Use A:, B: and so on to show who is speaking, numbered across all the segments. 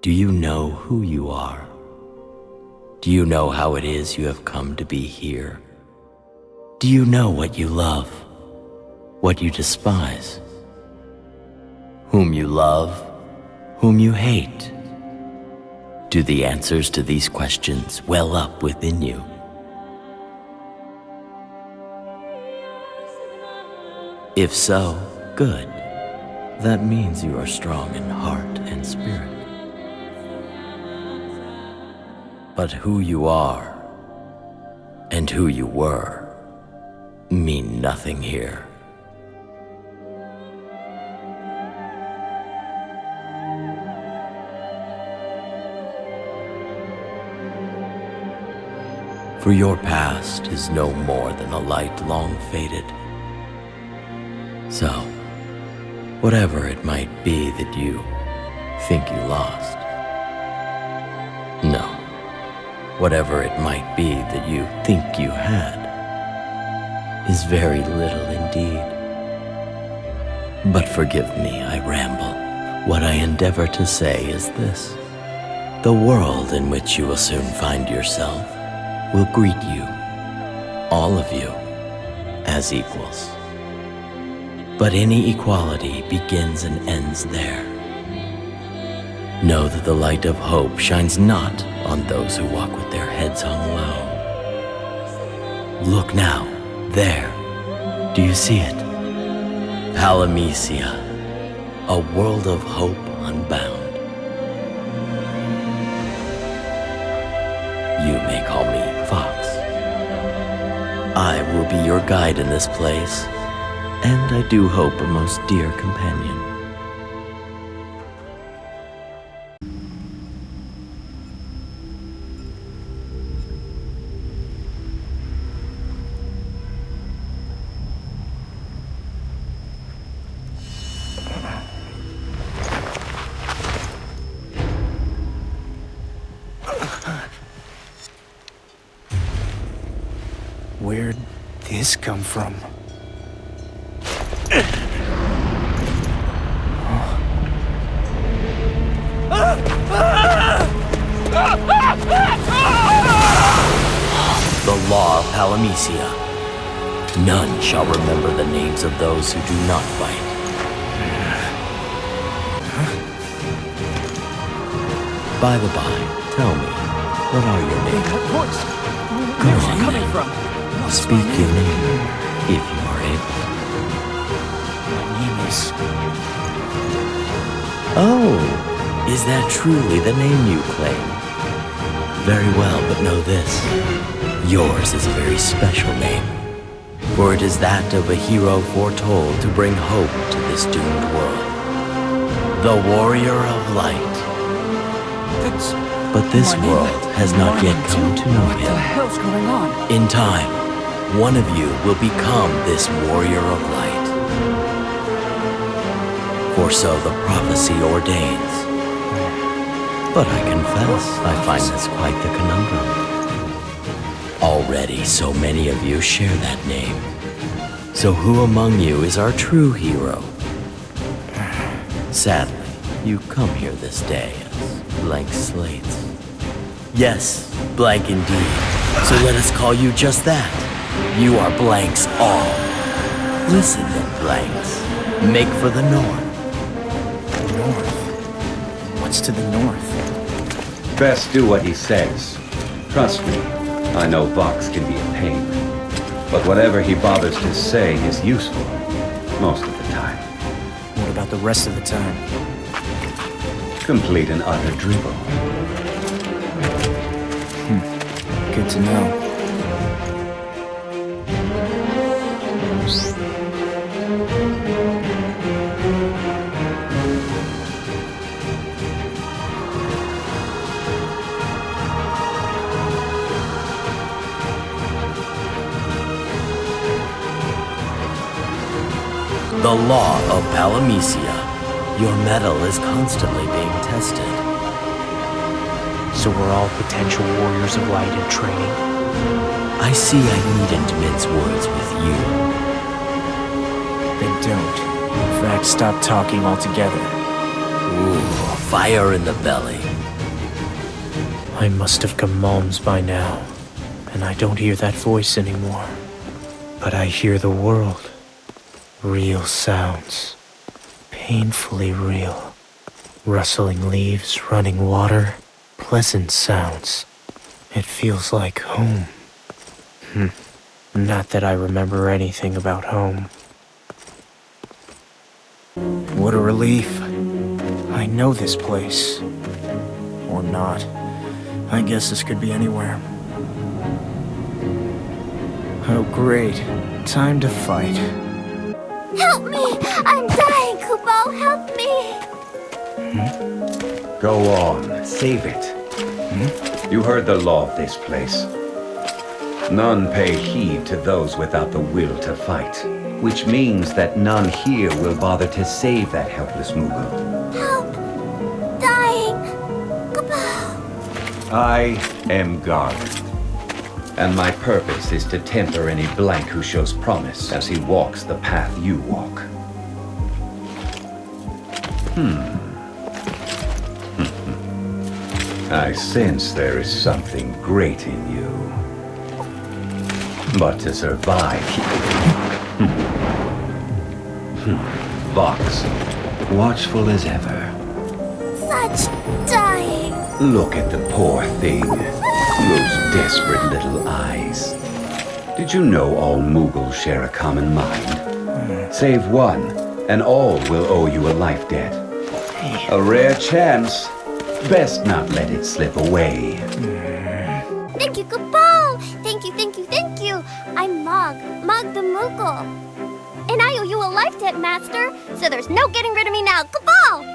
A: Do you know who you are? Do you know how it is you have come to be here? Do you know what you love, what you despise? Whom you love, whom you hate? Do the answers to these questions well up within you? If so, good. That means you are strong in heart and spirit. But who you are and who you were mean nothing here. For your past is no more than a light long faded. So, whatever it might be that you think you lost, no, whatever it might be that you think you had, is very little indeed. But forgive me, I ramble. What I endeavor to say is this: the world in which you will soon find yourself will greet you, all of you, as equals. But any equality begins and ends there. Know that the light of hope shines not on those who walk with their heads hung low. Look now, there. Do you see it? Palamecia, a world of hope unbound. You may call me Fox. I will be your guide in this place, and I do hope a most dear companion.
B: Where'd this come from?
A: The law of Palamecia. None shall remember the names of those who do not fight. By the by, tell me, what are your names?
B: That voice!
A: Go
B: Where's
A: on,
B: it coming
A: then.
B: from?
A: Speak your name, if you are able.
B: My name is...
A: Oh, is that truly the name you claim? Very well, but know this. Yours is a very special name, for it is that of a hero foretold to bring hope to this doomed world. The Warrior of Light.
B: That's...
A: But this
B: my name.
A: world has not yet come to know
B: What the
A: him.
B: hell's going on?
A: In time, one of you will become this Warrior of Light. For so the prophecy ordains. But I confess, I find this quite the conundrum. Already so many of you share that name. So who among you is our true hero? Sadly, you come here this day as blank slates. Yes, blank indeed. So let us call you just that. You are blanks all. Listen then, blanks. Make for the north.
B: North? What's to the north?
C: Best do what he says. Trust me, I know Vox can be a pain. But whatever he bothers to say is useful, most of the time.
B: What about the rest of the time?
C: Complete and utter dribble.
B: Good to know.
A: The law of Palamecia. Your metal is constantly being tested.
B: So we're all potential warriors of light in training?
A: I see I needn't mince words with you.
B: Then don't. In fact, stop talking altogether.
A: Ooh, fire in the belly.
B: I must have come moms by now, and I don't hear that voice anymore. But I hear the world. Real sounds. Painfully real. Rustling leaves, running water, pleasant sounds. It feels like home. Not that I remember anything about home. What a relief. I know this place. Or not. I guess this could be anywhere. Oh great. Time to fight.
D: Help me! I'm dying, Kupo! Help me!
C: Go on, save it. You heard the law of this place. None pay heed to those without the will to fight, which means that none here will bother to save that helpless Moogle.
D: Help! Dying! Kupo!
C: I am Garland, and my purpose is to temper any blank who shows promise as he walks the path you walk. I sense there is something great in you. But to survive... Vox, watchful as ever.
D: Such dying!
C: Look at the poor thing. Those desperate little eyes. Did you know all Moogles share a common mind? Save one, and all will owe you a life debt. A rare chance. Best not let it slip away.
D: Thank you, Kupo! Thank you, thank you, thank you! I'm Mog the Moogle. And I owe you a life debt, Master, so there's no getting rid of me now, Kupo!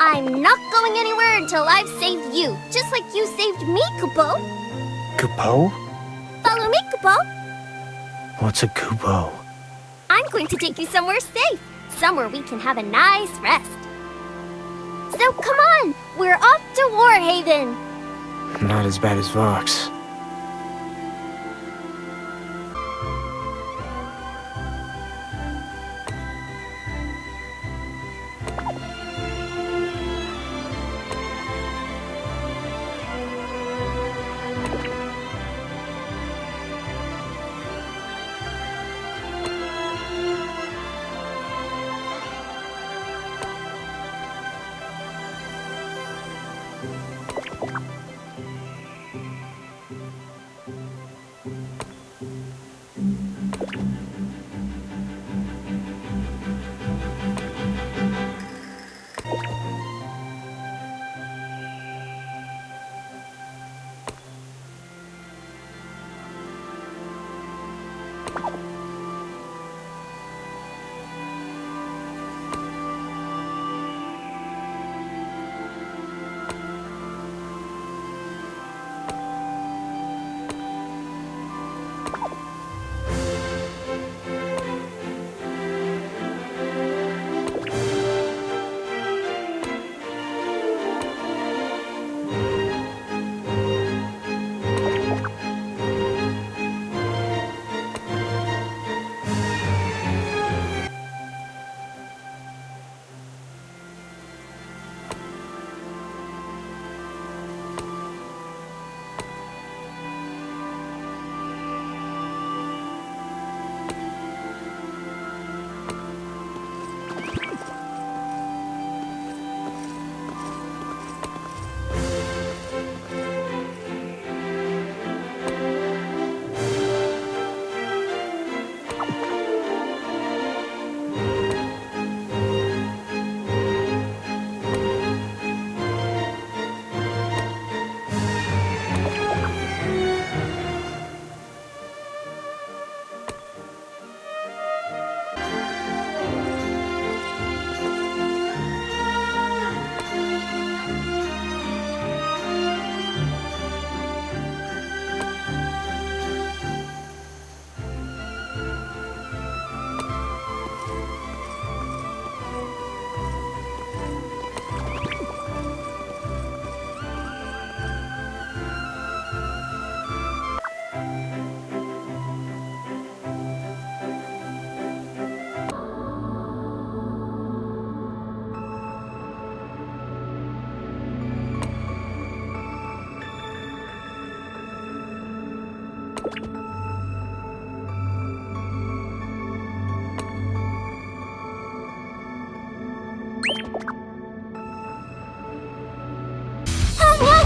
D: I'm not going anywhere until I've saved you, just like you saved me, Kupo!
B: Kupo?
D: Follow me, Kupo!
B: What's a Kupo?
D: I'm going to take you somewhere safe, somewhere we can have a nice rest. So come on, we're off to Warhaven!
B: Not as bad as Vox.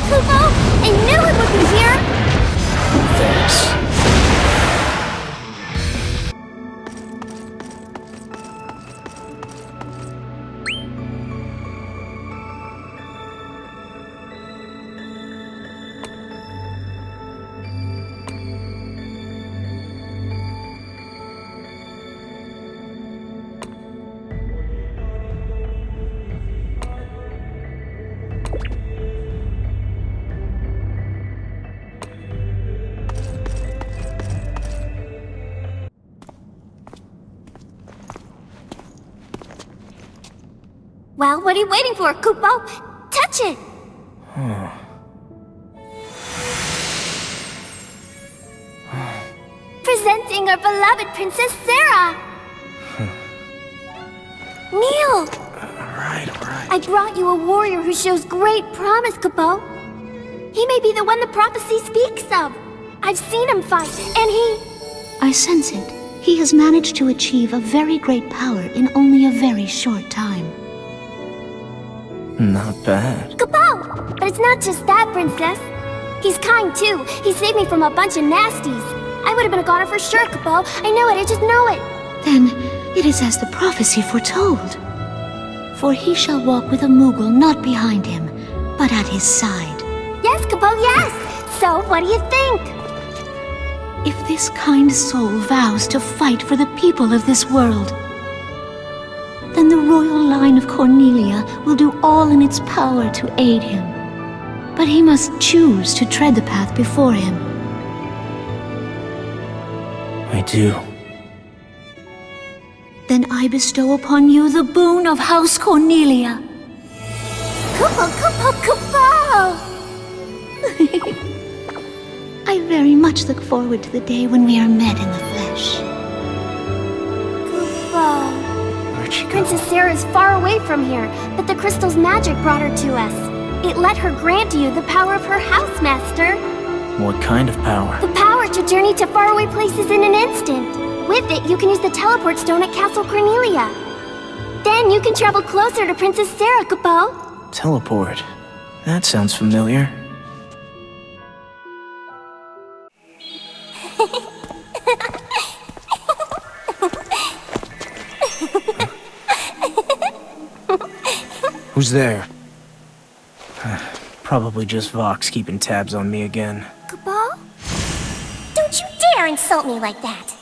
D: Kupo! I knew it would be here!
B: Thanks.
D: Well, what are you waiting for, Kupo? Touch it! Presenting our beloved Princess Sarah! Kneel!
B: Alright.
D: I brought you a warrior who shows great promise, Kupo. He may be the one the prophecy speaks of. I've seen him fight, and
E: I sense it. He has managed to achieve a very great power in only a very short time.
B: Not bad.
D: Kupo! But it's not just that, Princess. He's kind, too. He saved me from a bunch of nasties. I would have been a goner for sure, Kupo. I know it, I just know it.
E: Then it is as the prophecy foretold. For he shall walk with a Moogle not behind him, but at his side.
D: Yes, Kupo, yes! So, what do you think?
E: If this kind soul vows to fight for the people of this world, then the royal line of Cornelia will do all in its power to aid him. But he must choose to tread the path before him.
B: I do.
E: Then I bestow upon you the boon of House Cornelia.
D: Kupo, Kupo, Kupo!
E: I very much look forward to the day when we are met in the flesh.
D: Kupo.
B: Where'd she go?
D: Princess Sarah is far away from here, but the crystal's magic brought her to us. It let her grant you the power of her house, Master.
B: What kind of power?
D: The power to journey to faraway places in an instant. With it, you can use the teleport stone at Castle Cornelia. Then you can travel closer to Princess Sarah, Kupo.
B: Teleport. That sounds familiar. Who's there? Probably just Vox keeping tabs on me again.
D: Kupo? Don't you dare insult me like that!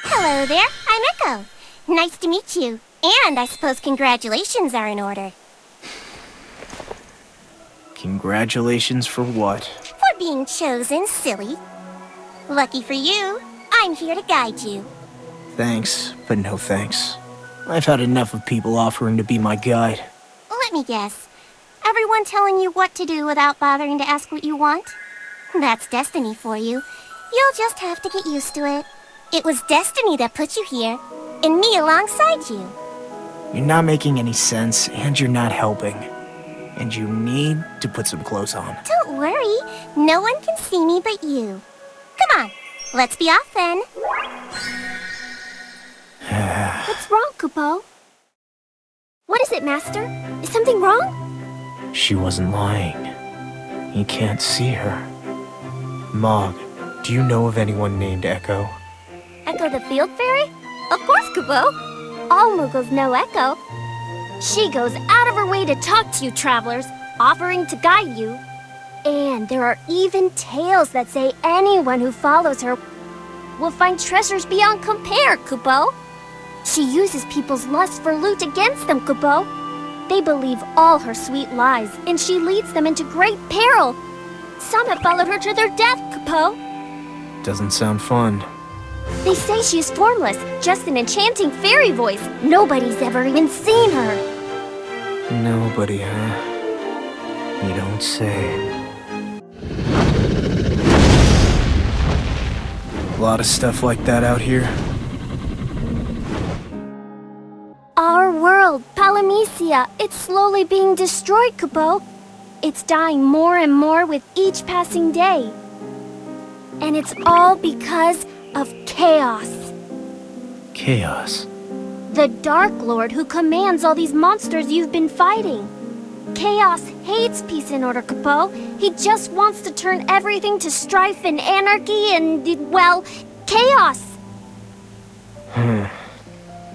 D: Hello there, I'm Echo. Nice to meet you. And I suppose congratulations are in order.
B: Congratulations for what?
D: For being chosen, silly. Lucky for you, I'm here to guide you.
B: Thanks, but no thanks. I've had enough of people offering to be my guide.
D: Let me guess. Everyone telling you what to do without bothering to ask what you want? That's destiny for you. You'll just have to get used to it. It was destiny that put you here, and me alongside you.
B: You're not making any sense, and you're not helping. And you need to put some clothes on.
D: Don't worry, no one can see me but you. Come on, let's be off then. What's wrong, Kupo? What is it, Master? Is something wrong?
B: She wasn't lying. You can't see her. Mog, do you know of anyone named Echo?
D: Echo the Field Fairy? Of course, Kupo. All Moogles know Echo. She goes out of her way to talk to you travelers, offering to guide you. And there are even tales that say anyone who follows her will find treasures beyond compare, Kupo. She uses people's lust for loot against them, Kupo. They believe all her sweet lies, and she leads them into great peril. Some have followed her to their death, Kupo.
B: Doesn't sound fun.
D: They say she is formless, just an enchanting fairy voice. Nobody's ever even seen her.
B: Nobody, huh? You don't say. A lot of stuff like that out here.
D: Our world, Polynesia, it's slowly being destroyed, Kupo. It's dying more and more with each passing day. And it's all because of chaos.
B: Chaos.
D: The Dark Lord who commands all these monsters you've been fighting. Chaos hates peace and order, Capo. He just wants to turn everything to strife and anarchy and, well, chaos.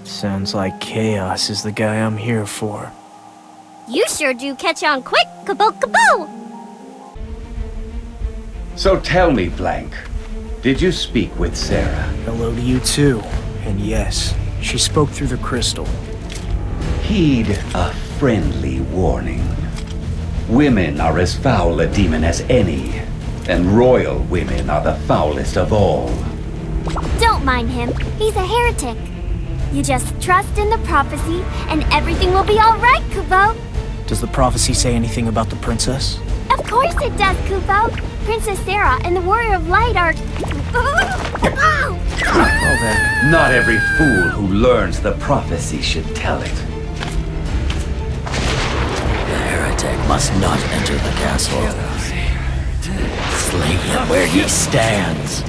B: Sounds like Chaos is the guy I'm here for.
D: You sure do catch on quick, Capo Capo!
C: So tell me, Blank, did you speak with Sarah?
B: Hello to you too. And yes, she spoke through the crystal.
C: Heed a friendly warning. Women are as foul a demon as any, and royal women are the foulest of all.
D: Don't mind him. He's a heretic. You just trust in the prophecy, and everything will be all right, Kupo.
B: Does the prophecy say anything about the princess?
D: Of course it does, Kupo. Princess Sarah and the Warrior of Light are... Oh!
B: Well then.
C: Not every fool who learns the prophecy should tell it.
A: The heretic must not enter the castle. Slay him where he stands.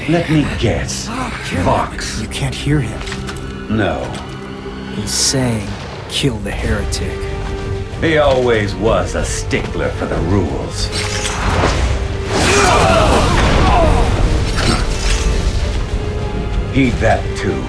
C: Let me guess. Vox.
B: You can't hear him.
C: No.
B: He's saying, kill the heretic.
C: He always was a stickler for the rules. Heed that too.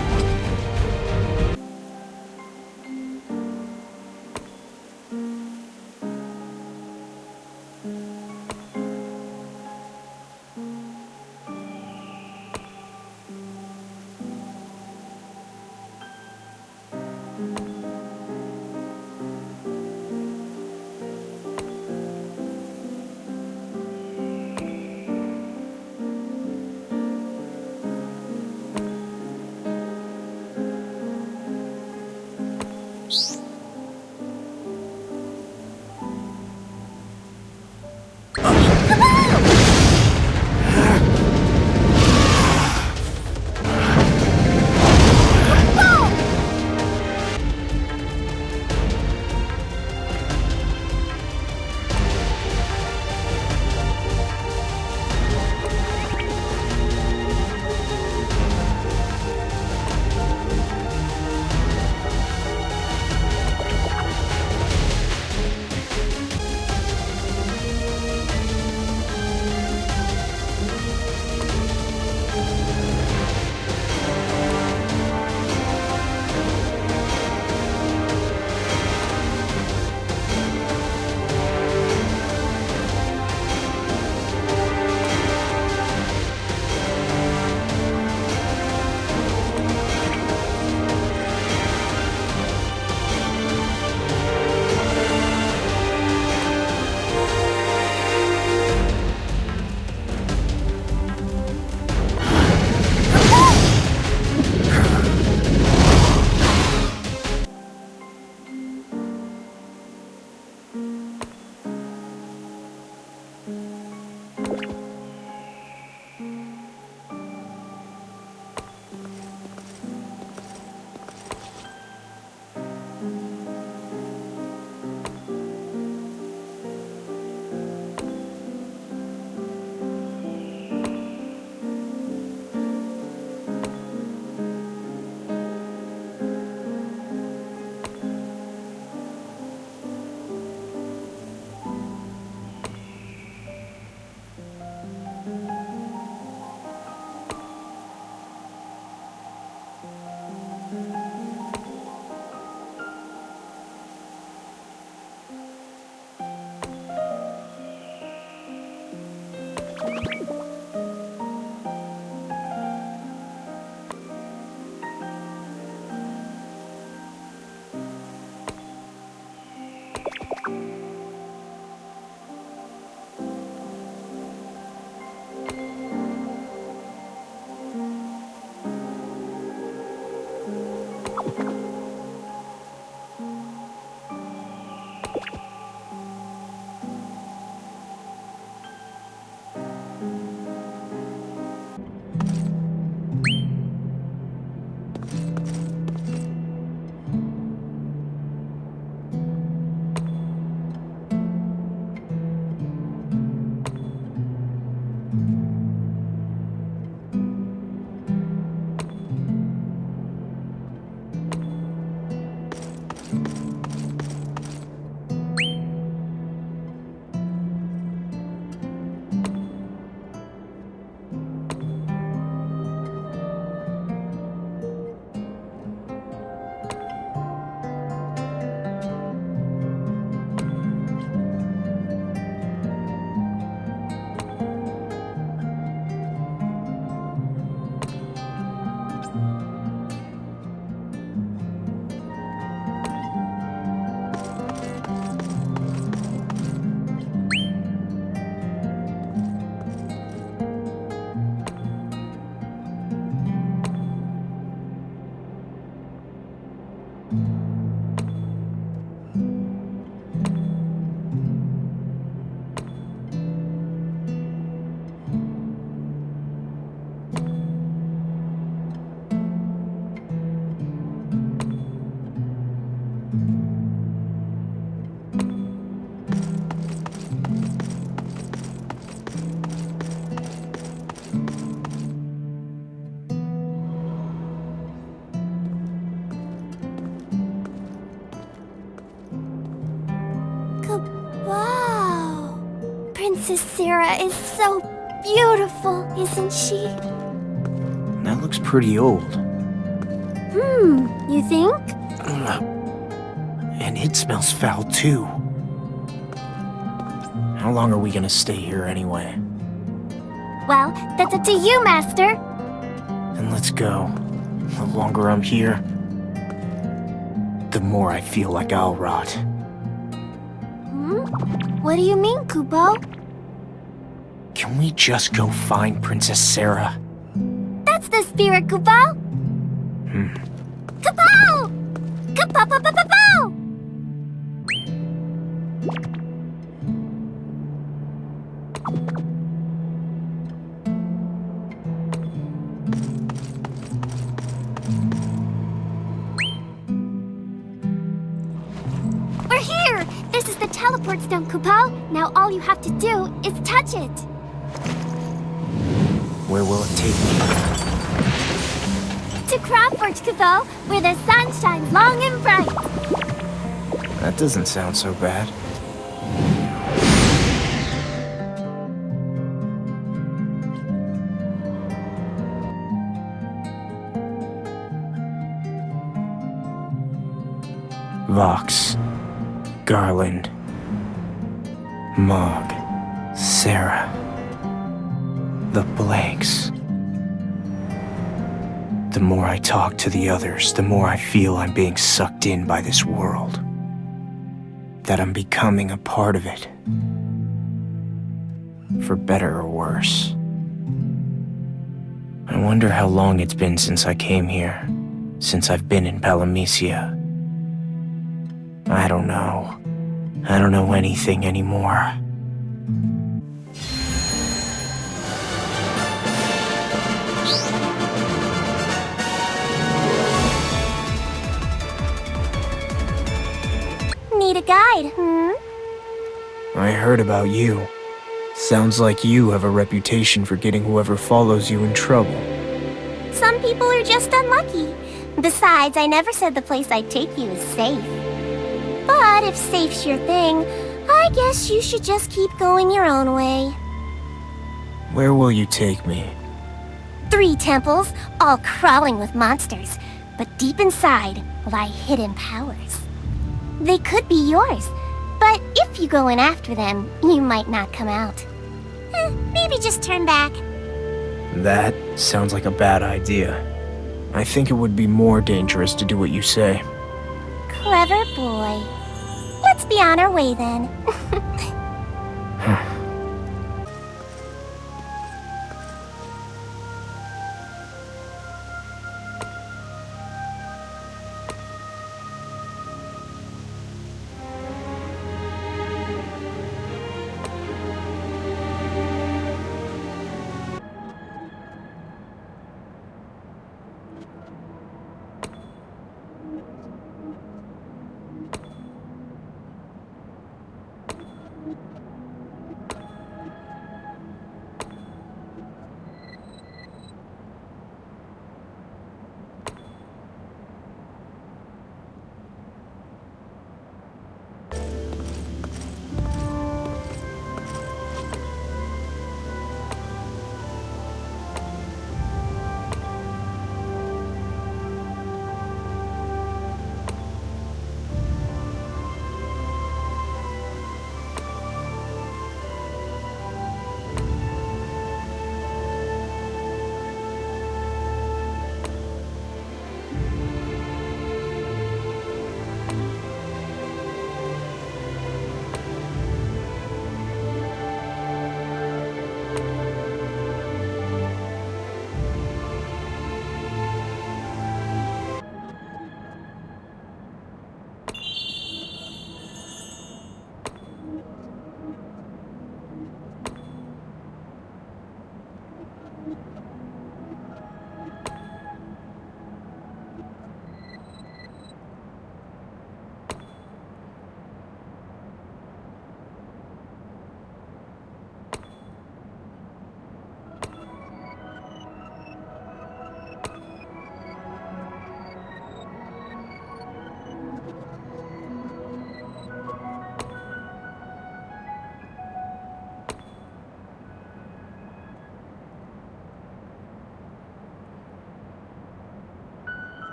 D: Princess Sarah is so beautiful, isn't she?
B: That looks pretty old.
D: You think?
B: And it smells foul too. How long are we gonna stay here anyway?
D: Well, that's up to you, Master.
B: Then let's go. The longer I'm here, the more I feel like I'll rot.
D: What do you mean, Kupo?
B: Can we just go find Princess Sarah?
D: That's the spirit, Kupo! Kupo! Kupo-po-po-po-po! We're here! This is the teleport stone, Kupo. Now all you have to do is touch it.
B: Where will it take me?
D: To Crawford, Kupo, where the sun shines long and bright.
B: That doesn't sound so bad. Vox, Garland, Mog, Sarah. The blanks. The more I talk to the others, the more I feel I'm being sucked in by this world. That I'm becoming a part of it. For better or worse. I wonder how long it's been since I came here. Since I've been in Palamecia. I don't know. I don't know anything anymore.
D: Need a guide,
B: I heard about you. Sounds like you have a reputation for getting whoever follows you in trouble.
D: Some people are just unlucky. Besides, I never said the place I'd take you is safe. But if safe's your thing, I guess you should just keep going your own way.
B: Where will you take me?
D: 3 temples, all crawling with monsters, but deep inside lie hidden powers. They could be yours, but if you go in after them, you might not come out. Maybe just turn back.
B: That sounds like a bad idea. I think it would be more dangerous to do what you say.
D: Clever boy. Let's be on our way then.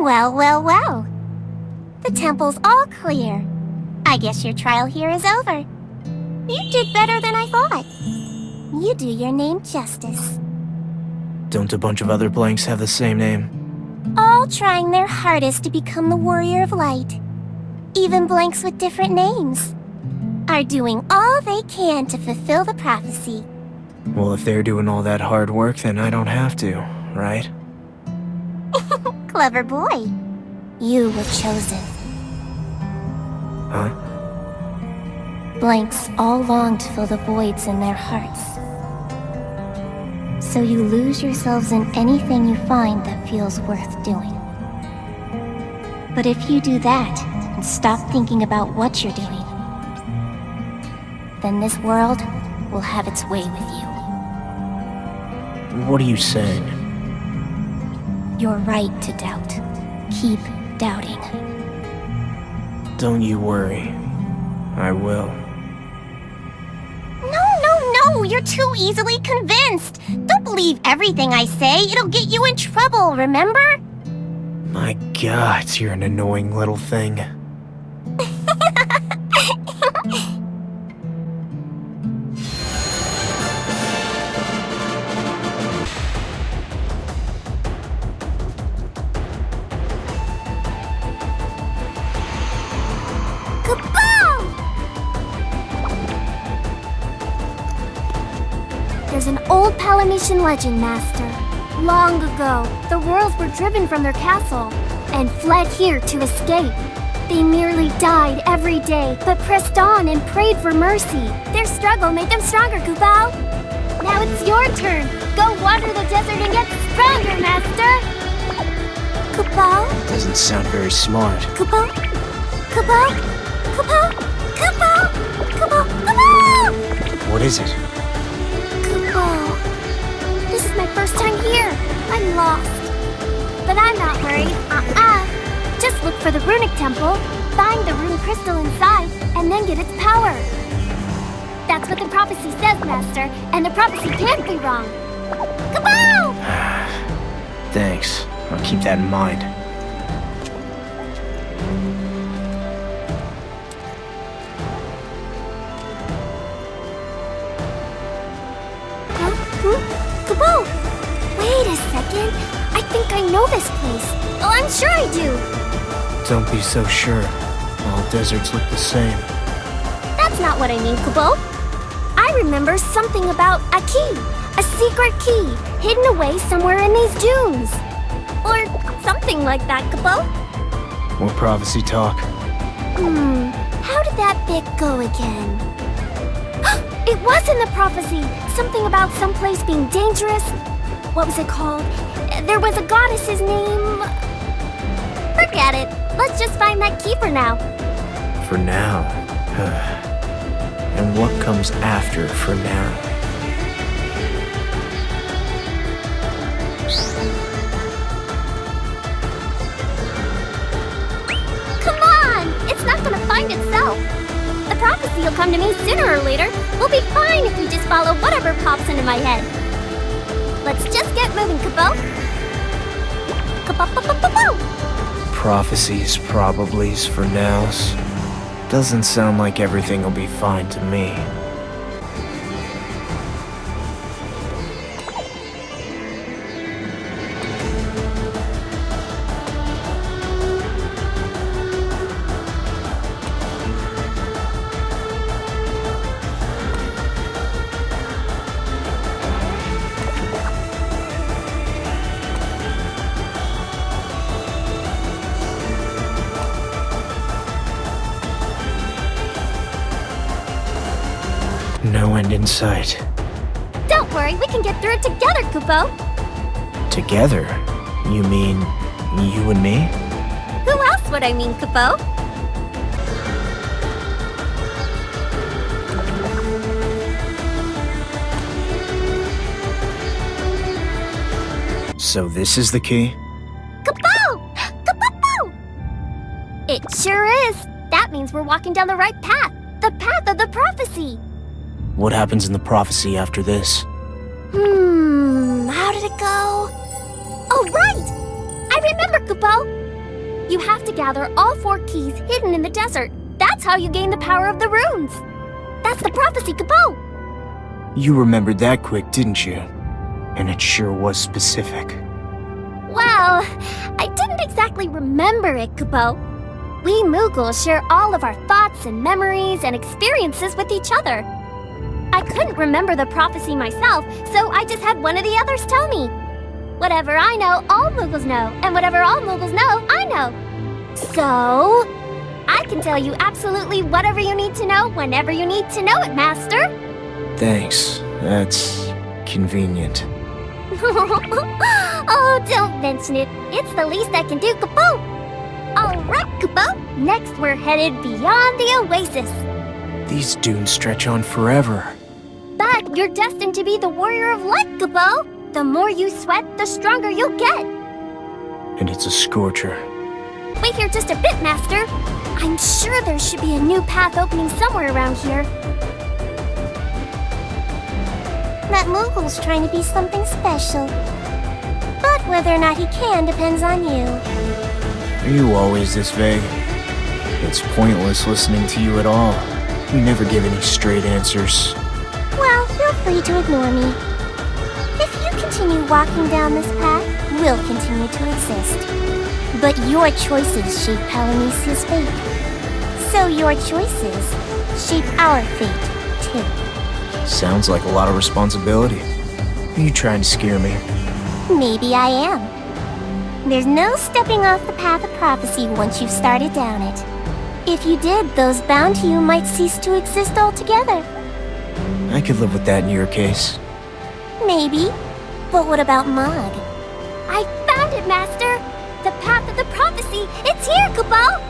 D: Well, well, well. The temple's all clear. I guess your trial here is over. You did better than I thought. You do your name justice.
B: Don't a bunch of other blanks have the same name?
D: All trying their hardest to become the Warrior of Light. Even blanks with different names are doing all they can to fulfill the prophecy.
B: Well, if they're doing all that hard work, then I don't have to, right?
D: Clever boy. You were chosen.
B: Huh?
D: Blanks all long to fill the voids in their hearts. So you lose yourselves in anything you find that feels worth doing. But if you do that, and stop thinking about what you're doing, then this world will have its way with you.
B: What are you saying?
D: You're right to doubt. Keep doubting.
B: Don't you worry. I will.
D: No, you're too easily convinced. Don't believe everything I say. It'll get you in trouble, remember?
B: My God, you're an annoying little thing.
F: There's an old Palametian legend, Master. Long ago, the worlds were driven from their castle and fled here to escape. They nearly died every day, but pressed on and prayed for mercy. Their struggle made them stronger, Kupal. Now it's your turn. Go water the desert and get stronger, Master.
D: Kupal?
B: Doesn't sound very smart.
D: Kupal? Kupal? Kupal? Kupal? Kupal? Kupal?
B: What is it?
F: Kupal. This is my first time here. I'm lost. But I'm not worried. Just look for the runic temple, find the rune crystal inside, and then get its power. That's what the prophecy says, Master, and the prophecy can't be wrong. Kabow!
B: Thanks. I'll keep that in mind.
F: Kabow! Wait a second. I think I know this place. Oh, I'm sure I do.
B: Don't be so sure. All deserts look the same.
F: That's not what I mean, Kubo. I remember something about a key. A secret key, hidden away somewhere in these dunes. Or something like that, Kubo.
B: More prophecy talk.
F: How did that bit go again? It was in the prophecy. Something about someplace being dangerous. What was it called? There was a goddess's name. Forget it. Let's just find that key for now.
B: For now. And what comes after for now?
F: Come on! It's not gonna find itself. The prophecy will come to me sooner or later. We'll be fine if we just follow whatever pops into my head. Let's just get moving, Kubo.
B: Prophecies, probablys, for nows. Doesn't sound like everything will be fine to me. No end in sight.
F: Don't worry, we can get through it together, Kubo.
B: Together? You mean you and me?
F: Who else would I mean, Kubo?
B: So this is the key?
F: Kubo! Kubo! It sure is. That means we're walking down the right path. The path of the prophecy.
B: What happens in the prophecy after this?
F: How did it go? Oh, right! I remember, Kupo! You have to gather all 4 keys hidden in the desert. That's how you gain the power of the runes. That's the prophecy, Kapo!
B: You remembered that quick, didn't you? And it sure was specific.
F: Well, I didn't exactly remember it, Kapo. We Moogles share all of our thoughts and memories and experiences with each other. I couldn't remember the prophecy myself, so I just had one of the others tell me. Whatever I know, all Moogles know, and whatever all Moogles know, I know. So, I can tell you absolutely whatever you need to know whenever you need to know it, Master.
B: Thanks. That's convenient.
F: Oh, don't mention it. It's the least I can do, Kapo. All right, Kapo. Next, we're headed beyond the oasis.
B: These dunes stretch on forever.
F: But you're destined to be the warrior of light, Kapo. The more you sweat, the stronger you'll get.
B: And it's a scorcher.
F: Wait here just a bit, Master. I'm sure there should be a new path opening somewhere around here. That Moogle's trying to be something special. But whether or not he can depends on you.
B: Are you always this vague? It's pointless listening to you at all. You never give any straight answers.
F: Well, feel free to ignore me. If you continue walking down this path, we'll continue to exist. But your choices shape Palanisia's fate. So your choices shape our fate, too.
B: Sounds like a lot of responsibility. Are you trying to scare me?
F: Maybe I am. There's no stepping off the path of prophecy once you've started down it. If you did, those bound to you might cease to exist altogether.
B: I could live with that in your case.
F: Maybe. But what about Mog? I found it, Master! The path of the prophecy! It's here, Kapo!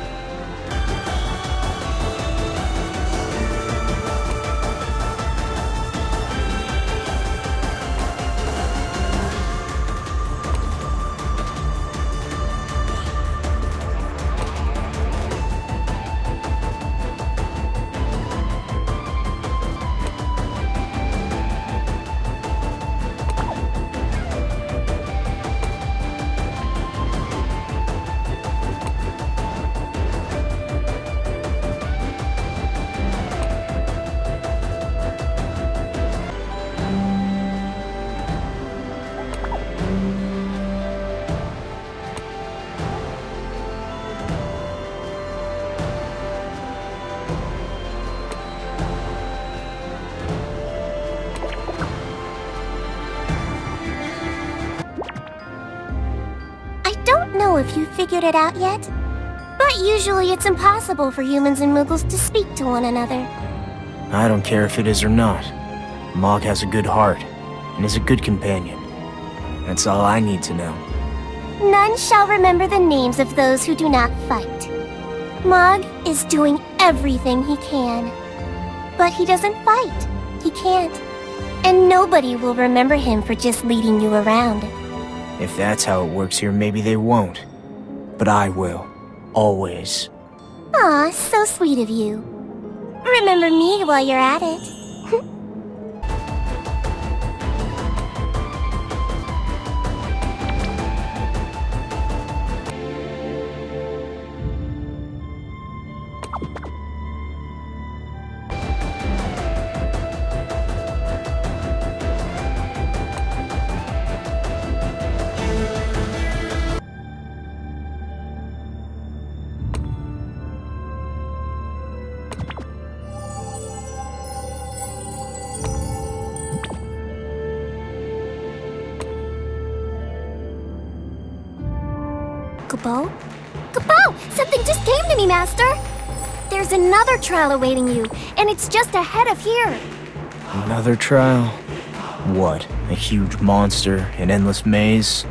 F: If you figured it out yet. But usually it's impossible for humans and Moogles to speak to one another.
B: I don't care if it is or not. Mog has a good heart, and is a good companion. That's all I need to know.
F: None shall remember the names of those who do not fight. Mog is doing everything he can. But he doesn't fight. He can't. And nobody will remember him for just leading you around.
B: If that's how it works here, maybe they won't. But I will. Always.
F: Aw, so sweet of you. Remember me while you're at it. Kapo? Kapo! Something just came to me, Master! There's another trial awaiting you, and it's just ahead of here.
B: Another trial? What? A huge monster? An endless maze?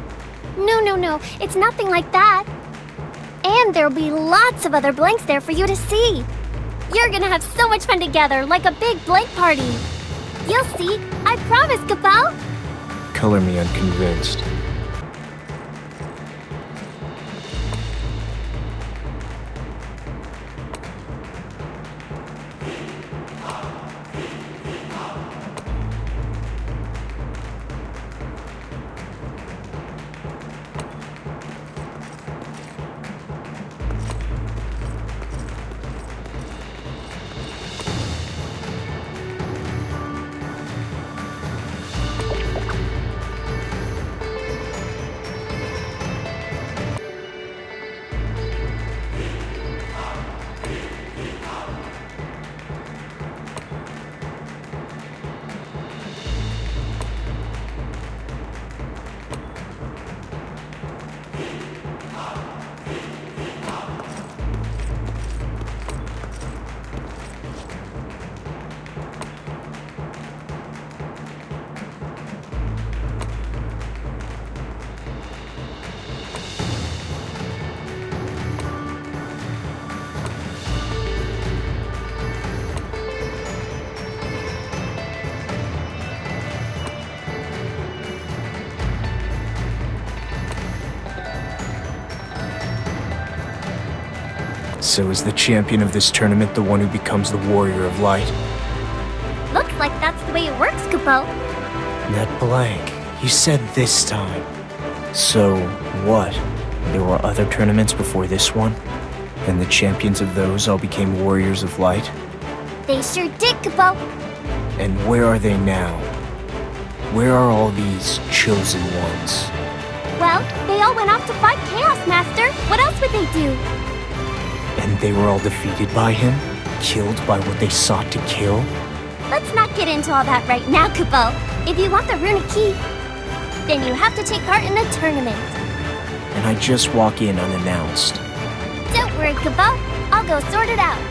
F: No. It's nothing like that. And there'll be lots of other blanks there for you to see. You're gonna have so much fun together, like a big blank party. You'll see. I promise, Kapo!
B: Color me unconvinced. So is the champion of this tournament the one who becomes the Warrior of Light?
F: Looks like that's the way it works, Kupo.
B: That blank. You said this time. So, what? There were other tournaments before this one? And the champions of those all became Warriors of Light?
F: They sure did, Kupo.
B: And where are they now? Where are all these chosen ones?
F: Well, they all went off to fight Chaos, Master. What else would they do?
B: And they were all defeated by him? Killed by what they sought to kill?
F: Let's not get into all that right now, Kupo. If you want the runic key, then you have to take part in the tournament.
B: And I just walk in unannounced.
F: Don't worry, Kupo. I'll go sort it out.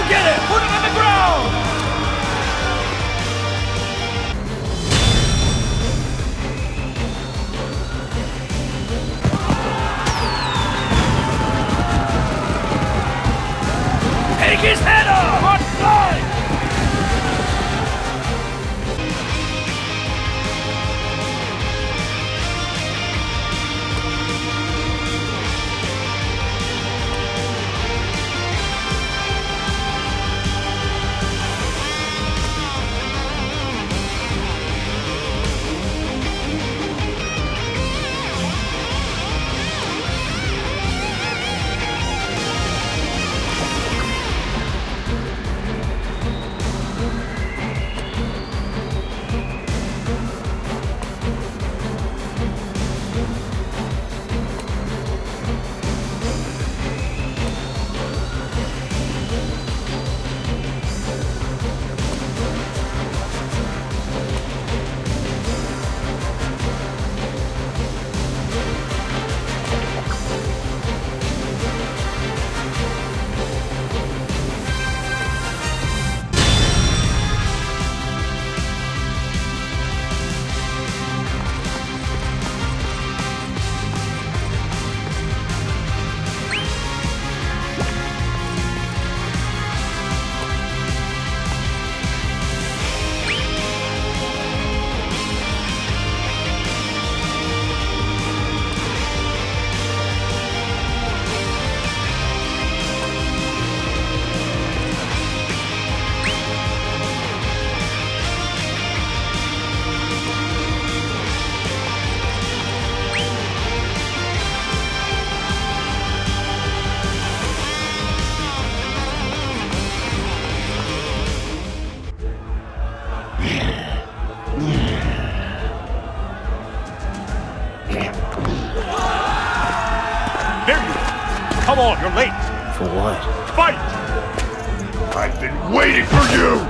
G: Get it! Put him on the ground! Take his head off! On fly! Come on, you're late.
B: For what?
G: Fight!
H: I've been waiting for you!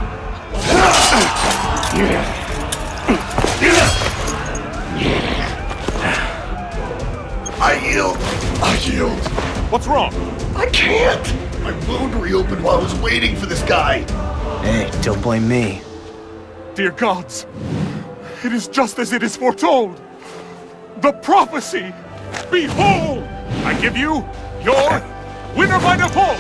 H: I yield.
G: What's wrong?
H: I can't. My wound reopened while I was waiting for this guy.
B: Hey, don't blame me.
G: Dear gods, it is just as it is foretold. The prophecy! Behold! I give you your winner by default!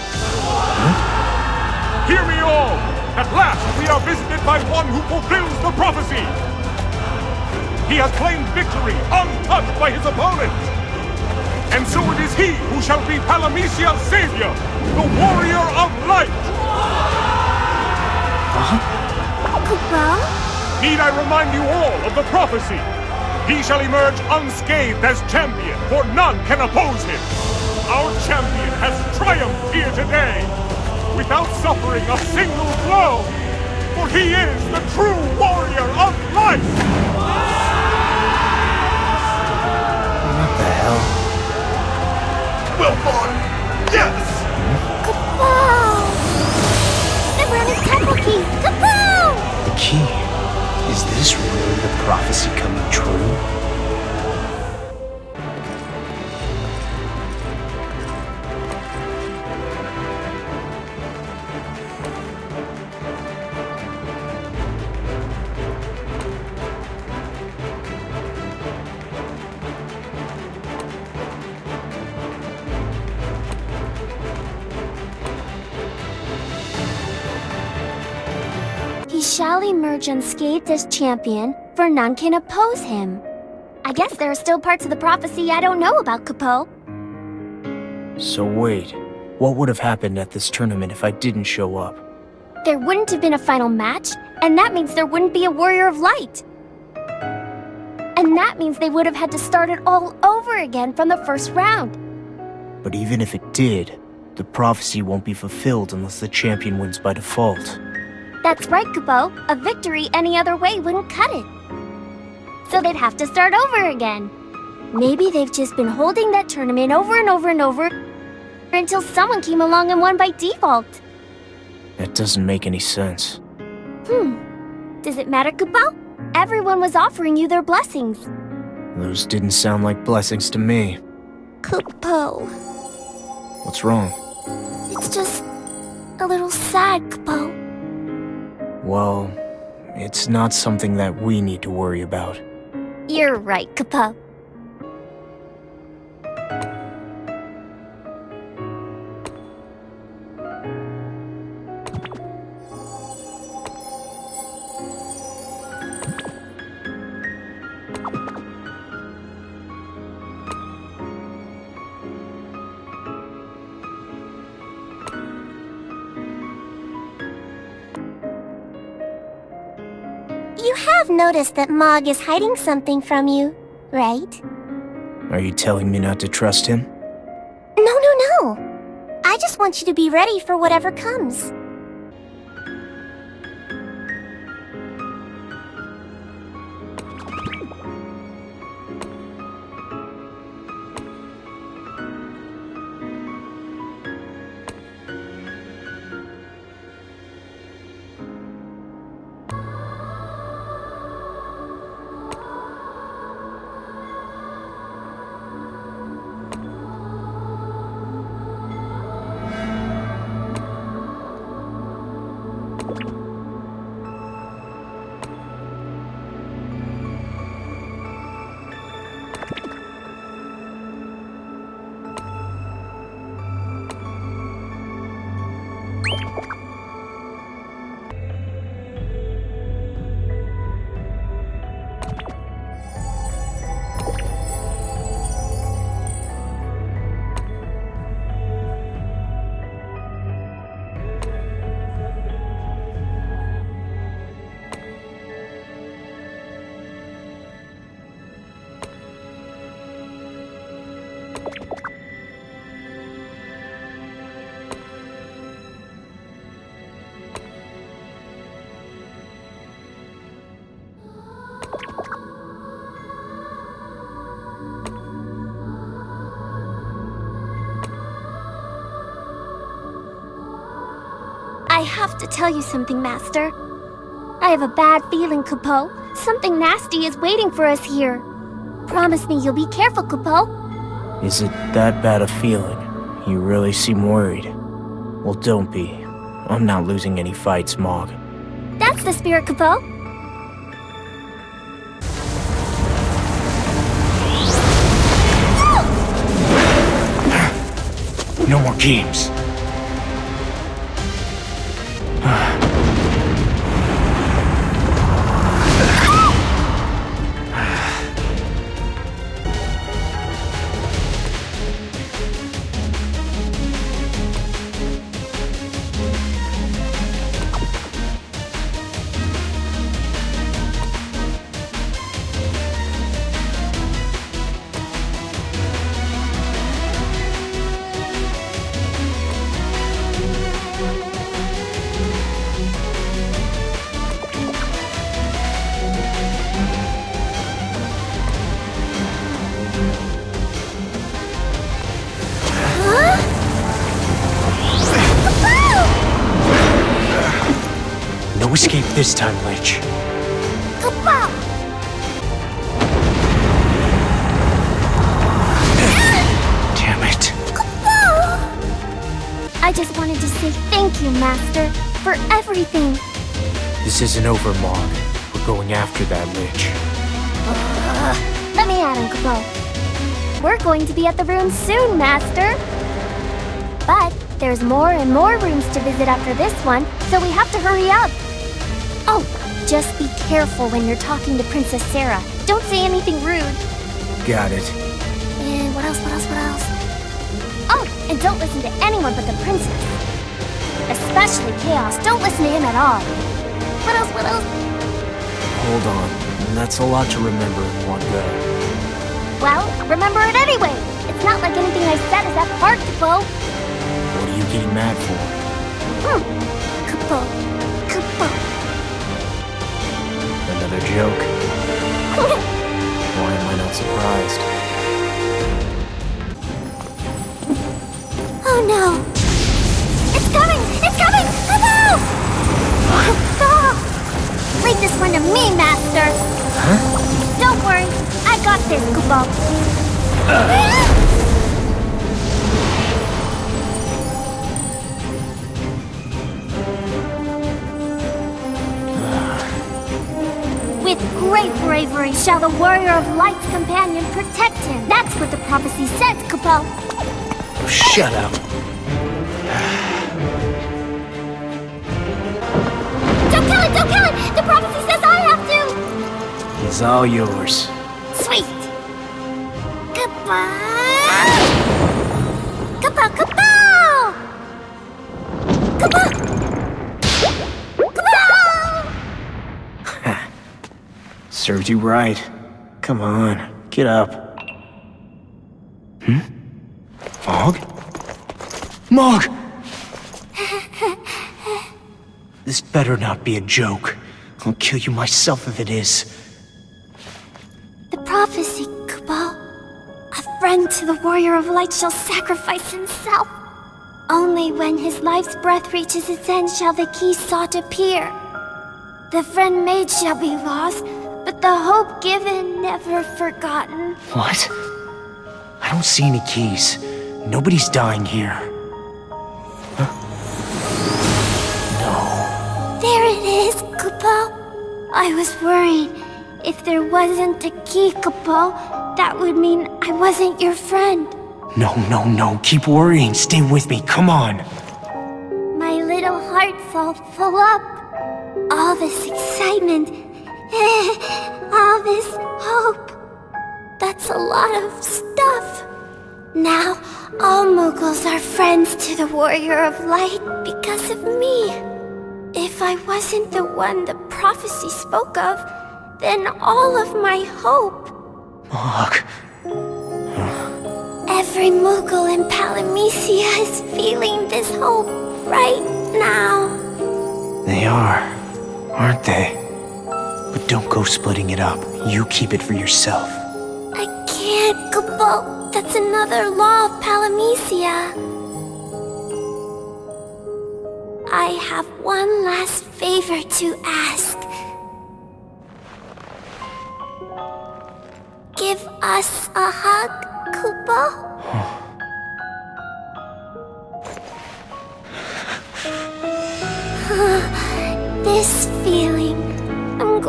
G: Hear me all! At last we are visited by one who fulfills the prophecy! He has claimed victory, untouched by his opponent! And so it is he who shall be Palamecia's savior, the warrior of light!
F: Kupo?
G: Need I remind you all of the prophecy? He shall emerge unscathed as champion, for none can oppose him! Our champion has triumphed here today, without suffering a single blow, for he is the true warrior of light!
B: What the hell?
H: Well fought. Yes!
F: Kupo! The running temple key! Kupo!
B: The key. Is this really the prophecy coming true?
F: He shall emerge unscathed as champion, for none can oppose him. I guess there are still parts of the prophecy I don't know about, Kupo.
B: So wait, what would have happened at this tournament if I didn't show up?
F: There wouldn't have been a final match, and that means there wouldn't be a Warrior of Light. And that means they would have had to start it all over again from the first round.
B: But even if it did, the prophecy won't be fulfilled unless the champion wins by default.
F: That's right, Kupo. A victory any other way wouldn't cut it. So they'd have to start over again. Maybe they've just been holding that tournament over and over and over until someone came along and won by default.
B: That doesn't make any sense.
F: Does it matter, Kupo? Everyone was offering you their blessings.
B: Those didn't sound like blessings to me.
F: Kupo.
B: What's wrong?
F: It's just a little sad, Kupo.
B: Well, it's not something that we need to worry about.
F: You're right, Kupo. You have noticed that Mog is hiding something from you, right?
B: Are you telling me not to trust him?
F: No. I just want you to be ready for whatever comes. I have to tell you something, Master. I have a bad feeling, Kupo. Something nasty is waiting for us here. Promise me you'll be careful, Kupo.
B: Is it that bad a feeling? You really seem worried. Well, don't be. I'm not losing any fights, Mog.
F: That's the spirit, Kupo.
B: No more games. No escape this time, Lich.
F: Kupo!
B: Damn it.
F: I just wanted to say thank you, Master, for everything.
B: This isn't over, Mog. We're going after that Lich.
F: Let me at him, Kupo. We're going to be at the ruins soon, Master. But there's more and more rooms to visit after this one, so we have to hurry up. Oh, just be careful when you're talking to Princess Sarah. Don't say anything rude.
B: Got it.
F: And what else? Oh, and don't listen to anyone but the princess. Especially Chaos. Don't listen to him at all. What else?
B: Hold on. That's a lot to remember in one go.
F: Well, remember it anyway. It's not like anything I said is that hard, Kupo.
B: What are you getting mad for?
F: Kupo.
B: Another joke? Why am I not surprised?
F: Oh no! It's coming! Hello! Leave this one to me, Master!
B: Huh?
F: Don't worry, I got this, Kupo. With great bravery shall the Warrior of Light's companion protect him. That's what the prophecy says, Kupo.
B: Oh, shut up.
F: Don't kill it! The prophecy says I have to!
B: It's all yours.
F: Sweet! Kupo!
B: Served you right. Come on, get up. Mog? Mog! This better not be a joke. I'll kill you myself if it is.
F: The prophecy, Kupo. A friend to the Warrior of Light shall sacrifice himself. Only when his life's breath reaches its end shall the key sought appear. The friend made shall be lost, but the hope given never forgotten.
B: What? I don't see any keys. Nobody's dying here. Huh? No.
F: There it is, Kupo. I was worried. If there wasn't a key, Kupo, that would mean I wasn't your friend.
B: No. Keep worrying. Stay with me. Come on.
F: My little heart's all full up. All this excitement. All this hope. That's a lot of stuff. Now, all Mughals are friends to the Warrior of Light because of me. If I wasn't the one the prophecy spoke of, then all of my hope.
B: Mog.
F: Every Mughal in Palamecia is feeling this hope right now.
B: They are, aren't they? But don't go splitting it up. You keep it for yourself.
F: I can't, Kupo. That's another law of Palamecia. I have one last favor to ask. Give us a hug, Kupo.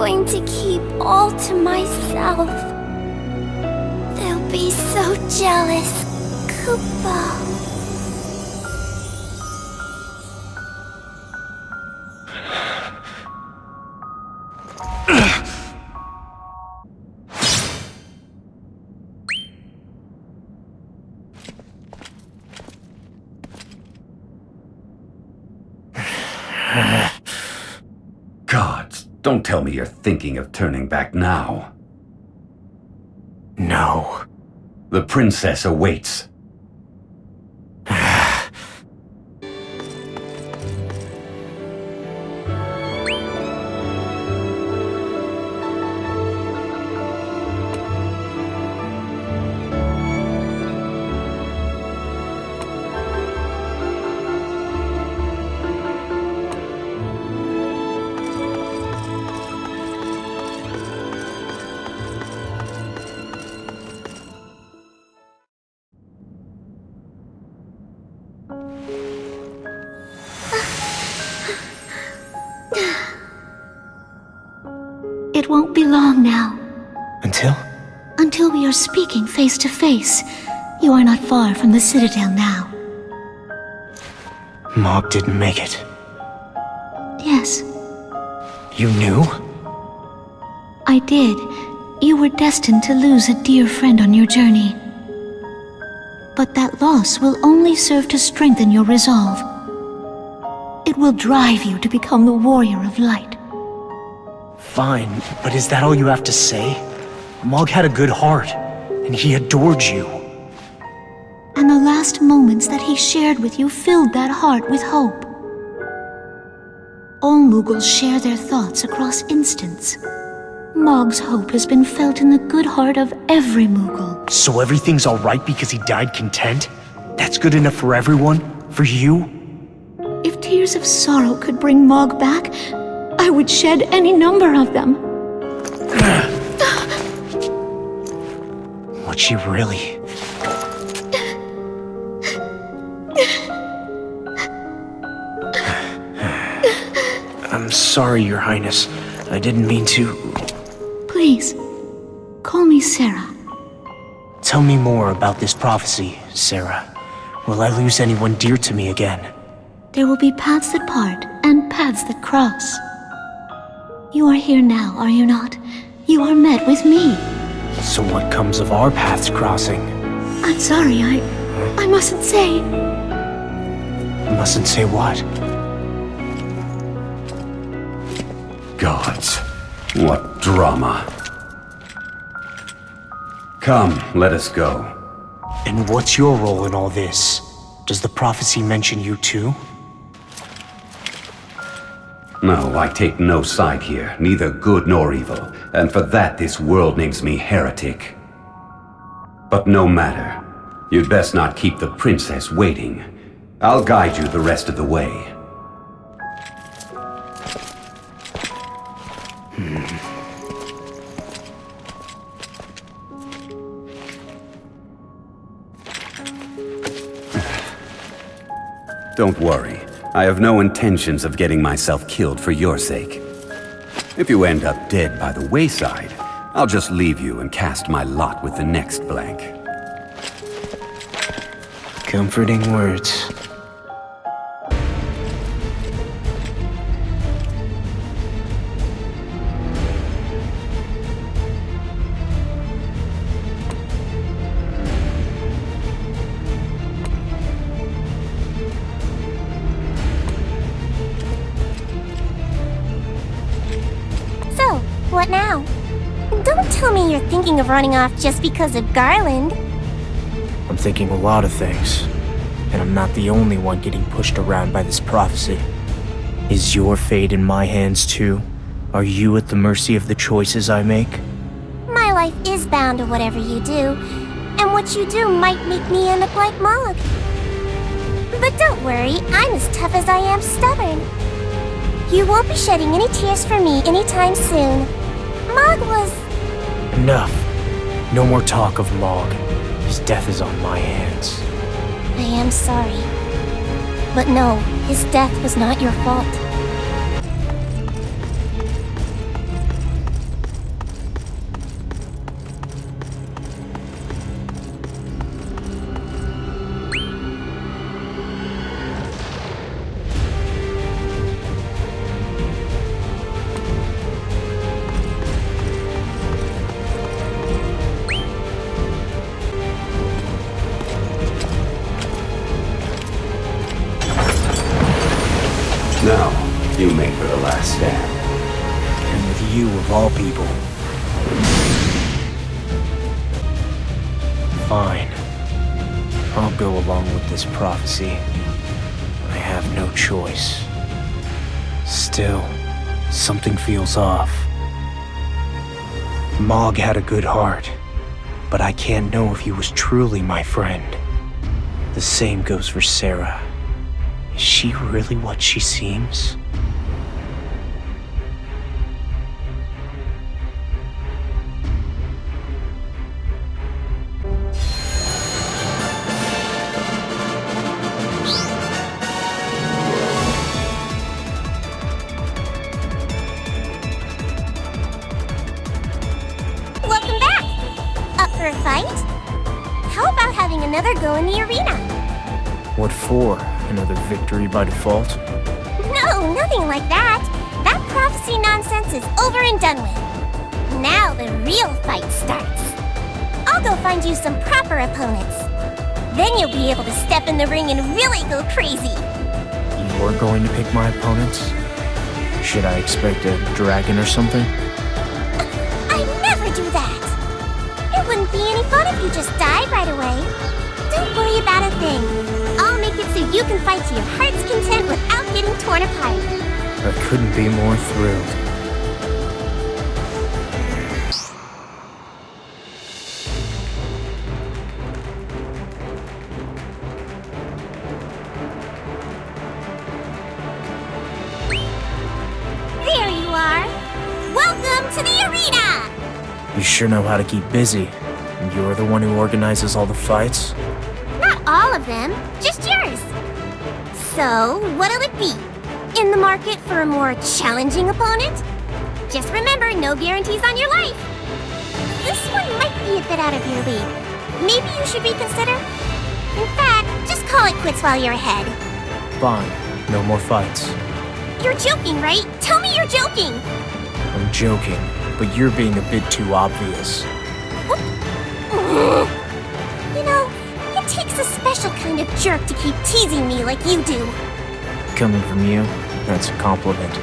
F: going to keep all to myself. They'll be so jealous, Koopa.
C: Gods, don't tell me you're thinking of turning back now.
B: No.
C: The princess awaits.
E: It won't be long now.
B: Until?
E: Until we are speaking face to face. You are not far from the Citadel now.
B: Mog didn't make it.
E: Yes,
B: You knew?
E: I did. You were destined to lose a dear friend on your journey. But that loss will only serve to strengthen your resolve. It will drive you to become the warrior of light.
B: Fine, but is that all you have to say? Mog had a good heart, and he adored you.
E: And the last moments that he shared with you filled that heart with hope. All Moogles share their thoughts across instants. Mog's hope has been felt in the good heart of every Moogle.
B: So everything's alright because he died content? That's good enough for everyone? For you?
E: If tears of sorrow could bring Mog back, I would shed any number of them.
B: What's she really? I'm sorry, Your Highness. I didn't mean to...
E: Please, call me Sarah.
B: Tell me more about this prophecy, Sarah. Will I lose anyone dear to me again?
E: There will be paths that part and paths that cross. You are here now, are you not? You are met with me.
B: So what comes of our paths crossing?
E: I'm sorry, I mustn't say.
B: Mustn't say what?
C: Gods, what drama. Come, let us go.
B: And what's your role in all this? Does the prophecy mention you too?
C: No, I take no side here, neither good nor evil, and for that this world names me heretic. But no matter. You'd best not keep the princess waiting. I'll guide you the rest of the way. Don't worry. I have no intentions of getting myself killed for your sake. If you end up dead by the wayside, I'll just leave you and cast my lot with the next blank.
B: Comforting words.
F: So, what now? Don't tell me you're thinking of running off just because of Garland.
B: I'm thinking a lot of things. And I'm not the only one getting pushed around by this prophecy. Is your fate in my hands too? Are you at the mercy of the choices I make?
F: My life is bound to whatever you do, and what you do might make me end up like Mog. But don't worry, I'm as tough as I am stubborn. You won't be shedding any tears for me anytime soon. Mog was...
B: Enough. No more talk of Mog. His death is on my hands.
F: I am sorry. But no, his death was not your fault.
B: of all people. Fine. I'll go along with this prophecy. I have no choice. Still, something feels off. Mog had a good heart, but I can't know if he was truly my friend. The same goes for Sarah. Is she really what she seems?
D: Welcome back! Up for a fight? How about having another go in the arena?
B: What for? Another victory by default?
D: No, nothing like that. That prophecy nonsense is over and done with. Now the real fight starts. I'll go find you some proper opponents. Then you'll be able to step in the ring and really go crazy.
B: You are going to pick my opponents? Should I expect a dragon or something?
D: I never do that. It wouldn't be any fun if you just died right away. Don't worry about a thing. I'll make it so you can fight to your heart's content without getting torn apart.
B: I couldn't be more thrilled.
D: There you are. Welcome to the arena!
B: You sure know how to keep busy. And you're the one who organizes all the fights?
D: Not all of them, just yours. So, what'll it be? In the market for a more challenging opponent? Just remember, no guarantees on your life. This one might be a bit out of your league. Maybe you should reconsider? In fact, just call it quits while you're ahead.
B: Fine. No more fights.
D: You're joking, right? Tell me you're joking!
B: I'm joking, but you're being a bit too obvious.
D: You know, it takes a special kind of jerk to keep teasing me like you do.
B: Coming from you, that's a compliment.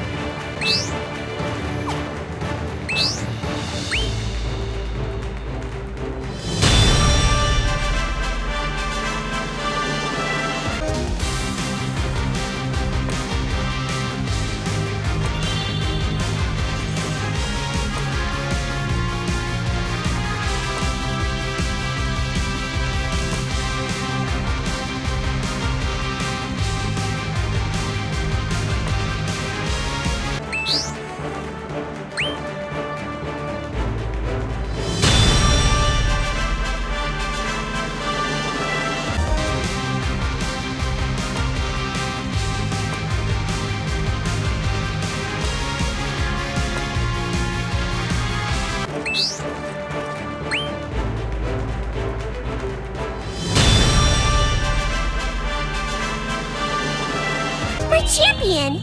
D: My champion!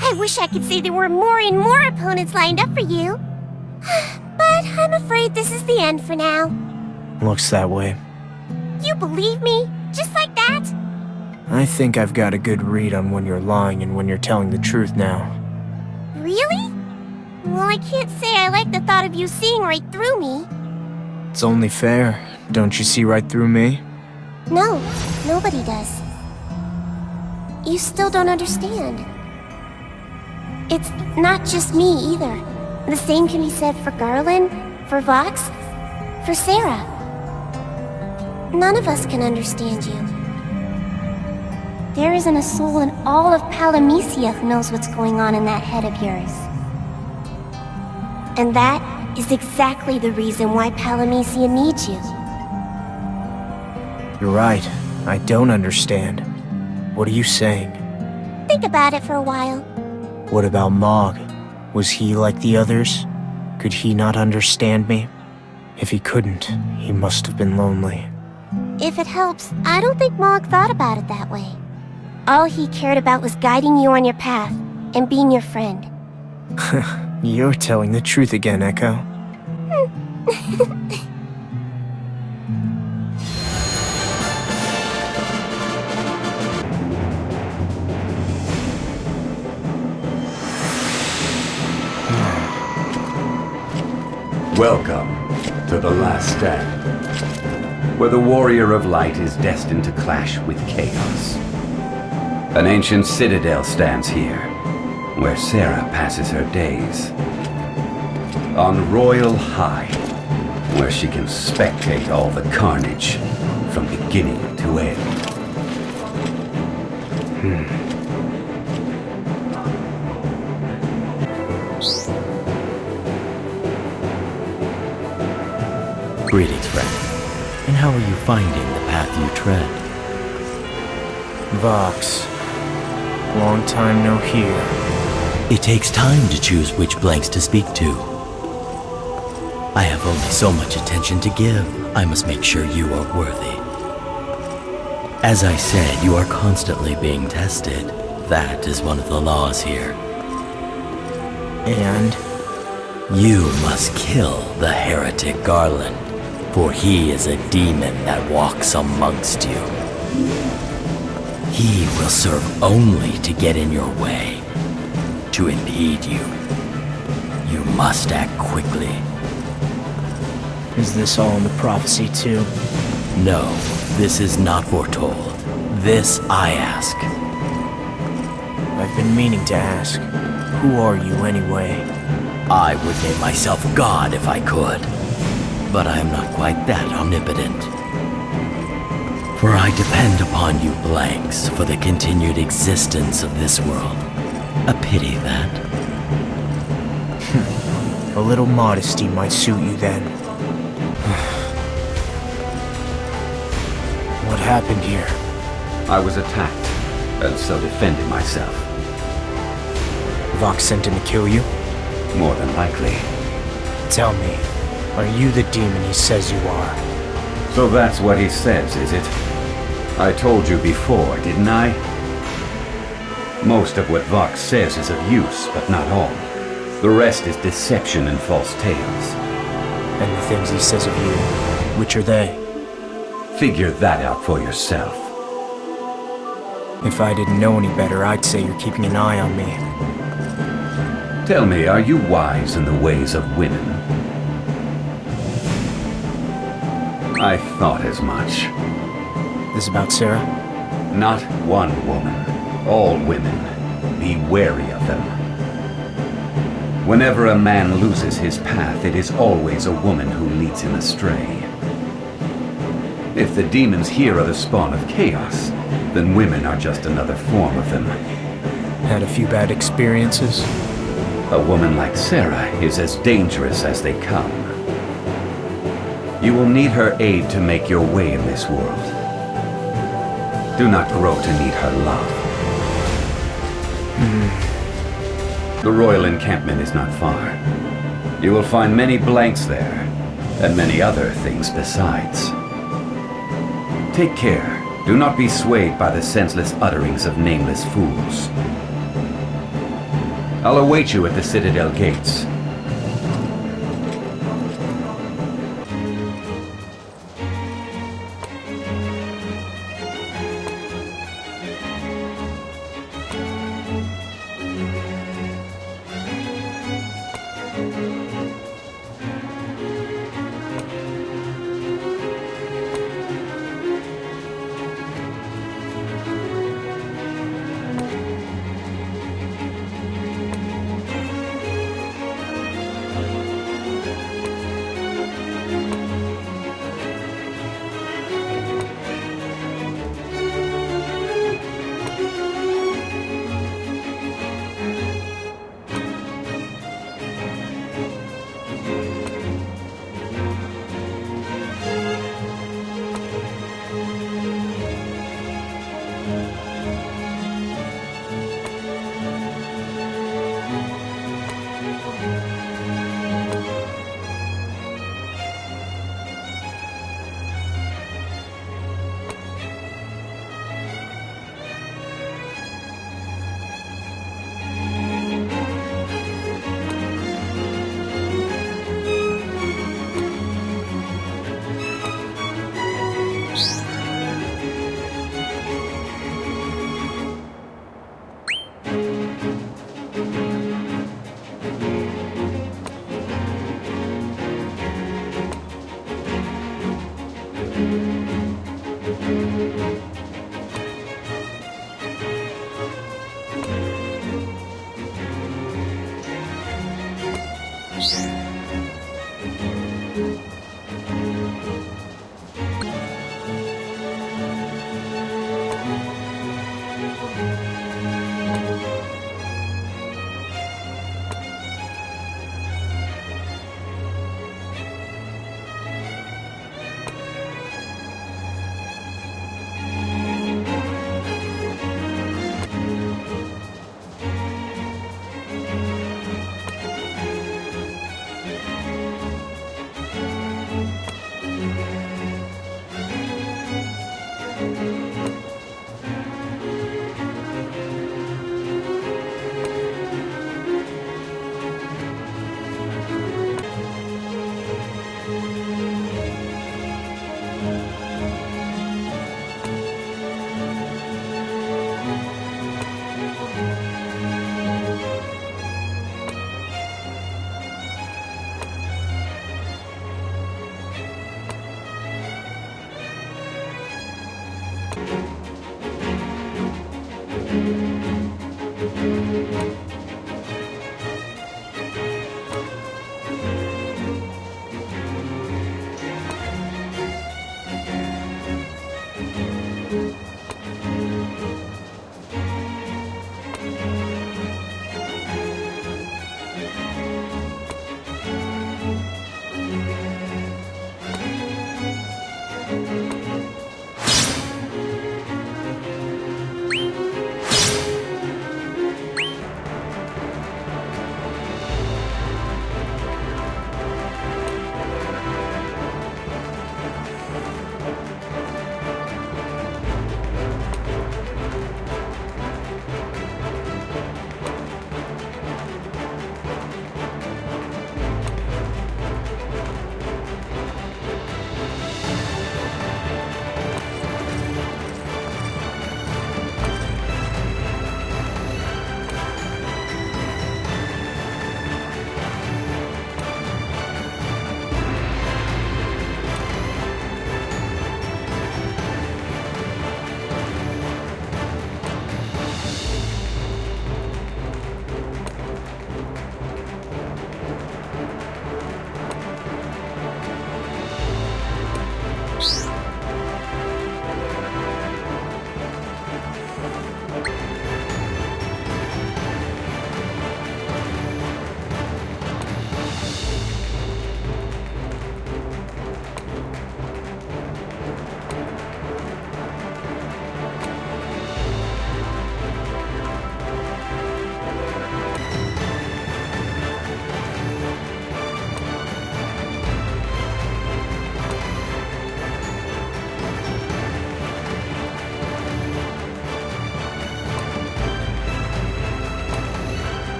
D: I wish I could say there were more and more opponents lined up for you. But I'm afraid this is the end for now.
B: Looks that way.
D: You believe me? Just like that?
B: I think I've got a good read on when you're lying and when you're telling the truth now.
D: Really? Well, I can't say I like the thought of you seeing right through me.
B: It's only fair. Don't you see right through me?
D: No, nobody does. You still don't understand. It's not just me either. The same can be said for Garland, for Vox, for Sarah. None of us can understand you. There isn't a soul in all of Palamecia who knows what's going on in that head of yours. And that is exactly the reason why Palamecia needs you.
B: You're right. I don't understand. What are you saying?
D: Think about it for a while.
B: What about Mog? Was he like the others? Could he not understand me? If he couldn't, he must have been lonely.
D: If it helps, I don't think Mog thought about it that way. All he cared about was guiding you on your path and being your friend.
B: You're telling the truth again, Echo.
C: Welcome to the Last Stand, where the Warrior of Light is destined to clash with Chaos. An ancient citadel stands here, where Sarah passes her days. On Royal High, where she can spectate all the carnage from beginning to end.
A: Greetings, friend. And how are you finding the path you tread?
B: Vox. Long time no hear.
A: It takes time to choose which blanks to speak to. I have only so much attention to give. I must make sure you are worthy. As I said, you are constantly being tested. That is one of the laws here.
B: And?
A: You must kill the heretic Garland, for he is a demon that walks amongst you. He will serve only to get in your way, to impede you. You must act quickly.
B: Is this all in the prophecy too?
A: No, this is not foretold. This I ask.
B: I've been meaning to ask. Who are you anyway?
A: I would name myself God if I could, but I am not quite that omnipotent. For I depend upon you blanks for the continued existence of this world. A pity that.
B: A little modesty might suit you then. What happened here?
C: I was attacked, and so defended myself.
B: Vox sent him to kill you?
C: More than likely.
B: Tell me, are you the demon he says you are?
C: So that's what he says, is it? I told you before, didn't I? Most of what Vox says is of use, but not all. The rest is deception and false tales.
B: And the things he says of you, which are they?
C: Figure that out for yourself.
B: If I didn't know any better, I'd say you're keeping an eye on me.
C: Tell me, are you wise in the ways of women? I thought as much.
B: This about Sarah?
C: Not one woman. All women. Be wary of them. Whenever a man loses his path, it is always a woman who leads him astray. If the demons here are the spawn of chaos, then women are just another form of them.
B: Had a few bad experiences?
C: A woman like Sarah is as dangerous as they come. You will need her aid to make your way in this world. Do not grow to need her love. The royal encampment is not far. You will find many blanks there, and many other things besides. Take care. Do not be swayed by the senseless utterings of nameless fools. I'll await you at the Citadel gates.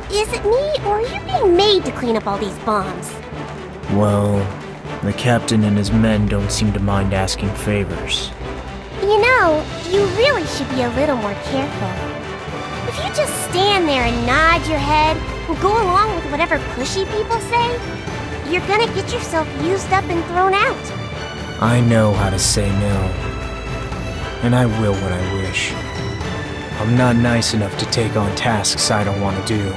D: Is it me, or are you being made to clean up all these bombs?
B: Well, the captain and his men don't seem to mind asking favors.
D: You know, you really should be a little more careful. If you just stand there and nod your head and go along with whatever pushy people say, you're gonna get yourself used up and thrown out.
B: I know how to say no. And I will when I wish. I'm not nice enough to take on tasks I don't want to do.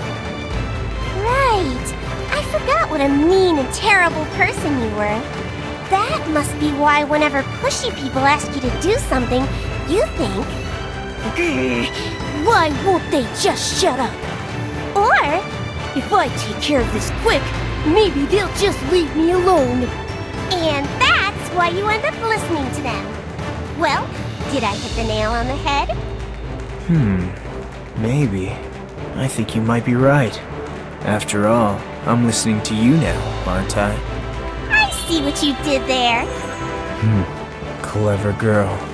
D: Right. I forgot what a mean and terrible person you were. That must be why whenever pushy people ask you to do something, you think, "Grr, why won't they just shut up?" Or, "If I take care of this quick, maybe they'll just leave me alone." And that's why you end up listening to them. Well, did I hit the nail on the head?
B: Maybe. I think you might be right. After all, I'm listening to you now, aren't I?
D: I see what you did there.
B: Clever girl.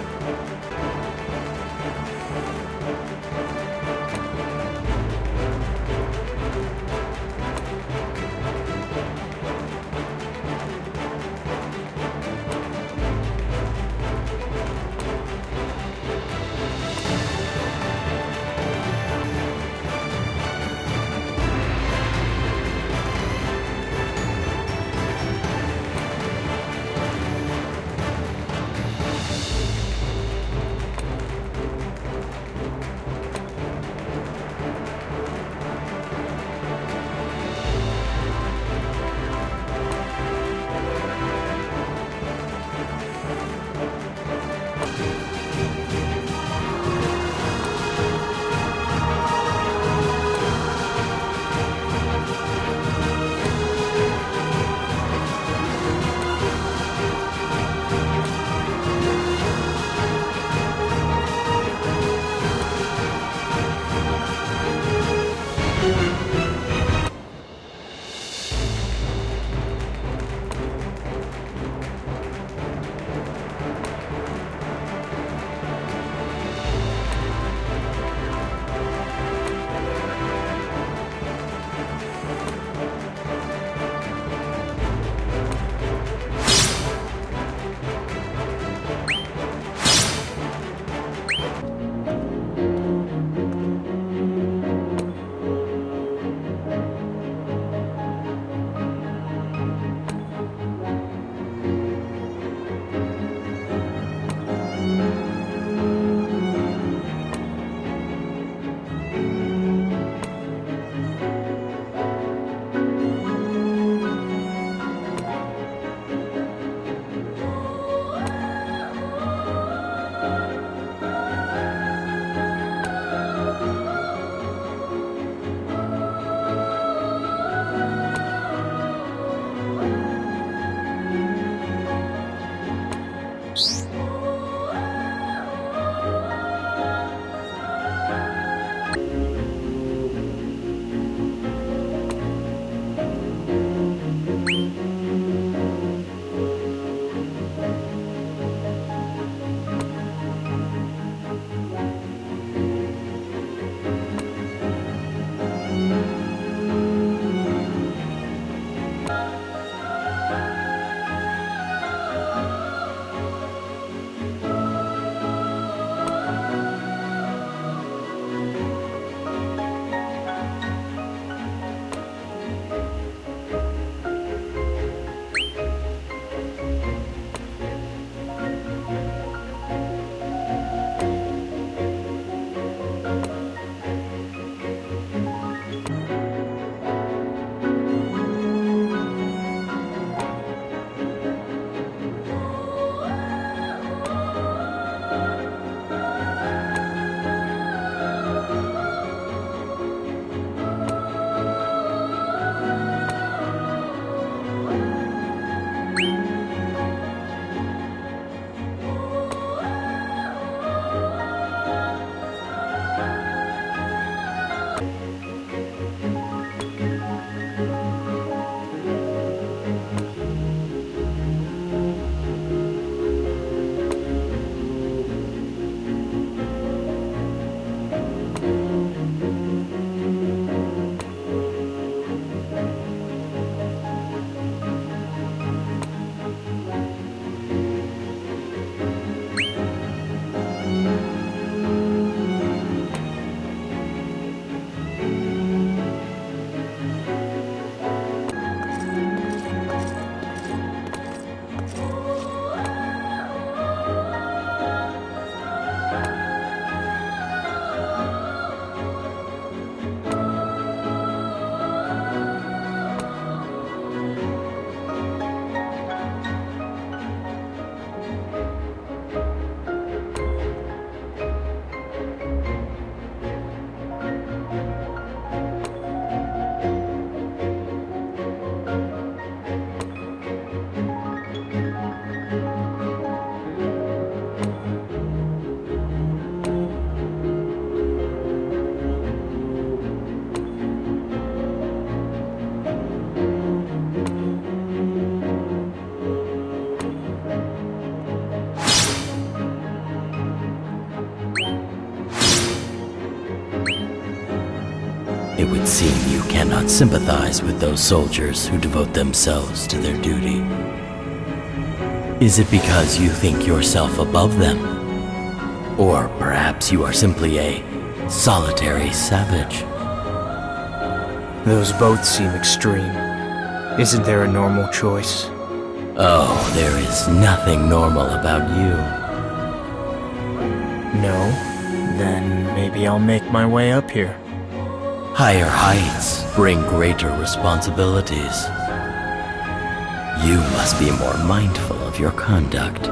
A: would seem you cannot sympathize with those soldiers who devote themselves to their duty. Is it because you think yourself above them? Or perhaps you are simply a solitary savage?
B: Those both seem extreme. Isn't there a normal choice?
A: Oh, there is nothing normal about you.
B: No? Then maybe I'll make my way up here.
A: Higher heights bring greater responsibilities. You must be more mindful of your conduct.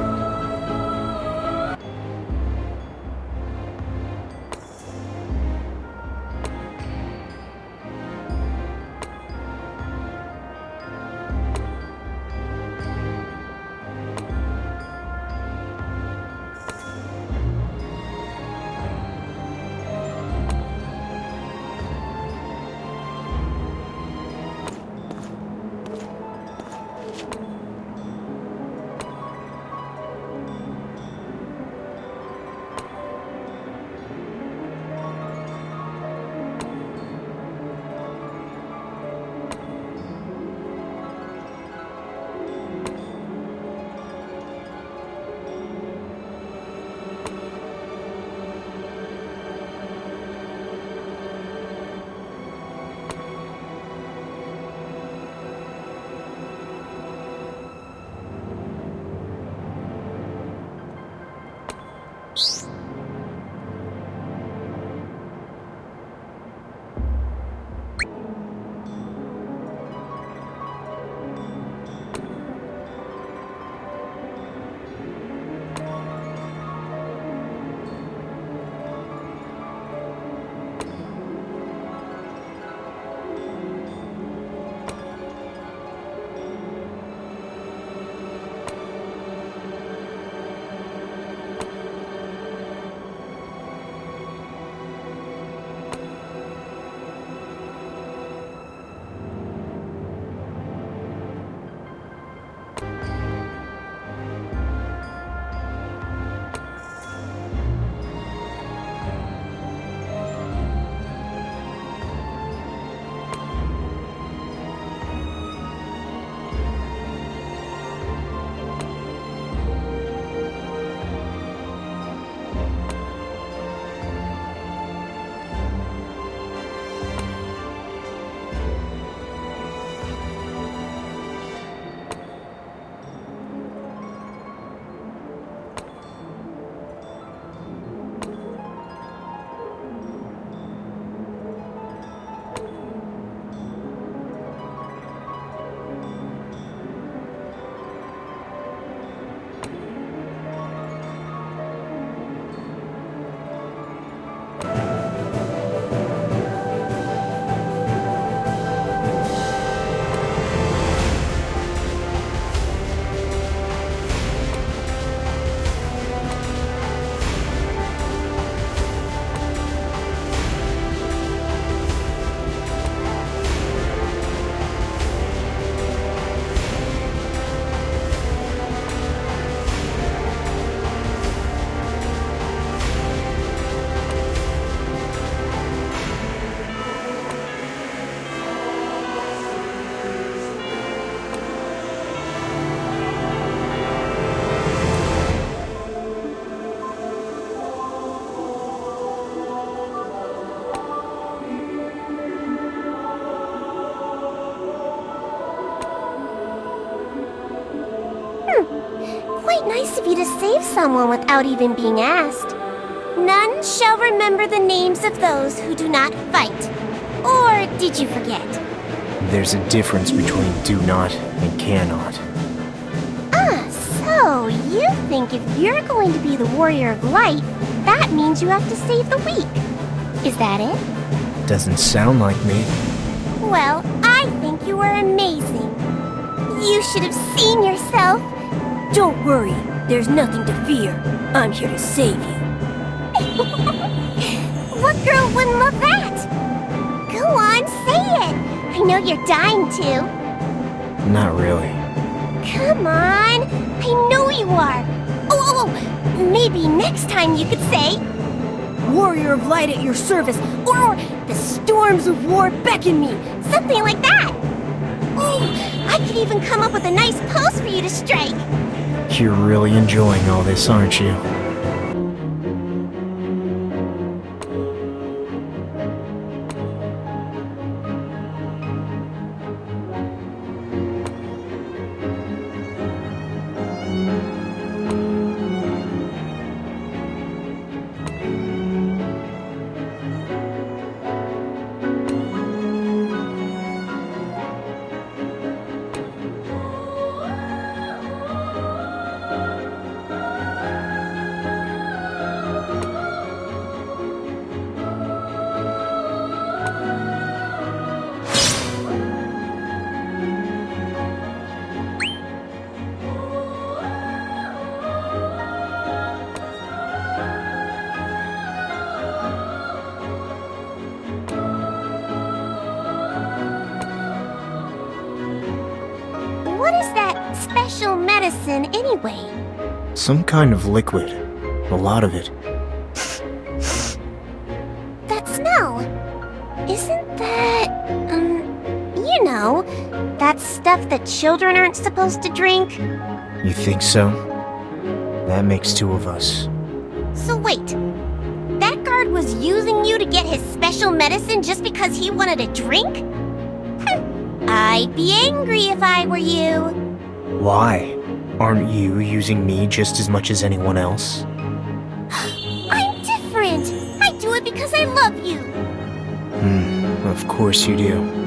F: Quite nice of you to save someone without even being asked. None shall remember the names of those who do not fight. Or did you forget?
B: There's a difference between do not and cannot.
F: Ah, so you think if you're going to be the warrior of light, that means you have to save the weak. Is that it?
B: Doesn't sound like me.
F: Well, I think you are amazing. You should have seen yourself.
I: Don't worry, there's nothing to fear. I'm here to save you.
F: What girl wouldn't love that? Go on, say it. I know you're dying to.
B: Not really.
F: Come on, I know you are. Oh, maybe next time you could say.
I: warrior of light at your service, or the storms of war beckon me.
D: Something like that. Ooh, I could even come up with a nice pose for you to strike.
B: You're really enjoying all this, aren't you?
D: What is that special medicine anyway?
B: Some kind of liquid. A lot of it.
D: That smell. Isn't that, you know, that stuff that children aren't supposed to drink?
B: You think so? That makes two of us.
D: So wait, that guard was using you to get his special medicine just because he wanted a drink? I'd be angry if I were you.
B: Why? Aren't you using me just as much as anyone else?
D: I'm different. I do it because I love you.
B: Of course you do.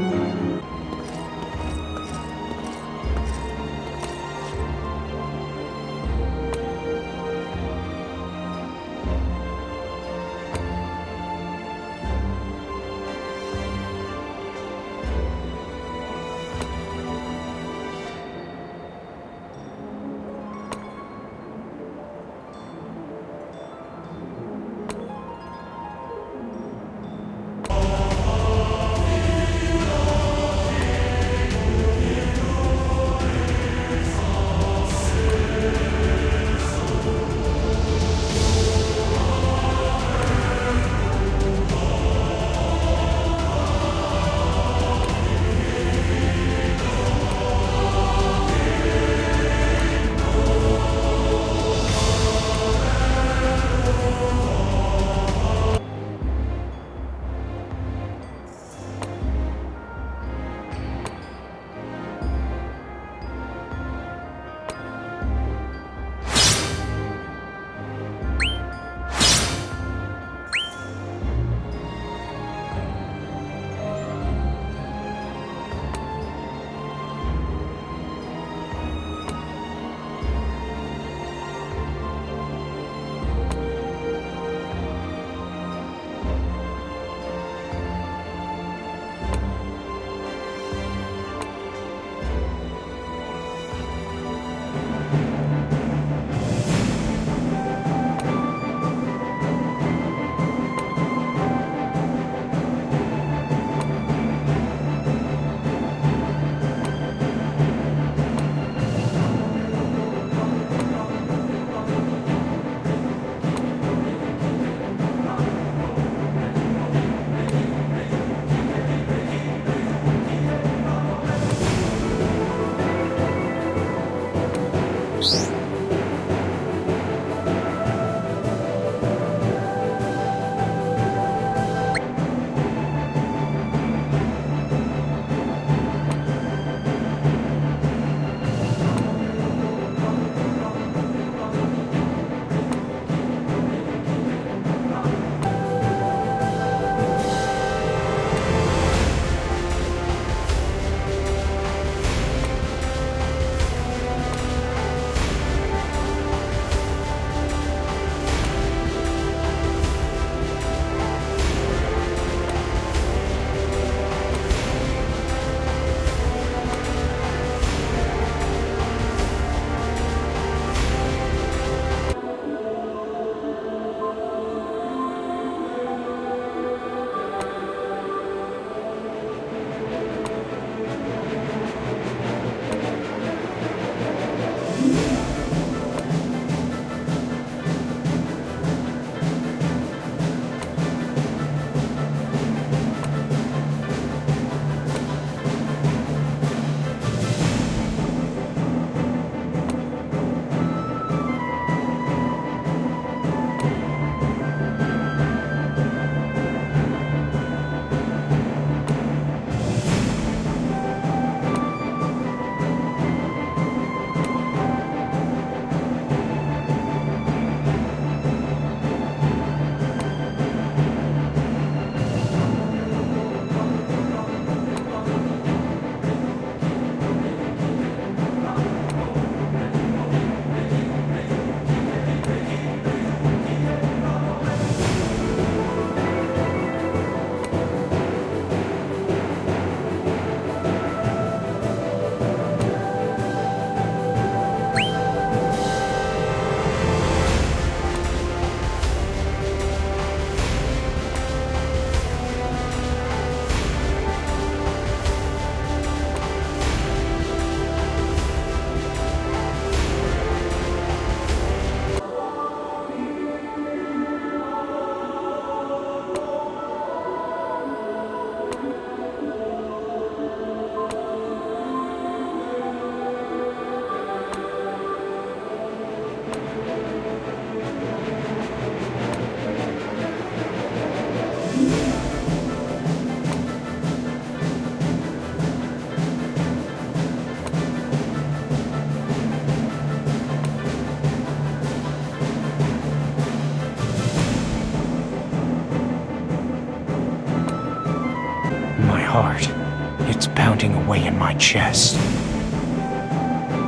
B: working away in my chest.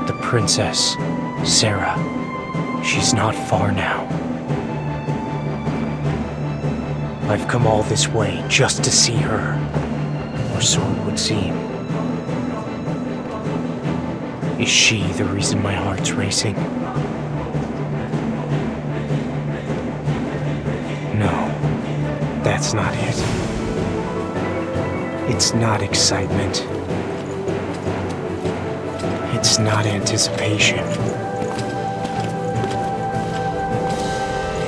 B: The princess, Sarah, she's not far now. I've come all this way just to see her, or so it would seem. Is she the reason my heart's racing? No, that's not it. It's not excitement. It's not anticipation.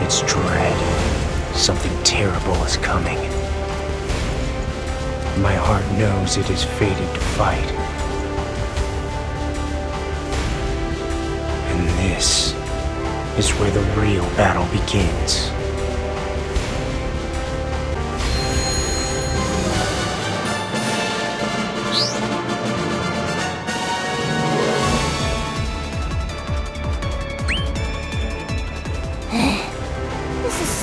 B: It's dread. Something terrible is coming. My heart knows it is fated to fight. And this is where the real battle begins.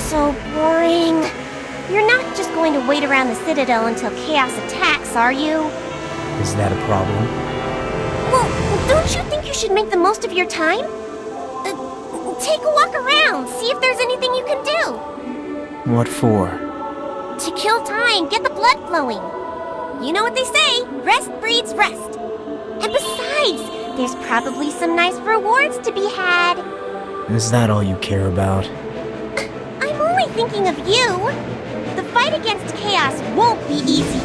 D: So boring. You're not just going to wait around the Citadel until chaos attacks, are you?
B: Is that a problem?
D: Well, don't you think you should make the most of your time? Take a walk around, see if there's anything you can do.
B: What for?
D: To kill time, get the blood flowing. You know what they say, rest breeds rest. And besides, there's probably some nice rewards to be had.
B: Is that all you care about?
D: Thinking of you. The fight against chaos won't be easy.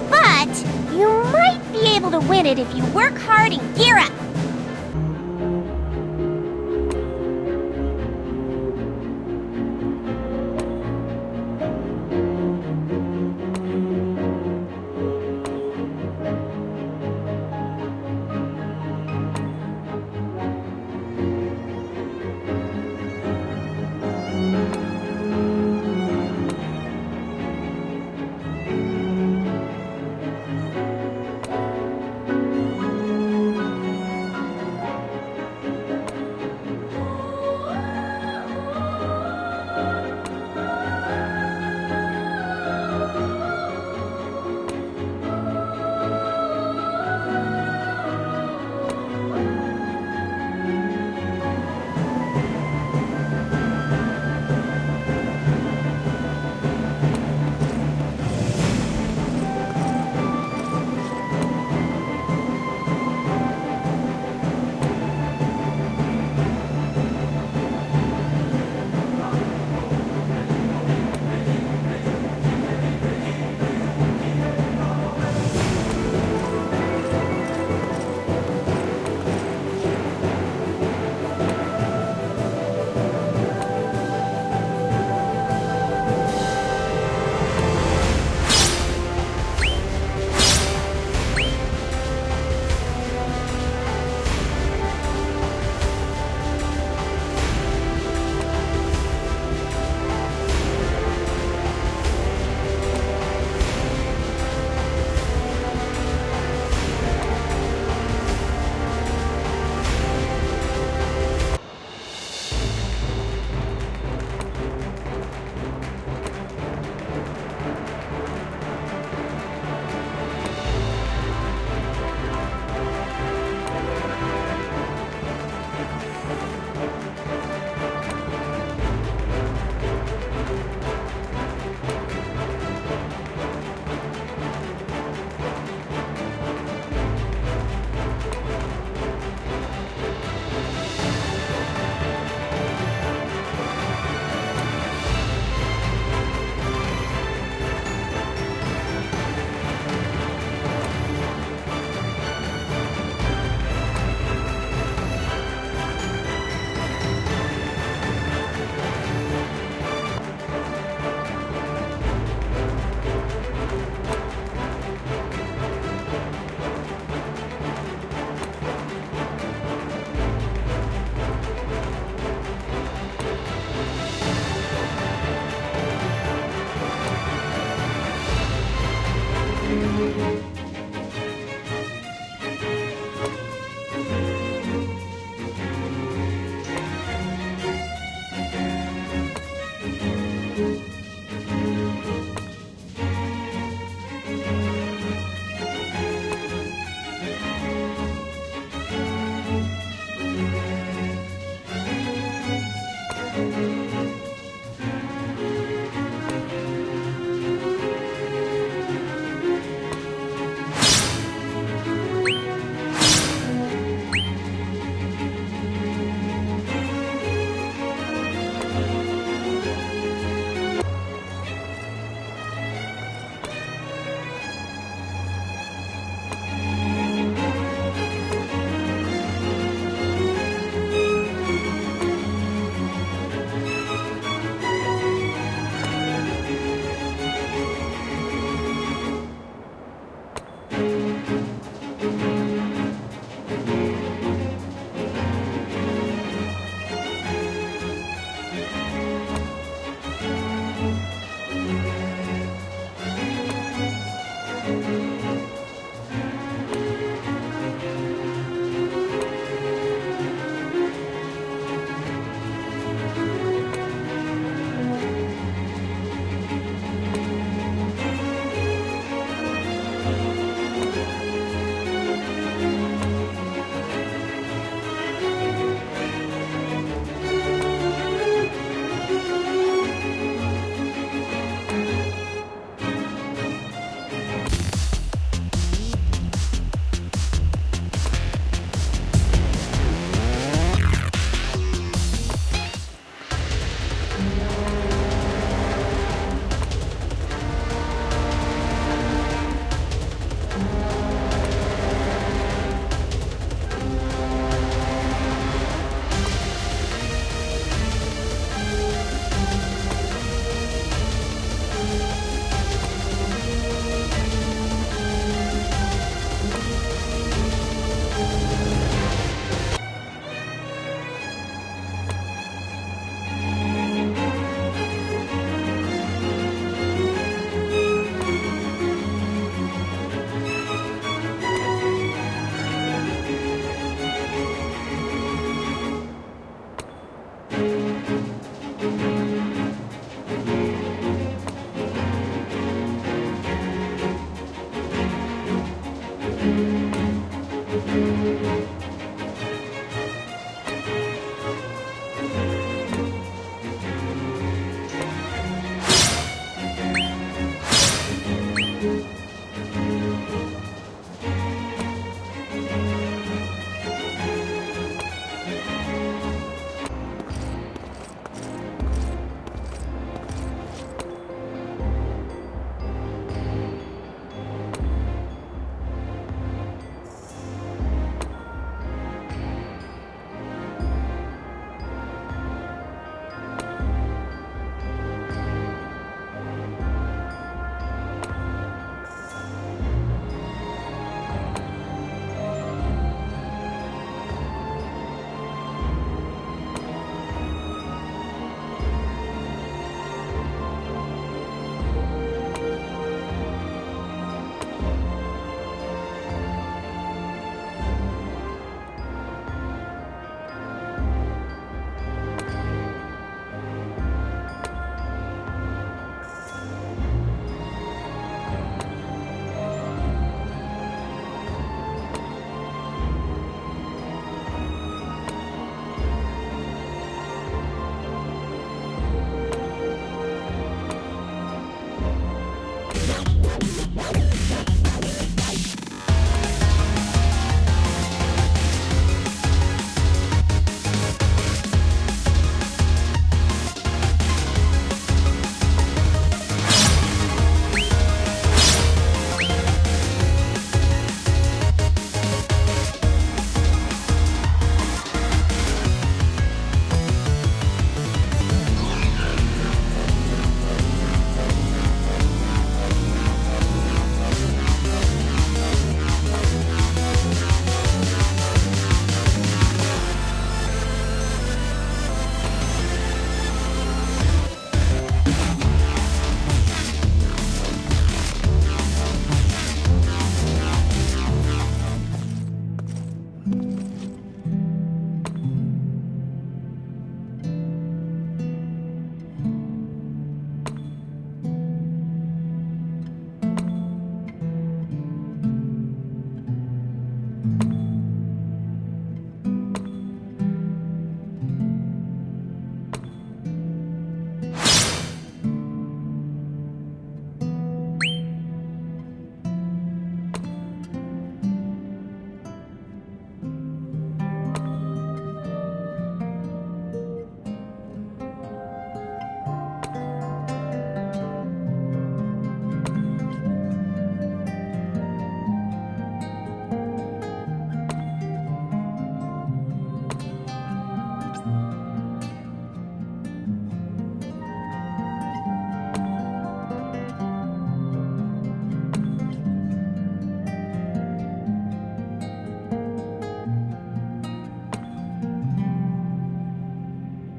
D: But you might be able to win it if you work hard and gear up.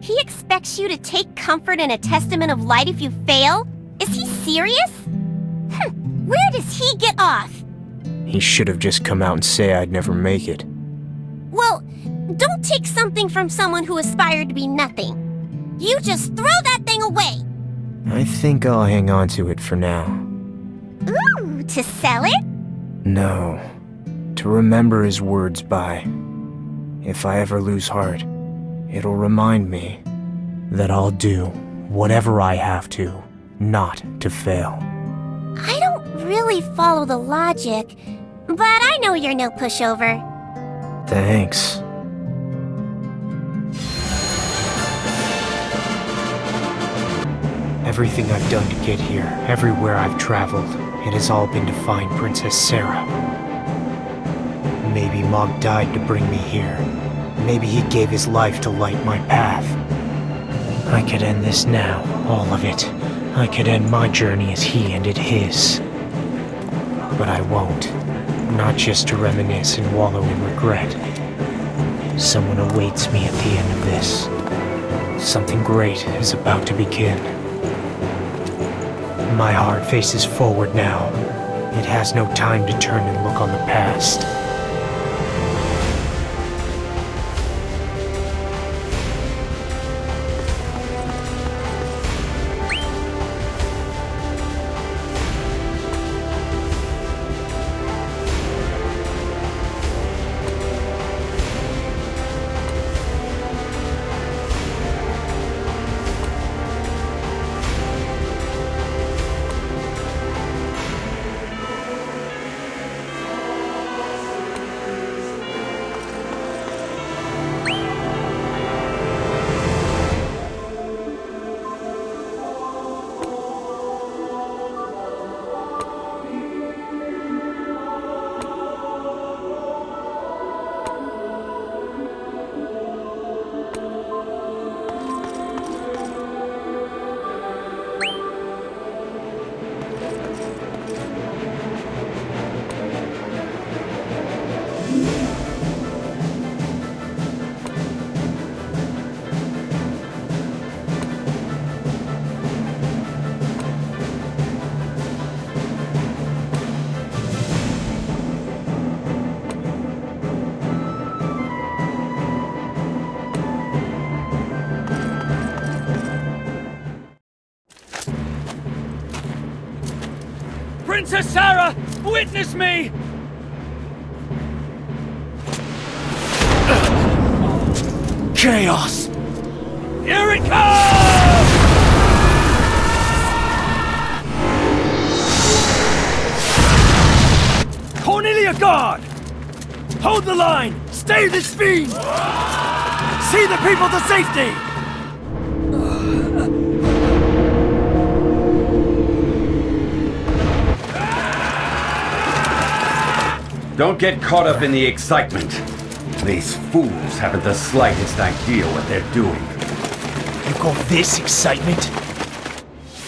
D: He expects you to take comfort in a testament of light if you fail? Is he serious? Where does he get off?
B: He should have just come out and say I'd never make it.
D: Well, don't take something from someone who aspired to be nothing. You just throw that thing away.
B: I think I'll hang on to it for now.
D: Ooh, to sell it?
B: No, to remember his words by. If I ever lose heart, it'll remind me that I'll do whatever I have to, not to fail.
D: I don't really follow the logic, but I know you're no pushover.
B: Thanks. Everything I've done to get here, everywhere I've traveled, it has all been to find Princess Sarah. Maybe Mog died to bring me here. Maybe he gave his life to light my path. I could end this now, all of it. I could end my journey as he ended his. But I won't. Not just to reminisce and wallow in regret. Someone awaits me at the end of this. Something great is about to begin. My heart faces forward now. It has no time to turn and look on the past.
J: Princess Sarah, witness me!
B: Chaos!
J: Here it comes! Cornelia guard! Hold the line! Stay this fiend! See the people to safety!
C: Don't get caught up in the excitement. These fools haven't the slightest idea what they're doing.
B: You call this excitement?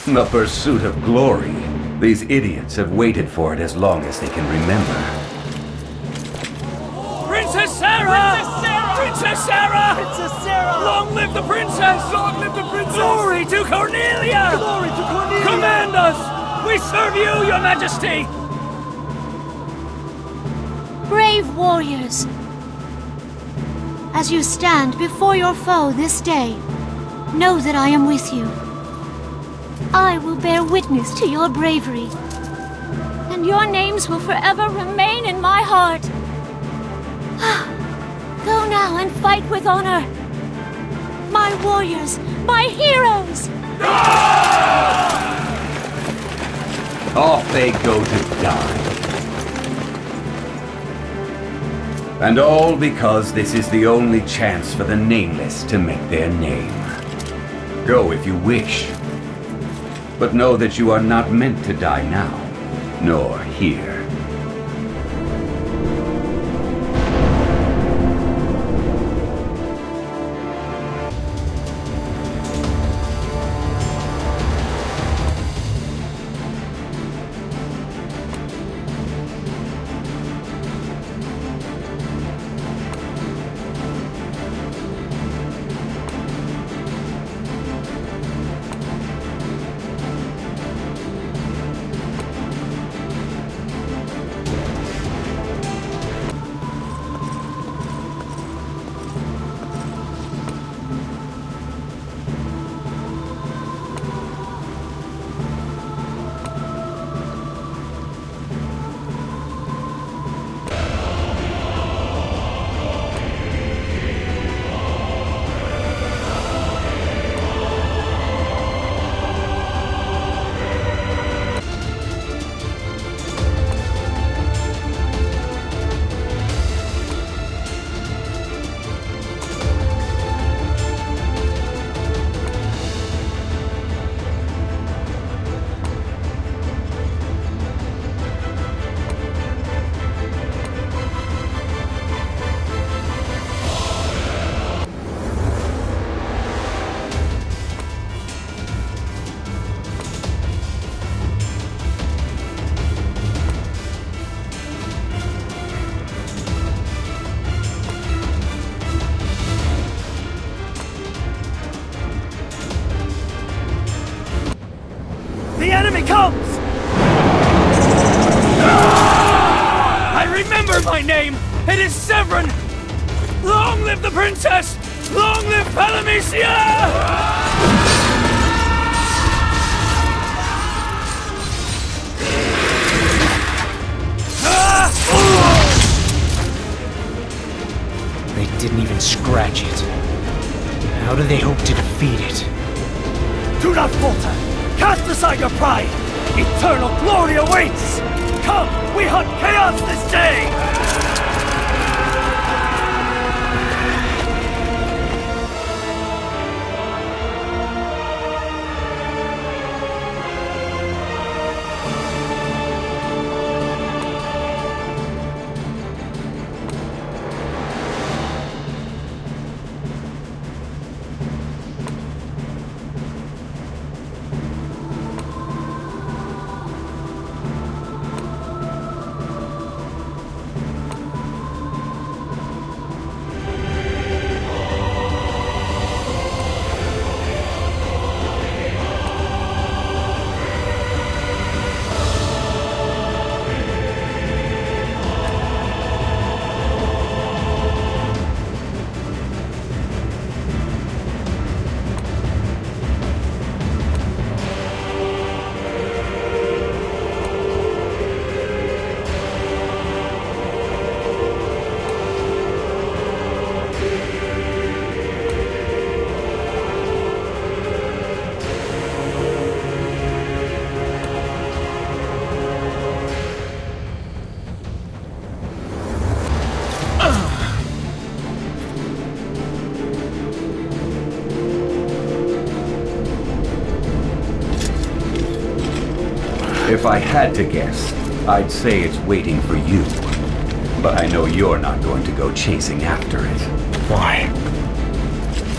C: The pursuit of glory. These idiots have waited for it as long as they can remember.
J: Princess Sarah! Princess Sarah! Princess Sarah! Long live the princess! Long live the princess! Glory to Cornelia! Glory to Cornelia! Command us! We serve you, your majesty!
E: Brave warriors, as you stand before your foe this day, know that I am with you. I will bear witness to your bravery, and your names will forever remain in my heart. Go now and fight with honor. My warriors, my heroes!
C: Off they go to die. And all because this is the only chance for the nameless to make their name. Go if you wish. But know that you are not meant to die now, nor here.
J: comes! I remember my name! It is Severin! Long live the princess! Long live Palamecia!
B: They didn't even scratch it. How do they hope to defeat it?
J: Do not falter! Cast aside your pride! Eternal glory awaits! Come, we hunt chaos this day!
C: If I had to guess, I'd say it's waiting for you. But I know you're not going to go chasing after it.
B: Why?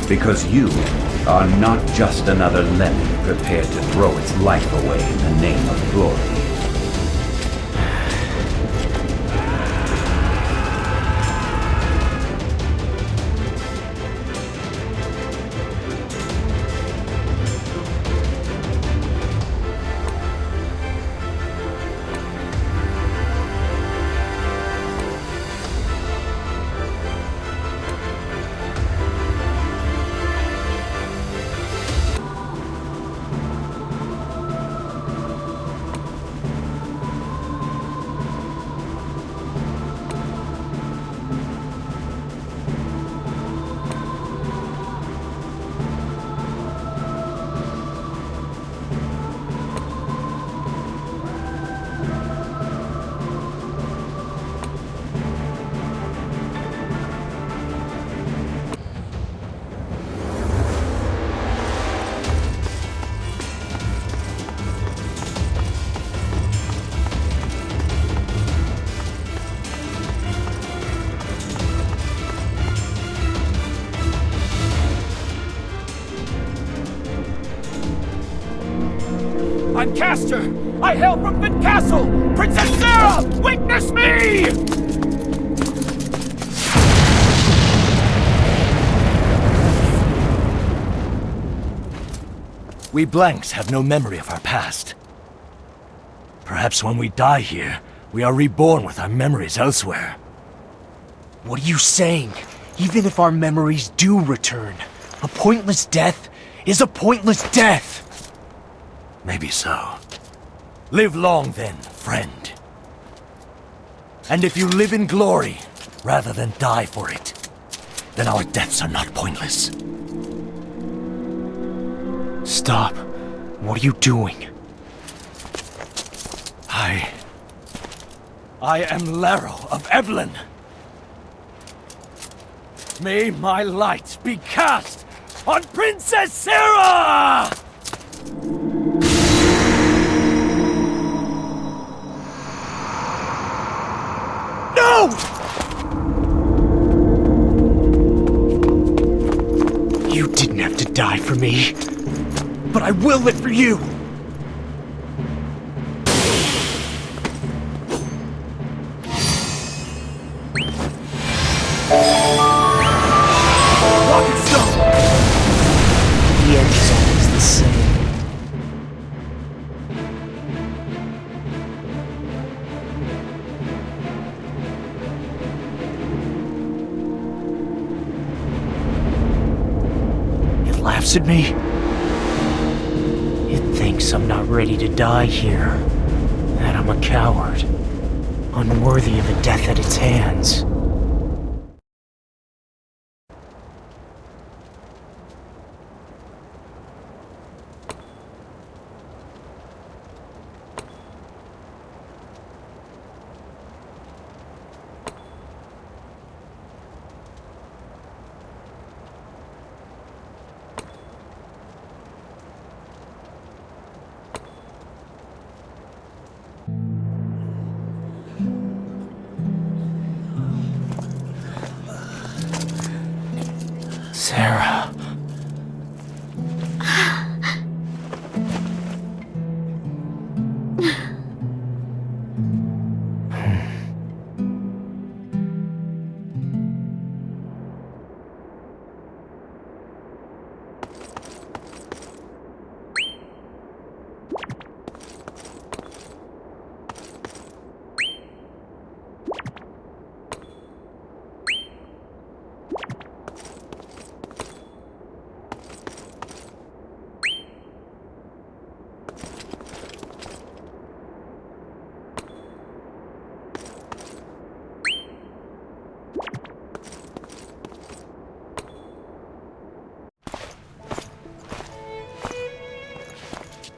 C: Because you are not just another lemon prepared to throw its life away in the name of glory.
J: I'm Castor! I hail from Finn Castle! Princess Sarah! Witness me! We blanks have no memory of our past. Perhaps when we die here, we are reborn with our memories elsewhere.
B: What are you saying? Even if our memories do return, a pointless death is a pointless death!
J: Maybe so. Live long then, friend. And if you live in glory, rather than die for it, then our deaths are not pointless.
B: Stop. What are you doing?
J: I am Laro of Evelyn. May my light be cast on Princess Sarah! No!
B: You didn't have to die for me, but I will live for you!
J: Rocket Stone!
B: The end is always the same. laughs at me. It thinks I'm not ready to die here, that I'm a coward, unworthy of a death at its hands. Sarah.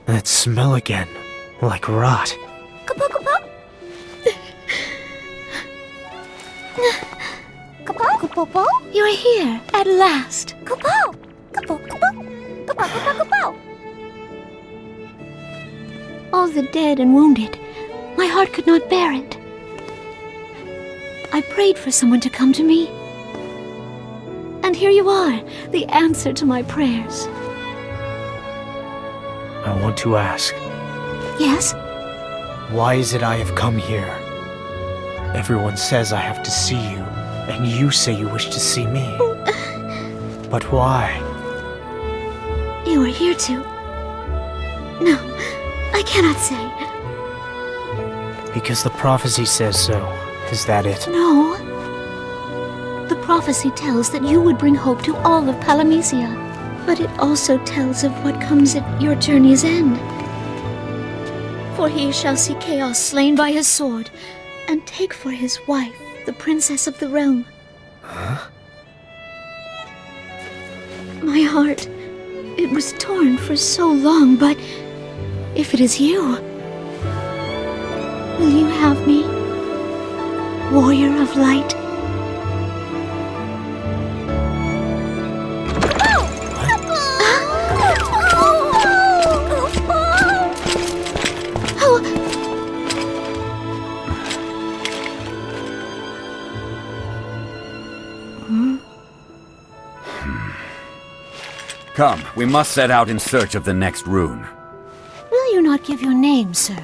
B: That smell again, like rot.
F: Kapo, kapo. Kapo, kapo.
E: You're here, at last.
F: Kapo, kapo, kapo. Kapo, kapo, kapo.
E: All the dead and wounded. My heart could not bear it. I prayed for someone to come to me. And here you are, the answer to my prayers.
B: I want to ask,
E: Yes?
B: why is it I have come here? Everyone says I have to see you, and you say you wish to see me. But why?
E: You are here to... No, I cannot say.
B: Because the prophecy says so. Is that it?
E: No. The prophecy tells that you would bring hope to all of Palamesia. But it also tells of what comes at your journey's end. For he shall see Chaos slain by his sword, and take for his wife the princess of the realm.
B: Huh?
E: My heart, it was torn for so long, but if it is you, will you have me, warrior of light?
C: Come, we must set out in search of the next rune.
E: Will you not give your name, sir?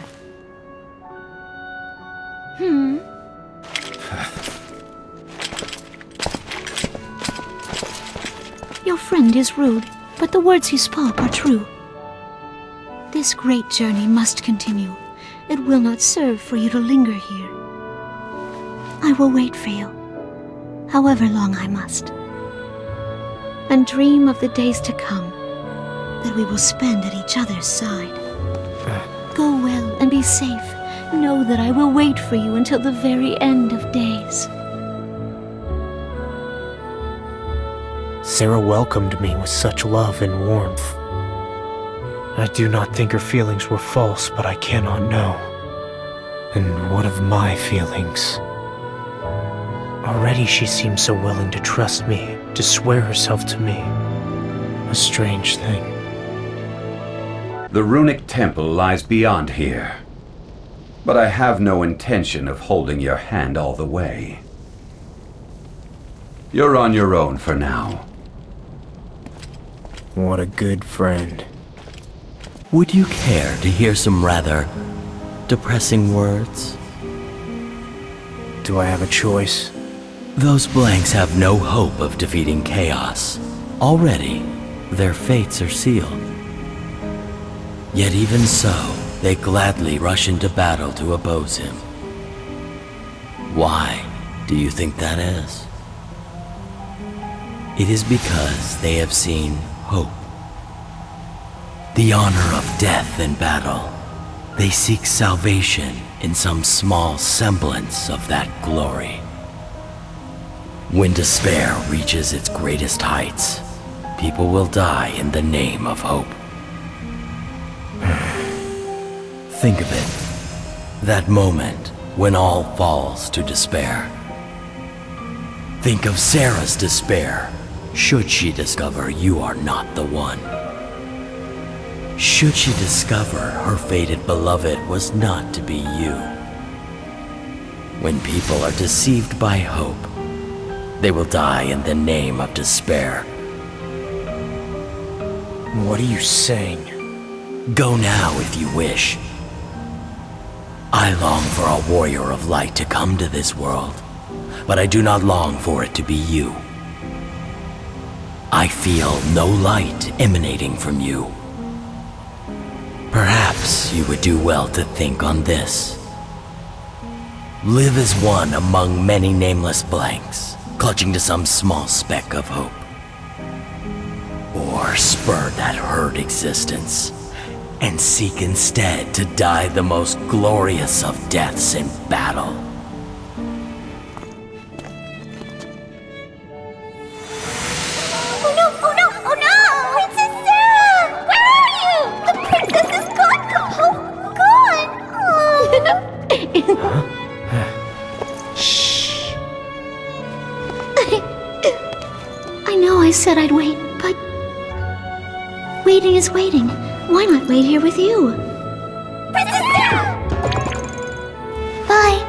E: Your friend is rude, but the words he spoke are true. This great journey must continue. It will not serve for you to linger here. I will wait for you, however long I must. And dream of the days to come that we will spend at each other's side. Go well and be safe. Know that I will wait for you until the very end of days.
B: Sarah welcomed me with such love and warmth. I do not think her feelings were false, but I cannot know. And what of my feelings? Already she seems so willing to trust me, to swear herself to me. A strange thing.
C: The runic temple lies beyond here. But I have no intention of holding your hand all the way. You're on your own for now.
B: What a good friend.
A: Would you care to hear some rather depressing words?
B: Do I have a choice?
A: Those blanks have no hope of defeating Chaos. Already, their fates are sealed. Yet even so, they gladly rush into battle to oppose him. Why do you think that is? It is because they have seen hope. The honor of death in battle. They seek salvation in some small semblance of that glory. When despair reaches its greatest heights, people will die in the name of hope. Think of it, that moment when all falls to despair. Think of Sarah's despair, should she discover you are not the one. Should she discover her fated beloved was not to be you. When people are deceived by hope, they will die in the name of despair.
B: What are you saying?
A: Go now if you wish. I long for a warrior of light to come to this world, but I do not long for it to be you. I feel no light emanating from you. Perhaps you would do well to think on this. Live as one among many nameless blanks, clutching to some small speck of hope. Or spurn that herd existence, and seek instead to die the most glorious of deaths in battle.
D: Oh no, oh no, oh no! Princess Sarah! Where are you? The princess is gone! Gone!
E: Shh. I know I said I'd wait, but waiting is waiting. Why not wait here with you?
D: Princess Sarah!
E: Bye.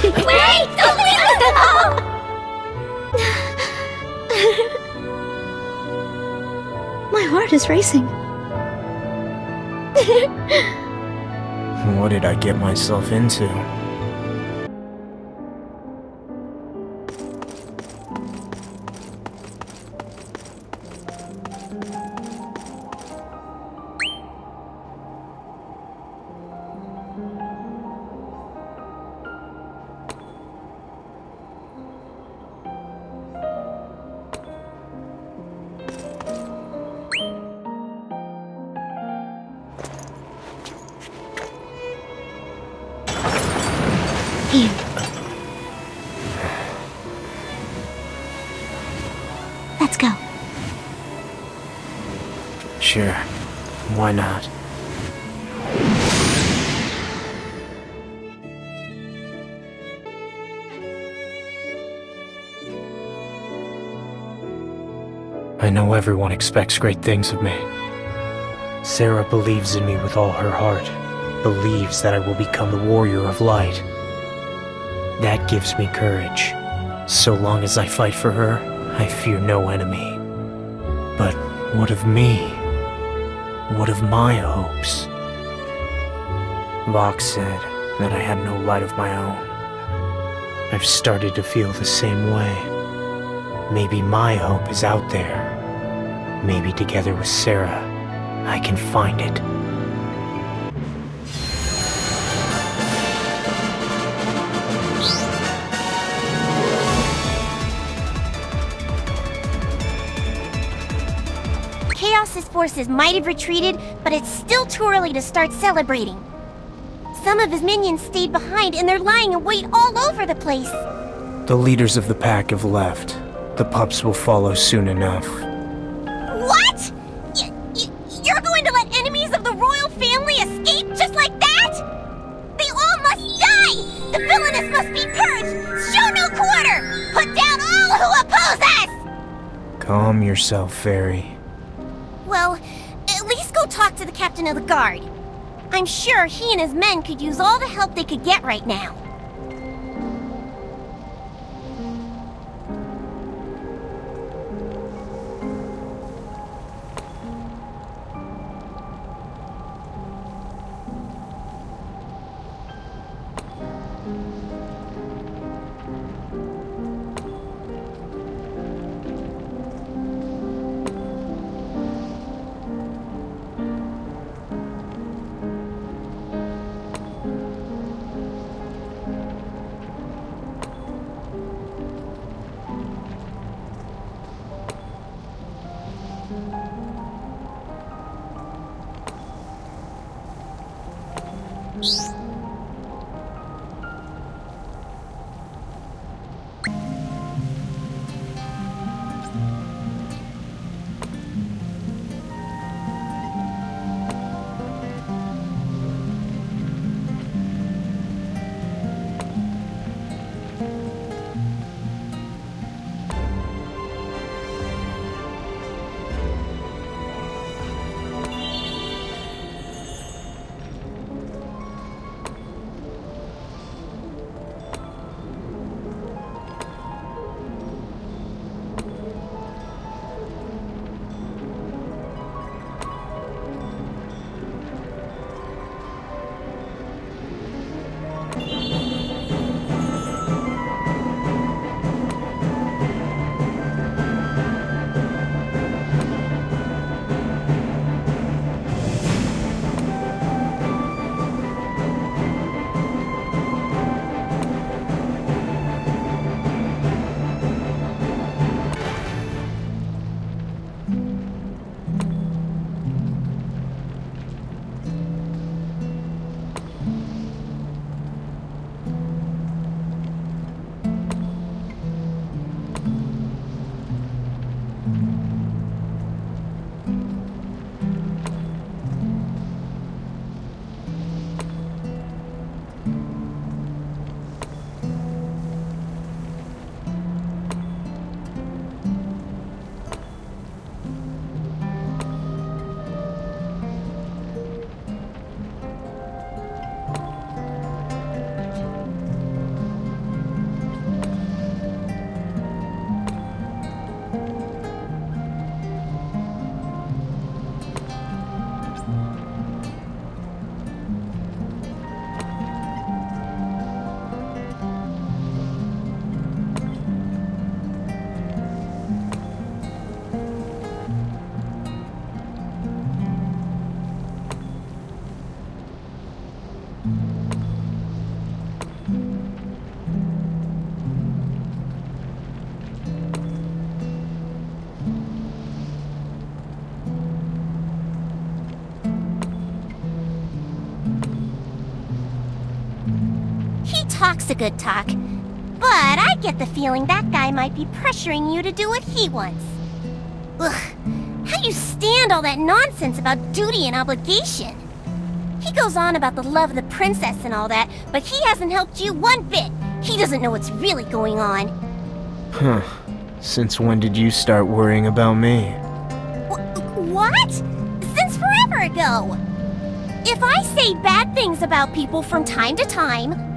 D: Wait! Don't leave us alone!
E: My heart is racing.
B: What did I get myself into?
E: Here. Let's go.
B: Sure. Why not? I know everyone expects great things of me. Sarah believes in me with all her heart, believes that I will become the warrior of light. That gives me courage. So long as I fight for her, I fear no enemy. But what of me? What of my hopes? Vox said that I had no light of my own. I've started to feel the same way. Maybe my hope is out there. Maybe together with Sarah, I can find it.
D: Chaos's forces might have retreated, but it's still too early to start celebrating. Some of his minions stayed behind and they're lying in wait all over the place.
B: The leaders of the pack have left. The pups will follow soon enough.
D: What? You're going to let enemies of the royal family escape just like that? They all must die! The villainous must be purged! Show no quarter! Put down all who oppose us!
B: Calm yourself, Fairy.
D: Well, at least go talk to the captain of the guard. I'm sure he and his men could use all the help they could get right now. Talk's a good talk, but I get the feeling that guy might be pressuring you to do what he wants. Ugh, how do you stand all that nonsense about duty and obligation? He goes on about the love of the princess and all that, but he hasn't helped you one bit. He doesn't know what's really going on.
B: Huh. Since when did you start worrying about me?
D: What? Since forever ago. If I say bad things about people from time to time,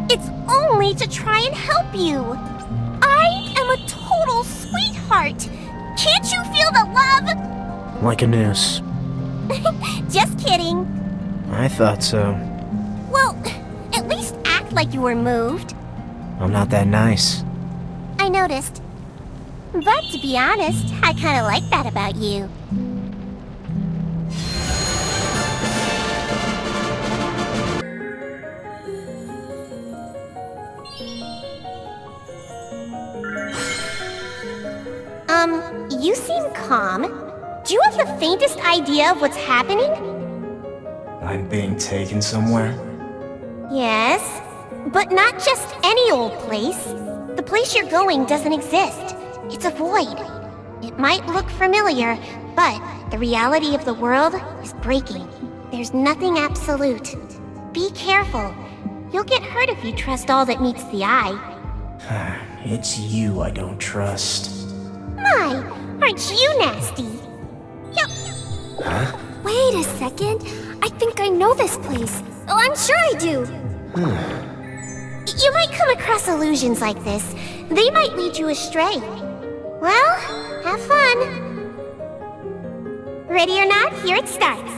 D: it's only to try and help you. I am a total sweetheart. Can't you feel the love?
B: Like a noose.
D: Just kidding.
B: I thought so.
D: Well, at least act like you were moved.
B: I'm not that nice.
D: I noticed. But to be honest, I kind of like that about you. You seem calm. Do you have the faintest idea of what's happening?
B: I'm being taken somewhere?
D: Yes, but not just any old place. The place you're going doesn't exist. It's a void. It might look familiar, but the reality of the world is breaking. There's nothing absolute. Be careful. You'll get hurt if you trust all that meets the eye.
B: It's you I don't trust.
D: My, aren't you nasty?
B: Huh?
F: Wait a second. I think I know this place. Oh, I'm sure I do.
D: You might come across illusions like this. They might lead you astray. Well, have fun. Ready or not, here it starts.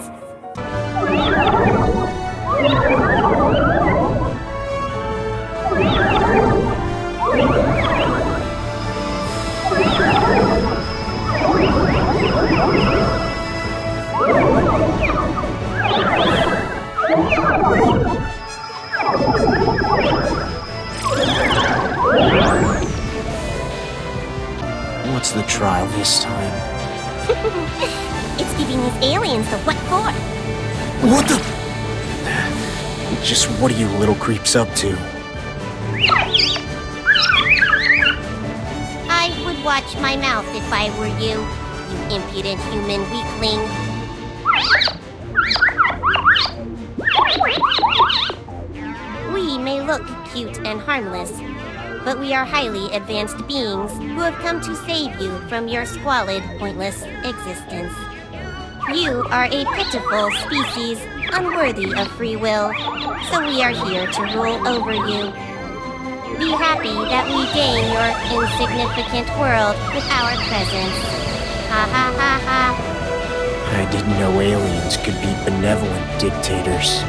B: What's the trial this time?
D: It's giving these aliens the what for.
B: What the? Just what are you little creeps up to?
D: I would watch my mouth if I were you, you impudent human weakling. We may look cute and harmless, but we are highly advanced beings who have come to save you from your squalid, pointless existence. You are a pitiful species, unworthy of free will, so we are here to rule over you. Be happy that we gain your insignificant world with our presence. Ha ha ha ha.
B: I didn't know aliens could be benevolent dictators.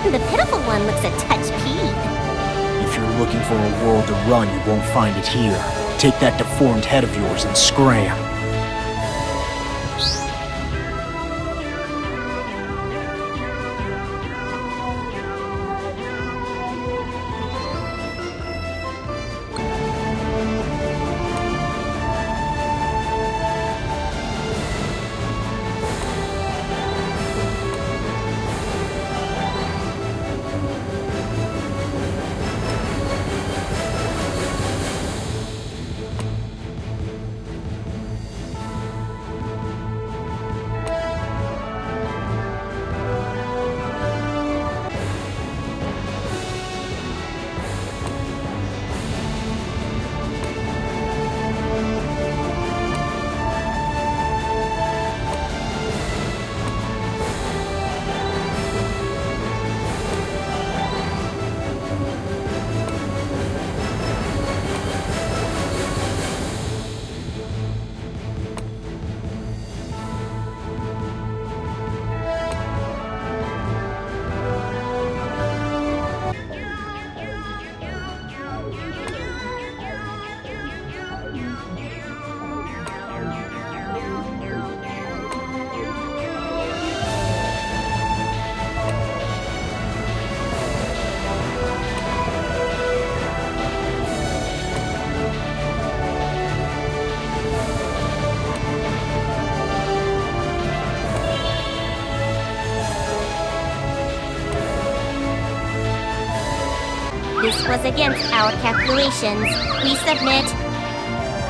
D: The pitiful one looks a touch peeved.
B: If you're looking for a world to run, you won't find it here. Take that deformed head of yours and scram.
D: This was against our calculations. We submit.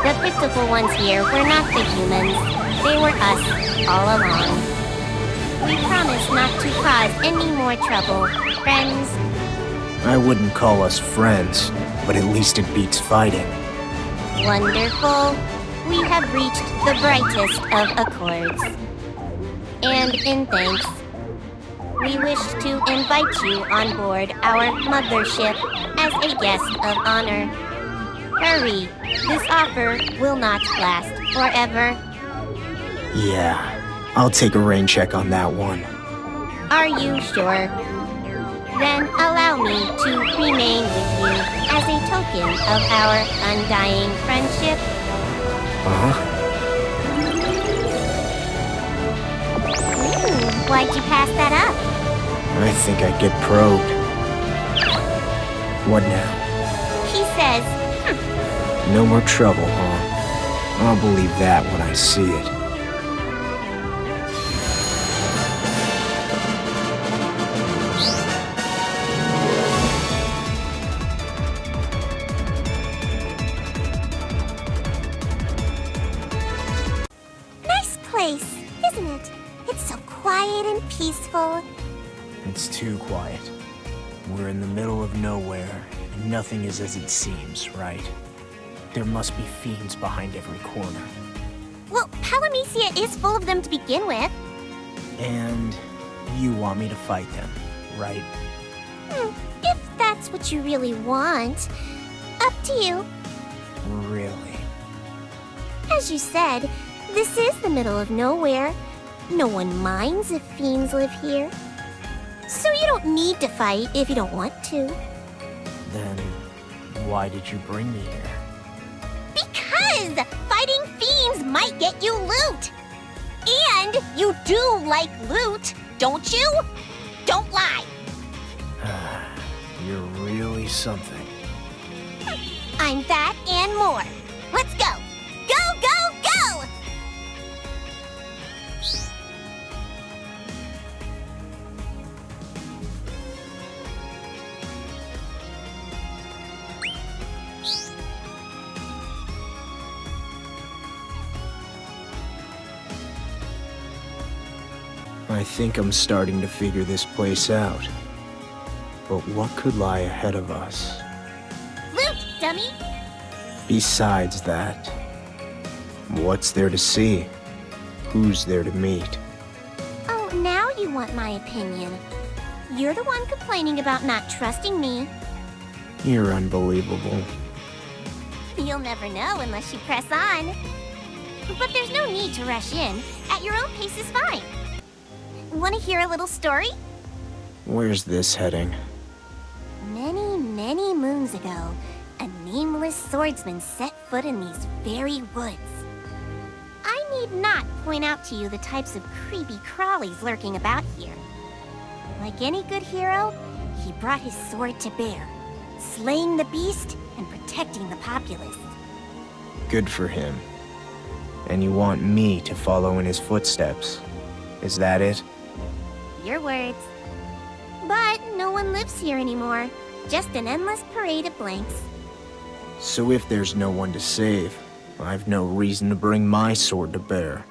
D: The pitiful ones here were not the humans. They were us, all along. We promise not to cause any more trouble, friends.
B: I wouldn't call us friends, but at least it beats fighting.
D: Wonderful. We have reached the brightest of accords. And in thanks, we wish to invite you on board our mothership as a guest of honor. Hurry, this offer will not last forever.
B: Yeah, I'll take a rain check on that one.
D: Are you sure? Then allow me to remain with you as a token of our undying friendship. Why'd you pass that up?
B: I think I'd get probed. What now?
D: He says,
B: No more trouble, huh? I'll believe that when I see it.
D: Nice place, isn't it? It's so quiet and peaceful.
B: It's too quiet. We're in the middle of nowhere, and nothing is as it seems, right? There must be fiends behind every corner.
D: Well, Palamecia is full of them to begin with.
B: And you want me to fight them, right?
D: If that's what you really want. Up to you.
B: Really?
D: As you said, this is the middle of nowhere. No one minds if fiends live here. So you don't need to fight if you don't want to.
B: Then why did you bring me here?
D: Because fighting fiends might get you loot. And you do like loot, don't you? Don't lie.
B: You're really something.
D: I'm that and more. Let's go. Go, go, go!
B: I think I'm starting to figure this place out. But what could lie ahead of us?
D: Loot, dummy!
B: Besides that, what's there to see? Who's there to meet?
D: Oh, now you want my opinion. You're the one complaining about not trusting me.
B: You're unbelievable.
D: You'll never know unless you press on. But there's no need to rush in. At your own pace is fine. Want to hear a little story?
B: Where's this heading?
D: Many, many moons ago, a nameless swordsman set foot in these very woods. I need not point out to you the types of creepy crawlies lurking about here. Like any good hero, he brought his sword to bear, slaying the beast and protecting the populace.
B: Good for him. And you want me to follow in his footsteps? Is that it?
D: Your words. But no one lives here anymore. Just an endless parade of blanks.
B: So if there's no one to save, I've no reason to bring my sword to bear.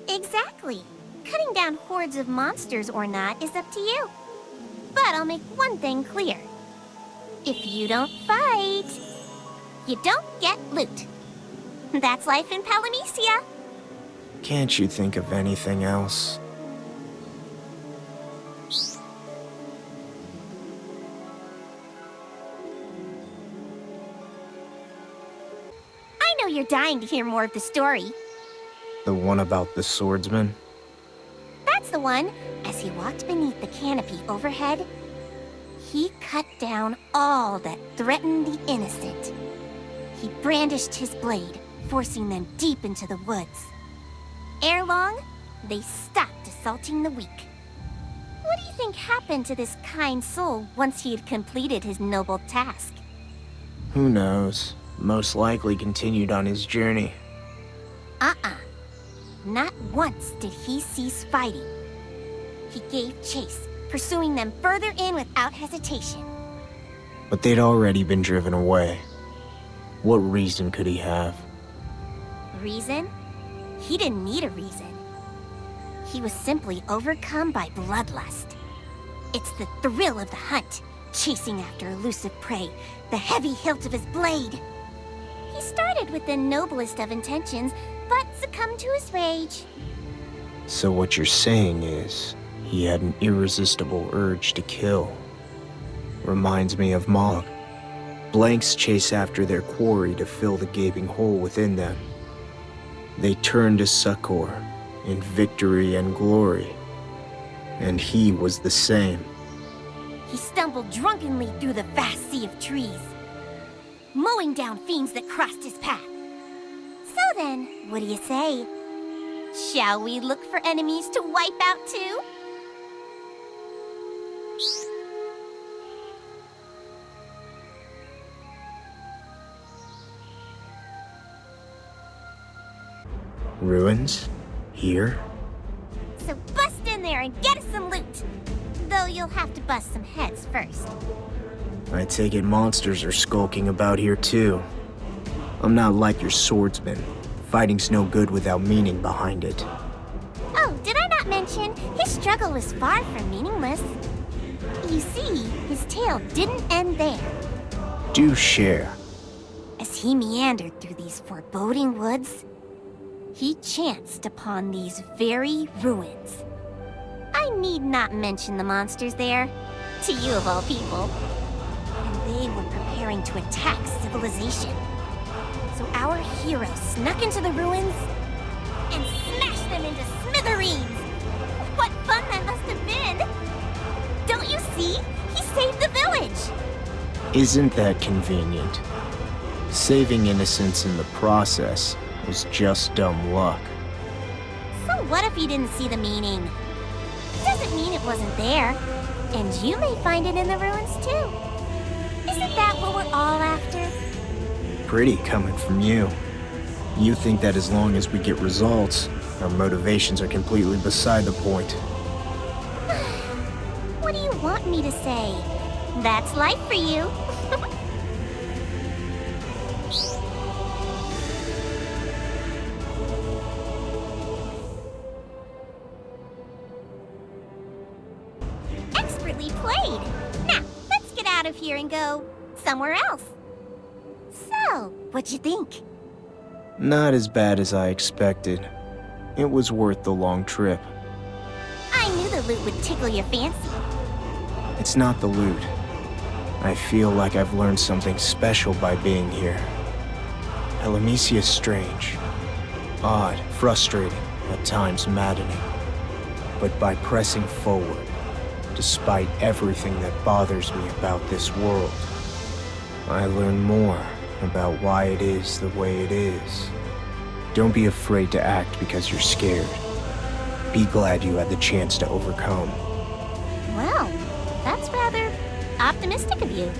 D: Exactly. Cutting down hordes of monsters or not is up to you. But I'll make one thing clear. If you don't fight, you don't get loot. That's life in Palamecia.
B: Can't you think of anything else?
D: I know you're dying to hear more of the story.
B: The one about the swordsman?
D: That's the one. As he walked beneath the canopy overhead, he cut down all that threatened the innocent. He brandished his blade, forcing them deep into the woods. Ere long, they stopped assaulting the weak. What do you think happened to this kind soul once he had completed his noble task?
B: Who knows? Most likely continued on his journey.
D: Not once did he cease fighting. He gave chase, pursuing them further in without hesitation.
B: But they'd already been driven away. What reason could he have?
D: Reason? He didn't need a reason. He was simply overcome by bloodlust. It's the thrill of the hunt, chasing after elusive prey, the heavy hilt of his blade. He started with the noblest of intentions, but succumbed to his rage.
B: So what you're saying is, he had an irresistible urge to kill. Reminds me of Mog. Blanks chase after their quarry to fill the gaping hole within them. They turn to succor in victory and glory. And he was the same.
D: He stumbled drunkenly through the vast sea of trees, mowing down fiends that crossed his path. So then, what do you say? Shall we look for enemies to wipe out too?
B: Ruins? Here?
D: So bust in there and get us some loot! Though you'll have to bust some heads first.
B: I take it monsters are skulking about here too. I'm not like your swordsman. Fighting's no good without meaning behind it.
D: Oh, did I not mention? His struggle was far from meaningless. You see, his tale didn't end there.
B: Do share.
D: As he meandered through these foreboding woods, he chanced upon these very ruins. I need not mention the monsters there, to you of all people. And they were preparing to attack civilization. So our hero snuck into the ruins and smashed them into smithereens. What fun that must have been! Don't you see? He saved the village!
B: Isn't that convenient? Saving innocents in the process was just dumb luck.
D: So what if he didn't see the meaning? Doesn't mean it wasn't there. And you may find it in the ruins too. Isn't that what we're all after?
B: Pretty coming from you. You think that as long as we get results, our motivations are completely beside the point.
D: What do you want me to say? That's life for you. definitely played. Now, let's get out of here and go somewhere else. So, what'd you think?
B: Not as bad as I expected. It was worth the long trip.
D: I knew the loot would tickle your fancy.
B: It's not the loot. I feel like I've learned something special by being here. Elamicia's strange, odd, frustrating, at times maddening. But by pressing forward, despite everything that bothers me about this world, I learn more about why it is the way it is. Don't be afraid to act because you're scared. Be glad you had the chance to overcome.
D: Well, that's rather optimistic of you.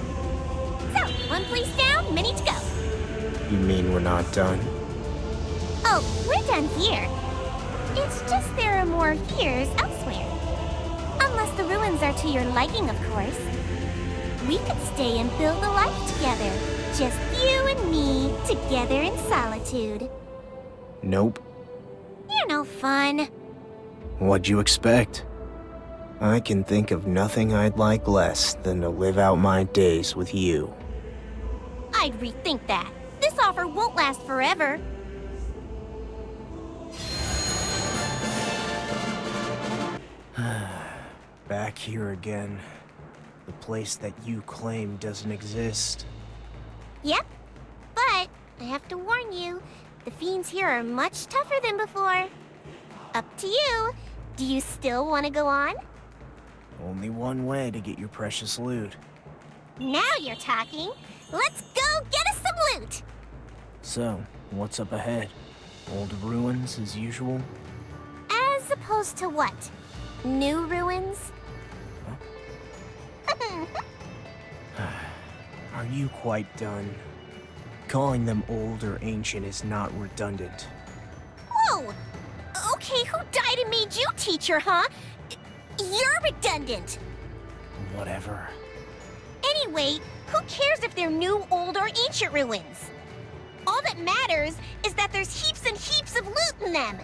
D: So, one place down, many to go.
B: You mean we're not done?
D: Oh, we're done here. It's just there are more here's elsewhere. Unless the ruins are to your liking, of course. We could stay and build a life together. Just you and me, together in solitude.
B: Nope.
D: You're no fun.
B: What'd you expect? I can think of nothing I'd like less than to live out my days with you.
D: I'd rethink that. This offer won't last forever.
B: Back here again. The place that you claim doesn't exist.
D: Yep, but I have to warn you, the fiends here are much tougher than before. Up to you. Do you still want to go on?
B: Only one way to get your precious loot.
D: Now you're talking. Let's go get us some loot.
B: So, what's up ahead? Old ruins as usual?
D: As opposed to what? New ruins?
B: Are you quite done? Calling them old or ancient is not redundant.
D: Whoa! Okay, who died and made you teacher, huh? You're redundant.
B: Whatever.
D: Anyway, who cares if they're new, old, or ancient ruins? All that matters is that there's heaps and heaps of loot in them.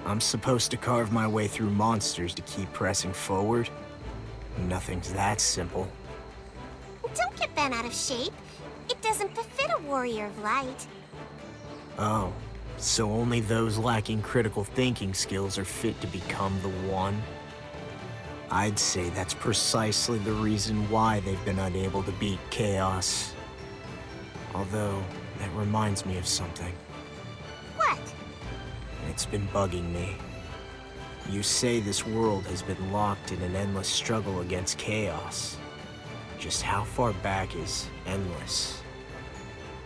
B: I'm supposed to carve my way through monsters to keep pressing forward? Nothing's that simple.
D: Don't get bent out of shape. It doesn't befit a warrior of light.
B: Oh, so only those lacking critical thinking skills are fit to become the One? I'd say that's precisely the reason why they've been unable to beat Chaos. Although, that reminds me of something.
D: What?
B: It's been bugging me. You say this world has been locked in an endless struggle against Chaos. Just how far back is endless?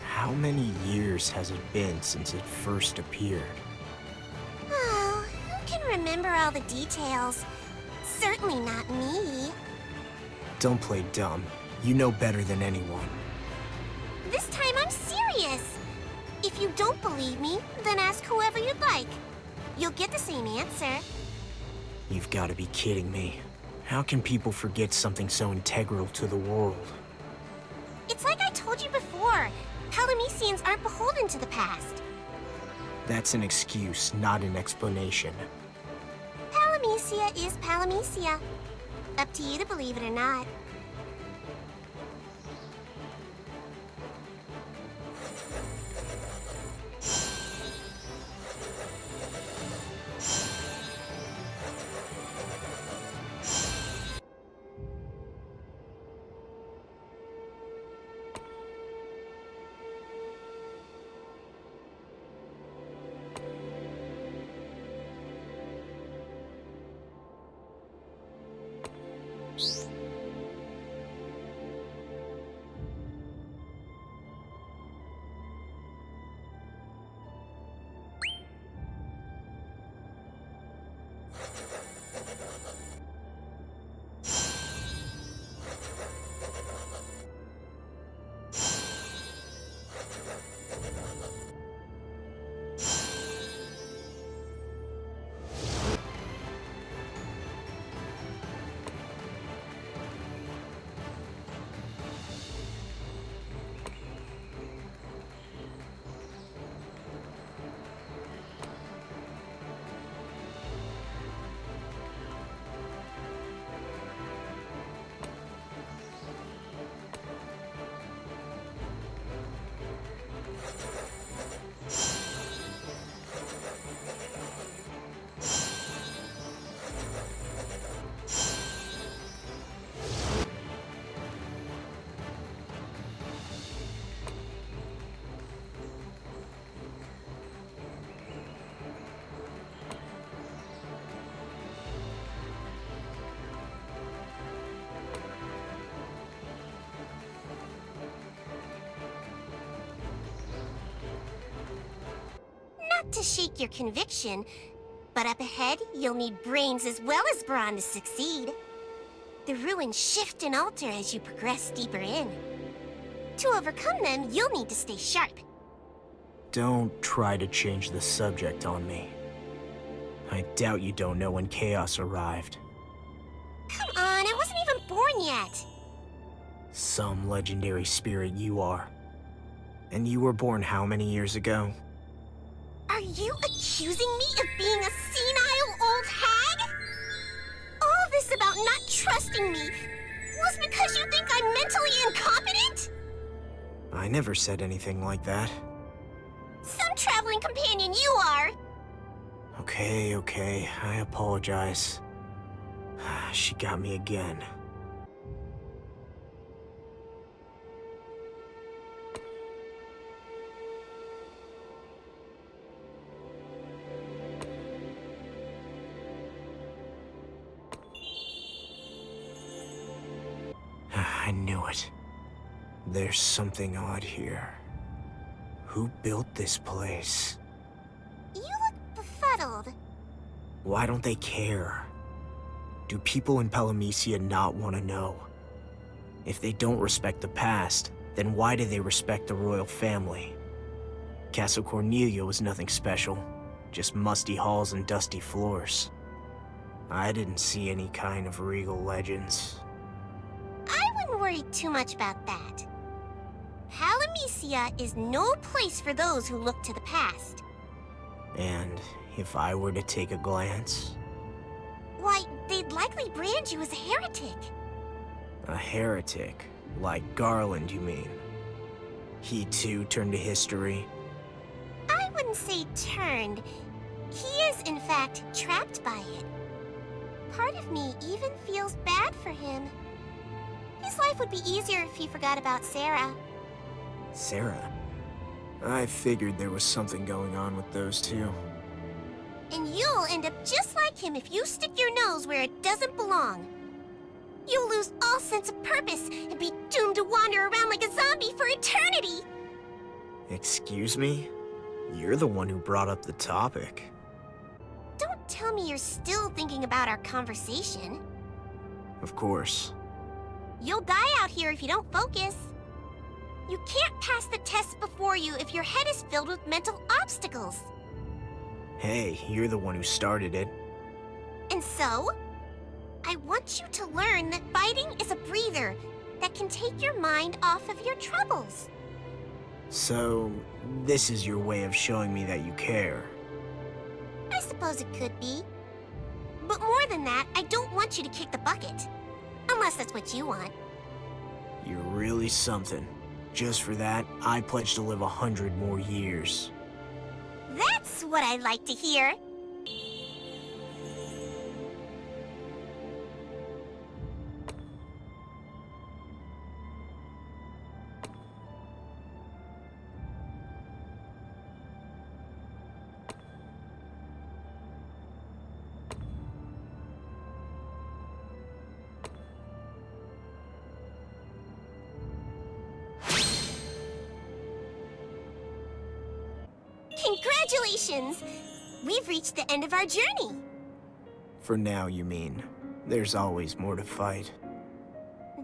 B: How many years has it been since it first appeared?
D: Oh, who can remember all the details? Certainly not me.
B: Don't play dumb. You know better than anyone.
D: This time I'm serious. If you don't believe me, then ask whoever you'd like. You'll get the same answer.
B: You've got to be kidding me. How can people forget something so integral to the world?
D: It's like I told you before. Palamecians aren't beholden to the past.
B: That's an excuse, not an explanation.
D: Palamecia is Palamecia. Up to you to believe it or not. Not to shake your conviction, but up ahead, you'll need brains as well as brawn to succeed. The ruins shift and alter as you progress deeper in. To overcome them, you'll need to stay sharp.
B: Don't try to change the subject on me. I doubt you don't know when chaos arrived.
D: Come on, I wasn't even born yet.
B: Some legendary spirit you are. And you were born how many years ago?
D: Are you accusing me of being a senile old hag? All this about not trusting me was because you think I'm mentally incompetent?
B: I never said anything like that.
D: Some traveling companion you are!
B: Okay, I apologize. She got me again. I knew it. There's something odd here. Who built this place?
D: You look befuddled.
B: Why don't they care? Do people in Palamecia not want to know? If they don't respect the past, then why do they respect the royal family? Castle Cornelia was nothing special, just musty halls and dusty floors. I didn't see any kind of regal legends.
D: I wouldn't worry too much about that. Palamecia is no place for those who look to the past.
B: And if I were to take a glance?
D: Why, they'd likely brand you as a heretic.
B: A heretic? Like Garland, you mean? He too turned to history?
D: I wouldn't say turned. He is, in fact, trapped by it. Part of me even feels bad for him. His life would be easier if he forgot about Sarah.
B: Sarah? I figured there was something going on with those two.
D: And you'll end up just like him if you stick your nose where it doesn't belong. You'll lose all sense of purpose and be doomed to wander around like a zombie for eternity!
B: Excuse me? You're the one who brought up the topic.
D: Don't tell me you're still thinking about our conversation.
B: Of course.
D: You'll die out here if you don't focus. You can't pass the tests before you if your head is filled with mental obstacles.
B: Hey, you're the one who started it.
D: And so? I want you to learn that fighting is a breather that can take your mind off of your troubles.
B: So, this is your way of showing me that you care.
D: I suppose it could be. But more than that, I don't want you to kick the bucket. Unless that's what you want.
B: You're really something. Just for that, I pledge to live 100 more years.
D: That's what I like to hear. Congratulations! We've reached the end of our journey.
B: For now, you mean. There's always more to fight.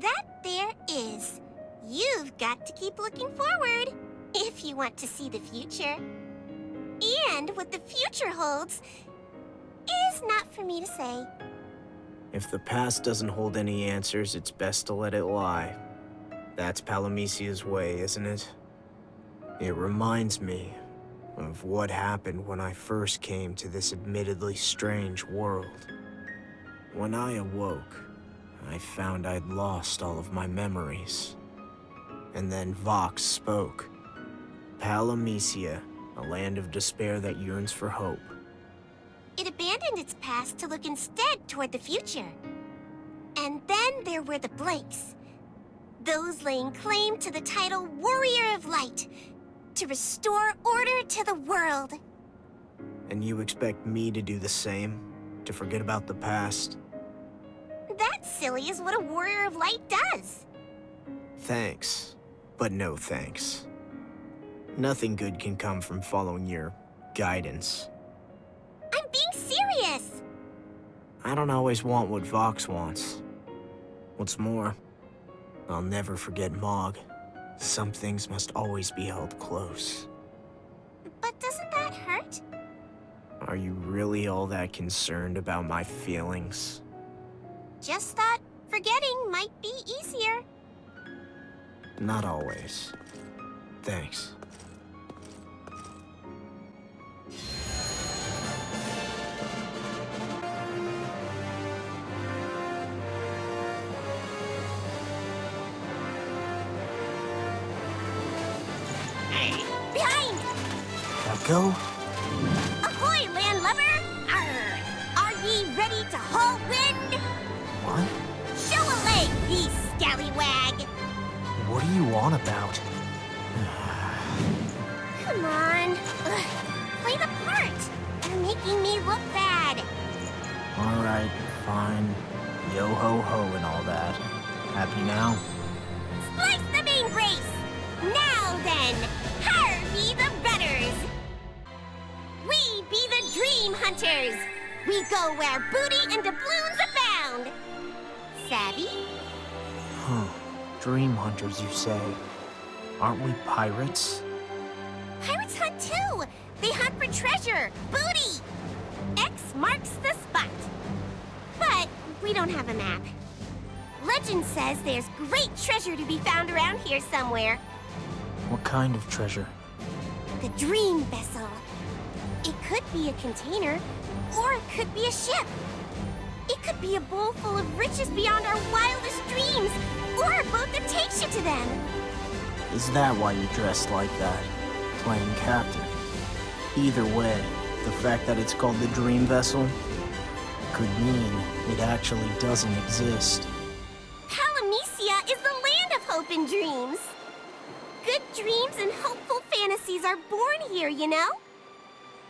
D: That there is. You've got to keep looking forward if you want to see the future. And what the future holds is not for me to say.
B: If the past doesn't hold any answers, it's best to let it lie. That's Palamecia's way, isn't it? It reminds me of what happened when I first came to this admittedly strange world. When I awoke, I found I'd lost all of my memories. And then Vox spoke. Palamecia, a land of despair that yearns for hope.
D: It abandoned its past to look instead toward the future. And then there were the blanks. Those laying claim to the title Warrior of Light, to restore order to the world.
B: And you expect me to do the same? To forget about the past?
D: That silly is what a Warrior of Light does.
B: Thanks, but no thanks. Nothing good can come from following your guidance.
D: I'm being serious!
B: I don't always want what Vox wants. What's more, I'll never forget Mog. Some things must always be held close.
D: But doesn't that hurt?
B: Are you really all that concerned about my feelings?
D: Just thought forgetting might be easier.
B: Not always. Thanks.
D: Behind!
B: Now go.
D: Ahoy, landlubber! Arr! Are ye ready to haul wind?
B: What?
D: Show a leg, ye scallywag!
B: What are you on about?
D: Come on. Ugh. Play the part. You're making me look bad.
B: Alright, fine. Yo-ho-ho and all that. Happy now?
D: Splice the main brace! Now then, her be the rudders! We be the dream hunters! We go where booty and doubloons abound! Savvy?
B: Huh. Dream hunters, you say? Aren't we pirates?
D: Pirates hunt too! They hunt for treasure, booty! X marks the spot. But we don't have a map. Legend says there's great treasure to be found around here somewhere.
B: What kind of treasure?
D: The dream vessel. It could be a container, or it could be a ship. It could be a bowl full of riches beyond our wildest dreams, or a boat that takes you to them.
B: Is that why you're dressed like that? Playing captain? Either way, the fact that it's called the Dream Vessel could mean it actually doesn't exist.
D: Palamecia is the land of hope and dreams. Good dreams and hopeful fantasies are born here, you know?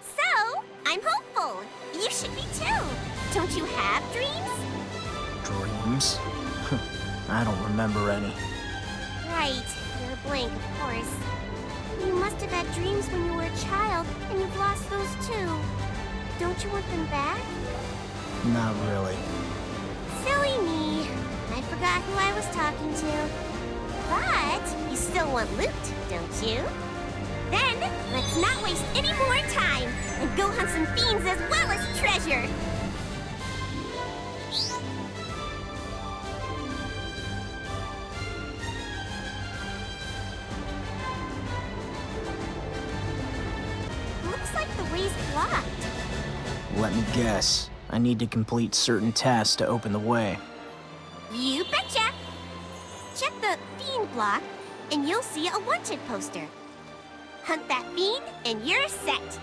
D: So, I'm hopeful. You should be too. Don't you have dreams?
B: Dreams? I don't remember any.
D: Right, you're blank, of course. You must have had dreams when you were a child, and you've lost those too. Don't you want them back?
B: Not really.
D: Silly me. I forgot who I was talking to. But you still want loot, don't you? Then, let's not waste any more time and go hunt some fiends as well as treasure!
B: Let me guess. I need to complete certain tasks to open the way.
D: You betcha! Check the Fiend block, and you'll see a wanted poster. Hunt that fiend, and you're set.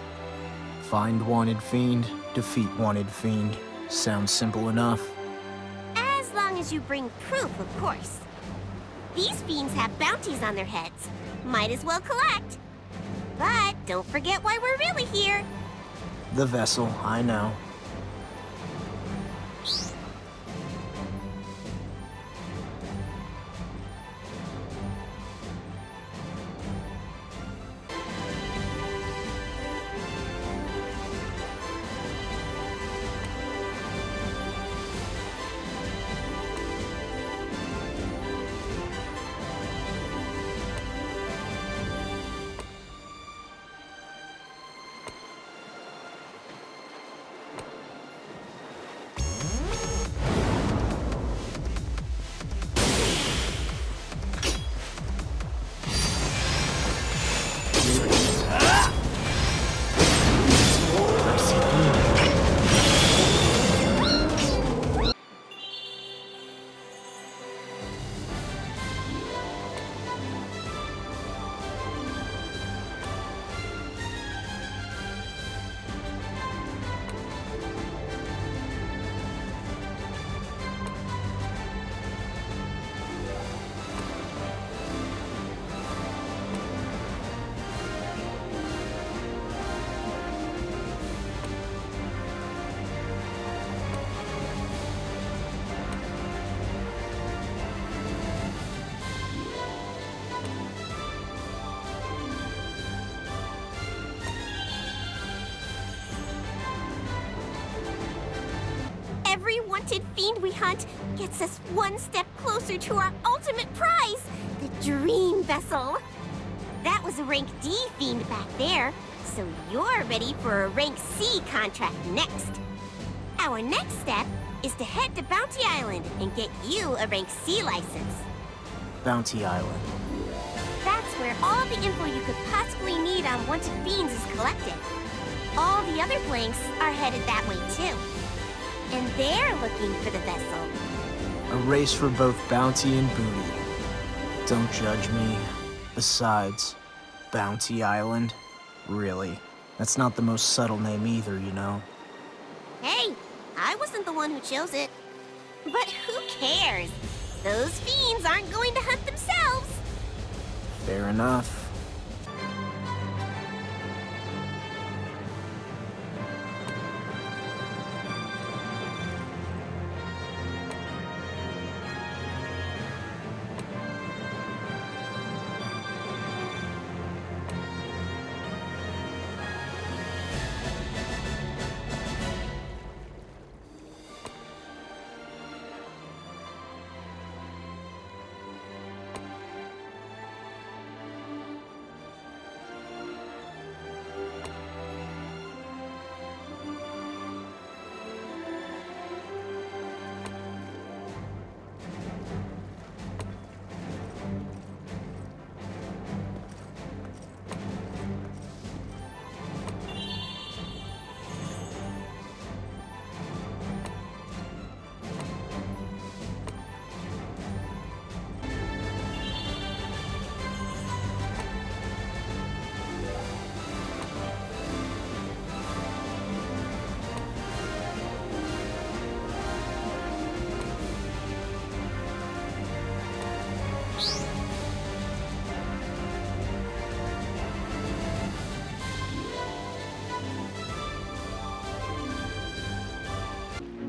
B: Find wanted fiend, defeat wanted fiend. Sounds simple enough.
D: As long as you bring proof, of course. These fiends have bounties on their heads. Might as well collect. But don't forget why we're really here.
B: The vessel, I know.
D: Every wanted fiend we hunt gets us one step closer to our ultimate prize, the Dream Vessel. That was a rank D fiend back there, so you're ready for a rank C contract next. Our next step is to head to Bounty Island and get you a rank C license.
B: Bounty Island.
D: That's where all the info you could possibly need on wanted fiends is collected. All the other blanks are headed that way too. And they're looking for the vessel.
B: A race for both bounty and booty. Don't judge me. Besides, Bounty Island? Really? That's not the most subtle name either, you know.
D: Hey, I wasn't the one who chose it. But who cares? Those fiends aren't going to hunt themselves.
B: Fair enough.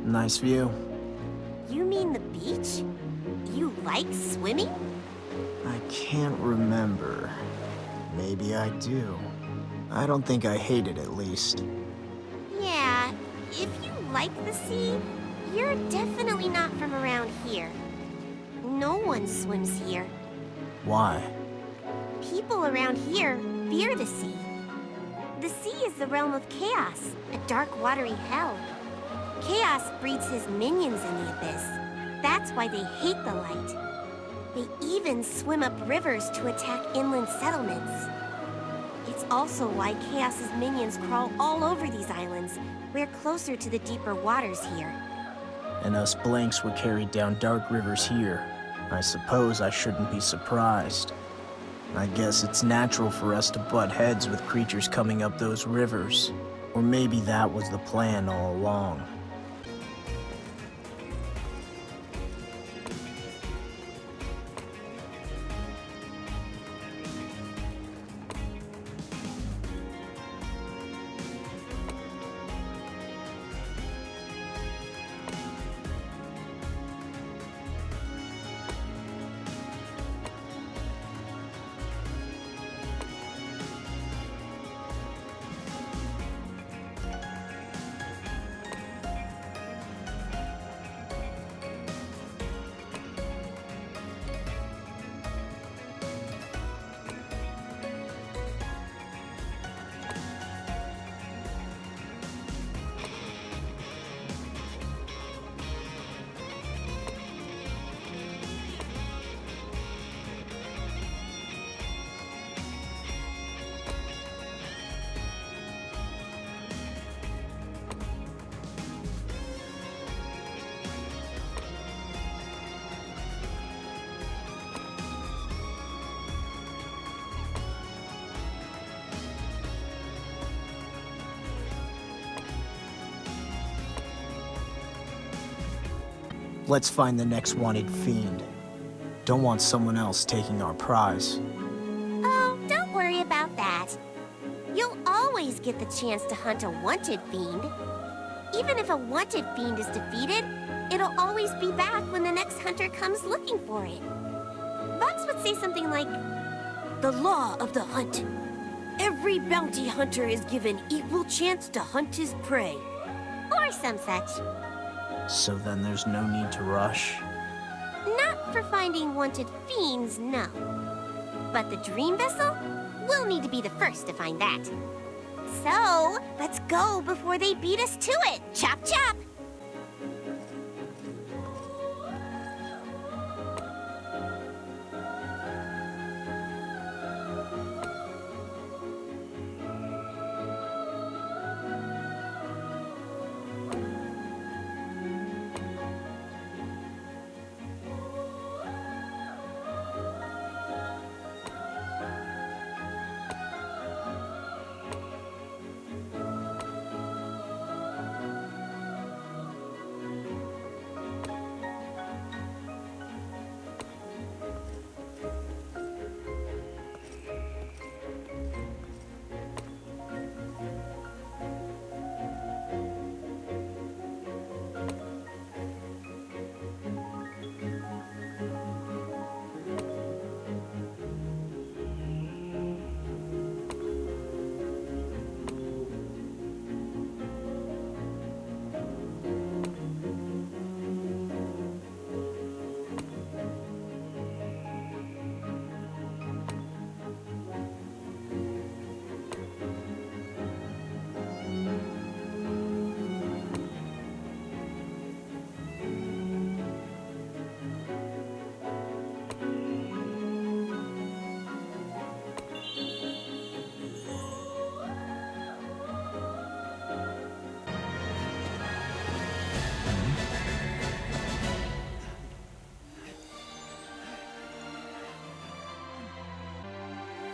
B: Nice view.
D: You mean the beach? You like swimming?
B: I can't remember. Maybe I do. I don't think I hate it, at least.
D: Yeah, if you like the sea, you're definitely not from around here. No one swims here.
B: Why?
D: People around here fear the sea. The sea is the realm of chaos, a dark, watery hell. Chaos breeds his minions in the abyss. That's why they hate the light. They even swim up rivers to attack inland settlements. It's also why Chaos's minions crawl all over these islands,
K: We're closer to the deeper waters here.
B: And us blanks were carried down dark rivers here. I suppose I shouldn't be surprised. I guess it's natural for us to butt heads with creatures coming up those rivers. Or maybe that was the plan all along. Let's find the next wanted fiend. Don't want someone else taking our prize.
K: Oh, don't worry about that. You'll always get the chance to hunt a wanted fiend. Even if a wanted fiend is defeated, it'll always be back when the next hunter comes looking for it. Vox would say something like,
I: The law of the hunt. Every bounty hunter is given equal chance to hunt his prey.
K: or some such.
B: So then there's no need to rush?
K: Not for finding wanted fiends, no. But the dream vessel? We'll need to be the first to find that. So, let's go before they beat us to it. Chop chop!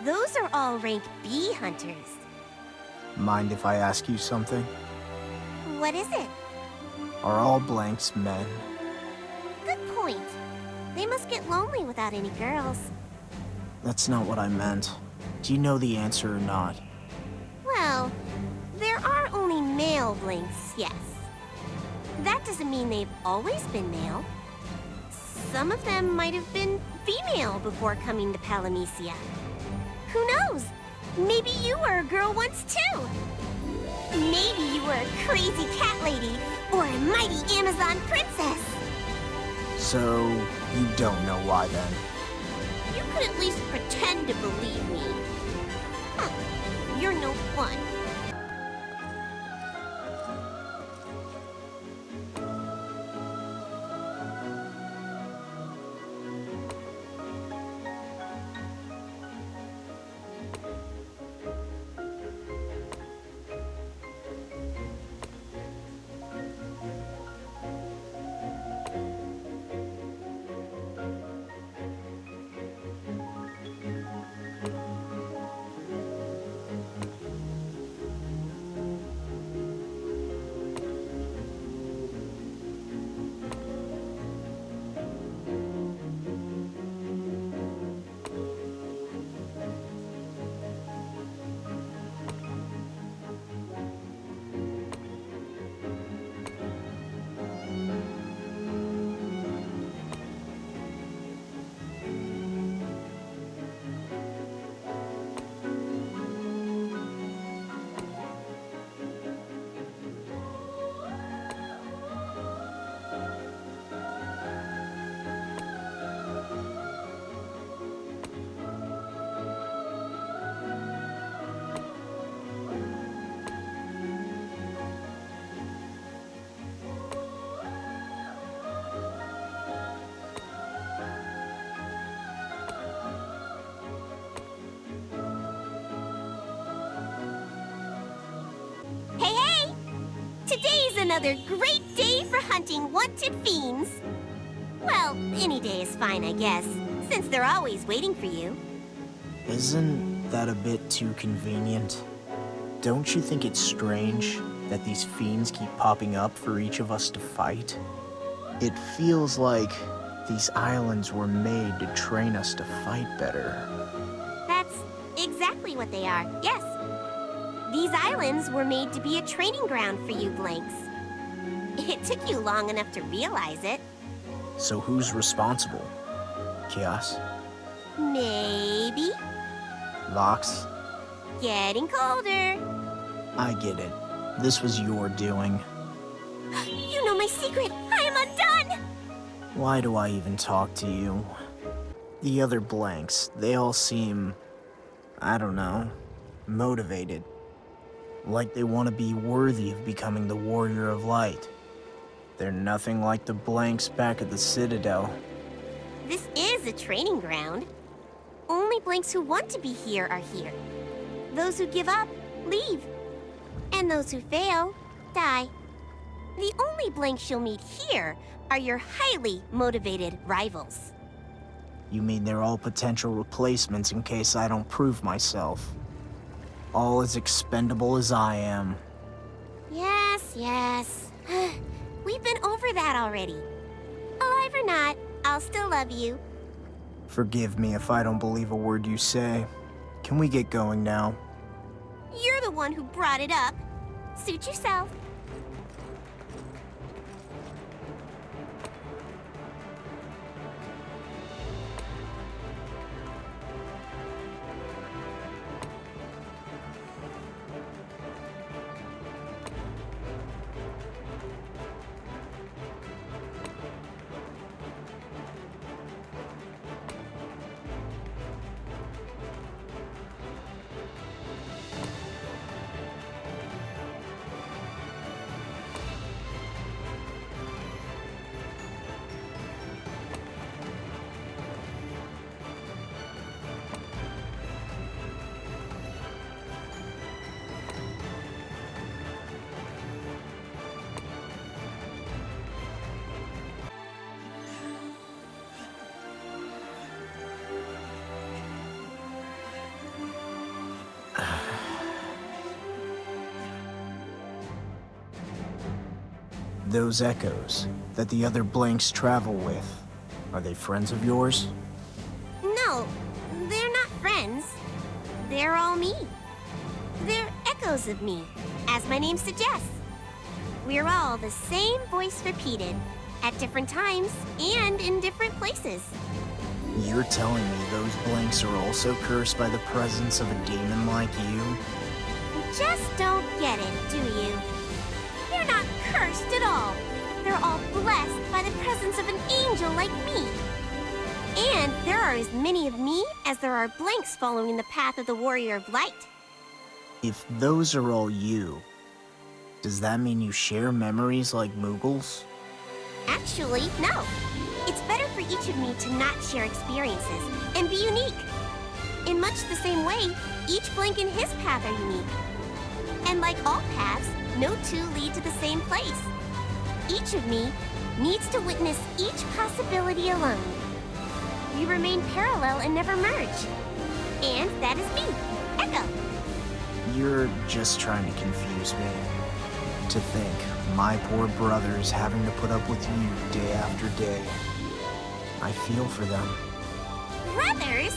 K: Those are all rank B hunters.
B: Mind if I ask you something?
K: What is it?
B: Are all blanks men?
K: Good point. They must get lonely without any girls.
B: That's not what I meant. Do you know the answer or not?
K: Well, there are only male blinks, yes. That doesn't mean they've always been male. Some of them might have been female before coming to Palamecia. Who knows? Maybe you were a girl once too. Maybe you were a crazy cat lady or a mighty Amazon princess.
B: So, you don't know why then?
K: You could at least pretend to believe me. Huh. You're no fun. Today's another great day for hunting wanted fiends. Well, any day is fine, I guess, since they're always waiting for you.
B: Isn't that a bit too convenient? Don't you think it's strange that these fiends keep popping up for each of us to fight? It feels like these islands were made to train us to fight better.
K: That's exactly what they are, yes. These islands were made to be a training ground for you Blanks. It took you long enough to realize it.
B: So who's responsible? Chaos?
K: Maybe.
B: Vox?
K: Getting colder.
B: I get it. This was your doing.
K: You know my secret. I am undone.
B: Why do I even talk to you? The other Blanks, they all seem, I don't know, motivated. Like they want to be worthy of becoming the Warrior of Light. They're nothing like the Blanks back at the Citadel.
K: This is a training ground. Only Blanks who want to be here are here. Those who give up, leave. And those who fail, die. The only Blanks you'll meet here are your highly motivated rivals.
B: You mean they're all potential replacements in case I don't prove myself? All as expendable as I am.
K: Yes, yes. We've been over that already. Alive or not, I'll still love you.
B: Forgive me if I don't believe a word you say. Can we get going now?
K: You're the one who brought it up. Suit yourself.
B: Those echoes that the other Blanks travel with, are they friends of yours?
K: No, they're not friends. They're all me. They're echoes of me, as my name suggests. We're all the same voice repeated, at different times and in different places.
B: You're telling me those Blanks are also cursed by the presence of a demon like you?
K: Just don't get it, do you? They're not cursed at all. They're all blessed by the presence of an angel like me. And there are as many of me as there are Blanks following the path of the Warrior of Light.
B: If those are all you, does that mean you share memories like Moogles?
K: Actually, no. It's better for each of me to not share experiences and be unique. In much the same way, each Blank in his path are unique. And like all paths, no two lead to the same place. Each of me needs to witness each possibility alone. We remain parallel and never merge. And that is me, Echo.
B: You're just trying to confuse me. To think my poor brother's having to put up with you day after day. I feel for them.
K: Brothers?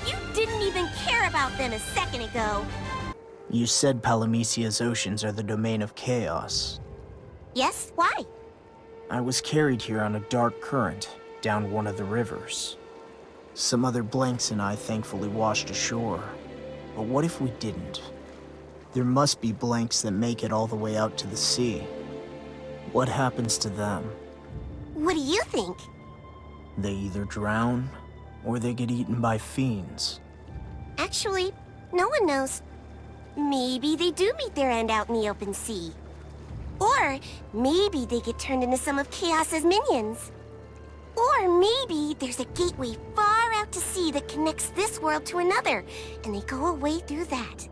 K: You didn't even care about them a second ago.
B: You said Palamecia's oceans are the domain of chaos.
K: Yes, why?
B: I was carried here on a dark current down one of the rivers. Some other Blanks and I thankfully washed ashore. But what if we didn't? There must be Blanks that make it all the way out to the sea. What happens to them?
K: What do you think?
B: They either drown, or they get eaten by fiends.
K: Actually, no one knows. Maybe they do meet their end out in the open sea. Or maybe they get turned into some of Chaos's minions. Or maybe there's a gateway far out to sea that connects this world to another, and they go away through that.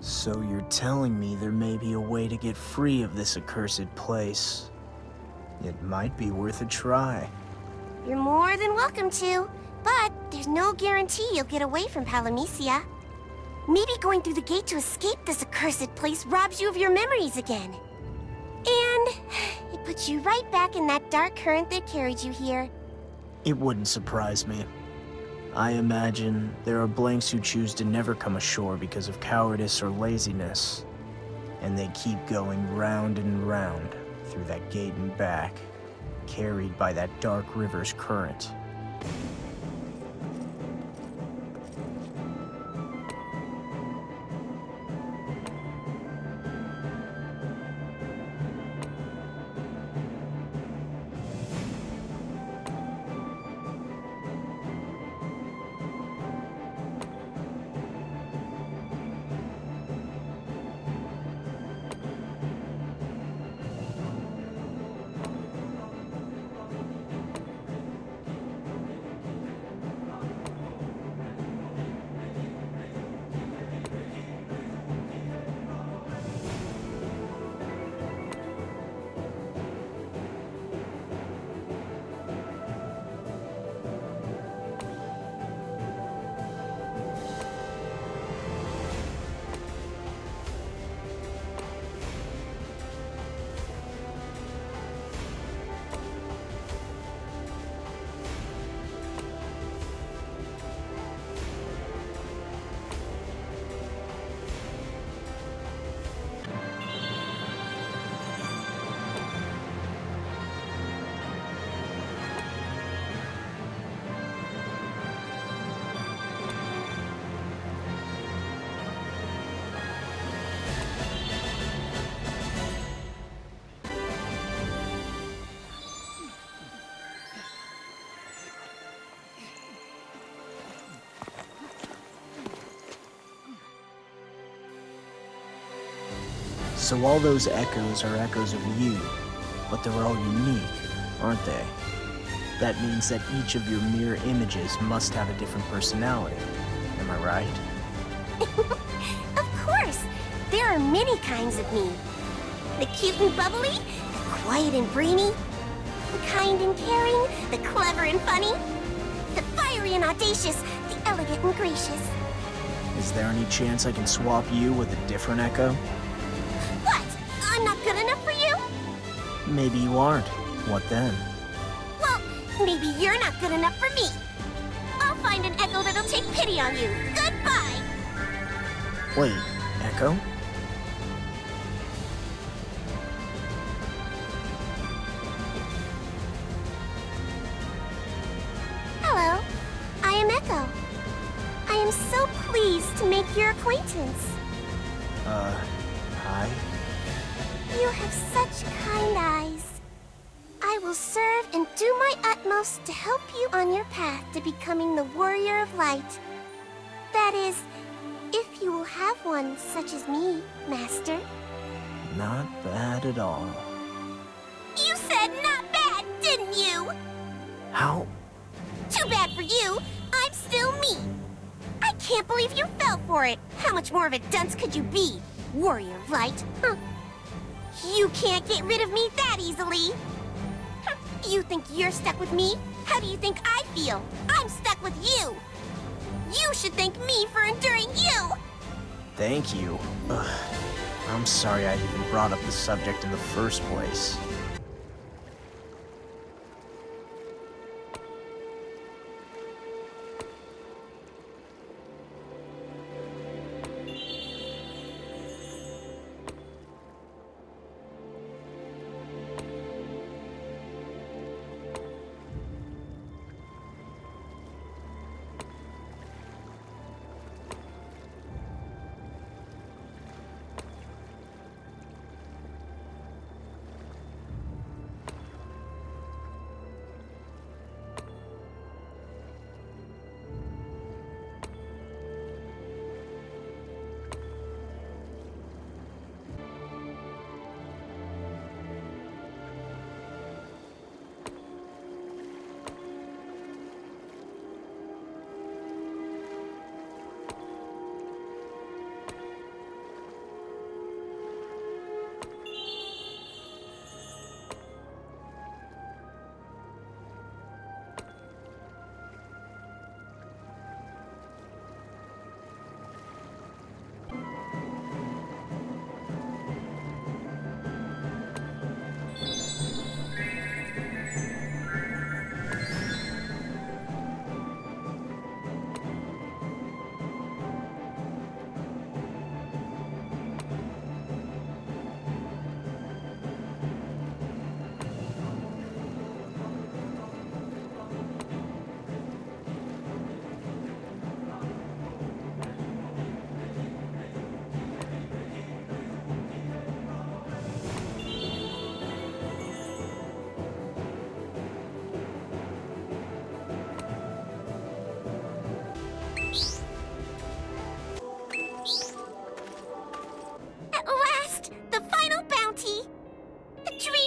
B: So you're telling me there may be a way to get free of this accursed place. It might be worth a try.
K: You're more than welcome to, but there's no guarantee you'll get away from Palamecia. Maybe going through the gate to escape this accursed place robs you of your memories again. And it puts you right back in that dark current that carried you here.
B: It wouldn't surprise me. I imagine there are blanks who choose to never come ashore because of cowardice or laziness. And they keep going round and round through that gate and back, carried by that dark river's current. So all those echoes are echoes of you, but they're all unique, aren't they? That means that each of your mirror images must have a different personality. Am I right?
K: Of course! There are many kinds of me. The cute and bubbly, the quiet and brainy, the kind and caring, the clever and funny, the fiery and audacious, the elegant and gracious.
B: Is there any chance I can swap you with a different echo?
K: What? I'm not good enough for you?
B: Maybe you aren't. What then?
K: Well, maybe you're not good enough for me. I'll find an echo that'll take pity on you. Goodbye!
B: Wait, Echo?
K: Hello, I am Echo. I am so pleased to make your acquaintance.
B: Hi?
K: You have such kind eyes. I will serve and do my utmost to help you on your path to becoming the warrior of light. That is, if you will have one such as me, Master.
B: Not bad at all.
K: You said not bad, didn't you?
B: How?
K: Too bad for you. I'm still me. I can't believe you fell for it. How much more of a dunce could you be, warrior of light? Huh. You can't get rid of me that easily. You think you're stuck with me? How do you think I feel? I'm stuck with you. You should thank me for enduring you.
B: Thank you. I'm sorry I even brought up the subject in the first place.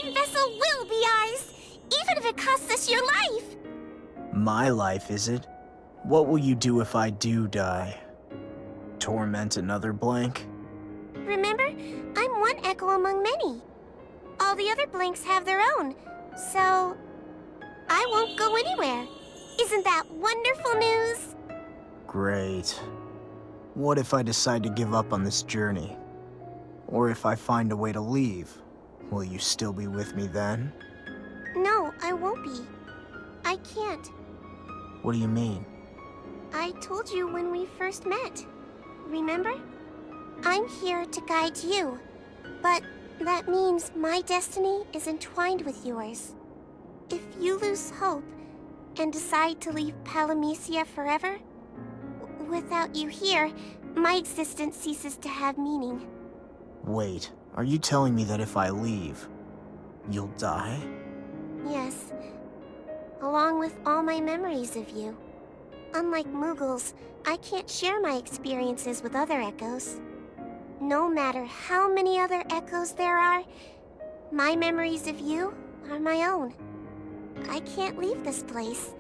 K: dream vessel will be ours, even if it costs us your life.
B: My life, is it? What will you do if I do die? Torment another blank?
K: Remember, I'm one echo among many. All the other blanks have their own, so I won't go anywhere. Isn't that wonderful news?
B: Great. What if I decide to give up on this journey? Or if I find a way to leave? Will you still be with me then?
K: No, I won't be. I can't.
B: What do you mean?
K: I told you when we first met. Remember? I'm here to guide you, but that means my destiny is entwined with yours. If you lose hope and decide to leave Palamecia forever, without you here, my existence ceases to have meaning.
B: Wait, are you telling me that if I leave, you'll die?
K: Yes, along with all my memories of you. Unlike Moogles, I can't share my experiences with other echoes. No matter how many other echoes there are, my memories of you are my own. I can't leave this place,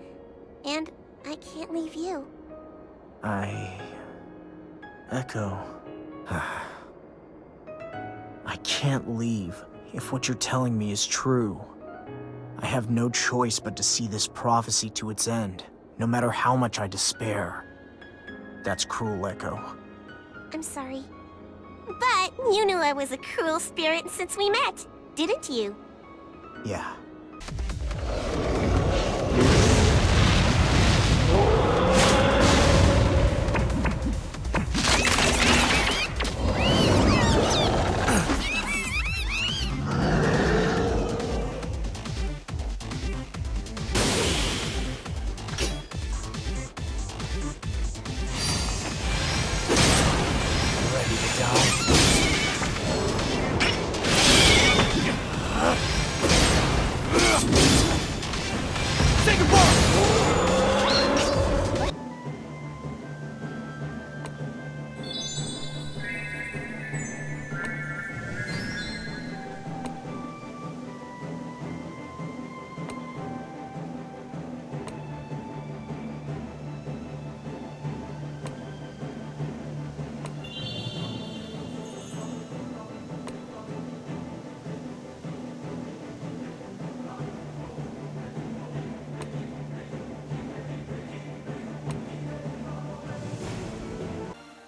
K: and I can't leave you.
B: Echo. I can't leave if what you're telling me is true. I have no choice but to see this prophecy to its end, no matter how much I despair. That's cruel, Echo.
K: I'm sorry. But you knew I was a cruel spirit since we met, didn't you?
B: Yeah.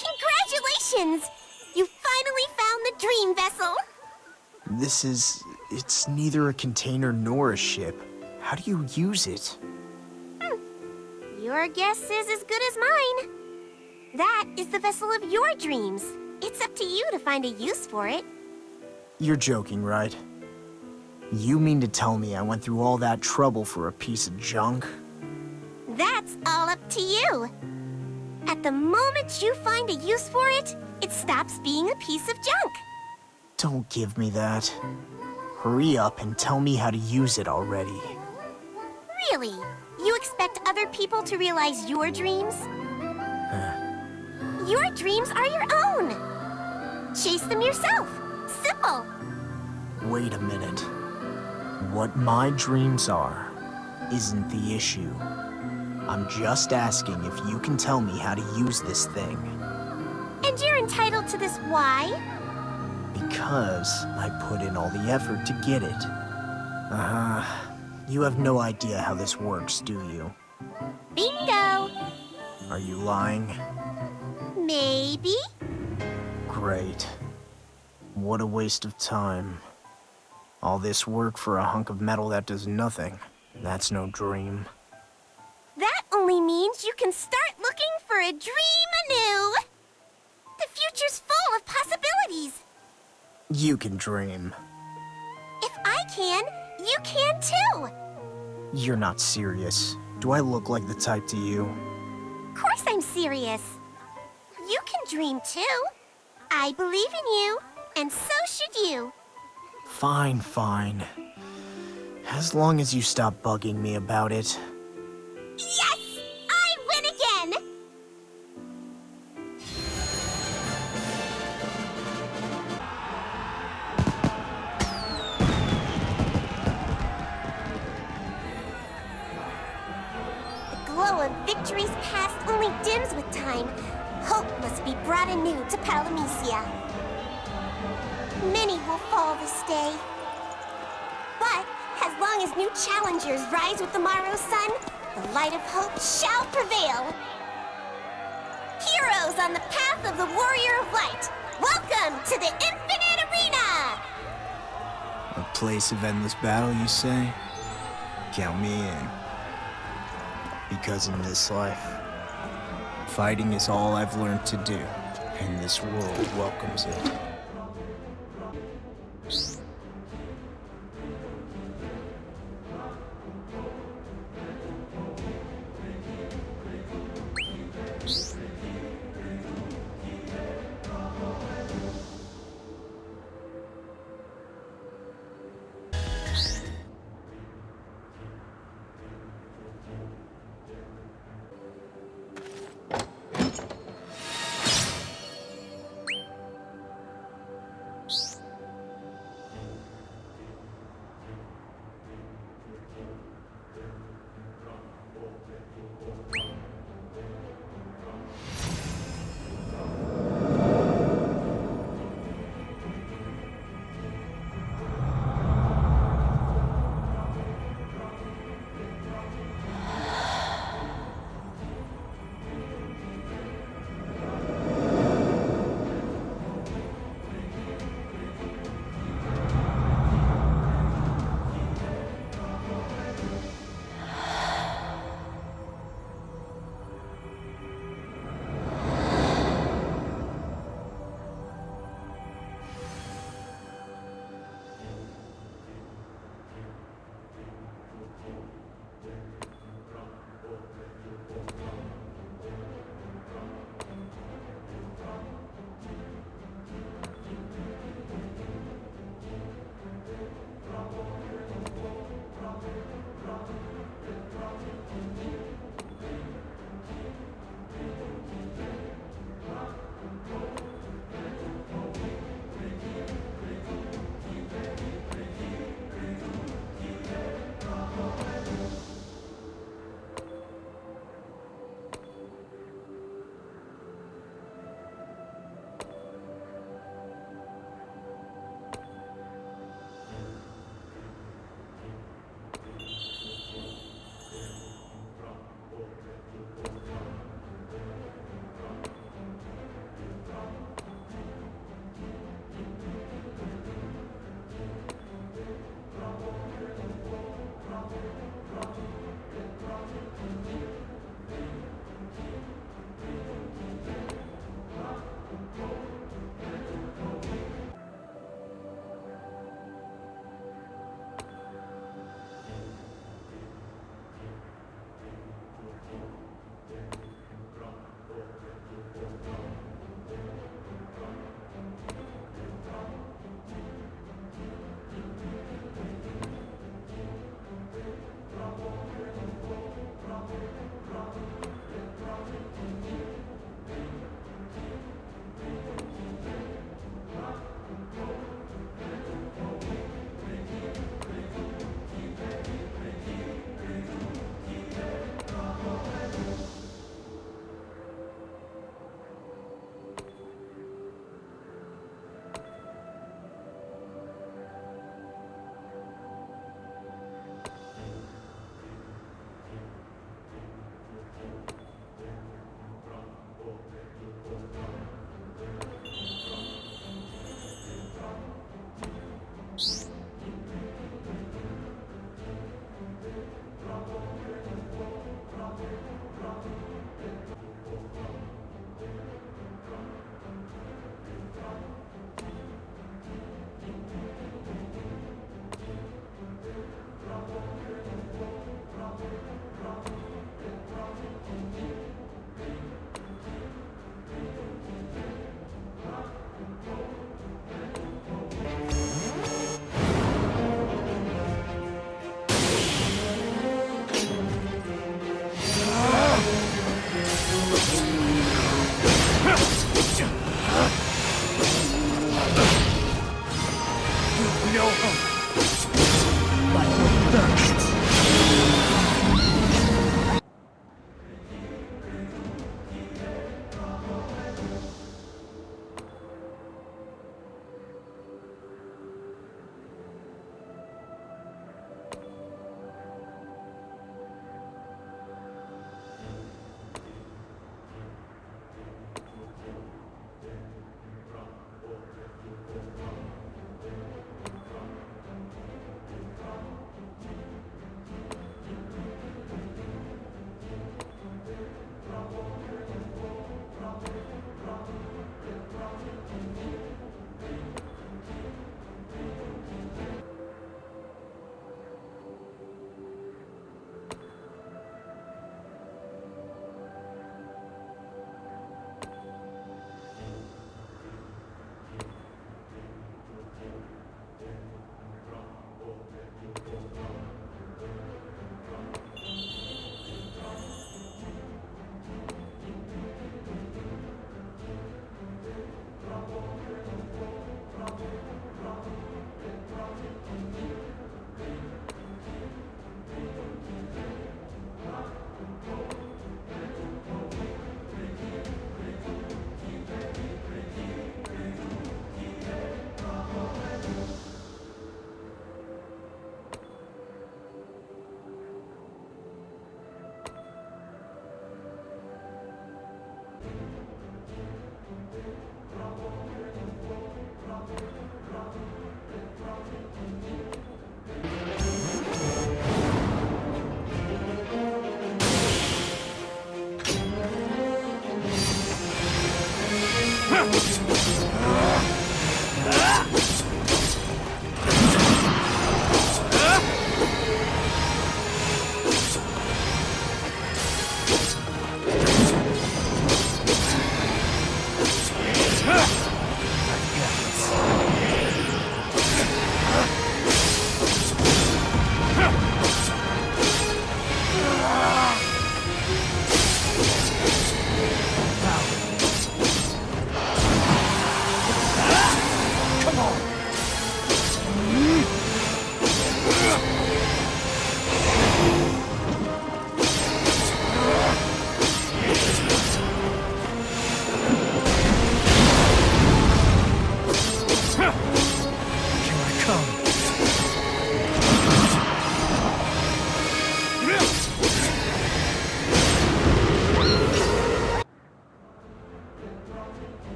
K: Congratulations! You finally found the dream vessel!
B: It's neither a container nor a ship. How do you use it?
K: Your guess is as good as mine. That is the vessel of your dreams. It's up to you to find a use for it.
B: You're joking, right? You mean to tell me I went through all that trouble for a piece of junk?
K: That's all up to you. At the moment you find a use for it, it stops being a piece of junk.
B: Don't give me that. Hurry up and tell me how to use it already.
K: Really? You expect other people to realize your dreams? Your dreams are your own. Chase them yourself. Simple.
B: Wait a minute. What my dreams are isn't the issue. I'm just asking if you can tell me how to use this thing.
K: And you're entitled to this why?
B: Because I put in all the effort to get it. You have no idea how this works, do you?
K: Bingo!
B: Are you lying?
K: Maybe?
B: Great. What a waste of time. All this work for a hunk of metal that does nothing. That's no dream.
K: That only means you can start looking for a dream anew! The future's full of possibilities!
B: You can dream.
K: If I can, you can too!
B: You're not serious. Do I look like the type to you?
K: Of course I'm serious. You can dream too. I believe in you, and so should you.
B: Fine, fine. As long as you stop bugging me about it.
K: Yes! I win again! glow of victories past only dims with time, hope must be brought anew to Palamecia. Many will fall this day. But as long as new challengers rise with the morrow's sun, the light of hope shall prevail. Heroes on the path of the Warrior of Light, welcome to the Infinite Arena!
L: A place of endless battle, you say? Count me in. Because in this life, fighting is all I've learned to do, and this world welcomes it.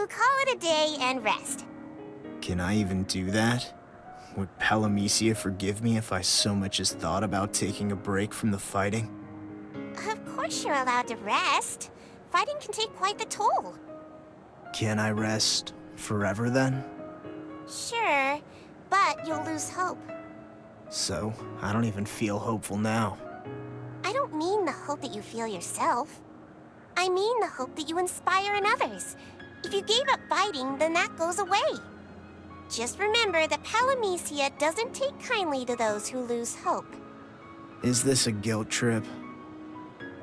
K: to call it a day and rest.
L: Can I even do that? Would Palamisia forgive me if I so much as thought about taking a break from the fighting?
K: Of course you're allowed to rest. Fighting can take quite the toll.
L: Can I rest forever then?
K: Sure, but you'll lose hope.
L: So, I don't even feel hopeful now.
K: I don't mean the hope that you feel yourself. I mean the hope that you inspire in others. If you gave up fighting, then that goes away. Just remember that Palamisia doesn't take kindly to those who lose hope.
L: Is this a guilt trip?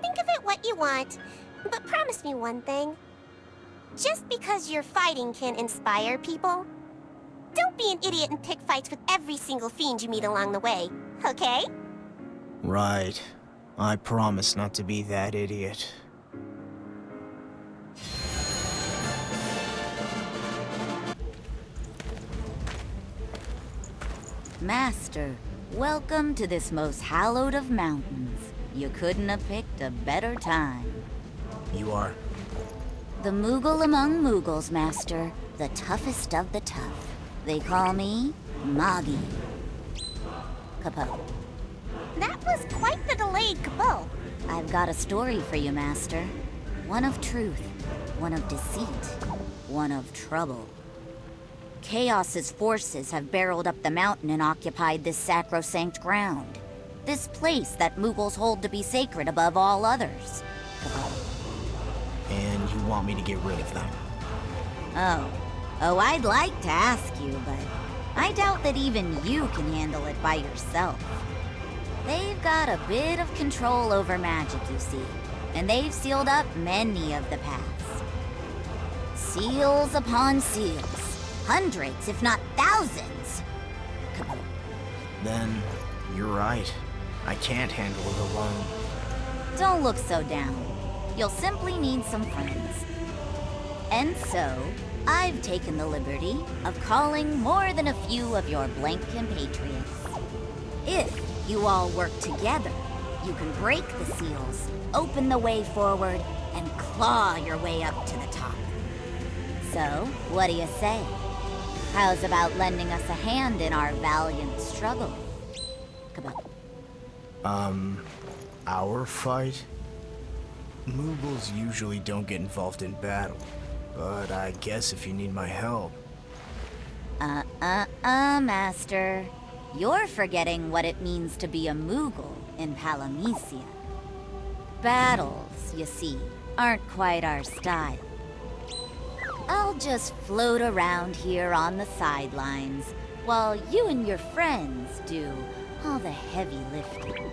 K: Think of it what you want, but promise me one thing. Just because your fighting can inspire people, don't be an idiot and pick fights with every single fiend you meet along the way, okay?
L: Right. I promise not to be that idiot.
M: Master, welcome to this most hallowed of mountains. You couldn't have picked a better time.
L: You are?
M: The Moogle among Moogles, Master. The toughest of the tough. They call me Moggy. Capo.
K: That was quite the delayed capo.
M: I've got a story for you, Master. One of truth, one of deceit, one of trouble. Chaos's forces have barreled up the mountain and occupied this sacrosanct ground. This place that Moogles hold to be sacred above all others.
L: And you want me to get rid of them?
M: Oh, I'd like to ask you, but I doubt that even you can handle it by yourself. They've got a bit of control over magic, you see, and they've sealed up many of the paths. Seals upon seals. Hundreds, if not thousands.
L: Then, you're right. I can't handle it alone.
M: Don't look so down. You'll simply need some friends. And so, I've taken the liberty of calling more than a few of your blank compatriots. If you all work together, you can break the seals, open the way forward, and claw your way up to the top. So, what do you say? How's about lending us a hand in our valiant struggle? Come on.
L: Our fight? Moogles usually don't get involved in battle, but I guess if you need my help...
M: Master. You're forgetting what it means to be a Moogle in Palamisia. Battles, you see, aren't quite our style. I'll just float around here on the sidelines, while you and your friends do all the heavy lifting.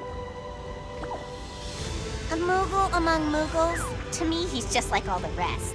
K: A Moogle among Moogles? To me, he's just like all the rest.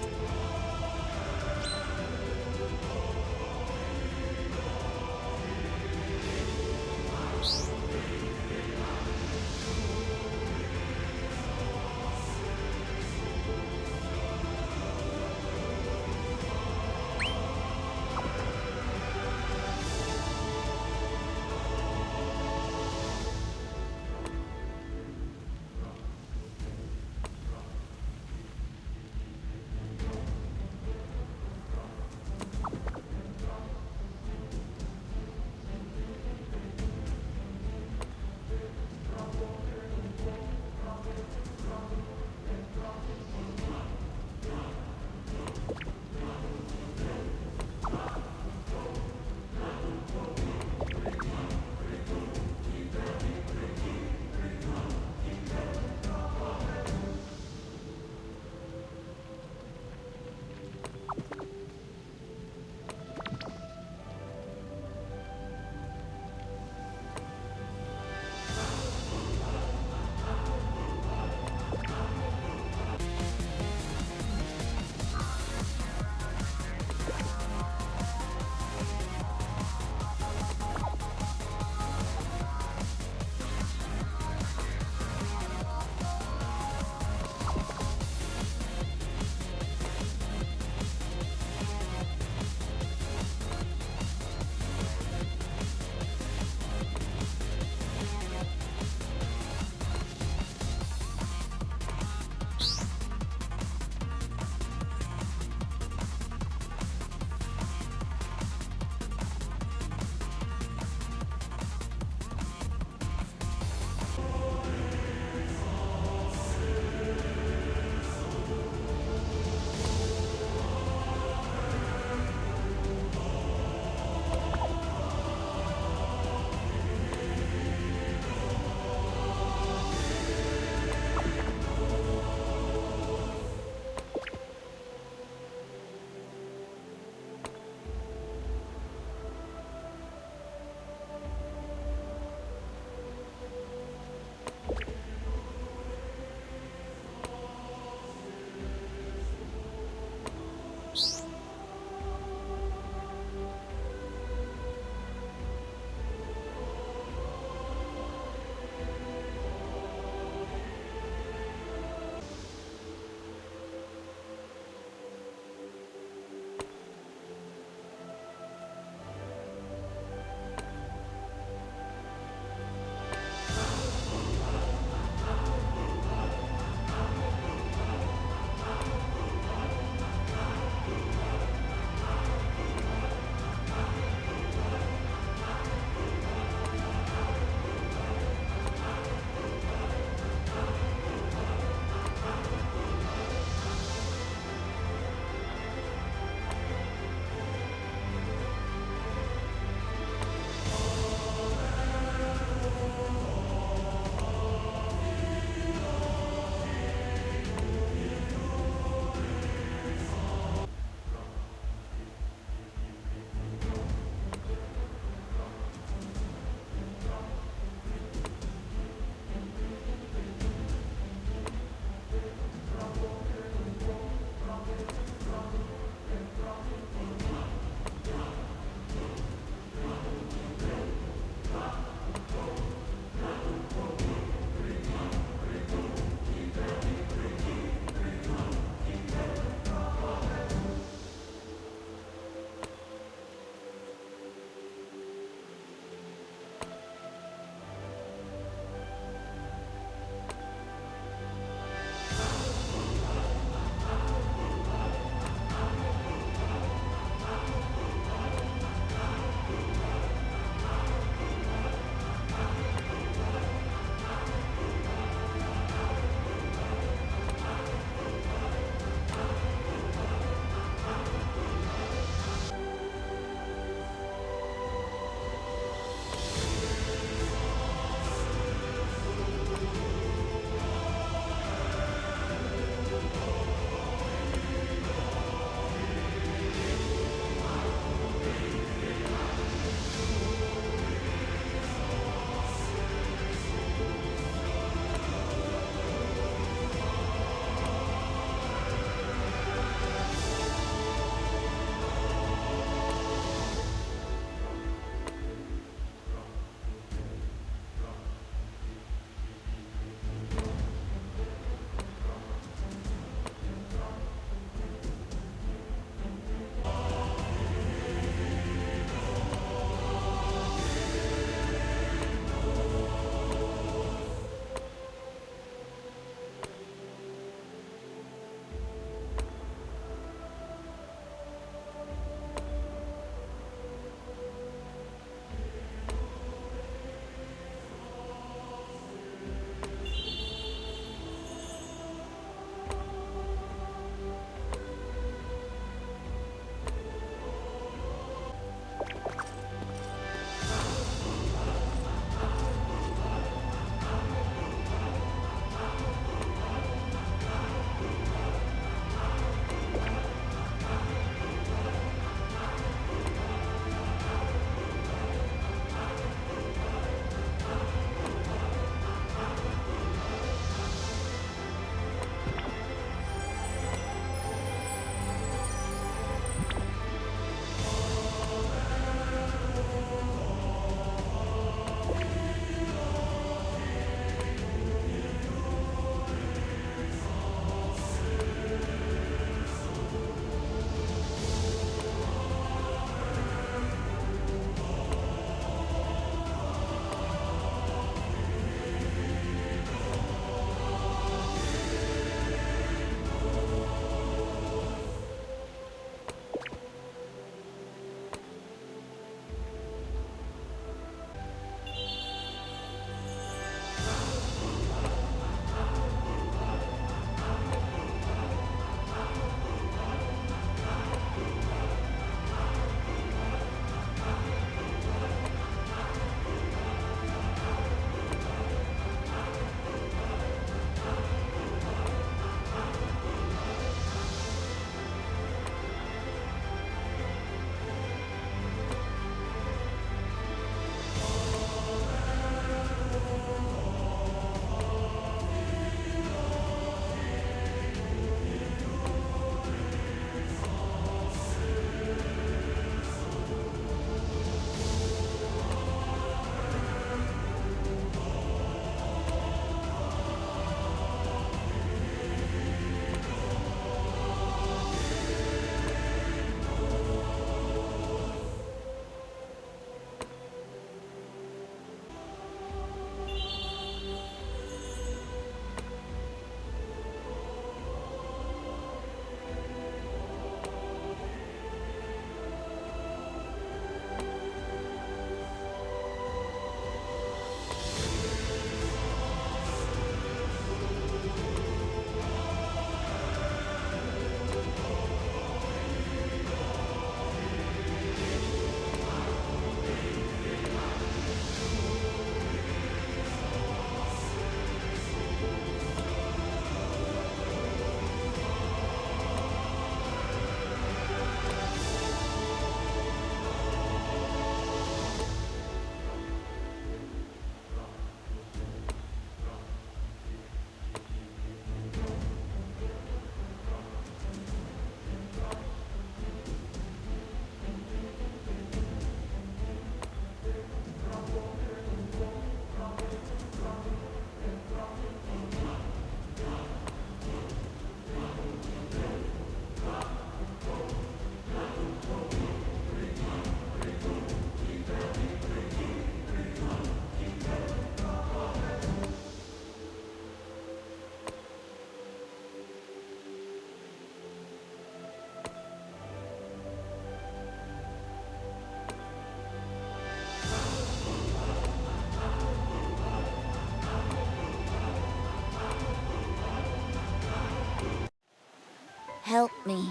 M: Help me.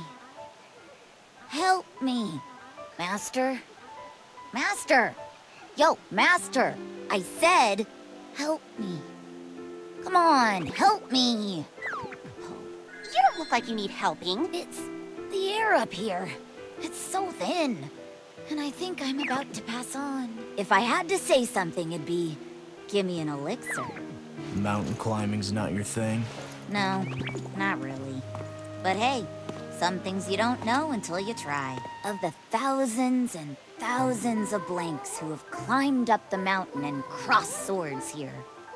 M: Help me. Master? Master! Yo, Master! I said, help me. Come on, help me!
K: You don't look like you need helping.
M: It's the air up here. It's so thin. And I think I'm about to pass on. If I had to say something, it'd be, give me an elixir.
L: Mountain climbing's not your thing?
M: No, not really. But hey, some things you don't know until you try. Of the thousands and thousands of blanks who have climbed up the mountain and crossed swords here,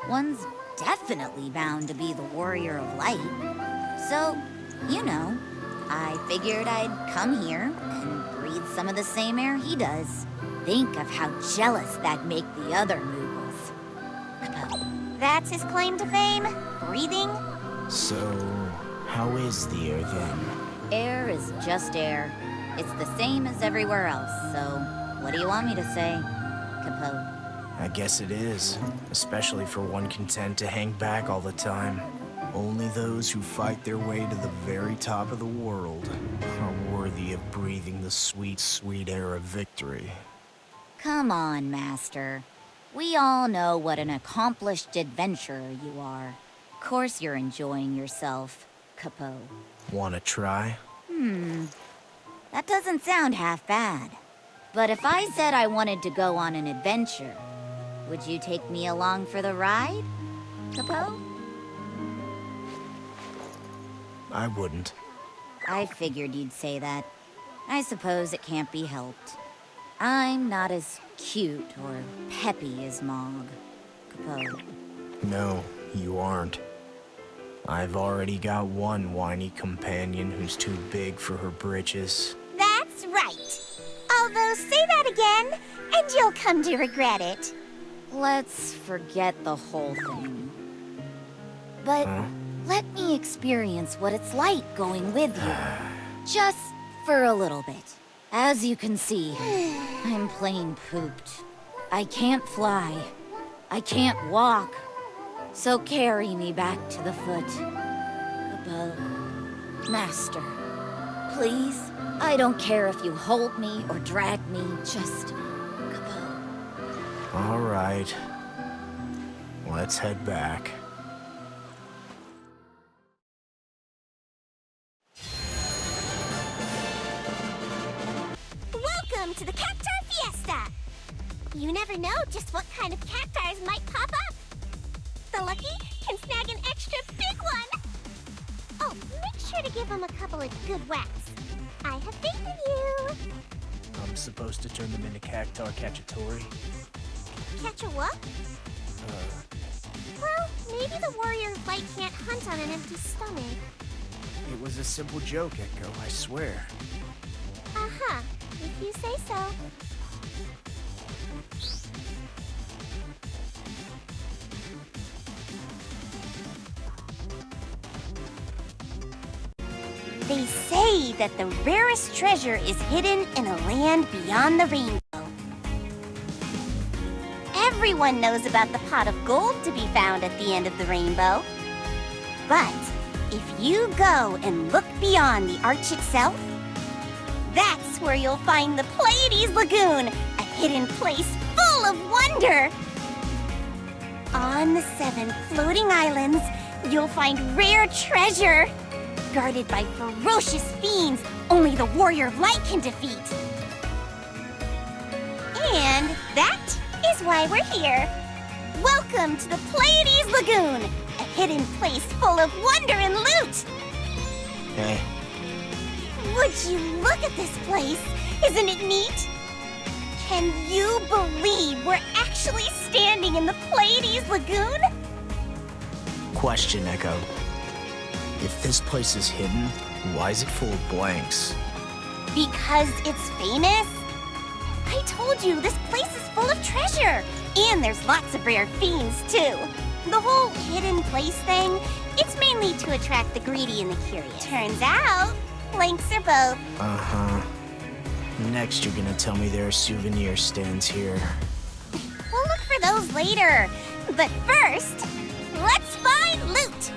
M: one's definitely bound to be the warrior of light. So, you know, I figured I'd come here and breathe some of the same air he does. Think of how jealous that'd make the other Moogles.
K: That's his claim to fame? Breathing?
L: So, how is the air then?
M: Air is just air. It's the same as everywhere else, so what do you want me to say, Capote?
L: I guess it is, especially for one content to hang back all the time. Only those who fight their way to the very top of the world are worthy of breathing the sweet, sweet air of victory.
M: Come on, Master. We all know what an accomplished adventurer you are. Of course you're enjoying yourself, Capote.
L: Wanna try?
M: That doesn't sound half bad. But if I said I wanted to go on an adventure, would you take me along for the ride, Capote?
L: I wouldn't.
M: I figured you'd say that. I suppose it can't be helped. I'm not as cute or peppy as Mog, Capote.
L: No, you aren't. I've already got one whiny companion who's too big for her britches.
K: That's right. Although, say that again, and you'll come to regret it.
M: Let's forget the whole thing. But let me experience what it's like going with you. Just for a little bit. As you can see, I'm plain pooped. I can't fly. I can't walk. So carry me back to the foot. Capote. Master. Please? I don't care if you hold me or drag me, just... Capote.
L: All right. Let's head back.
K: Welcome to the Cactar Fiesta! You never know just what kind of cactars might pop up. The lucky can snag an extra big one. Oh, make sure to give them a couple of good whacks. I have faith in you.
L: I'm supposed to turn them into Cactar Cacciatori?
K: Catch a what? Well, maybe the warrior of light can't hunt on an empty stomach.
L: It was a simple joke, Echo, I swear.
K: Uh-huh, if you say so. They say that the rarest treasure is hidden in a land beyond the rainbow. Everyone knows about the pot of gold to be found at the end of the rainbow. But if you go and look beyond the arch itself, that's where you'll find the Pleiades Lagoon, a hidden place full of wonder. On the 7 floating islands, you'll find rare treasure, guarded by ferocious fiends only the Warrior of Light can defeat. And that is why we're here. Welcome to the Pleiades Lagoon, a hidden place full of wonder and loot.
L: Hey.
K: Would you look at this place? Isn't it neat? Can you believe we're actually standing in the Pleiades Lagoon?
L: Question, Echo. If this place is hidden, why is it full of blanks?
K: Because it's famous? I told you, this place is full of treasure. And there's lots of rare fiends, too. The whole hidden place thing, it's mainly to attract the greedy and the curious. Turns out, blanks are both.
L: Uh-huh. Next, you're gonna tell me there are souvenir stands here.
K: We'll look for those later. But first, let's find loot.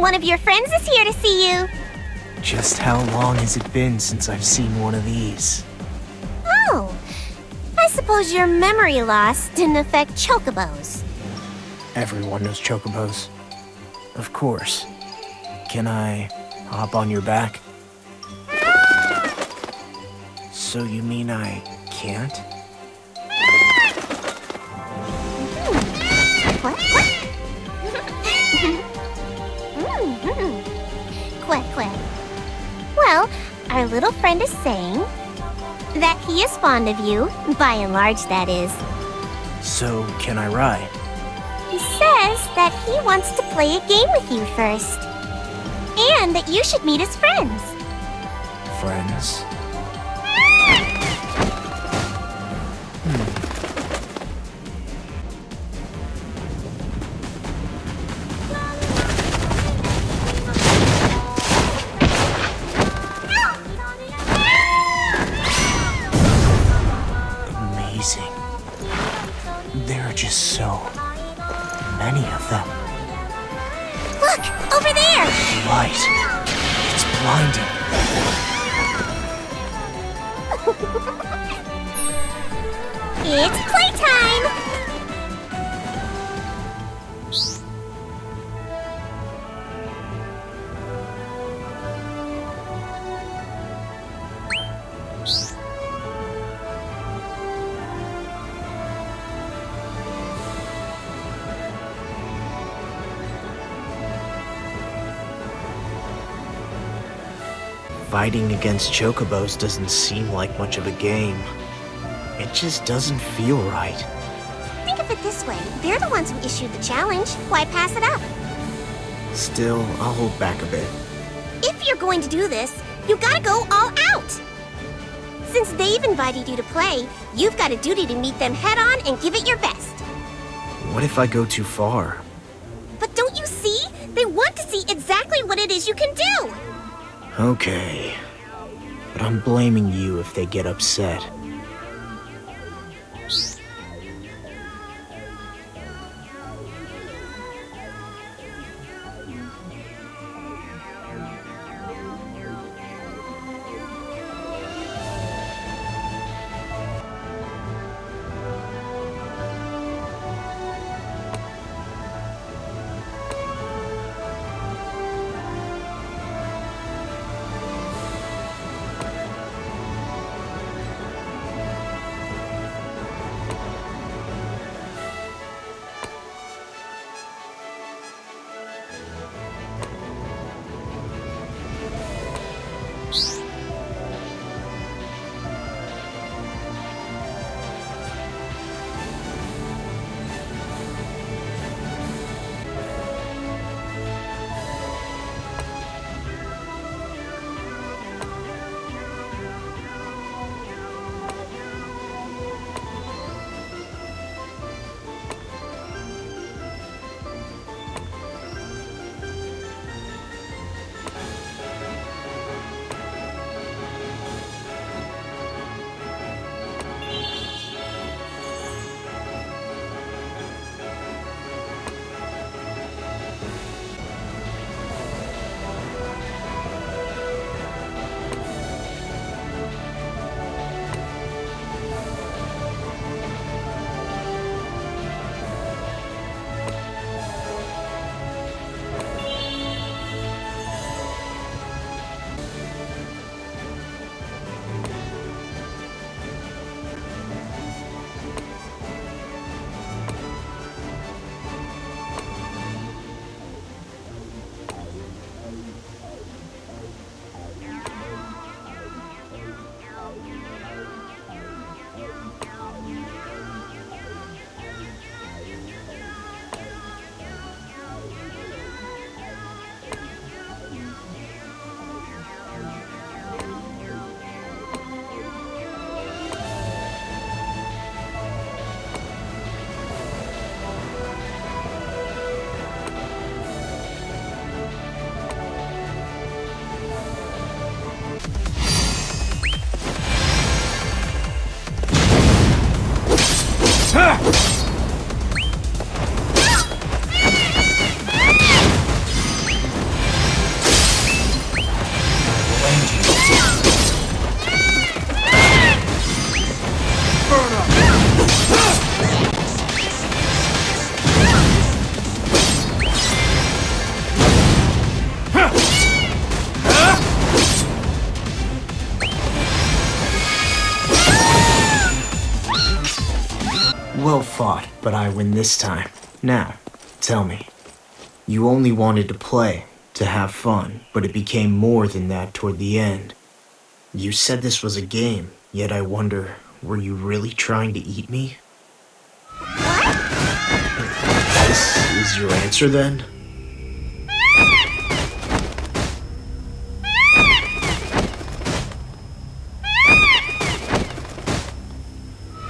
K: One of your friends is here to see you.
B: Just how long has it been since I've seen one of these?
K: Oh, I suppose your memory loss didn't affect chocobos.
B: Everyone knows chocobos. Of course. Can I hop on your back? So you mean I can't?
K: What? Quack. Well, our little friend is saying that he is fond of you, by and large, that is.
B: So, can I ride?
K: He says that he wants to play a game with you first. And that you should meet his friends.
B: Friends? Amazing. There are just so many of them.
K: Look, over there!
B: Light. It's blinding.
K: It's playtime!
B: Fighting against chocobos doesn't seem like much of a game. It just doesn't feel right.
K: Think of it this way. They're the ones who issued the challenge. Why pass it up?
B: Still, I'll hold back a bit.
K: If you're going to do this, you gotta go all out! Since they've invited you to play, you've got a duty to meet them head on and give it your best.
B: What if I go too far?
K: But don't you see? They want to see exactly what it is you can do!
B: Okay. But I'm blaming you if they get upset.
L: but I win this time. Now, tell me. You only wanted to play, to have fun, but it became more than that toward the end. You said this was a game, yet I wonder, were you really trying to eat me?
K: What?
L: This is your answer then?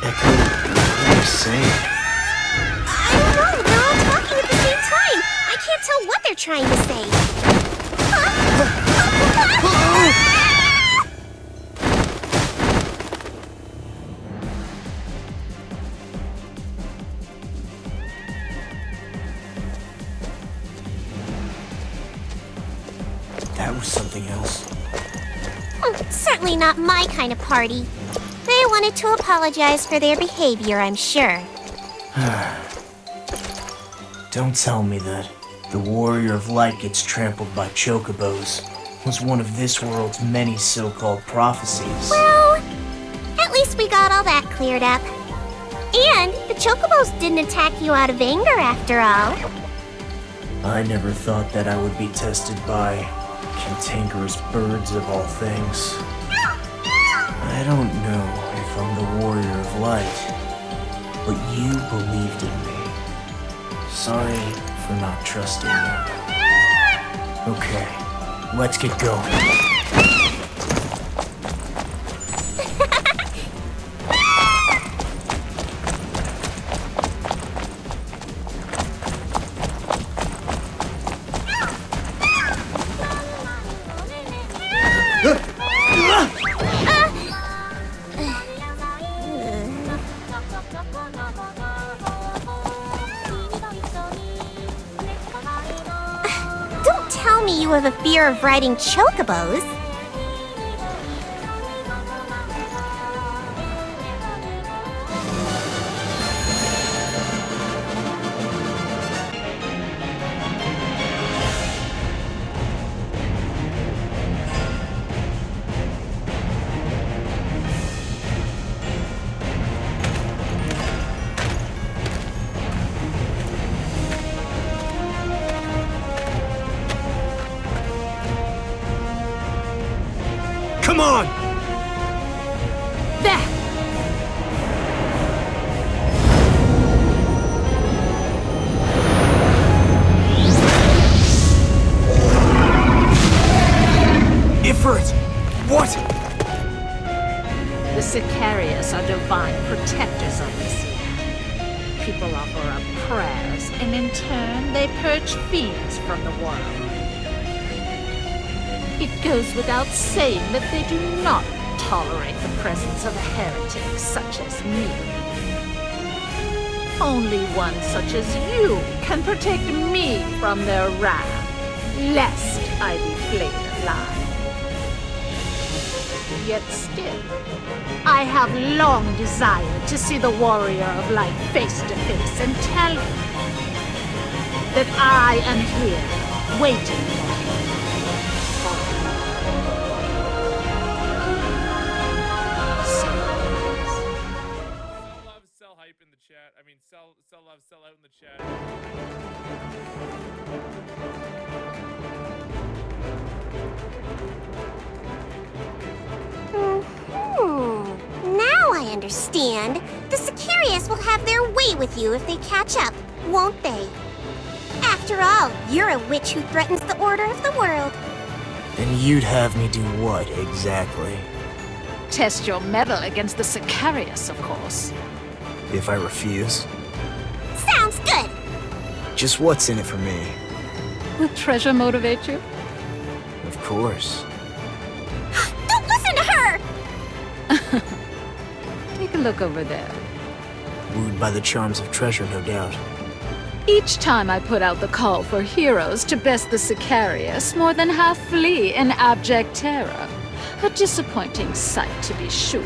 L: Echo, what are you saying?
K: I don't know. They're all talking at the same time. I can't tell what they're trying to say.
L: That was something else.
K: Certainly not my kind of party. They wanted to apologize for their behavior, I'm sure.
L: Don't tell me that the Warrior of Light gets trampled by chocobos was one of this world's many so-called prophecies.
K: Well, at least we got all that cleared up. And the chocobos didn't attack you out of anger after all.
L: I never thought that I would be tested by cantankerous birds of all things. I don't know if I'm the Warrior of Light, but you believed in me. Sorry for not trusting you. Okay, let's get going.
K: Don't tell me you have a fear of riding chocobos.
L: Come on!
I: There!
L: Ifrit! What?
N: The Sicarius are divine protectors of this land. People offer up prayers, and in turn, they purge fiends from the world. It goes without saying that they do not tolerate the presence of heretics such as me. Only one such as you can protect me from their wrath, lest I be flayed alive. Yet still, I have long desired to see the Warrior of Light face to face and tell him that I am here, waiting for him.
O: Sell hype in the chat. I mean, sell love, sell out in the chat.
K: Now I understand. The Sicarius will have their way with you if they catch up, won't they? After all, you're a witch who threatens the order of the world.
L: Then you'd have me do what, exactly?
N: Test your mettle against the Sicarius, of course.
L: If I refuse?
K: Sounds good!
L: Just what's in it for me?
N: Will treasure motivate you?
L: Of course.
K: Don't listen to her!
N: Take a look over there.
L: Wooed by the charms of treasure, no doubt.
N: Each time I put out the call for heroes to best the Sicarius, more than half flee in abject terror. A disappointing sight, to be sure.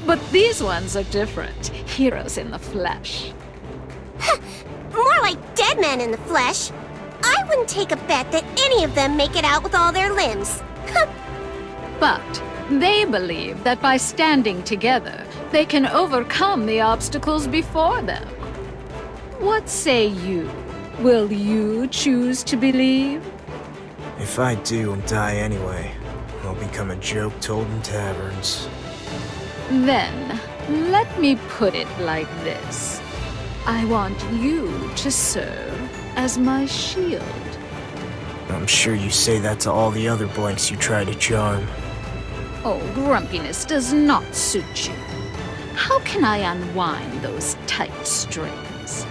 N: But these ones are different. Heroes in the flesh.
K: More like dead men in the flesh. I wouldn't take a bet that any of them make it out with all their limbs.
N: But They believe that by standing together, they can overcome the obstacles before them. What say you? Will you choose to believe?
L: If I do and die anyway, I'll become a joke told in taverns.
N: Then, let me put it like this. I want you to serve as my shield.
L: I'm sure you say that to all the other blanks you try to charm.
N: Oh, grumpiness does not suit you. How can I unwind those tight strings?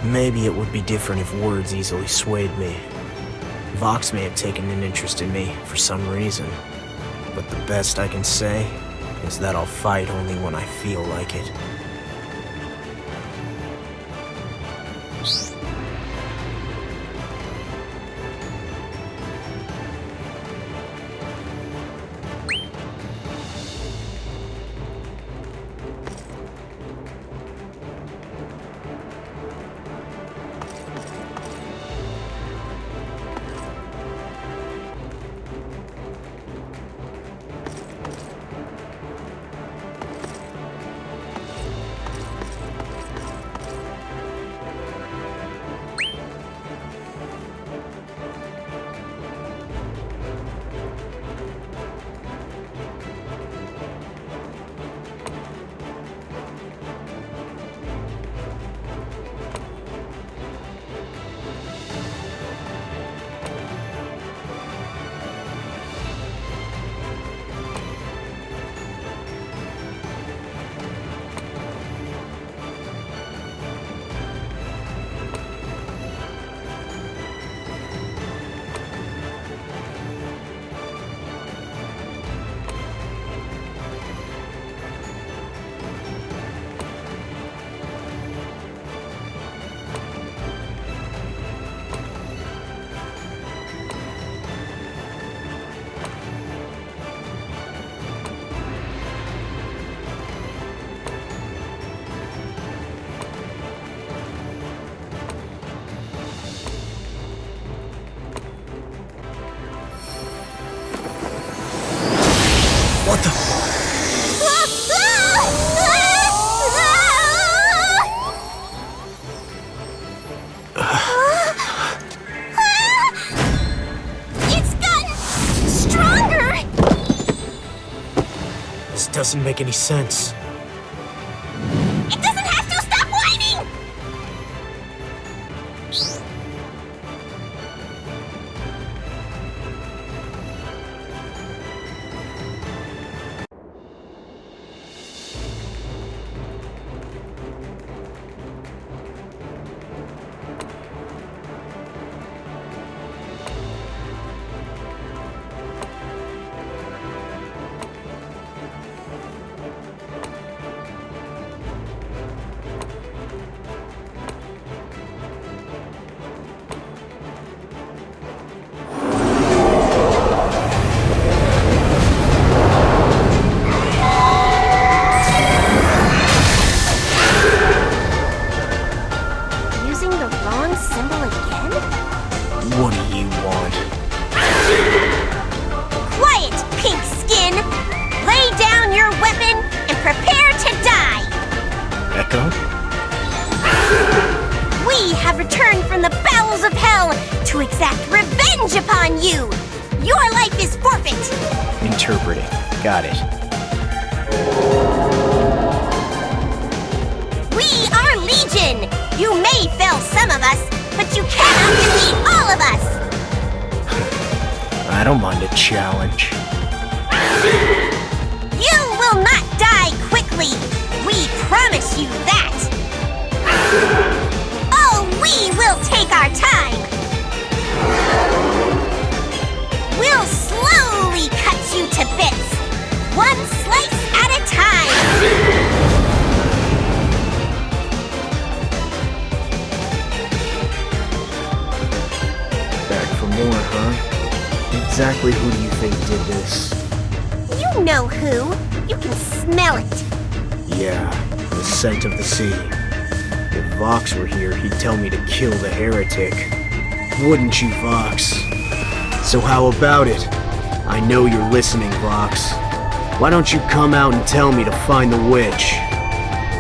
L: Maybe it would be different if words easily swayed me. Vox may have taken an interest in me for some reason, but the best I can say is that I'll fight only when I feel like it. What the?
D: It's gotten stronger!
L: This doesn't make any sense.
D: It doesn't have to! Stop whining!
L: What do you want?
K: Quiet, pink skin! Lay down your weapon and prepare to die!
L: Echo?
K: We have returned from the bowels of hell to exact revenge upon you! Your life is forfeit!
L: Interpreting. Got it.
K: We are Legion! You may fell some of us, but you cannot defeat all of us!
L: I don't mind a challenge.
K: You will not die quickly! We promise you that! Oh, we will take our time! We'll slowly cut you to bits, one slice at a time!
L: Back for more, huh? Exactly who do you think did this?
K: You know who. You can smell it.
L: Yeah, the scent of the sea. If Vox were here, he'd tell me to kill the heretic. Wouldn't you, Vox? So how about it? I know you're listening, Vox. Why don't you come out and tell me to find the witch?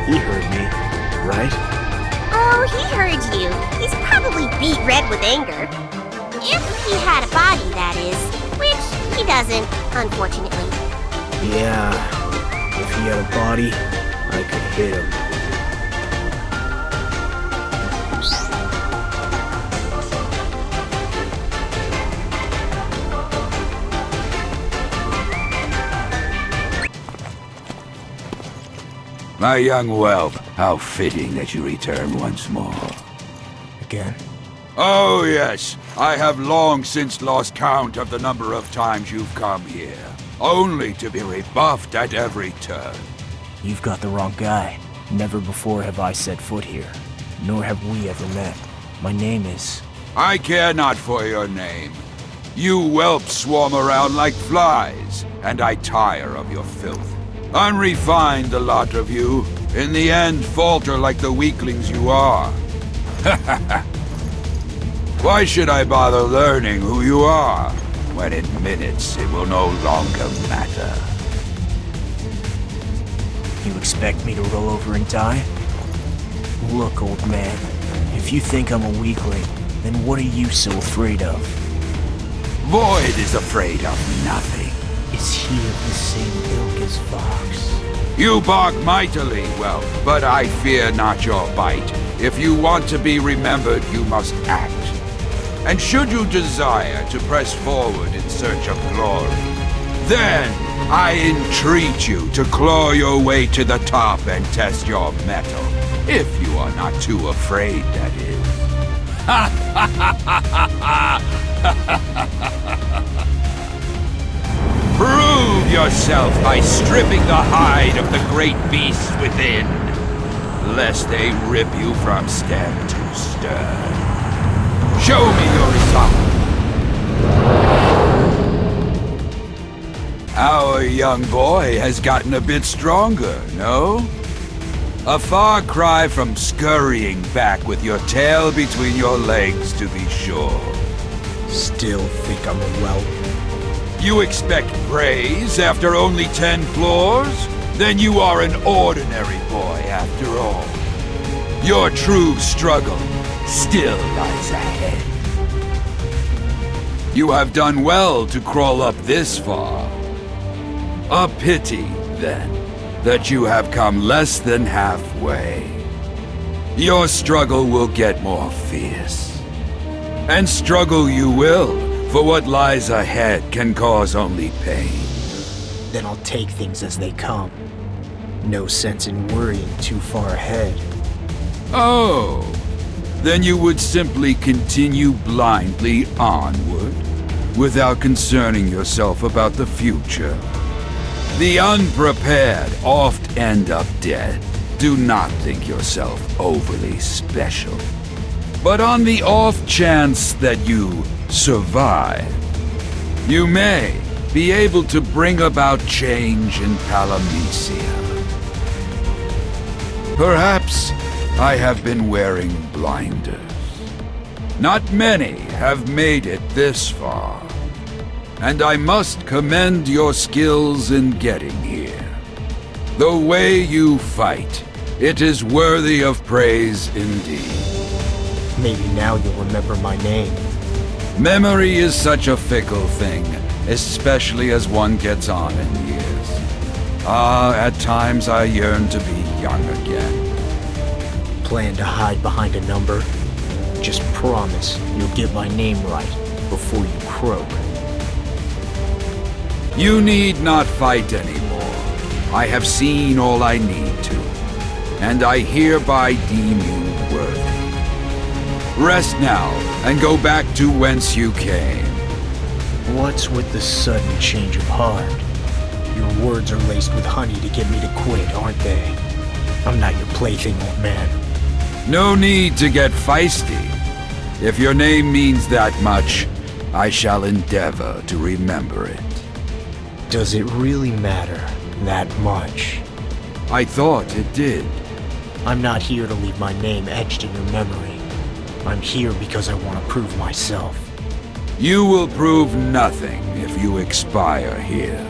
L: He heard me, right?
K: Oh, he heard you. He's probably beat red with anger. If he had a body, that is. Which he doesn't, unfortunately.
L: Yeah, if he had a body, I could hit him.
P: My young whelp, how fitting that you return once more.
L: Again?
P: Oh yes, I have long since lost count of the number of times you've come here, only to be rebuffed at every turn.
L: You've got the wrong guy. Never before have I set foot here, nor have we ever met. My name is...
P: I care not for your name. You whelps swarm around like flies, and I tire of your filth. Unrefined, the lot of you. In the end, falter like the weaklings you are. Why should I bother learning who you are, when in minutes it will no longer matter?
L: You expect me to roll over and die? Look, old man, if you think I'm a weakling, then what are you so afraid of?
P: Void is afraid of nothing.
L: Is he of the same ilk as Vox?
P: You bark mightily, well, but I fear not your bite. If you want to be remembered, you must act. And should you desire to press forward in search of glory, then I entreat you to claw your way to the top and test your mettle. If you are not too afraid, that is. Ha ha ha ha ha! Prove yourself by stripping the hide of the great beasts within, lest they rip you from stem to stern. Show me your resolve. Our young boy has gotten a bit stronger, no? A far cry from scurrying back with your tail between your legs, to be sure.
L: Still think I'm a whelp?
P: You expect praise after only 10 floors? Then you are an ordinary boy after all. Your true struggle still lies ahead. You have done well to crawl up this far. A pity, then, that you have come less than halfway. Your struggle will get more fierce. And struggle you will, for what lies ahead can cause only pain.
L: Then I'll take things as they come. No sense in worrying too far ahead.
P: Oh, then you would simply continue blindly onward, without concerning yourself about the future. The unprepared oft end up dead. Do not think yourself overly special. But on the off chance that you survive, you may be able to bring about change in Palamecia. Perhaps I have been wearing blinders. Not many have made it this far, and I must commend your skills in getting here. The way you fight, it is worthy of praise indeed.
L: Maybe now you'll remember my name.
P: Memory is such a fickle thing, especially as one gets on in years. Ah, at times I yearn to be young again.
L: Plan to hide behind a number? Just promise you'll get my name right before you croak.
P: You need not fight anymore. I have seen all I need to, and I hereby deem you worthy. Rest now, and go back to whence you came.
L: What's with the sudden change of heart? Your words are laced with honey to get me to quit, aren't they? I'm not your plaything, old man.
P: No need to get feisty. If your name means that much, I shall endeavor to remember it.
L: Does it really matter that much?
P: I thought it did.
L: I'm not here to leave my name etched in your memory. I'm here because I want to prove myself.
P: You will prove nothing if you expire here.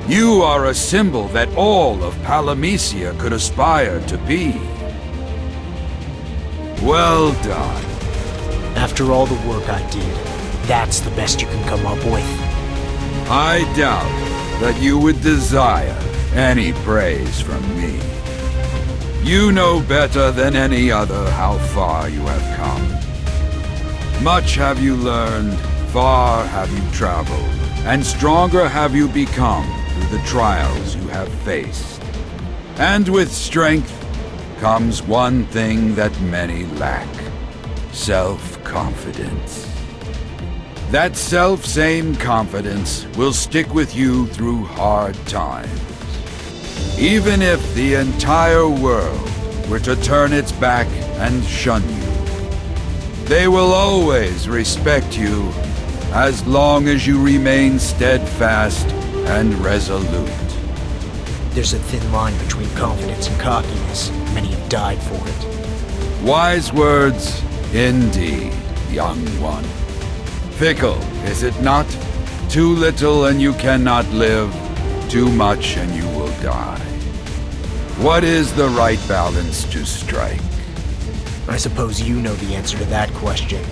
P: You are a symbol that all of Palamecia could aspire to be. Well done.
B: After all the work I did, that's the best you can come up with.
P: I doubt that you would desire any praise from me. You know better than any other how far you have come. Much have you learned, far have you traveled, and stronger have you become through the trials you have faced. And with strength comes one thing that many lack: self-confidence. That self-same confidence will stick with you through hard times. Even if the entire world were to turn its back and shun you, they will always respect you as long as you remain steadfast and resolute.
B: There's a thin line between confidence and cockiness. Many have died for it.
P: Wise words indeed, young one. Fickle, is it not? Too little and you cannot live, too much and you will die. What is the right balance to strike?
B: I suppose you know the answer to that question.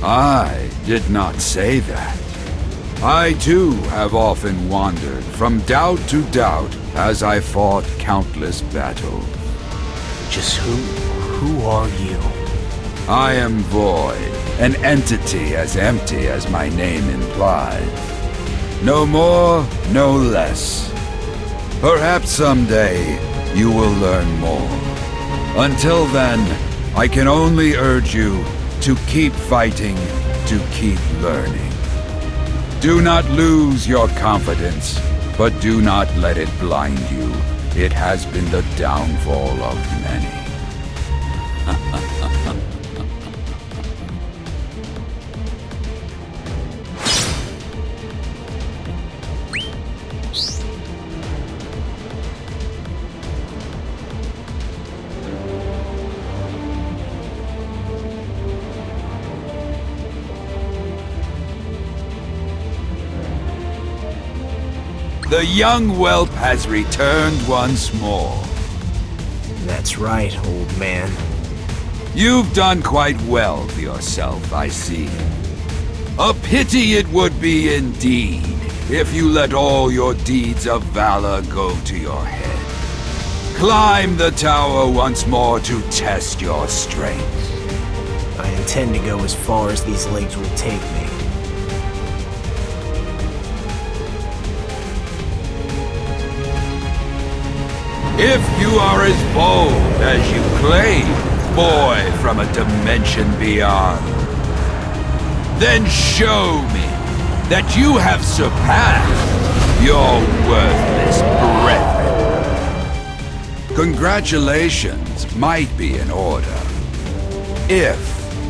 P: I did not say that. I too have often wandered from doubt to doubt as I fought countless battles.
B: Just who are you?
P: I am Void, an entity as empty as my name implies. No more, no less. Perhaps someday you will learn more. Until then, I can only urge you to keep fighting, to keep learning. Do not lose your confidence, but do not let it blind you. It has been the downfall of many. The young whelp has returned once more.
B: That's right, old man.
P: You've done quite well for yourself, I see. A pity it would be indeed if you let all your deeds of valor go to your head. Climb the tower once more to test your strength.
B: I intend to go as far as these legs will take me.
P: If you are as bold as you claim, boy from a dimension beyond, then show me that you have surpassed your worthless brethren. Congratulations might be in order, if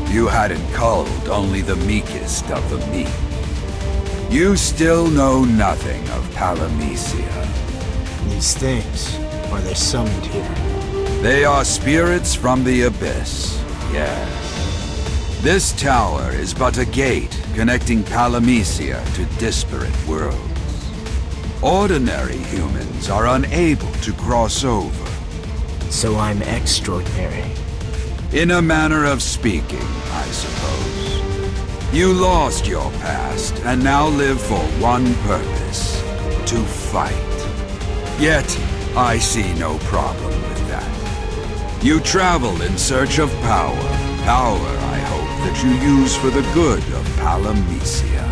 P: you hadn't culled only the meekest of the meek. You still know nothing of Palamecia.
B: These things, are they summoned here?
P: They are spirits from the abyss, yes. This tower is but a gate connecting Palamecia to disparate worlds. Ordinary humans are unable to cross over.
B: So I'm extraordinary.
P: In a manner of speaking, I suppose. You lost your past and now live for one purpose: to fight. Yet, I see no problem with that. You travel in search of power. Power, I hope, that you use for the good of Palamecia.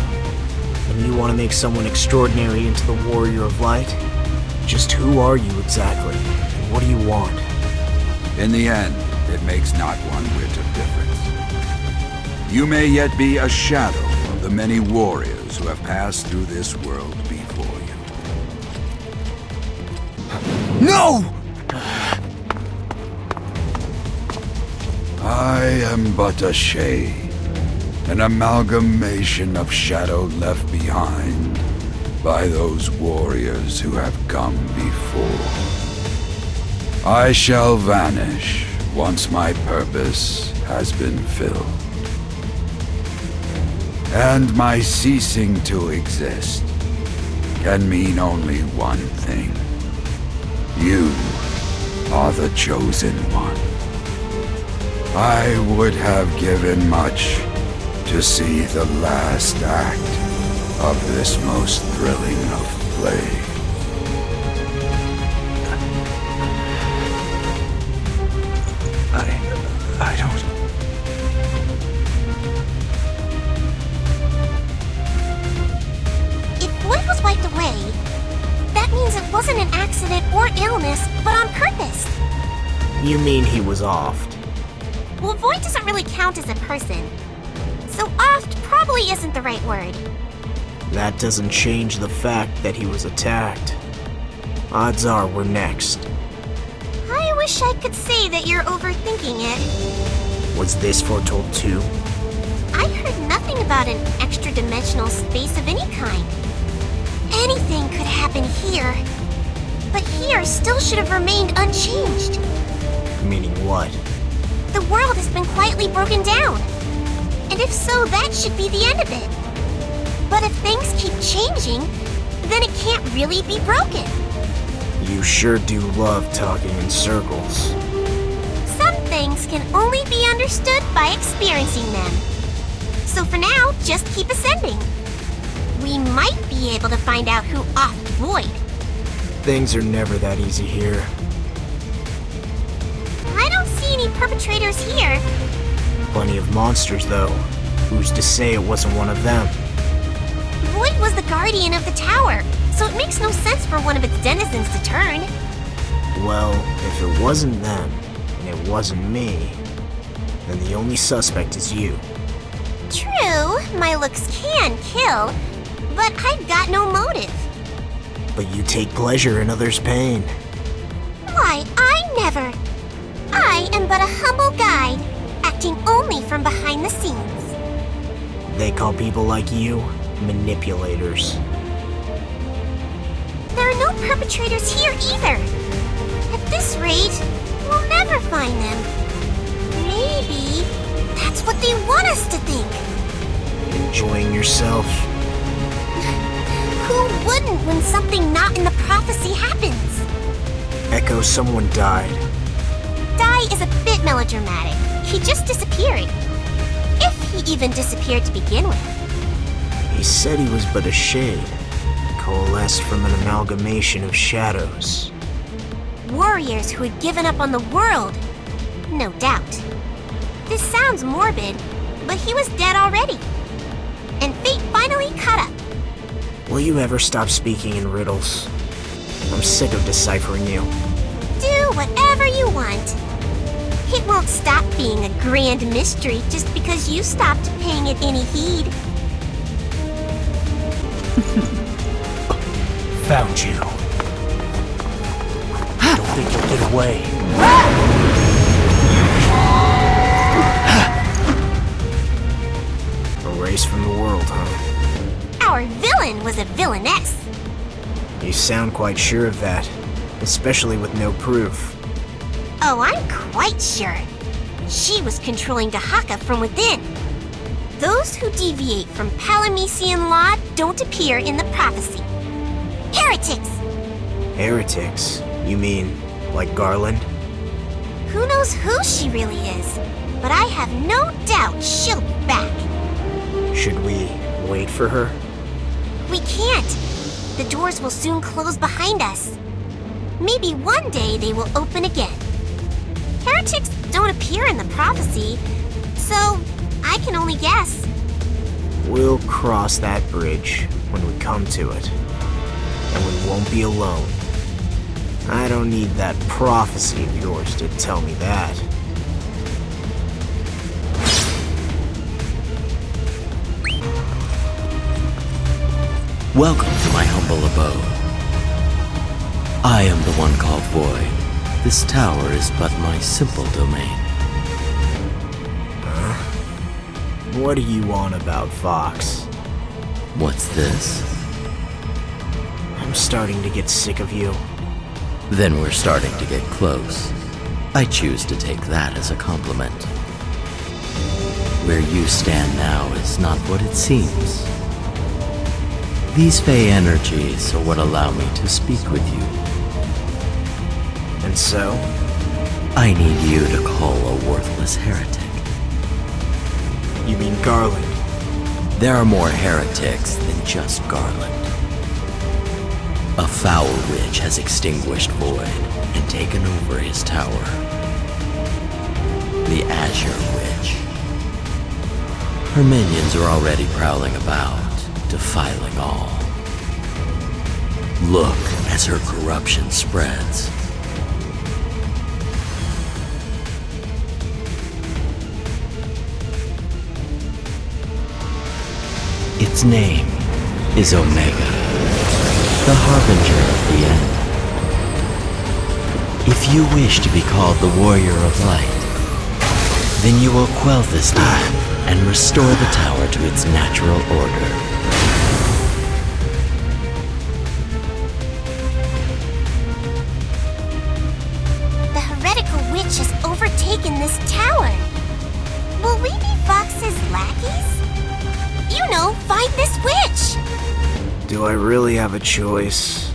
B: And you want to make someone extraordinary into the Warrior of Light? Just who are you exactly? And what do you want?
P: In the end, it makes not one whit of difference. You may yet be a shadow of the many warriors who have passed through this world before you.
L: No!
P: I am but a shade, an amalgamation of shadow left behind by those warriors who have come before. I shall vanish once my purpose has been filled. And my ceasing to exist can mean only one thing. You are the chosen one. I would have given much to see the last act of this most thrilling of plays.
B: I don't...
K: If Void was wiped away, that means it wasn't an accident or illness, but on purpose.
L: You mean he was offed?
K: Well, Void doesn't really count as a person. So offed probably isn't the right word.
L: That doesn't change the fact that he was attacked. Odds are we're next.
K: I wish I could say that you're overthinking it.
L: Was this foretold too?
K: I heard nothing about an extra-dimensional space of any kind. Anything could happen here. But here still should have remained unchanged.
L: Meaning what?
K: The world has been quietly broken down. And if so, that should be the end of it. But if things keep changing, then it can't really be broken.
L: You sure do love talking in circles.
K: Some things can only be understood by experiencing them. So for now, just keep ascending. We might be able to find out who offed Void.
L: Things are never that easy here.
K: I don't see any perpetrators here.
L: Plenty of monsters, though. Who's to say it wasn't one of them?
K: Void was the guardian of the tower, so it makes no sense for one of its denizens to turn.
L: Well, if it wasn't them, and it wasn't me, then the only suspect is you.
K: True, my looks can kill, but I've got no motive.
L: But you take pleasure in others' pain.
K: Why, I never. I am but a humble guide, acting only from behind the scenes.
L: They call people like you manipulators.
K: There are no perpetrators here either. At this rate, we'll never find them. Maybe that's what they want us to think.
L: Enjoying yourself?
K: Who wouldn't when something not in the prophecy happens?
L: Echo, someone died.
K: Die is a bit melodramatic. He just disappeared. If he even disappeared to begin with.
L: He said he was but a shade, coalesced from an amalgamation of shadows.
K: Warriors who had given up on the world. No doubt. This sounds morbid, but he was dead already. And fate finally caught up.
L: Will you ever stop speaking in riddles? I'm sick of deciphering you.
K: Do whatever you want. It won't stop being a grand mystery just because you stopped paying it any heed.
B: Found you. Don't think you'll get away.
L: Erased from the world, huh?
K: Our villain was a villainess.
L: You sound quite sure of that, especially with no proof.
K: Oh, I'm quite sure. She was controlling Dahaka from within. Those who deviate from Palamecian law don't appear in the prophecy. Heretics!
L: Heretics? You mean, like Garland?
K: Who knows who she really is, but I have no doubt she'll be back.
L: Should we wait for her?
K: We can't. The doors will soon close behind us. Maybe one day they will open again. Heretics don't appear in the prophecy, so I can only guess.
L: We'll cross that bridge when we come to it. And we won't be alone. I don't need that prophecy of yours to tell me that.
A: Welcome to my humble abode. I am the one called Void. This tower is but my simple domain.
L: What are you on about, Fox?
A: What's this?
L: I'm starting to get sick of you.
A: Then we're starting to get close. I choose to take that as a compliment. where you stand now is not what it seems. These Fey energies are what allow me to speak with you.
B: And so?
A: I need you to call a worthless heretic.
B: You mean Garland?
A: There are more heretics than just Garland. A foul witch has extinguished Void and taken over his tower. The Azure Witch. Her minions are already prowling about, defiling all. Look as her corruption spreads. Its name is Omega, the harbinger of the end. If you wish to be called the Warrior of Light, then you will quell this demon and restore the tower to its natural order.
K: The heretical witch has overtaken this tower. Will we be Vox's lackeys? You know, find this witch!
B: Do I really have a choice?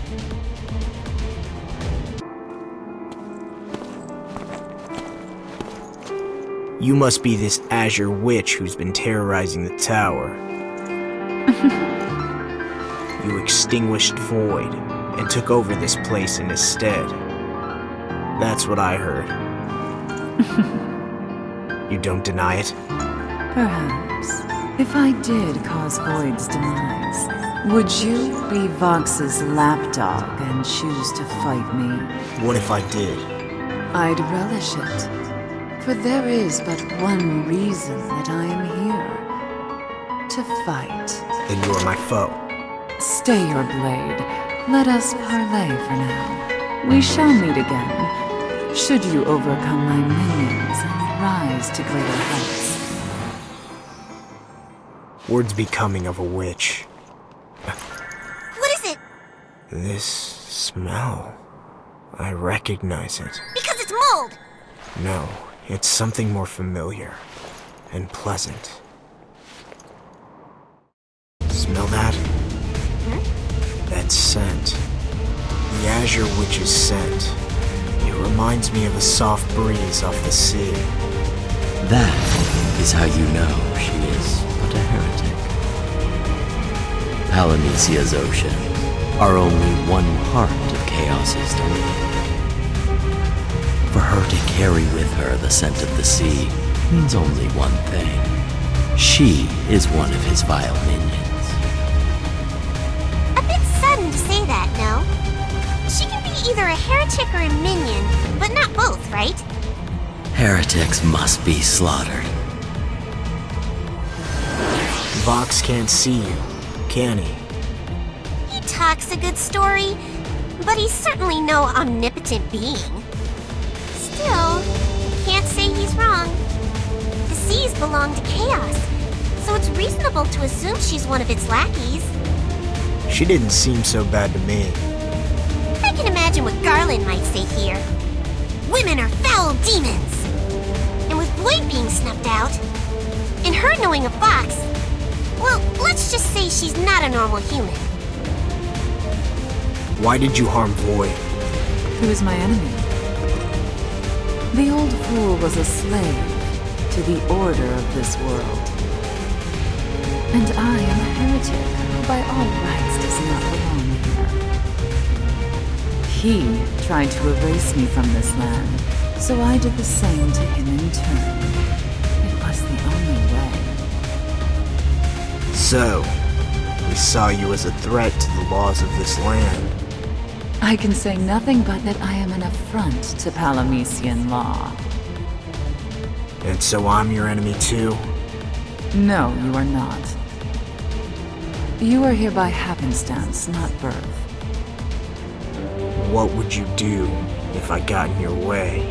B: You must be this Azure Witch who's been terrorizing the tower. You extinguished Void and took over this place in his stead. That's what I heard. You don't deny it?
Q: Perhaps. If I did cause Void's demise, would you be Vox's lapdog and choose to fight me?
B: What if I did?
Q: I'd relish it. For there is but one reason that I am here. To fight.
B: Then you're my foe.
Q: Stay your blade. Let us parley for now. We shall meet again, should you overcome my minions and rise to greater heights.
B: Word's becoming of a witch.
K: What is it?
B: This smell. I recognize it.
K: Because it's mold!
B: No, it's something more familiar and pleasant. Smell that? That scent. The Azure Witch's scent. It reminds me of a soft breeze off the sea.
A: That is how you know she is but a heretic. Palamecia's ocean are only one part of Chaos's domain. For her to carry with her the scent of the sea means only one thing. She is one of his vile minions.
K: A bit sudden to say that, no? She can be either a heretic or a minion, but not both, right?
A: Heretics must be slaughtered.
B: Vox can't see you, can he?
K: He talks a good story, but he's certainly no omnipotent being. Still, can't say he's wrong. The seas belong to Chaos, so it's reasonable to assume she's one of its lackeys.
B: She didn't seem so bad to me.
K: I can imagine what Garland might say here. Women are foul demons! And with Void being snuffed out, and her knowing a Vox, well, let's just say she's not a normal human.
B: Why did you harm Void?
Q: Who is my enemy? The old fool was a slave to the order of this world. And I am a heretic who by all rights does not belong here. He tried to erase me from this land, so I did the same to him in turn. It was the only way.
B: So, we saw you as a threat to the laws of this land.
Q: I can say nothing but that I am an affront to Palamecian law.
B: And so I'm your enemy too?
Q: No, you are not. You are here by happenstance, not birth.
B: What would you do if I got in your way?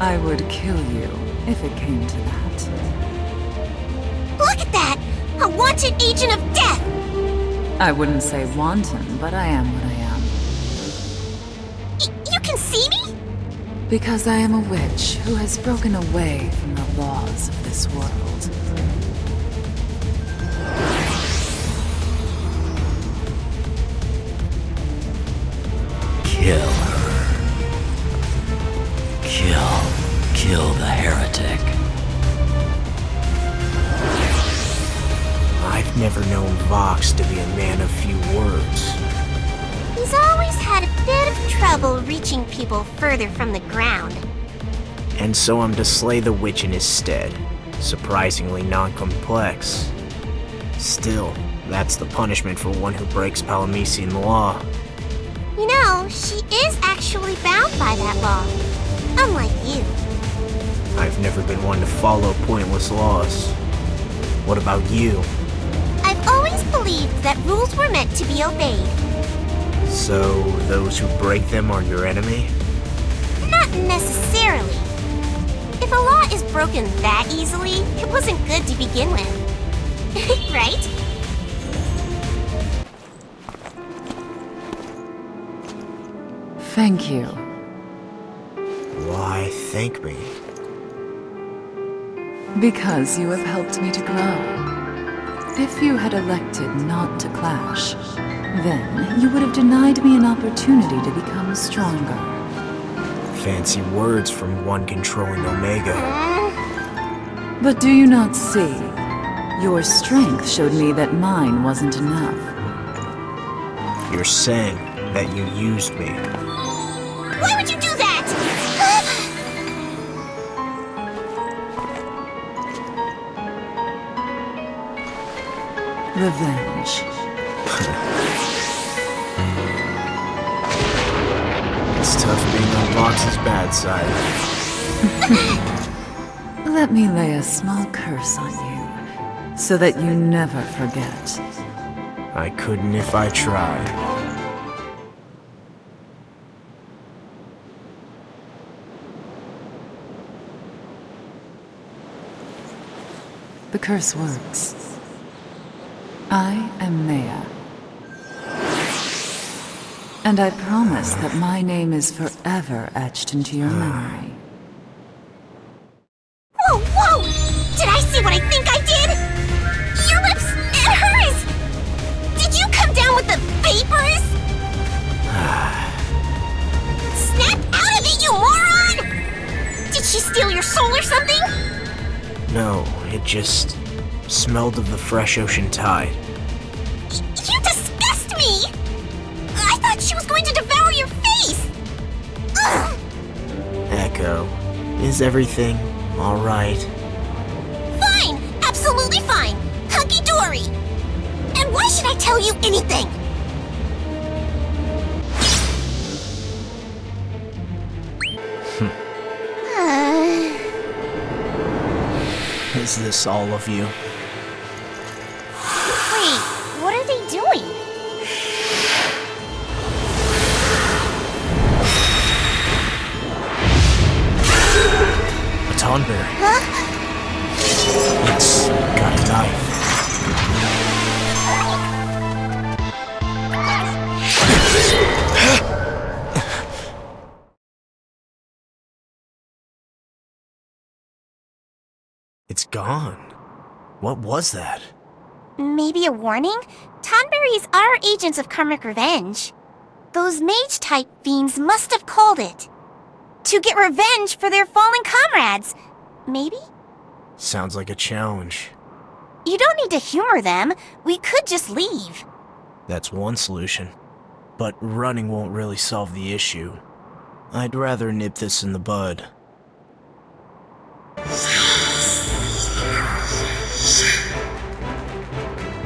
Q: I would kill you if it came to that.
K: Look at that! A wanted agent of death!
Q: I wouldn't say wanton, but I am what I am.
K: You can see me?
Q: Because I am a witch who has broken away from the laws of this world.
A: Kill her. Kill the heretic.
B: I've never known Vox to be a man of few words.
K: He's always had a bit of trouble reaching people further from the ground.
B: And so I'm to slay the witch in his stead. Surprisingly non-complex. Still, that's the punishment for one who breaks Palamecian law.
K: You know, she is actually bound by that law. Unlike you.
B: I've never been one to follow pointless laws. What about you?
K: I've always believed that rules were meant to be obeyed.
B: So, those who break them are your enemy?
K: Not necessarily. If a law is broken that easily, it wasn't good to begin with. Right?
Q: Thank you.
B: Why thank me?
Q: Because you have helped me to grow. If you had elected not to clash, then you would have denied me an opportunity to become stronger.
B: Fancy words from one controlling Omega.
Q: But do you not see? Your strength showed me that mine wasn't enough.
B: You're saying that you used me.
K: Why would you do that?
Q: Revenge.
B: It's tough being on Vox's bad side.
Q: Let me lay a small curse on you, so that you never forget.
B: I couldn't if I tried.
Q: The curse works. I am Maya. And I promise that my name is forever etched into your memory.
K: Whoa, whoa! Did I see what I think I did? Your lips and hers! Did you come down with the vapors? Snap out of it, you moron! Did she steal your soul or something?
B: No, it just smelled of the fresh ocean tide.
K: You disgust me! I thought she was going to devour your face! Ugh.
B: Echo, is everything alright?
K: Fine! Absolutely fine! Hunky-dory! And why should I tell you anything?
B: Is this all of you?
K: Wait, what are they doing?
B: A Tonberry.
K: Huh?
B: It's got a knife. It's gone. What was that?
K: Maybe a warning? Tonberries are agents of karmic revenge. Those mage-type fiends must have called it. To get revenge for their fallen comrades. Maybe?
B: Sounds like a challenge.
K: You don't need to humor them. We could just leave.
B: That's one solution. But running won't really solve the issue. I'd rather nip this in the bud.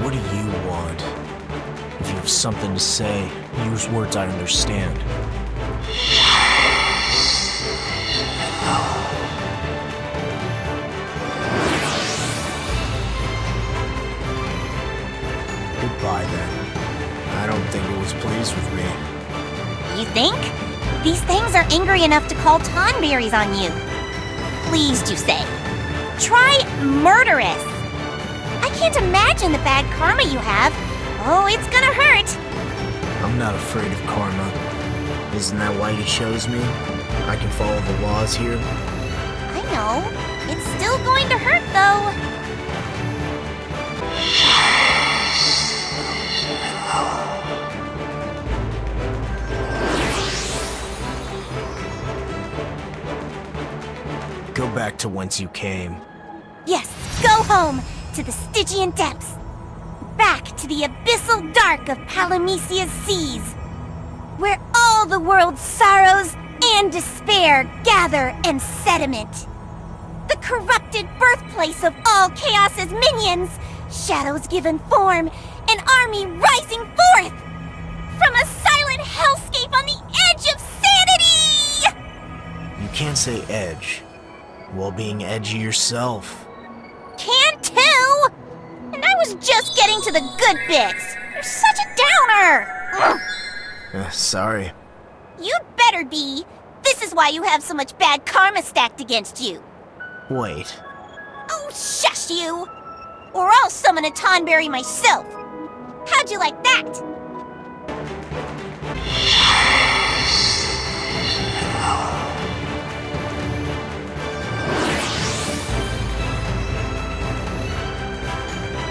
B: What do you want? If you have something to say, use words I understand. Goodbye, then. I don't think it was pleased with me.
K: You think? These things are angry enough to call Tonberries on you. Pleased, you say. Try murderous. I can't imagine the bad karma you have. Oh, it's gonna hurt.
B: I'm not afraid of karma.
L: Isn't that why you chose me? I can follow the laws here?
K: I know. It's still going to hurt, though.
L: Go back to whence you came.
K: Yes, go home to the Stygian depths. Back to the abyssal dark of Palamecia's seas, where all the world's sorrows and despair gather and sediment. The corrupted birthplace of all Chaos's minions, shadows given form, an army rising forth from a silent hellscape on the edge of sanity!
L: You can't say edge while being edgy yourself.
K: Can too! And I was just getting to the good bits. You're such a downer! Ugh.
L: Sorry.
K: You'd better be. This is why you have so much bad karma stacked against you.
L: Wait.
K: Oh, shush you! Or I'll summon a Tonberry myself. How'd you like that?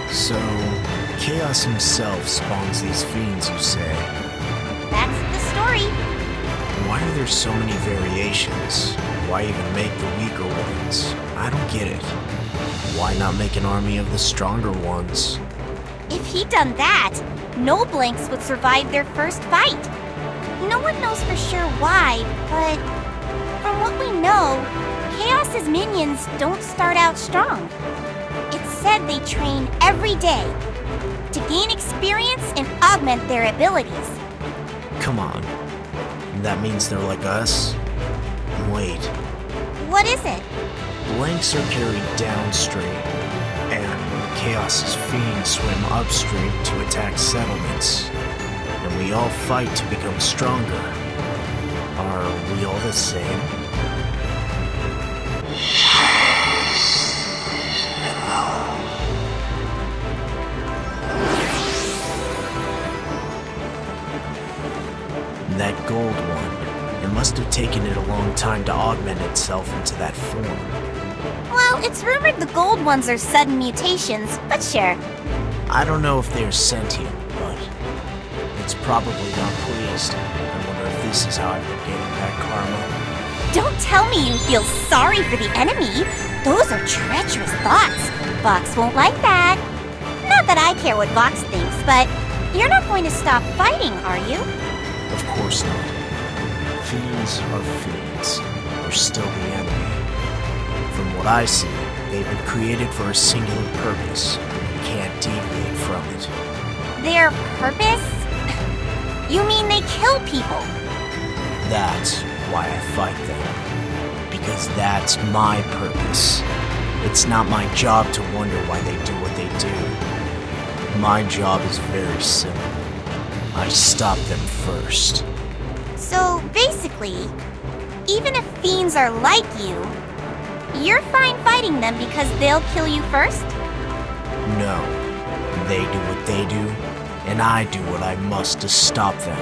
L: So, Chaos himself spawns these fiends, you say?
K: That's the story.
L: Why are there so many variations? Why even make the weaker ones? I don't get it. Why not make an army of the stronger ones?
K: If he'd done that, no blanks would survive their first fight. No one knows for sure why, but from what we know, Chaos's minions don't start out strong. It's said they train every day to gain experience and augment their abilities.
L: Come on. That means they're like us? Wait.
K: What is it?
L: Blanks are carried downstream, and Chaos's fiends swim upstream to attack settlements. And we all fight to become stronger. Are we all the same? That gold one, it must have taken it a long time to augment itself into that form.
K: Well, it's rumored the gold ones are sudden mutations, but sure.
L: I don't know if they're sentient, but it's probably not pleased. I wonder if this is how I've been getting back karma.
K: Don't tell me you feel sorry for the enemy. Those are treacherous thoughts. Vox won't like that. Not that I care what Vox thinks, but you're not going to stop fighting, are you?
L: Of course not. Fiends are fiends. They're still the enemy. From what I see, they've been created for a singular purpose. You can't deviate from it.
K: Their purpose? You mean they kill people?
L: That's why I fight them. Because that's my purpose. It's not my job to wonder why they do what they do. My job is very simple. I stop them first.
K: So basically, even if fiends are like you, you're fine fighting them because they'll kill you first?
L: No. They do what they do, and I do what I must to stop them.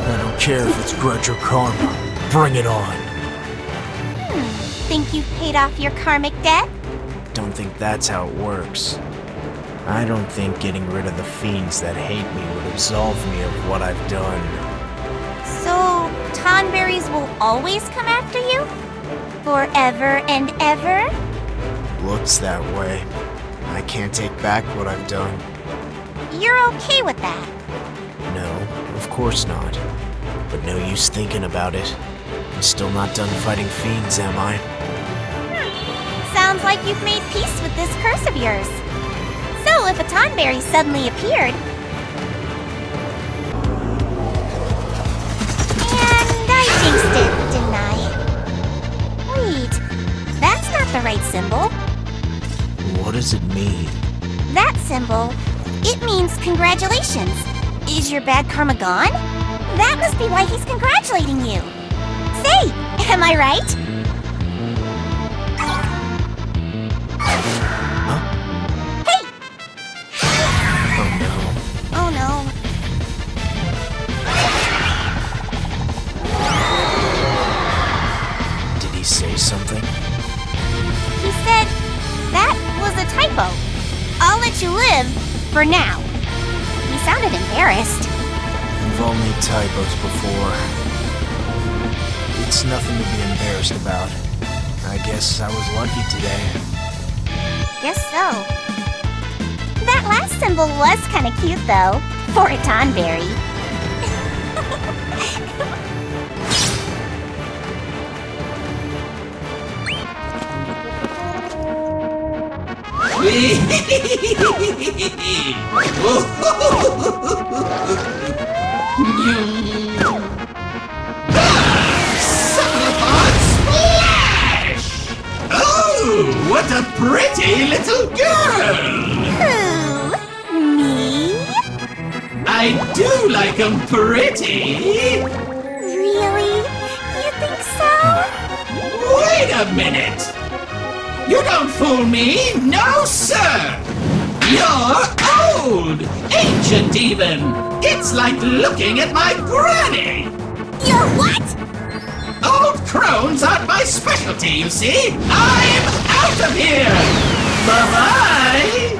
L: I don't care if it's grudge or karma. Bring it on.
K: Think you've paid off your karmic debt?
L: Don't think that's how it works. I don't think getting rid of the fiends that hate me would absolve me of what I've done.
K: So, Tonberries will always come after you? Forever and ever?
L: Looks that way. I can't take back what I've done.
K: You're okay with that?
L: No, of course not. But no use thinking about it. I'm still not done fighting fiends, am I?
K: Sounds like you've made peace with this curse of yours. So, if a Tonberry suddenly appeared... And I jinxed it, didn't I? Wait, that's not the right symbol.
L: What does it mean?
K: That symbol, it means congratulations. Is your bad karma gone? That must be why he's congratulating you. Say, am I right? Hey! let you live, for now. He sounded embarrassed.
L: We've all made typos before. It's nothing to be embarrassed about. I guess I was lucky today.
K: Guess so. That last symbol was kinda cute, though. For a Tonberry.
R: Oh, what a pretty little girl!
K: Who? Me?
R: I do like 'em pretty!
K: Really? You think so?
R: Wait a minute! You don't fool me! No, sir! You're old! Ancient, even! It's like looking at my granny!
K: You're what?
R: Old crones aren't my specialty, you see! I'm out of here! Bye-bye!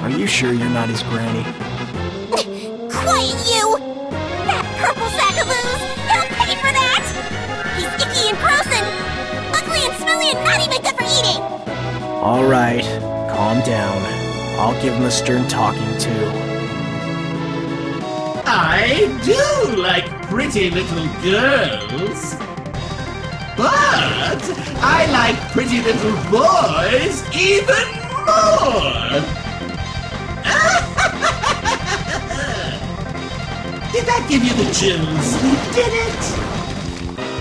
L: Are you sure you're not his granny?
K: Quiet, you! That purple sack of ooze! He'll pay for that! He's icky and gross and ugly and smelly and not even good for eating!
B: Alright, calm down. I'll give him a stern talking to.
R: I do like pretty little girls. But I like pretty little boys even more! Did that give you the chills? Did it?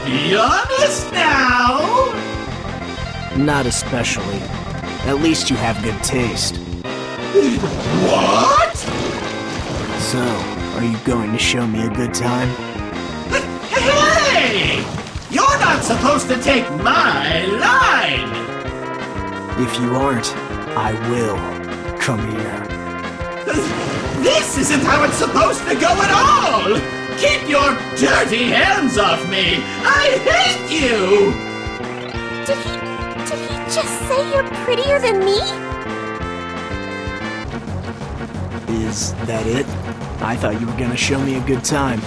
R: Be honest now!
B: Not especially. At least you have good taste.
R: What?
B: So, are you going to show me a good time?
R: Hey! You're not supposed to take my line!
B: If you aren't, I will. Come here.
R: This isn't how it's supposed to go at all! Keep your dirty hands off me! I hate you!
K: Did he just say you're prettier than me?
B: Is that it? I thought you were gonna show me a good time.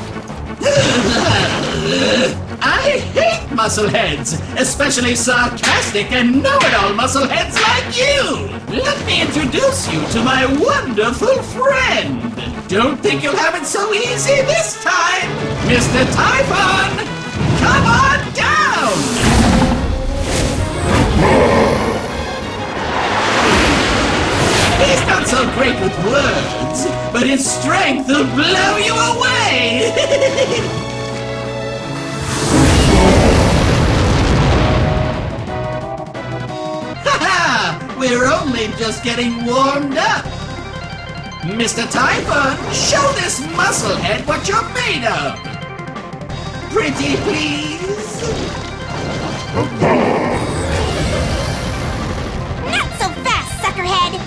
R: I hate muscleheads, especially sarcastic and know-it-all muscleheads like you! Let me introduce you to my wonderful friend! Don't think you'll have it so easy this time! Mr. Typhon, come on down! He's not so great with words, but his strength will blow you away! We're only just getting warmed up. Mr. Typhon, show this musclehead what you're made of. Pretty, please.
K: Not so fast, suckerhead!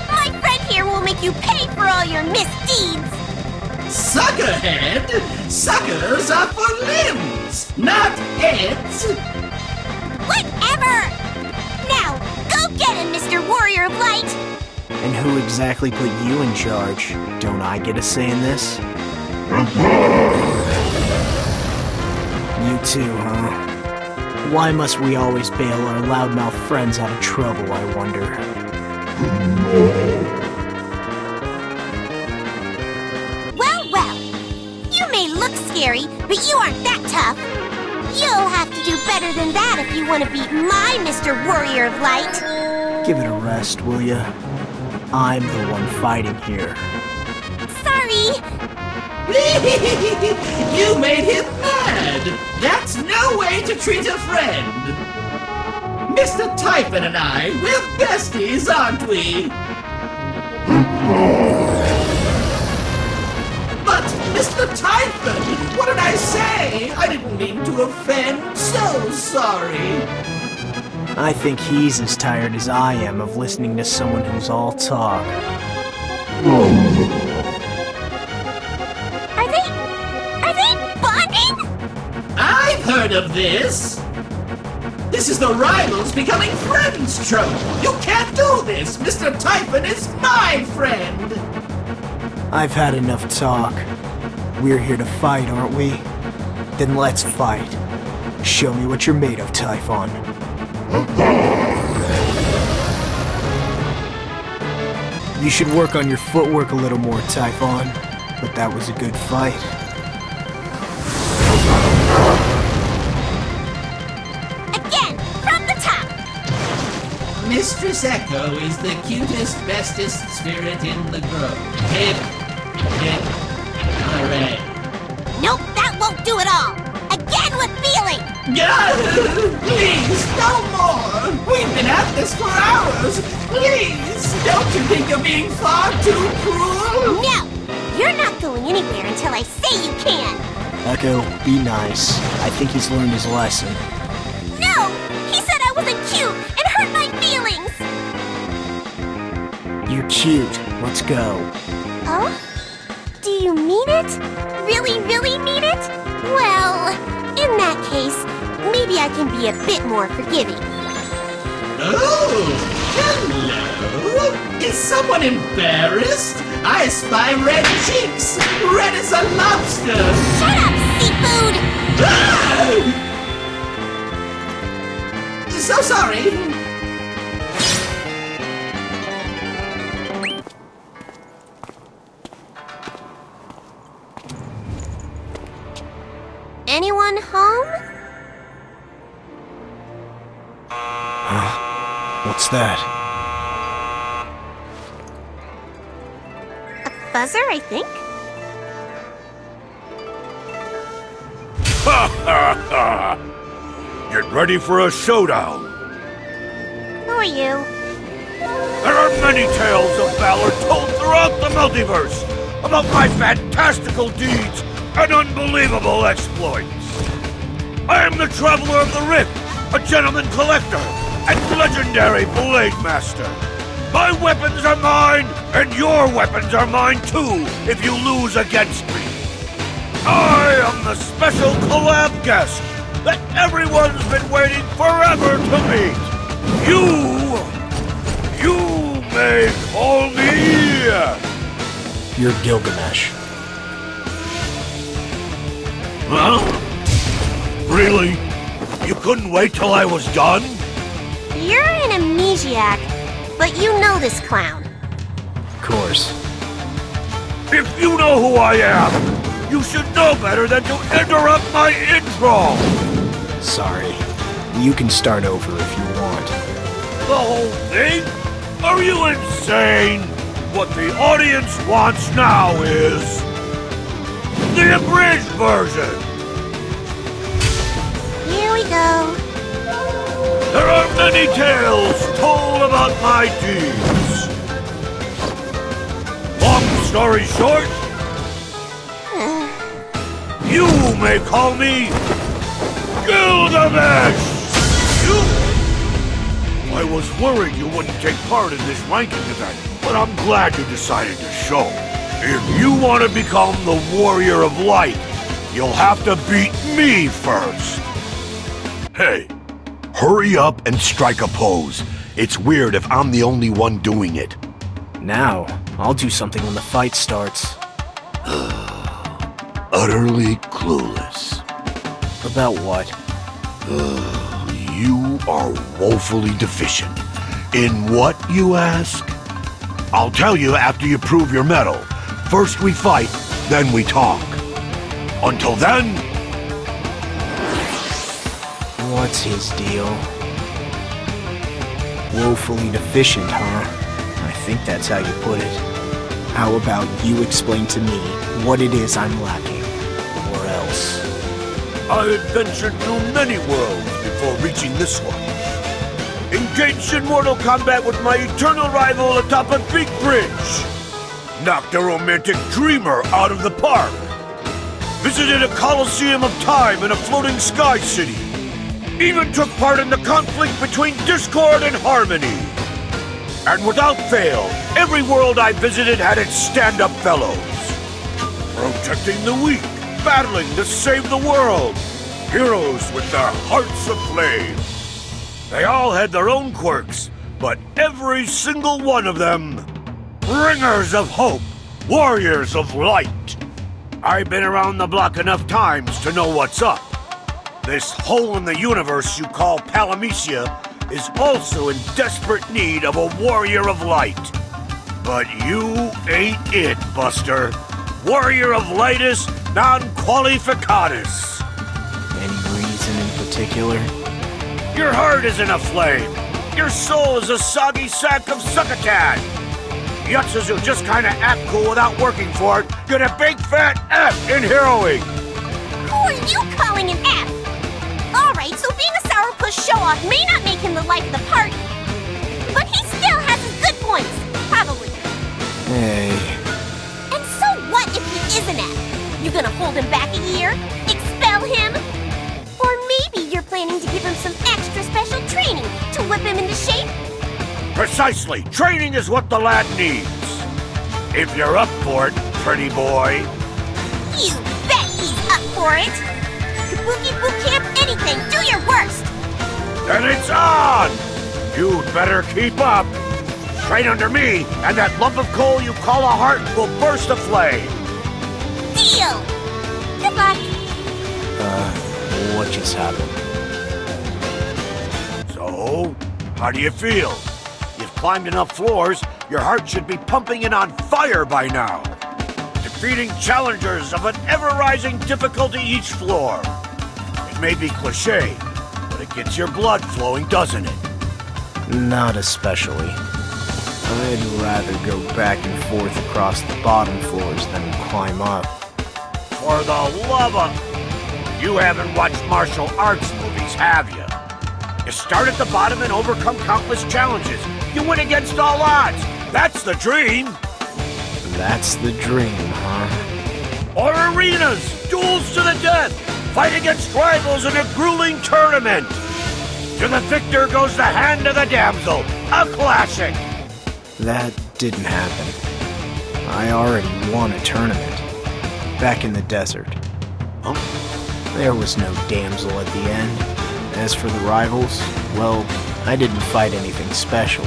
K: My friend here will make you pay for all your misdeeds!
R: Suckerhead? Suckers are for limbs, not heads.
K: Whatever! Now, go get him, Mr. Warrior of Light!
B: And who exactly put you in charge? Don't I get a say in this? You too, huh? Why must we always bail our loudmouth friends out of trouble, I wonder?
K: Well, you may look scary, but you aren't that tough. You'll have to do better than that if you want to beat my Mr. Warrior of Light.
B: Give it a rest, will ya? I'm the one fighting here.
K: Sorry.
R: You made him mad! That's no way to treat a friend! Mr. Typhon and I, we're besties, aren't we? But, Mr. Typhon, what did I say? I didn't mean to offend. So sorry.
B: I think he's as tired as I am of listening to someone who's all talk.
K: Are they bonding?
R: I've heard of this. This is the rivals becoming friends trope. You can't do this. Mr. Typhon is my friend.
L: I've had enough talk. We're here to fight, aren't we? Then let's fight. Show me what you're made of, Typhon. You should work on your footwork a little more, Typhon. But that was a good fight.
K: Again, from the top!
R: Mistress Echo is the cutest, bestest spirit in the grove. Hip, hip, hooray.
K: Nope, that won't do it all! Again with feeling!
R: Please, no more! We've been at this for hours! Please, don't you think you're being far too cruel?
K: No! You're not going anywhere until I say you can!
L: Echo, be nice. I think he's learned his lesson.
K: No! He said I wasn't cute and hurt my feelings!
L: You're cute. Let's go.
K: Oh? Do you mean it? Really, really mean it? Well, in that case, maybe I can be a bit more forgiving.
R: Oh, hello! Is someone embarrassed? I spy red cheeks, red as a lobster!
K: Shut up, seafood!
R: Ah! So sorry.
K: Anyone home?
L: What's that?
K: A buzzer, I think?
G: Ha ha ha! Get ready for a showdown!
K: Who are you?
G: There are many tales of valor told throughout the multiverse about my fantastical deeds and unbelievable exploits. I am the Traveler of the Rift, a gentleman collector, and legendary blade master. My weapons are mine, and your weapons are mine too, if you lose against me. I am the special collab guest that everyone's been waiting forever to meet. You may call me...
L: You're Gilgamesh.
G: Huh? Really? You couldn't wait till I was done?
K: You're an amnesiac, but you know this clown.
L: Of course.
G: If you know who I am, you should know better than to interrupt my intro!
L: Sorry. You can start over if you want.
G: The whole thing? Are you insane? What the audience wants now is... the abridged version!
K: Here we go.
G: There are many tales told about my deeds. Long story short, you may call me Gilgamesh! I was worried you wouldn't take part in this ranking event, but I'm glad you decided to show. If you want to become the Warrior of Light, you'll have to beat me first.
H: Hey, hurry up and strike a pose. It's weird if I'm the only one doing it.
L: Now, I'll do something when the fight starts.
H: Utterly clueless.
L: About what?
H: You are woefully deficient. In what, you ask? I'll tell you after you prove your mettle. First we fight, then we talk. Until then...
L: What's his deal? Woefully deficient, huh? I think that's how you put it. How about you explain to me what it is I'm lacking? Or else...
G: I adventured through many worlds before reaching this one. Engaged in mortal combat with my eternal rival atop a big bridge. Knocked a romantic dreamer out of the park. Visited a coliseum of time in a floating sky city. Even took part in the conflict between discord and harmony. And without fail, every world I visited had its stand-up fellows. Protecting the weak, battling to save the world.
H: Heroes with their hearts aflame. They all had their own quirks, but every single one of them, bringers of hope, warriors of light. I've been around the block enough times to know what's up. This hole in the universe you call Palamecia is also in desperate need of a warrior of light. But you ain't it, Buster. Warrior of Lightus non qualificatus.
B: Any reason in particular?
H: Your heart isn't aflame. Your soul is a soggy sack of succotash. Yutzes who just kinda act cool without working for it get a big fat F in heroing.
K: Who are you calling an F? Alright, so being a sourpuss show-off may not make him the life of the party. But he still has his good points. Probably.
B: Hey.
K: And so what if he is an F? You gonna hold him back a year? Expel him? Or maybe you're planning to give him some extra special training to whip him into shape?
H: Precisely. Training is what the lad needs. If you're up for it, pretty boy.
K: You bet he's up for it. Kabuki boot camp, anything. Do your worst.
H: Then it's on! You'd better keep up. Train under me, and that lump of coal you call a heart will burst aflame.
K: Deal! Good luck.
B: What just happened?
H: So, how do you feel? You've climbed enough floors, your heart should be pumping and on fire by now. Defeating challengers of an ever-rising difficulty each floor. It may be cliché, but it gets your blood flowing, doesn't it?
B: Not especially. I'd rather go back and forth across the bottom floors than climb up.
H: For the love of... You haven't watched martial arts movies, have you? You start at the bottom and overcome countless challenges. You win against all odds. That's the dream.
B: That's the dream, huh?
H: Or arenas, duels to the death. Fight against rivals in a grueling tournament. To the victor goes the hand of the damsel. A classic.
B: That didn't happen. I already won a tournament. Back in the desert.
H: Huh?
B: There was no damsel at the end. As for the rivals, well, I didn't fight anything special.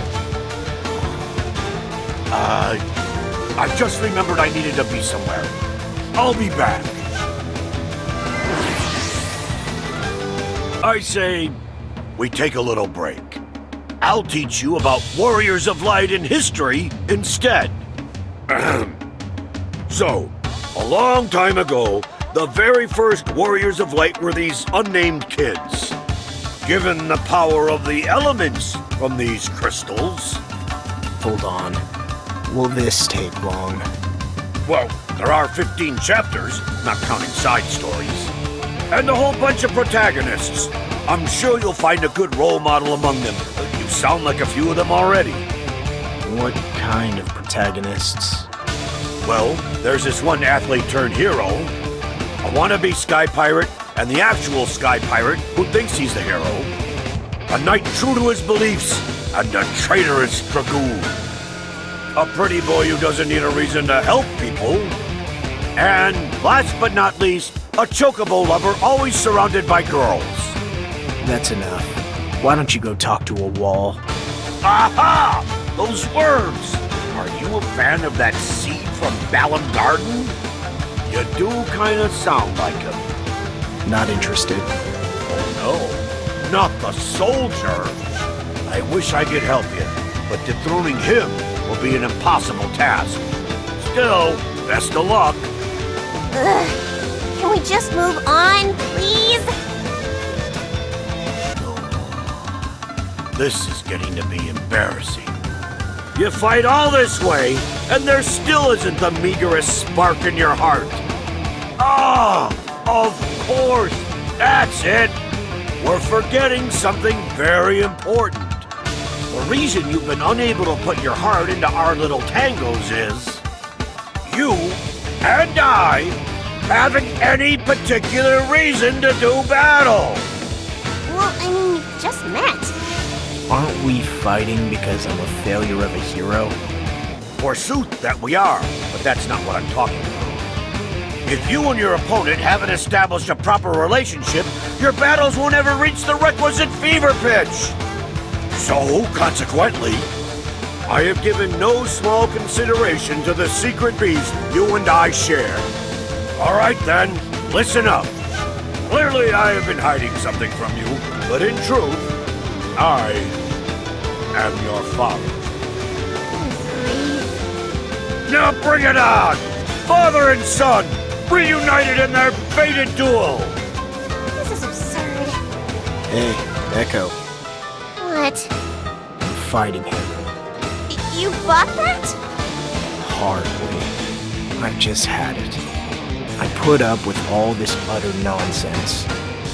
H: I just remembered I needed to be somewhere. I'll be back. I say, we take a little break. I'll teach you about warriors of light in history instead. So, a long time ago, the very first warriors of light were these unnamed kids. Given the power of the elements from these crystals...
B: Hold on. Will this take long?
H: Well, there are 15 chapters, not counting side stories. And a whole bunch of protagonists. I'm sure you'll find a good role model among them. You sound like a few of them already.
B: What kind of protagonists?
H: Well, there's this one athlete-turned-hero, a wannabe sky pirate, and the actual sky pirate who thinks he's the hero, a knight true to his beliefs, and a traitorous dragoon. A pretty boy who doesn't need a reason to help people. And last but not least, a chocobo lover always surrounded by girls.
B: That's enough. Why don't you go talk to a wall?
H: Aha! Those words! Are you a fan of that seed from Balam Garden? You do kind of sound like him.
B: Not interested.
H: Oh no, not the soldier! I wish I could help you, but dethroning him will be an impossible task. Still, best of luck.
K: Ugh. Can we just move on, please?
H: This is getting to be embarrassing. You fight all this way, and there still isn't the meagerest spark in your heart. Ah, of course, that's it. We're forgetting something very important. The reason you've been unable to put your heart into our little tangos is you and I haven't any particular reason to do battle.
K: Well, I mean, you just met.
B: Aren't we fighting because I'm a failure of a hero?
H: Forsooth that we are, but that's not what I'm talking about. If you and your opponent haven't established a proper relationship, your battles won't ever reach the requisite fever pitch. So, consequently, I have given no small consideration to the secret beast you and I share. All right then, listen up. Clearly I have been hiding something from you, but in truth, I am your father. Now bring it on! Father and son, reunited in their fated duel!
K: This is absurd.
L: Hey, Echo,
K: What?
L: I'm fighting him.
K: You bought that?
L: Hardly. I've just had it. I put up with all this utter nonsense,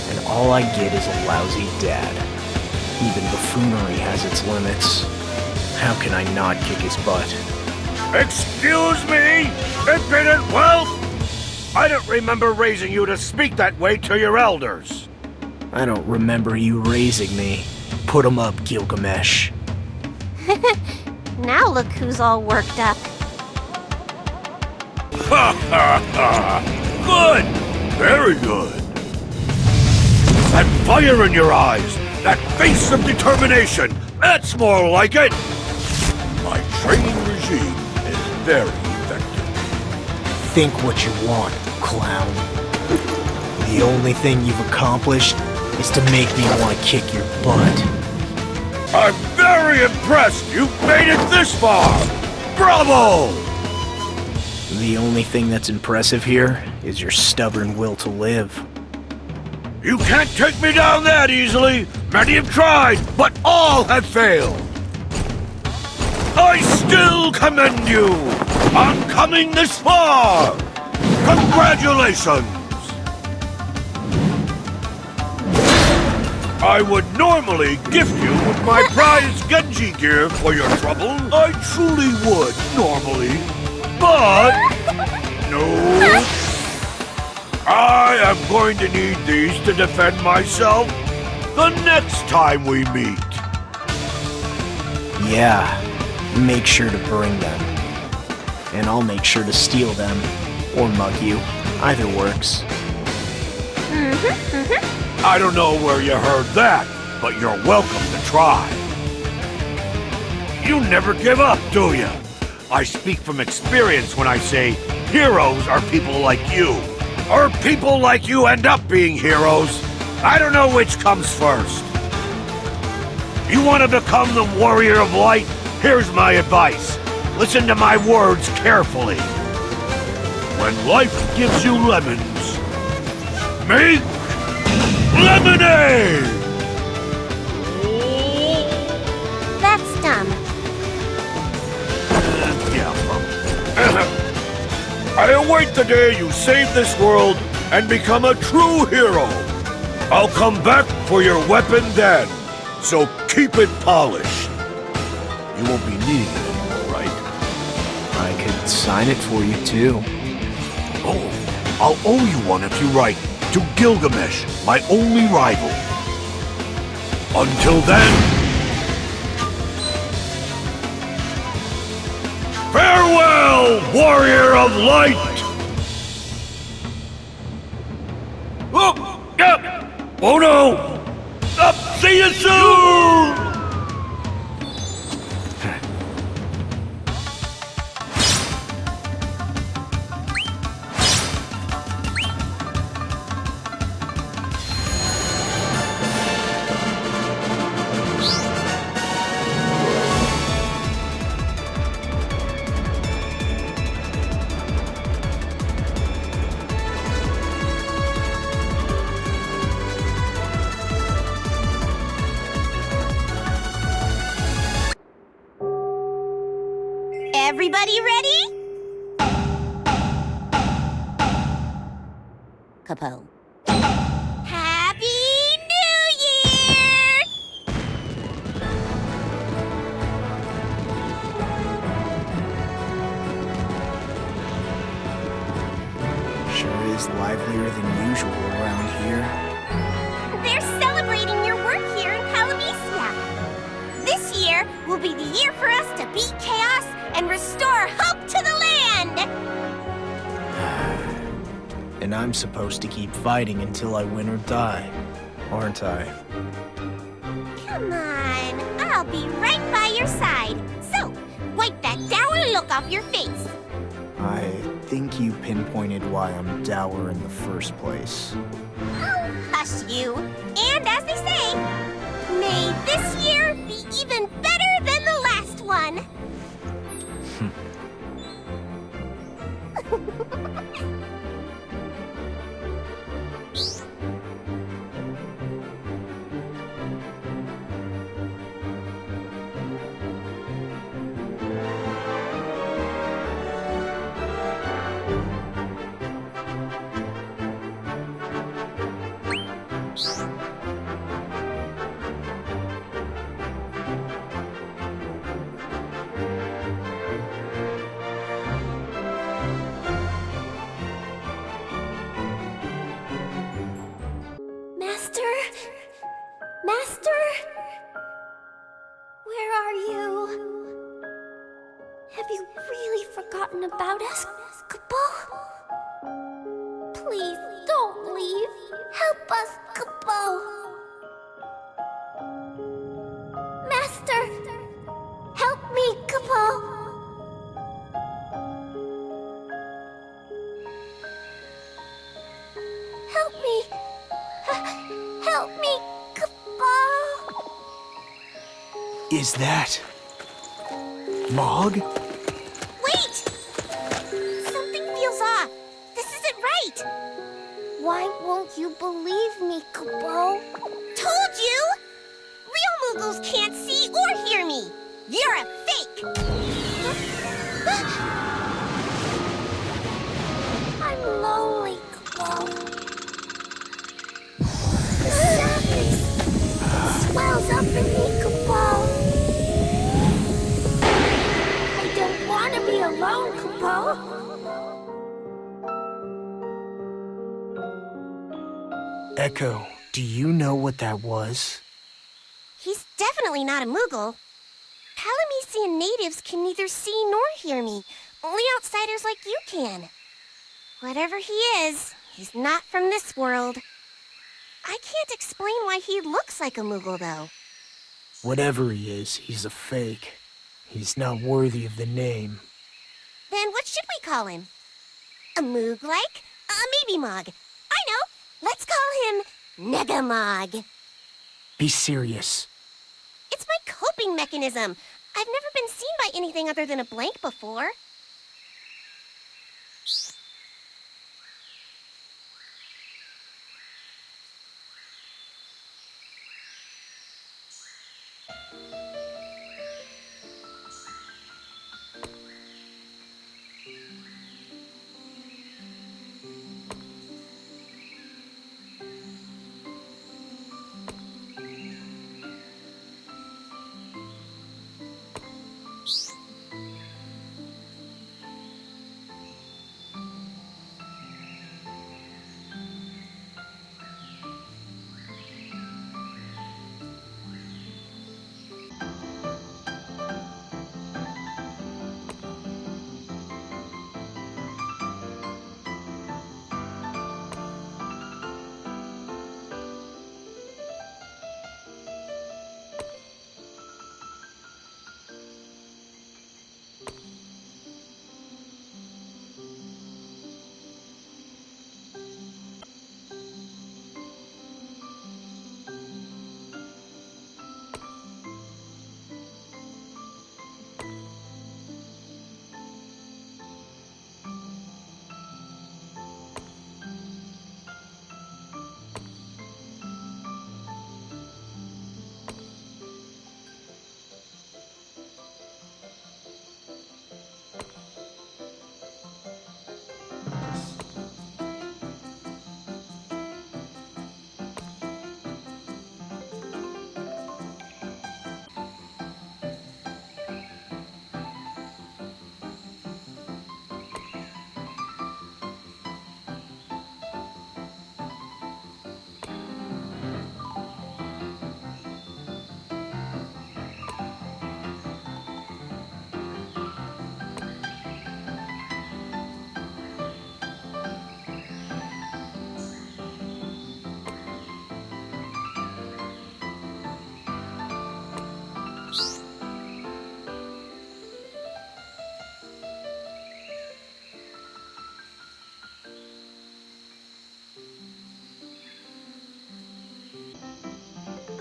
L: and all I get is a lousy dad. Even buffoonery has its limits. How can I not kick his butt?
H: Excuse me, impudent whelp! I don't remember raising you to speak that way to your elders.
L: I don't remember you raising me. Put 'em up, Gilgamesh.
K: Now look who's all worked up.
H: Ha ha ha! Good! Very good! That fire in your eyes! That face of determination! That's more like it! My training regime is very effective.
L: Think what you want, clown. The only thing you've accomplished is to make me want to kick your butt.
H: I'm very impressed you've made it this far! Bravo!
L: The only thing that's impressive here is your stubborn will to live.
H: You can't take me down that easily! Many have tried, but all have failed! I still commend you on coming this far! Congratulations! I would normally gift you with my prize Genji gear for your trouble. I truly would, normally. But... no. I am going to need these to defend myself the next time we meet.
L: Yeah, make sure to bring them. And I'll make sure to steal them, or mug you. Either works.
H: I don't know where you heard that, but you're welcome to try. You never give up, do you? I speak from experience when I say heroes are people like you. Or people like you end up being heroes. I don't know which comes first. You want to become the warrior of light? Here's my advice. Listen to my words carefully. When life gives you lemons, make lemonade!
K: That's dumb.
H: I await the day you save this world and become a true hero. I'll come back for your weapon then, so keep it polished. You won't be needing it anymore, right?
L: I could sign it for you, too.
H: Oh, I'll owe you one if you write, to Gilgamesh, my only rival. Until then... farewell, warrior of light! Oh, oh no! See you soon!
K: Everybody ready?
M: Capo.
K: Happy New Year!
L: Sure is livelier than usual around here.
K: They're celebrating your work here in Calamesia. This year will be the year for us to beat chaos and restore hope to the land!
B: I'm supposed to keep fighting until I win or die, aren't I?
K: Come on, I'll be right by your side. So, wipe that dour look off your face.
B: I think you pinpointed why I'm dour in the first place.
K: Oh, hush you. And as they say, may this year be even better than the last one.
F: Master? Master? Where are you? Have you really forgotten about us, Kapo? Please don't leave. Help us, Kapo. Master! Help me, Kapo! Help me! Help me, Kapo!
B: Is that... Mog?
K: Wait! Something feels off. This isn't right.
F: Why won't you believe me, Kapo?
K: Told you! Real Moogles can't see or hear me. You're a fake.
F: I'm lonely, Kapo. The sadness swells up in me, Kapo. I don't want to be alone, Kapo.
B: Echo, do you know what that was?
K: He's definitely not a Moogle. Palamecian natives can neither see nor hear me. Only outsiders like you can. Whatever he is, he's not from this world. I can't explain why he looks like a Moogle, though.
B: Whatever he is, he's a fake. He's not worthy of the name.
K: Then what should we call him? A Moog-like? Maybe Mog. I know! Let's call him Negamog.
B: Be serious.
K: It's my coping mechanism. I've never been seen by anything other than a blank before.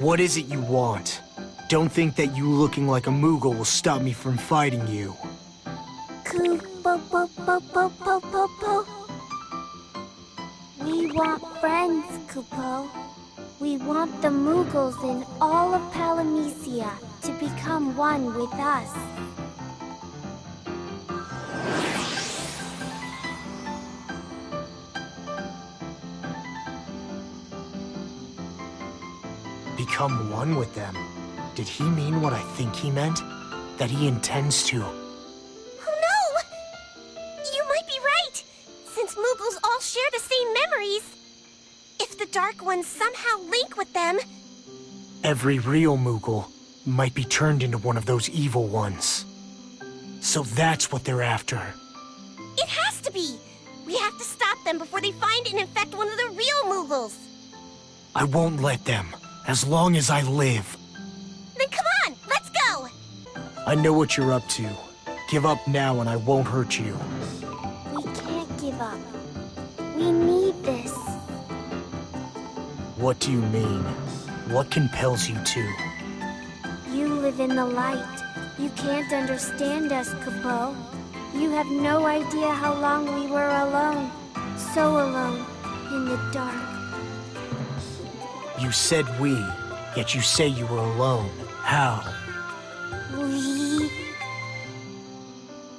L: What is it you want? Don't think that you looking like a Moogle will stop me from fighting you.
F: Kupo. We want friends, Kupo. We want the Moogles in all of Palamecia to become one with us.
L: Become one with them? Did he mean what I think he meant? That he intends to?
K: Oh no! You might be right! Since Moogles all share the same memories, if the Dark Ones somehow link with them...
L: Every real Moogle might be turned into one of those evil ones. So that's what they're after.
K: It has to be! We have to stop them before they find and infect one of the real Moogles!
L: I won't let them, as long as I live.
K: Then come on, let's go!
L: I know what you're up to. Give up now and I won't hurt you.
F: We can't give up. We need this.
L: What do you mean? What compels you to?
F: You live in the light. You can't understand us, Kupo. You have no idea how long we were alone. So alone, in the dark.
L: You said we, yet you say you were alone. How?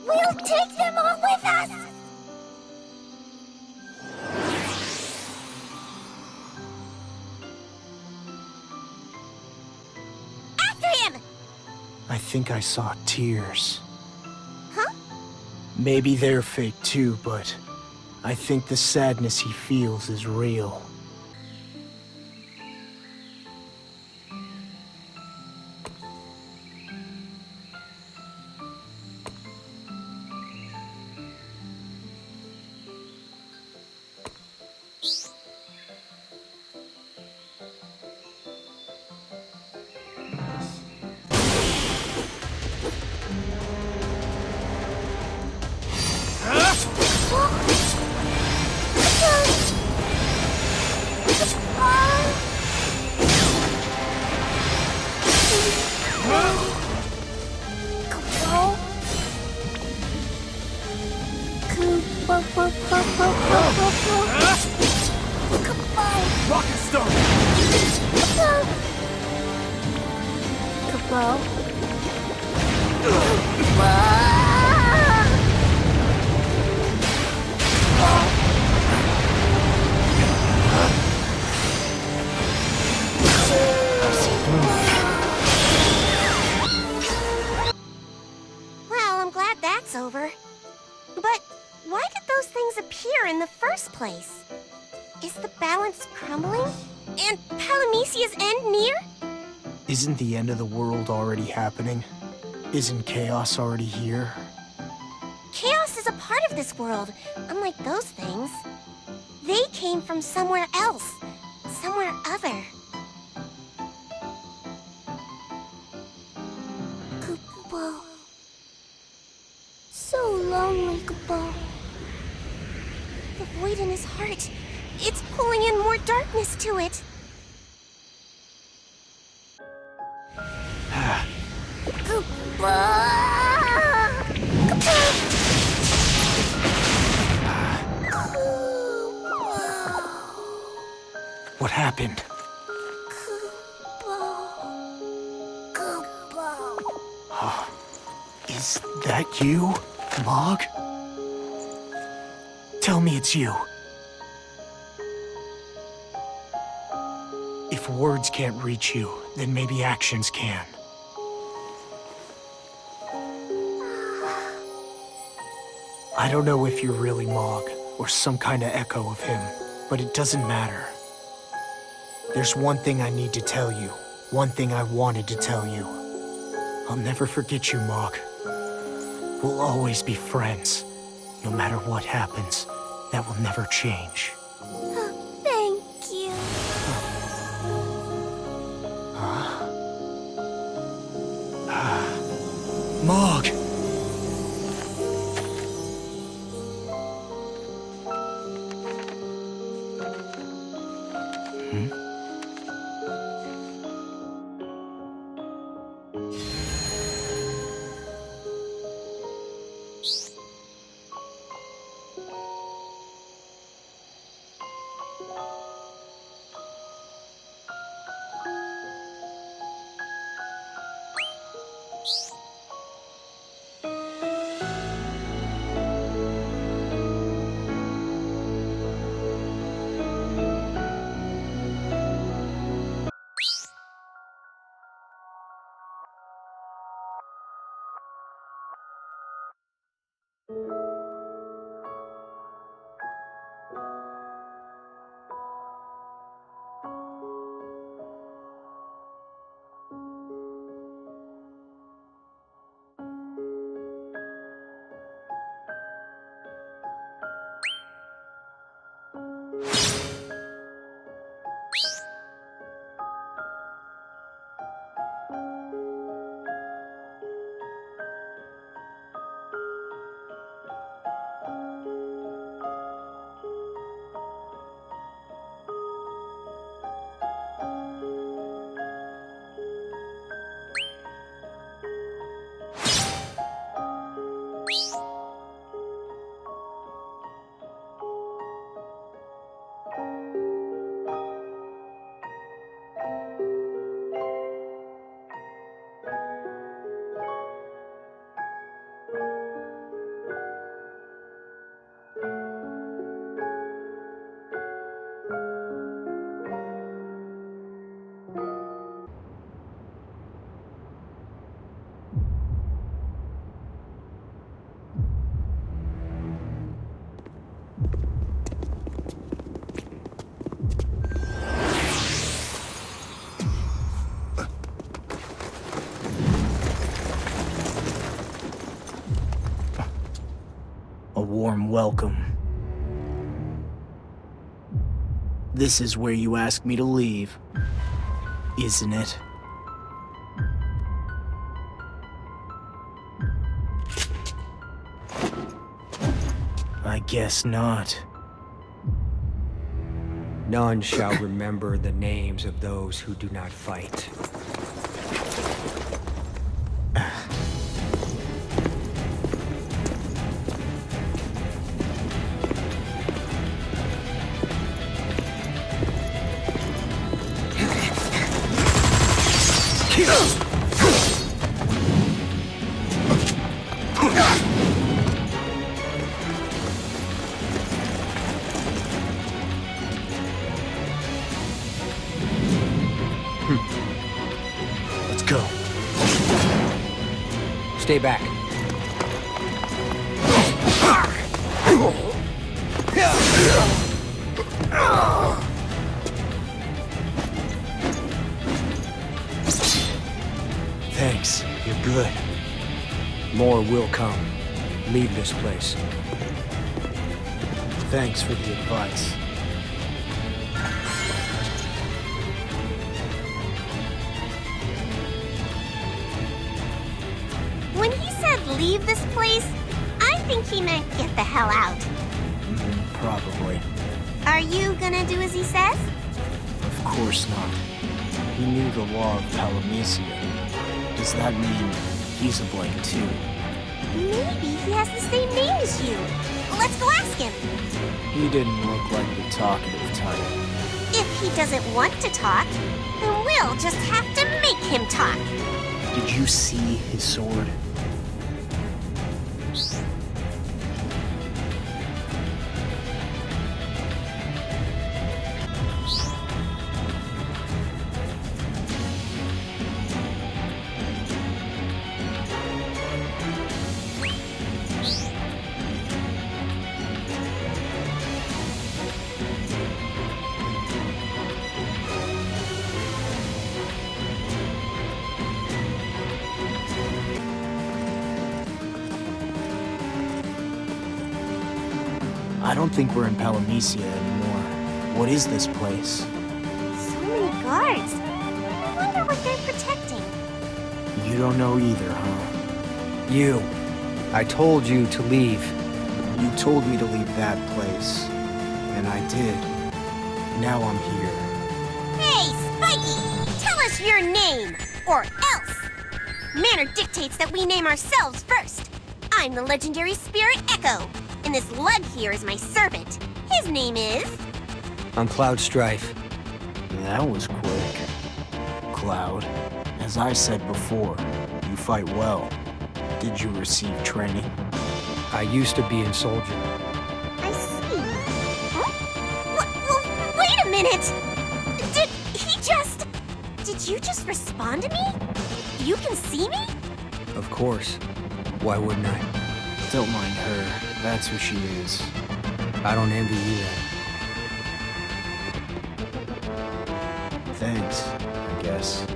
F: We'll take them all with us!
K: After him!
L: I think I saw tears.
K: Huh?
L: Maybe they're fake too, but I think the sadness he feels is real.
J: Rocket Star!
F: Kupo.
K: Well, I'm glad that's over. But why did those things appear in the first place? Is the balance crumbling? And Palamecia's end near?
L: Isn't the end of the world already happening? Isn't chaos already here?
K: Chaos is a part of this world, unlike those things. They came from somewhere else, somewhere other.
F: Kupo. So lonely, Kupo.
K: The void in his heart, it's pulling in more darkness to it.
L: What happened? Is that you, Mog? Tell me it's you. If words can't reach you, then maybe actions can. I don't know if you're really Mog, or some kind of echo of him, but it doesn't matter. There's one thing I need to tell you, one thing I wanted to tell you. I'll never forget you, Mog. We'll always be friends. No matter what happens, that will never change.
F: Thank you.
L: Mog!
B: A warm welcome. This is where you asked me to leave, isn't it? I guess not.
S: None shall remember the names of those who do not fight.
B: Let's go.
S: Stay back.
B: Thanks, you're good.
S: More will come. Leave this place.
B: Thanks for the advice.
K: When he said leave this place, I think he meant get the hell out.
B: Probably.
K: Are you gonna do as he says?
B: Of course not. He knew the law of Palamecia. Does that mean he's a blank too?
K: Maybe he has the same name as you. Let's go ask him.
B: He didn't look like the talkative type.
K: If he doesn't want to talk, then we'll just have to make him talk.
B: Did you see his sword? I don't think we're in Palamecia anymore. What is this place?
K: So many guards. I wonder what they're protecting.
B: You don't know either, huh?
S: You. I told you to leave.
B: You told me to leave that place. And I did. Now I'm here.
K: Hey, Spiky! Tell us your name, or else! Manner dictates that we name ourselves first. I'm the legendary spirit Echo, and this lug here is my servant. His name is...
S: I'm Cloud Strife.
B: That was quick. Cloud, as I said before, you fight well. Did you receive training?
S: I used to be a soldier.
K: I see. Huh? Wait a minute! Did you just respond to me? You can see me?
S: Of course. Why wouldn't I?
L: Don't mind her. That's who she is. I don't envy you that. Thanks, I guess.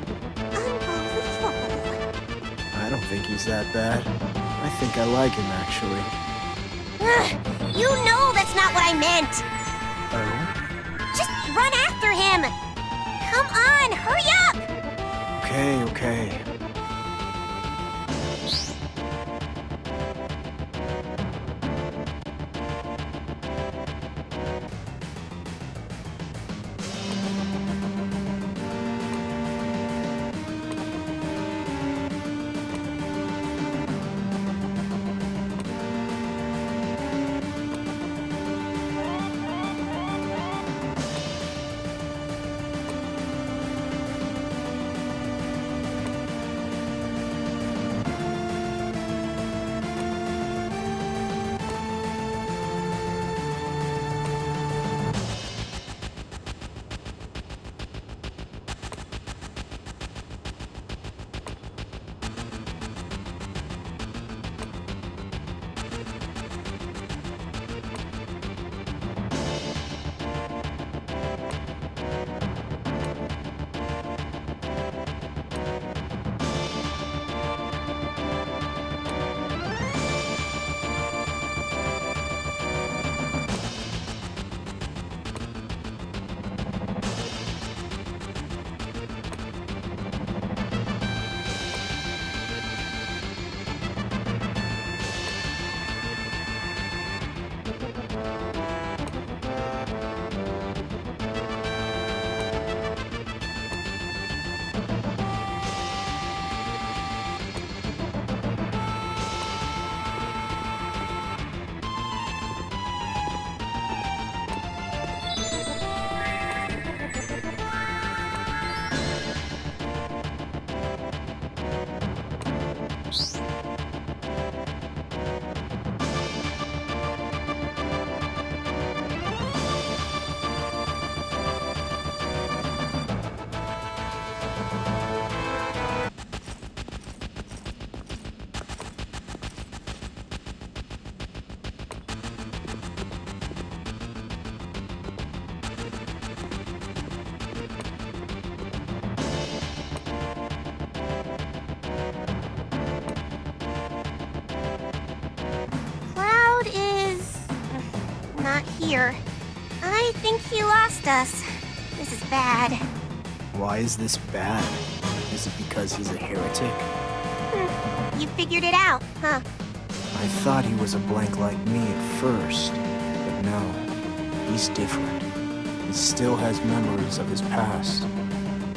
L: I don't think he's that bad. I think I like him, actually.
K: You know that's not what I meant!
L: Oh?
K: Just run after him! Come on, hurry up!
L: Okay.
K: Here. I think he lost us. This is bad.
L: Why is this bad? Is it because he's a heretic?
K: You figured it out, huh?
L: I thought he was a blank like me at first, but no, he's different. He still has memories of his past,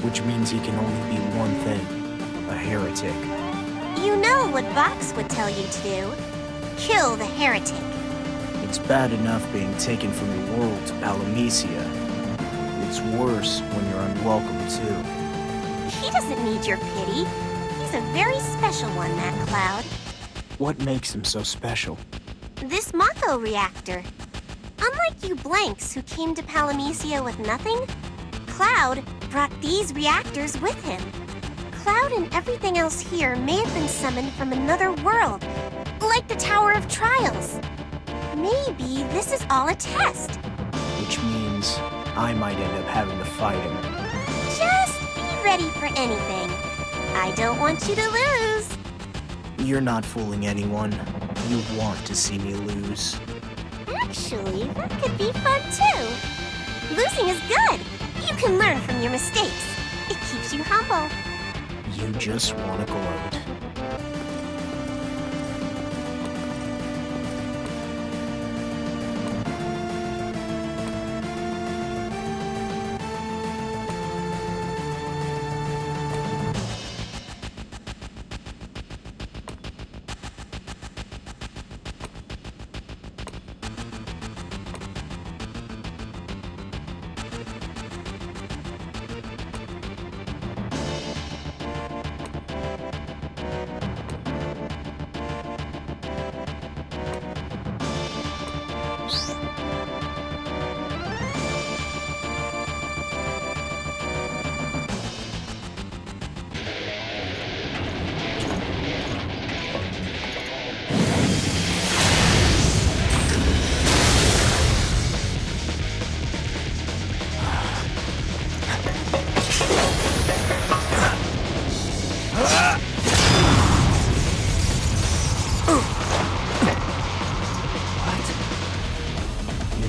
L: which means he can only be one thing, a heretic.
K: You know what Vox would tell you to do. Kill the heretic.
L: It's bad enough being taken from your world to Palamecia. It's worse when you're unwelcome, too.
K: He doesn't need your pity. He's a very special one, that Cloud.
L: What makes him so special?
K: This Mako reactor. Unlike you blanks who came to Palamecia with nothing, Cloud brought these reactors with him. Cloud and everything else here may have been summoned from another world, like the Tower of Trials. Maybe this is all a test.
L: Which means I might end up having to fight him.
K: Just be ready for anything. I don't want you to lose.
L: You're not fooling anyone. You want to see me lose.
K: Actually, that could be fun too. Losing is good. You can learn from your mistakes. It keeps you humble.
L: You just want to gloat.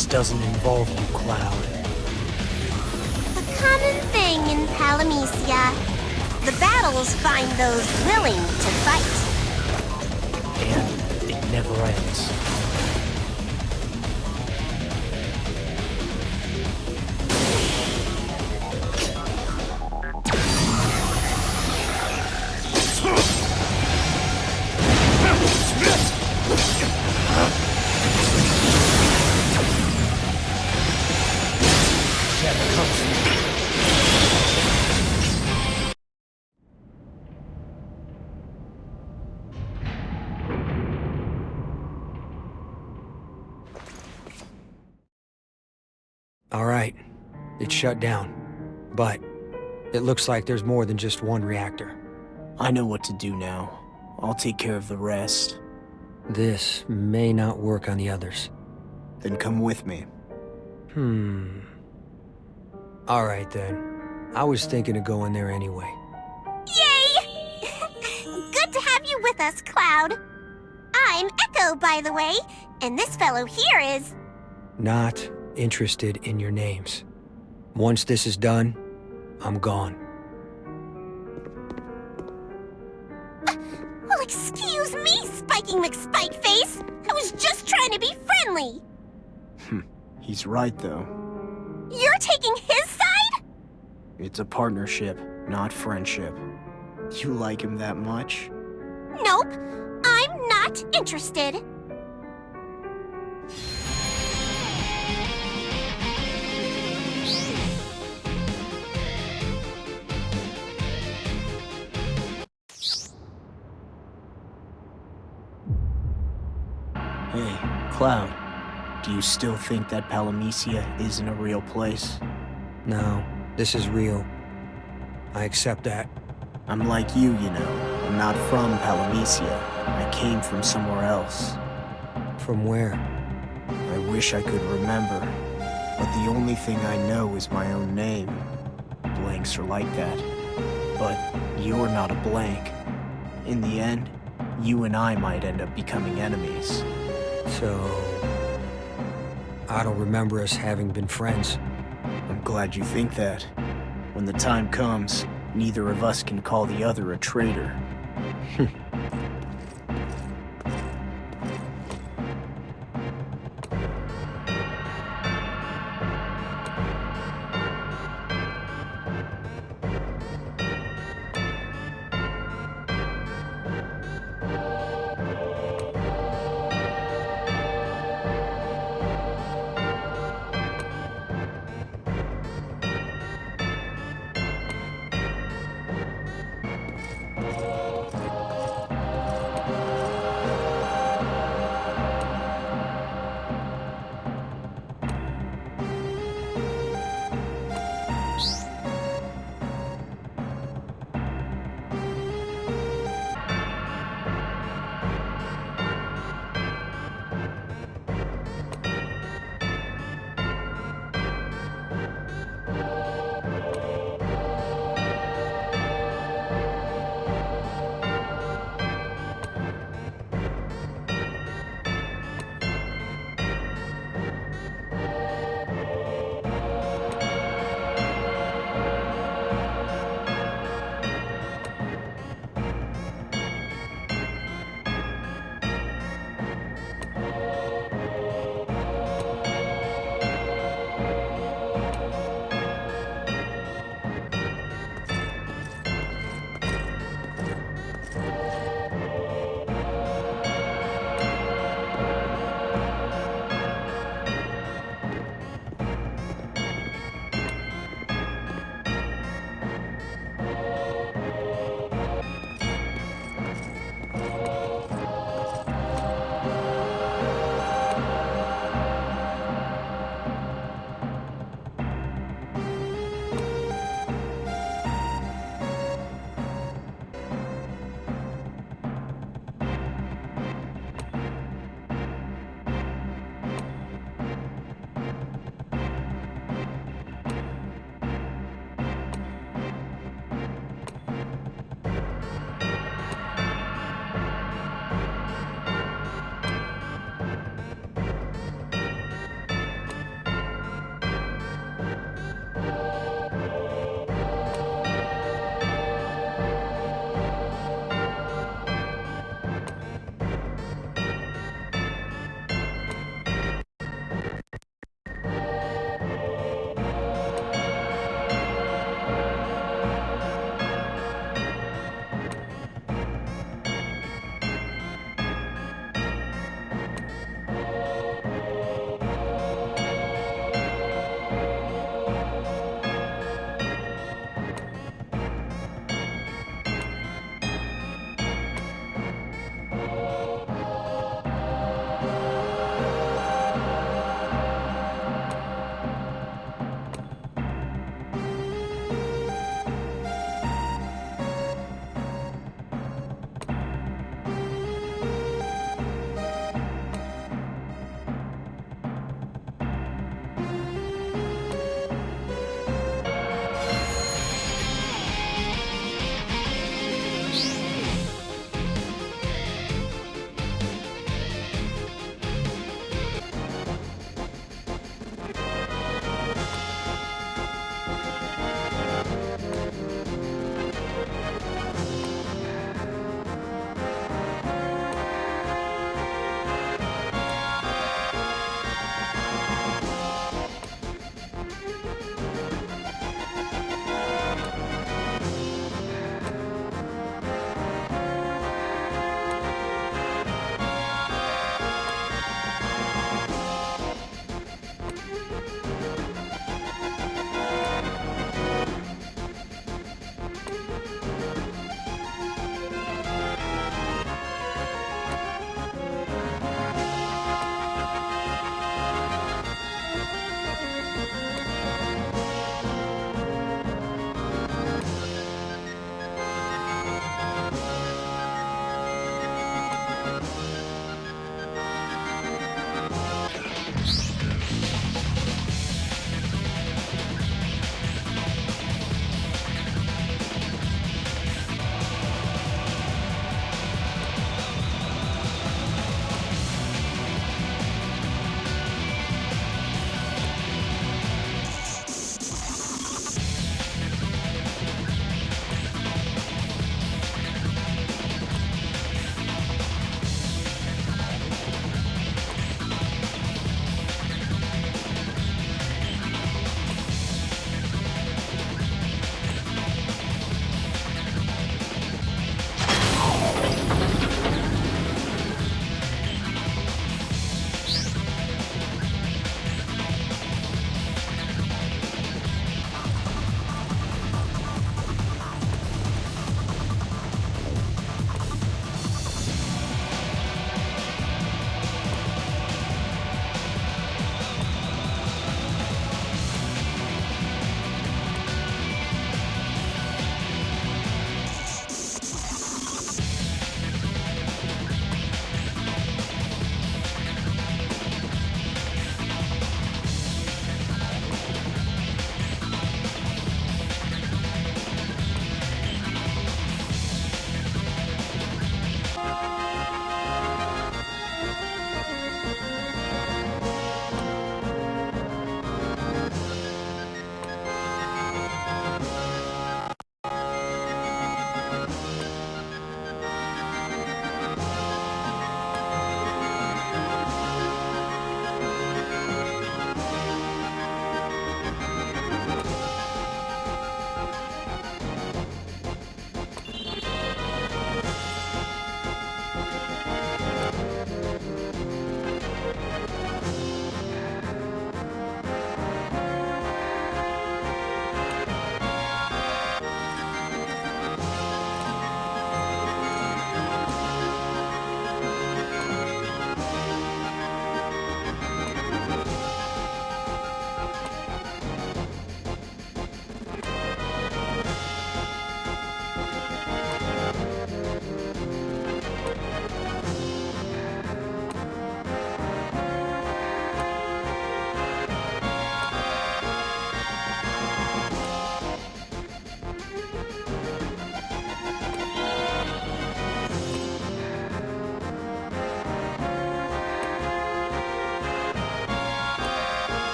B: this doesn't involve you, Cloud.
K: A common thing in Palamecia. The battles find those willing to fight.
B: And it never ends.
S: All right, it's shut down. But it looks like there's more than just one reactor.
B: I know what to do now. I'll take care of the rest.
S: This may not work on the others.
L: Then come with me.
S: All right, then. I was thinking of going there anyway.
K: Yay! Good to have you with us, Cloud. I'm Echo, by the way, and this fellow here is...
S: Not interested in your names. Once this is done, I'm gone.
K: Well, excuse me, Spiking McSpikeface. I was just trying to be friendly.
L: He's right, though.
K: You're taking his side?
L: It's a partnership, not friendship. You like him that much?
K: Nope. I'm not interested.
B: Hey, Cloud. Do you still think that Palamecia isn't a real place?
S: No, this is real. I accept that.
B: I'm like you know. I'm not from Palamecia. I came from somewhere else.
S: From where?
B: I wish I could remember. But the only thing I know is my own name. Blanks are like that. But you're not a blank. In the end, you and I might end up becoming enemies.
S: So... I don't remember us having been friends.
B: I'm glad you think that. When the time comes, neither of us can call the other a traitor.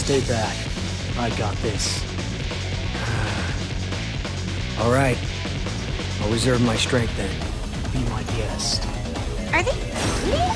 S: stay back. I got this. All right. I'll reserve my strength then. Be my guest.
K: Are they eating?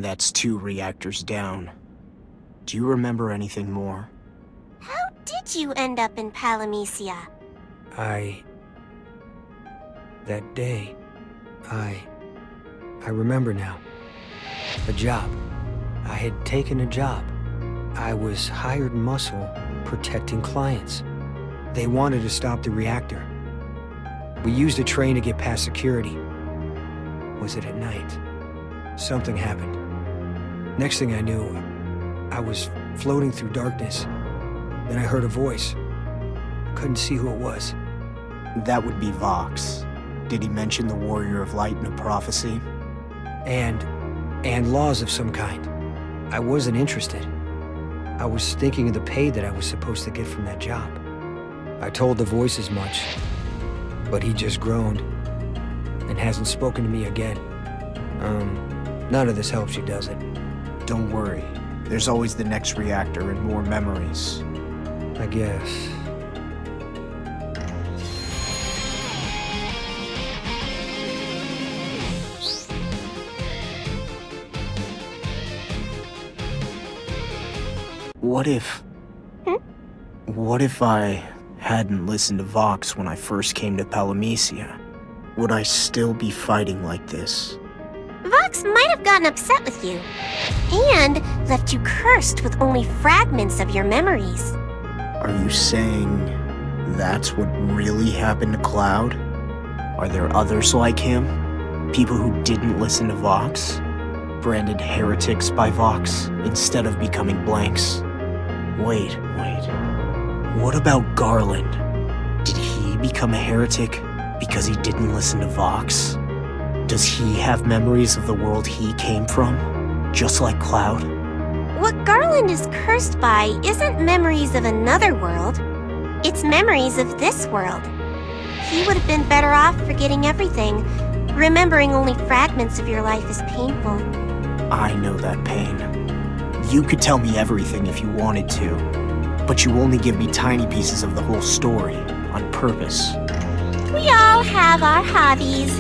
L: That's 2 reactors down. Do you remember anything more?
K: How did you end up in Palamecia?
S: That day, I remember now. A job. I had taken a job. I was hired muscle protecting clients. They wanted to stop the reactor. We used a train to get past security. Was it at night? Something happened. Next thing I knew, I was floating through darkness. Then I heard a voice. I couldn't see who it was.
L: That would be Vox. Did he mention the Warrior of Light in a prophecy?
S: And laws of some kind. I wasn't interested. I was thinking of the pay that I was supposed to get from that job. I told the voice as much, but he just groaned and hasn't spoken to me again. None of this helps you, does it?
L: Don't worry. There's always the next reactor and more memories.
S: I guess.
L: What if I hadn't listened to Vox when I first came to Palamecia? Would I still be fighting like this?
K: Vox might have gotten upset with you, and left you cursed with only fragments of your memories.
L: Are you saying that's what really happened to Cloud? Are there others like him? People who didn't listen to Vox? Branded heretics by Vox instead of becoming blanks? Wait. What about Garland? Did he become a heretic because he didn't listen to Vox? Does he have memories of the world he came from, just like Cloud?
K: What Garland is cursed by isn't memories of another world. It's memories of this world. He would have been better off forgetting everything. Remembering only fragments of your life is painful.
L: I know that pain. You could tell me everything if you wanted to, but you only give me tiny pieces of the whole story, on purpose.
K: We all have our hobbies.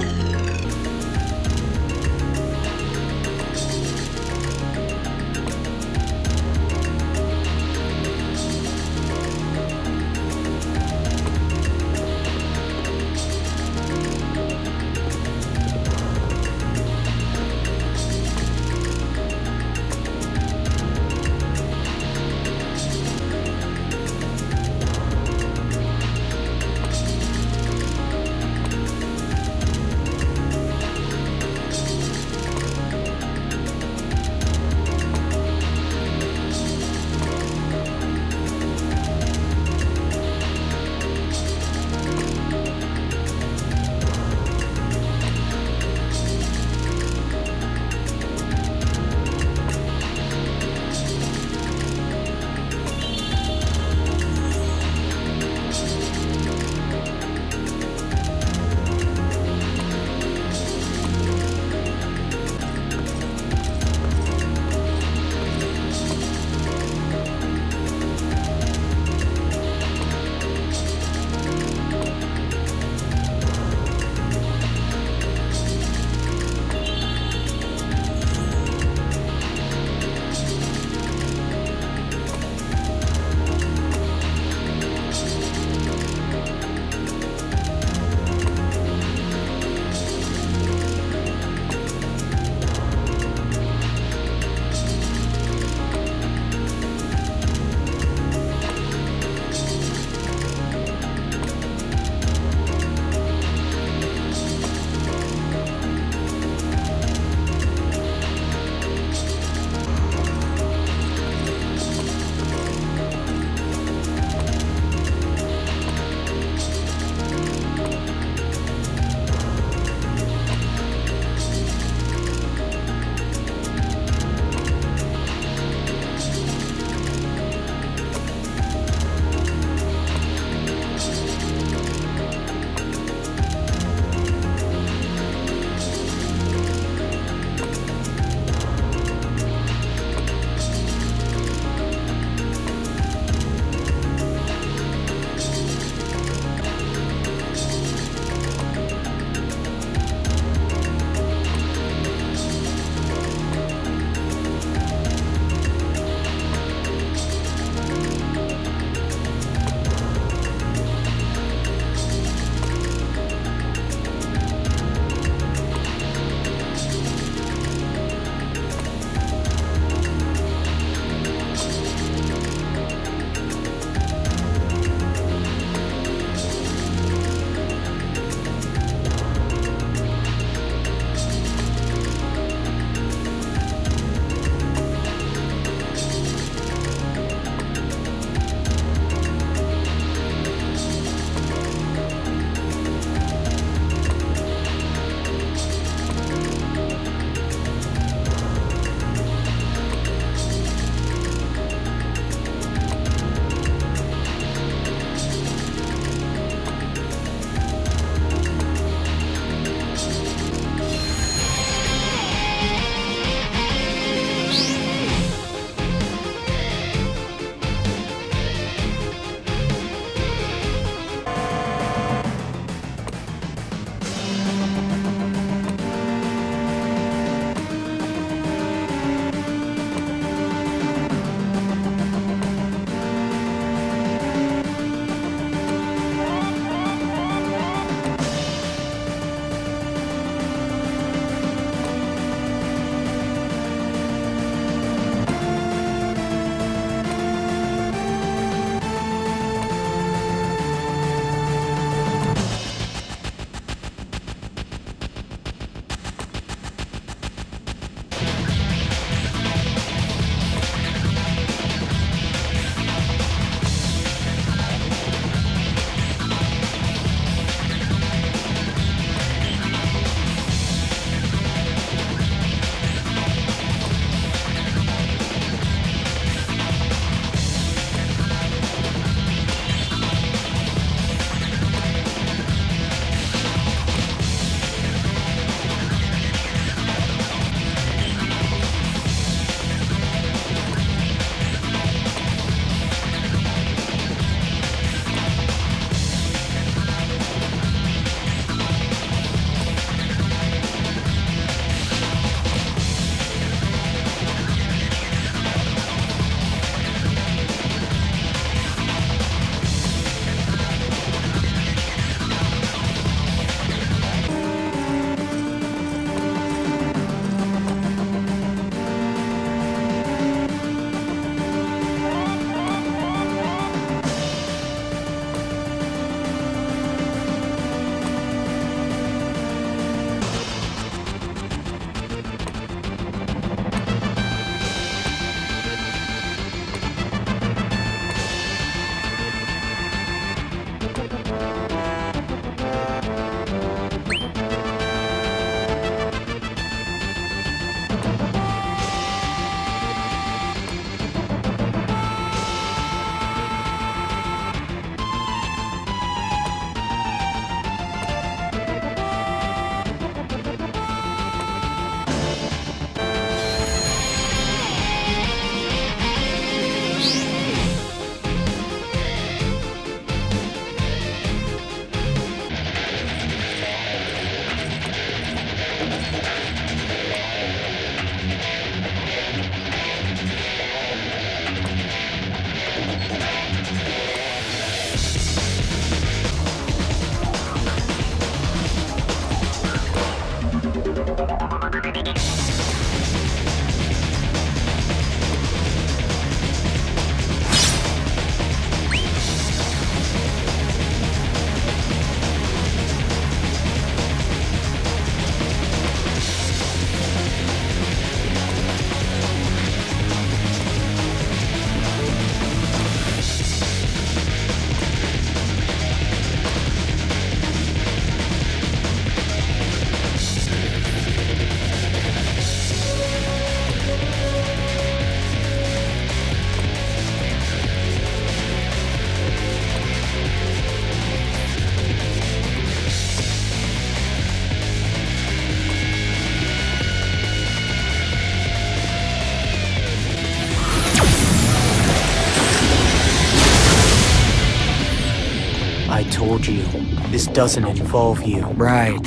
B: I told you, this doesn't involve you.
S: Right.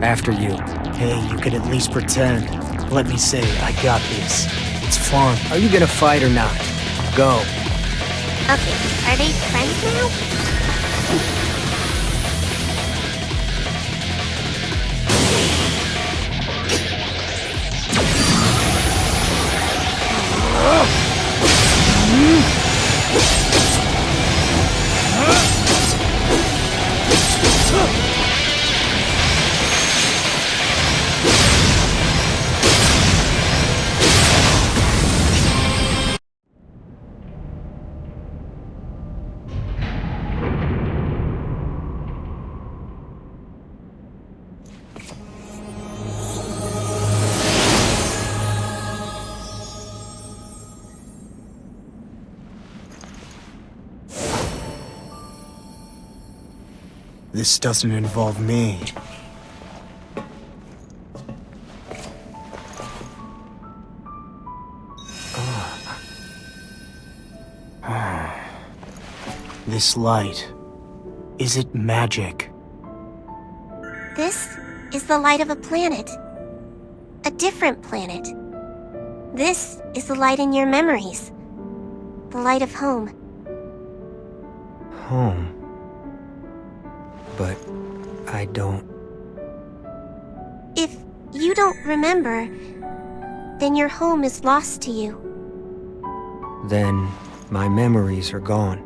S: After you.
B: Hey, you can at least pretend. Let me say, I got this. It's fun.
S: Are you gonna fight or not? Go.
K: Okay, are they friends now?
B: This doesn't involve me. This light, is it magic?
K: This is the light of a planet. A different planet. This is the light in your memories. The light of home.
S: Home. But I don't.
K: If you don't remember, then your home is lost to you.
S: Then my memories are gone.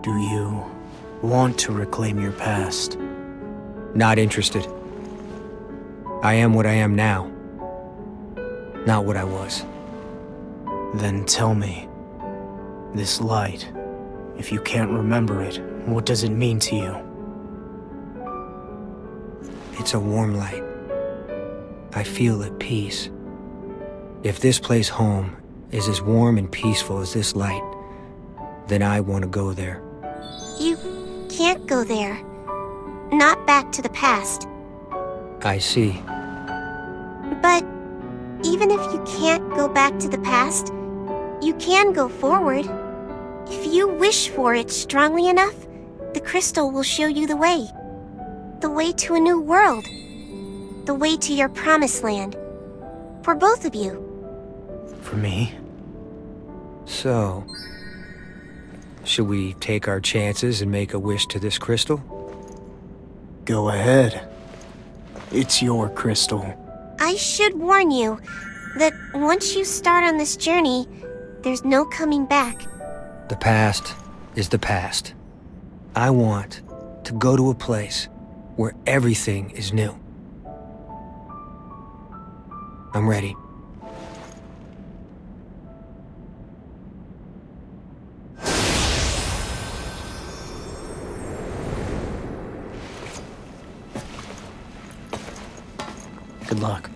B: Do you want to reclaim your past?
S: Not interested. I am what I am now. Not what I was.
B: Then tell me, this light, if you can't remember it, what does it mean to you?
S: It's a warm light. I feel at peace. If this place home is as warm and peaceful as this light, then I want to go there.
K: You can't go there. Not back to the past.
S: I see.
K: But even if you can't go back to the past, you can go forward. If you wish for it strongly enough, the crystal will show you the way. The way to a new world. The way to your promised land. For both of you.
B: For me?
S: So, should we take our chances and make a wish to this crystal?
B: Go ahead. It's your crystal.
K: I should warn you that once you start on this journey, there's no coming back.
S: The past is the past. I want to go to a place where everything is new. I'm ready. Good luck.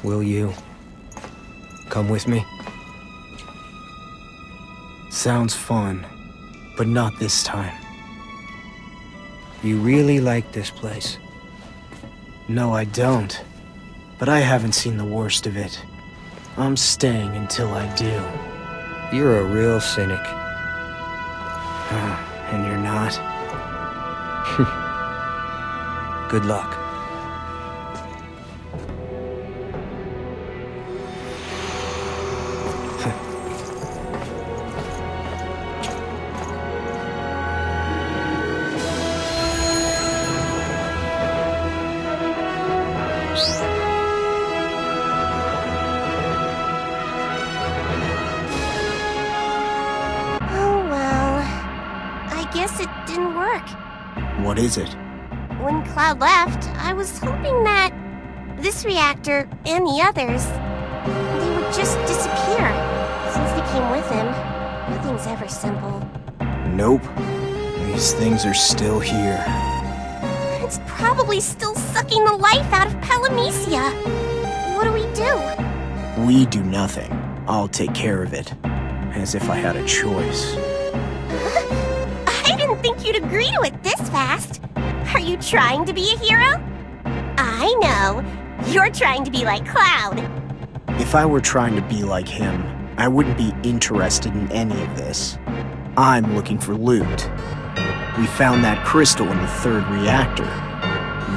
S: Will you come with me?
L: Sounds fun, but not this time.
S: You really like this place?
L: No, I don't. But I haven't seen the worst of it. I'm staying until I do.
S: You're a real cynic.
L: And you're not?
S: Good luck.
K: Oh well. I guess it didn't work.
L: What is it?
K: When Cloud left, I was hoping that this reactor and the others, they would just disappear. Since they came with him, nothing's ever simple.
L: Nope. These things are still here.
K: It's probably still sucking the life out of Palamecia. What do we do?
L: We do nothing. I'll take care of it. As if I had a choice.
K: I didn't think you'd agree to it this fast. Are you trying to be a hero? I know. You're trying to be like Cloud.
L: If I were trying to be like him, I wouldn't be interested in any of this. I'm looking for loot. We found that crystal in the third reactor.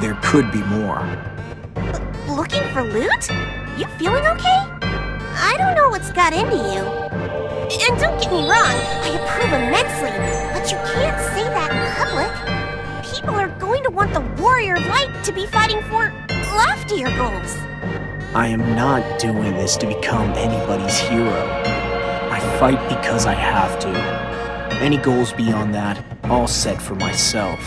L: There could be more.
K: Looking for loot? You feeling okay? I don't know what's got into you. And don't get me wrong, I approve immensely, but you can't say that in public. People are going to want the Warrior of Light to be fighting for loftier goals.
L: I am not doing this to become anybody's hero. I fight because I have to. Any goals beyond that, I'll set for myself.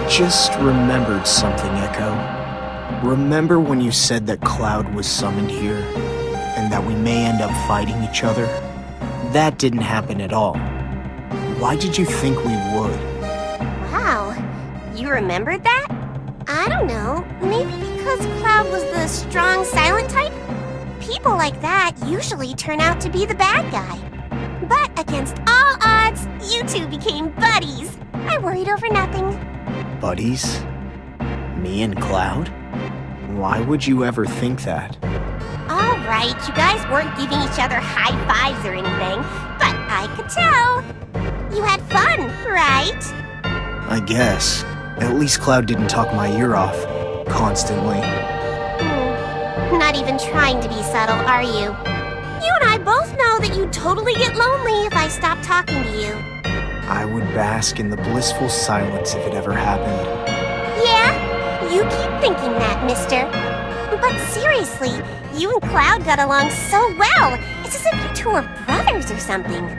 L: Just remembered something, Echo. Remember when you said that Cloud was summoned here, and that we may end up fighting each other? That didn't happen at all. Why did you think we would?
K: Wow, you remembered that? I don't know, maybe because Cloud was the strong, silent type? People like that usually turn out to be the bad guy. But against all odds, you two became buddies. I worried over nothing.
L: Buddies? Me and Cloud? Why would you ever think that?
K: All right, you guys weren't giving each other high fives or anything, but I could tell. You had fun, right?
L: I guess. At least Cloud didn't talk my ear off. Constantly.
K: not even trying to be subtle, are you? You and I both know that you'd totally get lonely if I stopped talking to you.
L: I would bask in the blissful silence if it ever happened.
K: Yeah? You keep thinking that, mister. But seriously, you and Cloud got along so well. It's as if you two were brothers or something.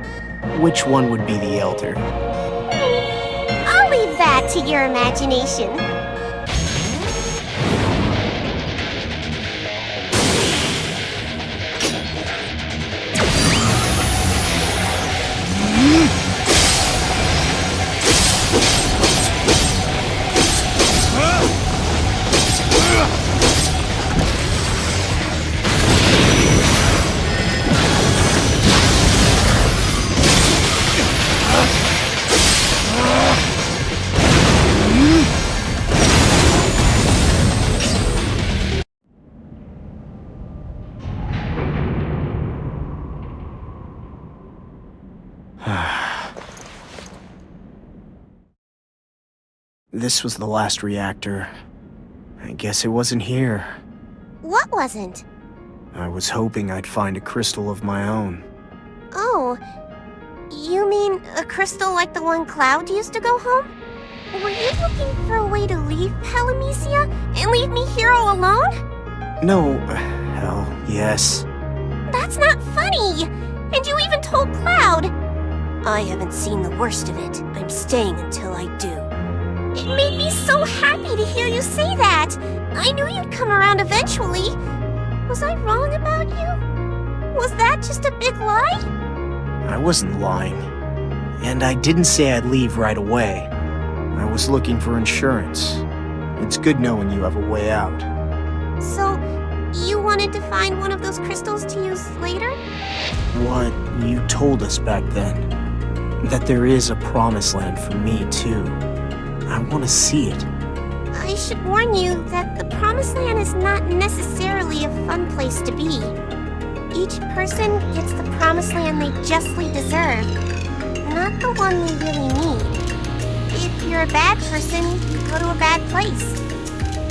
L: Which one would be the elder?
K: I'll leave that to your imagination.
L: This was the last reactor. I guess it wasn't here.
K: What wasn't?
L: I was hoping I'd find a crystal of my own.
K: Oh, you mean a crystal like the one Cloud used to go home? Were you looking for a way to leave Palamecia and leave me here all alone?
L: No, hell, yes.
K: That's not funny! And you even told Cloud! I haven't seen the worst of it. I'm staying until I do. It made me so happy to hear you say that! I knew you'd come around eventually. Was I wrong about you? Was that just a big lie?
L: I wasn't lying. And I didn't say I'd leave right away. I was looking for insurance. It's good knowing you have a way out.
K: So, you wanted to find one of those crystals to use later?
L: What you told us back then. That there is a promised land for me, too. I want to see it.
K: I should warn you that the Promised Land is not necessarily a fun place to be. Each person gets the Promised Land they justly deserve, not the one they really need. If you're a bad person, you go to a bad place.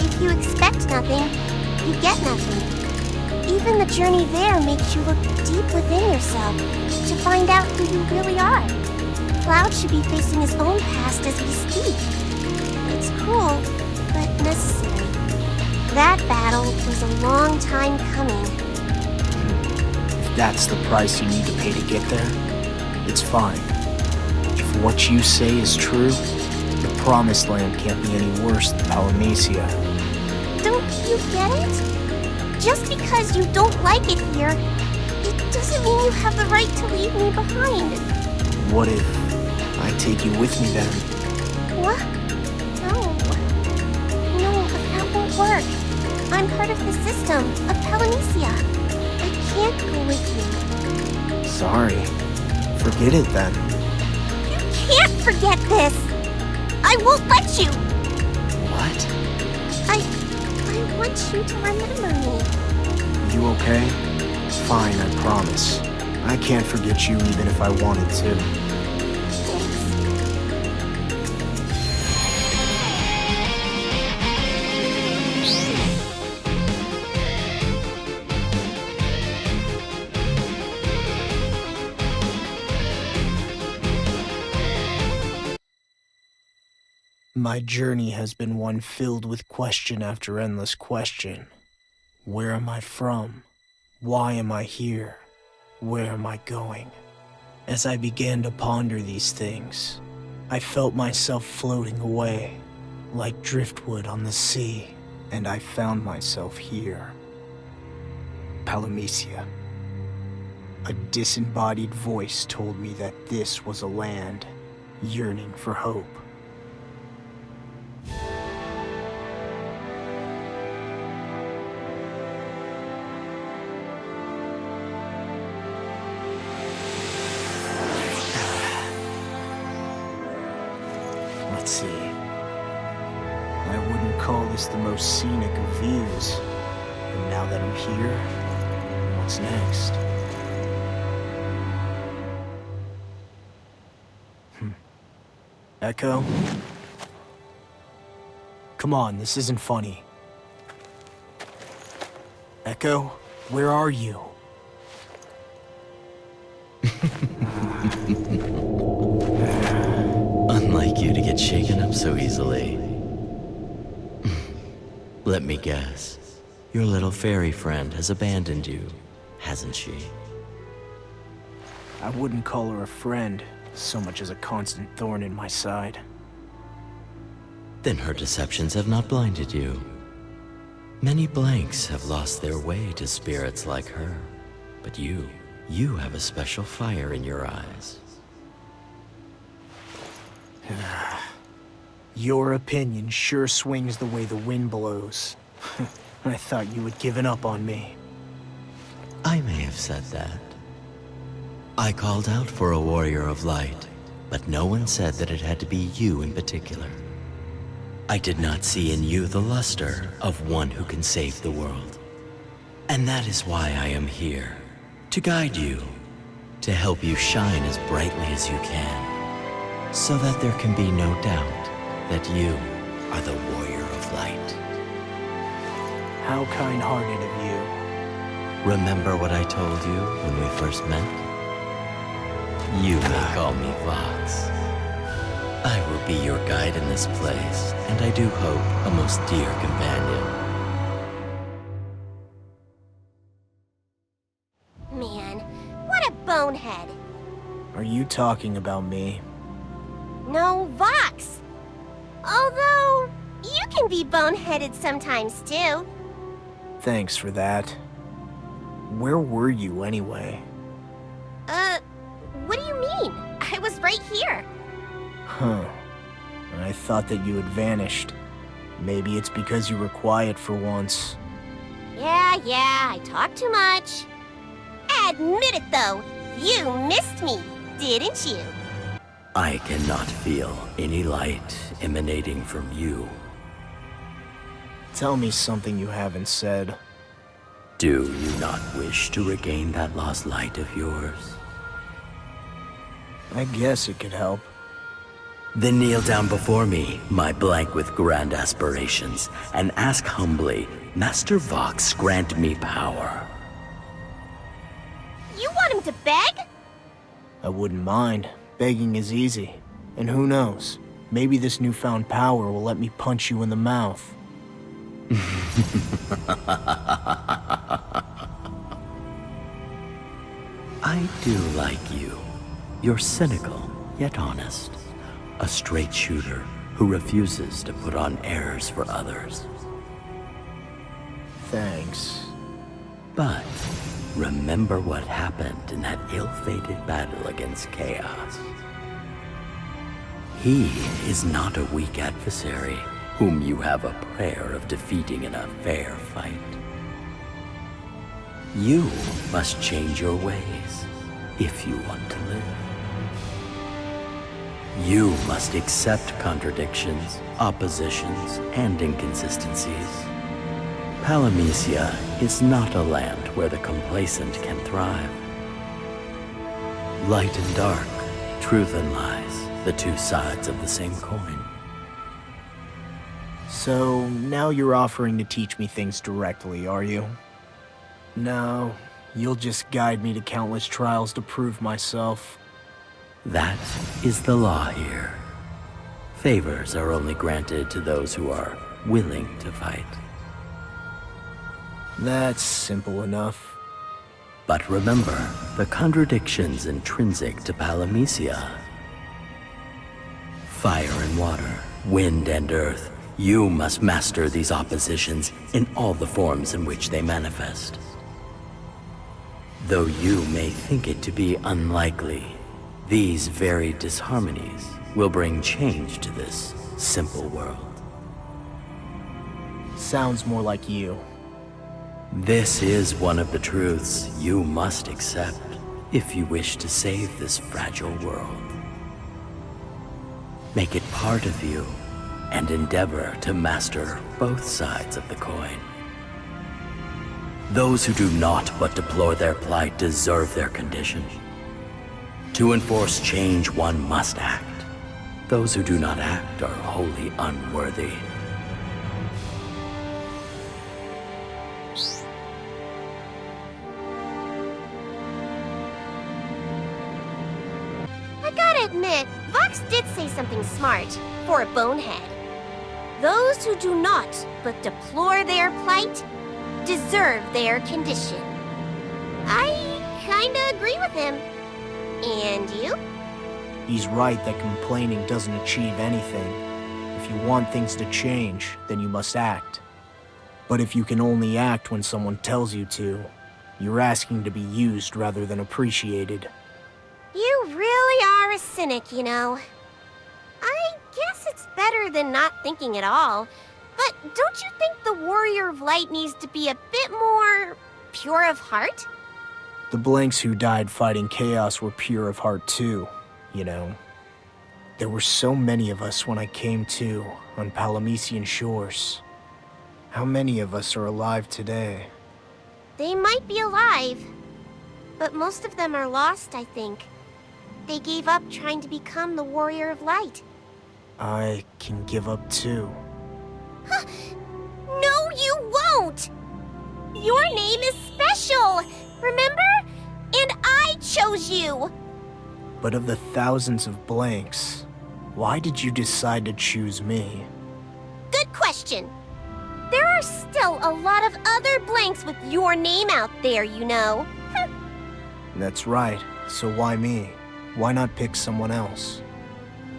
K: If you expect nothing, you get nothing. Even the journey there makes you look deep within yourself to find out who you really are. Cloud should be facing his own past as we speak. It's cruel, but necessary. That battle was a long time coming.
L: If that's the price you need to pay to get there, it's fine. If what you say is true, the Promised Land can't be any worse than Palamecia.
K: Don't you get it? Just because you don't like it here, it doesn't mean you have the right to leave me behind.
L: What if I take you with me then?
K: What? No, that won't work. I'm part of the system of Palamecia. I can't go with you.
L: Sorry. Forget it then.
K: You can't forget this! I won't let you!
L: What?
K: I want you to remember me.
L: You okay? Fine, I promise. I can't forget you even if I wanted to. My journey has been one filled with question after endless question. Where am I from? Why am I here? Where am I going? As I began to ponder these things, I felt myself floating away, like driftwood on the sea, and I found myself here. Palamecia. A disembodied voice told me that this was a land yearning for hope. Let's see. I wouldn't call this the most scenic of views, but now that I'm here, what's next? Echo? Come on, this isn't funny.
B: Echo, where are you?
A: Unlike you to get shaken up so easily. Let me guess. Your little fairy friend has abandoned you, hasn't she?
B: I wouldn't call her a friend, so much as a constant thorn in my side.
A: Then her deceptions have not blinded you. Many blanks have lost their way to spirits like her. But you have a special fire in your eyes.
B: Your opinion sure swings the way the wind blows. I thought you had given up on me.
A: I may have said that. I called out for a warrior of light, but no one said that it had to be you in particular. I did not see in you the luster of one who can save the world. And that is why I am here, to guide you, to help you shine as brightly as you can, so that there can be no doubt that you are the warrior of light.
B: How kind-hearted of you.
A: Remember what I told you when we first met? You may call me Vox. I will be your guide in this place, and I do hope a most dear companion.
K: Man, what a bonehead.
B: Are you talking about me?
K: No, Vox. Although, you can be boneheaded sometimes too.
B: Thanks for that. Where were you anyway?
K: What do you mean? I was right here.
B: Huh. I thought that you had vanished. Maybe it's because you were quiet for once.
K: Yeah, I talk too much. Admit it though, you missed me, didn't you?
A: I cannot feel any light emanating from you.
B: Tell me something you haven't said.
A: Do you not wish to regain that lost light of yours?
B: I guess it could help.
A: Then kneel down before me, my blank with grand aspirations, and ask humbly, Master Vox, grant me power.
K: You want him to beg?
B: I wouldn't mind. Begging is easy. And who knows? Maybe this newfound power will let me punch you in the mouth.
A: I do like you. You're cynical, yet honest. A straight shooter who refuses to put on airs for others.
B: Thanks.
A: But remember what happened in that ill-fated battle against Chaos. He is not a weak adversary whom you have a prayer of defeating in a fair fight. You must change your ways if you want to live. You must accept contradictions, oppositions, and inconsistencies. Palamecia is not a land where the complacent can thrive. Light and dark, truth and lies, the two sides of the same coin.
B: So, now you're offering to teach me things directly, are you? No, you'll just guide me to countless trials to prove myself.
A: That is the law here. Favors are only granted to those who are willing to fight.
B: That's simple enough.
A: But remember the contradictions intrinsic to Palamecia. Fire and water, wind and earth. You must master these oppositions in all the forms in which they manifest. Though you may think it to be unlikely, these very disharmonies will bring change to this simple world.
B: Sounds more like you.
A: This is one of the truths you must accept if you wish to save this fragile world. Make it part of you and endeavor to master both sides of the coin. Those who do not but deplore their plight deserve their condition. To enforce change, one must act. Those who do not act are wholly unworthy.
K: something smart for a bonehead. Those who do not but deplore their plight deserve their condition. I kinda agree with him. And you?
L: He's right that complaining doesn't achieve anything. If you want things to change, then you must act. But if you can only act when someone tells you to, you're asking to be used rather than appreciated.
K: You really are a cynic, you know. I guess it's better than not thinking at all. But don't you think the Warrior of Light needs to be a bit more pure of heart?
L: The blanks who died fighting chaos were pure of heart too, you know. There were so many of us when I came to on Palamecian shores. How many of us are alive today?
K: They might be alive, but most of them are lost, I think. They gave up trying to become the Warrior of Light.
L: I can give up too.
K: No, you won't! Your name is special, remember? And I chose you!
L: But of the thousands of blanks, why did you decide to choose me?
K: Good question. There are still a lot of other blanks with your name out there, you know.
L: That's right, so why me? Why not pick someone else?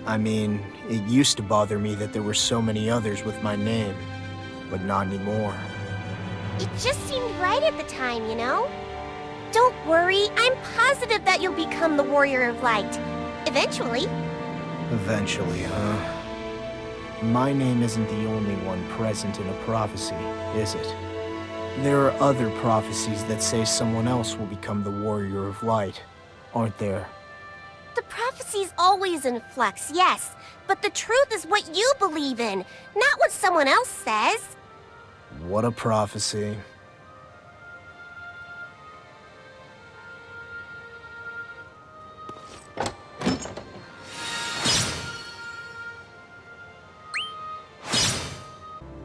L: I mean, it used to bother me that there were so many others with my name, but not anymore.
K: It just seemed right at the time, you know? Don't worry, I'm positive that you'll become the Warrior of Light. Eventually.
L: Eventually, huh? My name isn't the only one present in a prophecy, is it? There are other prophecies that say someone else will become the Warrior of Light, aren't there?
K: The prophecy's always in flux, yes. But the truth is what you believe in, not what someone else says.
L: What a prophecy.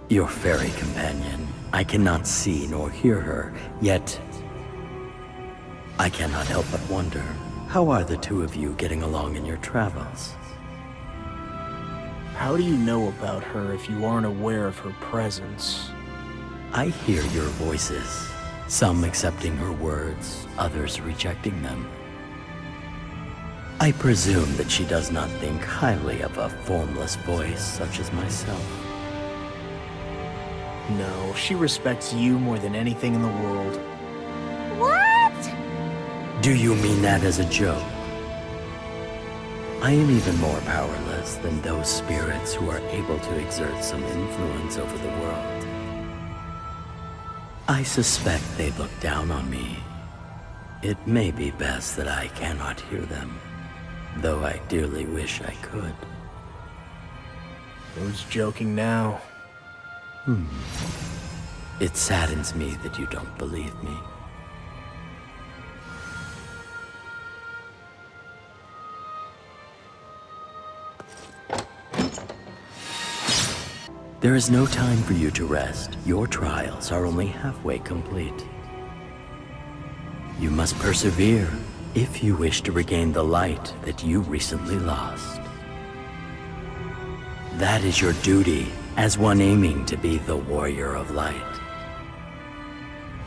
A: Your fairy companion. I cannot see nor hear her, yet I cannot help but wonder, how are the two of you getting along in your travels?
L: How do you know about her if you aren't aware of her presence?
A: I hear your voices, some accepting her words, others rejecting them. I presume that she does not think highly of a formless voice such as myself.
L: No, she respects you more than anything in the world.
K: What?
A: Do you mean that as a joke? I am even more powerless than those spirits who are able to exert some influence over the world. I suspect they look down on me. It may be best that I cannot hear them, though I dearly wish I could.
L: Who's joking now?
A: It saddens me that you don't believe me. There is no time for you to rest. Your trials are only halfway complete. You must persevere if you wish to regain the light that you recently lost. That is your duty as one aiming to be the Warrior of Light.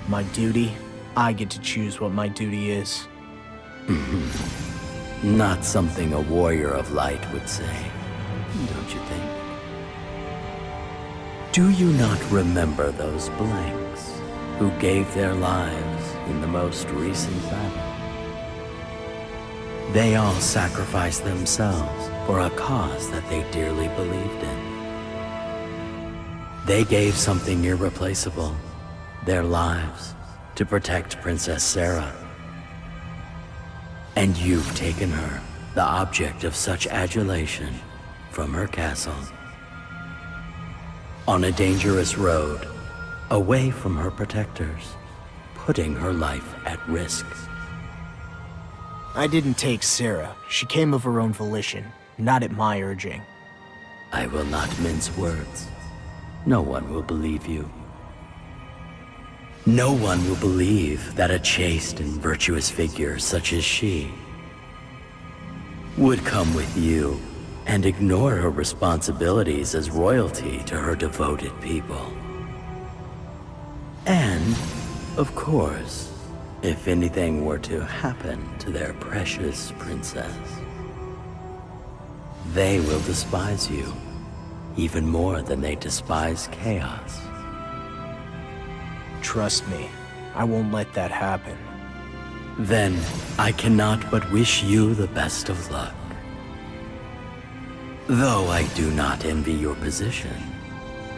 L: My duty? I get to choose what my duty is.
A: Not something a Warrior of Light would say, don't you think? Do you not remember those blanks who gave their lives in the most recent battle? They all sacrificed themselves for a cause that they dearly believed in. They gave something irreplaceable, their lives, to protect Princess Sarah. And you've taken her, the object of such adulation, from her castle. On a dangerous road, away from her protectors, putting her life at risk.
L: I didn't take Sarah. She came of her own volition, not at my urging.
A: I will not mince words. No one will believe you. No one will believe that a chaste and virtuous figure such as she would come with you and ignore her responsibilities as royalty to her devoted people. And, of course, if anything were to happen to their precious princess, they will despise you, even more than they despise chaos.
B: Trust me, I won't let that happen.
A: Then I cannot but wish you the best of luck. Though I do not envy your position,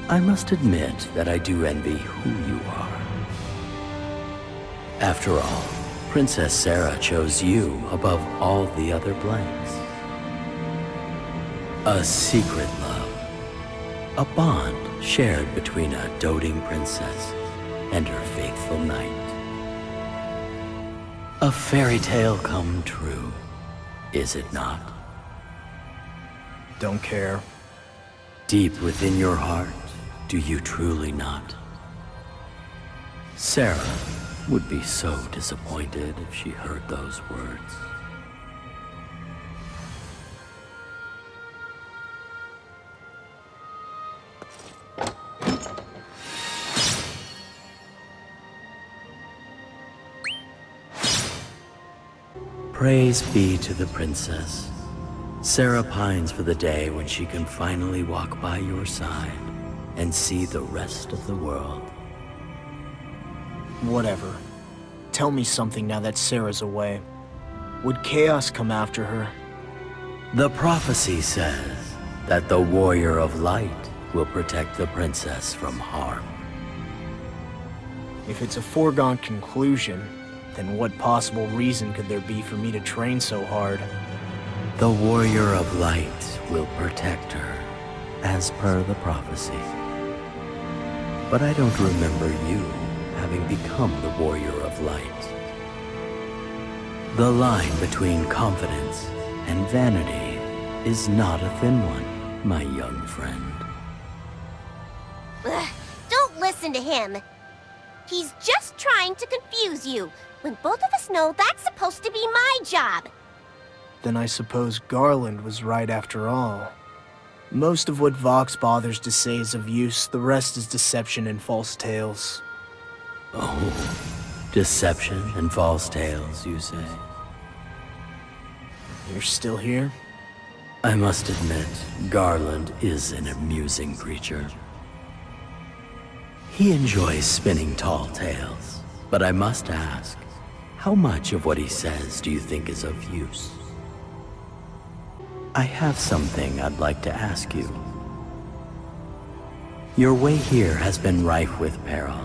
A: I must admit that I do envy who you are. After all, Princess Sarah chose you above all the other blanks. A secret love, a bond shared between a doting princess and her faithful knight. A fairy tale come true, is it not?
B: Don't care.
A: Deep within your heart, do you truly not? Sarah would be so disappointed if she heard those words. Praise be to the princess. Sarah pines for the day when she can finally walk by your side and see the rest of the world.
B: Whatever. Tell me something now that Sarah's away. Would chaos come after her?
A: The prophecy says that the warrior of light will protect the princess from harm.
B: If it's a foregone conclusion, then what possible reason could there be for me to train so hard?
A: The warrior of light will protect her, as per the prophecy. But I don't remember you having become the warrior of light. The line between confidence and vanity is not a thin one, my young friend.
K: Ugh, don't listen to him. He's just trying to confuse you, when both of us know that's supposed to be my job.
B: Then I suppose Garland was right after all. Most of what Vox bothers to say is of use, the rest is deception and false tales.
A: Oh, deception and false tales, you say?
B: You're still here?
A: I must admit, Garland is an amusing creature. He enjoys spinning tall tales, but I must ask, how much of what he says do you think is of use? I have something I'd like to ask you. Your way here has been rife with peril.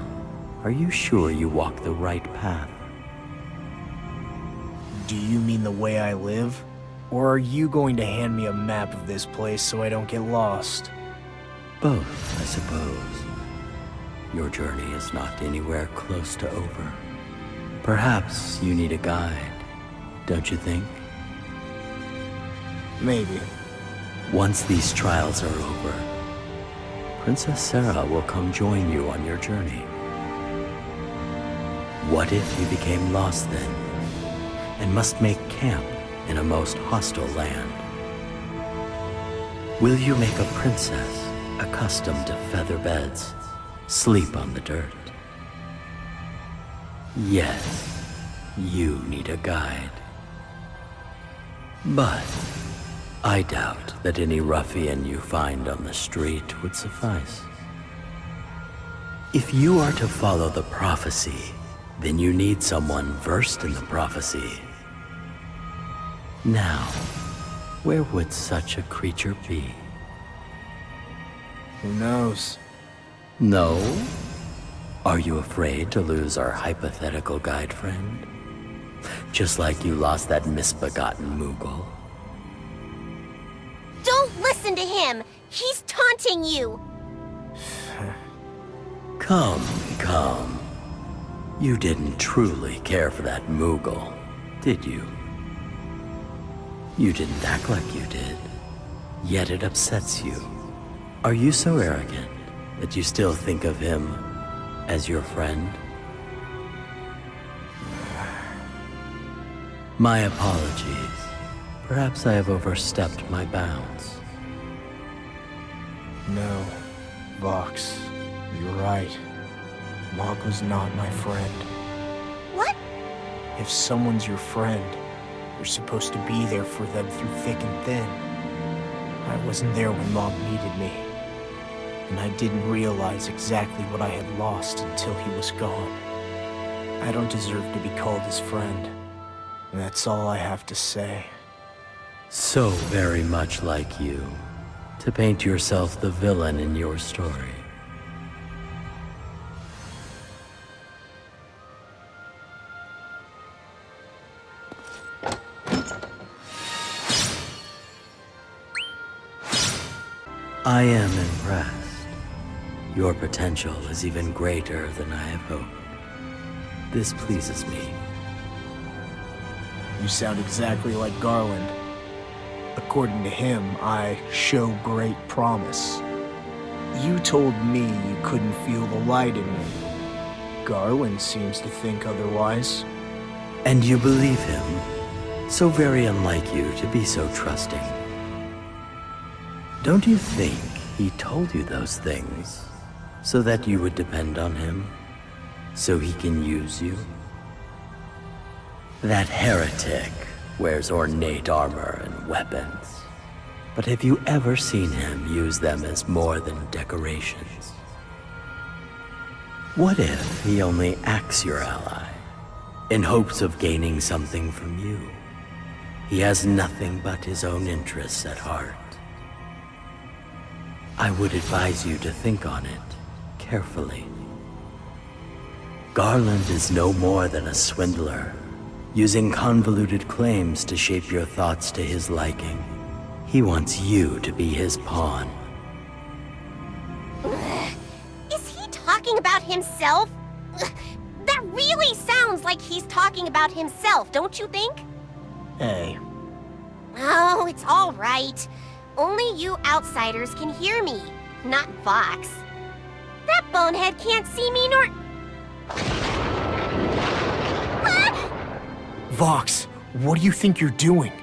A: Are you sure you walk the right path?
B: Do you mean the way I live? Or are you going to hand me a map of this place so I don't get lost?
A: Both, I suppose. Your journey is not anywhere close to over. Perhaps you need a guide, don't you think?
B: Maybe.
A: Once these trials are over, Princess Sarah will come join you on your journey. What if you became lost then, and must make camp in a most hostile land? Will you make a princess accustomed to feather beds, sleep on the dirt? Yes, you need a guide. But I doubt that any ruffian you find on the street would suffice. If you are to follow the prophecy, then you need someone versed in the prophecy. Now, where would such a creature be?
B: Who knows?
A: No? Are you afraid to lose our hypothetical guide friend? Just like you lost that misbegotten Moogle?
K: Don't listen to him! He's taunting you!
A: Come, come. You didn't truly care for that Moogle, did you? You didn't act like you did, yet it upsets you. Are you so arrogant that you still think of him as your friend? My apologies. Perhaps I have overstepped my bounds.
B: No, Vox, you're right. Mog was not my friend.
K: What?
B: If someone's your friend, you're supposed to be there for them through thick and thin. I wasn't there when Mog needed me, and I didn't realize exactly what I had lost until he was gone. I don't deserve to be called his friend, and that's all I have to say.
A: So very much like you, to paint yourself the villain in your story. I am impressed. Your potential is even greater than I have hoped. This pleases me.
B: You sound exactly like Garland. According to him, I show great promise. You told me you couldn't feel the light in me. Garland seems to think otherwise.
A: And you believe him? So very unlike you to be so trusting. Don't you think he told you those things so that you would depend on him? So he can use you? That heretic wears ornate armor and weapons. But have you ever seen him use them as more than decorations? What if he only acts your ally, in hopes of gaining something from you? He has nothing but his own interests at heart. I would advise you to think on it carefully. Garland is no more than a swindler, using convoluted claims to shape your thoughts to his liking. He wants you to be his pawn.
K: Is he talking about himself? That really sounds like he's talking about himself, don't you think?
B: Hey.
K: Oh, it's all right. Only you outsiders can hear me, not Vox. That bonehead can't see me nor...
B: Vox, what do you think you're doing?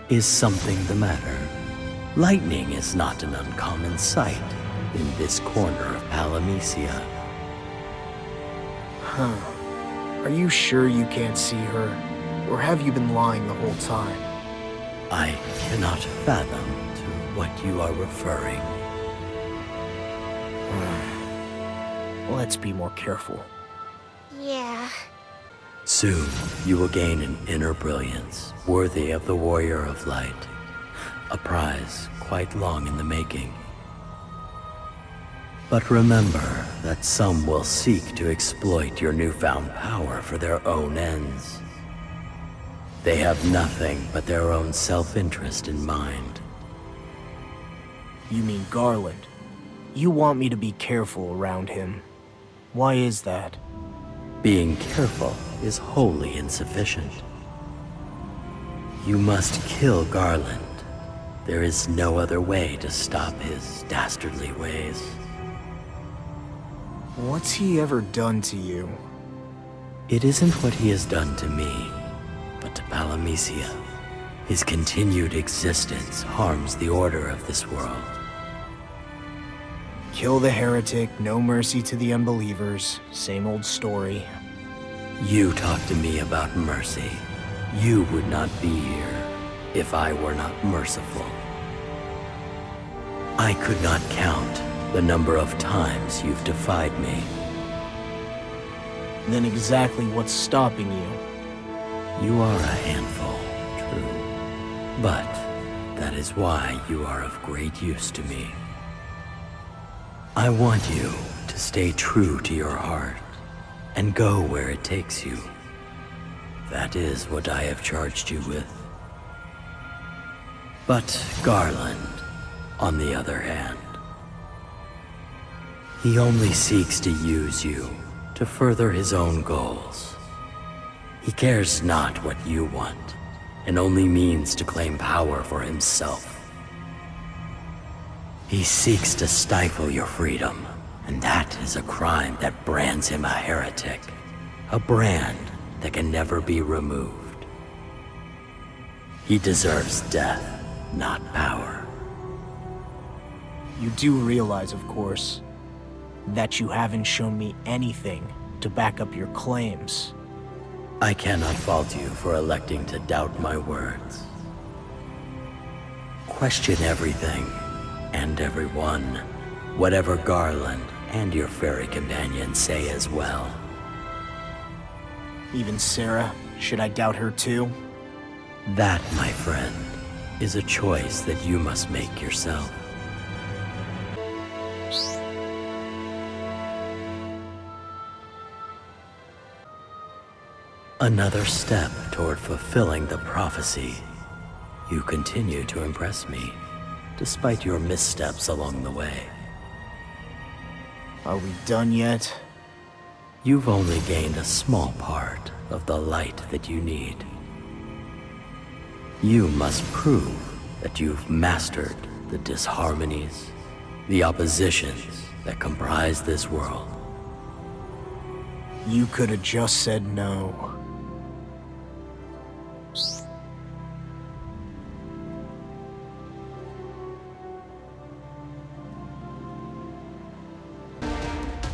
A: Is something the matter? Lightning is not an uncommon sight in this corner of Palamecia.
B: Huh. Are you sure you can't see her? Or have you been lying the whole time?
A: I cannot fathom to what you are referring.
B: Let's be more careful.
K: Yeah.
A: Soon, you will gain an inner brilliance worthy of the Warrior of Light, a prize quite long in the making. But remember that some will seek to exploit your newfound power for their own ends. They have nothing but their own self-interest in mind.
B: You mean Garland? You want me to be careful around him. Why is that?
A: Being careful is wholly insufficient. You must kill Garland. There is no other way to stop his dastardly ways.
B: What's he ever done to you?
A: It isn't what he has done to me, but to Palamecia. His continued existence harms the order of this world.
B: Kill the heretic, no mercy to the unbelievers. Same old story.
A: You talk to me about mercy. You would not be here if I were not merciful. I could not count the number of times you've defied me.
B: Then exactly what's stopping you?
A: You are a handful, true. But that is why you are of great use to me. I want you to stay true to your heart and go where it takes you. That is what I have charged you with. But Garland, on the other hand, he only seeks to use you to further his own goals. He cares not what you want, and only means to claim power for himself. He seeks to stifle your freedom, and that is a crime that brands him a heretic. A brand that can never be removed. He deserves death, not power.
B: You do realize, of course, that you haven't shown me anything to back up your claims.
A: I cannot fault you for electing to doubt my words. Question everything and everyone, whatever Garland and your fairy companions say as well.
B: Even Sarah, should I doubt her too?
A: That, my friend, is a choice that you must make yourself. Another step toward fulfilling the prophecy. You continue to impress me, despite your missteps along the way.
B: Are we done yet?
A: You've only gained a small part of the light that you need. You must prove that you've mastered the disharmonies, the oppositions that comprise this world.
B: You could have just said no.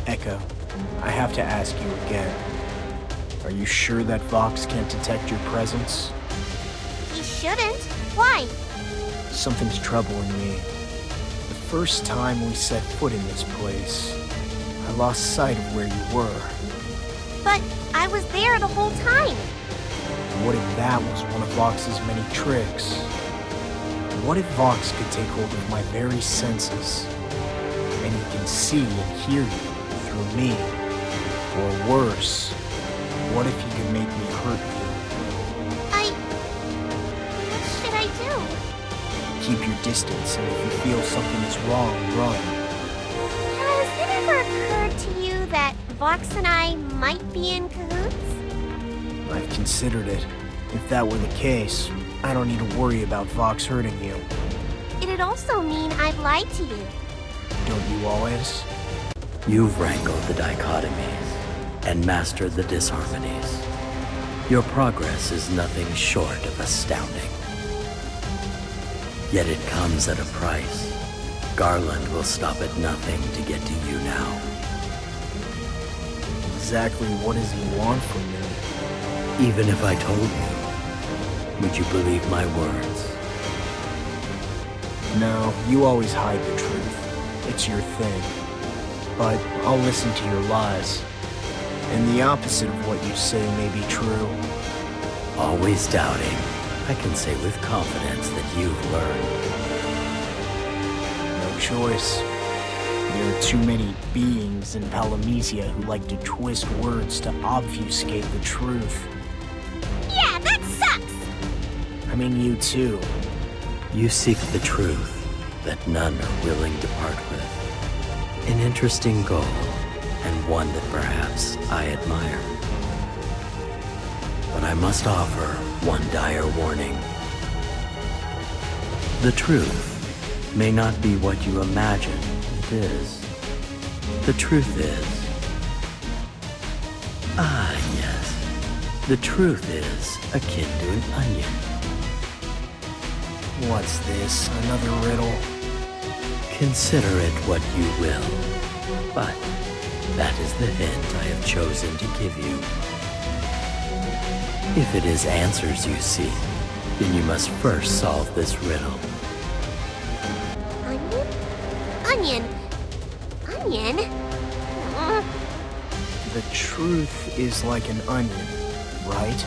B: Echo, I have to ask you again. Are you sure that Vox can't detect your presence?
K: He shouldn't. Why?
B: Something's troubling me. The first time we set foot in this place, I lost sight of where you were.
K: But I was there the whole time.
B: What if that was one of Vox's many tricks? What if Vox could take hold of my very senses, and he can see and hear you through me? Or worse, what if he could make me hurt you?
K: What should I do?
B: Keep your distance, and if you feel something is wrong, run.
K: Has it ever occurred to you that Vox and I might be in cahoots?
B: I've considered it. If that were the case, I don't need to worry about Vox hurting you.
K: It'd also mean I've lied to you.
B: Don't you always?
A: You've wrangled the dichotomies and mastered the disharmonies. Your progress is nothing short of astounding. Yet it comes at a price. Garland will stop at nothing to get to you now.
B: Exactly what does he want from me?
A: Even if I told you, would you believe my words?
B: No, you always hide the truth. It's your thing. But I'll listen to your lies. And the opposite of what you say may be true.
A: Always doubting, I can say with confidence that you've learned.
B: No choice. There are too many beings in Palamesia who like to twist words to obfuscate the truth.
K: Yeah, that sucks!
B: I mean, you too.
A: You seek the truth that none are willing to part with. An interesting goal, and one that perhaps I admire. But I must offer one dire warning. The truth may not be what you imagine it is. The truth is... yes. The truth is akin to an onion.
B: What's this? Another riddle?
A: Consider it what you will, but that is the hint I have chosen to give you. If it is answers you seek, then you must first solve this riddle.
K: Onion? Onion?
B: The truth is like an onion, right?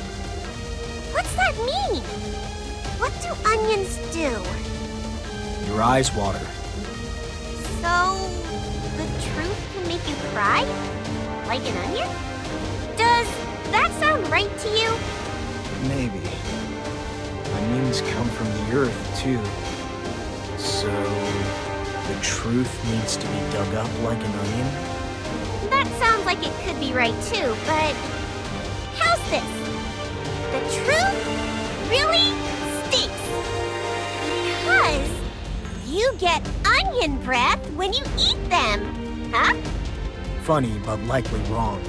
K: What's that mean? What do onions do?
B: Your eyes water.
K: So, the truth can make you cry? Like an onion? Does that sound right to you?
B: Maybe. Onions come from the earth, too. So, the truth needs to be dug up like an onion?
K: That sounds like it could be right too, but how's this? The truth really stinks. Because you get onion breath when you eat them, huh?
B: Funny, but likely wrong.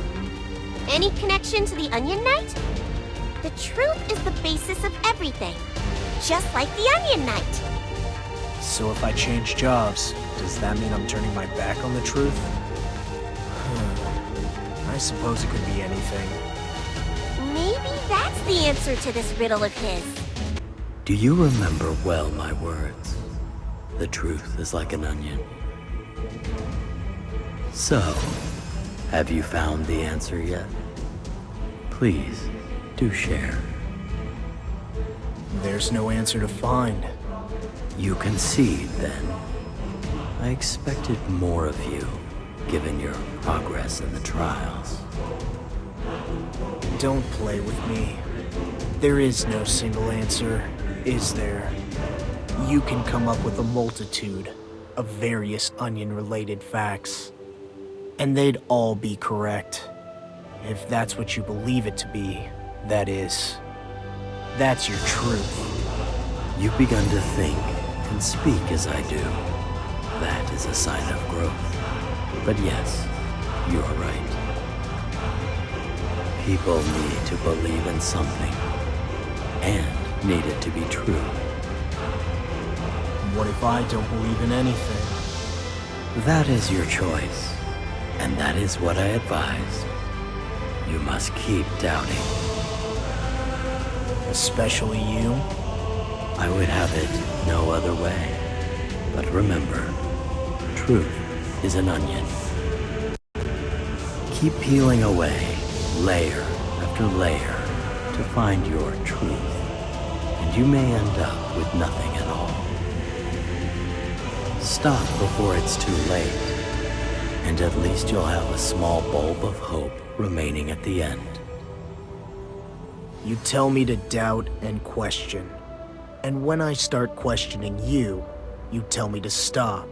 K: Any connection to the Onion Knight? The truth is the basis of everything. just like the Onion Knight.
L: So if I change jobs, does that mean I'm turning my back on the truth? I suppose it could be anything.
K: Maybe that's the answer to this riddle of his.
A: Do you remember well my words? The truth is like an onion. So, have you found the answer yet? Please, do share.
L: There's no answer to find.
A: You concede, then. I expected more of you, given your progress in the trials.
L: Don't play with me. There is no single answer, is there? You can come up with a multitude of various onion-related facts, and they'd all be correct. If that's what you believe it to be, that is. That's your truth.
A: You've begun to think and speak as I do. That is a sign of growth. But yes, you are right. People need to believe in something, and need it to be true.
L: What if I don't believe in anything?
A: That is your choice, and that is what I advise. You must keep doubting.
L: Especially you?
A: I would have it no other way. But remember, truth is an onion. Keep peeling away, layer after layer, to find your truth, and you may end up with nothing at all. Stop before it's too late, and at least you'll have a small bulb of hope remaining at the end.
L: You tell me to doubt and question. And when I start questioning you, you tell me to stop.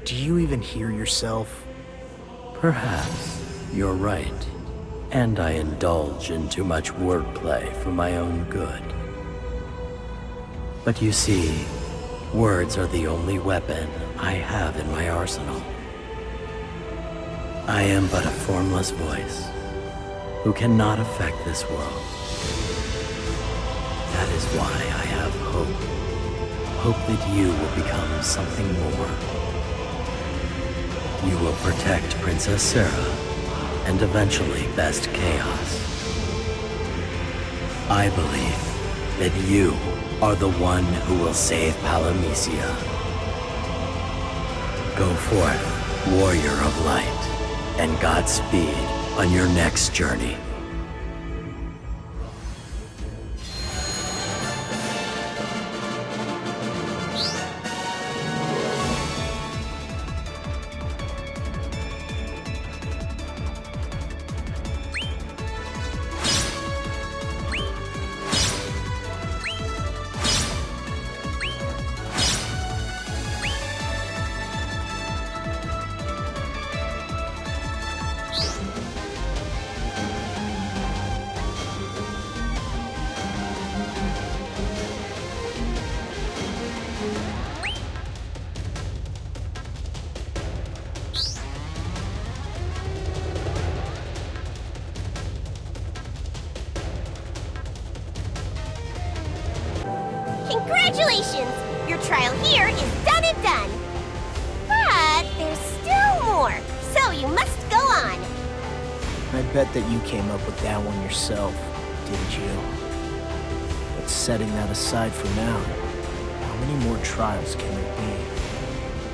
L: Do you even hear yourself?
A: Perhaps you're right, and I indulge in too much wordplay for my own good. But you see, words are the only weapon I have in my arsenal. I am but a formless voice who cannot affect this world. That is why I have hope. Hope that you will become something more. You will protect Princess Sarah and eventually best Chaos. I believe that you are the one who will save Palamecia. Go forth, warrior of light, and Godspeed on your next journey.
K: Congratulations! Your trial here is done and done. But there's still more, so you must go on.
L: I bet that you came up with that one yourself, didn't you? But setting that aside for now, how many more trials can there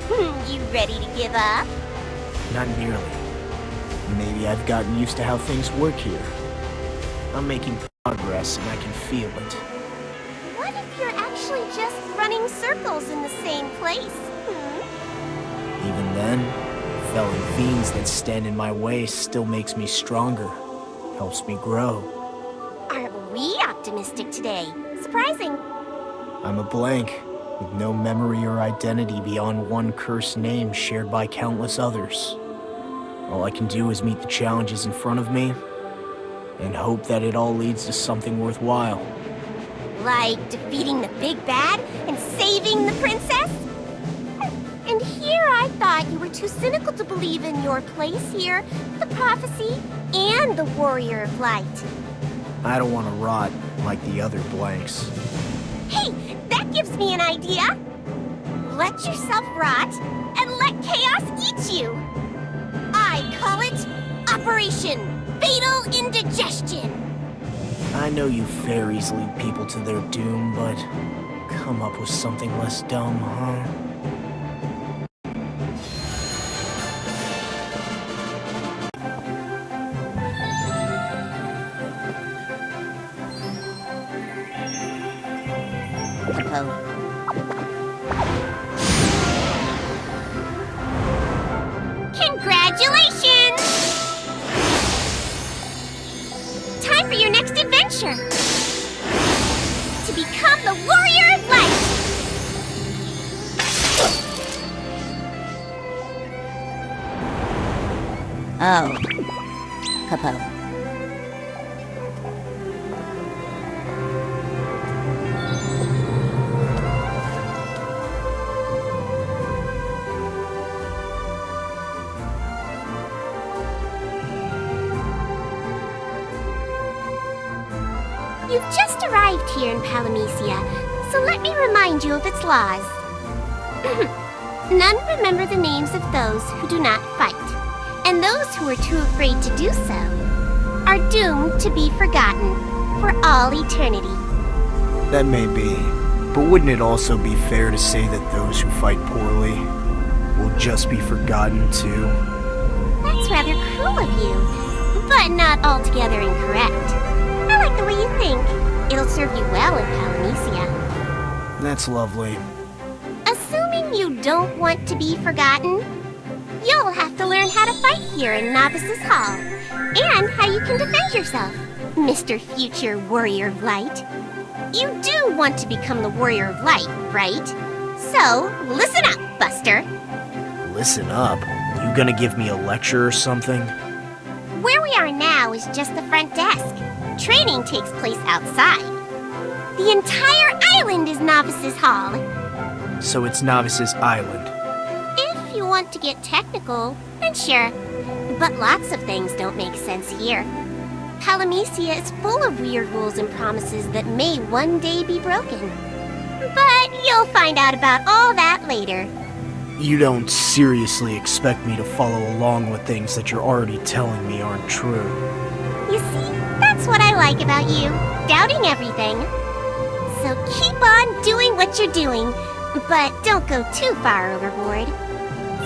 L: be?
K: You ready to give up?
L: Not nearly. Maybe I've gotten used to how things work here. I'm making progress and I can feel it.
K: What if you're actually just running circles in the same place?
L: Even then, felling fiends that stand in my way still makes me stronger. Helps me grow.
K: Aren't we optimistic today? Surprising.
L: I'm a blank, with no memory or identity beyond one cursed name shared by countless others. All I can do is meet the challenges in front of me, and hope that it all leads to something worthwhile.
K: Like defeating the big bad and saving the princess? And here I thought you were too cynical to believe in your place here, the prophecy, and the warrior of light.
L: I don't want to rot like the other blanks.
K: Hey, that gives me an idea. Let yourself rot and let chaos eat you. I call it Operation Fatal Indigestion.
B: I know you fairies lead people to their doom, but come up with something less dumb, huh?
D: Congratulations! Time for your next adventure. To become the Warrior of Light.
M: Oh. Capo.
D: You've just arrived here in Palamecia, so let me remind you of its laws. None remember the names of those who do not fight, and those who are too afraid to do so are doomed to be forgotten for all eternity.
B: That may be, but wouldn't it also be fair to say that those who fight poorly will just be forgotten too?
D: That's rather cruel of you, but not altogether incorrect. I like the way you think. It'll serve you well in Palamecia.
B: That's lovely.
D: Assuming you don't want to be forgotten, you'll have to learn how to fight here in Novices Hall, and how you can defend yourself, Mr. Future Warrior of Light. You do want to become the Warrior of Light, right? So, listen up, Buster.
B: Listen up? You gonna give me a lecture or something?
D: Where we are now is just the front desk. Training takes place outside. The entire island is Novices Hall.
B: So it's Novices Island.
D: If you want to get technical, then sure. But lots of things don't make sense here. Palamecia is full of weird rules and promises that may one day be broken. But you'll find out about all that later.
B: You don't seriously expect me to follow along with things that you're already telling me aren't true.
D: You see, that's what I like about you, doubting everything. So keep on doing what you're doing, but don't go too far overboard.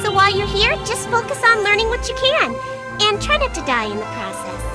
D: So while you're here, just focus on learning what you can, and try not to die in the process.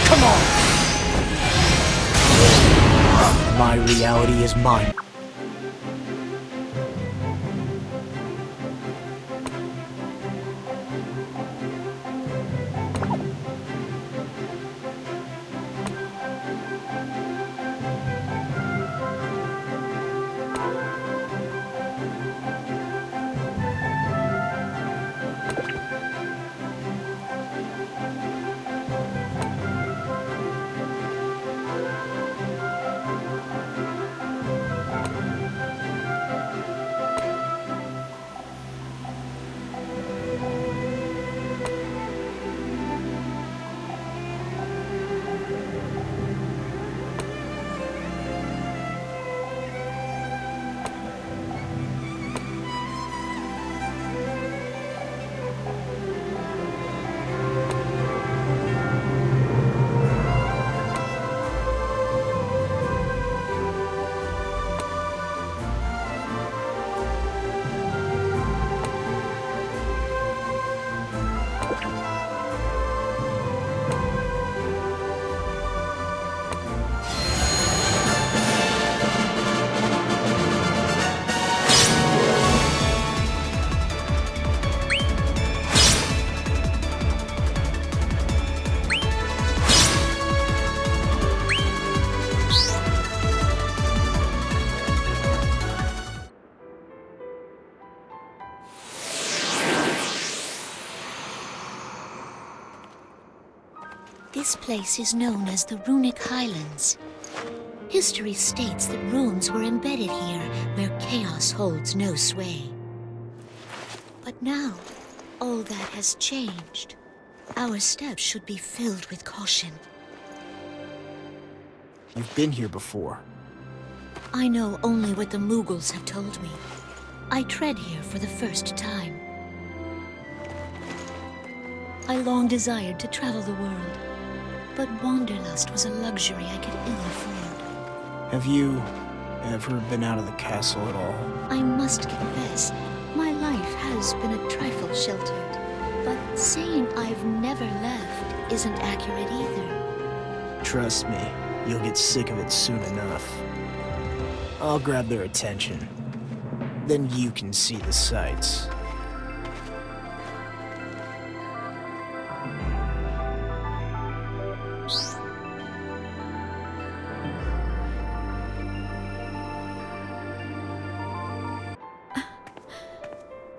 B: Come on! My reality is mine.
E: This place is known as the Runic Highlands. History states that runes were embedded here where chaos holds no sway. But now, all that has changed. Our steps should be filled with caution.
B: You've been here before.
E: I know only what the Mughals have told me. I tread here for the first time. I long desired to travel the world, but wanderlust was a luxury I could ill afford.
B: Have you ever been out of the castle at all?
E: I must confess, my life has been a trifle sheltered, but saying I've never left isn't accurate either.
B: Trust me, you'll get sick of it soon enough. I'll grab their attention. Then you can see the sights.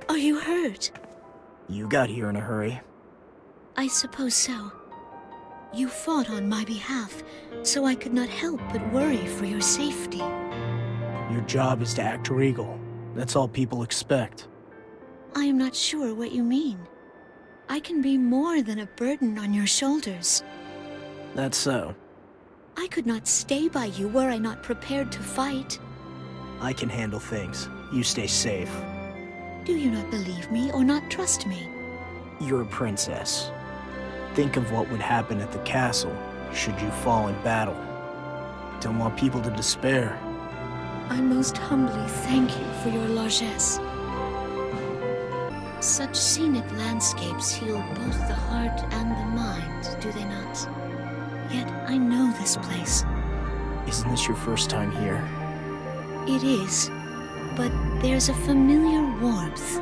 E: Are you hurt?
B: You got here in a hurry.
E: I suppose so. You fought on my behalf, so I could not help but worry for your safety.
B: Your job is to act regal. That's all people expect.
E: I am not sure what you mean. I can be more than a burden on your shoulders.
B: That's so.
E: I could not stay by you were I not prepared to fight.
B: I can handle things. You stay safe.
E: Do you not believe me or not trust me?
B: You're a princess. Think of what would happen at the castle should you fall in battle. Don't want people to despair.
E: I most humbly thank you for your largesse. Such scenic landscapes heal both the heart and the mind, do they not? Yet I know this place.
B: Isn't this your first time here?
E: It is, but there's a familiar warmth.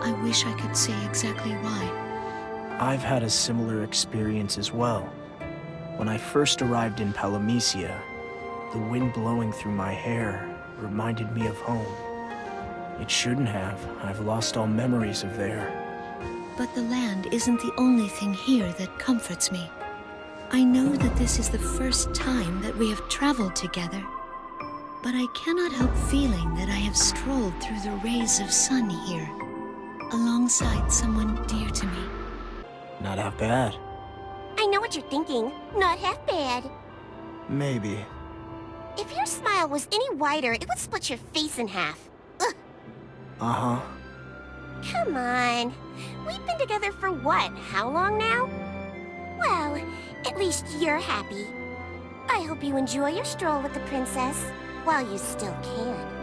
E: I wish I could say exactly why.
B: I've had a similar experience as well. When I first arrived in Palamecia, the wind blowing through my hair reminded me of home. It shouldn't have. I've lost all memories of there.
E: But the land isn't the only thing here that comforts me. I know that this is the first time that we have traveled together, but I cannot help feeling that I have strolled through the rays of sun here, alongside someone dear to me.
B: Not half bad.
K: I know what you're thinking. Not half bad.
B: Maybe.
K: If your smile was any wider, it would split your face in half. Ugh.
B: Uh-huh.
K: Come on. We've been together for what? How long now? Well, at least you're happy. I hope you enjoy your stroll with the princess while you still can.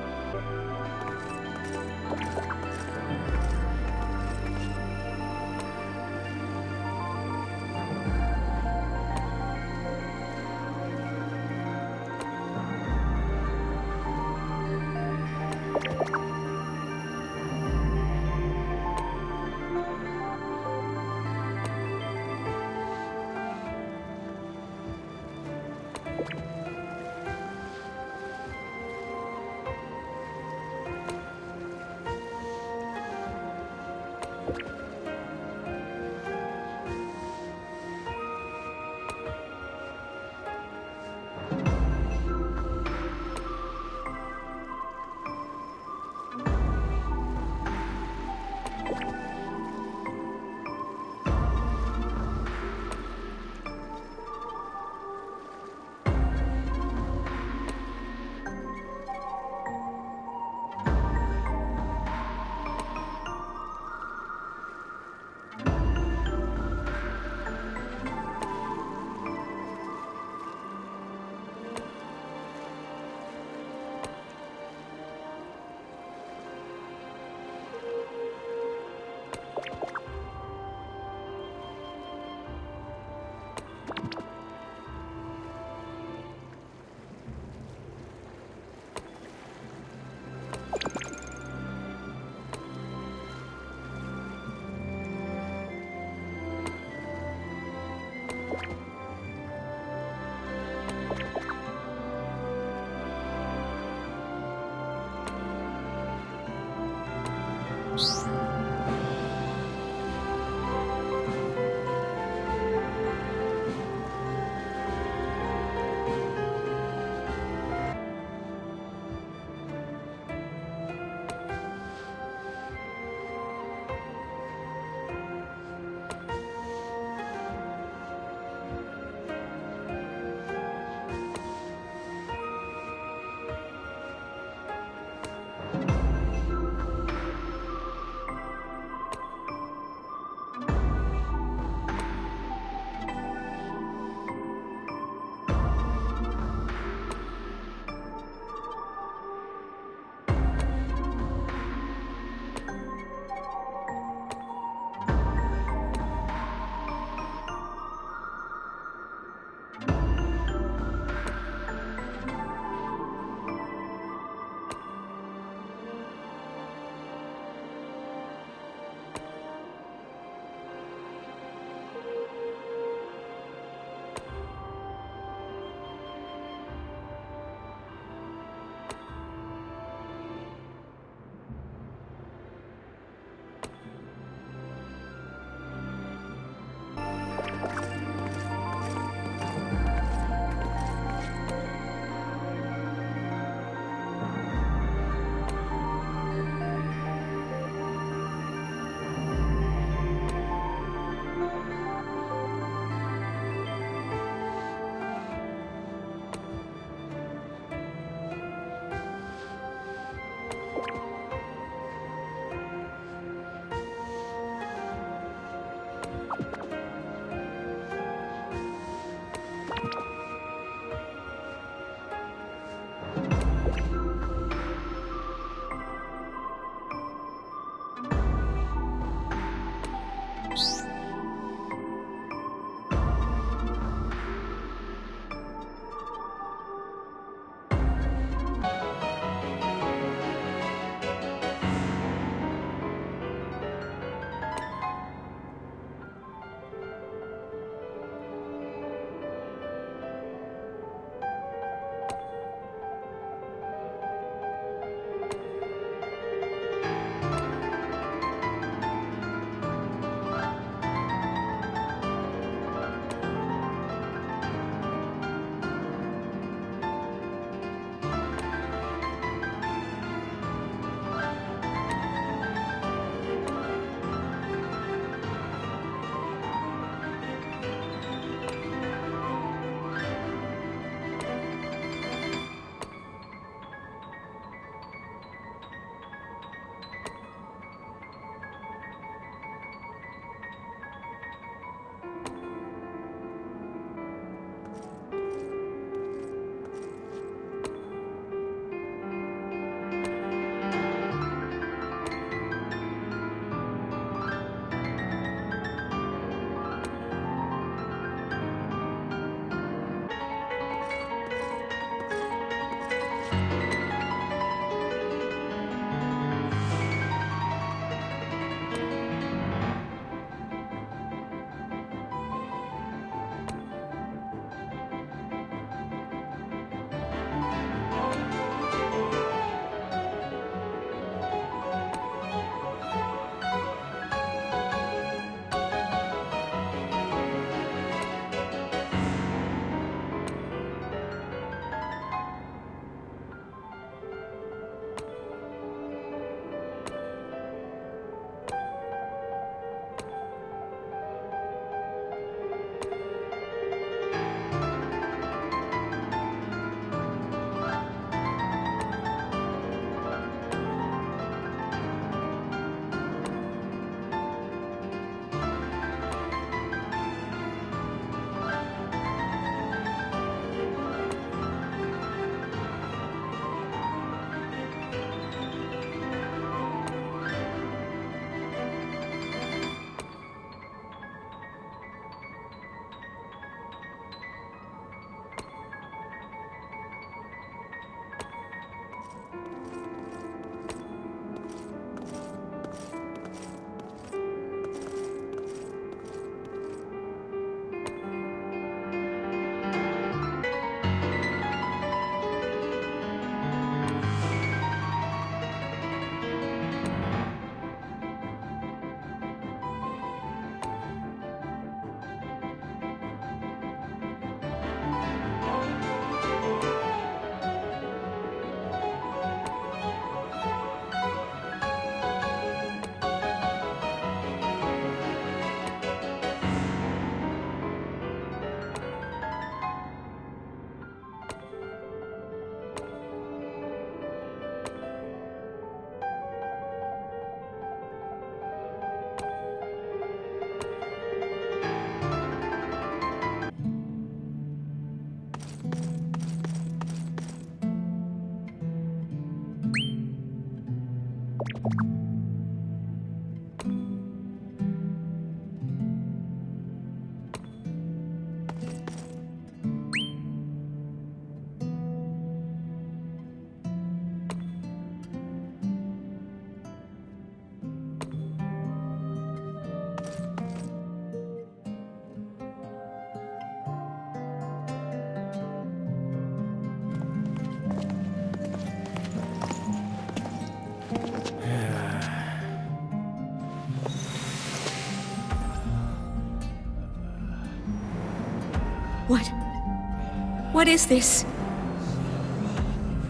E: What is this?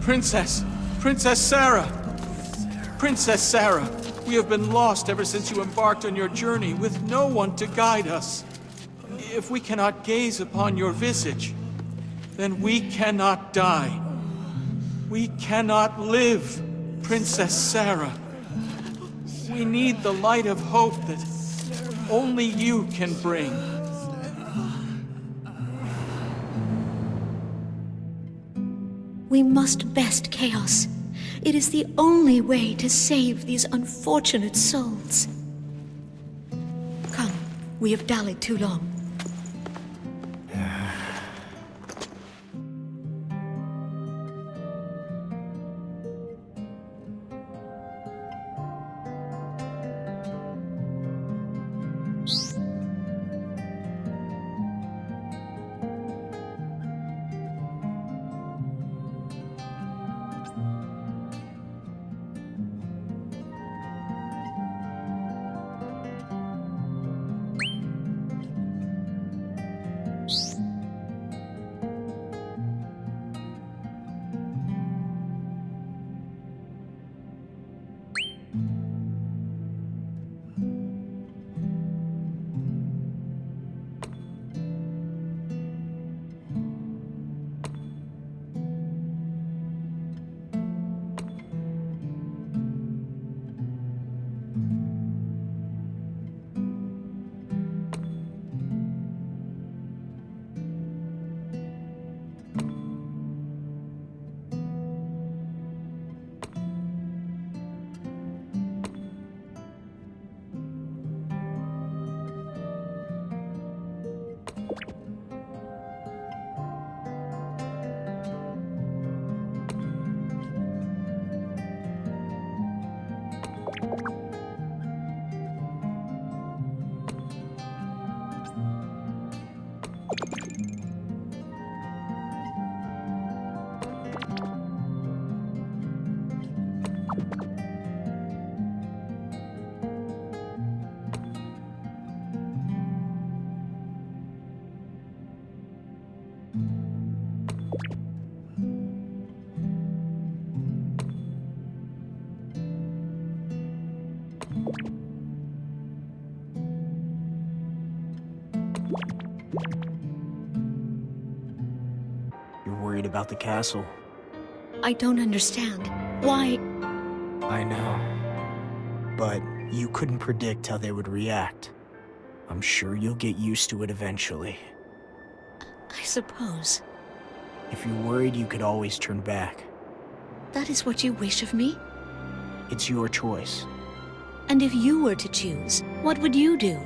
J: Princess Sarah! Princess Sarah, we have been lost ever since you embarked on your journey with no one to guide us. If we cannot gaze upon your visage, then we cannot die. We cannot live, Princess Sarah. We need the light of hope that only you can bring.
E: We must best Chaos. It is the only way to save these unfortunate souls. Come, we have dallied too long.
L: Worried about the castle.
E: I don't understand. Why?
L: I know. But you couldn't predict how they would react. I'm sure you'll get used to it eventually.
E: I suppose.
L: If you're worried, you could always turn back.
E: That is what you wish of me?
L: It's your choice.
E: And if you were to choose, what would you do?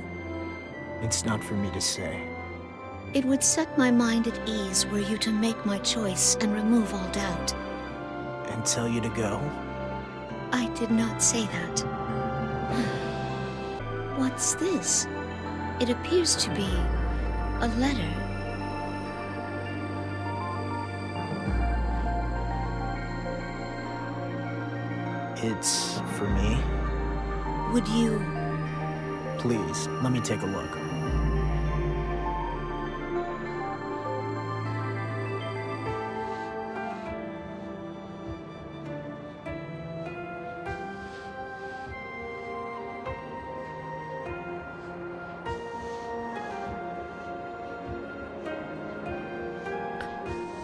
L: It's not for me to say.
E: It would set my mind at ease were you to make my choice and remove all doubt.
L: And tell you to go?
E: I did not say that. What's this? It appears to be a letter.
L: It's for me?
E: Would you...
L: Please, let me take a look.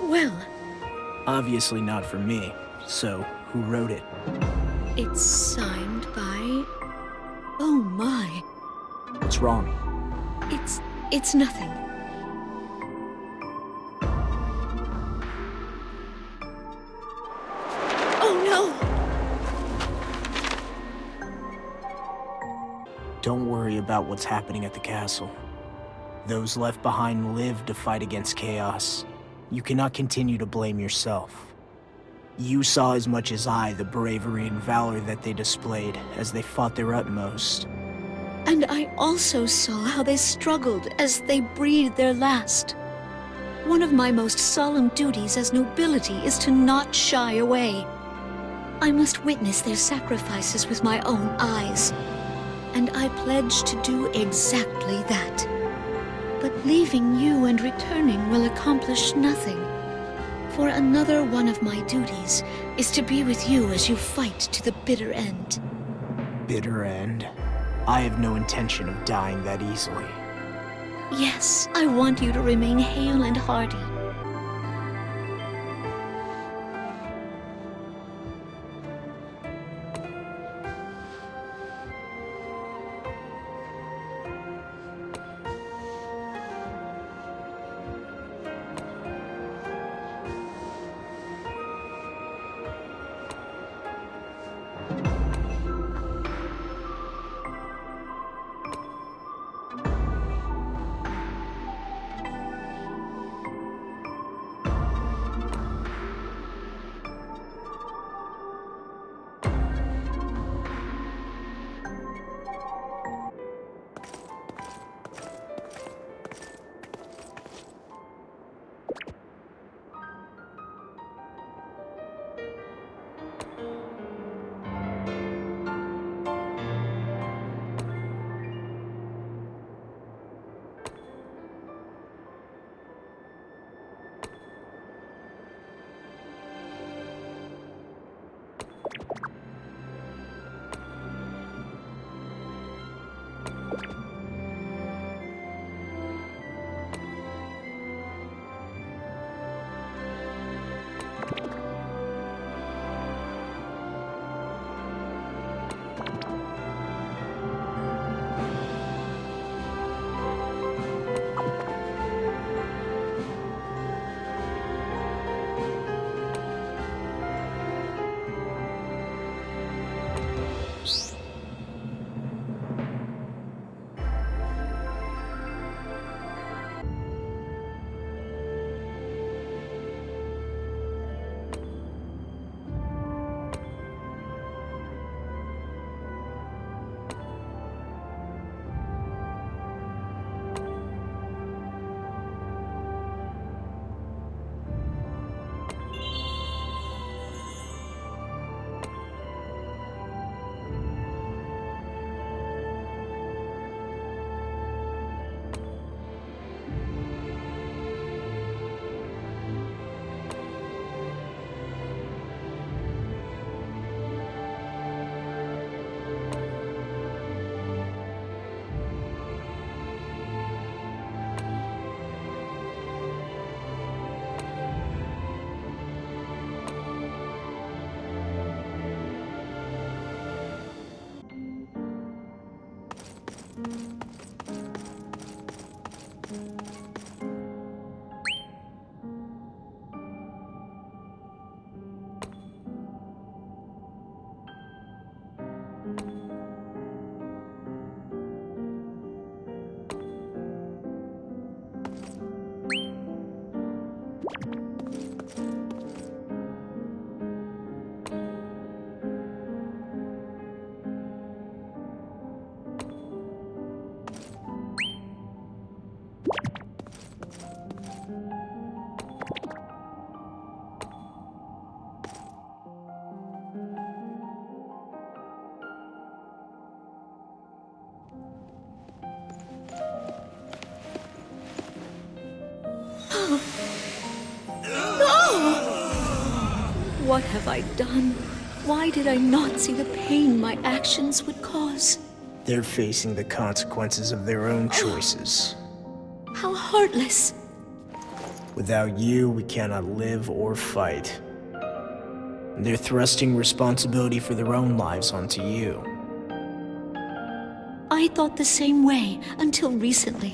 E: Well...
L: Obviously not for me, so who wrote it?
E: It's signed by... Oh my.
L: What's wrong?
E: It's nothing. Oh no!
L: Don't worry about what's happening at the castle. Those left behind live to fight against chaos. You cannot continue to blame yourself. You saw as much as I the bravery and valor that they displayed as they fought their utmost.
E: And I also saw how they struggled as they breathed their last. One of my most solemn duties as nobility is to not shy away. I must witness their sacrifices with my own eyes. And I pledge to do exactly that. But leaving you and returning will accomplish nothing. For another one of my duties is to be with you as you fight to the bitter end.
L: Bitter end? I have no intention of dying that easily.
E: Yes, I want you to remain hale and hearty. What have I done? Why did I not see the pain my actions would cause?
L: They're facing the consequences of their own choices.
E: How heartless!
L: Without you, we cannot live or fight. They're thrusting responsibility for their own lives onto you.
E: I thought the same way until recently.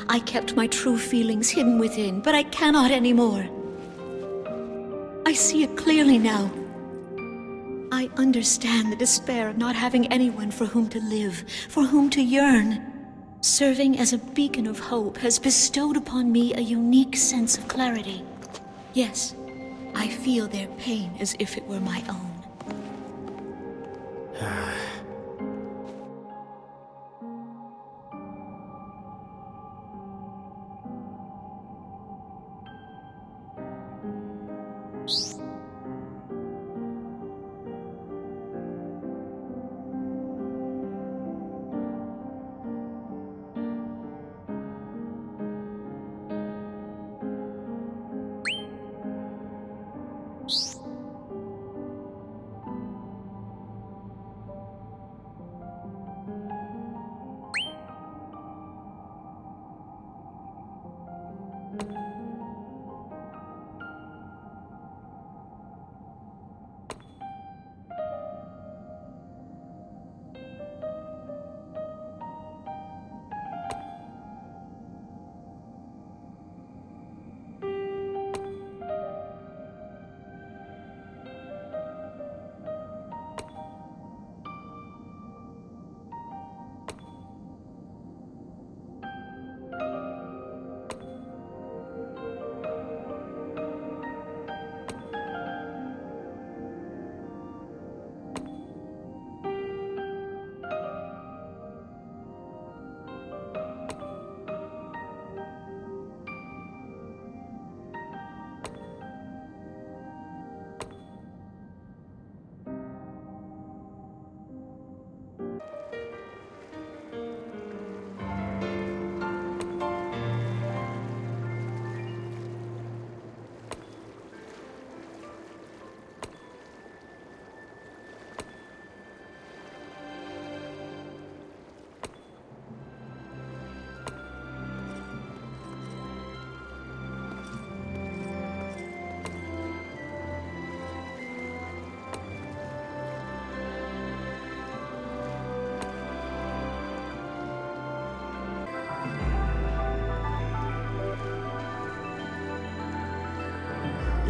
E: I kept my true feelings hidden within, but I cannot anymore. I see it clearly now. I understand the despair of not having anyone for whom to live, for whom to yearn. Serving as a beacon of hope has bestowed upon me a unique sense of clarity. Yes, I feel their pain as if it were my own.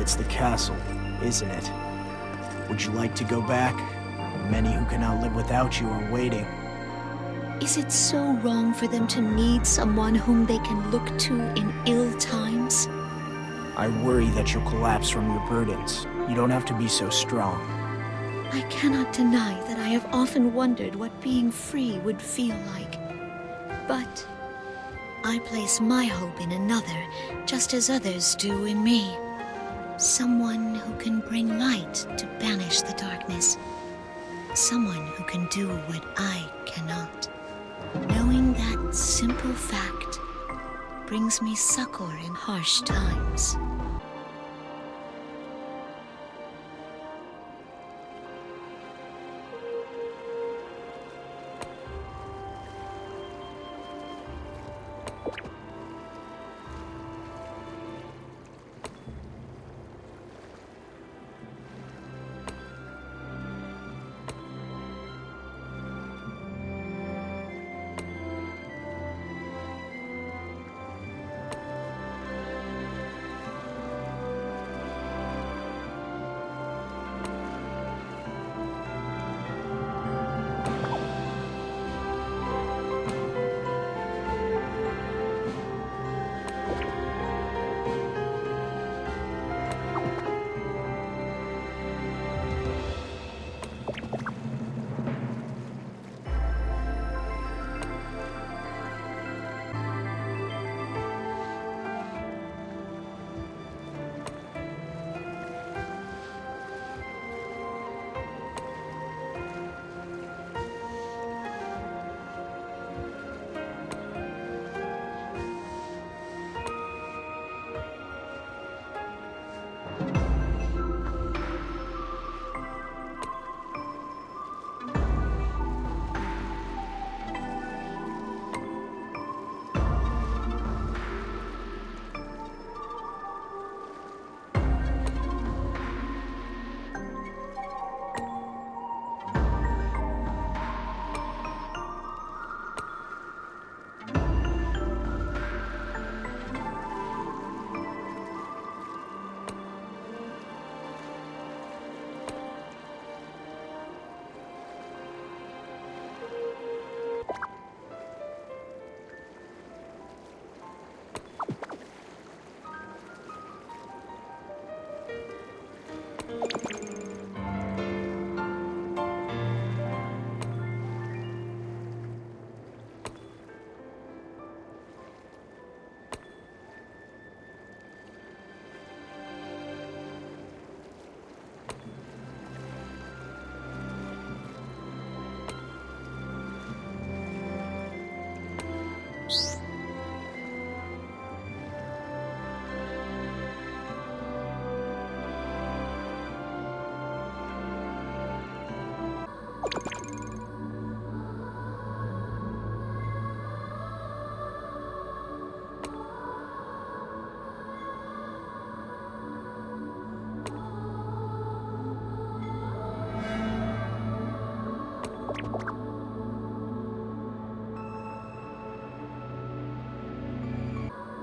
L: It's the castle, isn't it? Would you like to go back? Many who cannot live without you are waiting.
E: Is it so wrong for them to need someone whom they can look to in ill times?
L: I worry that you'll collapse from your burdens. You don't have to be so strong.
E: I cannot deny that I have often wondered what being free would feel like. But I place my hope in another, just as others do in me. Someone who can bring light to banish the darkness. Someone who can do what I cannot. Knowing that simple fact brings me succor in harsh times.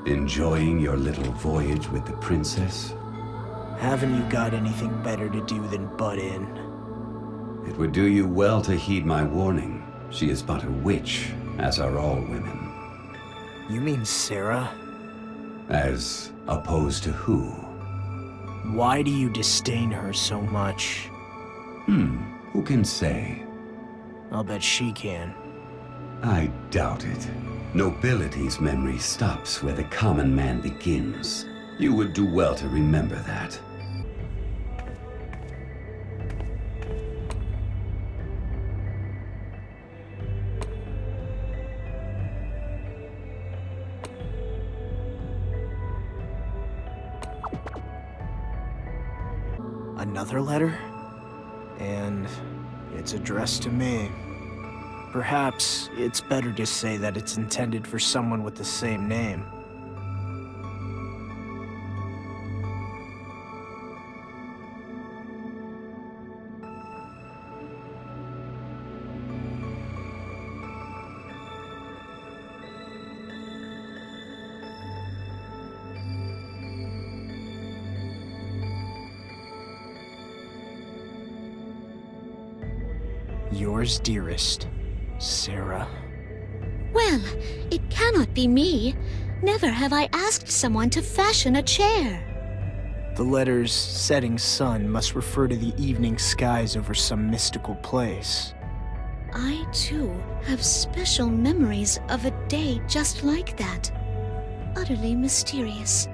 C: Enjoying your little voyage with the princess?
L: Haven't you got anything better to do than butt in?
C: It would do you well to heed my warning. She is but a witch, as are all women.
L: You mean Sarah?
C: As opposed to who?
L: Why do you disdain her so much?
C: Who can say?
L: I'll bet she can.
C: I doubt it. Nobility's memory stops where the common man begins. You would do well to remember that.
L: Another letter? And it's addressed to me. Perhaps it's better to say that it's intended for someone with the same name. Yours dearest, Sarah.
E: Well, it cannot be me. Never have I asked someone to fashion a chair.
L: The letters setting sun must refer to the evening skies over some mystical place.
E: I, too, have special memories of a day just like that. Utterly mysterious.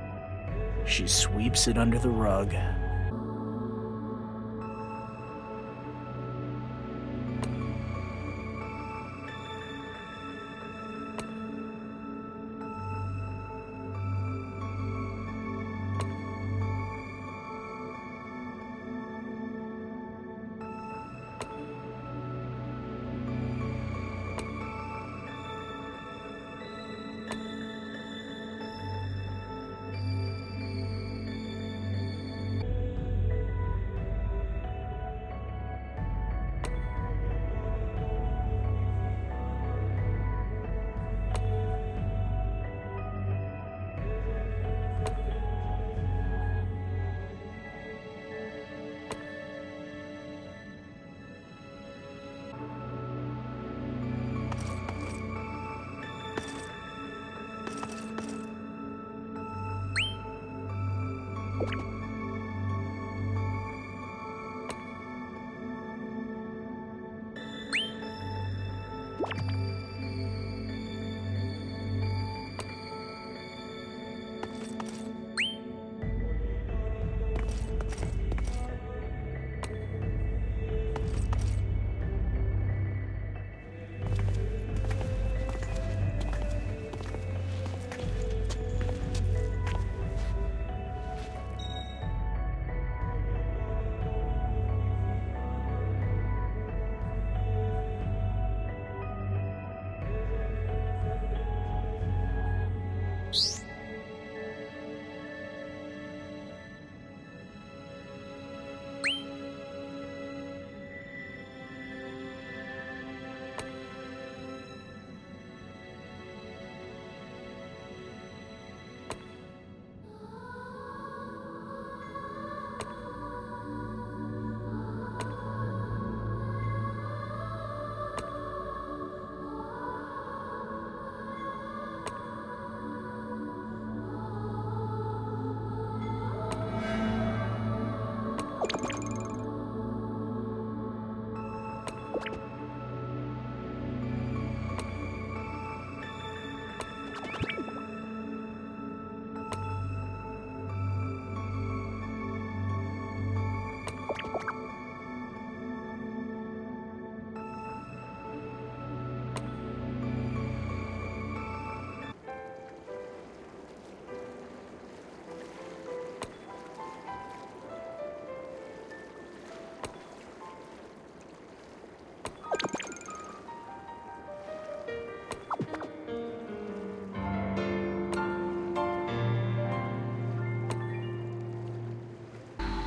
L: She sweeps it under the rug.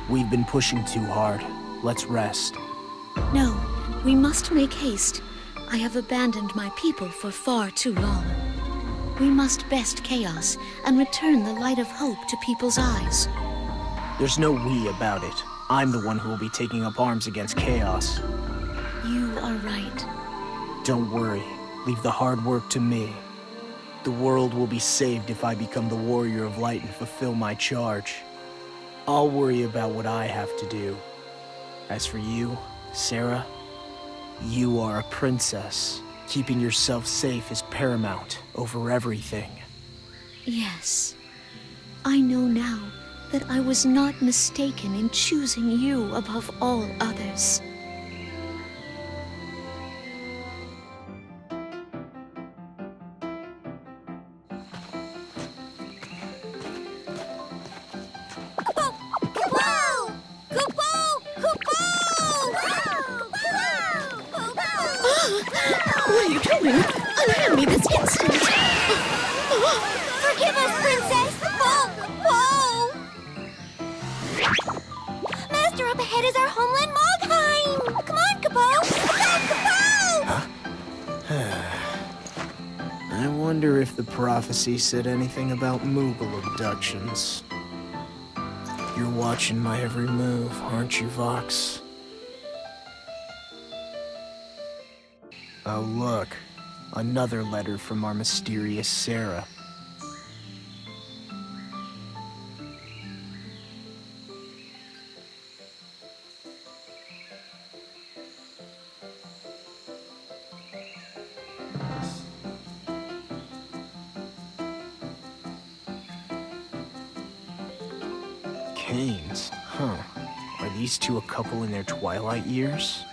L: We've been pushing too hard. Let's rest.
E: No, we must make haste. I have abandoned my people for far too long. We must best chaos and return the light of hope to people's eyes.
L: There's no we about it. I'm the one who will be taking up arms against chaos.
E: You are right.
L: Don't worry. Leave the hard work to me. The world will be saved if I become the warrior of light and fulfill my charge. I'll worry about what I have to do. As for you, Sarah, you are a princess. Keeping yourself safe is paramount over everything.
E: Yes. I know now that I was not mistaken in choosing you above all others.
D: What are you doing? Unhand me this instant! Forgive us, Princess! Whoa! Master, up ahead is our homeland, Mogheim! Come on, Kapo!
L: I wonder if the prophecy said anything about Moogle abductions. You're watching my every move, aren't you, Vox? Oh, look. Another letter from our mysterious Sarah. Canes, huh? Are these two a couple in their twilight years?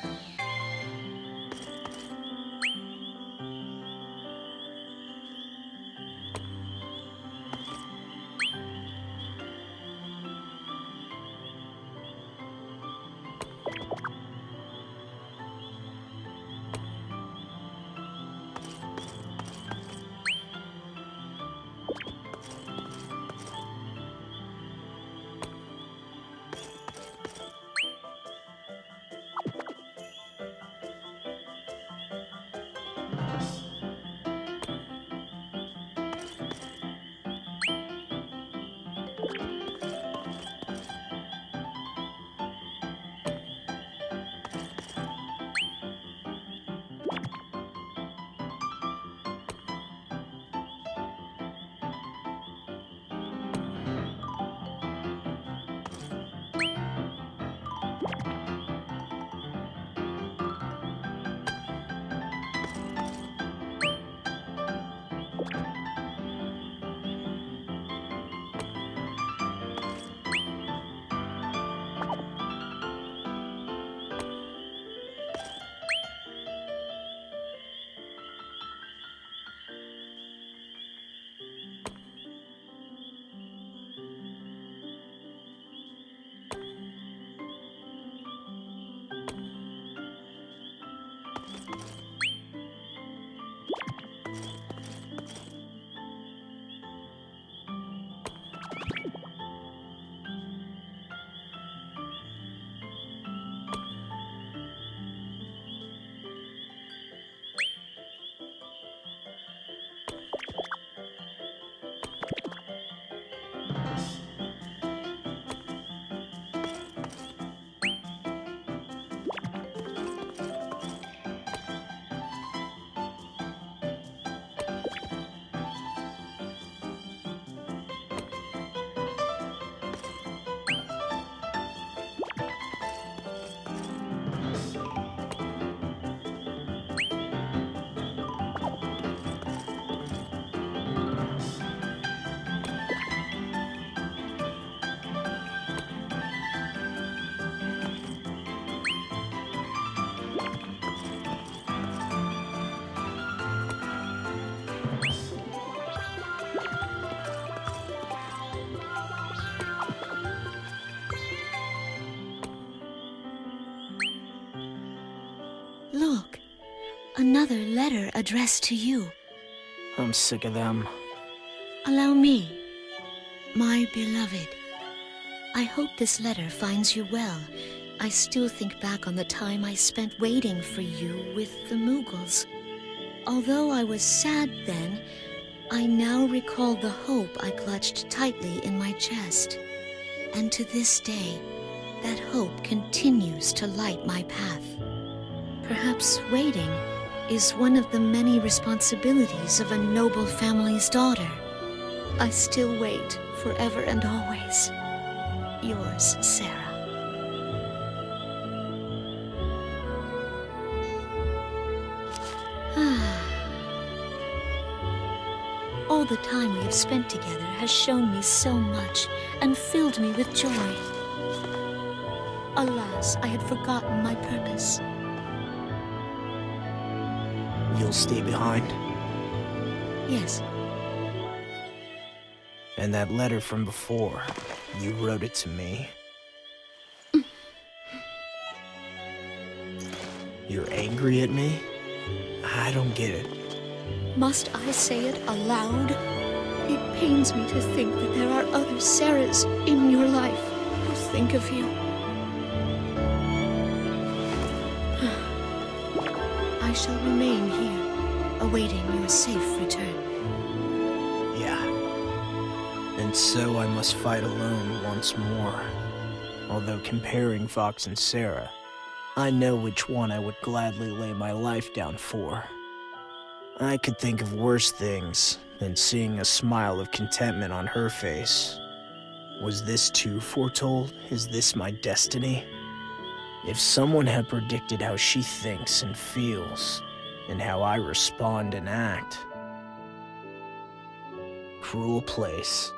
E: Look, another letter addressed to you.
L: I'm sick of them.
E: Allow me, my beloved. I hope this letter finds you well. I still think back on the time I spent waiting for you with the Moogles. Although I was sad then, I now recall the hope I clutched tightly in my chest. And to this day, that hope continues to light my path. Perhaps waiting is one of the many responsibilities of a noble family's daughter. I still wait forever and always. Yours, Sarah. All the time we have spent together has shown me so much and filled me with joy. Alas, I had forgotten my purpose.
L: You'll stay behind?
E: Yes.
L: And that letter from before, you wrote it to me? You're angry at me? I don't get it.
E: Must I say it aloud? It pains me to think that there are other Sarahs in your life who think of you. I shall remain here, awaiting your safe return.
L: Yeah. And so I must fight alone once more. Although comparing Fox and Sarah,
B: I know which one I would gladly lay my life down for. I could think of worse things than seeing a smile of contentment on her face. Was this too foretold? Is this my destiny? If someone had predicted how she thinks and feels, and how I respond and act. Cruel place.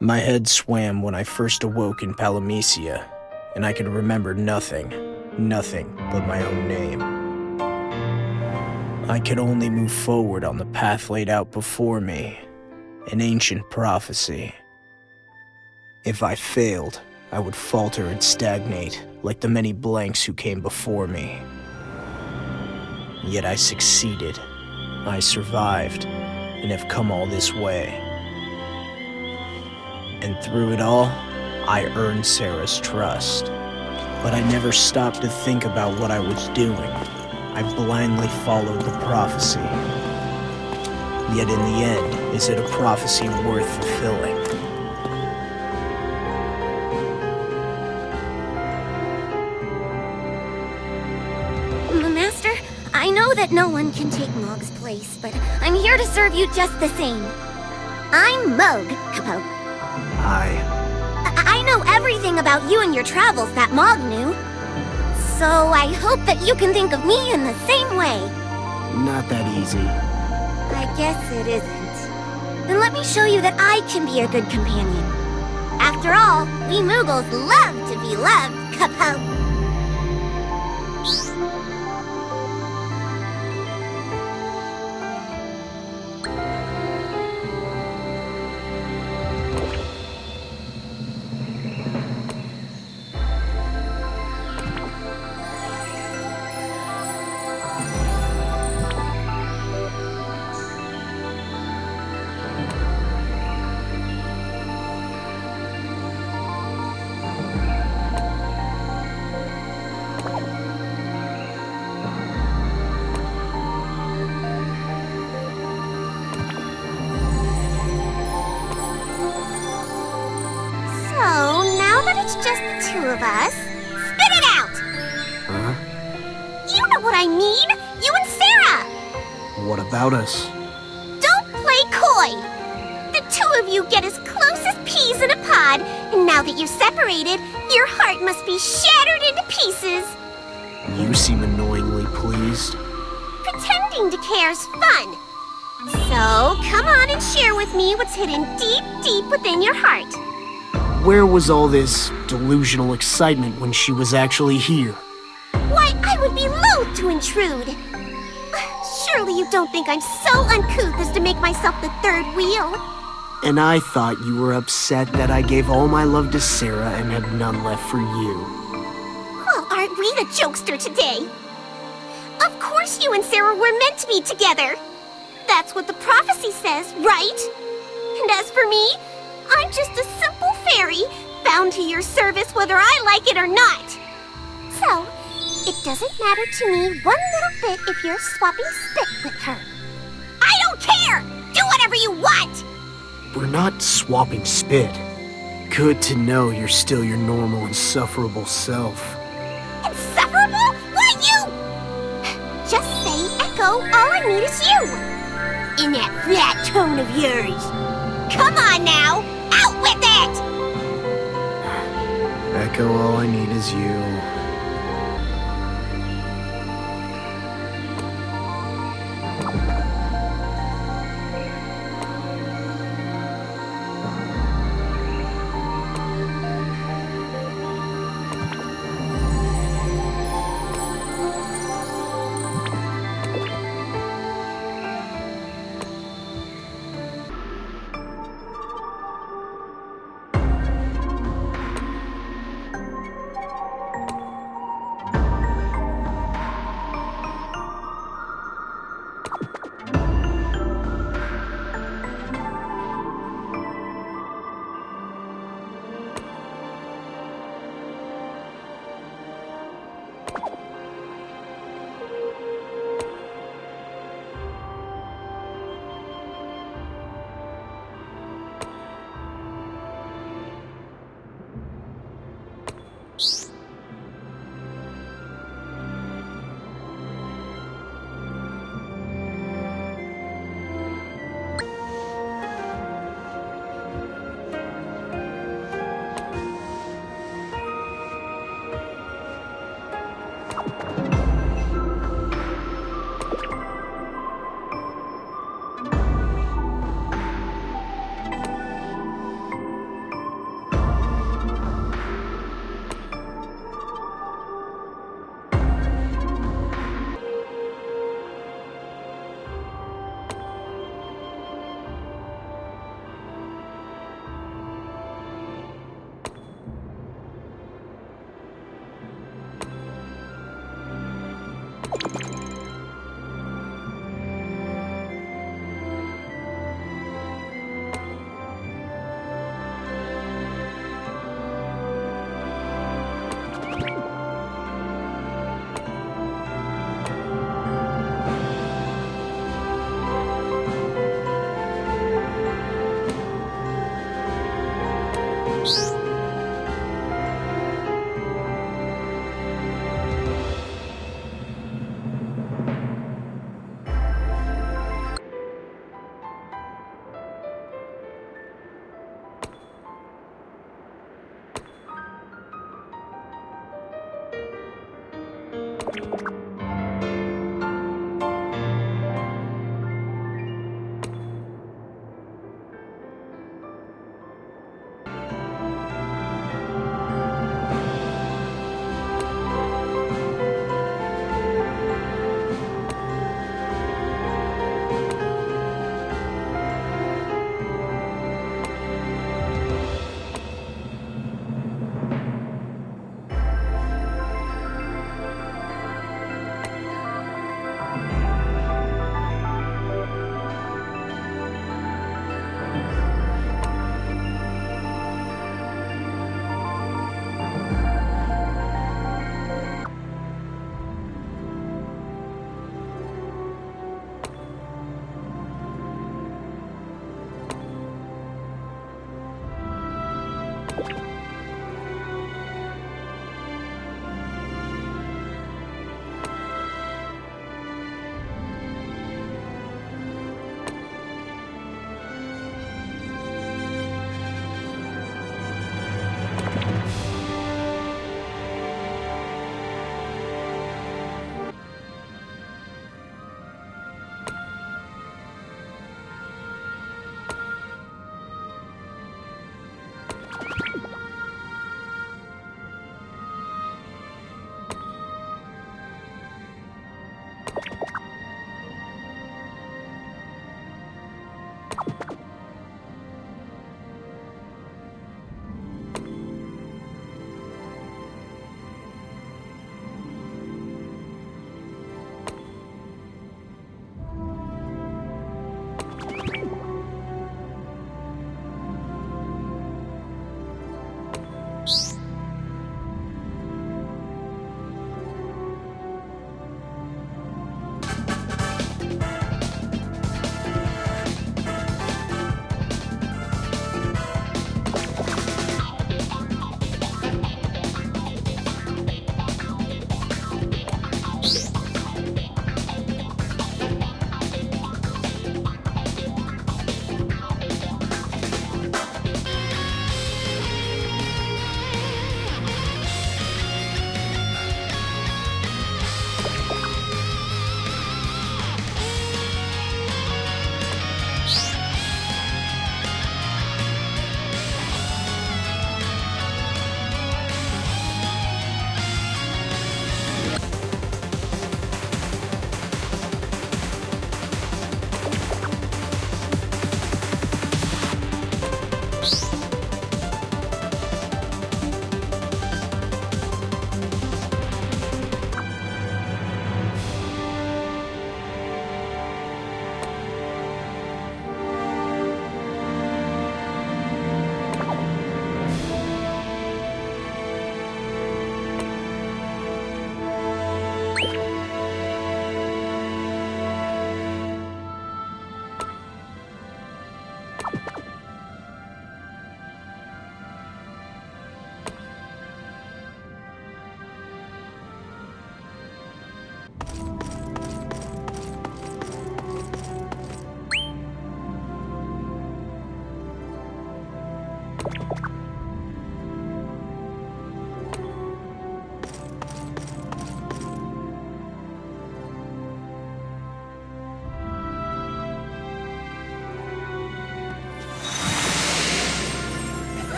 B: My head swam when I first awoke in Palamecia, and I could remember nothing but my own name. I could only move forward on the path laid out before me, an ancient prophecy. If I failed, I would falter and stagnate like the many blanks who came before me. Yet I succeeded. I survived, and have come all this way. And through it all, I earned Sarah's trust. But I never stopped to think about what I was doing. I blindly followed the prophecy. Yet in the end, is it a prophecy worth fulfilling?
D: Master, I know that no one can take Mog's place, but I'm here to serve you just the same. I'm Mog, Capo. I know everything about you and your travels that Mog knew. So I hope that you can think of me in the same way.
B: Not that easy.
D: I guess it isn't. Then let me show you that I can be a good companion. After all, we Moogles love to be loved, Capo. It's just the two of us. Spit it out!
S: Huh?
D: You know what I mean! You and
L: What about us?
K: Don't play coy! The two of you get as close as peas in a pod, and now that you're separated, your heart must be shattered into pieces.
L: You seem annoyingly pleased.
K: Pretending to care's fun. So, come on and share with me what's hidden deep, deep within your heart.
L: Where was all this delusional excitement when she was actually here?
K: Why, I would be loath to intrude. Surely you don't think I'm so uncouth as to make myself the third wheel?
L: And I thought you were upset that I gave all my love to Sarah and had none left for you.
K: Well, aren't we the jokester today? Of course you and Sarah were meant to be together. That's what the prophecy says, right? And as for me, I'm just a simple fairy, bound to your service whether I like it or not. So, it doesn't matter to me one little bit if you're swapping spit with her. I don't care! Do whatever you want!
L: We're not swapping spit. Good to know you're still your normal, insufferable self.
K: Insufferable? Why, you! Just say, Echo, all I need is you. In that flat tone of yours. Come on now! Out with it!
L: Echo, all I need is you.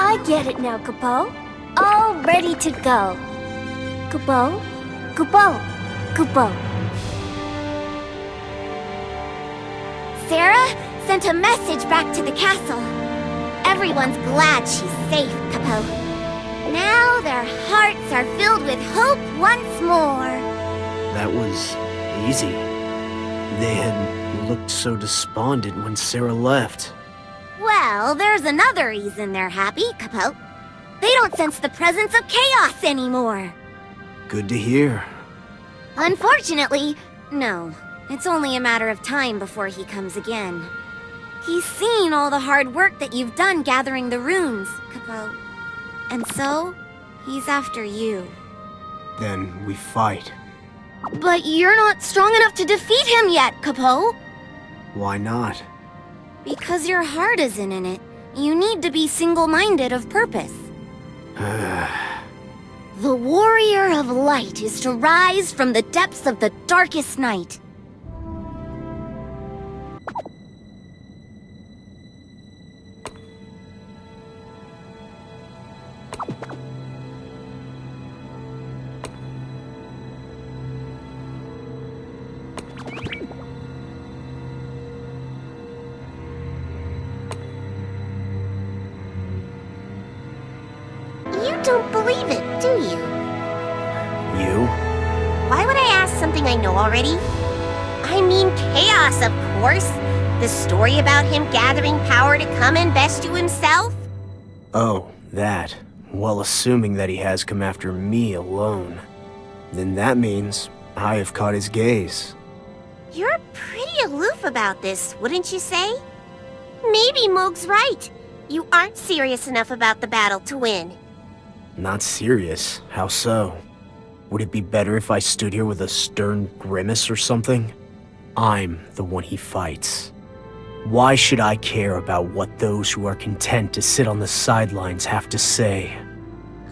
F: I get it now, Kapo. All ready to go. Kapo, Kapo, Kapo.
D: Sarah sent a message back to the castle. Everyone's glad she's safe, Kapo. Now their hearts are filled with hope once more.
B: That was easy. They had looked so despondent when Sarah left.
D: Well, there's another reason they're happy, Kapo. They don't sense the presence of chaos anymore.
B: Good to hear.
D: Unfortunately, no. It's only a matter of time before he comes again. He's seen all the hard work that you've done gathering the runes, Kapo. And so, he's after you.
B: Then we fight.
D: But you're not strong enough to defeat him yet, Kapo.
B: Why not?
D: Because your heart isn't in it. You need to be single-minded of purpose. The warrior of light is to rise from the depths of the darkest night. You don't believe it, do you?
B: You?
K: Why would I ask something I know already? I mean chaos, of course. The story about him gathering power to come and best you himself?
B: Oh, that. Well, assuming that he has come after me alone. Then that means I have caught his gaze.
K: You're pretty aloof about this, wouldn't you say? Maybe Moog's right. You aren't serious enough about the battle to win.
B: Not serious? How so? Would it be better if I stood here with a stern grimace or something? I'm the one he fights. Why should I care about what those who are content to sit on the sidelines have to say?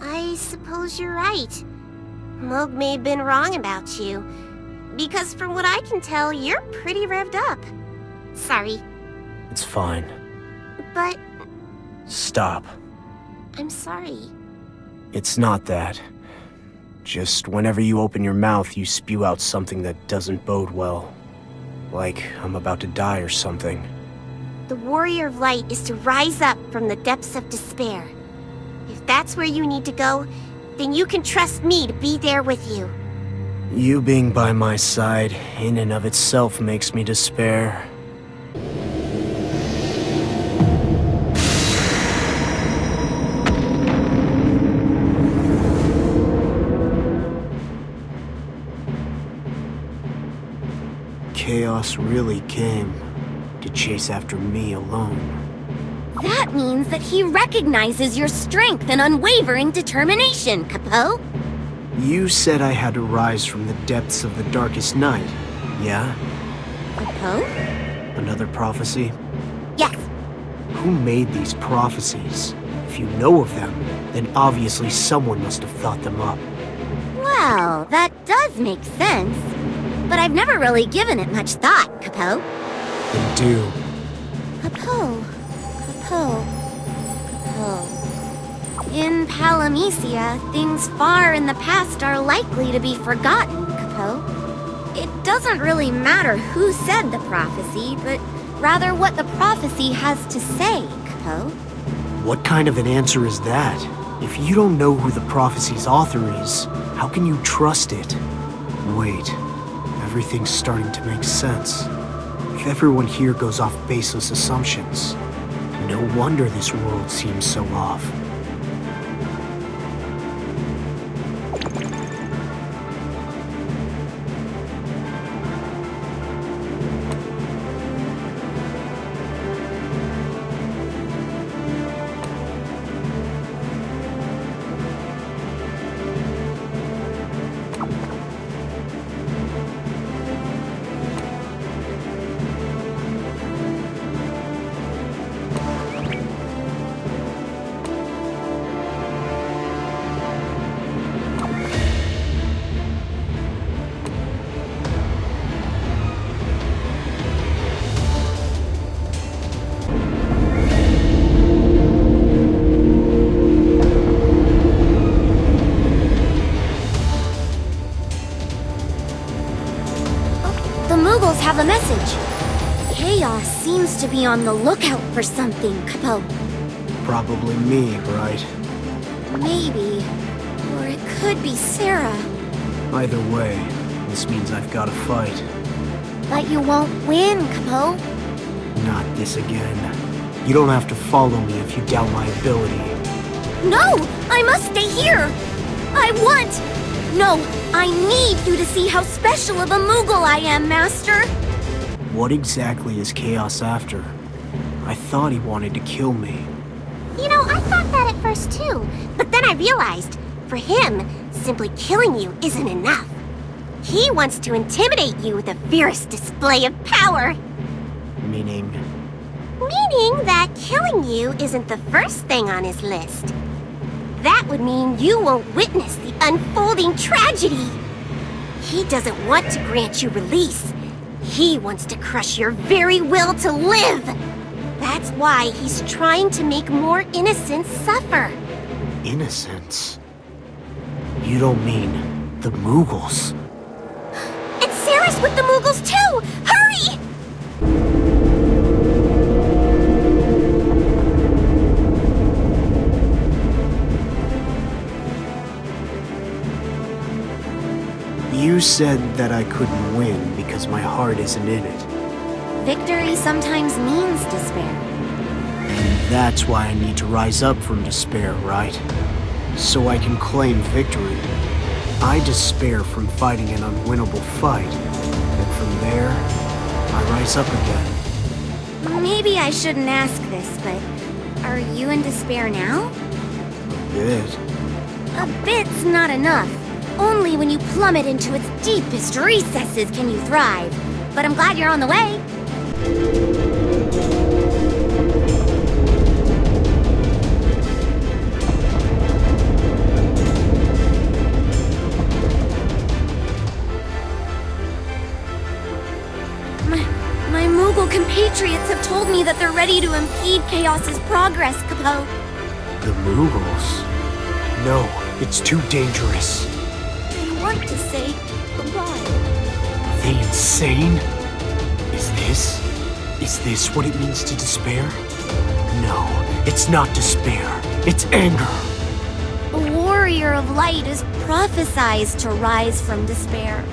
K: I suppose you're right. Moog may have been wrong about you. Because from what I can tell, you're pretty revved up. Sorry.
B: It's fine.
K: But
B: Stop.
K: I'm sorry.
B: It's not that. Just whenever you open your mouth, you spew out something that doesn't bode well. Like I'm about to die or something.
K: The warrior of light is to rise up from the depths of despair. If that's where you need to go, then you can trust me to be there with you.
B: You being by my side, in and of itself, makes me despair. Chaos really came to chase after me alone.
D: That means that he recognizes your strength and unwavering determination, Kapo.
B: You said I had to rise from the depths of the darkest night, yeah?
D: Kapo?
B: Another prophecy?
D: Yes.
B: Who made these prophecies? If you know of them, then obviously someone must have thought them up.
D: Well, that does make sense. But I've never really given it much thought, Kapo.
B: Then do.
D: Kapo. Kapo. Kapo. In Palamecia, things far in the past are likely to be forgotten, Kapo. It doesn't really matter who said the prophecy, but rather what the prophecy has to say, Kapo.
B: What kind of an answer is that? If you don't know who the prophecy's author is, how can you trust it? Wait. Everything's starting to make sense. If everyone here goes off baseless assumptions, no wonder this world seems so off.
K: Chaos seems to be on the lookout for something, Capo.
L: Probably me, right?
K: Maybe. Or it could be Sarah.
L: Either way, this means I've got to fight.
K: But you won't win, Capo.
L: Not this again. You don't have to follow me if you doubt my ability.
K: No! I must stay here! I want... No, I need you to see how special of a Moogle I am, Master!
L: What exactly is Chaos after? I thought he wanted to kill me.
K: You know, I thought that at first too. But then I realized, for him, simply killing you isn't enough. He wants to intimidate you with a fierce display of power.
L: Meaning?
K: Meaning that killing you isn't the first thing on his list. That would mean you won't witness the unfolding tragedy. He doesn't want to grant you release. He wants to crush your very will to live. That's why he's trying to make more innocents suffer.
L: Innocents? You don't mean the Moogles?
K: And Sarah's with the Moogles too! Hurry!
L: You said that I couldn't win because my heart isn't in it.
K: Victory sometimes means despair.
L: And that's why I need to rise up from despair, right? So I can claim victory. I despair from fighting an unwinnable fight. And from there, I rise up again.
K: Maybe I shouldn't ask this, but are you in despair now?
L: A bit.
K: A bit's not enough. Only when you plummet into its deepest recesses can you thrive. But I'm glad you're on the way. My Moogle compatriots have told me that they're ready to impede Chaos's progress, Capo.
L: The Moogles? No, it's too dangerous.
K: I want to say goodbye.
L: Are they insane? Is this what it means to despair? No, it's not despair. It's anger.
K: A warrior of light is prophesied to rise from despair.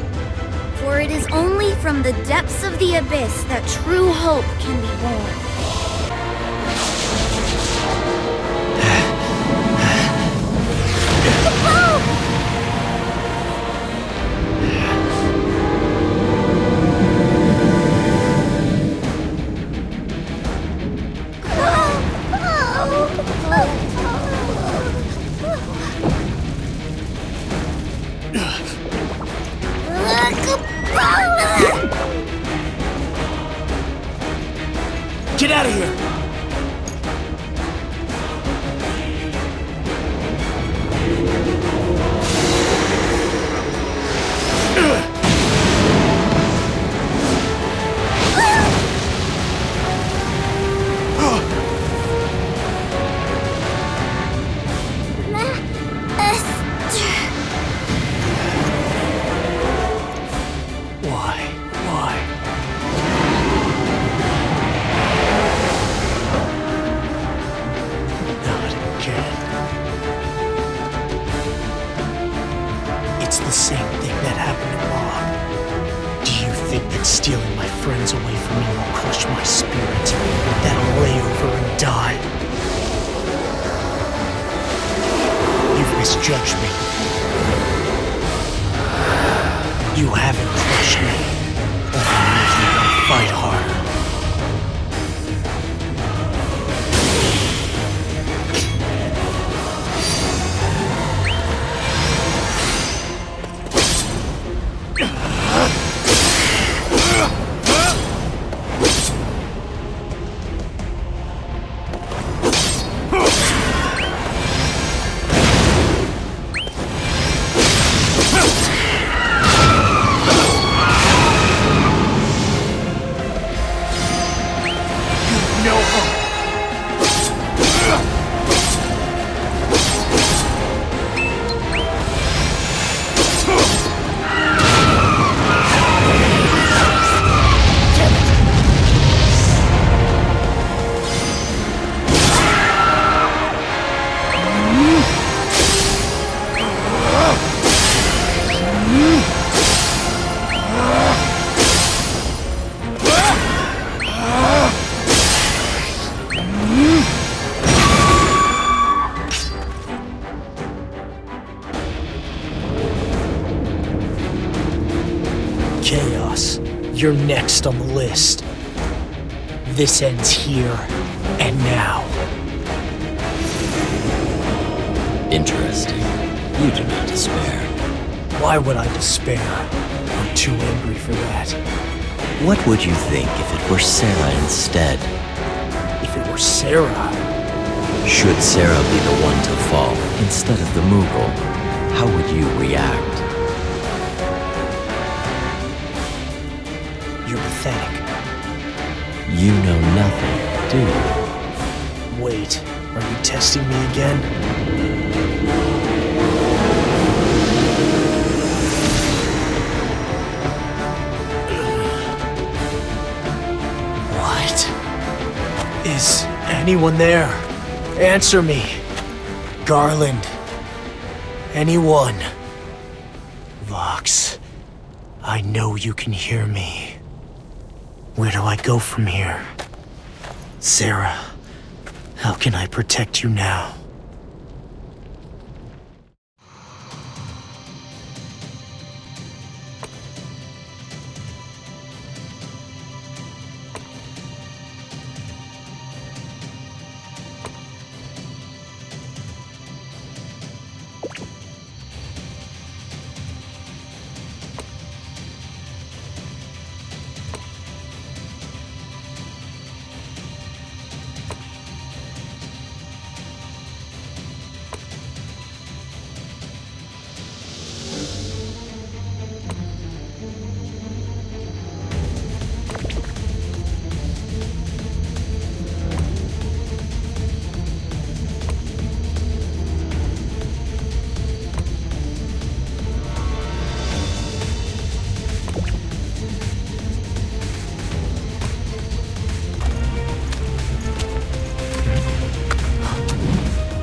K: For it is only from the depths of the abyss that true hope can be born.
L: Get out of here! It's the same thing that happened to Mog. Do you think that stealing my friends away from me will crush my spirit? That I'll lay over and die? You've misjudged me. You haven't crushed me. Only if you don't fight harder.
B: You're next on the list. This ends here and now.
A: Interesting. You do not despair.
B: Why would I despair? I'm too angry for that.
A: What would you think if it were Sarah instead?
B: If it were Sarah?
A: Should Sarah be the one to fall instead of the Moogle, how would you react?
B: You're pathetic.
A: You know nothing, do you?
B: Wait, are you testing me again? What? Is anyone there? Answer me. Garland. Anyone. Vox. I know you can hear me. Where do I go from here? Sarah, how can I protect you now?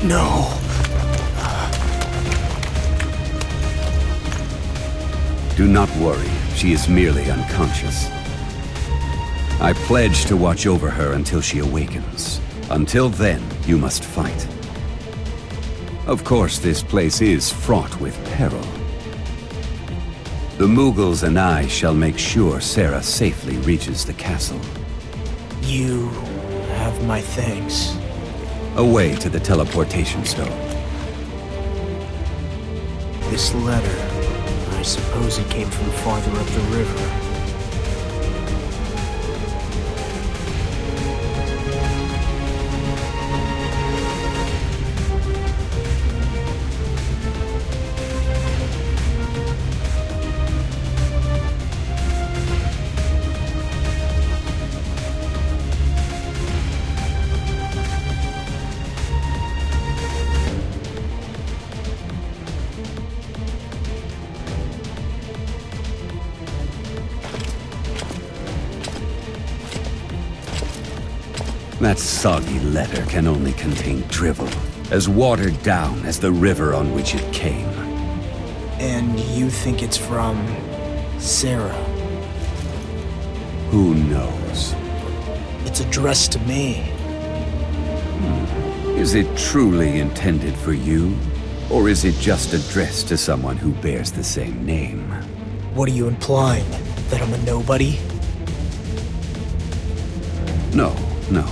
B: No.
C: Do not worry, she is merely unconscious. I pledge to watch over her until she awakens. Until then, you must fight. Of course, this place is fraught with peril. The Moogles and I shall make sure Sarah safely reaches the castle.
B: You have my thanks.
C: Away to the teleportation stone.
B: This letter, I suppose it came from farther up the river.
C: That soggy letter can only contain drivel, as watered down as the river on which it came.
B: And you think it's from Sarah?
C: Who knows?
B: It's addressed to me.
C: Is it truly intended for you? Or is it just addressed to someone who bears the same name?
B: What are you implying? That I'm a nobody?
C: No, no.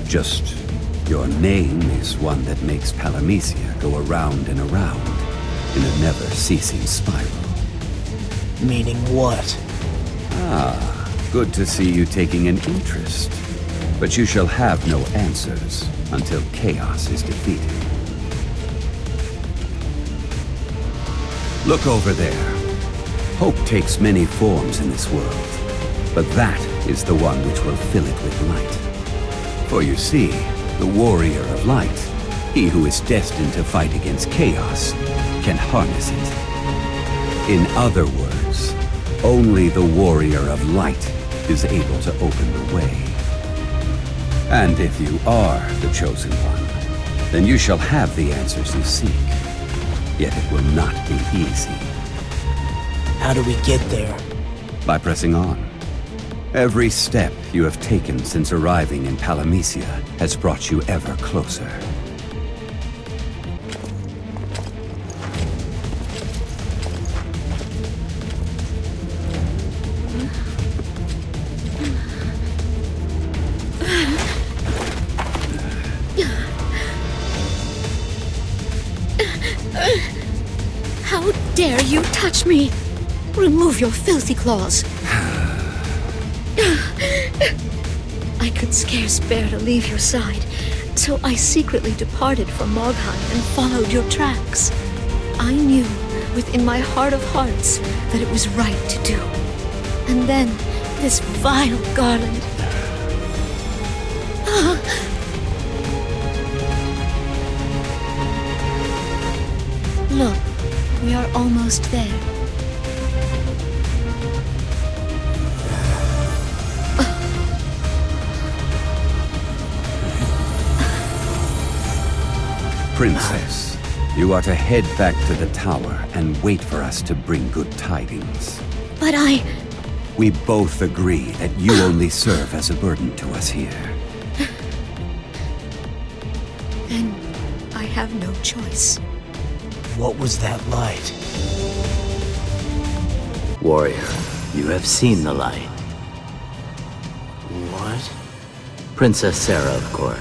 C: Just, your name is one that makes Palamecia go around and around in a never-ceasing spiral.
B: Meaning what?
C: Ah, good to see you taking an interest. But you shall have no answers until chaos is defeated. Look over there. Hope takes many forms in this world, but that is the one which will fill it with light. For you see, the warrior of light, he who is destined to fight against chaos, can harness it. In other words, only the warrior of light is able to open the way. And if you are the chosen one, then you shall have the answers you seek. Yet it will not be easy.
B: How do we get there?
C: By pressing on. Every step you have taken since arriving in Palamecia has brought you ever closer.
E: dare you touch me? Remove your filthy claws. I could scarce bear to leave your side, so I secretly departed from Mogheim and followed your tracks. I knew, within my heart of hearts, that it was right to do. And then, this vile garland. Look, we are almost there.
C: Princess, you are to head back to the tower and wait for us to bring good tidings.
E: But
C: We both agree that you only serve as a burden to us here.
E: Then I have no choice.
B: What was that light?
A: Warrior, you have seen the light.
B: What?
A: Princess Sarah, of course.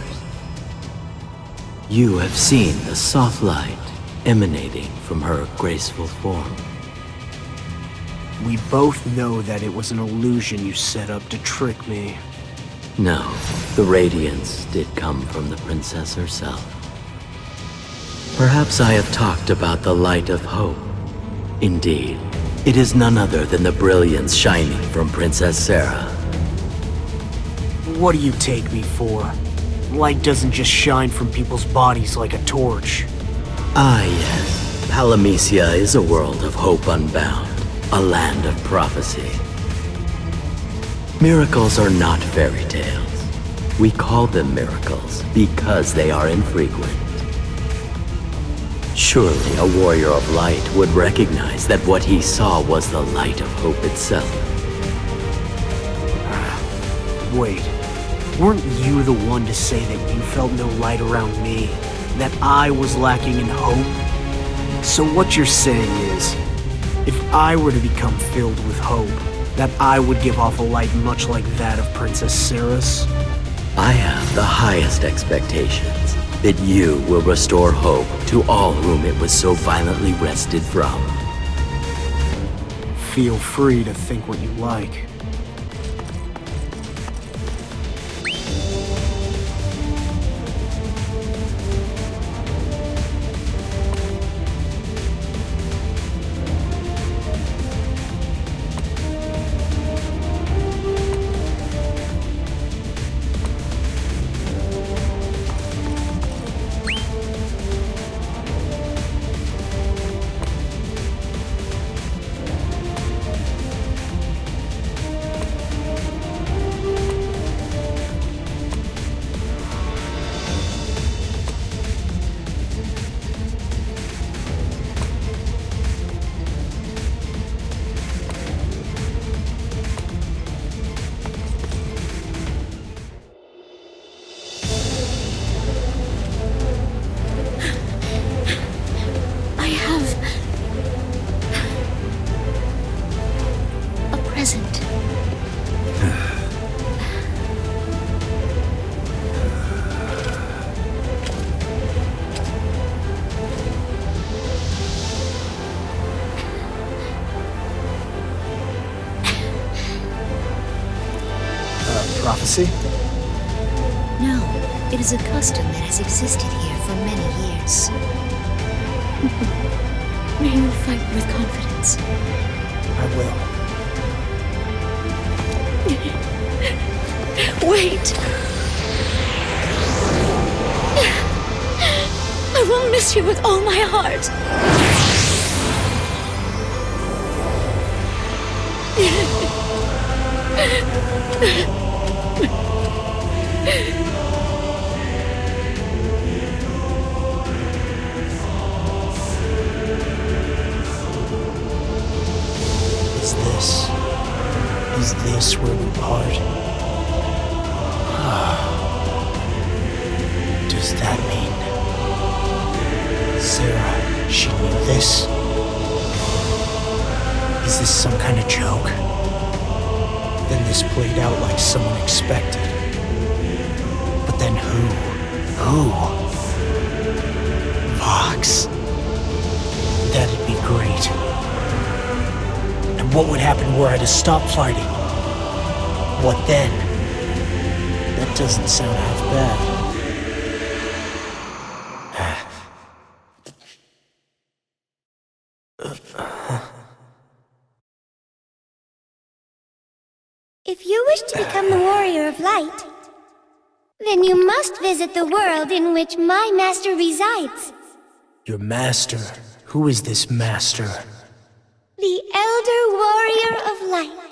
A: You have seen the soft light emanating from her graceful form.
B: We both know that it was an illusion you set up to trick me.
A: No, the radiance did come from the princess herself. Perhaps I have talked about the light of hope. Indeed, it is none other than the brilliance shining from Princess Sarah.
B: What do you take me for? Light doesn't just shine from people's bodies like a torch.
A: Ah, yes. Palamecia is a world of hope unbound, a land of prophecy. Miracles are not fairy tales. We call them miracles because they are infrequent. Surely a warrior of light would recognize that what he saw was the light of hope itself.
B: Wait, weren't you the one to say that you felt no light around me? That I was lacking in hope? So what you're saying is, if I were to become filled with hope, that I would give off a light much like that of Princess Sarah's?
A: I have the highest expectations that you will restore hope to all whom it was so violently wrested from.
B: Feel free to think what you like. Prophecy?
E: No, it is a custom that has existed here for many years. May you fight with confidence.
B: I will.
E: Wait! I will miss you with all my heart.
B: Is this where we part? Does that mean Sarah, she knew this? Is this some kind of joke? Then this played out like someone expected. But then who? Vox? That'd be great. And what would happen were I to stop fighting? What then? That doesn't sound half bad.
F: If you wish to become the Warrior of Light, then you must visit the world in which my master resides.
B: Your master? Who is this master?
F: The Elder Warrior of Light.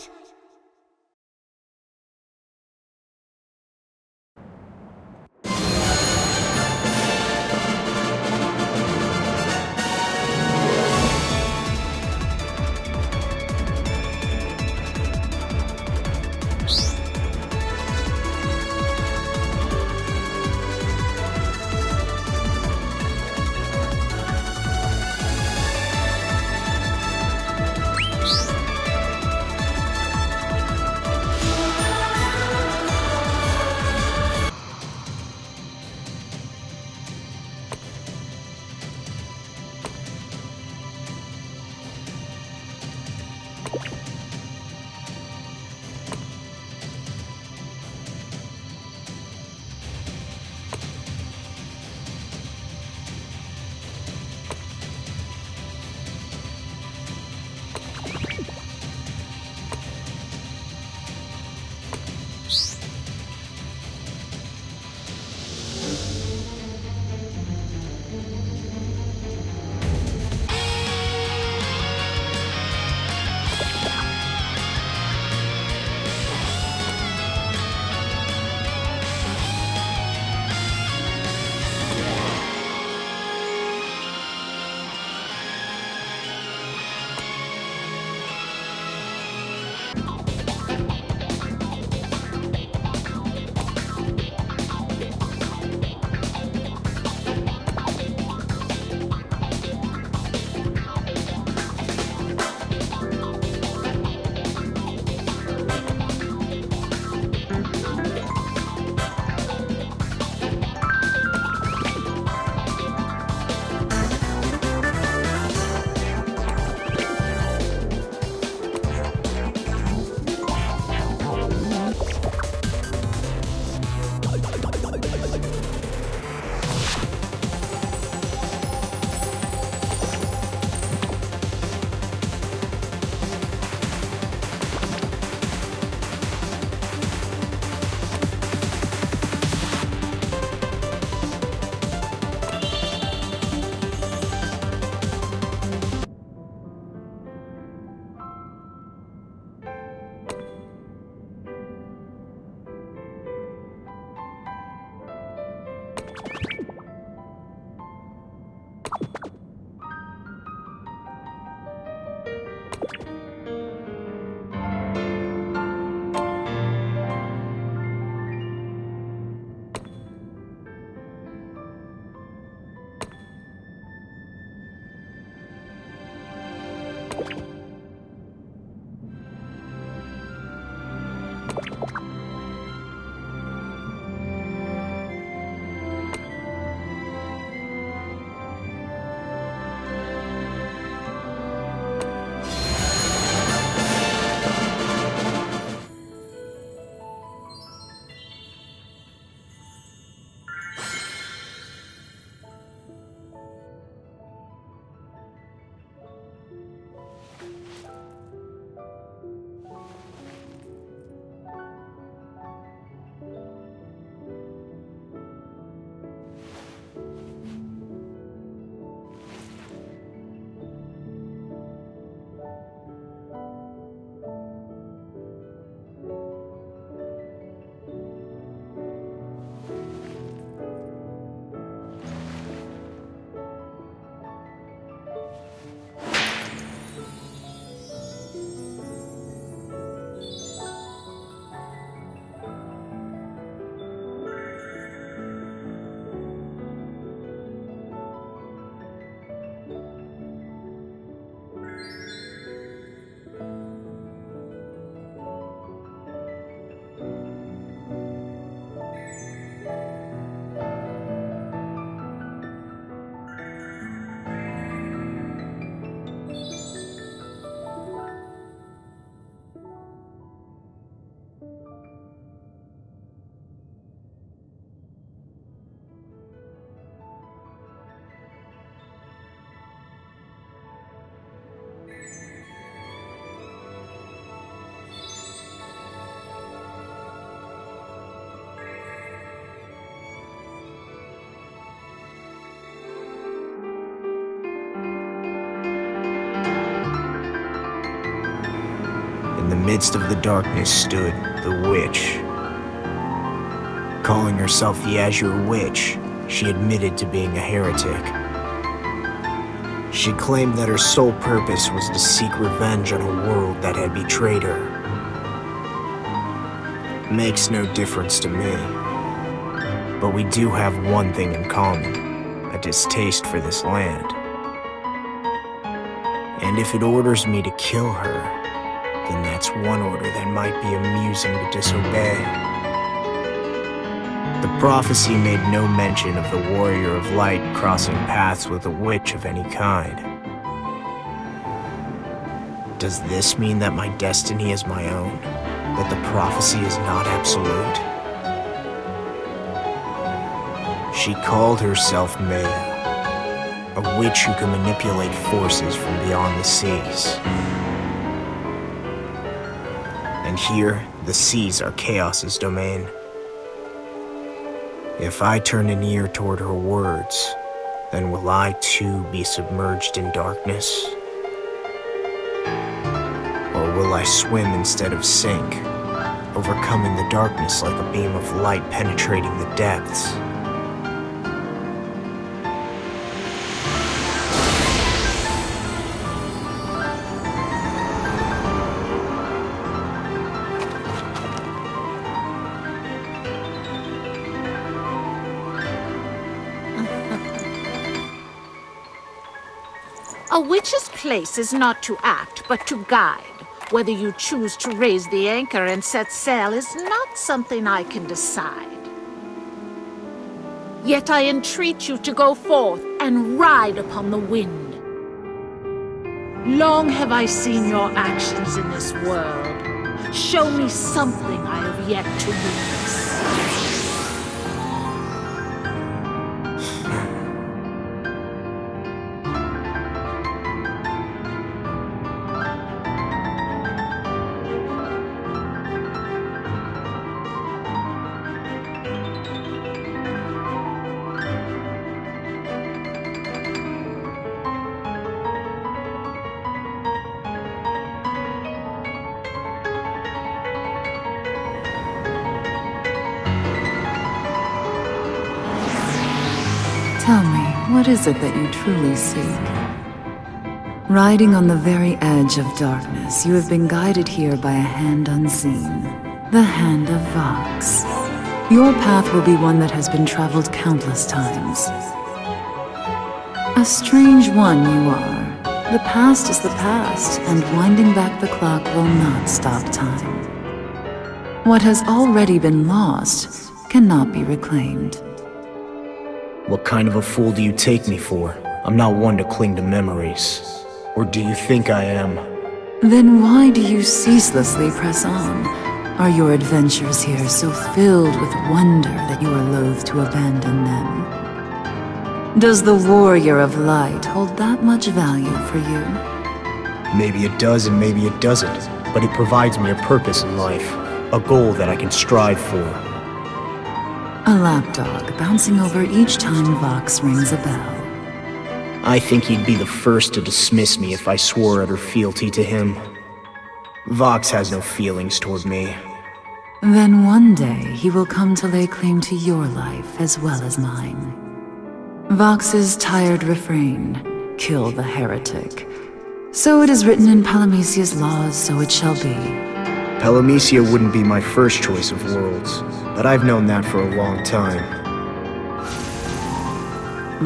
L: midst of the darkness stood the witch. Calling herself the Azure Witch, she admitted to being a heretic. She claimed that her sole purpose was to seek revenge on a world that had betrayed her. Makes no difference to me. But we do have one thing in common, a distaste for this land. And if it orders me to kill her, then that's one order that might be amusing to disobey. The prophecy made no mention of the Warrior of Light crossing paths with a witch of any kind. Does this mean that my destiny is my own? That the prophecy is not absolute? She called herself Maya, a witch who can manipulate forces from beyond the seas. And here, the seas are Chaos's domain. If I turn an ear toward her words, then will I too be submerged in darkness? Or will I swim instead of sink, overcoming the darkness like a beam of light penetrating the depths?
N: A witch's place is not to act, but to guide. Whether you choose to raise the anchor and set sail is not something I can decide. Yet I entreat you to go forth and ride upon the wind. Long have I seen your actions in this world. Show me something I have yet to witness.
Q: Tell me, what is it that you truly seek? Riding on the very edge of darkness, you have been guided here by a hand unseen. The hand of Vox. Your path will be one that has been traveled countless times. A strange one you are. The past is the past, and winding back the clock will not stop time. What has already been lost cannot be reclaimed.
L: What kind of a fool do you take me for? I'm not one to cling to memories. Or do you think I am?
Q: Then why do you ceaselessly press on? Are your adventures here so filled with wonder that you are loath to abandon them? Does the Warrior of Light hold that much value for you?
L: Maybe it does and maybe it doesn't, but it provides me a purpose in life, a goal that I can strive for.
Q: A lapdog bouncing over each time Vox rings a bell.
L: I think he'd be the first to dismiss me if I swore utter fealty to him. Vox has no feelings toward me.
Q: Then one day he will come to lay claim to your life as well as mine. Vox's tired refrain, kill the heretic. So it is written in Palamecia's laws, so it shall be.
L: Palamecia wouldn't be my first choice of worlds, but I've known that for a long time.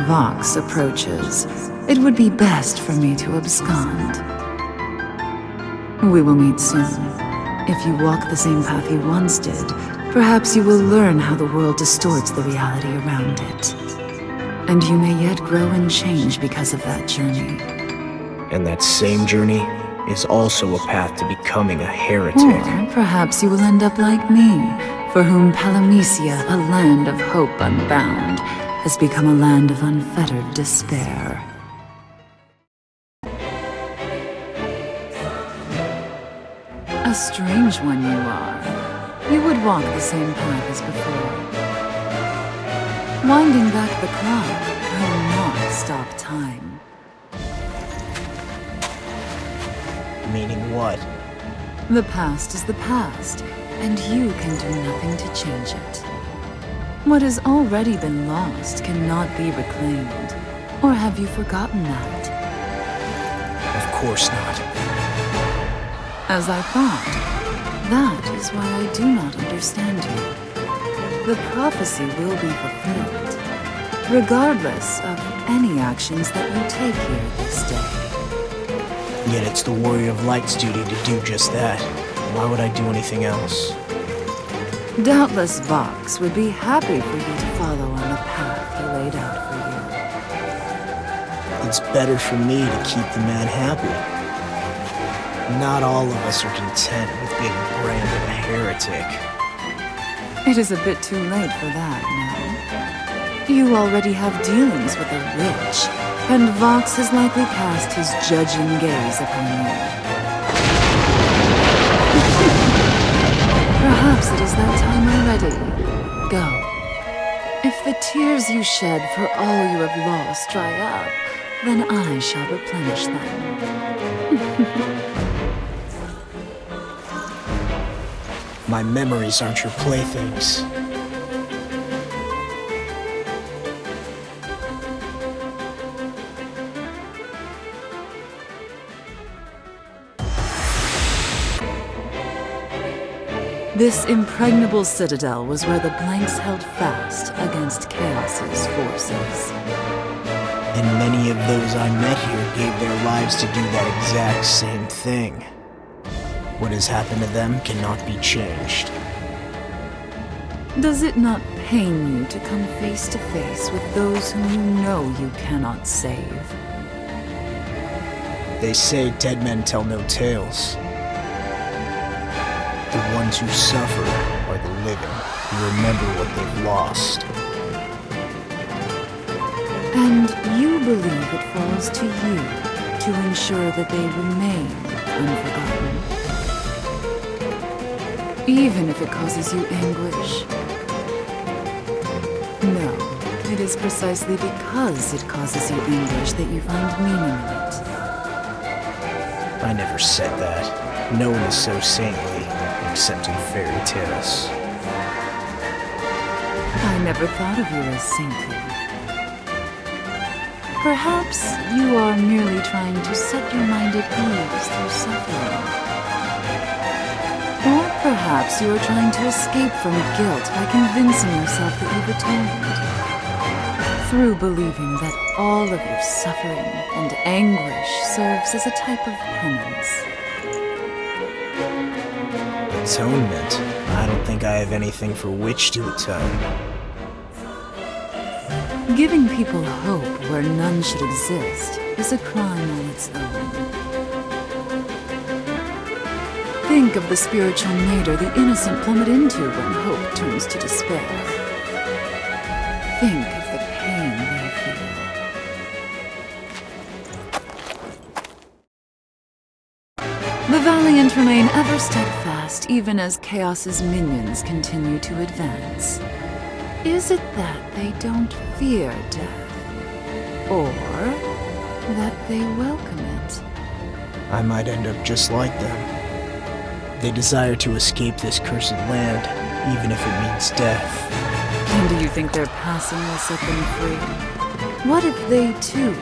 Q: Vox approaches. It would be best for me to abscond. We will meet soon. If you walk the same path he once did, perhaps you will learn how the world distorts the reality around it. And you may yet grow and change because of that journey.
L: And that same journey is also a path to becoming a heretic.
Q: Or perhaps you will end up like me, for whom Palamecia, a land of hope unbound, has become a land of unfettered despair. A strange one you are. You would walk the same path as before. Winding back the clock will not stop time.
L: Meaning what?
Q: The past is the past, and you can do nothing to change it. What has already been lost cannot be reclaimed. Or have you forgotten that?
B: Of course not.
Q: As I thought, that is why I do not understand you. The prophecy will be fulfilled, regardless of any actions that you take here this day.
B: Yet it's the Warrior of Light's duty to do just that. Why would I do anything else?
Q: Doubtless Vox would be happy for you to follow on the path he laid out for you.
B: It's better for me to keep the man happy. Not all of us are content with being branded a heretic.
Q: It is a bit too late for that, no? You already have dealings with a witch, and Vox has likely cast his judging gaze upon you. Perhaps it is that time already. Go. If the tears you shed for all you have lost dry up, then I shall replenish them.
B: My memories aren't your playthings.
Q: This impregnable citadel was where the Blanks held fast against Chaos's forces.
B: And many of those I met here gave their lives to do that exact same thing. What has happened to them cannot be changed.
Q: Does it not pain you to come face to face with those whom you know you cannot save?
B: They say dead men tell no tales. The ones who suffer are the living, who remember what they've lost.
Q: And you believe it falls to you to ensure that they remain unforgotten. Even if it causes you anguish. No, it is precisely because it causes you anguish that you find meaning in it.
B: I never said that. No one is so saintly, except in fairy tales.
Q: I never thought of you as saintly. Perhaps you are merely trying to set your mind at ease through suffering. Or perhaps you are trying to escape from guilt by convincing yourself that you've atoned. Through believing that all of your suffering and anguish serves as a type of penance.
B: Atonement? I don't think I have anything for which to atone.
Q: Giving people hope where none should exist is a crime on its own. Think of the spiritual nadir the innocent plummet into when hope turns to despair. Think of the pain they feel. The valiant remain ever steadfast, even as Chaos's minions continue to advance. Is it that they don't fear death? Or that they welcome it?
B: I might end up just like them. They desire to escape this cursed land, even if it means death.
Q: And do you think their passing will set them free? What if they, too,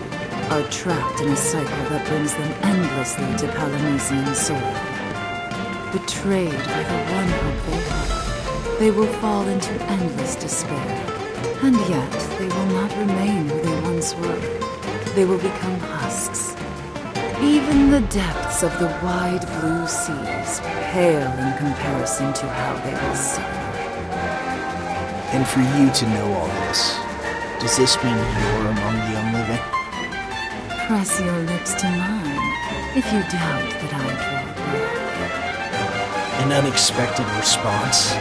Q: are trapped in a cycle that brings them endlessly to Palamesian soil? Betrayed by the one hope they have, they will fall into endless despair. And yet, they will not remain who they once were. They will become husks. Even the depths of the wide blue seas pale in comparison to how they will suffer.
B: And for you to know all this, does this mean you're among the unliving?
Q: Press your lips to mine, if you doubt that I draw breath.
B: An unexpected response.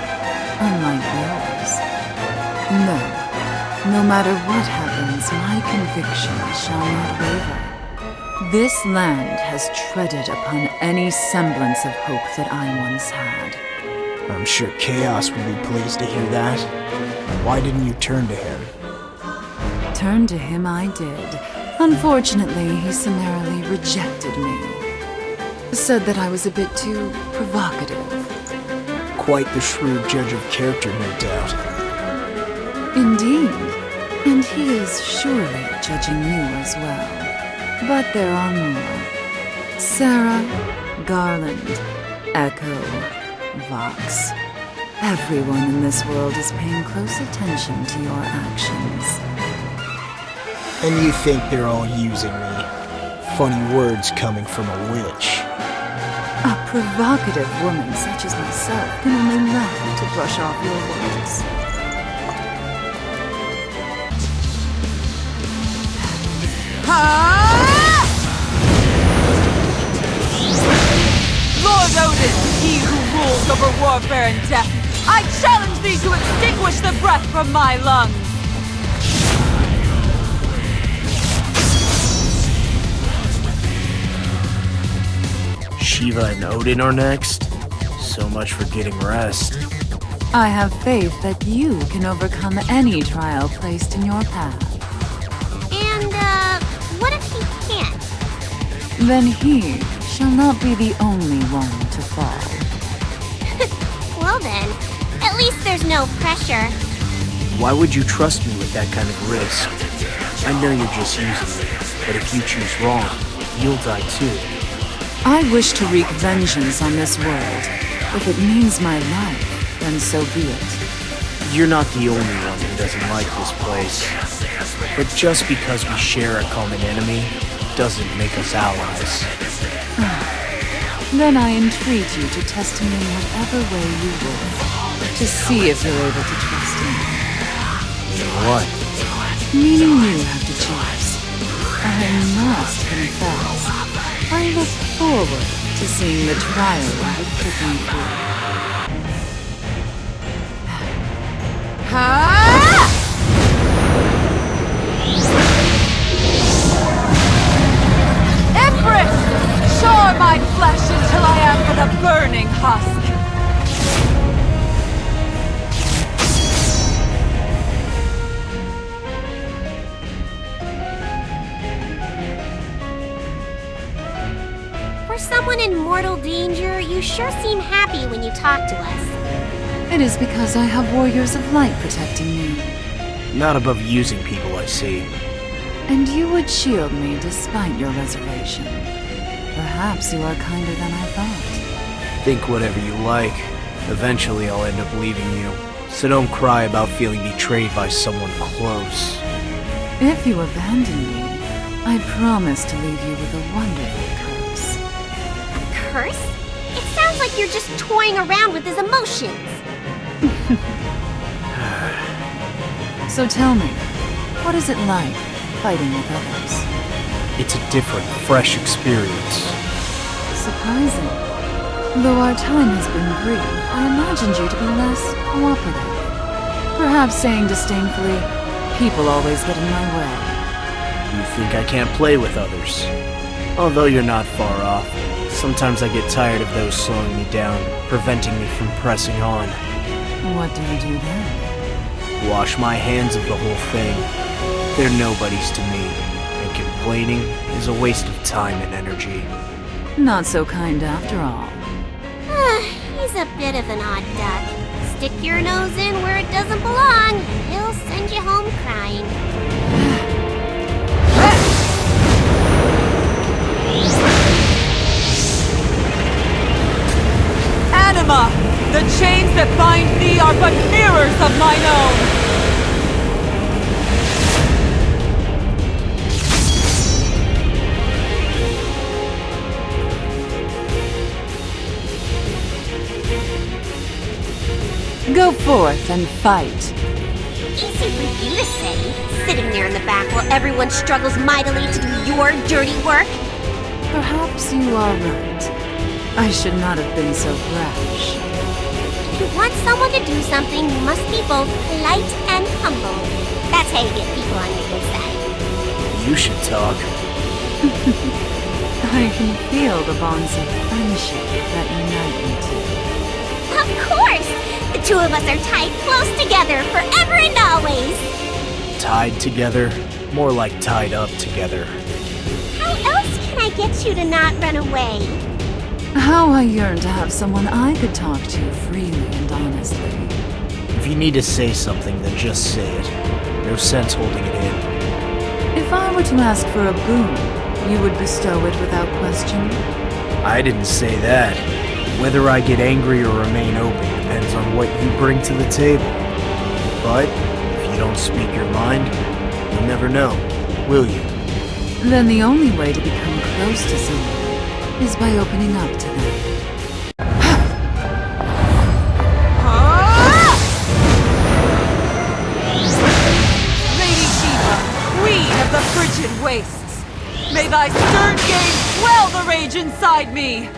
Q: Unlike yours. No. No matter what happens, my conviction shall not waver. This land has treaded upon any semblance of hope that I once had.
B: I'm sure Chaos would be pleased to hear that. Why didn't you turn to him?
Q: Turn to him I did. Unfortunately, he summarily rejected me. Said that I was a bit too provocative.
L: Quite the shrewd judge of character, no doubt.
Q: Indeed. And he is surely judging you as well. But there are more. Sarah, Garland, Echo, Vox. Everyone in this world is paying close attention to your actions.
L: And you think they're all using me? Funny words coming from a witch.
Q: A provocative woman such as myself can only laugh to brush off your words.
T: Lord Odin, he who rules over warfare and death, I challenge thee to extinguish the breath from my lungs!
B: Shiva and Odin are next. So much for getting rest.
Q: I have faith that you can overcome any trial placed in your path.
K: And, what if he can't?
Q: Then he shall not be the only one to fall.
K: Well then, at least there's no pressure.
B: Why would you trust me with that kind of risk? I know you're just using me, but if you choose wrong, you'll die too.
Q: I wish to wreak vengeance on this world. If it means my life, then so be it.
B: You're not the only one who doesn't like this place. But just because we share a common enemy, doesn't make us allies.
Q: Then I entreat you to test me in whatever way you will, to see if you're able to trust me.
B: What?
Q: Meaning you have to choose. I must confess, I look forward to seeing the trial you put me through.
T: Empress! Char my flesh until I am but a burning husk!
K: For someone in mortal danger, you sure seem happy when you talk to us.
Q: It is because I have warriors of light protecting me.
B: Not above using people, I see.
Q: And you would shield me despite your reservation. Perhaps you are kinder than I thought.
B: Think whatever you like. Eventually I'll end up leaving you. So don't cry about feeling betrayed by someone close.
Q: If you abandon me, I promise to leave you with a wonderful curse.
K: Curse? It sounds like you're just toying around with his emotions.
Q: So tell me, what is it like fighting with others?
B: It's a different, fresh experience.
Q: Surprising. Though our time has been brief, I imagined you to be less cooperative. Perhaps saying disdainfully, people always get in my way.
B: You think I can't play with others? Although you're not far off. Sometimes I get tired of those slowing me down, preventing me from pressing on.
Q: What do you do then?
B: Wash my hands of the whole thing. They're nobodies to me, and complaining is a waste of time and energy.
Q: Not so kind after all.
K: He's a bit of an odd duck. Stick your nose in where it doesn't belong, and he'll send you home crying.
T: Anima! The chains that bind thee are but mirrors of mine own!
Q: Go forth and fight.
K: Easy for you to say, sitting there in the back while everyone struggles mightily to do your dirty work.
Q: Perhaps you are right. I should not have been so brash.
K: If you want someone to do something, you must be both polite and humble. That's how you get people on your good side.
B: You should talk.
Q: I can feel the bonds of friendship that unite you two.
K: Of course! The two of us are tied close together forever and always!
B: Tied together? More like tied up together.
K: How else can I get you to not run away?
Q: How I yearn to have someone I could talk to freely and honestly.
B: If you need to say something, then just say it. No sense holding it in.
Q: If I were to ask for a boon, you would bestow it without question?
B: I didn't say that. Whether I get angry or remain open depends on what you bring to the table. But if you don't speak your mind, you'll never know, will you?
Q: Then the only way to become close to someone is by opening up to them.
T: Lady Shiva, queen of the frigid wastes, may thy stern gaze quell the rage inside me!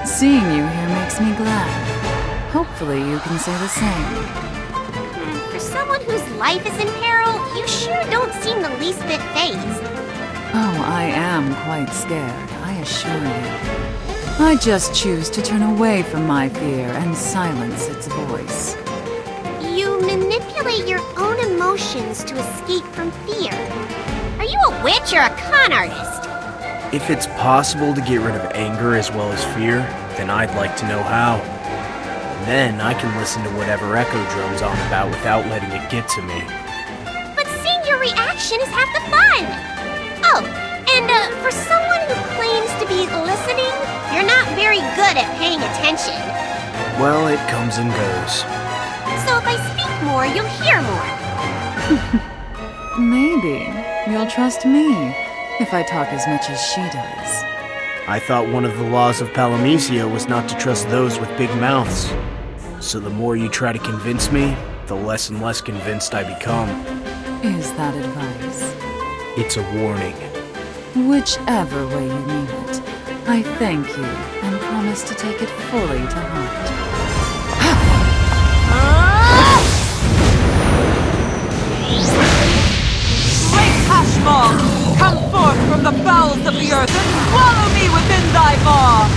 Q: Seeing you here makes me glad. Hopefully you can say the same.
K: For someone whose life is in peril, you sure don't seem the least bit fazed.
Q: Oh, I am quite scared, I assure you. I just choose to turn away from my fear and silence its voice.
K: You manipulate your own emotions to escape from fear. Are you a witch or a con artist?
B: If it's possible to get rid of anger as well as fear, then I'd like to know how. And then I can listen to whatever Echo drones on about without letting it get to me.
K: But seeing your reaction is half the fun! Oh, and for someone who claims to be listening, you're not very good at paying attention.
B: Well, it comes and goes.
K: So if I speak more, you'll hear more.
Q: Maybe you'll trust me if I talk as much as she does.
B: I thought one of the laws of Palamecia was not to trust those with big mouths. So the more you try to convince me, the less and less convinced I become.
Q: Is that advice?
B: It's a warning.
Q: Whichever way you mean it, I thank you and promise to take it fully to heart.
T: Great Hashmog! Come forth from the bowels of the earth and swallow me within thy maw!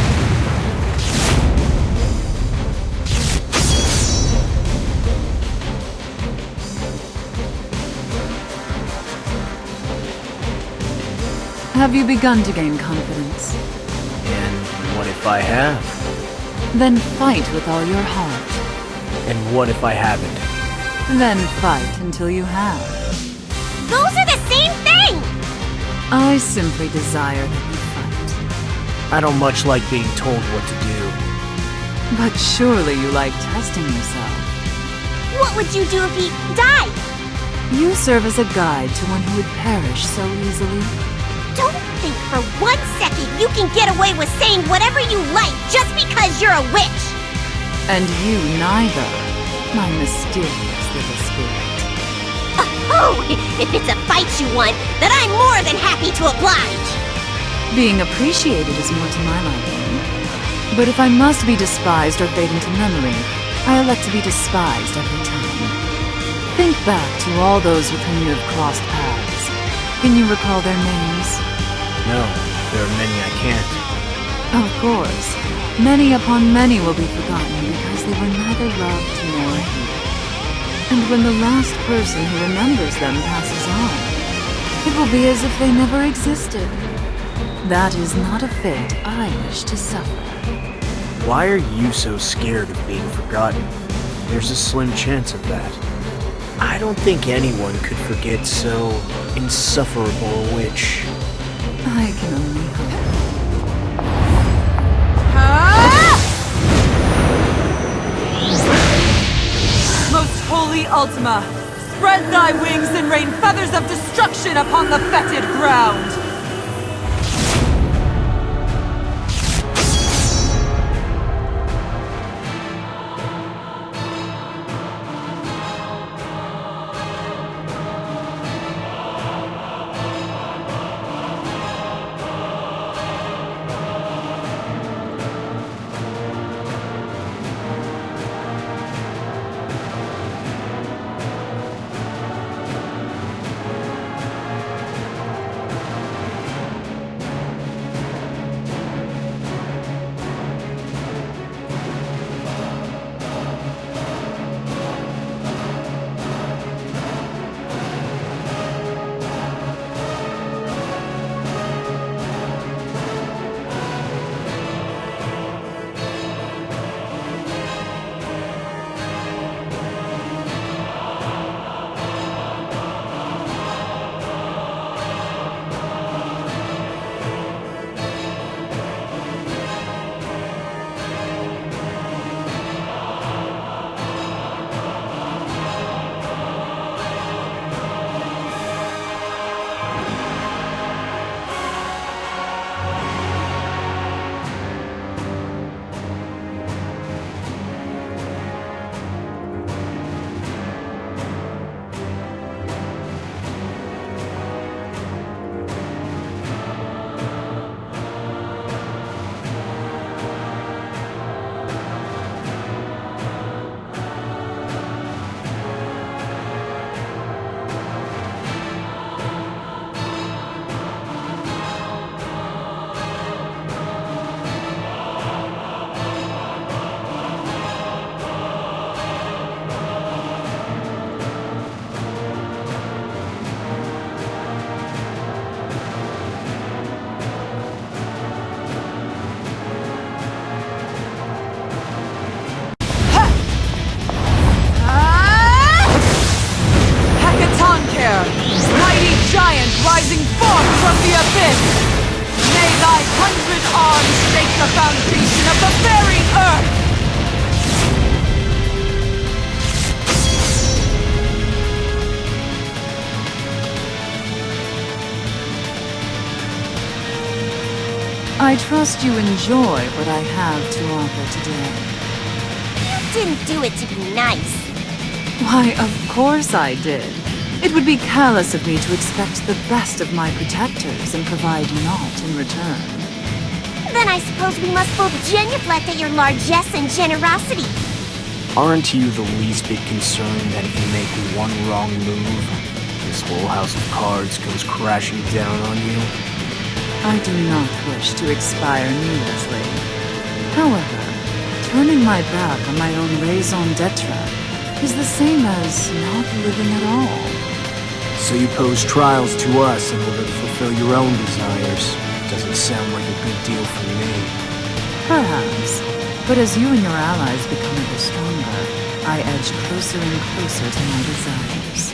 Q: Have you begun to gain confidence?
B: And what if I have?
Q: Then fight with all your heart.
B: And what if I haven't?
Q: Then fight until you have.
K: Those are the same thing!
Q: I simply desire that you fight.
B: I don't much like being told what to do.
Q: But surely you like testing yourself.
K: What would you do if he died?
Q: You serve as a guide to one who would perish so easily.
K: Don't think for 1 second you can get away with saying whatever you like just because you're a witch!
Q: And you neither, my mysterious little spirit.
K: Oh, if it's a fight you want, then I'm more than happy to oblige!
Q: Being appreciated is more to my liking. But if I must be despised or fade into memory, I elect to be despised every time. Think back to all those with whom you have crossed paths. Can you recall their names?
B: No, there are many I can't.
Q: Of course. Many upon many will be forgotten because they were neither loved nor hated. And when the last person who remembers them passes on, it will be as if they never existed. That is not a fate I wish to suffer.
B: Why are you so scared of being forgotten? There's a slim chance of that. I don't think anyone could forget so insufferable a witch.
Q: I can only hope.
T: Most holy Ultima, spread thy wings and rain feathers of destruction upon the fetid ground! abyss! May thy 100 arms shake the foundation of the very earth! I trust you enjoy what I have to offer today.
K: You didn't do it to be nice.
T: Why, of course I did. It would be callous of me to expect the best of my protectors and provide naught in return.
K: Then I suppose we must both genuflect at your largesse and generosity.
L: Aren't you the least bit concerned that if you make one wrong move, this whole house of cards comes crashing down on you?
T: I do not wish to expire needlessly. However, turning my back on my own raison d'etre is the same as not living at all.
L: So you pose trials to us in order to fulfill your own desires. Doesn't sound like a good deal for me.
T: Perhaps. But as you and your allies become ever stronger, I edge closer and closer to my desires.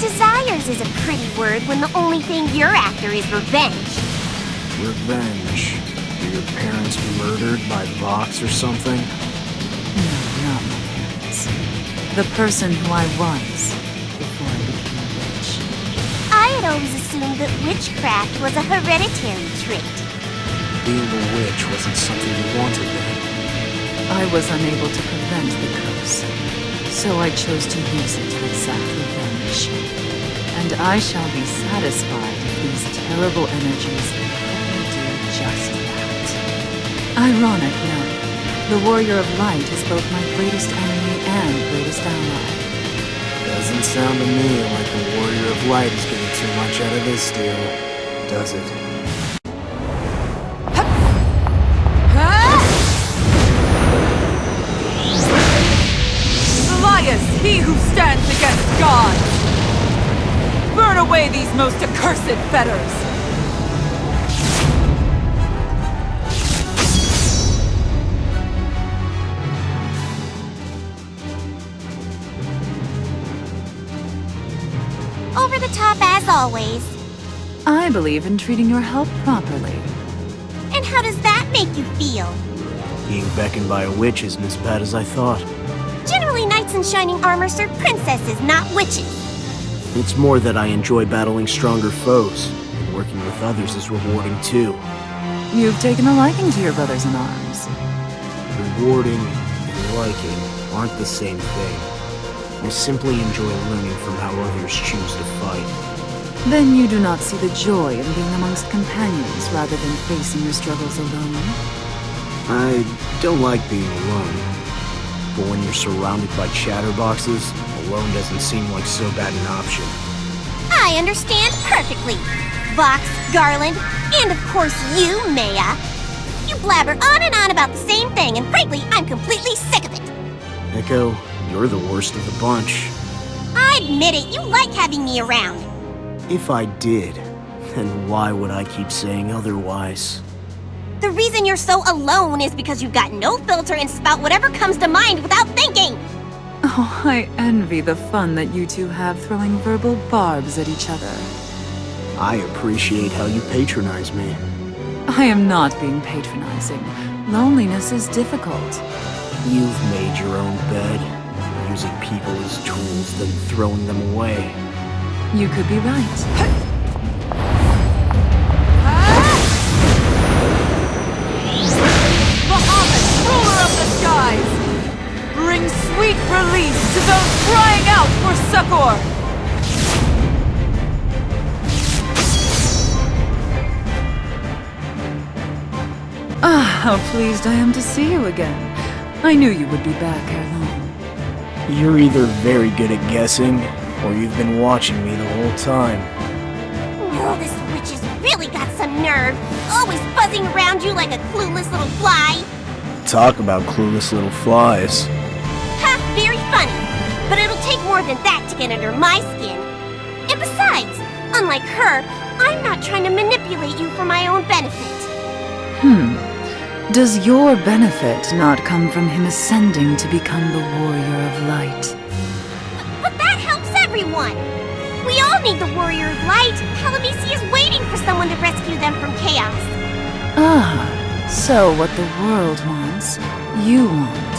K: Desires is a pretty word when the only thing you're after is revenge.
L: Revenge? Were your parents murdered by Vox or something?
T: No, not my parents. The person who I was before I became a witch.
K: I had always assumed that witchcraft was a hereditary trait.
L: Being a witch wasn't something you wanted then.
T: I was unable to prevent the curse, so I chose to use it to exact revenge. And I shall be satisfied if these terrible energies can help me do just that. Ironic, no? The Warrior of Light is both my greatest enemy and greatest ally.
L: Doesn't sound to me like the Warrior of Light is getting too much out of this deal, does it?
T: Elias, he who stands against God! Burn away these most accursed fetters!
K: Over the top as always.
T: I believe in treating your help properly.
K: And how does that make you feel?
L: Being beckoned by a witch isn't as bad as I thought.
K: Generally, knights in shining armor serve princesses, not witches.
L: It's more that I enjoy battling stronger foes, and working with others is rewarding too.
T: You've taken a liking to your brothers in arms.
L: Rewarding and liking aren't the same thing. I simply enjoy learning from how others choose to fight.
T: Then you do not see the joy in being amongst companions rather than facing your struggles alone?
L: I don't like being alone. But when you're surrounded by chatterboxes, alone doesn't seem like so bad an option.
K: I understand perfectly. Vox, Garland, and of course you, Maya. You blabber on and on about the same thing, and frankly, I'm completely sick of it.
L: Echo, you're the worst of the bunch.
K: I admit it, you like having me around.
L: If I did, then why would I keep saying otherwise?
K: The reason you're so alone is because you've got no filter and spout whatever comes to mind without thinking.
T: Oh, I envy the fun that you two have throwing verbal barbs at each other.
L: I appreciate how you patronize me.
T: I am not being patronizing. Loneliness is difficult.
L: You've made your own bed, using people as tools, then throwing them away.
T: You could be right. Bahamut, ruler of the skies! Bring sweet release to those crying out for succor! Ah, how pleased I am to see you again. I knew you would be back ere long.
L: You're either very good at guessing, or you've been watching me the whole time.
K: Oh, this witch has really got some nerve. Always buzzing around you like a clueless little fly.
L: Talk about clueless little flies.
K: Ha, very funny. But it'll take more than that to get under my skin. And besides, unlike her, I'm not trying to manipulate you for my own benefit.
T: Does your benefit not come from him ascending to become the Warrior of Light?
K: But that helps everyone. We all need the Warrior of Light. Palamisi is waiting for someone to
T: Ah, so what the world wants, you want.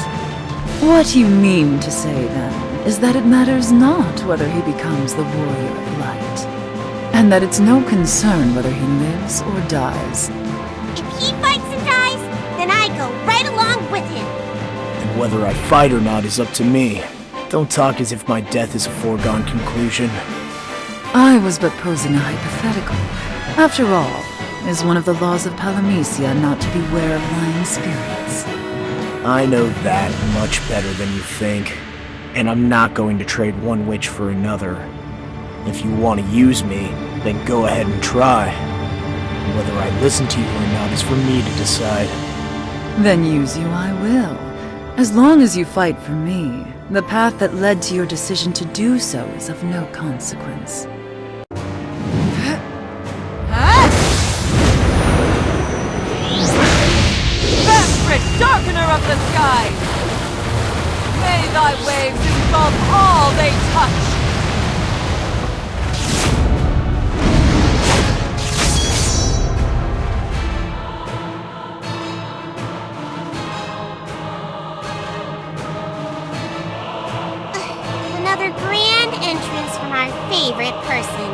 T: What you mean to say, then, is that it matters not whether he becomes the warrior of light, and that it's no concern whether he lives or dies.
K: If he fights and dies, then I go right along with him.
B: And whether I fight or not is up to me. Don't talk as if my death is a foregone conclusion.
T: I was but posing a hypothetical. After all, is one of the laws of Palamecia not to beware of lying spirits?
B: I know that much better than you think. And I'm not going to trade one witch for another. If you want to use me, then go ahead and try. Whether I listen to you or not is for me to decide.
T: Then use you I will. As long as you fight for me, the path that led to your decision to do so is of no consequence.
J: Vesprit, darkener of the sky! May thy waves engulf all they touch!
K: Another grand entrance from our favorite person.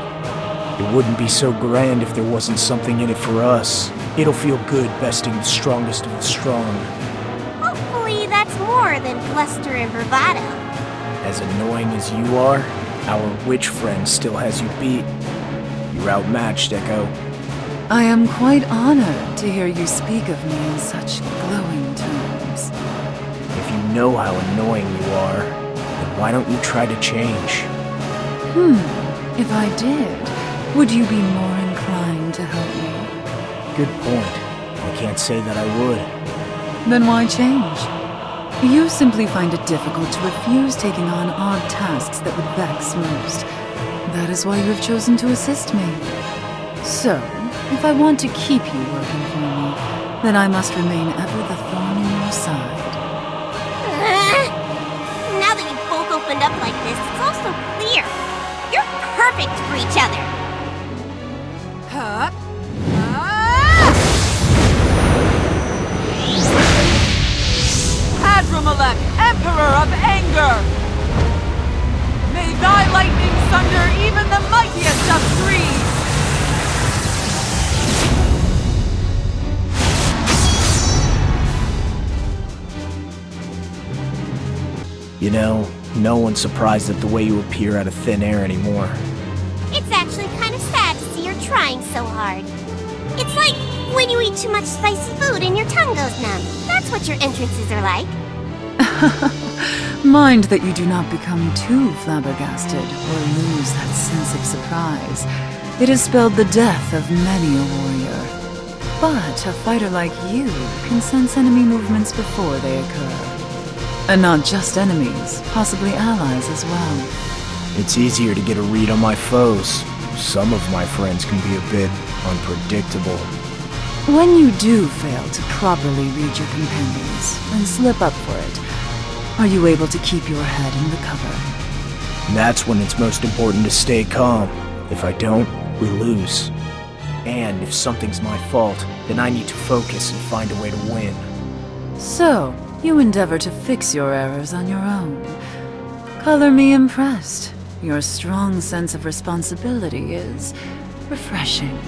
B: It wouldn't be so grand if there wasn't something in it for us. It'll feel good besting the strongest of the strong.
K: Hopefully that's more than bluster and bravado.
B: As annoying as you are, our witch friend still has you beat. You're outmatched, Echo.
T: I am quite honored to hear you speak of me in such glowing terms.
B: If you know how annoying you are, then why don't you try to change?
T: If I did, would you be more inclined to help me?
B: Good point. I can't say that I would.
T: Then why change? You simply find it difficult to refuse taking on odd tasks that would vex most. That is why you have chosen to assist me. So, if I want to keep you working for me, then I must remain ever the thorn in your side.
K: Now that you've both opened up like this, it's all so clear. You're perfect for each other.
J: Huh? Adramelech, Emperor of Anger! May thy lightning sunder even the mightiest of trees!
B: You know, no one's surprised at the way you appear out of thin air anymore.
K: It's actually kind of sad to see you're trying so hard. It's like when you eat too much spicy food and your tongue goes numb. That's what your entrances are like.
T: Mind that you do not become too flabbergasted or lose that sense of surprise. It has spelled the death of many a warrior. But a fighter like you can sense enemy movements before they occur. And not just enemies, possibly allies as well.
B: It's easier to get a read on my foes. Some of my friends can be a bit unpredictable.
T: When you do fail to properly read your companions and slip up for it, are you able to keep your head in the cover?
B: That's when it's most important to stay calm. If I don't, we lose. And if something's my fault, then I need to focus and find a way to win.
T: So, you endeavor to fix your errors on your own. Color me impressed. Your strong sense of responsibility is refreshing.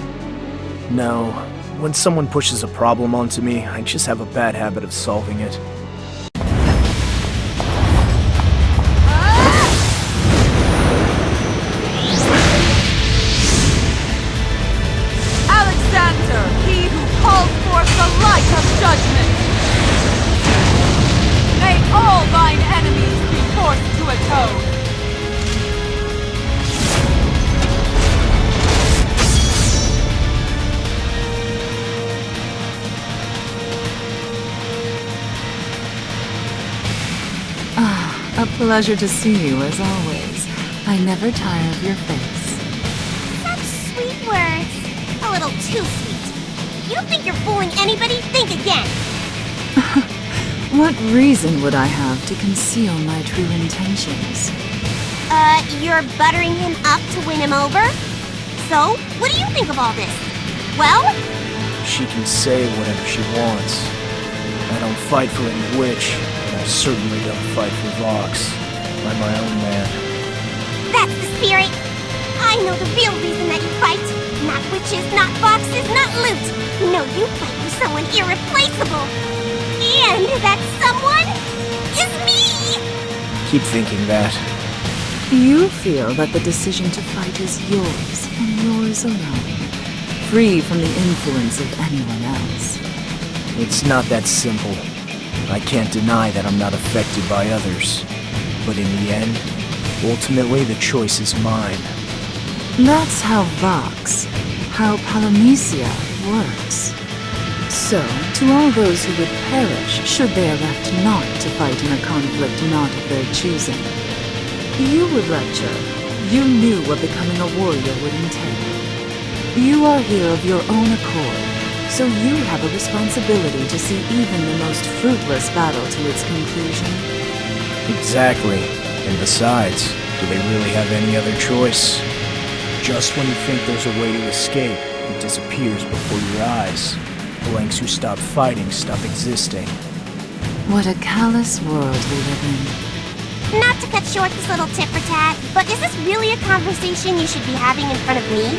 B: No, when someone pushes a problem onto me, I just have a bad habit of solving it.
J: Alexander, he who calls forth the light of judgment! May all thine enemies be forced to atone!
T: A pleasure to see you as always. I never tire of your face.
K: Such sweet words. A little too sweet. You think you're fooling anybody? Think again.
T: What reason would I have to conceal my true intentions?
K: You're buttering him up to win him over? So, what do you think of all this? Well,
L: She can say whatever she wants. I don't fight for any witch, and I certainly don't fight for Vox. I'm my own man.
K: That's the spirit! I know the real reason that you fight. Not witches, not boxes, not loot. No, you fight for someone irreplaceable. And that someone is me!
L: Keep thinking that.
T: You feel that the decision to fight is yours, and yours alone, free from the influence of anyone else.
L: It's not that simple. I can't deny that I'm not affected by others. But in the end, ultimately the choice is mine.
T: That's how Vox, how Palamecia works. So, to all those who would perish should they elect not to fight in a conflict not of their choosing, you would lecture. You knew what becoming a warrior would entail. You are here of your own accord, so you have a responsibility to see even the most fruitless battle to its conclusion.
L: Exactly. And besides, do they really have any other choice? Just when you think there's a way to escape, it disappears before your eyes. Blanks who stop fighting stop existing.
T: What a callous world we live in.
K: Not to cut short this little tit-for-tat, but is this really a conversation you should be having in front of me?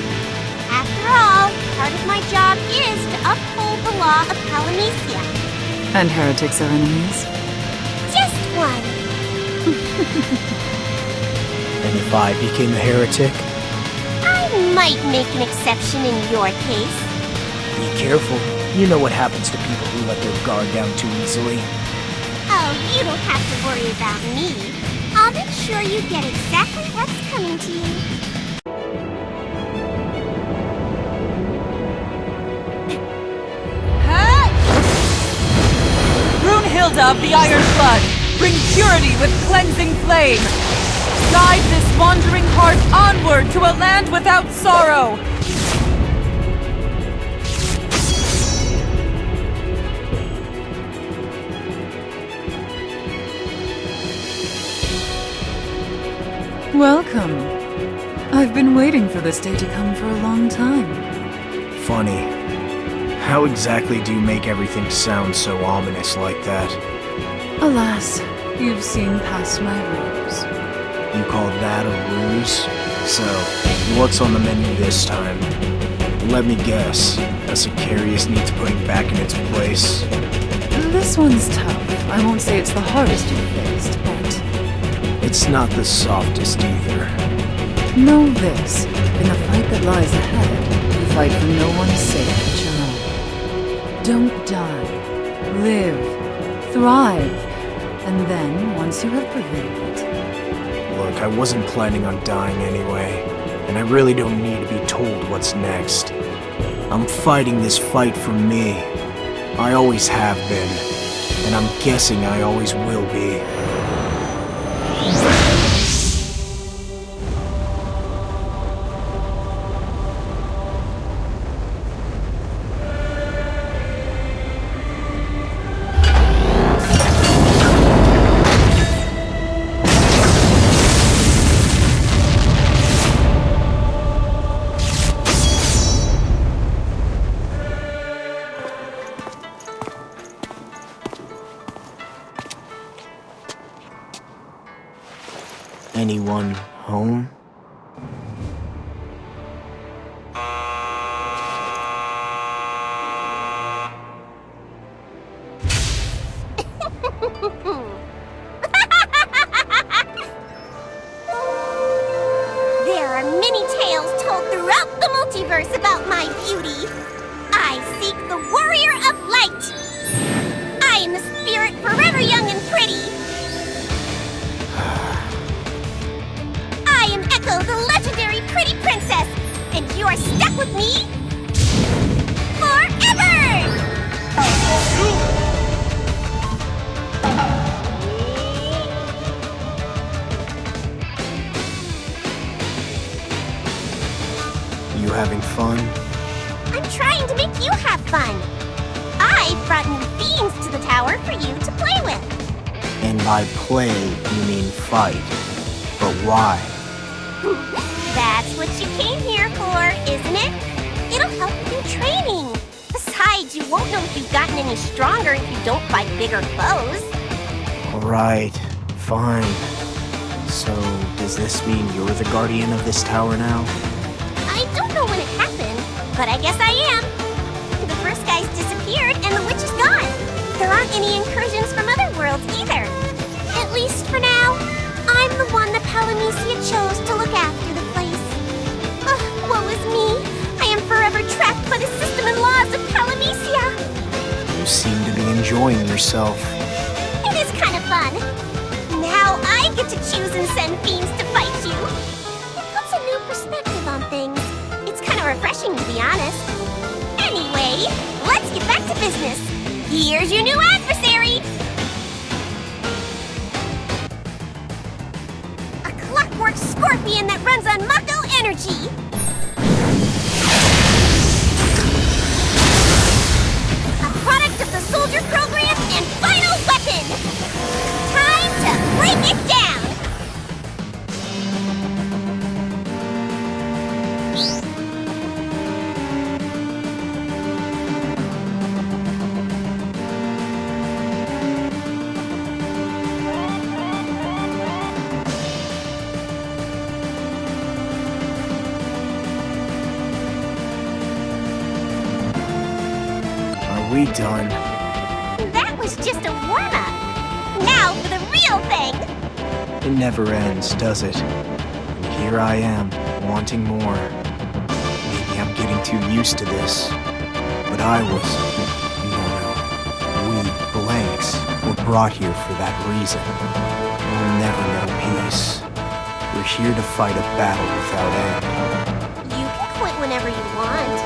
K: After all, part of my job is to uphold the law of Palamecia.
T: And heretics are enemies?
K: Just one.
L: And if I became a heretic?
K: I might make an exception in your case.
L: Be careful. You know what happens to people who let their guard down too easily.
K: Oh, you don't have to worry about me. I'll make sure you get exactly what's coming to you.
U: Brunhilda of the Iron Blood, bring purity with cleansing flame. Guide this wandering heart onward to a land without sorrow.
T: Welcome. I've been waiting for this day to come for a long time.
L: Funny. How exactly do you make everything sound so ominous like that?
T: Alas, you've seen past my ruse.
L: You call that a ruse? So, what's on the menu this time? Let me guess. A Sicarius needs putting back in its place?
T: This one's tough. I won't say it's the hardest you've faced, but...
L: It's not the softest either.
T: Know this. In the fight that lies ahead, you fight for no one's sake but your own. Don't die. Live. Thrive. And then, once you have prevailed...
L: Look, I wasn't planning on dying anyway, and I really don't need to be told what's next. I'm fighting this fight for me. I always have been, and I'm guessing I always will be. Anyone home?
K: There are many tales told throughout the multiverse about my beauty. I seek the warrior of light. I am the spirit forever young and pretty. I am Echo, the legendary pretty princess, and you are stuck with me forever!
L: You having fun?
K: I'm trying to make you have fun. I brought new beings to the tower for you to play with.
L: And by play, you mean fight. But why?
K: That's what you came here for, isn't it? It'll help with your training. Besides, gotten any stronger if you don't fight bigger foes.
L: Alright, fine. So, does this mean you're the guardian of this tower now?
K: I don't know when it happened, but I guess I am. The first guys disappeared and the witch is gone. There aren't any incursions from other worlds either. At least for now. I'm the one that Palamecia chose to look after the place. Woe is me. I am forever trapped by the system and laws of Palamecia.
L: You seem to be enjoying yourself.
K: It is kind of fun. Now I get to choose and send fiends to fight you. It puts a new perspective on things. It's kind of refreshing, to be honest. Anyway, let's get back to business. Here's your new adversary. A clockwork scorpion that runs on Mako energy. A product of the soldier program and final weapon. Time to break it down.
L: Are we done?
K: That was just a warm-up. Now for the real thing.
L: It never ends, does it? And here I am, wanting more. Maybe I'm getting too used to this. But I was... No. We, blanks, were brought here for that reason. We'll never know peace. We're here to fight a battle without end.
K: You can quit whenever you want.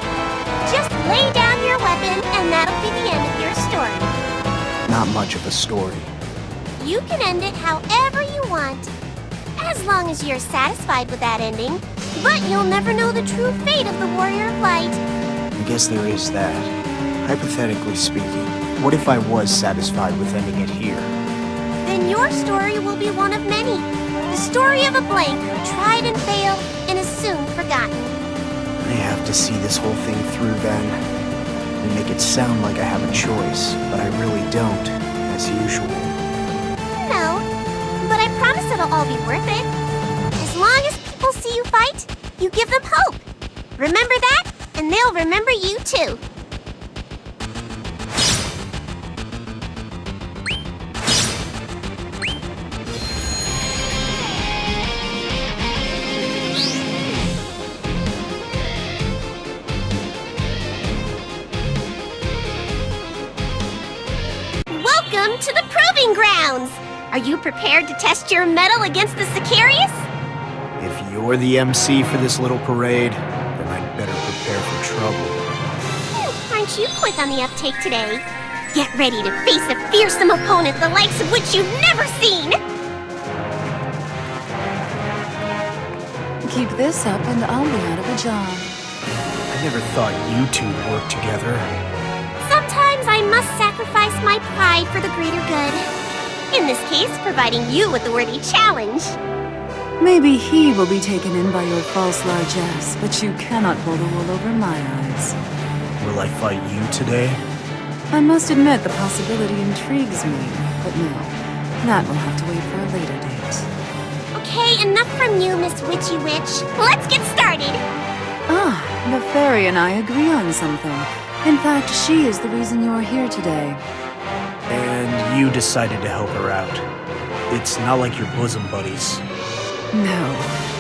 K: Just lay down your weapon and that'll be the end of your story.
L: Not much of a story.
K: You can end it however you want. As long as you're satisfied with that ending. But you'll never know the true fate of the Warrior of Light.
L: I guess there is that. Hypothetically speaking, what if I was satisfied with ending it here?
K: Then your story will be one of many. The story of a blank who tried and failed and is soon forgotten.
L: I have to see this whole thing through then. And make it sound like I have a choice, but I really don't, as usual.
K: No, but I promise it'll all be worth it. As long as people see you fight, you give them hope. Remember that, and they'll remember you too. Welcome to the Proving Grounds! Are you prepared to test your mettle against the Sicarius?
L: If you're the MC for this little parade, then I'd better prepare for trouble.
K: Aren't you quick on the uptake today? Get ready to face a fearsome opponent the likes of which you've never seen!
Q: Keep this up and I'll be out of a job.
L: I never thought you two'd work together.
K: Sometimes I must sacrifice my pride for the greater good. In this case, providing you with a worthy challenge.
Q: Maybe he will be taken in by your false largesse, but you cannot pull the wool over my eyes.
L: Will I fight you today?
Q: I must admit the possibility intrigues me, but no, that will have to wait for a later date.
K: Okay, enough from you, Miss Witchy Witch. Let's get started!
Q: Ah, the fairy and I agree on something. In fact, she is the reason you're here today.
L: And you decided to help her out. It's not like you're bosom buddies.
Q: No,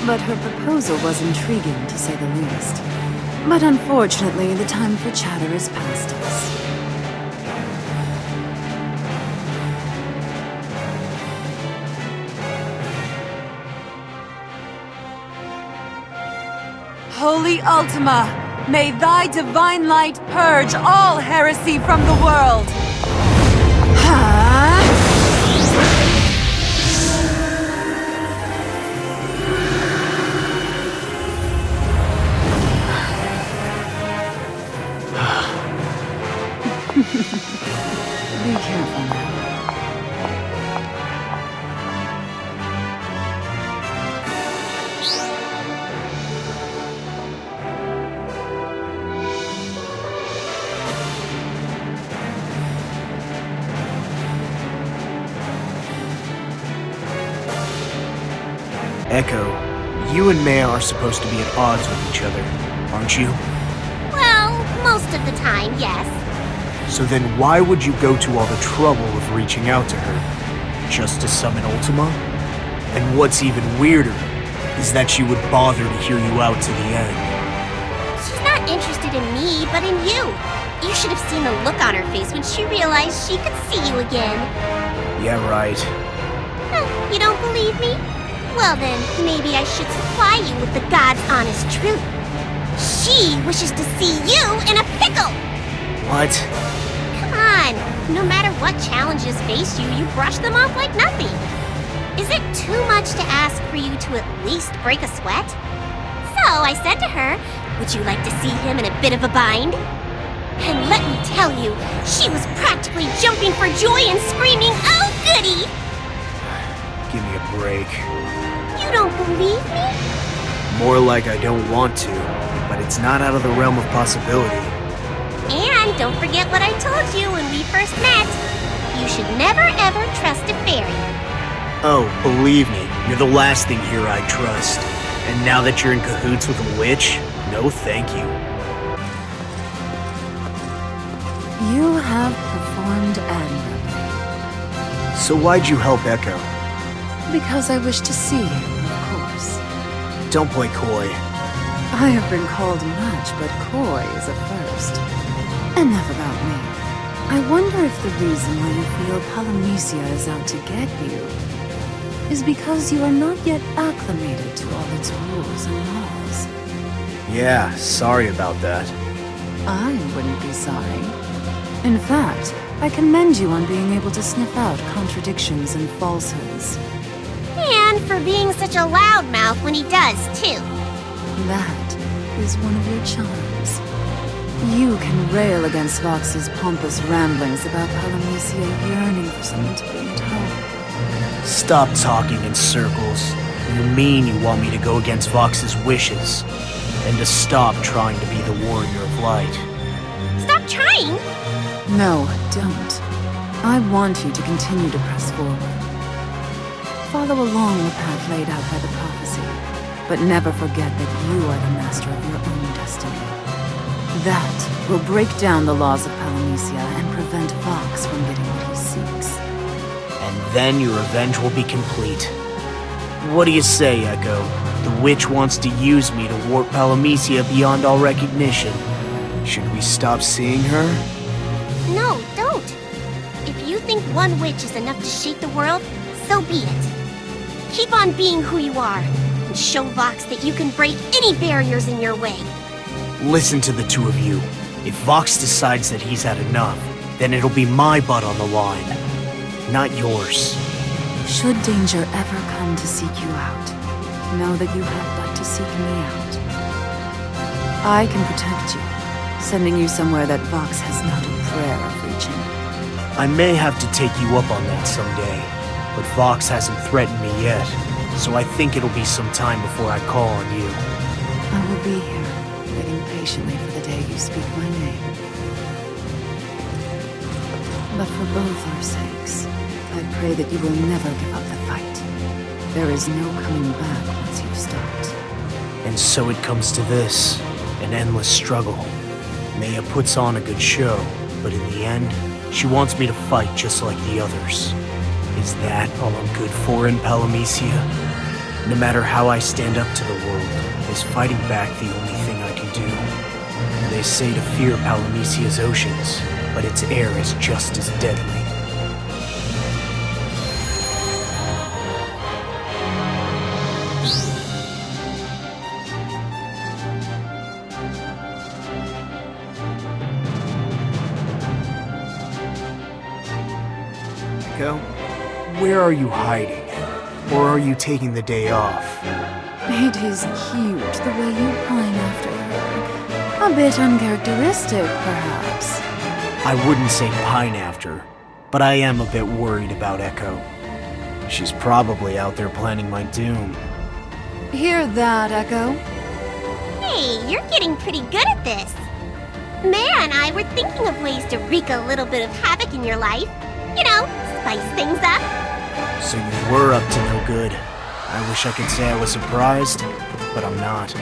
Q: but her proposal was intriguing, to say the least. But unfortunately, the time for chatter is past us.
U: Holy Ultima, may thy divine light purge all heresy from the world!
Q: Be careful now.
B: Echo, you and Maya are supposed to be at odds with each other, aren't you?
K: Well, most of the time, yes.
B: So then why would you go to all the trouble of reaching out to her? Just to summon Ultima? And what's even weirder is that she would bother to hear you out to the end.
K: She's not interested in me, but in you. You should have seen the look on her face when she realized she could see you again.
B: Yeah, right.
K: Huh, you don't believe me? Well then, maybe I should supply you with the God's honest truth. She wishes to see you in a pickle!
B: What?
K: Come on, no matter what challenges face you, you brush them off like nothing. Is it too much to ask for you to at least break a sweat? So I said to her, would you like to see him in a bit of a bind? And let me tell you, she was practically jumping for joy and screaming, oh goody!
B: Give me a break.
K: You don't believe me?
B: More like I don't want to, but it's not out of the realm of possibility.
K: And don't forget what I told you when we first met. You should never ever trust a fairy.
B: Oh, believe me, you're the last thing here I'd trust. And now that you're in cahoots with a witch, no thank you.
Q: You have performed admirably.
B: So why'd you help Echo?
Q: Because I wish to see you, of course.
B: Don't play coy.
Q: I have been called much, but coy is a first. Enough about me. I wonder if the reason why you feel Palamecia is out to get you is because you are not yet acclimated to all its rules and laws.
B: Yeah, sorry about that.
Q: I wouldn't be sorry. In fact, I commend you on being able to sniff out contradictions and falsehoods.
K: And for being such a loudmouth when he does, too.
Q: That is one of your charms. You can rail against Vox's pompous ramblings about Palamecia yearning for someone to bring it home.
B: Stop talking in circles. You mean you want me to go against Vox's wishes, and to stop trying to be the warrior of light.
K: Stop trying!
Q: No, don't. I want you to continue to press forward. Follow along the path laid out by the prophecy, but never forget that you are the master of your own destiny. That will break down the laws of Palamecia and prevent Vox from getting what he seeks.
B: And then your revenge will be complete. What do you say, Echo? The witch wants to use me to warp Palamecia beyond all recognition. Should we stop seeing her?
K: No, don't. If you think one witch is enough to shake the world, so be it. Keep on being who you are, and show Vox that you can break any barriers in your way.
B: Listen to the two of you. If Vox decides that he's had enough, then it'll be my butt on the line, not yours.
Q: Should danger ever come to seek you out, know that you have but to seek me out. I can protect you, sending you somewhere that Vox has not a prayer of reaching.
B: I may have to take you up on that someday, but Vox hasn't threatened me yet, so I think it'll be some time before I call on you.
Q: I will be here, waiting patiently for the day you speak my name. But for both our sakes, I pray that you will never give up the fight. There is no coming back once you've stopped.
B: And so it comes to this, an endless struggle. Maya puts on a good show, but in the end, she wants me to fight just like the others. Is that all I'm good for in Palamecia? No matter how I stand up to the world, is fighting back the only thing I can do? They say to fear Palamecia's oceans, but its air is just as deadly. Echo, where are you hiding? Or are you taking the day off?
Q: It is cute the way you pine after her. A bit uncharacteristic, perhaps.
B: I wouldn't say pine after, but I am a bit worried about Echo. She's probably out there planning my doom.
Q: Hear that, Echo?
K: Hey, you're getting pretty good at this. Maya and I were thinking of ways to wreak a little bit of havoc in your life. You know, spice things up.
B: So you were up to no good. I wish I could say I was surprised, but I'm not.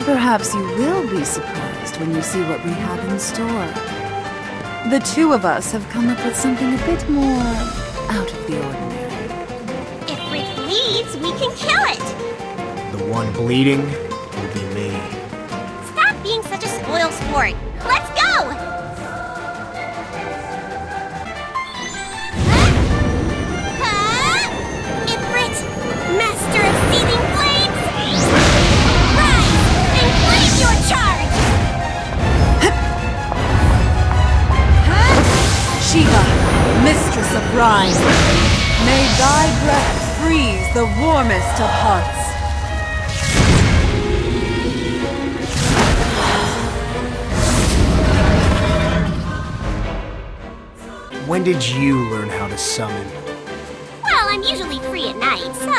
Q: Perhaps you will be surprised when you see what we have in store. The two of us have come up with something a bit more out of the ordinary.
K: If Rick bleeds, we can kill it!
B: The one bleeding will be me.
K: Stop being such a spoil sport! Let's go! Ifrit, master of seething flames! Rise and claim your charge!
U: Shiva, mistress of rhyme, may thy breath freeze the warmest of hearts.
B: When did you learn how to summon?
K: Well, I'm usually free at night, so...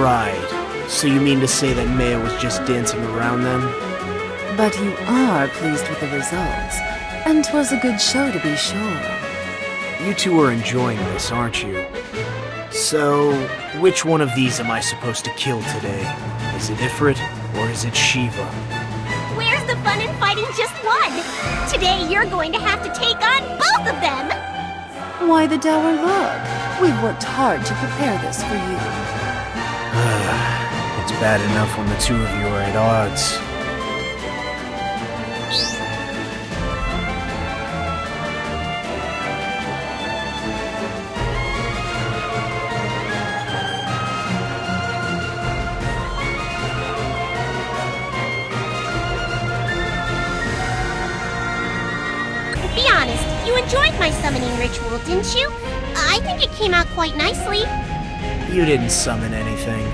B: Right. So you mean to say that Maya was just dancing around then?
Q: But you are pleased with the results, and 'twas a good show to be sure.
B: You two are enjoying this, aren't you? So, which one of these am I supposed to kill today? Is it Ifrit, or is it Shiva?
K: Where's the fun in fighting just one? Today you're going to have to take on both of them!
Q: Why the dour look? We've worked hard to prepare this for you.
B: It's bad enough when the two of you are at odds.
K: Be honest, you enjoyed my summoning ritual, didn't you? I think it came out quite nicely.
B: You didn't summon anything.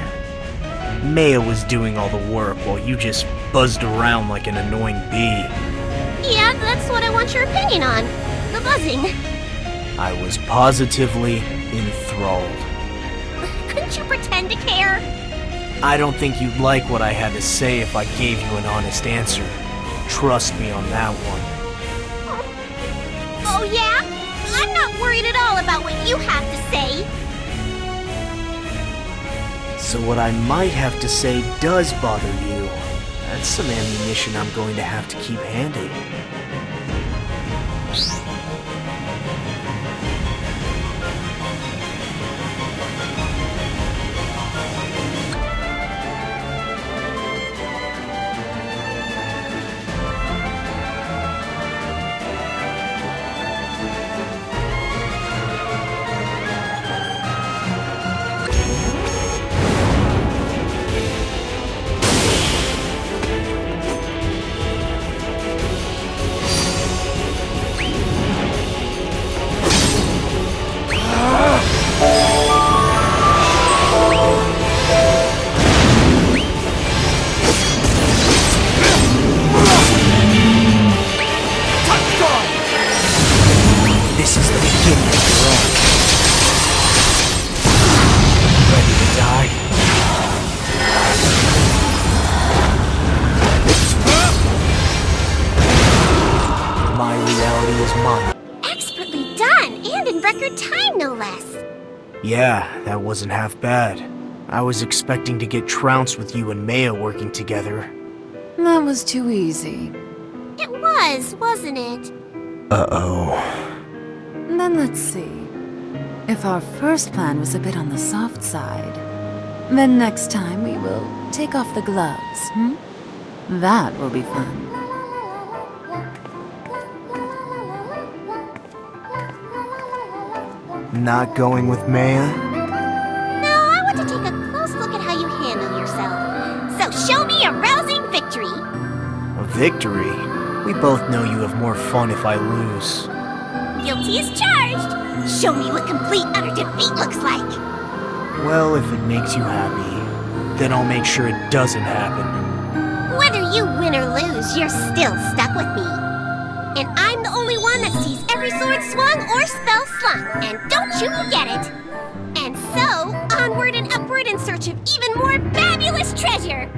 B: Maya was doing all the work while you just buzzed around like an annoying bee.
K: Yeah, that's what I want your opinion on. The buzzing.
B: I was positively enthralled.
K: Couldn't you pretend to care?
B: I don't think you'd like what I had to say if I gave you an honest answer. Trust me on that one.
K: Oh yeah? I'm not worried at all about what you have to say.
B: So what I might have to say does bother you. That's some ammunition I'm going to have to keep handy. This is the beginning of your own. Ready to die? My reality is mine.
K: Expertly done, and in record time, no less.
B: Yeah, that wasn't half bad. I was expecting to get trounced with you and Maya working together.
Q: That was too easy.
K: It was, wasn't it?
B: Uh-oh.
Q: Then let's see. If our first plan was a bit on the soft side, then next time we will take off the gloves, That will be fun.
B: Not going with Maya?
K: No, I want to take a close look at how you handle yourself. So show me a rousing victory.
B: A victory? We both know you have more fun if I lose.
K: Guilty as charged. Show me what complete utter defeat looks like.
B: Well, if it makes you happy, then I'll make sure it doesn't happen.
K: Whether you win or lose, you're still stuck with me. And I'm the only one that sees every sword swung or spell slung. And don't you forget it. And so, onward and upward in search of even more fabulous treasure.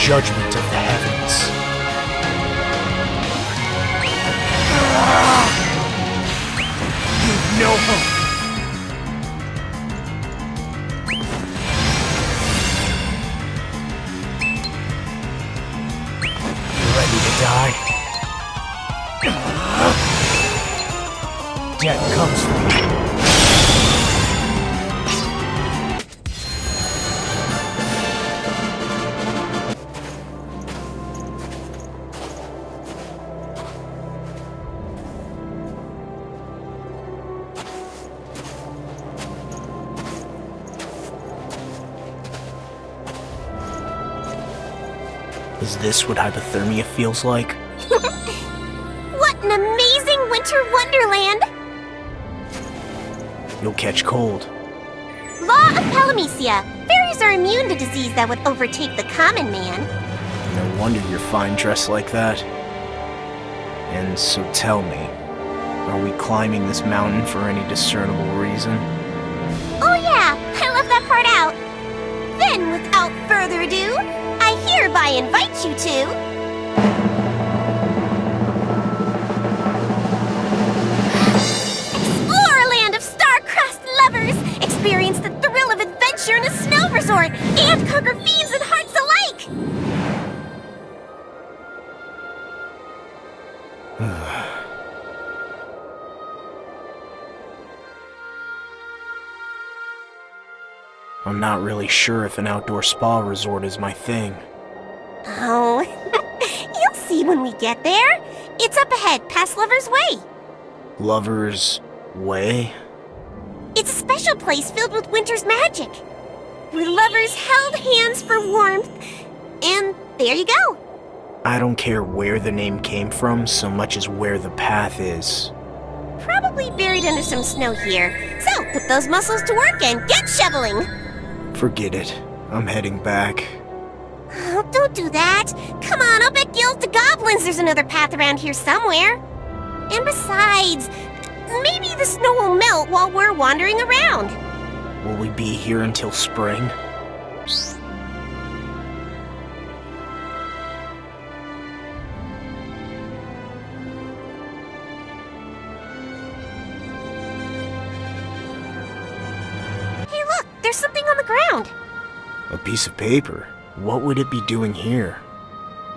B: judgment of the heavens. You've no hope. Ready to die? Death comes for you. Is this what hypothermia feels like?
K: What an amazing winter wonderland!
B: You'll catch cold.
K: Law of Palamecia. Fairies are immune to disease that would overtake the common man.
B: No wonder you're fine dressed like that. And so tell me, are we climbing this mountain for any discernible reason?
K: Oh yeah, I left that part out. Then, without further ado, I hereby invite you to... explore a land of star-crossed lovers! Experience the thrill of adventure in a snow resort! And conquer fiends and hearts alike!
B: I'm not really sure if an outdoor spa resort is my thing.
K: Oh, you'll see when we get there. It's up ahead, past Lover's Way.
B: Lover's Way?
K: It's a special place filled with winter's magic, where lovers held hands for warmth, and there you go.
B: I don't care where the name came from so much as where the path is.
K: Probably buried under some snow here. So, put those muscles to work and get shoveling.
B: Forget it. I'm heading back.
K: Oh, don't do that. Come on, I'll bet guilds to goblins there's another path around here somewhere. And besides, maybe the snow will melt while we're wandering around.
B: Will we be here until spring?
K: Hey look, there's something on the ground.
B: A piece of paper. What would it be doing here?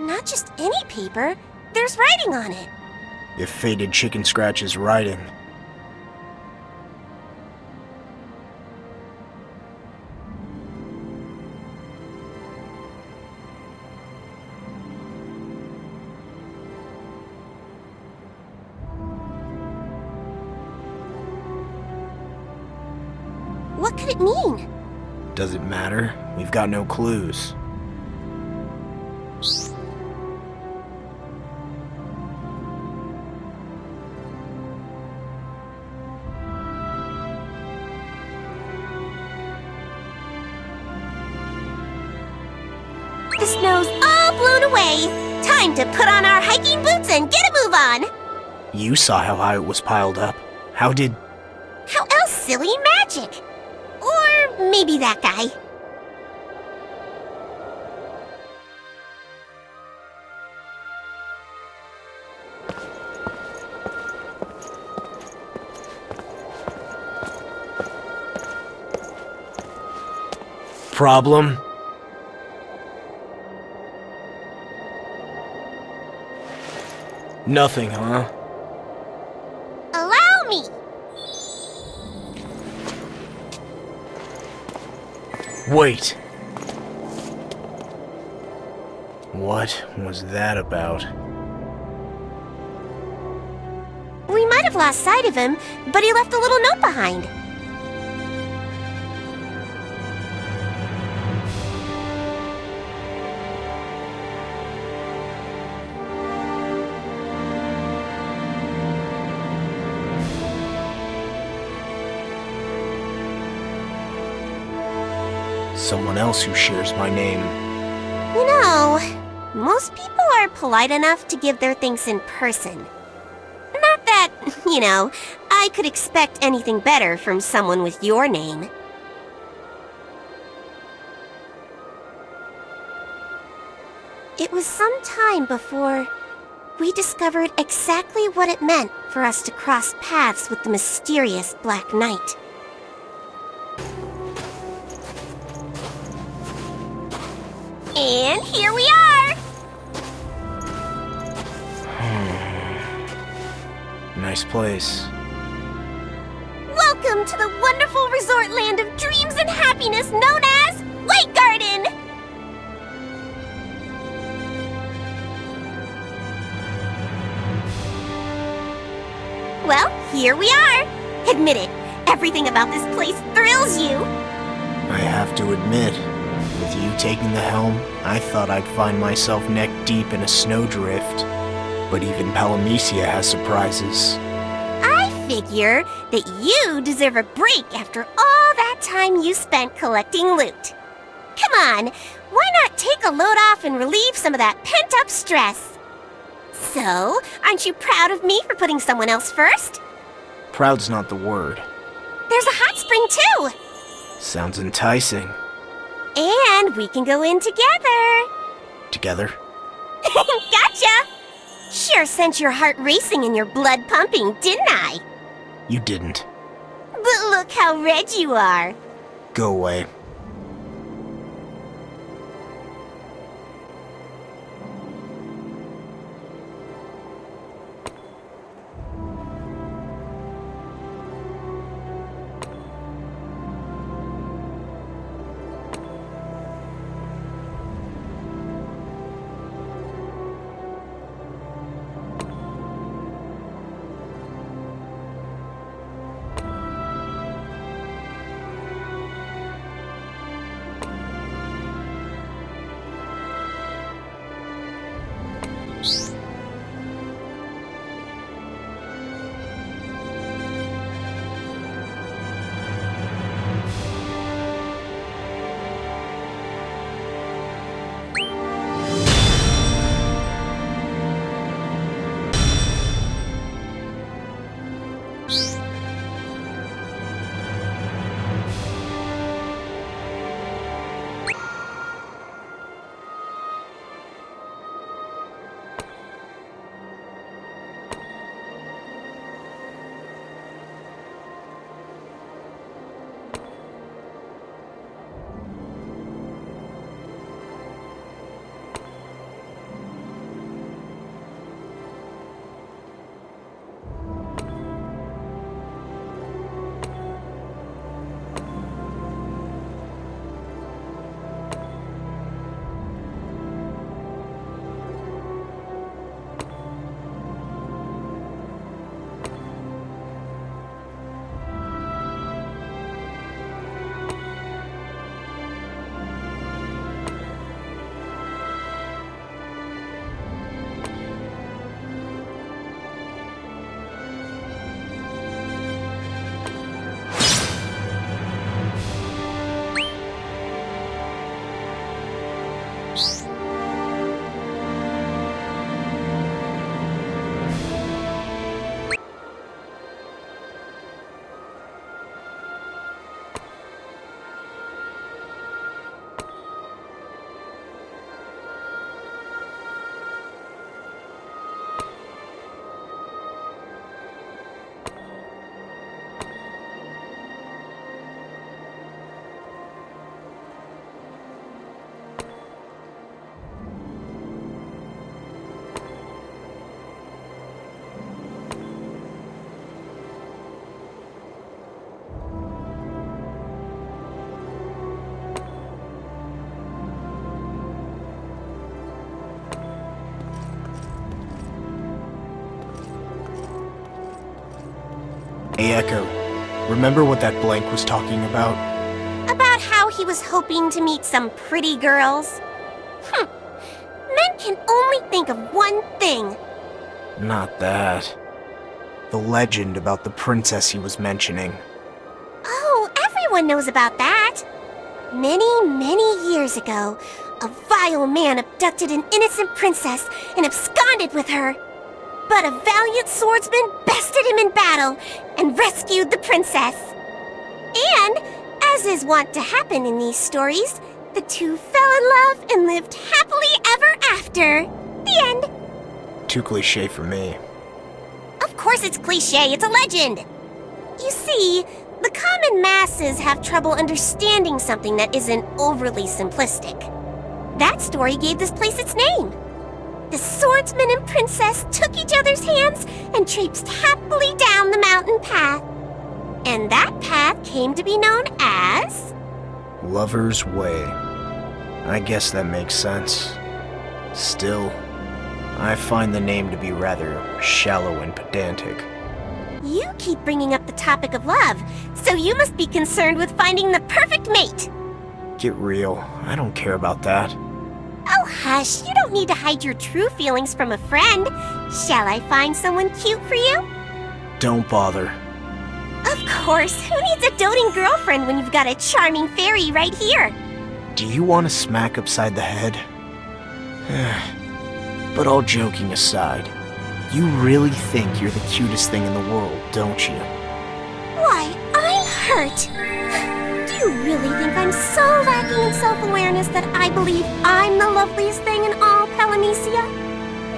K: Not just any paper, there's writing on it.
B: If faded chicken scratch is writing.
K: What could it mean?
B: Does it matter? We've got no clues.
K: The snow's all blown away. Time to put on our hiking boots and get a move on.
B: You saw how high it was piled up. How did...
K: How else, silly? Magic. Or maybe that guy.
B: Problem? Nothing, huh?
K: Allow me.
B: Wait. What was that about?
K: We might have lost sight of him, but he left a little note behind.
B: Someone else who shares my name.
K: You know, most people are polite enough to give their thanks in person. Not that, you know, I could expect anything better from someone with your name. It was some time before we discovered exactly what it meant for us to cross paths with the mysterious Black Knight.
D: And here we are!
B: Nice place.
D: Welcome to the wonderful resort land of dreams and happiness known as White Garden! Well, here we are. Admit it, everything about this place thrills you.
B: I have to admit, with you taking the helm, I thought I'd find myself neck deep in a snowdrift. But even Palamecia has surprises.
K: I figure that you deserve a break after all that time you spent collecting loot. Come on, why not take a load off and relieve some of that pent-up stress? So, aren't you proud of me for putting someone else first?
B: Proud's not the word.
K: There's a hot spring too!
B: Sounds enticing.
K: And we can go in together.
B: Together?
K: Gotcha! Sure sent your heart racing and your blood pumping, didn't I?
B: You didn't.
K: But look how red you are.
B: Go away. Hey, Echo. Remember what that blank was talking about?
K: About how he was hoping to meet some pretty girls? Men can only think of one thing.
B: Not that. The legend about the princess he was mentioning.
K: Oh, everyone knows about that. Many, many years ago, a vile man abducted an innocent princess and absconded with her. But a valiant swordsman bested him in battle and rescued the princess. And, as is wont to happen in these stories, the two fell in love and lived happily ever after. after. The end.
L: Too cliche for me.
K: Of course it's cliche, it's a legend. You see, the common masses have trouble understanding something that isn't overly simplistic. That story gave this place its name. The swordsman and princess took each other's hands and traipsed happily down the mountain path. And that path came to be known as...
L: Lover's Way. I guess that makes sense. Still, I find the name to be rather shallow and pedantic.
K: You keep bringing up the topic of love, so you must be concerned with finding the perfect mate.
L: Get real. I don't care about that.
K: Oh, hush. You don't need to hide your true feelings from a friend. Shall I find someone cute for you?
L: Don't bother.
K: Of course. Who needs a doting girlfriend when you've got a charming fairy right here?
L: Do you want to smack upside the head? But all joking aside, you really think you're the cutest thing in the world, don't you?
K: Why, I'm hurt. Do you really think I'm so lacking in self-awareness that I believe I'm the loveliest thing in all Palamecia?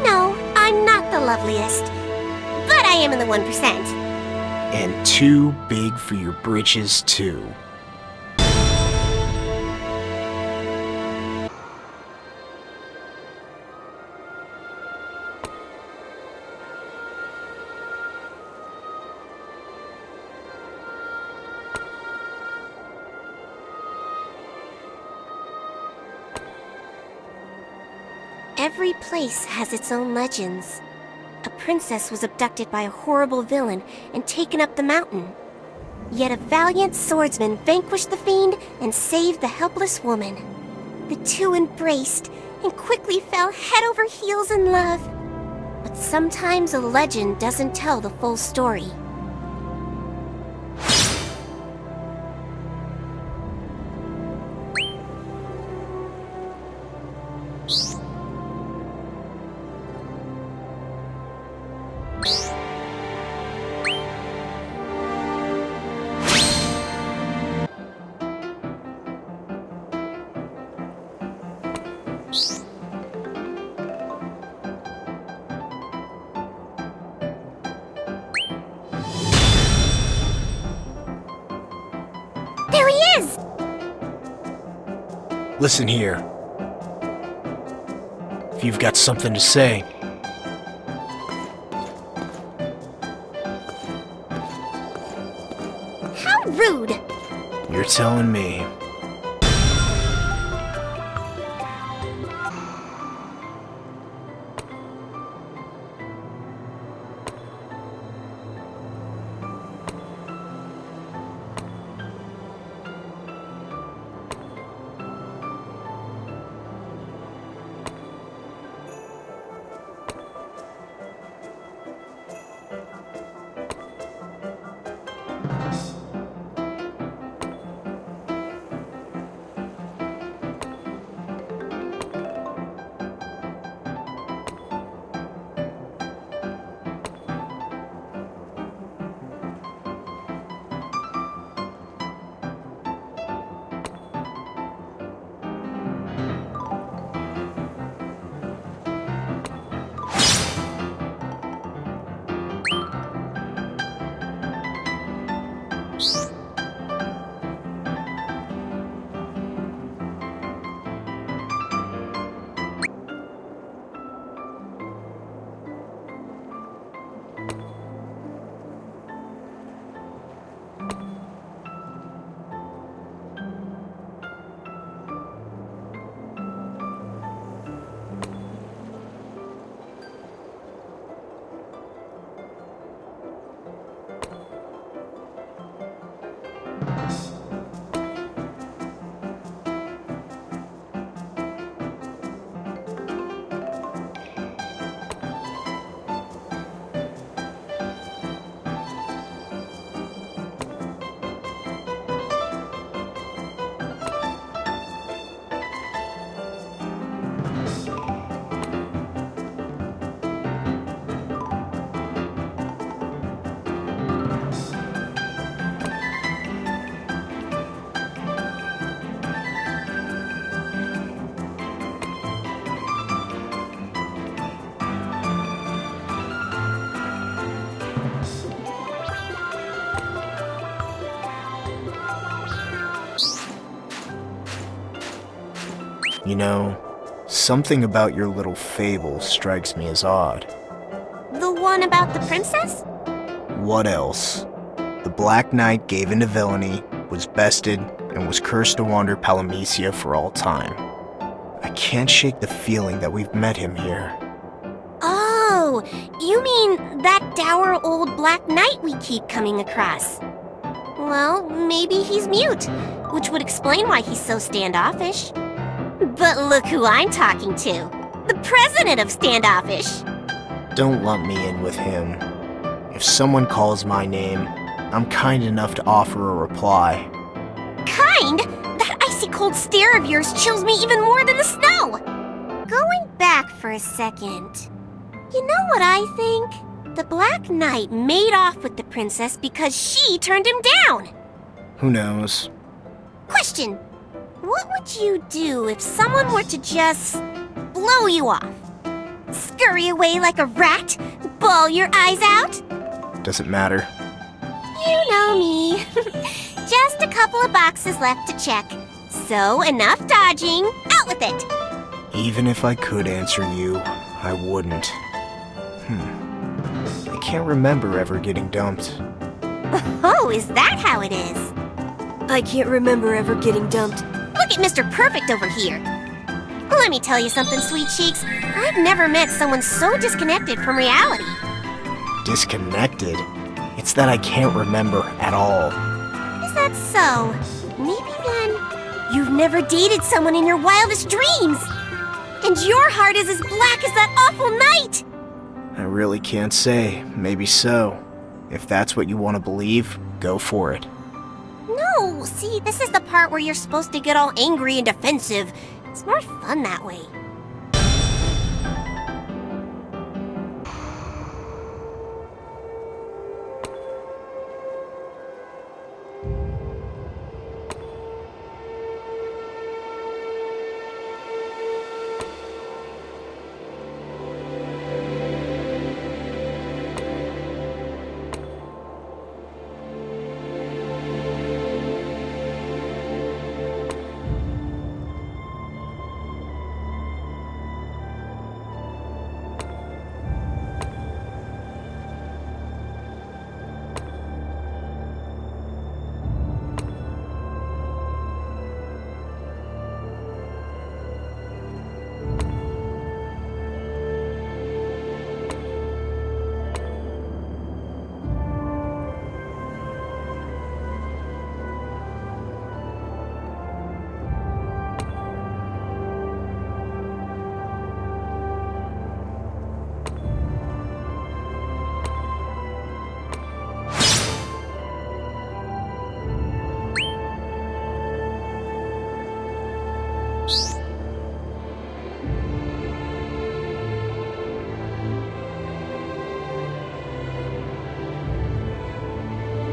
K: No, I'm not the loveliest. But I am in the 1%.
L: And too big for your britches, too.
K: Every place has its own legends. A princess was abducted by a horrible villain and taken up the mountain. Yet a valiant swordsman vanquished the fiend and saved the helpless woman. The two embraced and quickly fell head over heels in love. But sometimes a legend doesn't tell the full story. There he is!
L: Listen here. If you've got something to say.
K: How rude!
L: You're telling me. You know, something about your little fable strikes me as odd.
K: The one about the princess?
L: What else? The Black Knight gave into villainy, was bested, and was cursed to wander Palamecia for all time. I can't shake the feeling that we've met him here.
K: Oh, you mean that dour old Black Knight we keep coming across? Well, maybe he's mute, which would explain why he's so standoffish. But look who I'm talking to. The president of Standoffish.
L: Don't lump me in with him. If someone calls my name, I'm kind enough to offer a reply.
K: Kind? That icy cold stare of yours chills me even more than the snow! Going back for a second, you know what I think? The Black Knight made off with the princess because she turned him down!
L: Who knows?
K: Question. What would you do if someone were to just blow you off? Scurry away like a rat? Bawl your eyes out?
L: Doesn't matter.
K: You know me. Just a couple of boxes left to check. So, enough dodging. Out with it!
L: Even if I could answer you, I wouldn't. I can't remember ever getting dumped.
K: Oh, is that how it is?
I: I can't remember ever getting dumped.
K: Look at Mr. Perfect over here. Let me tell you something, Sweet Cheeks. I've never met someone so disconnected from reality.
L: Disconnected? It's that I can't remember at all.
K: Is that so? Maybe then you've never dated someone in your wildest dreams. And your heart is as black as that awful night.
L: I really can't say. Maybe so. If that's what you want to believe, go for it.
K: No, see, this is the part where you're supposed to get all angry and defensive. It's more fun that way.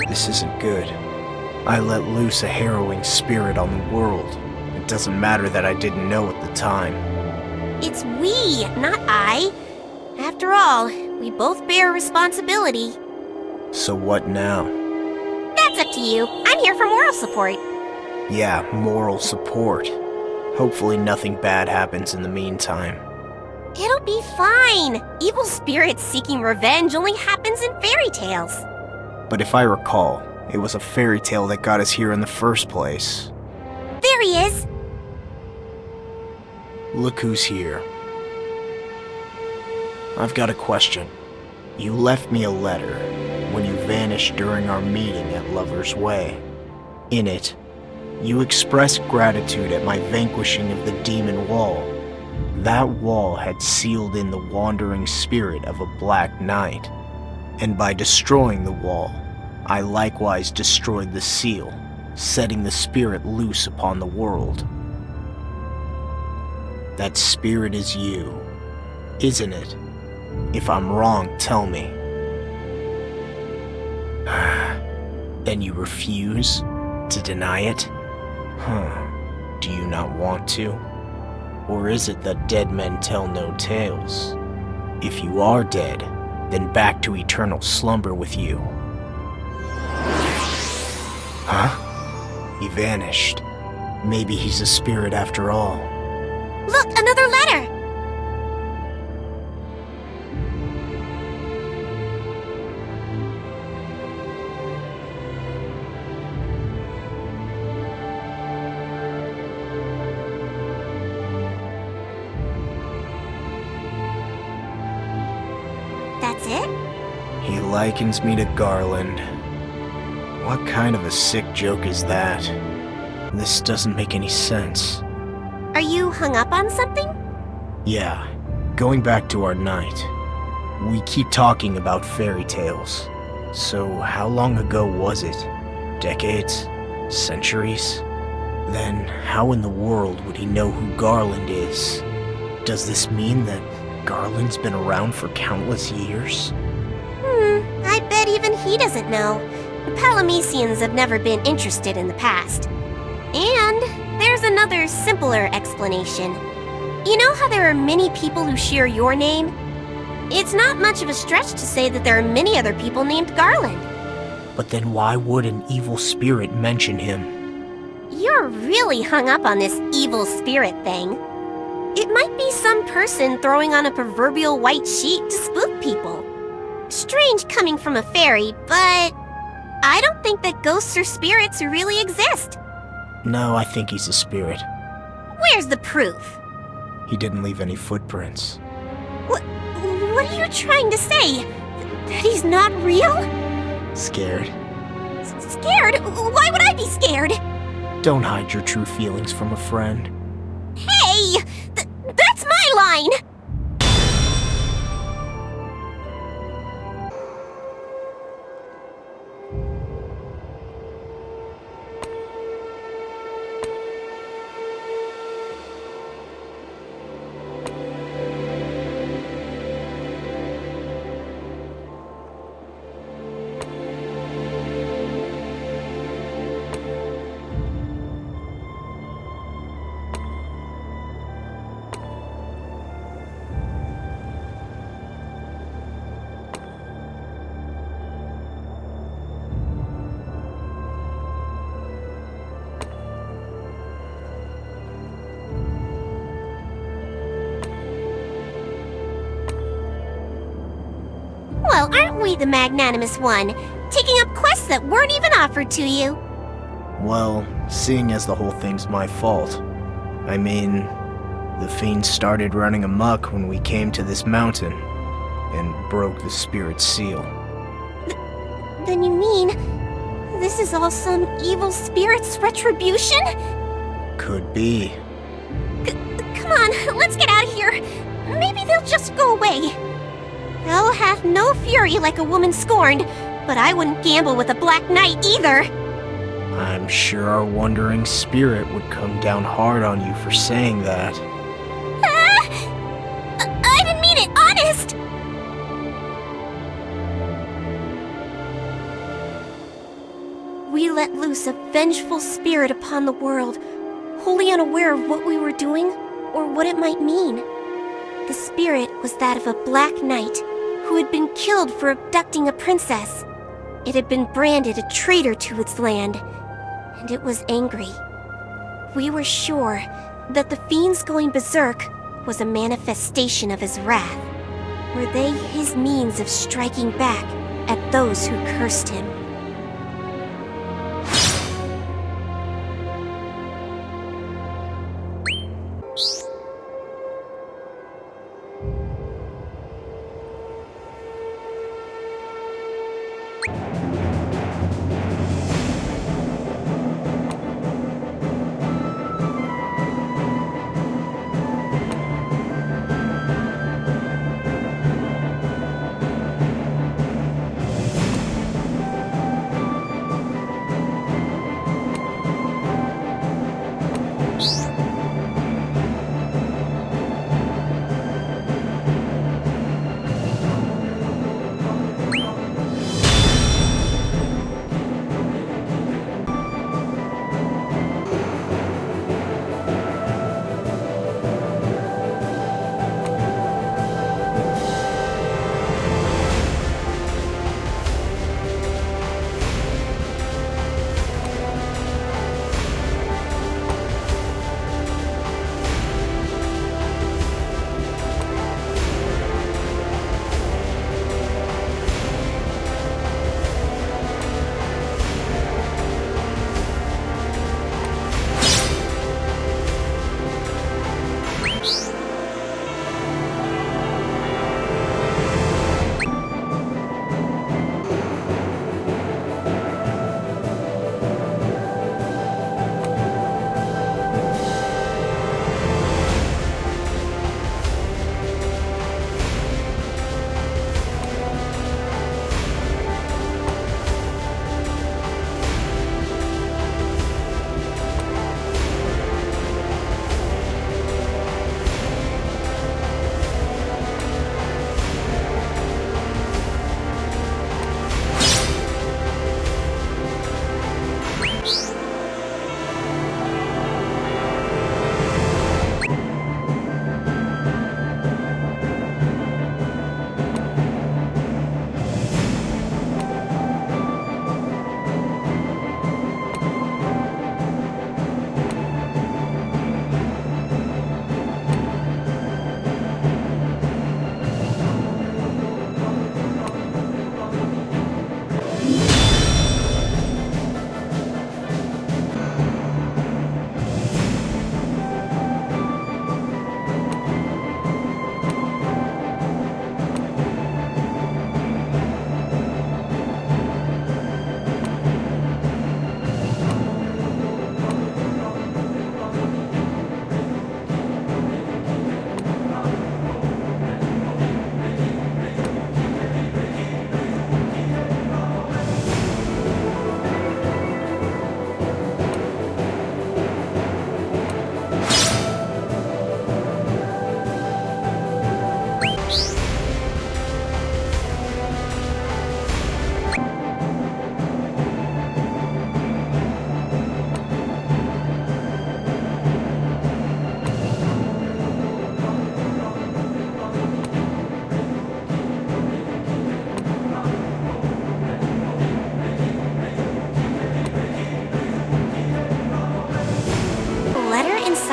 L: This isn't good. I let loose a harrowing spirit on the world. It doesn't matter that I didn't know at the time.
K: It's we, not I. After all, we both bear responsibility.
L: So what now?
K: That's up to you. I'm here for moral support.
L: Yeah, moral support. Hopefully nothing bad happens in the meantime.
K: It'll be fine. Evil spirits seeking revenge only happens in fairy tales.
L: But if I recall, it was a fairy tale that got us here in the first place.
K: There he is!
L: Look who's here. I've got a question. You left me a letter when you vanished during our meeting at Lover's Way. In it, you expressed gratitude at my vanquishing of the demon wall. That wall had sealed in the wandering spirit of a Black Knight. And by destroying the wall, I likewise destroyed the seal, setting the spirit loose upon the world. That spirit is you, isn't it? If I'm wrong, tell me. Then you refuse to deny it? Do you not want to? Or is it that dead men tell no tales? If you are dead, then back to eternal slumber with you. Huh? He vanished. Maybe he's a spirit after all.
K: Look, another letter! That's it?
B: He likens me to Garland. What kind of a sick joke is that? This doesn't make any sense.
K: Are you hung up on something?
B: Yeah, going back to our night. We keep talking about fairy tales. So how long ago was it? Decades? Centuries? Then how in the world would he know who Garland is? Does this mean that Garland's been around for countless years?
K: I bet even he doesn't know. Palamecians have never been interested in the past. And there's another simpler explanation. You know how there are many people who share your name? It's not much of a stretch to say that there are many other people named Garland.
B: But then why would an evil spirit mention him?
K: You're really hung up on this evil spirit thing. It might be some person throwing on a proverbial white sheet to spook people. Strange coming from a fairy, but I don't think that ghosts or spirits really exist.
B: No, I think he's a spirit.
K: Where's the proof?
B: He didn't leave any footprints.
K: What are you trying to say? That he's not real?
B: Scared?
K: Scared? Why would I be scared?
B: Don't hide your true feelings from a friend.
K: Hey! That's my line! Well, aren't we the magnanimous one, taking up quests that weren't even offered to you?
B: Well, seeing as the whole thing's my fault. I mean, the fiends started running amok when we came to this mountain and broke the spirit's seal.
K: Then you mean this is all some evil spirit's retribution?
B: Could be.
K: Come on, let's get out of here. Maybe they'll just go away. Hell hath no fury like a woman scorned, but I wouldn't gamble with a black knight either.
B: I'm sure our wandering spirit would come down hard on you for saying that.
K: I didn't mean it, honest! We let loose a vengeful spirit upon the world, wholly unaware of what we were doing or what it might mean. The spirit was that of a black knight who had been killed for abducting a princess. It had been branded a traitor to its land, and it was angry. We were sure that the fiends going berserk was a manifestation of his wrath. Were they his means of striking back at those who cursed him?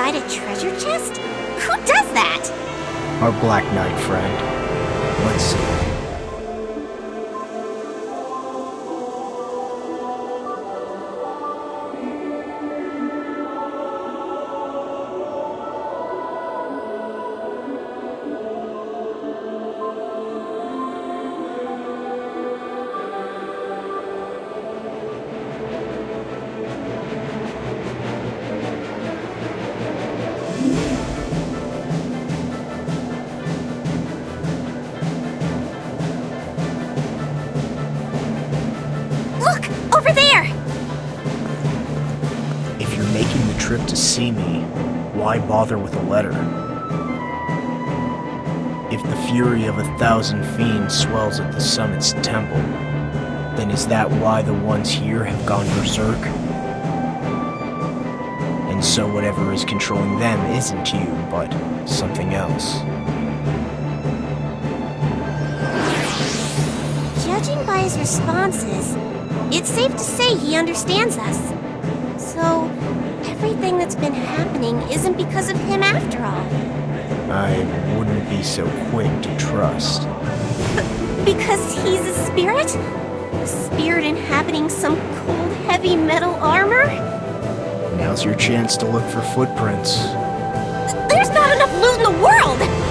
K: inside a treasure chest? Who does that?
L: Our Black Knight friend. Let's see.
K: Over there!
L: If you're making the trip to see me, why bother with a letter? If the fury of 1,000 fiends swells at the summit's temple, then is that why the ones here have gone berserk? And so whatever is controlling them isn't you, but something else.
K: Judging by his responses, it's safe to say he understands us. So, everything that's been happening isn't because of him after all.
L: I wouldn't be so quick to trust.
K: Because he's a spirit? A spirit inhabiting some cold, heavy metal armor?
L: Now's your chance to look for footprints.
K: There's not enough loot in the world!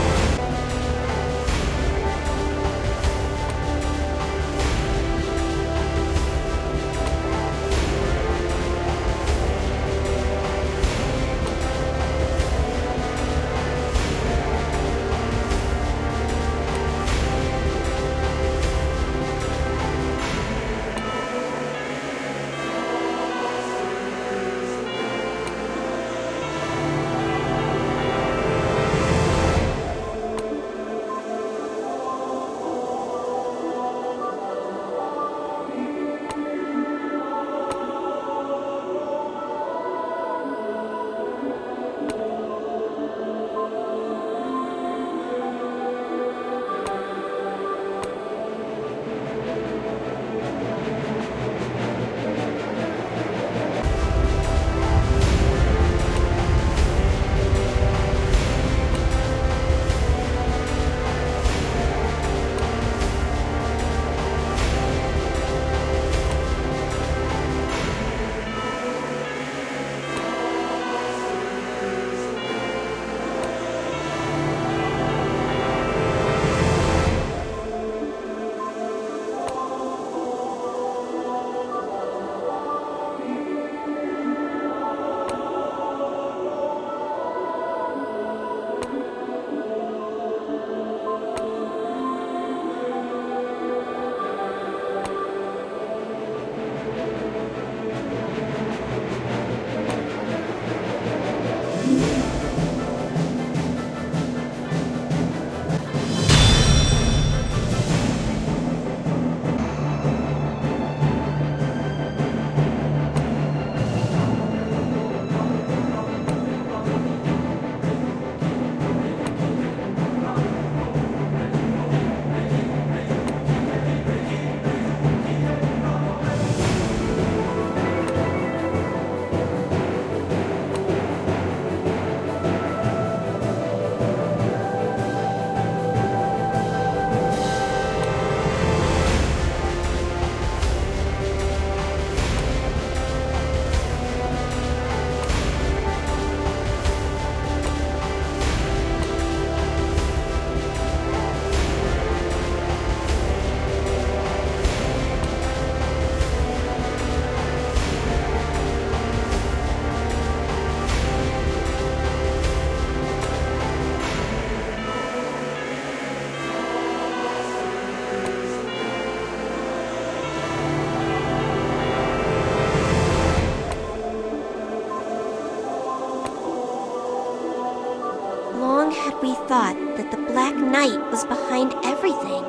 K: We thought that the Black Knight was behind everything,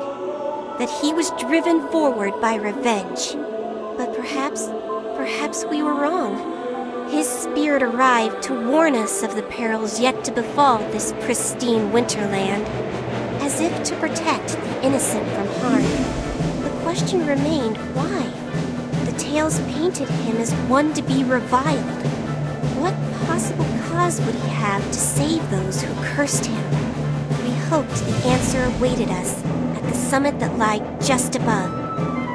K: that he was driven forward by revenge. But perhaps we were wrong. His spirit arrived to warn us of the perils yet to befall this pristine Winterland, as if to protect the innocent from harm. The question remained, why? The tales painted him as one to be reviled. What possible cause would he have to save those who cursed him? We hoped the answer awaited us at the summit that lay just above.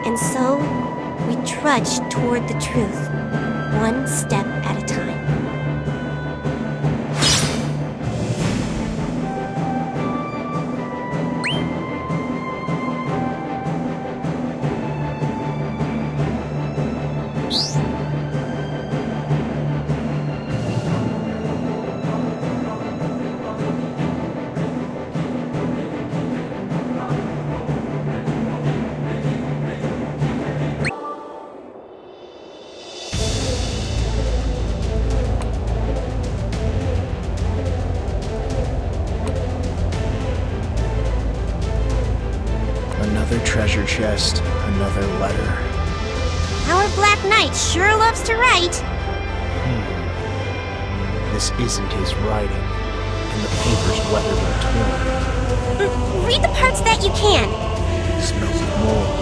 K: And so, we trudged toward the truth, one step at a time.
B: Another treasure chest, another letter.
K: Our Black Knight sure loves to write.
B: This isn't his writing, and the paper's weathered and torn.
K: Read the parts that you can.
B: Smells of mold.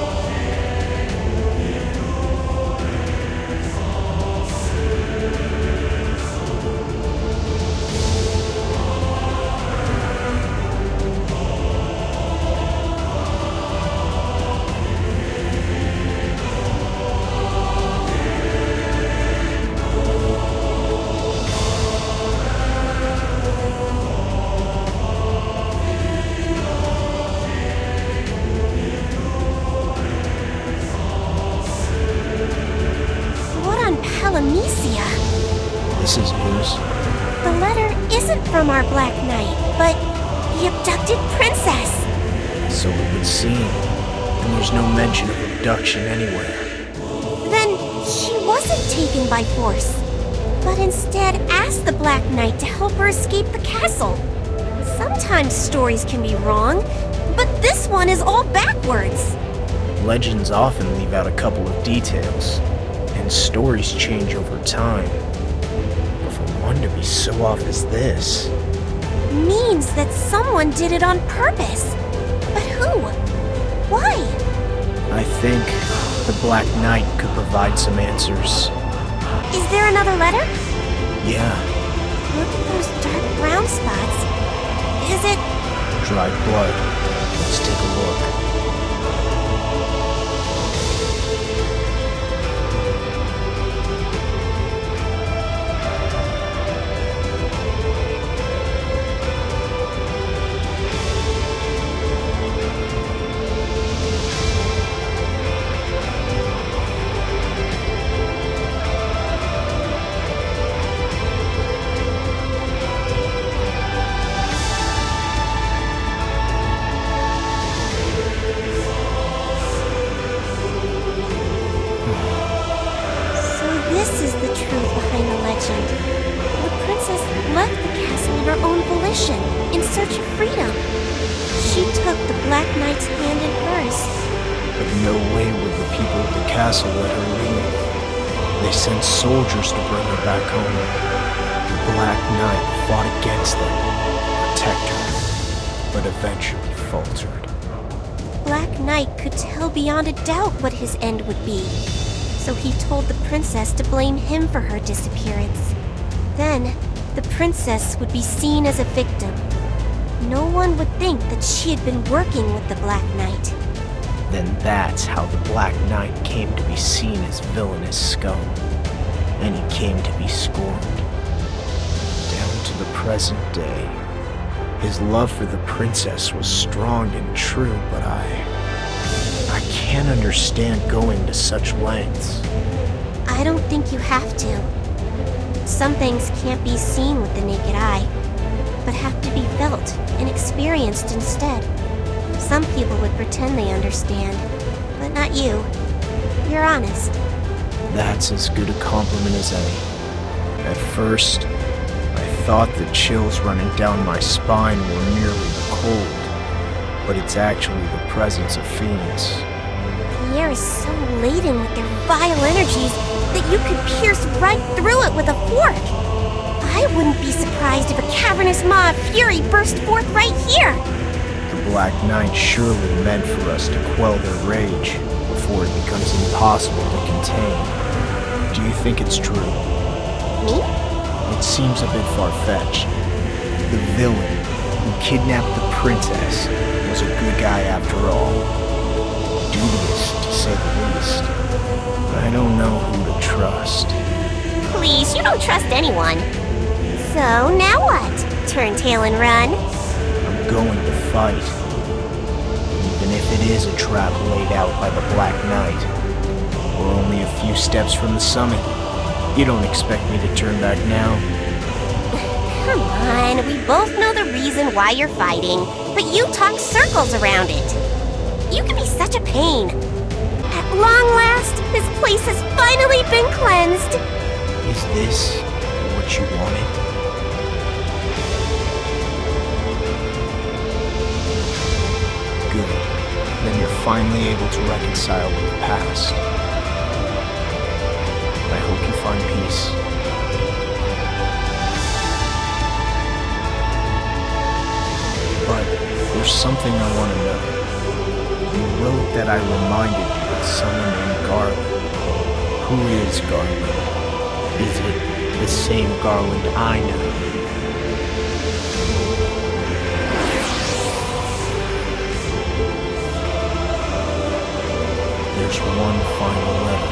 B: This is news.
K: The letter isn't from our Black Knight, but the abducted princess.
B: So it would seem. And there's no mention of abduction anywhere.
K: Then she wasn't taken by force, but instead asked the Black Knight to help her escape the castle. Sometimes stories can be wrong, but this one is all backwards.
B: Legends often leave out a couple of details, and stories change over time. But for one to be so off as this...
K: means that someone did it on purpose. But who? Why?
B: I think the Black Knight could provide some answers.
K: Is there another letter?
B: Yeah.
K: Look at those dark brown spots. Is it...
B: dried blood. Let's take a look.
K: in search of freedom. She took the Black Knight's hand in hers.
B: But no way would the people of the castle let her leave. They sent soldiers to bring her back home. The Black Knight fought against them, protect her, but eventually faltered.
K: Black Knight could tell beyond a doubt what his end would be, so he told the princess to blame him for her disappearance. Then, the princess would be seen as a victim. No one would think that she had been working with the Black Knight.
B: Then that's how the Black Knight came to be seen as villainous scum. And he came to be scorned. Down to the present day. His love for the princess was strong and true, but I can't understand going to such lengths.
K: I don't think you have to. Some things can't be seen with the naked eye, but have to be felt and experienced instead. Some people would pretend they understand, but not you. You're honest.
B: That's as good a compliment as any. At first, I thought the chills running down my spine were merely the cold, but it's actually the presence of fiends.
K: The air is so laden with their vile energies that you could pierce right through it with a fork. I wouldn't be surprised if a cavernous maw of fury burst forth right here.
B: The Black Knight surely meant for us to quell their rage before it becomes impossible to contain. Do you think it's true?
K: Me?
L: It seems a bit far-fetched. The villain who kidnapped the princess was a good guy after all. Dubious, to say the least. I don't know who to trust.
K: Please, you don't trust anyone. So, now what? Turn tail and run?
L: I'm going to fight. Even if it is a trap laid out by the Black Knight. We're only a few steps from the summit. You don't expect me to turn back now?
K: Come on, we both know the reason why you're fighting, but you talk circles around it. You can be such a pain. At long last, this place has finally been cleansed.
L: Is this what you wanted? Good. Then you're finally able to reconcile with the past. I hope you find peace. But there's something I want to know. You wrote that I reminded you of someone named Garland. Who is Garland? Is it the same Garland I know? There's one final letter.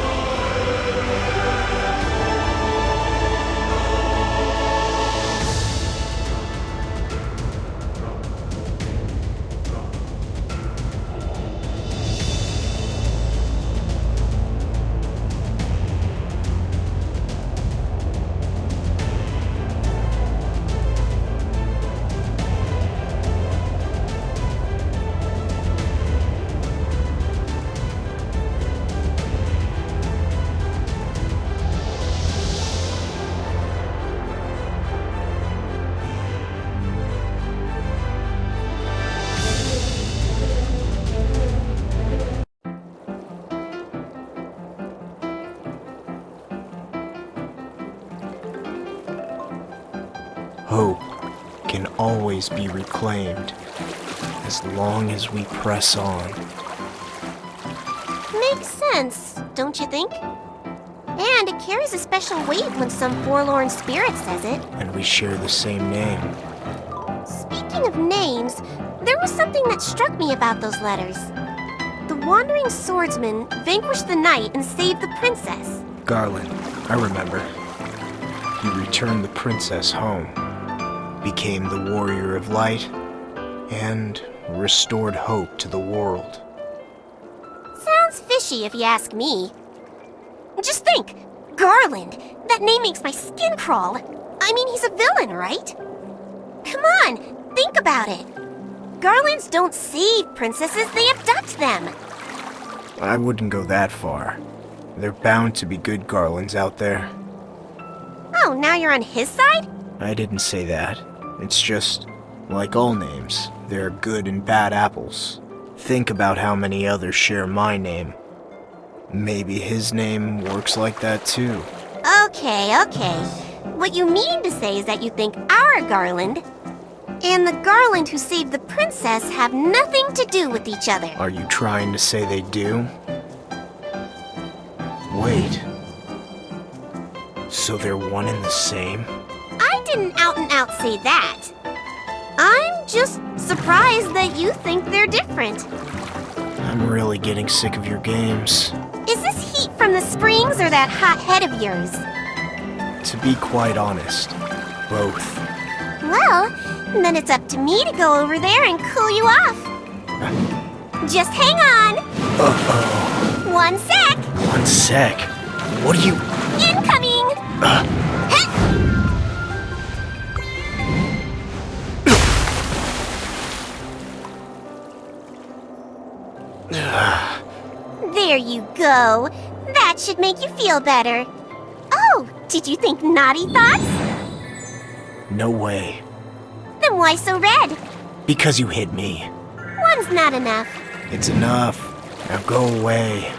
L: Hope can always be reclaimed, as long as we press on.
K: Makes sense, don't you think? And it carries a special weight when some forlorn spirit says it.
L: And we share the same name.
K: Speaking of names, there was something that struck me about those letters. The wandering swordsman vanquished the knight and saved the princess.
L: Garland, I remember. He returned the princess home, became the warrior of light, and restored hope to the world.
K: Sounds fishy if you ask me. Just think, Garland. That name makes my skin crawl. I mean, he's a villain, right? Come on, think about it. Garlands don't save princesses, they abduct them.
L: I wouldn't go that far. There are bound to be good Garlands out there.
K: Oh, now you're on his side?
L: I didn't say that. It's just, like all names, there are good and bad apples. Think about how many others share my name. Maybe his name works like that too.
K: Okay. What you mean to say is that you think our Garland and the Garland who saved the princess have nothing to do with each other.
L: Are you trying to say they do? Wait. So they're one and the same?
K: I didn't out and out say that. I'm just surprised that you think they're different.
L: I'm really getting sick of your games.
K: Is this heat from the springs or that hot head of yours?
L: To be quite honest, both.
K: Well, then it's up to me to go over there and cool you off. Just hang on.
L: Uh-oh.
K: 1 sec.
L: 1 sec? What are you...
K: Incoming! There you go. That should make you feel better. Oh, did you think naughty thoughts?
L: No way.
K: Then why so red?
L: Because you hit me.
K: One's not enough.
L: It's enough. Now go away.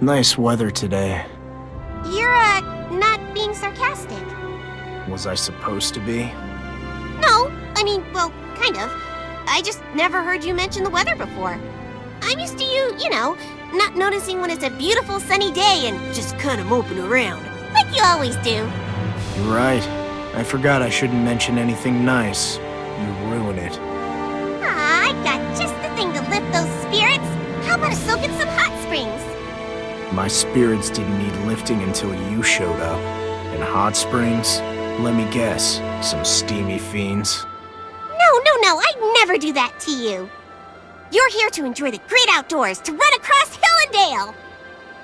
L: Nice weather today.
K: You're, not being sarcastic.
L: Was I supposed to be?
K: No, I mean, well, kind of. I just never heard you mention the weather before. I'm used to you know, not noticing when it's a beautiful sunny day and just kind of moping around, like you always do.
L: You're right. I forgot I shouldn't mention anything nice. You ruin it.
K: Ah, I got just the thing to lift those spirits. How about a soak in some hot springs?
L: My spirits didn't need lifting until you showed up. And hot springs? Let me guess, some steamy fiends.
K: No, I'd never do that to you. You're here to enjoy the great outdoors, to run across hill and dale.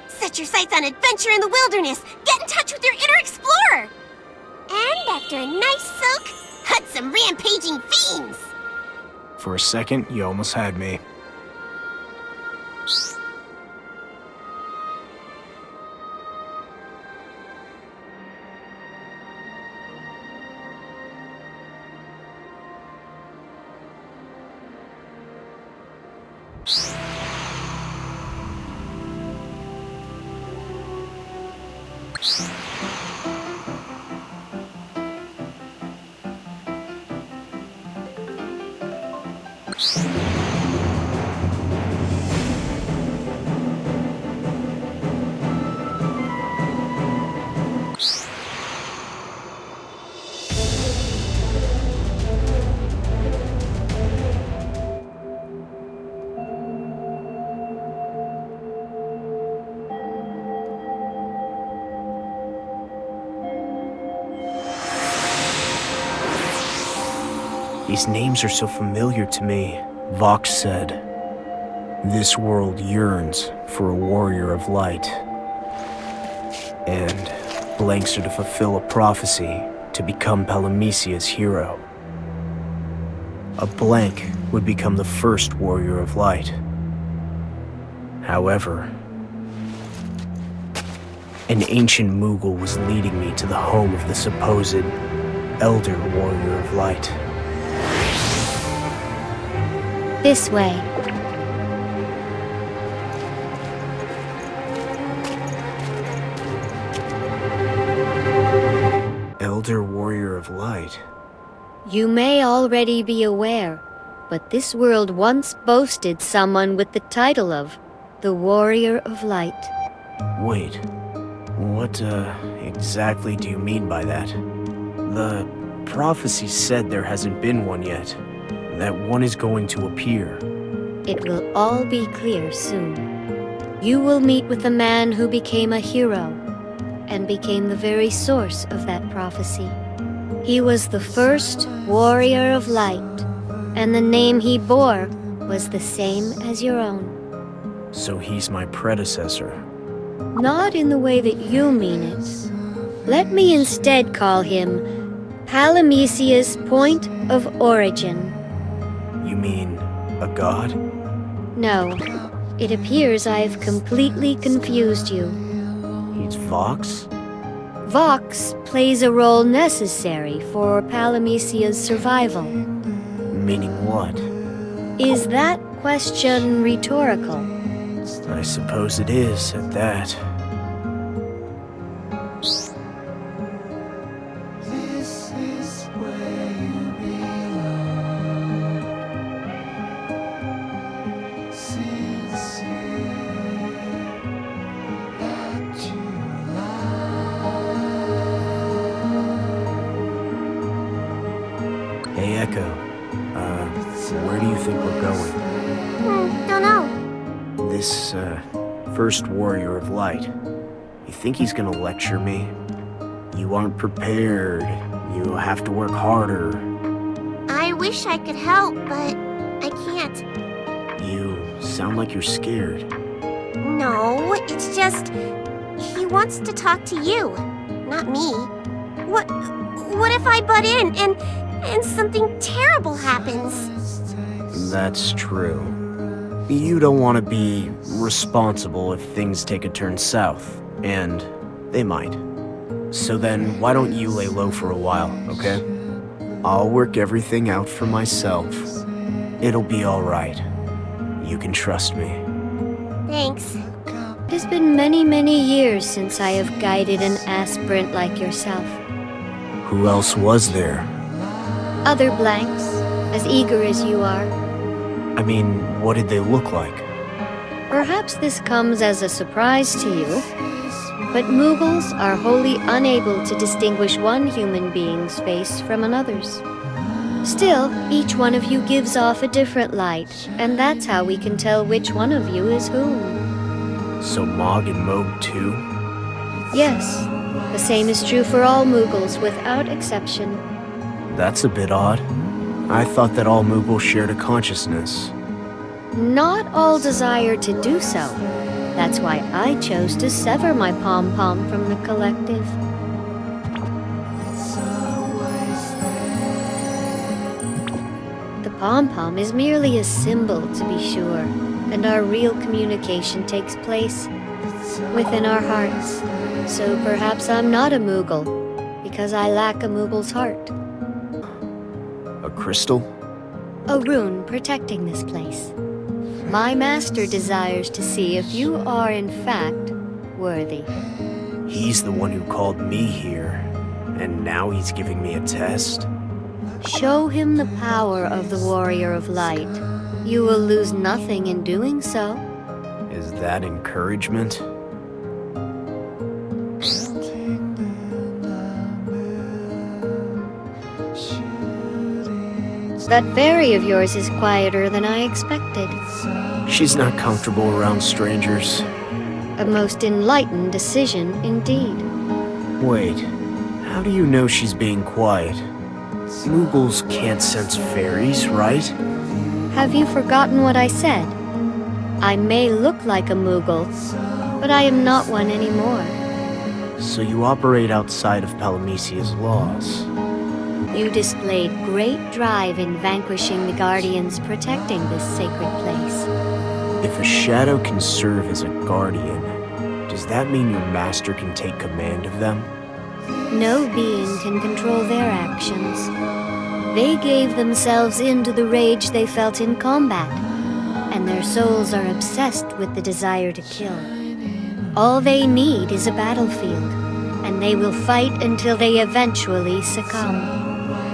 K: Set your sights on adventure in the wilderness. Get in touch with your inner explorer. And after a nice soak, hunt some rampaging fiends.
L: For a second, you almost had me. These names are so familiar to me. Vox said, "This world yearns for a warrior of light." And blanks are to fulfill a prophecy to become Palamecia's hero. A blank would become the first warrior of light. However, an ancient Moogle was leading me to the home of the supposed elder warrior of light.
F: This way.
L: Elder Warrior of Light?
F: You may already be aware, but this world once boasted someone with the title of the Warrior of Light.
L: Wait, what exactly do you mean by that? The prophecy said there hasn't been one yet. That one is going to appear.
F: It will all be clear soon. You will meet with a man who became a hero, and became the very source of that prophecy. He was the first warrior of light, and the name he bore was the same as your own.
L: So he's my predecessor.
F: Not in the way that you mean it. Let me instead call him Palamecia's point of origin.
L: You mean a god?
F: No. It appears I've completely confused you.
L: He's Vox?
F: Vox plays a role necessary for Palamecia's survival.
L: Meaning what?
F: Is that question rhetorical?
L: I suppose it is, at that. Hey, Echo. Where do you think we're going?
K: Don't know.
L: This, first warrior of light. You think he's gonna lecture me? You aren't prepared. You have to work harder.
K: I wish I could help, but I can't.
L: You sound like you're scared.
K: No, it's just... he wants to talk to you, not me. What if I butt in and something terrible happens?
L: That's true. You don't want to be responsible if things take a turn south, and they might. So then, why don't you lay low for a while, okay? I'll work everything out for myself. It'll be all right. You can trust me.
K: Thanks.
F: It has been many, many years since I have guided an aspirant like yourself.
B: Who else was there?
F: Other blanks, as eager as you are.
B: I mean, what did they look like?
F: Perhaps this comes as a surprise to you, but Moogles are wholly unable to distinguish one human being's face from another's. Still, each one of you gives off a different light, and that's how we can tell which one of you is whom.
B: So Mog and Moog too?
F: Yes, the same is true for all Moogles without exception.
B: That's a bit odd. I thought that all Moogles shared a consciousness.
F: Not all desire to do so. That's why I chose to sever my pom-pom from the collective. The pom-pom is merely a symbol, to be sure, and our real communication takes place within our hearts. So perhaps I'm not a Moogle, because I lack a Moogle's heart.
B: A crystal?
F: A rune protecting this place. My master desires to see if you are in fact worthy.
B: He's the one who called me here, and now he's giving me a test?
F: Show him the power of the Warrior of Light. You will lose nothing in doing so.
B: Is that encouragement?
F: That fairy of yours is quieter than I expected.
B: She's not comfortable around strangers.
F: A most enlightened decision indeed.
B: Wait, how do you know she's being quiet? Moogles can't sense fairies, right?
F: Have you forgotten what I said? I may look like a Moogle, but I am not one anymore.
B: So you operate outside of Palamecia's laws.
F: You displayed great drive in vanquishing the Guardians protecting this sacred place.
B: If a shadow can serve as a guardian, does that mean your master can take command of them?
F: No being can control their actions. They gave themselves into the rage they felt in combat, and their souls are obsessed with the desire to kill. All they need is a battlefield, and they will fight until they eventually succumb.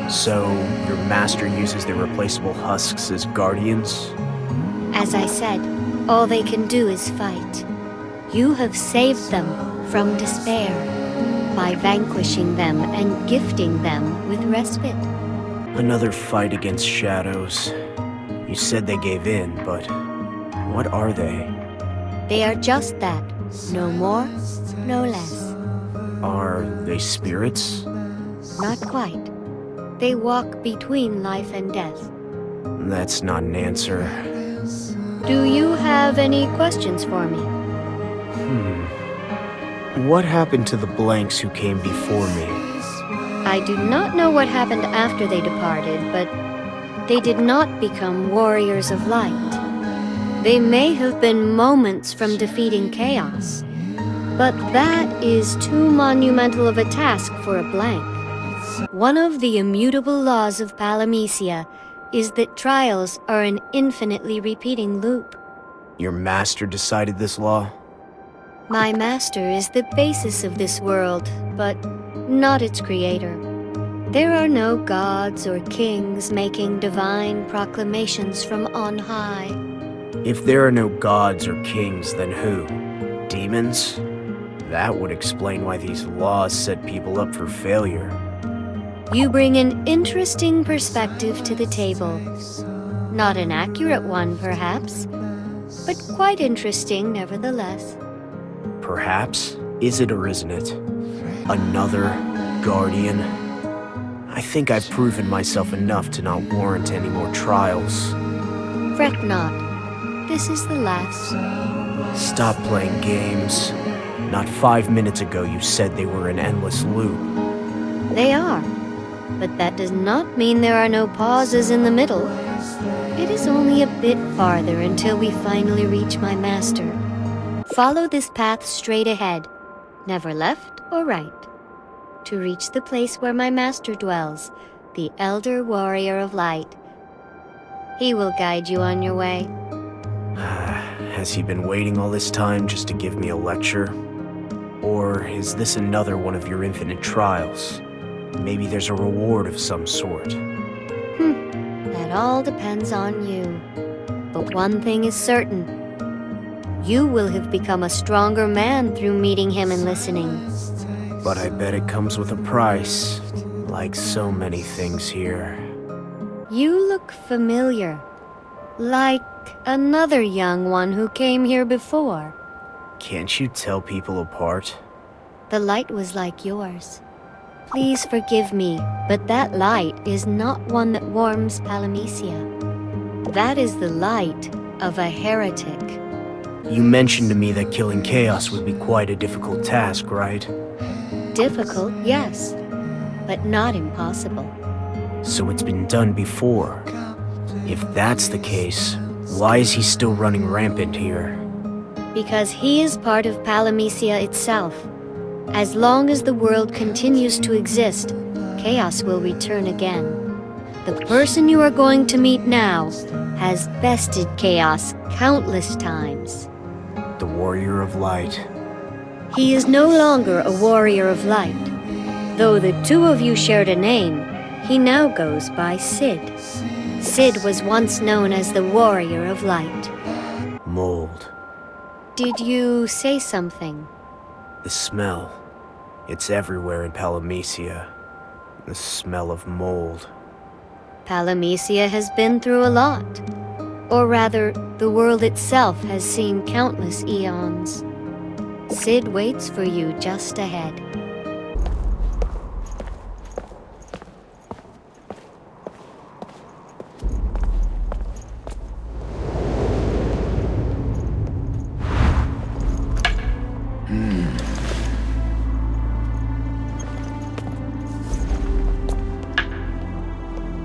B: So, your master uses their replaceable husks as guardians?
F: As I said, all they can do is fight. You have saved them from despair by vanquishing them and gifting them with respite.
B: Another fight against shadows. You said they gave in, but what are they?
F: They are just that. No more, no less.
B: Are they spirits?
F: Not quite. They walk between life and death.
B: That's not an answer.
F: Do you have any questions for me?
B: What happened to the blanks who came before me?
F: I do not know what happened after they departed, but they did not become warriors of light. They may have been moments from defeating chaos, but that is too monumental of a task for a blank. One of the immutable laws of Palamecia is that trials are an infinitely repeating loop.
B: Your master decided this law?
F: My master is the basis of this world, but not its creator. There are no gods or kings making divine proclamations from on high.
B: If there are no gods or kings, then who? Demons? That would explain why these laws set people up for failure.
F: You bring an interesting perspective to the table. Not an accurate one, perhaps, but quite interesting nevertheless.
B: Perhaps? Is it or isn't it? Another guardian? I think I've proven myself enough to not warrant any more trials.
F: Fret not. This is the last.
B: Stop playing games. Not 5 minutes ago you said they were an endless loop.
F: They are. But that does not mean there are no pauses in the middle. It is only a bit farther until we finally reach my master. Follow this path straight ahead, never left or right, to reach the place where my master dwells, the Elder Warrior of Light. He will guide you on your way.
B: Has he been waiting all this time just to give me a lecture? Or is this another one of your infinite trials? Maybe there's a reward of some sort.
F: That all depends on you. But one thing is certain. You will have become a stronger man through meeting him and listening.
B: But I bet it comes with a price, like so many things here.
F: You look familiar. Like another young one who came here before.
B: Can't you tell people apart?
F: The light was like yours. Please forgive me, but that light is not one that warms Palamecia. That is the light of a heretic.
B: You mentioned to me that killing Chaos would be quite a difficult task, right?
F: Difficult, yes, but not impossible.
B: So it's been done before. If that's the case, why is he still running rampant here?
F: Because he is part of Palamecia itself. As long as the world continues to exist, Chaos will return again. The person you are going to meet now has bested Chaos countless times.
B: The Warrior of Light.
F: He is no longer a Warrior of Light. Though the two of you shared a name, he now goes by Sid. Sid was once known as the Warrior of Light.
B: Mold.
F: Did you say something?
B: The smell. It's everywhere in Palamecia. The smell of mold.
F: Palamecia has been through a lot. Or rather, the world itself has seen countless eons. Sid waits for you just ahead.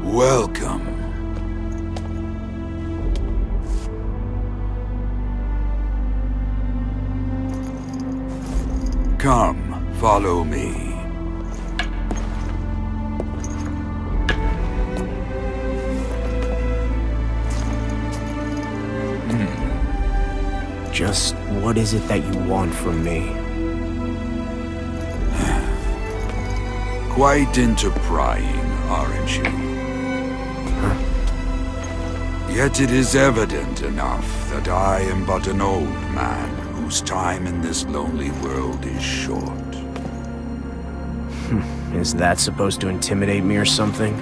P: Welcome. Come, follow me.
B: Just what is it that you want from me?
P: Quite into prying, aren't you? Yet it is evident enough that I am but an old man whose time in this lonely world is short.
B: Is that supposed to intimidate me or something?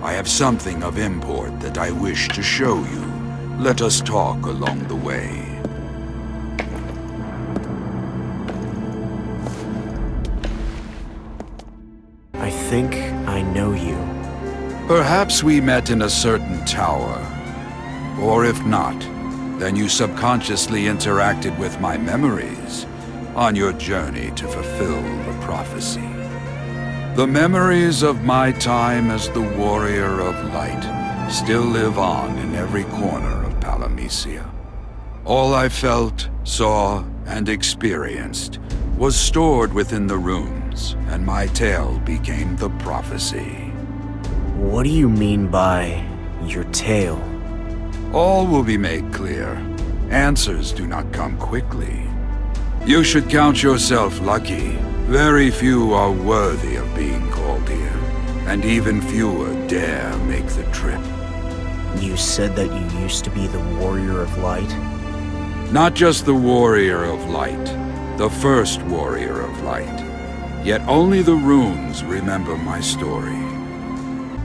P: I have something of import that I wish to show you. Let us talk along the way.
B: I think I know you.
P: Perhaps we met in a certain tower. Or if not, then you subconsciously interacted with my memories on your journey to fulfill the prophecy. The memories of my time as the Warrior of Light still live on in every corner of Palamecia. All I felt, saw, and experienced was stored within the runes, and my tale became the prophecy.
B: What do you mean by your tale?
P: All will be made clear. Answers do not come quickly. You should count yourself lucky. Very few are worthy of being called here, and even fewer dare make the trip.
B: You said that you used to be the Warrior of Light?
P: Not just the Warrior of Light, the first Warrior of Light. Yet only the runes remember my story.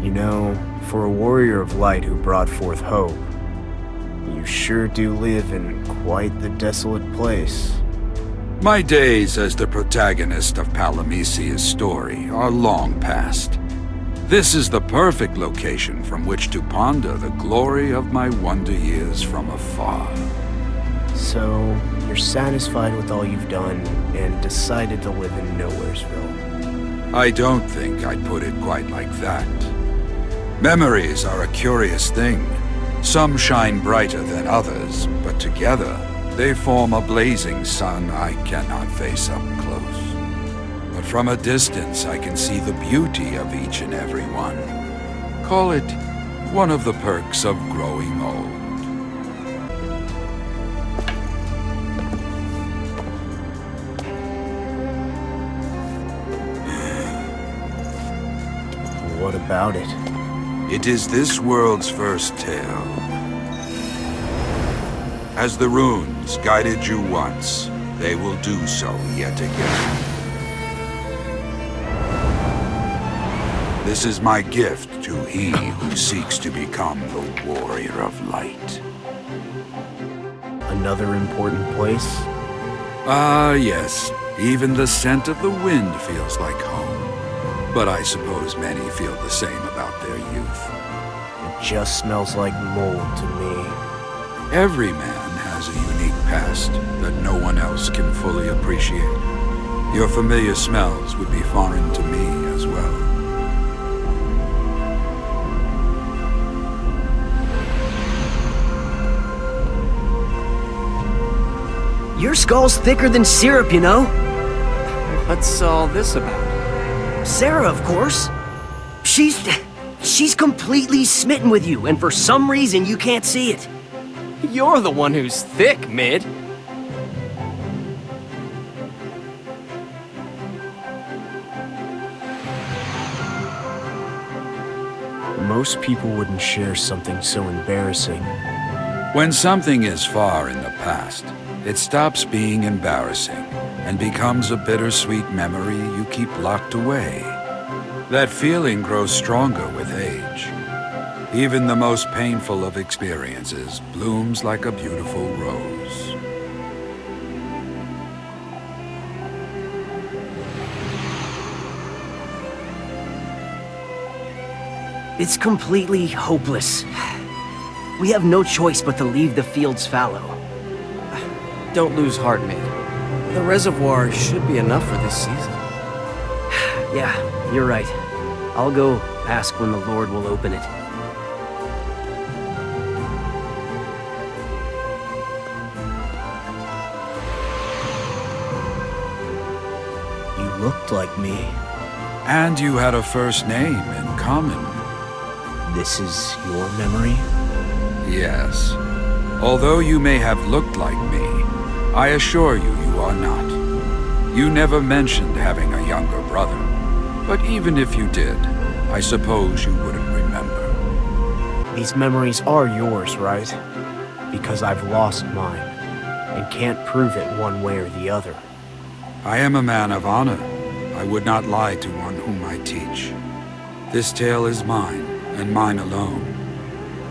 B: You know, for a Warrior of Light who brought forth hope, you sure do live in quite the desolate place.
P: My days as the protagonist of Palamecia's story are long past. This is the perfect location from which to ponder the glory of my wonder years from afar.
B: So, you're satisfied with all you've done and decided to live in Nowheresville.
P: I don't think I'd put it quite like that. Memories are a curious thing. Some shine brighter than others, but together they form a blazing sun I cannot face up close. But from a distance I can see the beauty of each and every one. Call it One of the perks of growing old.
B: What about it?
P: It is this world's first tale. As the runes guided you once, they will do so yet again. This is my gift to he who seeks to become the Warrior of Light.
B: Another important place?
P: Ah, yes. Even the scent of the wind feels like home. But I suppose many feel the same about their youth.
B: It just smells like mold to me.
P: Every man has a unique past that no one else can fully appreciate. Your familiar smells would be foreign to me as well.
O: Your skull's thicker than syrup, you know?
V: What's all this about?
O: Sarah, of course. She's completely smitten with you, and for some reason you can't see it.
V: You're the one who's thick, Mid.
B: Most people wouldn't share something so embarrassing.
P: When something is far in the past, it stops being embarrassing and becomes a bittersweet memory you keep locked away. That feeling grows stronger with age. Even the most painful of experiences blooms like a beautiful rose.
O: It's completely hopeless. We have no choice but to leave the fields fallow.
V: Don't lose heart, Mid. The reservoir should be enough for this season.
O: Yeah, you're right. I'll go ask when the Lord will open it.
B: You looked like me.
P: And you had a first name in common.
B: This is your memory?
P: Yes. Although you may have looked like me, I assure you, you are not. You never mentioned having a younger brother. But even if you did, I suppose you wouldn't remember.
B: These memories are yours, right? Because I've lost mine, and can't prove it one way or the other.
P: I am a man of honor. I would not lie to one whom I teach. This tale is mine, and mine alone.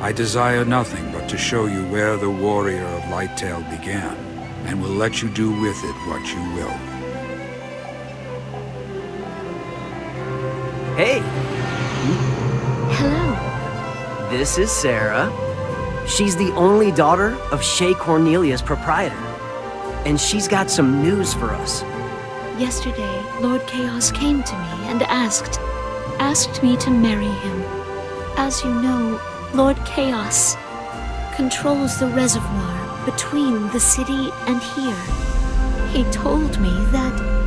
P: I desire nothing but to show you where the Warrior of Lighttail began, and will let you do with it what you will.
O: Hey!
E: Hello.
O: This is Sarah. She's the only daughter of Shea Cornelia's proprietor. And she's got some news for us.
E: Yesterday, Lord Chaos came to me and asked me to marry him. As you know, Lord Chaos controls the reservoir between the city and here. He told me that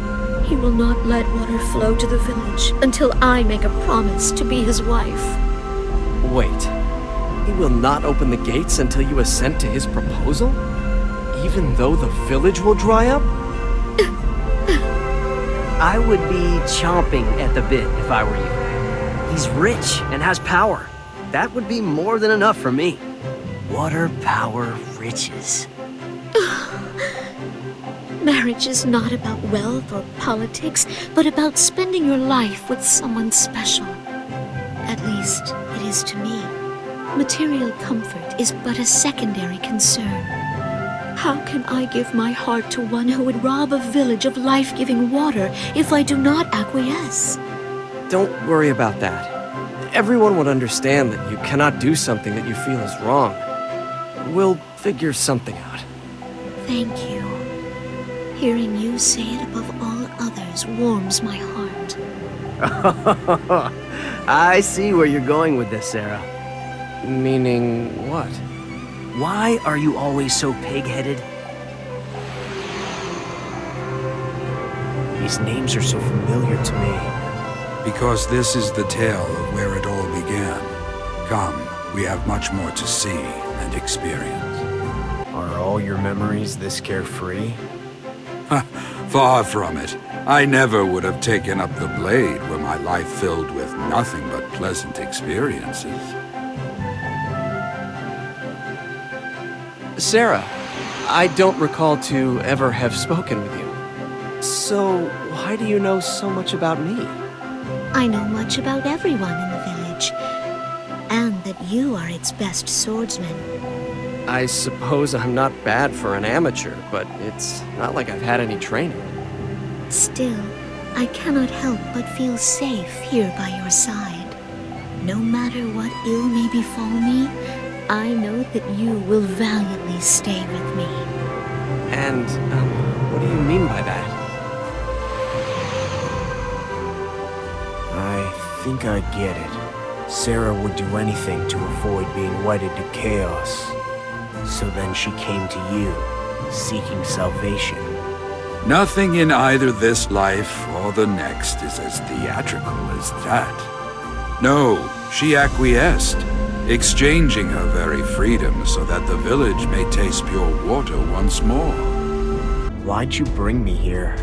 E: he will not let water flow to the village until I make a promise to be his wife.
V: Wait, he will not open the gates until you assent to his proposal? Even though the village will dry up?
O: I would be chomping at the bit if I were you. He's rich and has power. That would be more than enough for me. Water, power, riches.
E: Marriage is not about wealth or politics, but about spending your life with someone special. At least, it is to me. Material comfort is but a secondary concern. How can I give my heart to one who would rob a village of life-giving water if I do not acquiesce?
V: Don't worry about that. Everyone would understand that you cannot do something that you feel is wrong. We'll figure something out.
E: Thank you. Hearing you say it above all others warms my heart.
O: I see where you're going with this, Sarah.
V: Meaning what?
O: Why are you always so pig-headed?
B: These names are so familiar to me.
P: Because this is the tale of where it all began. Come, we have much more to see and experience.
V: Are all your memories this carefree?
P: Far from it. I never would have taken up the blade were my life filled with nothing but pleasant experiences.
V: Sarah, I don't recall to ever have spoken with you. So, why do you know so much about me?
E: I know much about everyone in the village, and that you are its best swordsman.
V: I suppose I'm not bad for an amateur, but it's not like I've had any training.
E: Still, I cannot help but feel safe here by your side. No matter what ill may befall me, I know that you will valiantly stay with me.
V: And, what do you mean by that?
B: I think I get it. Sarah would do anything to avoid being wedded to chaos. So then she came to you, seeking salvation.
P: Nothing in either this life or the next is as theatrical as that. No, she acquiesced, exchanging her very freedom so that the village may taste pure water once more.
B: Why'd you bring me here?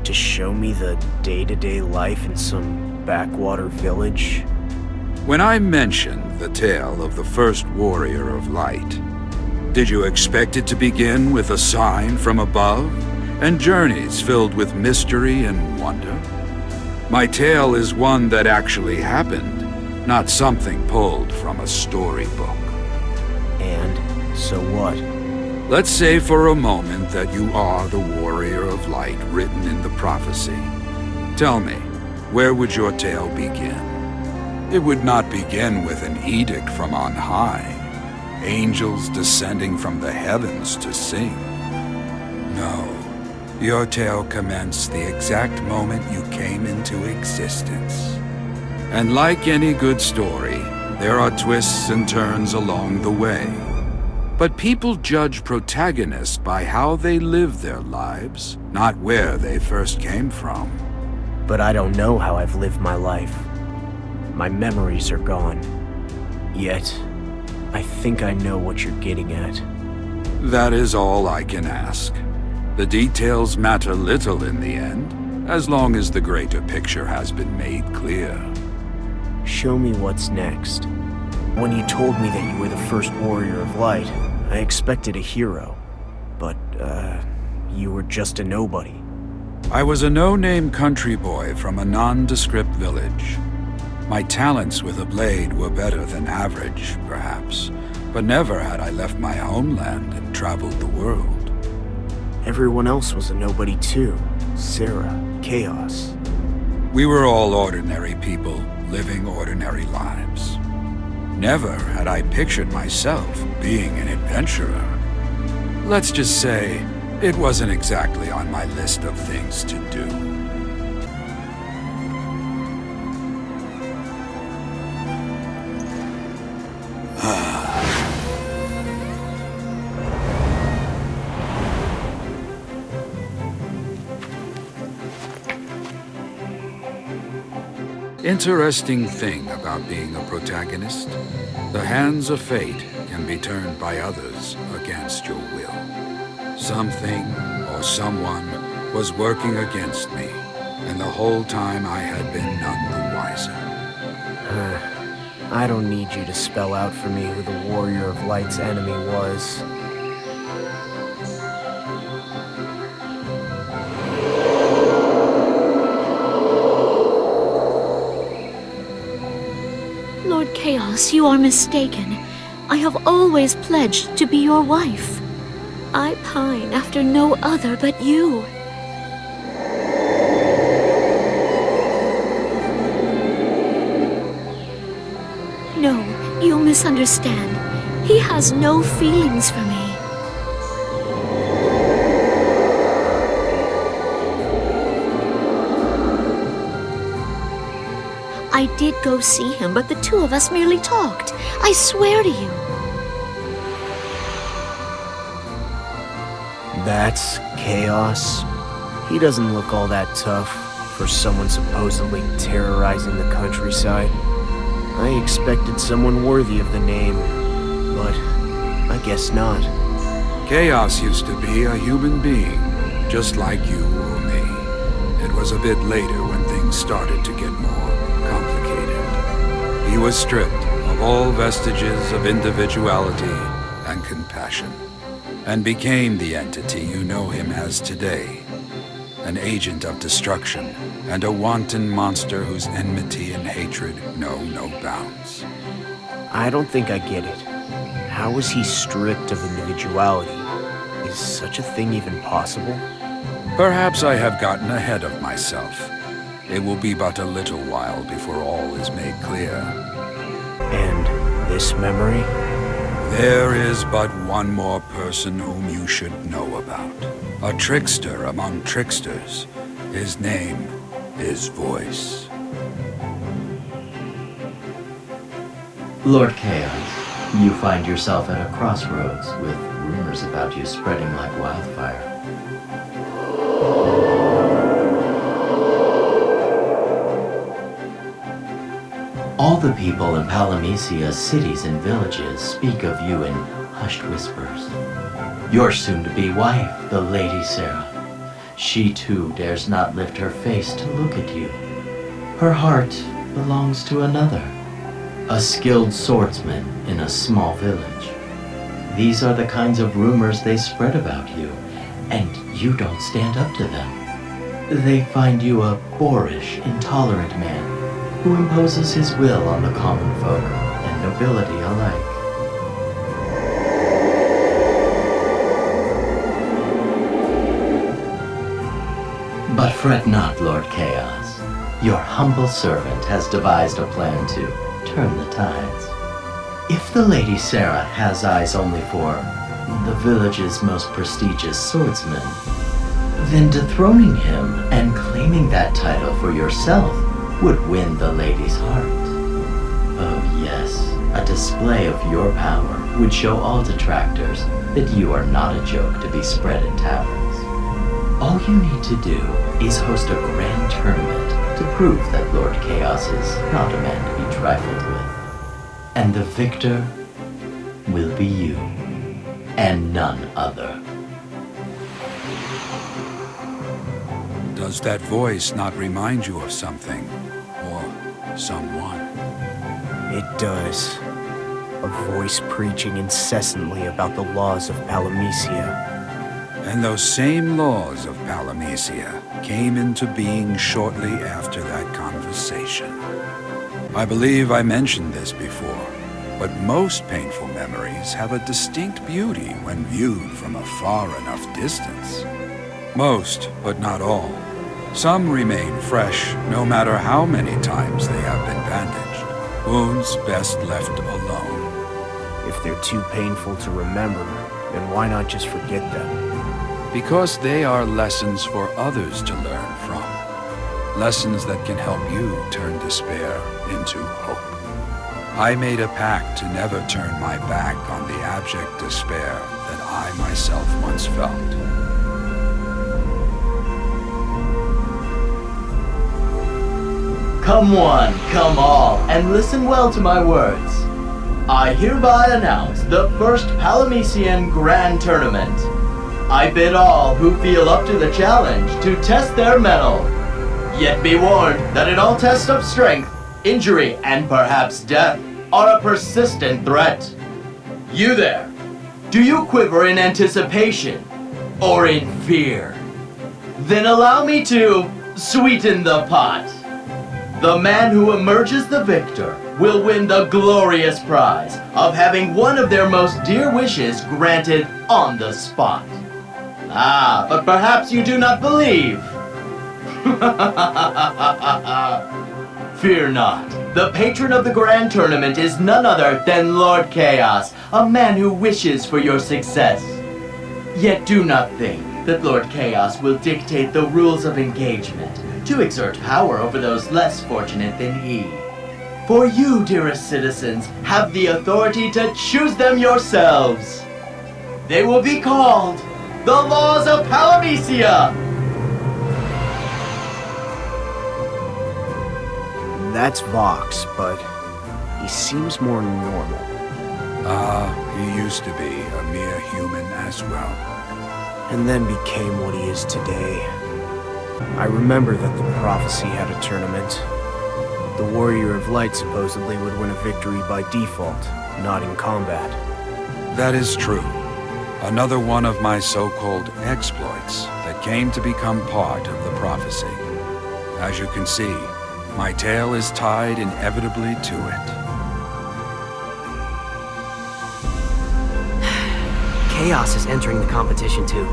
B: To show me the day-to-day life in some backwater village?
P: When I mentioned the tale of the first warrior of light, did you expect it to begin with a sign from above, and journeys filled with mystery and wonder? My tale is one that actually happened, not something pulled from a storybook.
B: And so what?
P: Let's say for a moment that you are the warrior of light written in the prophecy. Tell me, where would your tale begin? It would not begin with an edict from on high, angels descending from the heavens to sing. No, your tale commenced the exact moment you came into existence. And like any good story, there are twists and turns along the way. But people judge protagonists by how they live their lives, not where they first came from.
B: But I don't know how I've lived my life. My memories are gone. Yet, I think I know what you're getting at.
P: That is all I can ask. The details matter little in the end, as long as the greater picture has been made clear.
B: Show me what's next. When you told me that you were the first warrior of light, I expected a hero. But, you were just a nobody.
P: I was a no-name country boy from a nondescript village. My talents with a blade were better than average, perhaps, but never had I left my homeland and traveled the world.
B: Everyone else was a nobody too. Sarah, Chaos.
P: We were all ordinary people, living ordinary lives. Never had I pictured myself being an adventurer. Let's just say, it wasn't exactly on my list of things to do. Interesting thing about being a protagonist. The hands of fate can be turned by others against your will. Something or someone was working against me, and the whole time I had been none the wiser.
B: I don't need you to spell out for me who the Warrior of Light's enemy was.
E: Lord Chaos, you are mistaken. I have always pledged to be your wife. I pine after no other but you. No, you misunderstand. He has no feelings for me. I did go see him, but the two of us merely talked. I swear to you.
B: That's Chaos. He doesn't look all that tough for someone supposedly terrorizing the countryside. I expected someone worthy of the name, but I guess not.
P: Chaos used to be a human being, just like you or me. It was a bit later when things started to get more complicated. He was stripped of all vestiges of individuality and compassion, and became the entity you know him as today. An agent of destruction, and a wanton monster whose enmity and hatred know no bounds.
B: I don't think I get it. How is he stripped of individuality? Is such a thing even possible?
P: Perhaps I have gotten ahead of myself. It will be but a little while before all is made clear.
B: And this memory?
P: There is but one more person whom you should know about. A trickster among tricksters. His name is Voice.
A: Lord Chaos, you find yourself at a crossroads with rumors about you spreading like wildfire. All the people in Palamecia's cities and villages speak of you in hushed whispers. Your soon-to-be wife, the Lady Sarah. She too dares not lift her face to look at you. Her heart belongs to another, a skilled swordsman in a small village. These are the kinds of rumors they spread about you, and you don't stand up to them. They find you a boorish, intolerant man who imposes his will on the common folk and nobility alike. But fret not, Lord Chaos. Your humble servant has devised a plan to turn the tides. If the Lady Sarah has eyes only for the village's most prestigious swordsman, then dethroning him and claiming that title for yourself would win the lady's heart. Oh yes, a display of your power would show all detractors that you are not a joke to be spread in taverns. All you need to do is host a grand tournament to prove that Lord Chaos is not a man to be trifled with. And the victor will be you, and none other.
P: Does that voice not remind you of something? Or someone?
B: It does. A voice preaching incessantly about the laws of Palamecia.
P: And those same laws of Palamecia came into being shortly after that conversation. I believe I mentioned this before, but most painful memories have a distinct beauty when viewed from a far enough distance. Most, but not all. Some remain fresh, no matter how many times they have been bandaged. Wounds best left alone.
B: If they're too painful to remember, then why not just forget them?
P: Because they are lessons for others to learn from. Lessons that can help you turn despair into hope. I made a pact to never turn my back on the abject despair that I myself once felt.
A: Come one, come all, and listen well to my words. I hereby announce the first Palamecian Grand Tournament. I bid all who feel up to the challenge to test their mettle. Yet be warned that in all tests of strength, injury, and perhaps death are a persistent threat. You there, do you quiver in anticipation or in fear? Then allow me to sweeten the pot. The man who emerges the victor will win the glorious prize of having one of their most dear wishes granted on the spot. Ah, but perhaps you do not believe. Fear not. The patron of the Grand Tournament is none other than Lord Chaos, a man who wishes for your success. Yet do not think that Lord Chaos will dictate the rules of engagement to exert power over those less fortunate than he. For you, dearest citizens, have the authority to choose them yourselves. They will be called the Laws of Palamecia!
B: That's Vox, but He seems more normal.
P: He used to be a mere human as well.
B: And then became what he is today. I remember that the prophecy had a tournament. The Warrior of Light supposedly would win a victory by default, not in combat.
P: That is true. Another one of my so-called exploits that came to become part of the prophecy. As you can see, my tale is tied inevitably to it.
O: Chaos is entering the competition too.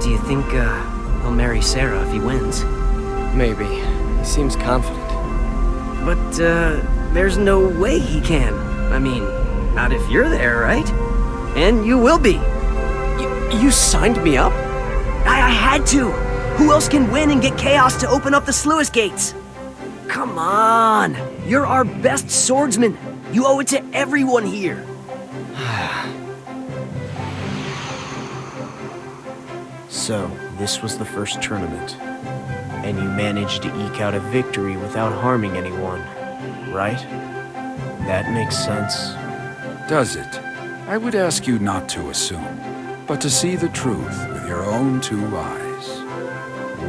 O: Do you think, he'll marry Sarah if he wins?
V: Maybe. He seems confident.
O: But, there's no way he can. I mean, not if you're there, right? And you will be.
V: You signed me up?
O: I had to! Who else can win and get Chaos to open up the sluice gates? Come on! You're our best swordsman! You owe it to everyone here!
B: So, this was the first tournament. And you managed to eke out a victory without harming anyone, right? That makes sense.
P: Does it? I would ask you not to assume, but to see the truth with your own two eyes.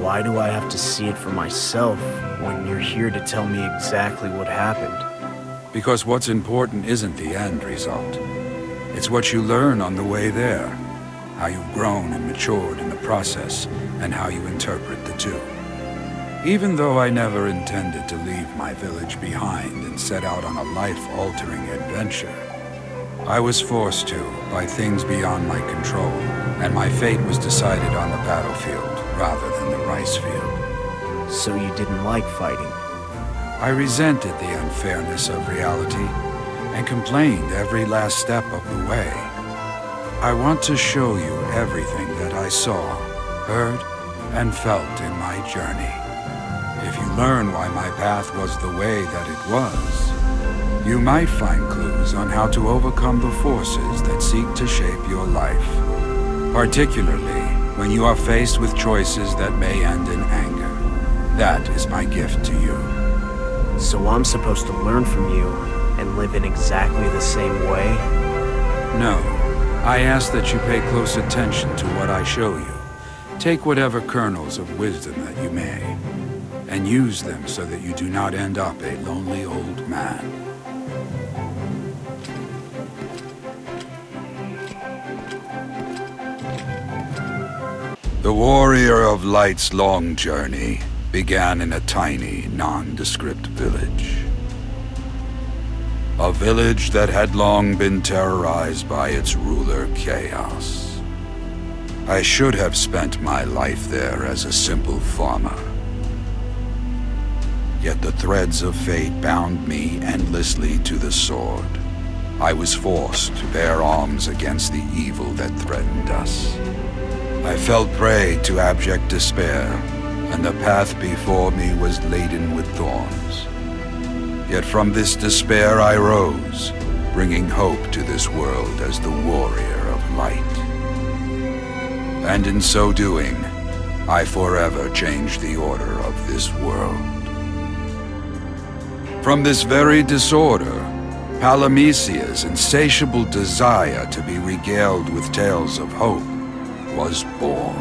B: Why do I have to see it for myself when you're here to tell me exactly what happened?
P: Because what's important isn't the end result. It's what you learn on the way there. How you've grown and matured in the process, and how you interpret the two. Even though I never intended to leave my village behind and set out on a life-altering adventure, I was forced to by things beyond my control, and my fate was decided on the battlefield rather than the rice field.
B: So you didn't like fighting?
P: I resented the unfairness of reality, and complained every last step of the way. I want to show you everything that I saw, heard, and felt in my journey. If you learn why my path was the way that it was, you might find clues on how to overcome the forces that seek to shape your life. Particularly when you are faced with choices that may end in anger. That is my gift to you.
B: So I'm supposed to learn from you and live in exactly the same way?
P: No. I ask that you pay close attention to what I show you. Take whatever kernels of wisdom that you may, and use them so that you do not end up a lonely old man. The Warrior of Light's long journey began in a tiny, nondescript village. A village that had long been terrorized by its ruler, Chaos. I should have spent my life there as a simple farmer. Yet the threads of fate bound me endlessly to the sword. I was forced to bear arms against the evil that threatened us. I fell prey to abject despair, and the path before me was laden with thorns. Yet from this despair I rose, bringing hope to this world as the Warrior of Light. And in so doing, I forever changed the order of this world. From this very disorder, Palamecia's insatiable desire to be regaled with tales of hope was born.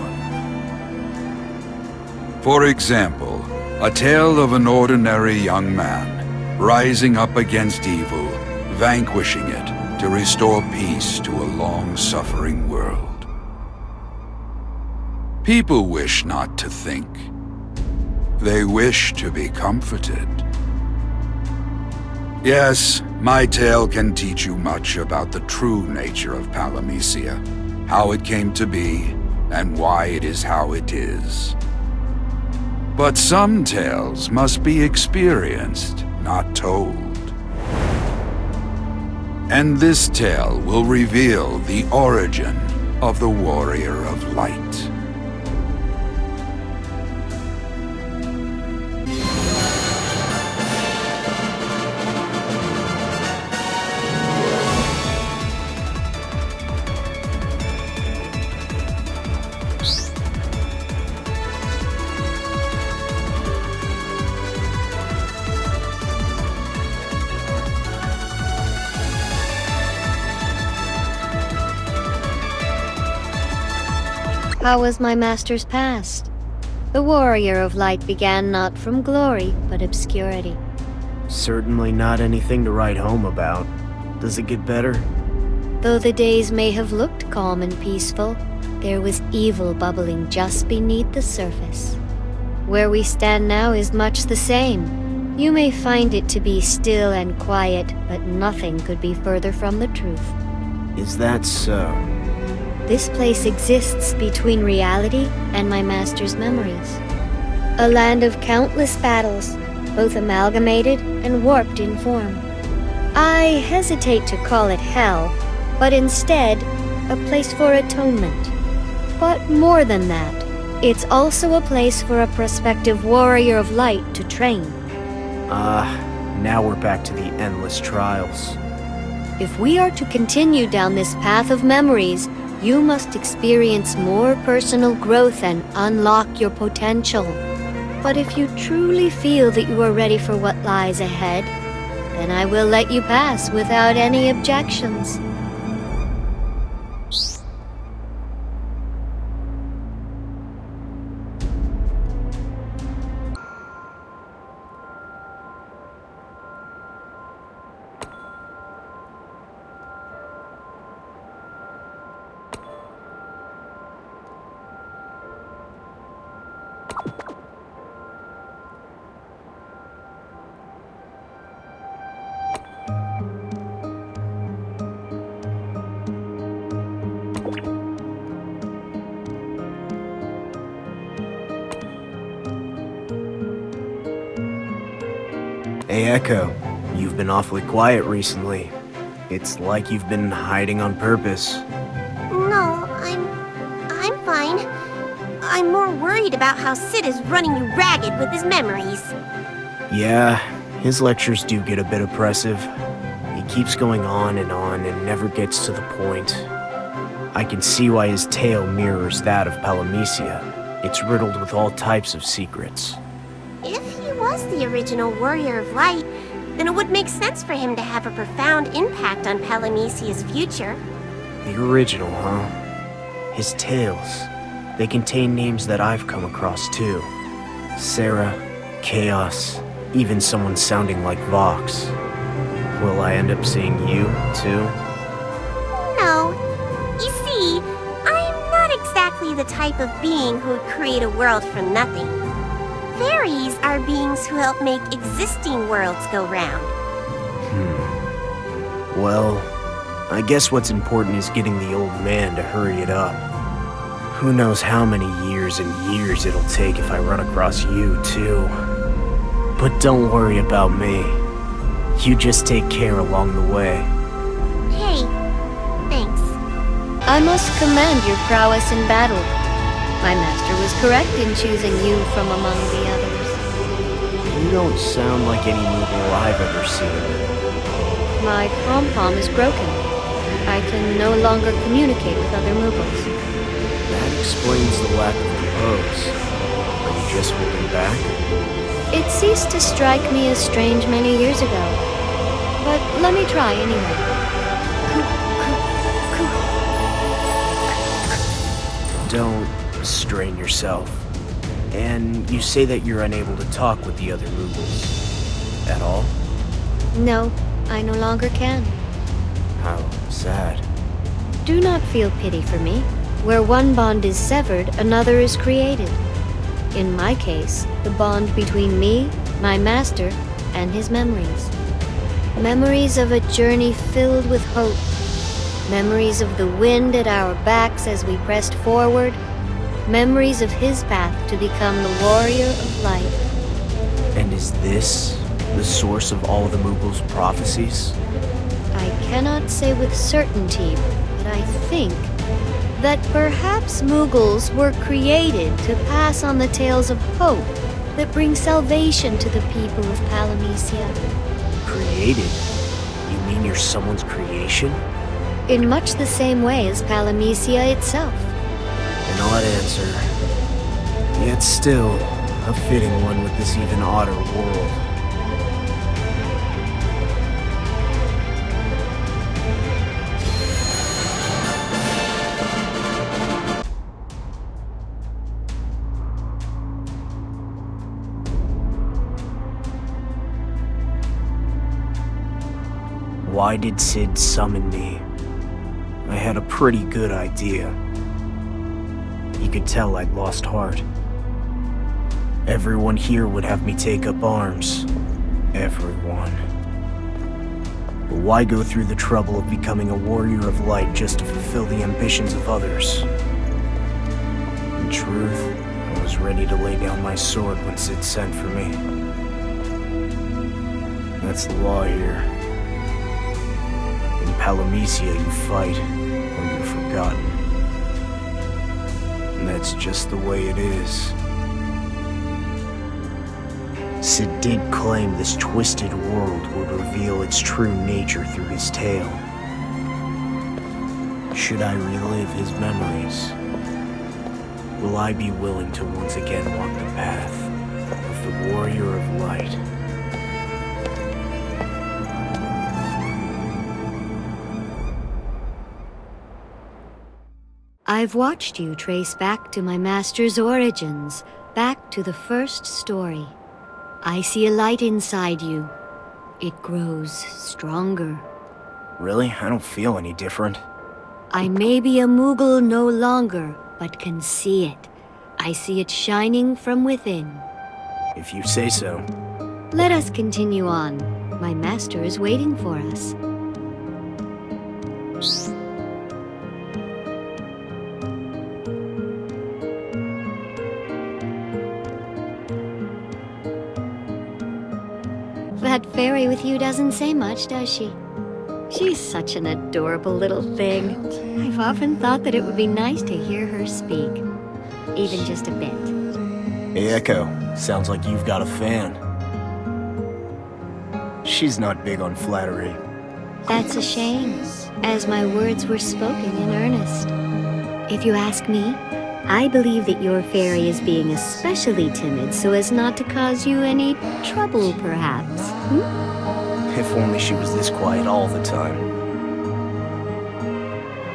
P: For example, a tale of an ordinary young man rising up against evil, vanquishing it to restore peace to a long-suffering world. People wish not to think. They wish to be comforted. Yes, my tale can teach you much about the true nature of Palamecia, how it came to be, and why it is how it is. But some tales must be experienced, not told. And this tale will reveal the origin of the Warrior of Light.
G: How was my master's past? The warrior of light began not from glory, but obscurity.
B: Certainly not anything to write home about. Does it get better?
G: Though the days may have looked calm and peaceful, there was evil bubbling just beneath the surface. Where we stand now is much the same. You may find it to be still and quiet, but nothing could be further from the truth.
B: Is that so?
G: This place exists between reality and my master's memories. A land of countless battles, both amalgamated and warped in form. I hesitate to call it hell, but instead, a place for atonement. But more than that, it's also a place for a prospective warrior of light to train.
B: Now we're back to the endless trials.
G: If we are to continue down this path of memories, you must experience more personal growth and unlock your potential. But if you truly feel that you are ready for what lies ahead, then I will let you pass without any objections.
B: Hey, Echo, you've been awfully quiet recently. It's like you've been hiding on purpose.
K: No, I'm fine. I'm more worried about how Sid is running you ragged with his memories.
B: Yeah, his lectures do get a bit oppressive. He keeps going on and never gets to the point. I can see why his tale mirrors that of Palamecia. It's riddled with all types of secrets.
K: If he was the original Warrior of Light, then it would make sense for him to have a profound impact on Palamecia's future.
B: The original, huh? His tales. They contain names that I've come across too. Sarah, Chaos, even someone sounding like Vox. Will I end up seeing you, too?
K: No. You see, I'm not exactly the type of being who would create a world from nothing. Fairies are beings who help make existing worlds go round.
B: Well, I guess what's important is getting the old man to hurry it up. Who knows how many years and years it'll take if I run across you, too. But don't worry about me. You just take care along the way.
K: Hey, thanks.
G: I must commend your prowess in battle. My master was correct in choosing you from among the others.
B: You don't sound like any Moogle I've ever seen.
G: My pom-pom is broken. I can no longer communicate with other Moogles.
B: That explains the lack of repose. Are you just holding back?
G: It ceased to strike me as strange many years ago. But let me try anyway.
B: Don't strain yourself. And you say that you're unable to talk with the other Moogles. At all?
G: No, I no longer can.
B: How sad.
G: Do not feel pity for me. Where one bond is severed, another is created. In my case, the bond between me, my master, and his memories. Memories of a journey filled with hope. Memories of the wind at our backs as we pressed forward. Memories of his path to become the warrior of light.
B: And is this the source of all the Moogles' prophecies?
G: I cannot say with certainty, but I think that perhaps Moogles were created to pass on the tales of hope that bring salvation to the people of Palamecia.
B: Created? You mean you're someone's creation?
G: In much the same way as Palamecia itself.
B: An odd answer. Yet still, a fitting one with this even odder world. Why did Sid summon me? I had a pretty good idea. He could tell I'd lost heart. Everyone here would have me take up arms. Everyone. But why go through the trouble of becoming a warrior of light just to fulfill the ambitions of others? In truth, I was ready to lay down my sword when Sid sent for me. That's the law here. In Palamecia, you fight, or you're forgotten. And that's just the way it is. Sid did claim this twisted world would reveal its true nature through his tale. Should I relive his memories? Will I be willing to once again walk the path of the warrior of light?
G: I've watched you trace back to my master's origins, back to the first story. I see a light inside you. It grows stronger.
B: Really? I don't feel any different.
G: I may be a Moogle no longer, but can see it. I see it shining from within.
B: If you say so.
G: Let us continue on. My master is waiting for us. That fairy with you doesn't say much, does she? She's such an adorable little thing. I've often thought that it would be nice to hear her speak. Even just a bit.
B: Hey, Echo. Sounds like you've got a fan. She's not big on flattery.
G: That's a shame, as my words were spoken in earnest. If you ask me, I believe that your fairy is being especially timid so as not to cause you any trouble, perhaps.
B: If only she was this quiet all the time.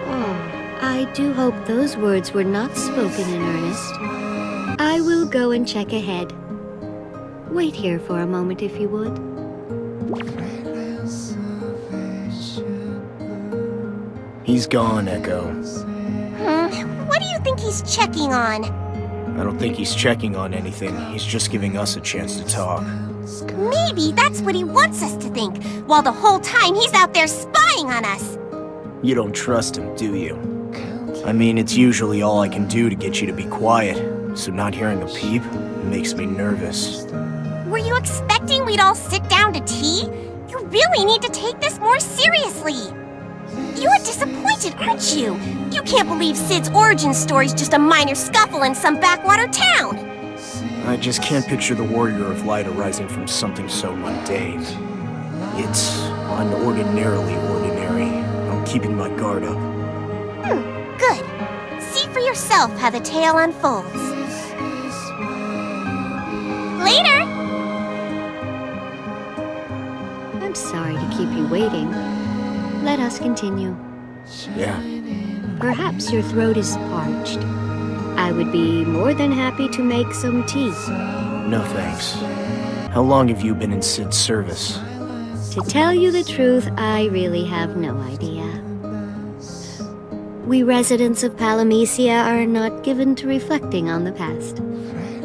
G: Oh, I do hope those words were not spoken in earnest. I will go and check ahead. Wait here for a moment, if you would.
B: He's gone, Echo.
K: What do you think he's checking on?
B: I don't think he's checking on anything. He's just giving us a chance to talk.
K: Maybe that's what he wants us to think, while the whole time he's out there spying on us.
B: You don't trust him, do you? I mean, it's usually all I can do to get you to be quiet, so not hearing a peep makes me nervous.
K: Were you expecting we'd all sit down to tea? You really need to take this more seriously. You're disappointed, aren't you? You can't believe Sid's origin story's just a minor scuffle in some backwater town.
B: I just can't picture the warrior of light arising from something so mundane. It's unordinarily ordinary. I'm keeping my guard up.
K: Good. See for yourself how the tale unfolds. Later!
G: I'm sorry to keep you waiting. Let us continue.
B: Yeah.
G: Perhaps your throat is parched. I would be more than happy to make some tea.
B: No thanks. How long have you been in Sid's service?
G: To tell you the truth, I really have no idea. We residents of Palamecia are not given to reflecting on the past.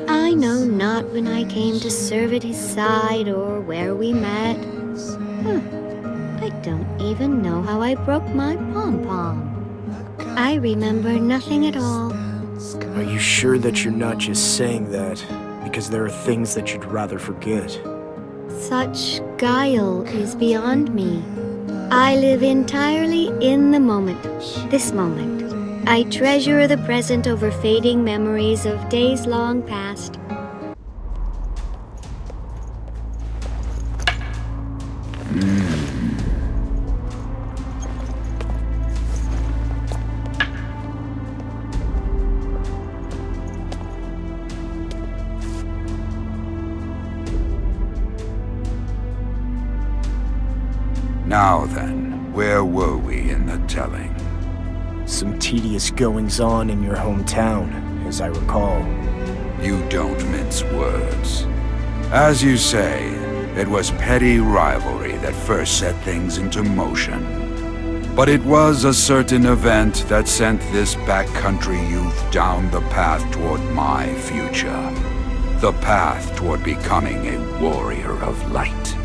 G: I know not when I came to serve at his side or where we met. I don't even know how I broke my pom-pom. I remember nothing at all.
B: Are you sure that you're not just saying that because there are things that you'd rather forget?
G: Such guile is beyond me. I live entirely in the moment, this moment. I treasure the present over fading memories of days long past.
P: Now then, where were we in the telling?
B: Some tedious goings-on in your hometown, as I recall.
P: You don't mince words. As you say, It was petty rivalry that first set things into motion. But it was a certain event that sent this backcountry youth down the path toward my future. The path toward becoming a warrior of light.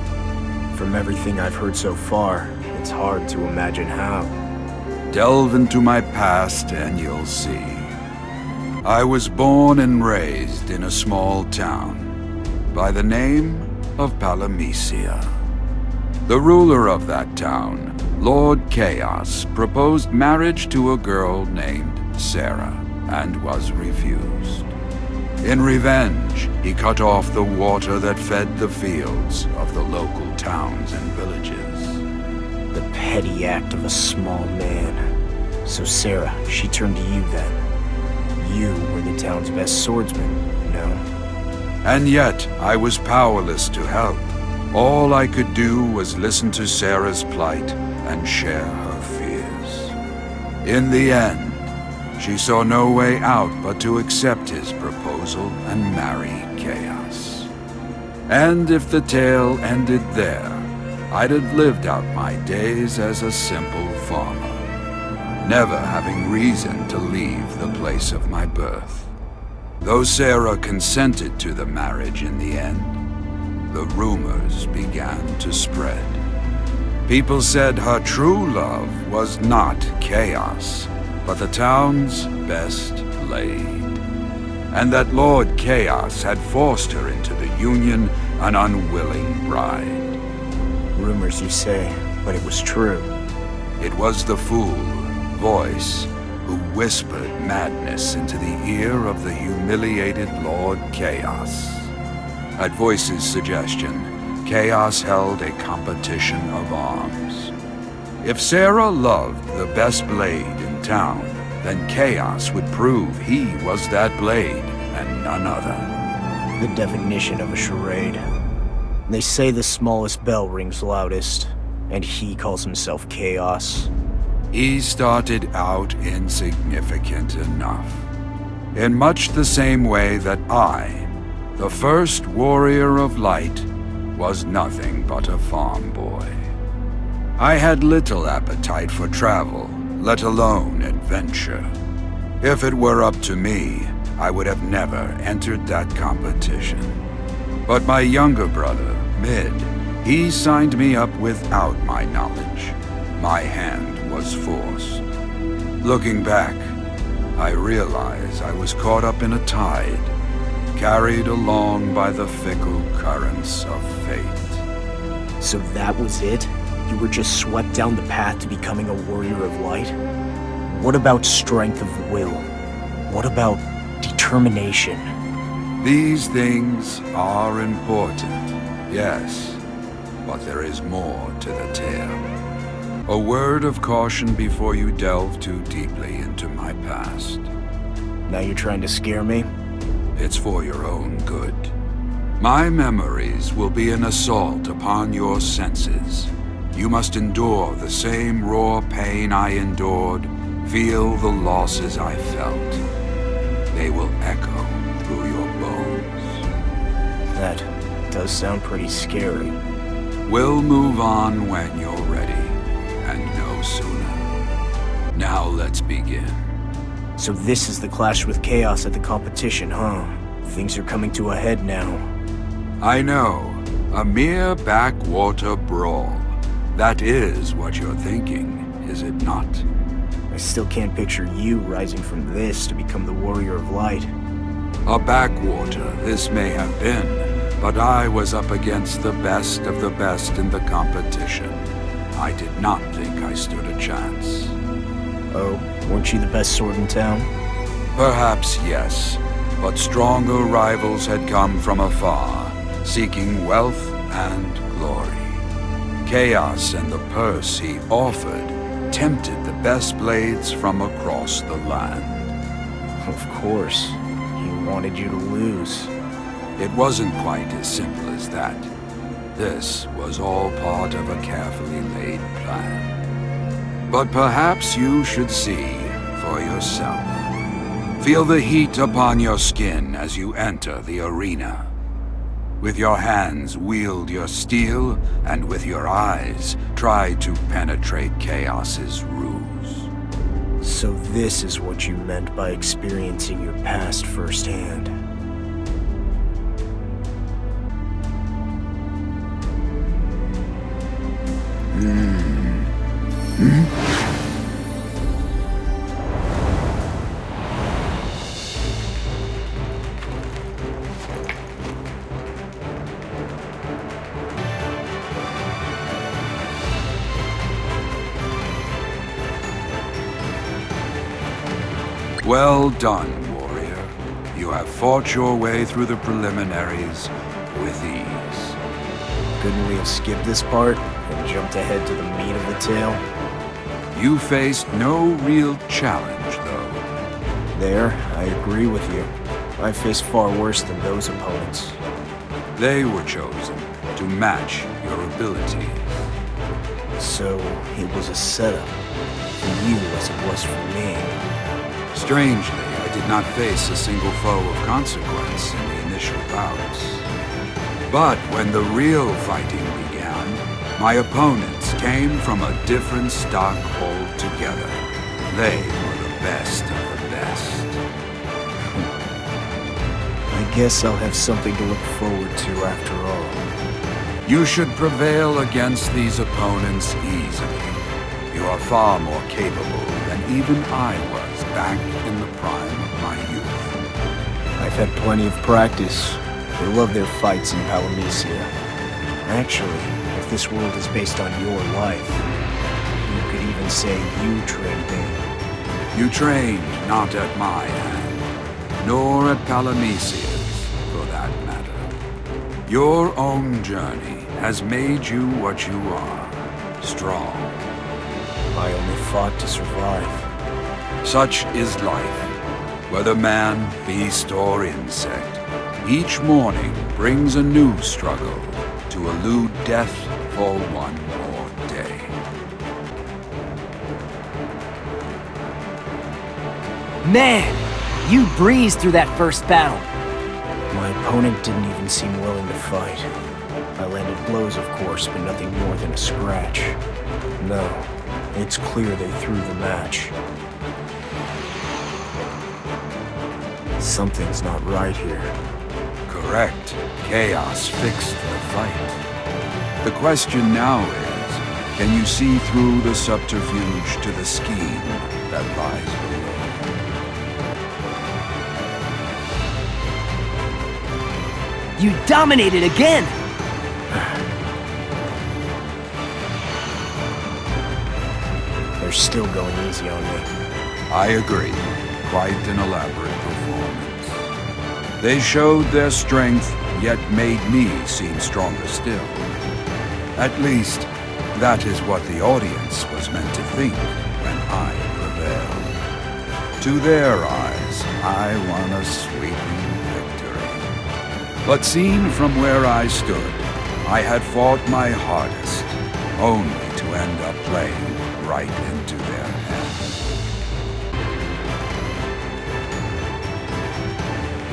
L: From everything I've heard so far, it's hard to imagine how.
P: Delve into my past and you'll see. I was born and raised in a small town by the name of Palamecia. The ruler of that town, Lord Chaos, proposed marriage to a girl named Sarah and was refused. In revenge, he cut off the water that fed the fields of the local towns and villages.
L: The petty act of a small man. So Sarah, she turned to you then. You were the town's best swordsman, no?
P: And yet, I was powerless to help. All I could do was listen to Sarah's plight and share her fears. In the end, she saw no way out but to accept his proposal and marry Chaos. And if the tale ended there, I'd have lived out my days as a simple farmer, never having reason to leave the place of my birth. Though Sarah consented to the marriage in the end, the rumors began to spread. People said her true love was not Chaos, but the town's best blade, and that Lord Chaos had forced her into the union, an unwilling bride.
L: Rumors, you say, but it was true.
P: It was the fool, Voice, who whispered madness into the ear of the humiliated Lord Chaos. At Voice's suggestion, Chaos held a competition of arms. If Sarah loved the best blade in town, then Chaos would prove he was that blade and none other.
L: The definition of a charade. They say the smallest bell rings loudest, and he calls himself Chaos.
P: He started out insignificant enough. In much the same way that I, the first warrior of light, was nothing but a farm boy. I had little appetite for travel, let alone adventure. If it were up to me, I would have never entered that competition. But my younger brother, Mid, he signed me up without my knowledge. My hand was forced. Looking back, I realize I was caught up in a tide, carried along by the fickle currents of fate.
L: So that was it? You were just swept down the path to becoming a warrior of light? What about strength of will? What about determination?
P: These things are important, yes, but there is more to the tale. A word of caution before you delve too deeply into my past.
L: Now you're trying to scare me?
P: It's for your own good. My memories will be an assault upon your senses. You must endure the same raw pain I endured, feel the losses I felt. They will echo through your bones.
L: That does sound pretty scary.
P: We'll move on when you're ready, and no sooner. Now let's begin.
L: So this is the clash with Chaos at the competition, huh? Things are coming to a head now.
P: I know. A mere backwater brawl. That is what you're thinking, is it not?
L: I still can't picture you rising from this to become the warrior of light.
P: A backwater this may have been, but I was up against the best of the best in the competition. I did not think I stood a chance.
L: Oh, weren't you the best sword in town?
P: Perhaps yes, but stronger rivals had come from afar, seeking wealth and glory. Chaos and the purse he offered tempted the best blades from across the land.
L: Of course. He wanted you to lose.
P: It wasn't quite as simple as that. This was all part of a carefully laid plan. But perhaps you should see for yourself. Feel the heat upon your skin as you enter the arena. With your hands, wield your steel, and with your eyes, try to penetrate Chaos's ruse.
B: So this is what you meant by experiencing your past firsthand.
P: Well done, warrior. You have fought your way through the preliminaries with ease.
B: Couldn't we have skipped this part and jumped ahead to the meat of the tale?
P: You faced no real challenge, though.
B: There, I agree with you. I faced far worse than those opponents.
P: They were chosen to match your ability.
B: So, it was a setup for you as it was for me.
P: Strangely, I did not face a single foe of consequence in the initial bouts. But when the real fighting began, my opponents came from a different stock altogether. They were the best of the best.
B: I guess I'll have something to look forward to after all.
P: You should prevail against these opponents easily. You are far more capable than even I was back in the prime of my youth.
B: I've had plenty of practice. They love their fights in Palamecia. Actually, if this world is based on your life, you could even say you trained me.
P: You trained not at my hand, nor at Palamecia's, for that matter. Your own journey has made you what you are, strong.
B: I only fought to survive.
P: Such is life, whether man, beast, or insect. Each morning brings a new struggle to elude death for one more day.
O: Man, you breezed through that first battle.
B: My opponent didn't even seem willing to fight. I landed blows, of course, but nothing more than a scratch. No, it's clear they threw the match. Something's not right here.
P: Correct. Chaos fixed the fight. The question now is, can you see through the subterfuge to the scheme that lies below?
O: You dominated again!
B: They're still going easy on me.
P: I agree. Quite an elaborate performance. They showed their strength, yet made me seem stronger still. At least, that is what the audience was meant to think when I prevailed. To their eyes, I won a sweeping victory. But seen from where I stood, I had fought my hardest, only to end up playing right into their hands.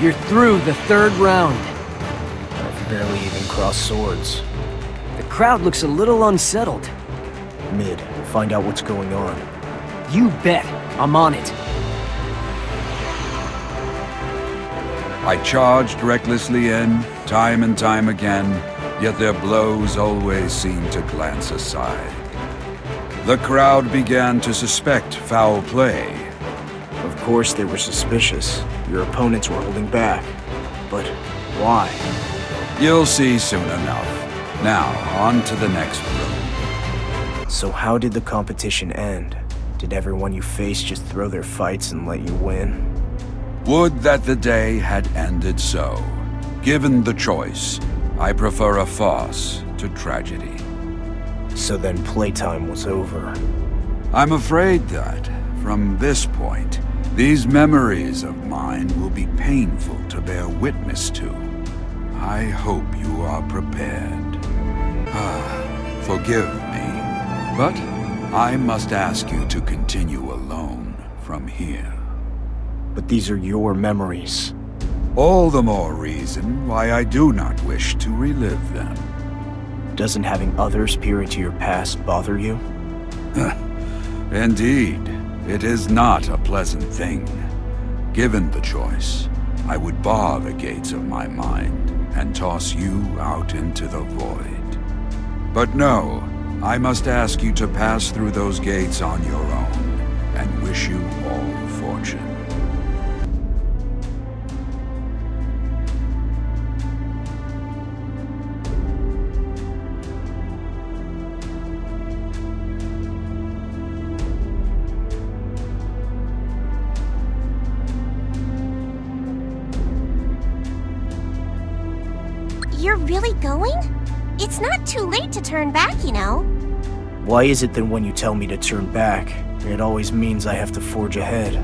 O: You're through the third round.
B: I've barely even crossed swords.
O: The crowd looks a little unsettled.
B: Mid, find out what's going on.
O: You bet. I'm on it.
P: I charged recklessly in, time and time again, yet their blows always seemed to glance aside. The crowd began to suspect foul play.
B: Of course they were suspicious. Your opponents were holding back. But why?
P: You'll see soon enough. Now, on to the next room.
B: So how did the competition end? Did everyone you faced just throw their fights and let you win?
P: Would that the day had ended so. Given the choice, I prefer a farce to tragedy.
B: So then playtime was over.
P: I'm afraid that, from this point, these memories of mine will be painful to bear witness to. I hope you are prepared. Forgive me, but I must ask you to continue alone from here.
B: But these are your memories.
P: All the more reason why I do not wish to relive them.
B: Doesn't having others peer into your past bother you?
P: Indeed, it is not a pleasant thing. Given the choice, I would bar the gates of my mind and toss you out into the void. But no, I must ask you to pass through those gates on your own, and wish you all fortune.
K: You're really going? It's not too late to turn back, you know.
B: Why is it that when you tell me to turn back, it always means I have to forge ahead?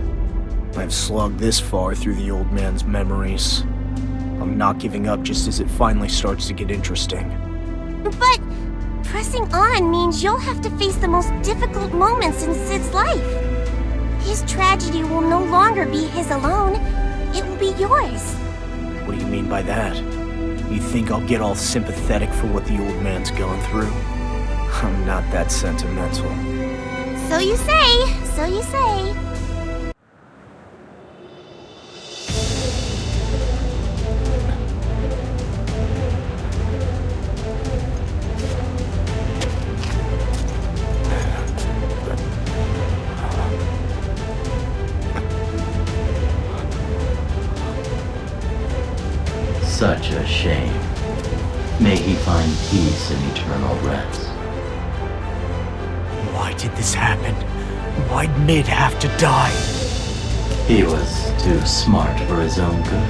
B: I've slogged this far through the old man's memories. I'm not giving up just as it finally starts to get interesting.
K: But pressing on means you'll have to face the most difficult moments in Sid's life. His tragedy will no longer be his alone. It will be yours.
B: What do you mean by that? You think I'll get all sympathetic for what the old man's going through? I'm not that sentimental.
K: So you say, so you say.
A: Such a shame. May he find peace in eternal rest.
B: Why did this happen? Why'd Mid have to die?
A: He was too smart for his own good.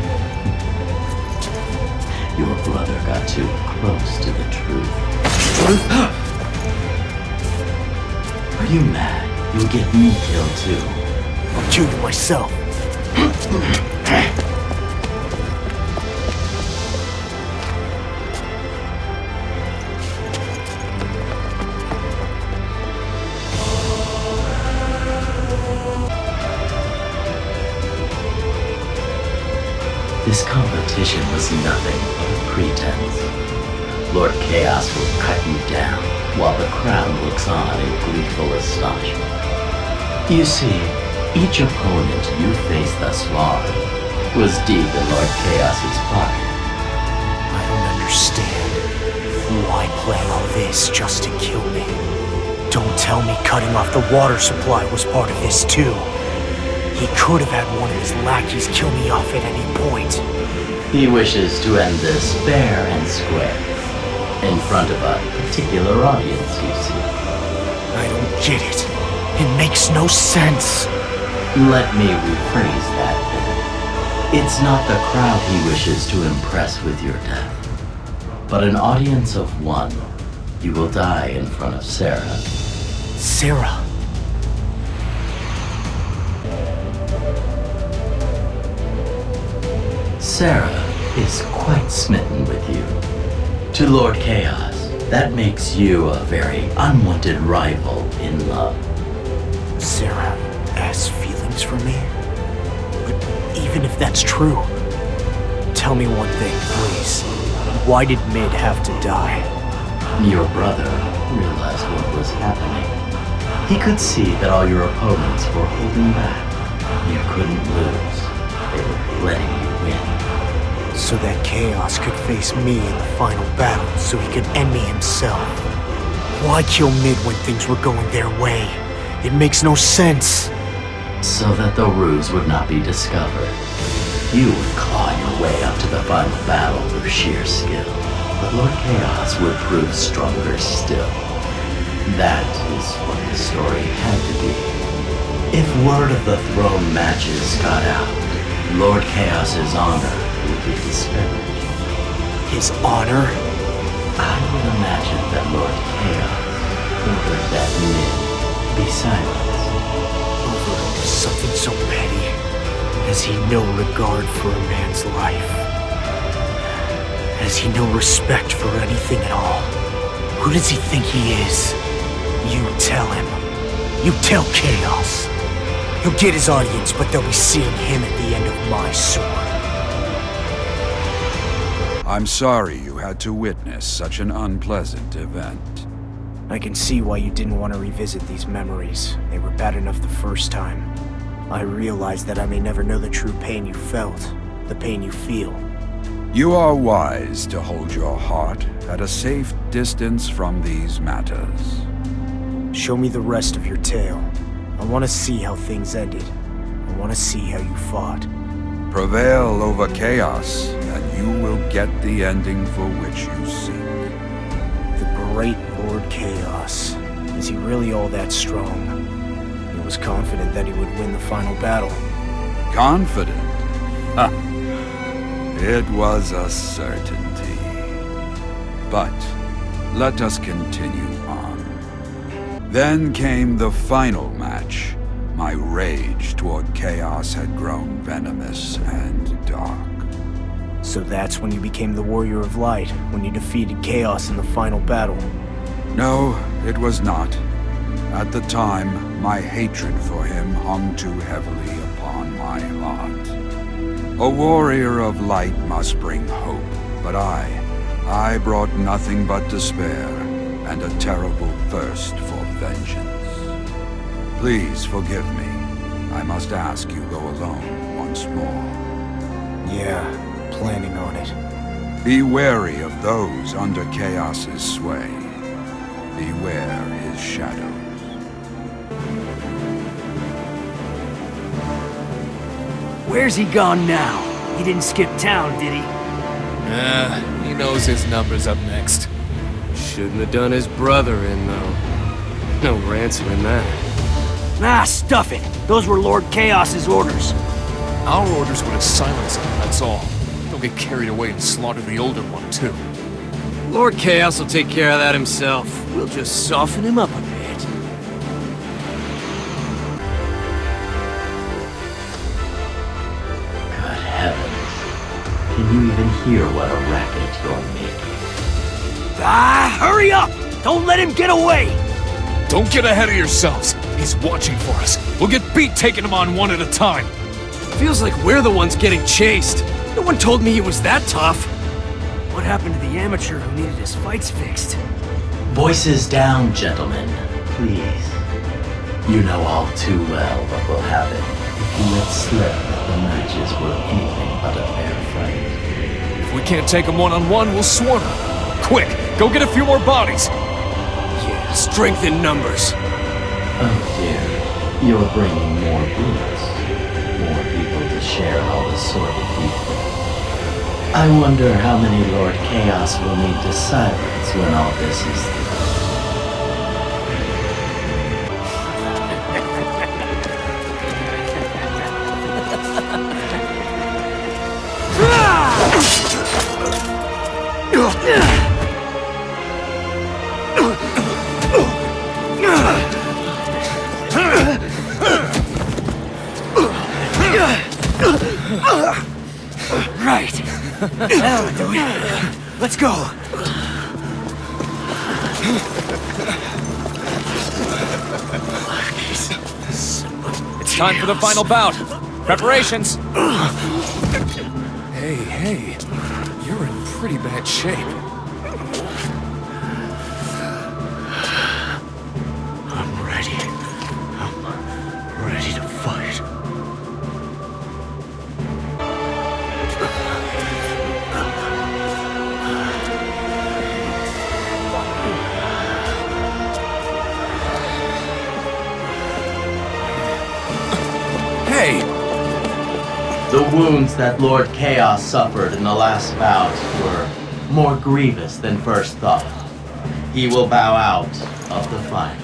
A: Your brother got too close to the truth. Truth? Are you mad? You'll get me killed too.
B: I'll kill you myself.
A: This competition was nothing but a pretense. Lord Chaos will cut you down while the crowd looks on in gleeful astonishment. You see, each opponent you faced thus far was deep in Lord Chaos's pocket.
B: I don't understand. Why plan all this just to kill me? Don't tell me cutting off the water supply was part of this too. He could have had one of his lackeys kill me off at any point.
A: He wishes to end this fair and square, in front of a particular audience, you see.
B: I don't get it. It makes no sense.
A: Let me rephrase that then. It's not the crowd he wishes to impress with your death, but an audience of one. You will die in front of Sarah.
B: Sarah?
A: Sarah is quite smitten with you. To Lord Chaos, that makes you a very unwanted rival in love.
B: Sarah has feelings for me? But even if that's true, tell me one thing, please. Why did Mid have to die?
A: Your brother realized what was happening. He could see that all your opponents were holding back. You couldn't lose. They were letting you win.
B: So that Chaos could face me in the final battle so he could end me himself. Why kill Mid when things were going their way? It makes no sense.
A: So that the ruse would not be discovered. You would claw your way up to the final battle through sheer skill, but Lord Chaos would prove stronger still. That is what the story had to be. If word of the throne matches got out, Lord Chaos's honor would be disparaged.
B: His honor?
A: I would imagine that Lord Chaos ordered that Mid be silenced.
B: Over something so petty. Has he no regard for a man's life? Has he no respect for anything at all? Who does he think he is? You tell him. You tell Chaos. He'll get his audience, but they'll be seeing him at the end of my sword.
P: I'm sorry you had to witness such an unpleasant event.
B: I can see why you didn't want to revisit these memories. They were bad enough the first time. I realize that I may never know the true pain you felt, the pain you feel.
P: You are wise to hold your heart at a safe distance from these matters.
B: Show me the rest of your tale. I want to see how things ended. I want to see how you fought.
P: Prevail over chaos, and you will get the ending for which you seek.
B: The great Lord Chaos. Is he really all that strong? He was confident that he would win the final battle.
P: Confident? Ha! It was a certainty. But let us continue on. Then came the final match. My rage toward chaos had grown venomous and dark.
B: So that's when you became the Warrior of Light, when you defeated Chaos in the final battle.
P: No, it was not. At the time, my hatred for him hung too heavily upon my heart. A warrior of light must bring hope, but I brought nothing but despair and a terrible thirst for vengeance. Please forgive me. I must ask you go alone once more.
B: Yeah, planning on it.
P: Be wary of those under Chaos's sway. Beware his shadows.
H: Where's he gone now? He didn't skip town, did he?
R: He knows his number's up next.
V: Shouldn't have done his brother in, though. No ransoming that.
H: Ah, stuff it! Those were Lord Chaos's orders.
R: Our orders were to silence him, that's all. Don't get carried away and slaughter the older one, too.
V: Lord Chaos will take care of that himself. We'll just soften him up a bit.
A: Good heavens. Can you even hear what a racket you're making?
H: Ah, hurry up! Don't let him get away!
R: Don't get ahead of yourselves. He's watching for us. We'll get beat taking him on one at a time.
V: Feels like we're the ones getting chased. No one told me he was that tough.
H: What happened to the amateur who needed his fights fixed?
A: Voices down, gentlemen, please. You know all too well what will happen if you let slip that the matches were anything but a fair fight.
R: If we can't take him one-on-one, we'll swarm him. Quick, go get a few more bodies.
V: Yeah, strength in numbers.
A: Oh dear, you're bringing more boots. More people to share all the sordid people. I wonder how many Lord Chaos will need to silence when all this is through.
H: Right. That'll do it. Let's go.
R: It's time for the final bout. Preparations. Hey, you're in pretty bad shape.
H: I'm ready. I'm ready to fight.
R: Hey!
A: The wounds that Lord Chaos suffered in the last bout were more grievous than first thought. He will bow out of the final.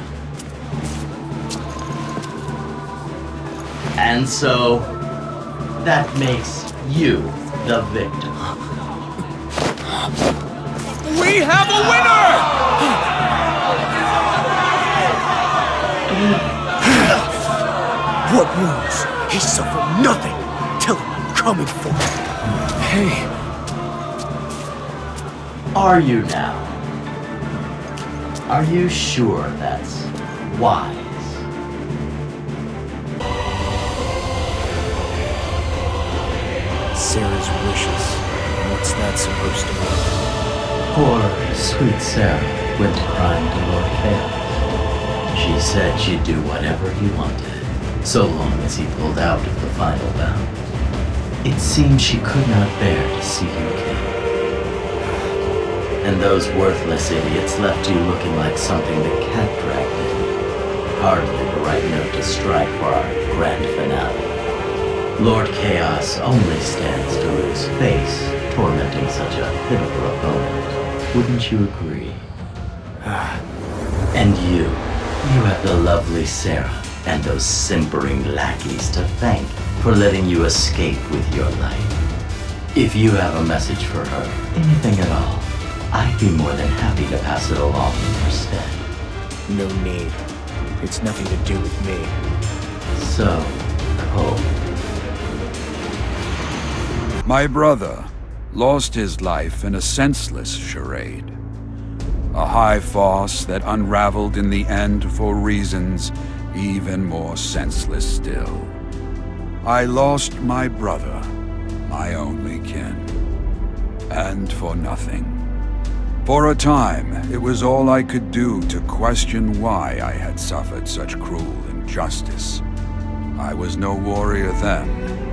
A: And so, that makes you the victor.
R: We have a winner!
H: What wounds? He suffered nothing. Tell him I'm coming for him.
R: Hey.
A: Are you now? Are you sure that's wise?
B: Sarah's wishes. What's that supposed to mean?
A: Poor, sweet Sarah went crying to Lord Chaos. She said she'd do whatever he wanted, so long as he pulled out of the final bout. It seemed she could not bear to see you killed. And those worthless idiots left you looking like something the cat dragged in. Hardly the right note to strike for our grand finale. Lord Chaos only stands to lose face, tormenting such a pitiful opponent. Wouldn't you agree? And you have the lovely Sarah and those simpering lackeys to thank for letting you escape with your life. If you have a message for her, anything at all, I'd be more than happy to pass it along in her stead.
B: No need. It's nothing to do with me.
A: So cold.
P: My brother lost his life in a senseless charade. A high farce that unraveled in the end for reasons even more senseless still. I lost my brother, my only kin. And for nothing. For a time, it was all I could do to question why I had suffered such cruel injustice. I was no warrior then.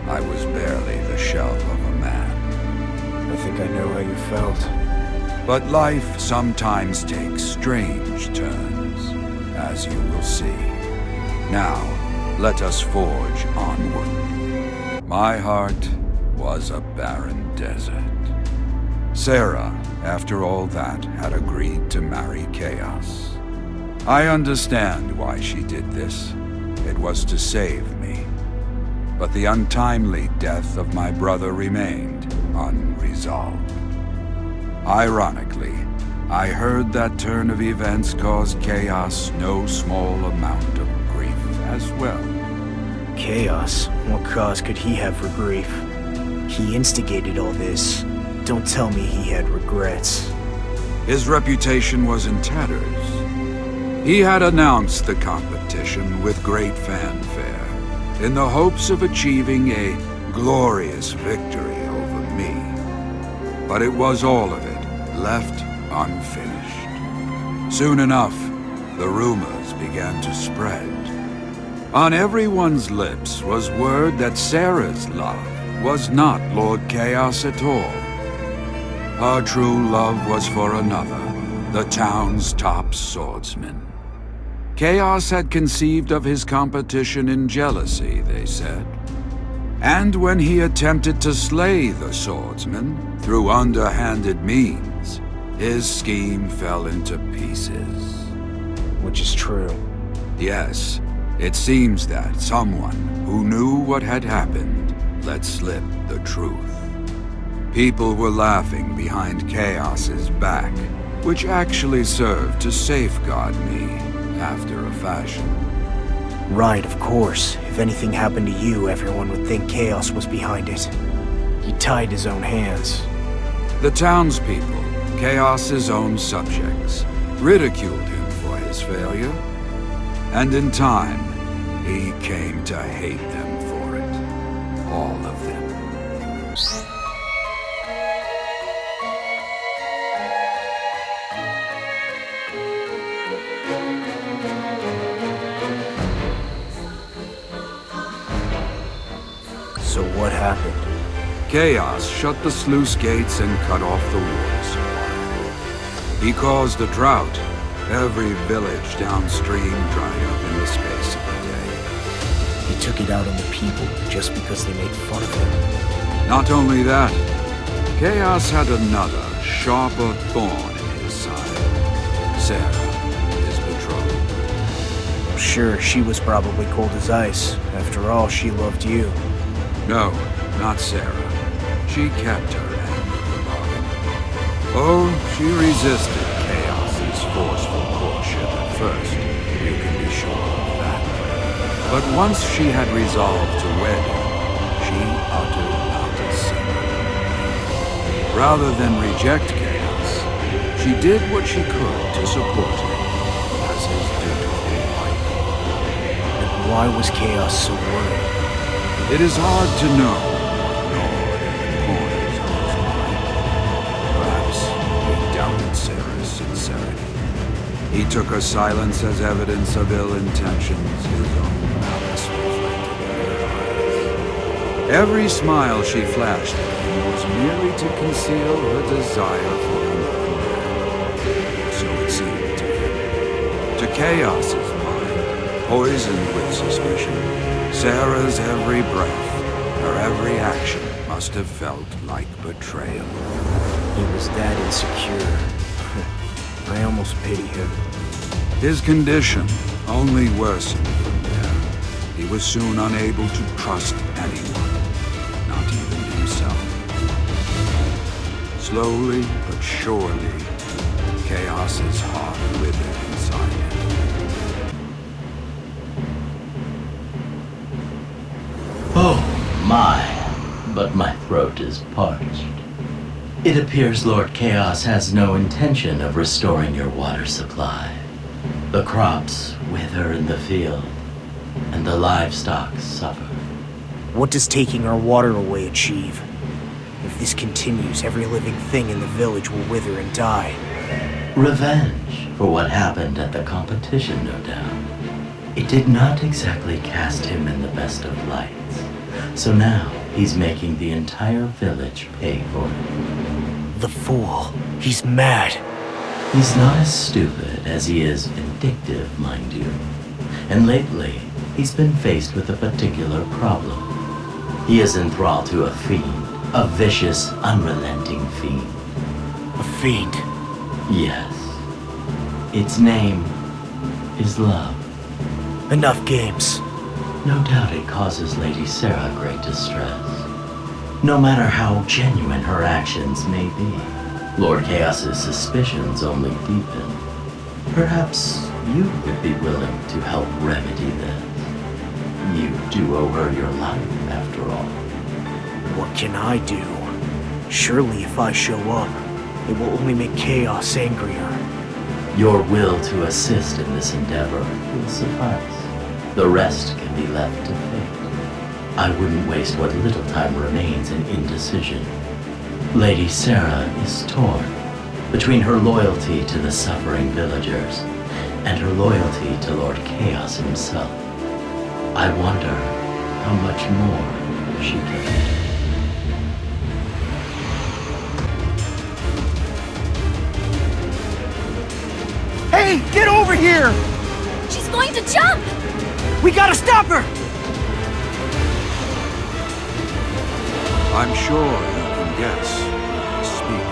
P: I was barely the shell of a man.
B: I think I know how you felt.
P: But life sometimes takes strange turns, as you will see. Now, let us forge onward. My heart was a barren desert. Sarah, after all that, had agreed to marry Chaos. I understand why she did this. It was to save me. But the untimely death of my brother remained unresolved. Ironically, I heard that turn of events caused Chaos no small amount of grief as well.
B: Chaos? What cause could he have for grief? He instigated all this. Don't tell me he had regrets.
P: His reputation was in tatters. He had announced the competition with great fanfare, in the hopes of achieving a glorious victory over me. But it was all of it left unfinished. Soon enough, the rumors began to spread. On everyone's lips was word that Sarah's love was not Lord Chaos at all. Her true love was for another, the town's top swordsman. Chaos had conceived of his competition in jealousy, they said. And when he attempted to slay the swordsman through underhanded means, his scheme fell into pieces.
B: Which is true.
P: Yes, it seems that someone who knew what had happened let slip the truth. People were laughing behind Chaos's back, which actually served to safeguard me after a fashion.
B: Right, of course. If anything happened to you, everyone would think Chaos was behind it. He tied his own hands.
P: The townspeople, Chaos's own subjects, ridiculed him for his failure. And in time, he came to hate them for it. All of them.
B: So what happened?
P: Chaos shut the sluice gates and cut off the water supply. He caused a drought. Every village downstream dried up in the space of a day.
B: He took it out on the people just because they made fun of him.
P: Not only that, Chaos had another, sharper thorn in his side. Sarah, his betrothed.
B: I'm sure she was probably cold as ice. After all, she loved you.
P: No, not Sarah. She kept her end of the bargain. Oh, she resisted Chaos's forceful courtship at first, you can be sure of that. But once she had resolved to wed him, she uttered not a single word. Rather than reject Chaos, she did what she could to support him as his dutiful wife.
B: And why was Chaos so worried?
P: It is hard to know, nor in the corners of his mind. He took her silence as evidence of ill intentions, his own malice reflected in her eyes. Every smile she flashed at him was merely to conceal her desire for another man. So it seemed to him. To Chaos's mind, poisoned with suspicion, Sarah's every breath, her every action must have felt like betrayal.
B: He was that insecure. I almost pity him.
P: His condition only worsened from there. He was soon unable to trust anyone, not even himself. Slowly but surely, Chaos's heart withered inside him.
A: Oh my, but my throat is parched. It appears Lord Chaos has no intention of restoring your water supply. The crops wither in the field, and the livestock suffer.
B: What does taking our water away achieve? If this continues, every living thing in the village will wither and die.
A: Revenge for what happened at the competition, no doubt. It did not exactly cast him in the best of lights, so now he's making the entire village pay for it.
B: The fool. He's mad.
A: He's not as stupid as he is vindictive, mind you. And lately, he's been faced with a particular problem. He is enthralled to a fiend, a vicious, unrelenting fiend.
B: A fiend?
A: Yes. Its name is love.
B: Enough games.
A: No doubt it causes Lady Sarah great distress. No matter how genuine her actions may be, Lord Chaos's suspicions only deepen. Perhaps you would be willing to help remedy this. You do owe her your life, after all.
B: What can I do? Surely if I show up, it will only make Chaos angrier.
A: Your will to assist in this endeavor will suffice. The rest can be left to fate. I wouldn't waste what little time remains in indecision. Lady Sarah is torn between her loyalty to the suffering villagers and her loyalty to Lord Chaos himself. I wonder how much more she can do.
H: Hey, get over here!
F: She's going to jump!
H: We gotta stop her!
P: I'm sure you can guess. Speak.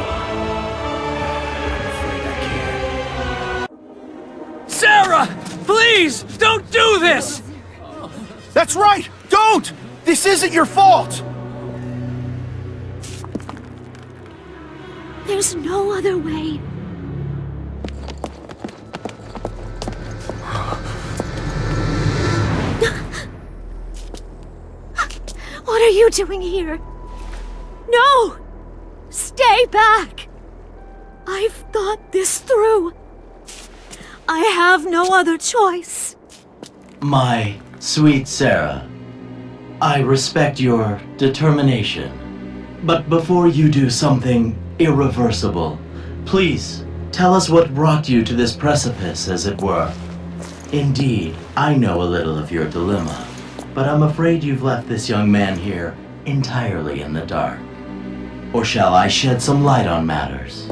B: I'm afraid I can't.
J: Sarah! Please! Don't do this!
H: That's right! Don't! This isn't your fault!
E: There's no other way. What are you doing here? No! Stay back! I've thought this through. I have no other choice.
A: My sweet Sarah, I respect your determination. But before you do something irreversible, please tell us what brought you to this precipice, as it were. Indeed, I know a little of your dilemma, but I'm afraid you've left this young man here entirely in the dark. Or shall I shed some light on matters?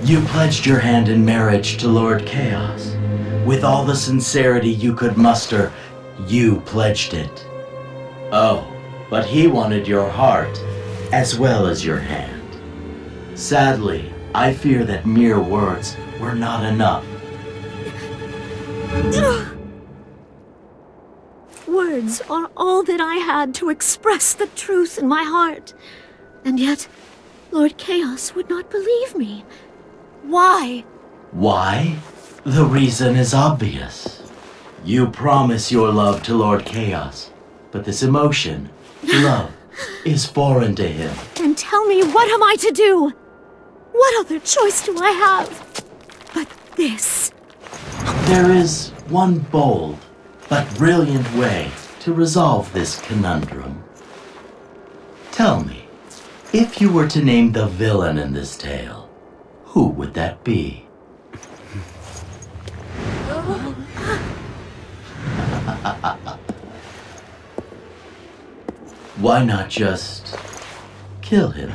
A: You pledged your hand in marriage to Lord Chaos. With all the sincerity you could muster, you pledged it. Oh, but he wanted your heart as well as your hand. Sadly, I fear that mere words were not enough.
E: Words are all that I had to express the truth in my heart. And yet, Lord Chaos would not believe me. Why?
A: Why? The reason is obvious. You promise your love to Lord Chaos, but this emotion, love, is foreign to him.
E: Then tell me, what am I to do? What other choice do I have but this?
A: There is one bold but brilliant way to resolve this conundrum. Tell me, if you were to name the villain in this tale, Who would that be? Why not just kill him?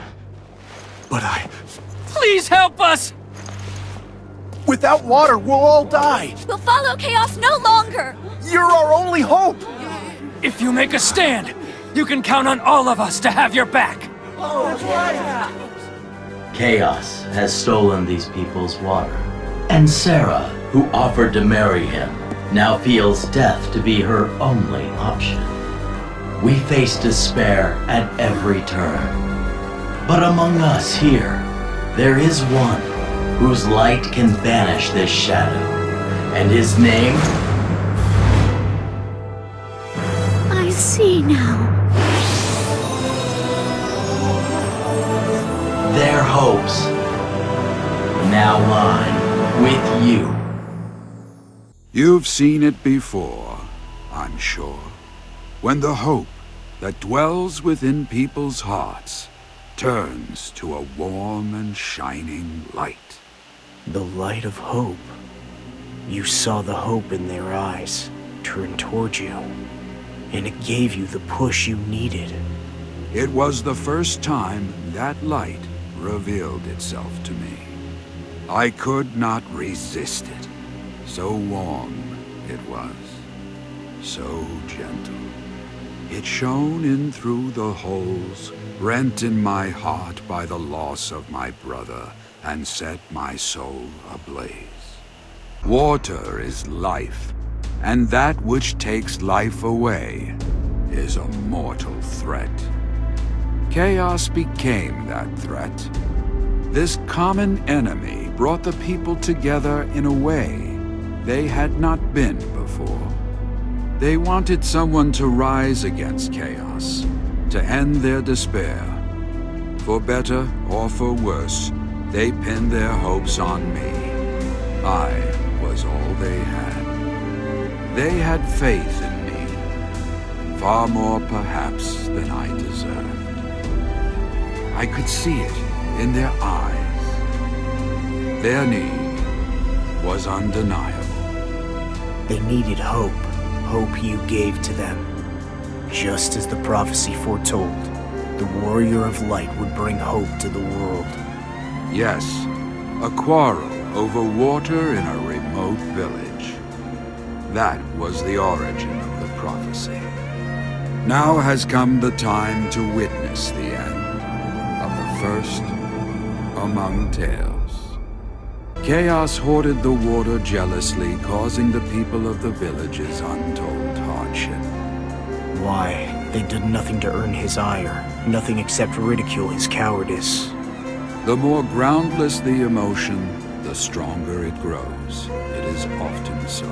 H: But
J: Please help us!
H: without water, we'll all die.
U: We'll follow Chaos no longer!
H: You're our only hope.
J: If you make a stand, you can count on all of us to have your back.
A: Chaos has stolen these people's water. And Sarah, who offered to marry him, now feels death to be her only option. We face despair at every turn. But among us here, there is one whose light can banish this shadow. And his name?
E: I see now.
A: Their hopes now lie with you.
P: You've seen it before, I'm sure. When the hope that dwells within people's hearts turns to a warm and shining light.
B: The light of hope. You saw the hope in their eyes turn toward you, and it gave you the push you needed.
P: It was the first time that light revealed itself to me. I could not resist it. So warm it was, so gentle. It shone in through the holes rent in my heart by the loss of my brother, and set my soul ablaze. Water is life, and that which takes life away is a mortal threat. Chaos became that threat. This common enemy brought the people together in a way they had not been before. They wanted someone to rise against Chaos, to end their despair. For better or for worse, they pinned their hopes on me. I was all they had. They had faith in me, far more perhaps than I deserved. I could see it in their eyes. Their need was undeniable.
B: They needed hope, hope you gave to them. Just as the prophecy foretold, the Warrior of Light would bring hope to the world.
P: Yes, a quarrel over water in a remote village. That was the origin of the prophecy. Now has come the time to witness the end of the first among tales. Chaos hoarded the water jealously, causing the people of the villages untold hardship.
B: Why? They did nothing to earn his ire, nothing except ridicule his cowardice.
P: The more groundless the emotion, the stronger it grows. It is often so.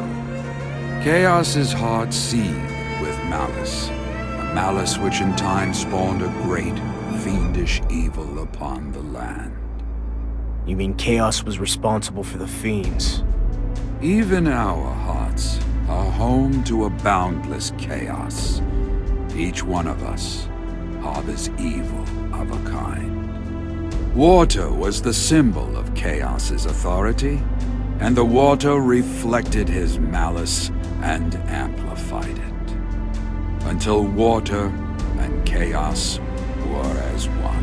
P: Chaos's heart seethed with malice, a malice which in time spawned a great, fiendish evil upon the land.
B: You mean Chaos was responsible for the fiends?
P: Even our hearts are home to a boundless chaos. Each one of us harbors evil of a kind. Water was the symbol of Chaos's authority, and the water reflected his malice and amplified it, until water and Chaos were as one.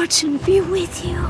E: fortune be with you.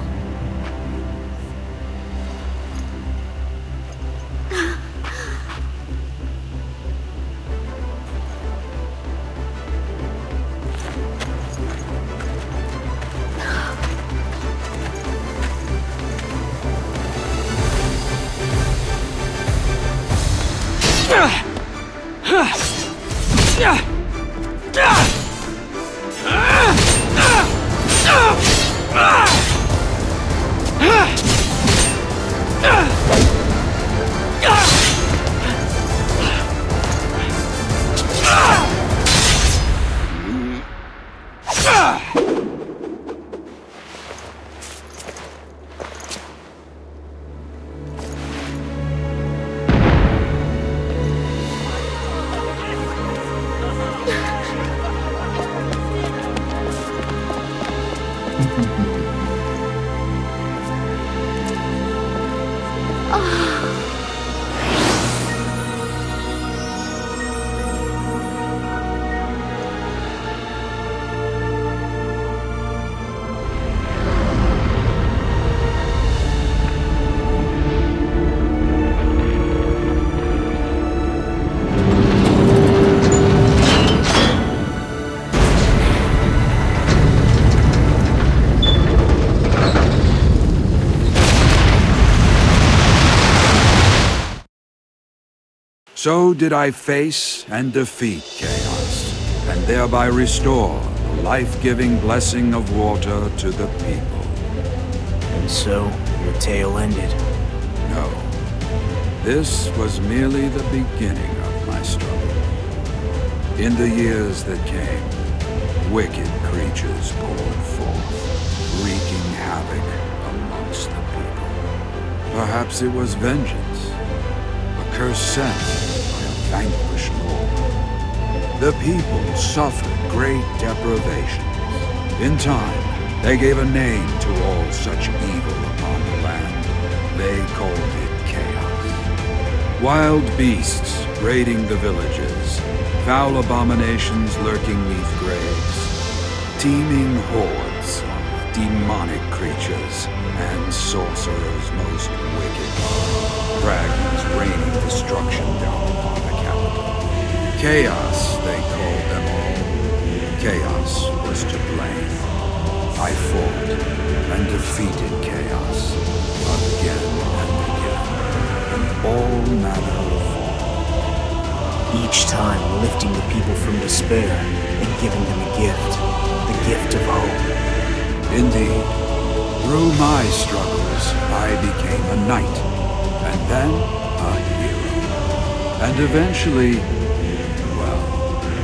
P: So did I face and defeat chaos, and thereby restore the life-giving blessing of water to the people.
B: And so, your tale ended?
P: No. This was merely the beginning of my struggle. In the years that came, wicked creatures poured forth, wreaking havoc amongst the people. Perhaps it was vengeance, a curse sent vanquished lord. The people suffered great deprivations. In time, they gave a name to all such evil upon the land. They called it chaos. Wild beasts raiding the villages, foul abominations lurking neath graves, teeming hordes of demonic creatures, and sorcerers most wicked. Dragons raining destruction down upon the capital. Chaos, they called them all. Chaos was to blame. I fought and defeated chaos again and again, in all manner of form.
B: Each time lifting the people from despair and giving them a gift of hope.
P: Indeed, through my struggles, I became a knight, and then a hero. And eventually, well,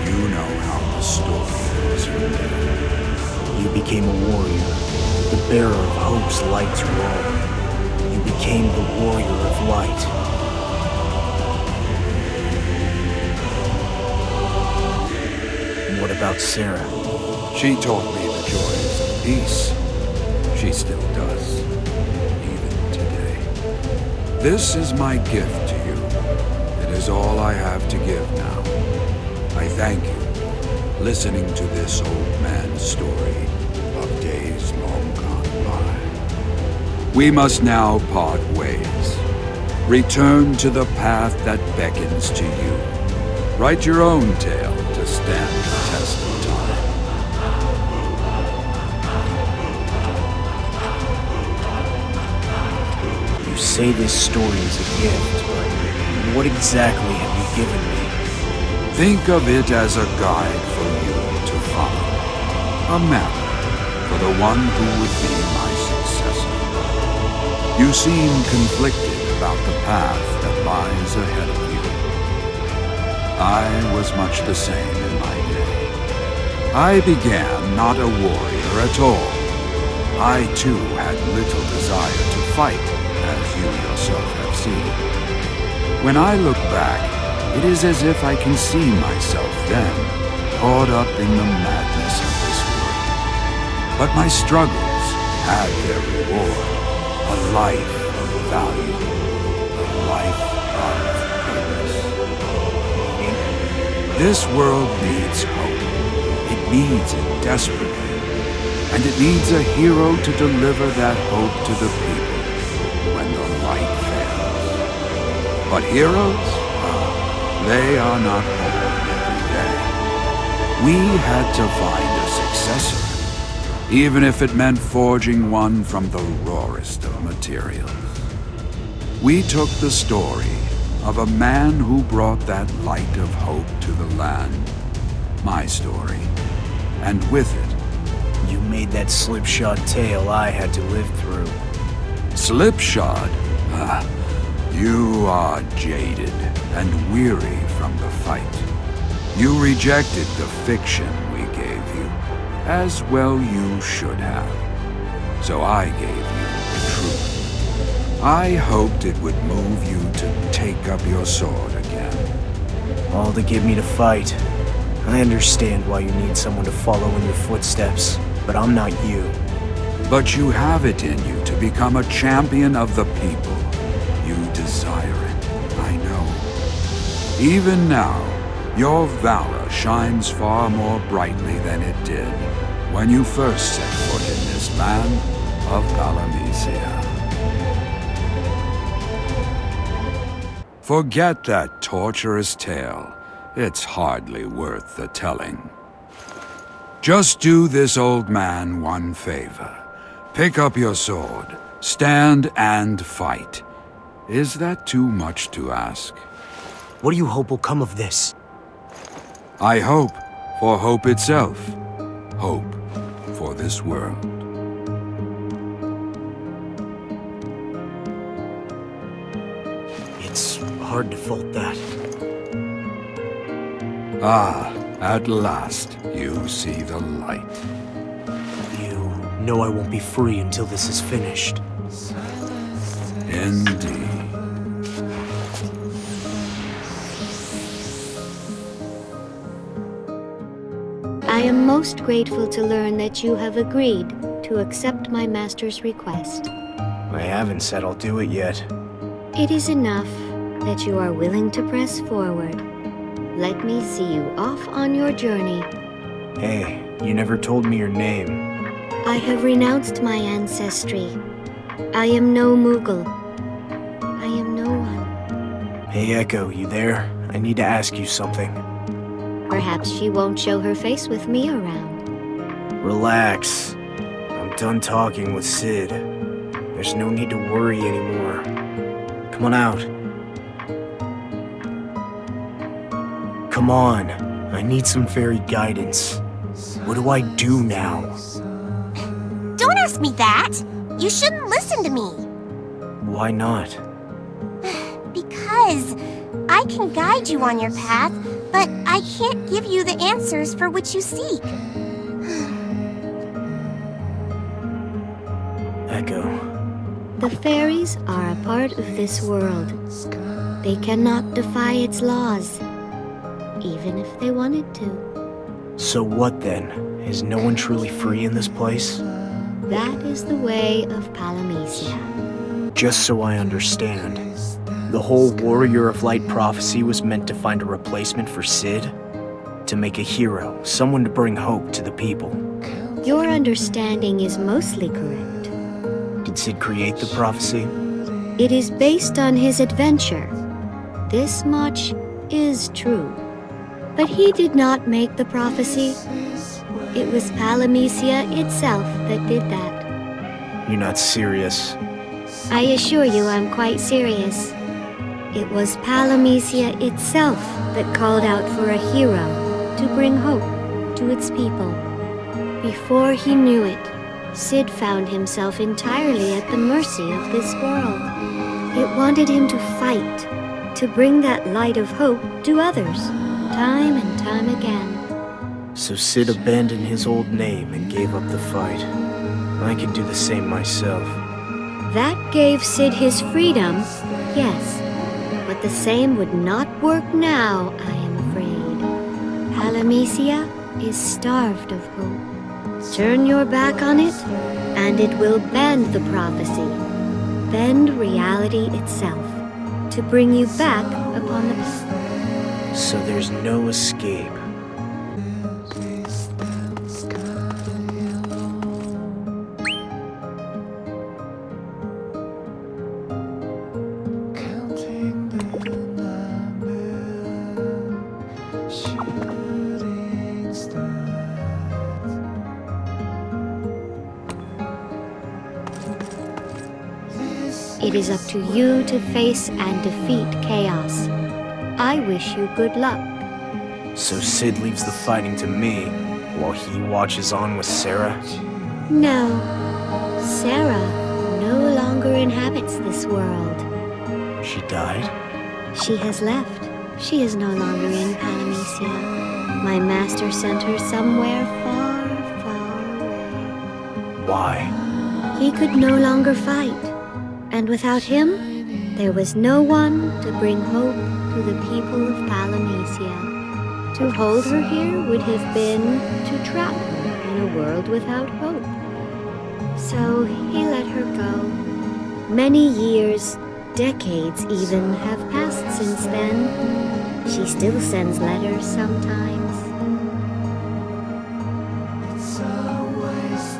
P: you know how the story goes from there.
B: You became a warrior, the bearer of hope's light to all. You became the warrior of light. And what about Sarah?
P: She taught me the joys of peace. She still does, even today. This is my gift to you. It is all I have to give now. I thank you, listening to this old man's story of days long gone by. We must now part ways. Return to the path that beckons to you. Write your own tale to stand the test of time.
B: You say this story is a gift, but what exactly have you given me?
P: Think of it as a guide for you to follow. A map for the one who would be my successor. You seem conflicted about the path that lies ahead of you. I was much the same in my day. I began not a warrior at all. I too had little desire to fight, as you yourself have seen. When I look back, it is as if I can see myself then, caught up in the madness of this world. But my struggles had their reward, a life of value, a life of purpose. This world needs hope. It needs it desperately. And it needs a hero to deliver that hope to the people when the light fails. But heroes? Well, they are not born every day. We had to find a successor, even if it meant forging one from the rawest of materials. We took the story of a man who brought that light of hope to the land, my story, and with it,
B: you made that slipshod tale I had to live through.
P: Slipshod? You are jaded and weary from the fight. You rejected the fiction we gave you, as well you should have. So I gave you the truth. I hoped it would move you to take up your sword again.
B: All to get me to fight. I understand why you need someone to follow in your footsteps, but I'm not you.
P: But you have it in you to become a champion of the people. You desire it, I know. Even now, your valor shines far more brightly than it did when you first set foot in this land of Palamecia. Forget that torturous tale. It's hardly worth the telling. Just do this old man one favor. Pick up your sword, stand and fight. Is that too much to ask?
B: What do you hope will come of this?
P: I hope for hope itself. Hope for this world.
B: It's hard to fault that.
P: Ah, at last you see the light.
B: You know I won't be free until this is finished.
P: Indeed.
G: I am most grateful to learn that you have agreed to accept my master's request.
B: I haven't said I'll do it yet.
G: It is enough that you are willing to press forward. Let me see you off on your journey.
B: Hey, you never told me your name.
G: I have renounced my ancestry. I am no Moogle. I am no one.
B: Hey, Echo, you there? I need to ask you something.
G: Perhaps she won't show her face with me around.
B: Relax. I'm done talking with Sid. There's no need to worry anymore. Come on out. Come on. I need some fairy guidance. What do I do now?
K: Don't ask me that! You shouldn't listen to me!
B: Why not?
K: Because I can guide you on your path, but I can't give you the answers for which you seek.
B: Echo.
G: The fairies are a part of this world. They cannot defy its laws, even if they wanted to.
B: So what then? Is no one truly free in this place?
G: That is the way of Palamecia.
B: Just so I understand, the whole Warrior of Light prophecy was meant to find a replacement for Sid? To make a hero, someone to bring hope to the people.
G: Your understanding is mostly correct.
B: Did Sid create the prophecy?
G: It is based on his adventure. This much is true. But he did not make the prophecy. It was Palamecia itself that did that.
B: You're not serious.
G: I assure you I'm quite serious. It was Palamecia itself that called out for a hero to bring hope to its people. Before he knew it, Sid found himself entirely at the mercy of this world. It wanted him to fight, to bring that light of hope to others, time and time again.
B: So Sid abandoned his old name and gave up the fight. I can do the same myself.
G: That gave Sid his freedom, yes. But the same would not work now, I am afraid. Palamecia is starved of hope. Turn your back on it, and it will bend the prophecy, bend reality itself, to bring you back upon the path.
B: So there's no escape.
G: It is up to you to face and defeat chaos. I wish you good luck.
L: So Sid leaves the fighting to me, while he watches on with Sarah?
G: No. Sarah no longer inhabits this world.
L: She died?
G: She has left. She is no longer in Palamecia. My master sent her somewhere far, far away.
L: Why?
G: He could no longer fight. And without him, there was no one to bring hope to the people of Palamecia. To hold her here would have been to trap her in a world without hope. So he let her go. Many years, decades even, have passed since then. She still sends letters sometimes. It's always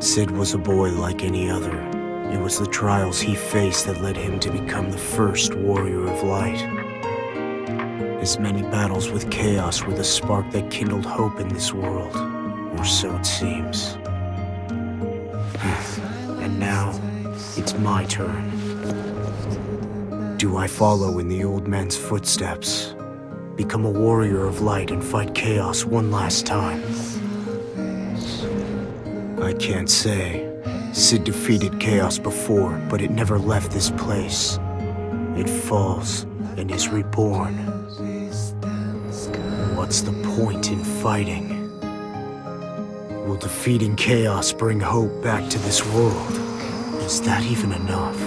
L: Sid was a boy like any other. It was the trials he faced that led him to become the first warrior of light. His many battles with chaos were the spark that kindled hope in this world, or so it seems. And now, it's my turn. Do I follow in the old man's footsteps? Become a warrior of light and fight chaos one last time? I can't say. Sid defeated chaos before, but it never left this place. It falls and is reborn. What's the point in fighting? Will defeating chaos bring hope back to this world? Is that even enough?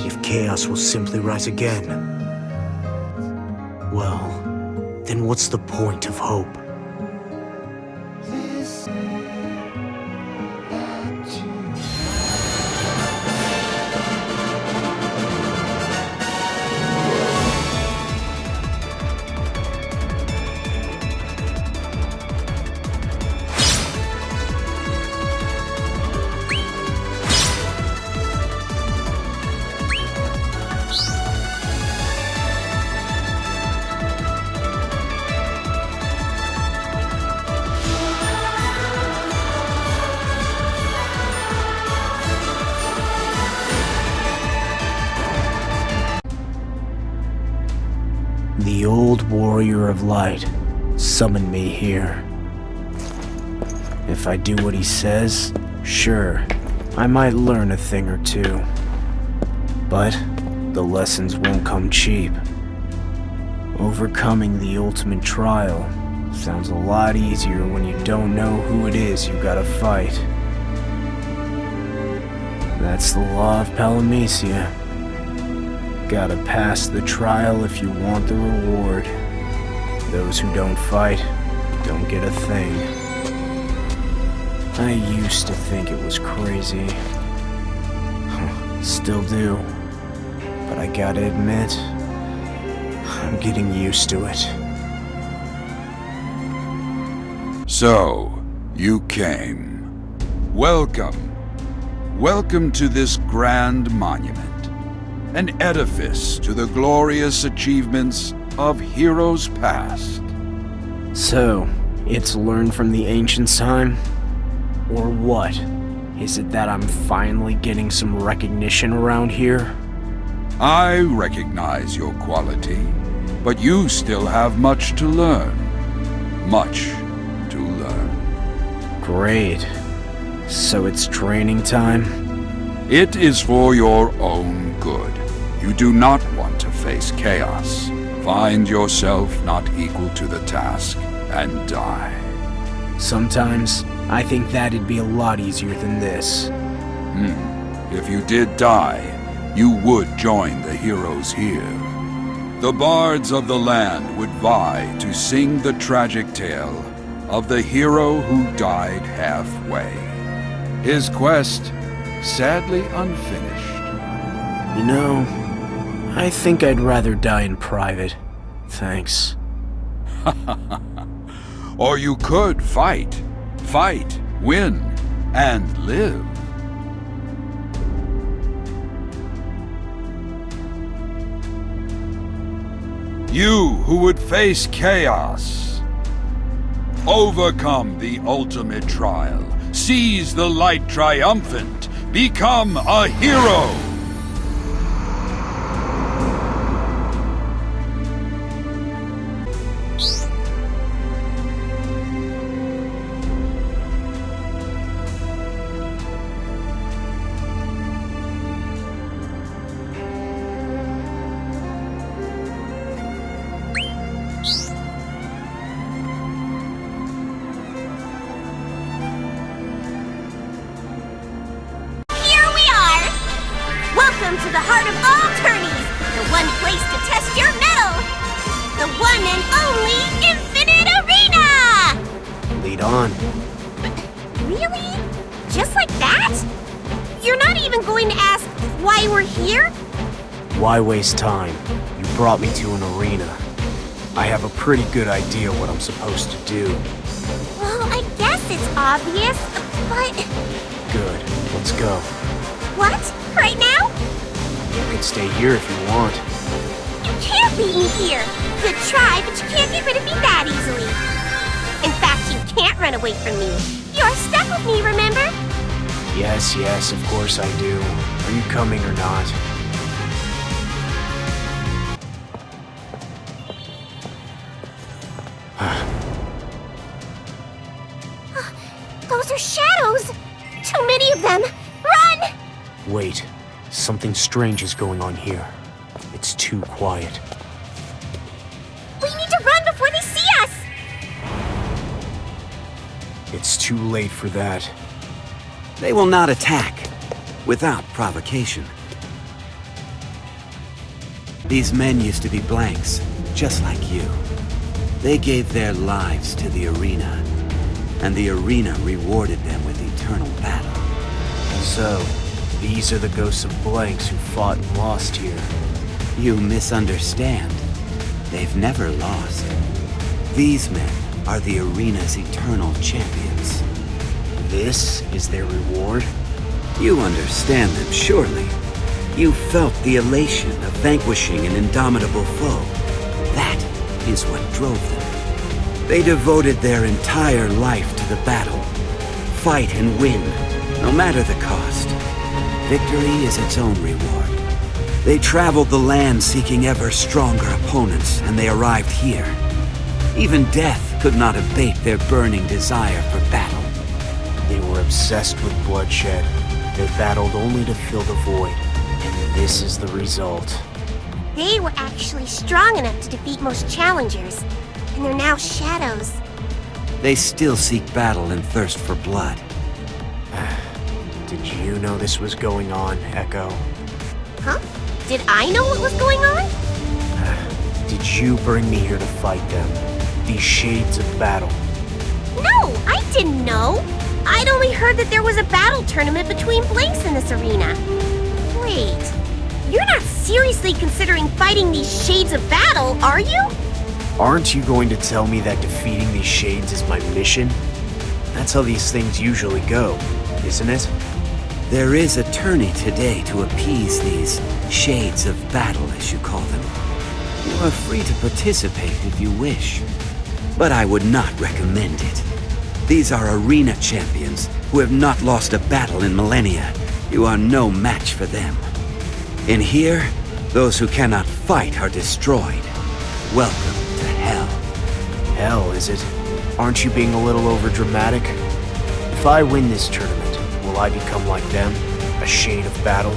L: If chaos will simply rise again, well, then what's the point of hope? The old warrior of light summoned me here. If I do what he says, sure, I might learn a thing or two. But the lessons won't come cheap. Overcoming the ultimate trial sounds a lot easier when you don't know who it is you gotta fight. That's the law of Palamecia. Gotta pass the trial if you want the reward. Those who don't fight don't get a thing. I used to think it was crazy. Still do. But I gotta admit, I'm getting used to it.
P: So, you came. Welcome. Welcome to this grand monument. An edifice to the glorious achievements of heroes past.
L: So, it's learned from the ancients' time? Or what? Is it that I'm finally getting some recognition around here?
P: I recognize your quality, but you still have much to learn. Much to learn.
L: Great. So it's training time?
P: It is for your own good. You do not want to face chaos. Find yourself not equal to the task, and die.
L: Sometimes, I think that'd be a lot easier than this.
P: If you did die, you would join the heroes here. The bards of the land would vie to sing the tragic tale of the hero who died halfway. His quest, sadly unfinished.
L: You know, I think I'd rather die in private. Thanks.
P: Or you could fight, win, and live. You who would face chaos, overcome the ultimate trial, seize the light triumphant, become a hero!
K: Welcome to the heart of all tourneys, the one place to test your mettle, the one and only Infinite Arena!
B: Lead on.
K: Really? Just like that? You're not even going to ask why we're here?
B: Why waste time? You brought me to an arena. I have a pretty good idea what I'm supposed to do.
K: Well, I guess it's obvious, but...
B: Good. Let's go.
K: What? Right now?
B: You can stay here if you want.
K: You can't leave me here! Good try, but you can't get rid of me that easily. In fact, you can't run away from me. You're stuck with me, remember?
B: Yes, of course I do. Are you coming or not?
K: Those are shadows! Too many of them! Run!
B: Wait. Something strange is going on here. It's too quiet.
K: We need to run before they see us!
B: It's too late for that.
C: They will not attack without provocation. These men used to be blanks, just like you. They gave their lives to the arena, and the arena rewarded them with eternal battle.
B: So, these are the ghosts of blanks who fought and lost here.
C: You misunderstand. They've never lost. These men are the arena's eternal champions.
B: This is their reward?
C: You understand them, surely. You felt the elation of vanquishing an indomitable foe. That is what drove them. They devoted their entire life to the battle. Fight and win, no matter the cost. Victory is its own reward. They traveled the land seeking ever stronger opponents, and they arrived here. Even death could not abate their burning desire for battle.
B: They were obsessed with bloodshed. They battled only to fill the void, and this is the result.
K: They were actually strong enough to defeat most challengers, and they're now shadows.
C: They still seek battle and thirst for blood.
B: Did you know this was going on, Echo?
K: Huh? Did I know what was going on?
B: Did you bring me here to fight them? These shades of battle?
K: No, I didn't know. I'd only heard that there was a battle tournament between blanks in this arena. Wait, you're not seriously considering fighting these shades of battle, are you?
B: Aren't you going to tell me that defeating these shades is my mission? That's how these things usually go, isn't it?
C: There is a tourney today to appease these shades of battle, as you call them. You are free to participate if you wish, but I would not recommend it. These are arena champions who have not lost a battle in millennia. You are no match for them. In here, those who cannot fight are destroyed. Welcome to hell.
B: Hell, is it? Aren't you being a little overdramatic? If I win this tournament, will I become like them? A shade of battle?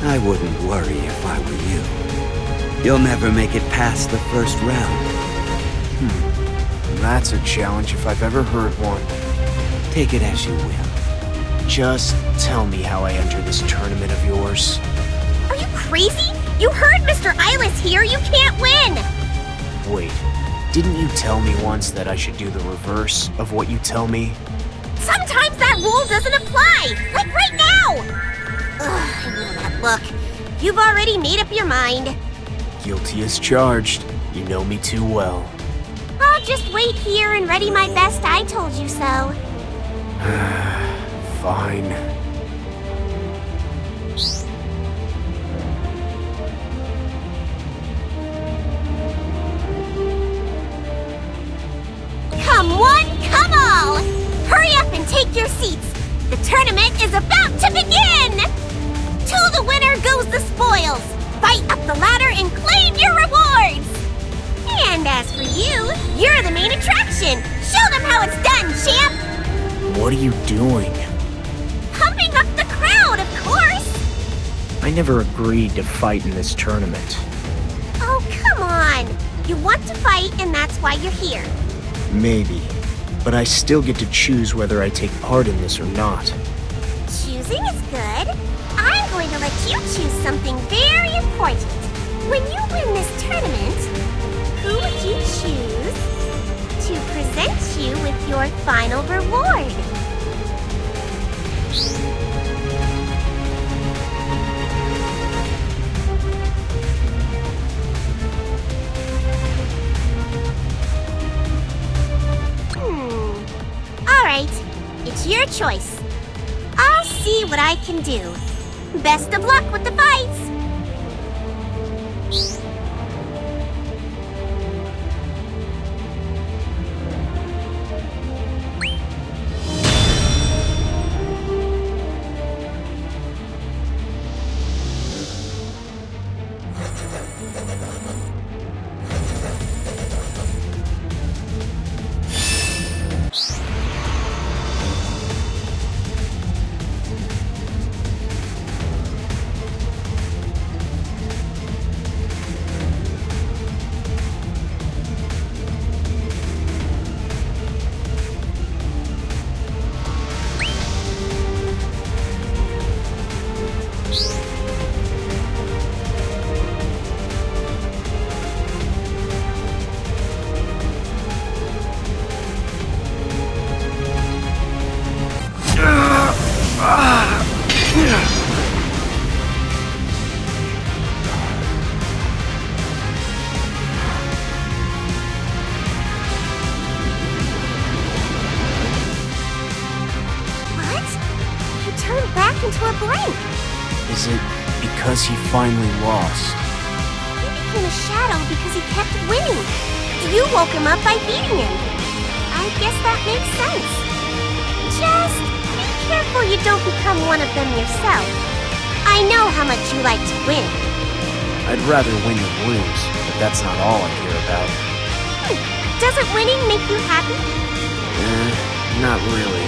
C: I wouldn't worry if I were you. You'll never make it past the first round.
B: That's a challenge if I've ever heard one.
C: Take it as you will.
B: Just tell me how I enter this tournament of yours.
K: Are you crazy? You heard Mr. Eyeless here. You can't win.
B: Wait, didn't you tell me once that I should do the reverse of what you tell me?
K: Sometimes that rule doesn't apply. Like right now. Ugh, I know that look. You've already made up your mind.
B: Guilty as charged. You know me too well.
K: I'll just wait here and ready my best I told you so.
B: Fine.
K: Come one, come all! Hurry up and take your seats. The tournament is about to begin! To the winner goes the spoils. Fight up the ladder and claim your rewards! And as for you, you're the main attraction. Show them how it's done, champ!
B: What are you doing?
K: Pumping up the crowd, of course!
B: I never agreed to fight in this tournament.
K: Oh, come on! You want to fight and that's why you're here.
B: Maybe. But I still get to choose whether I take part in this or not.
K: Choosing is good. I'm going to let you choose something very important. When you win this tournament, who would you choose to present you with your final reward? Alright, it's your choice. I'll see what I can do. Best of luck with the fights! Into a blank.
B: Is it because he finally lost?
K: He became a shadow because he kept winning. You woke him up by beating him. I guess that makes sense. Just be careful you don't become one of them yourself. I know how much you like to win.
B: I'd rather win than lose, but that's not all I care about.
K: Doesn't winning make you happy?
B: Not really.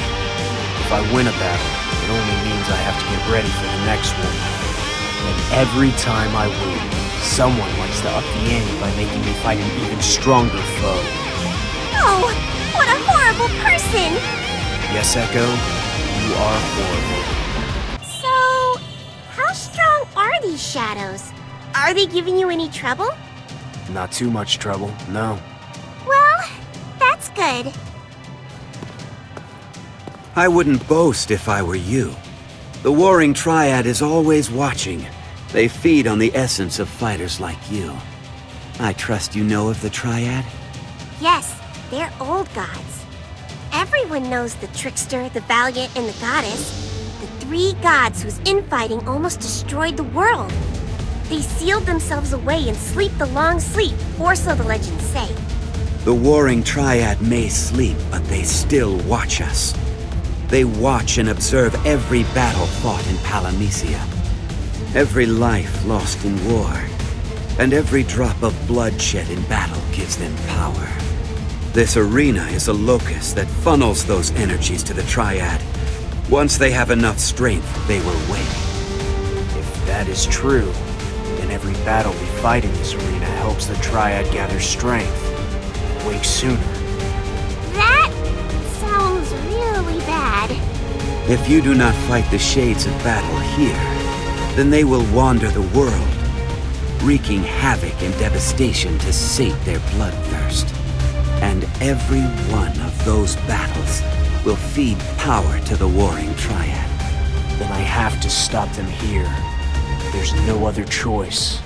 B: If I win a battle, it only means I have to get ready for the next one. And every time I win, someone likes to up the ante by making me fight an even stronger foe.
K: Oh, what a horrible person!
B: Yes, Echo, you are horrible.
K: So, how strong are these shadows? Are they giving you any trouble?
B: Not too much trouble, no.
K: Well, that's good.
C: I wouldn't boast if I were you. The Warring Triad is always watching. They feed on the essence of fighters like you. I trust you know of the Triad?
K: Yes, they're old gods. Everyone knows the Trickster, the Valiant, and the Goddess. The three gods whose infighting almost destroyed the world. They sealed themselves away and sleep the long sleep, or so the legends say.
C: The Warring Triad may sleep, but they still watch us. They watch and observe every battle fought in Palamecia, every life lost in war, and every drop of blood shed in battle gives them power. This arena is a locus that funnels those energies to the Triad. Once they have enough strength, they will wake.
B: If that is true, then every battle we fight in this arena helps the Triad gather strength, wake sooner.
K: That sounds really bad.
C: If you do not fight the shades of battle here, then they will wander the world, wreaking havoc and devastation to sate their bloodthirst. And every one of those battles will feed power to the Warring Triad.
B: Then I have to stop them here. There's no other choice.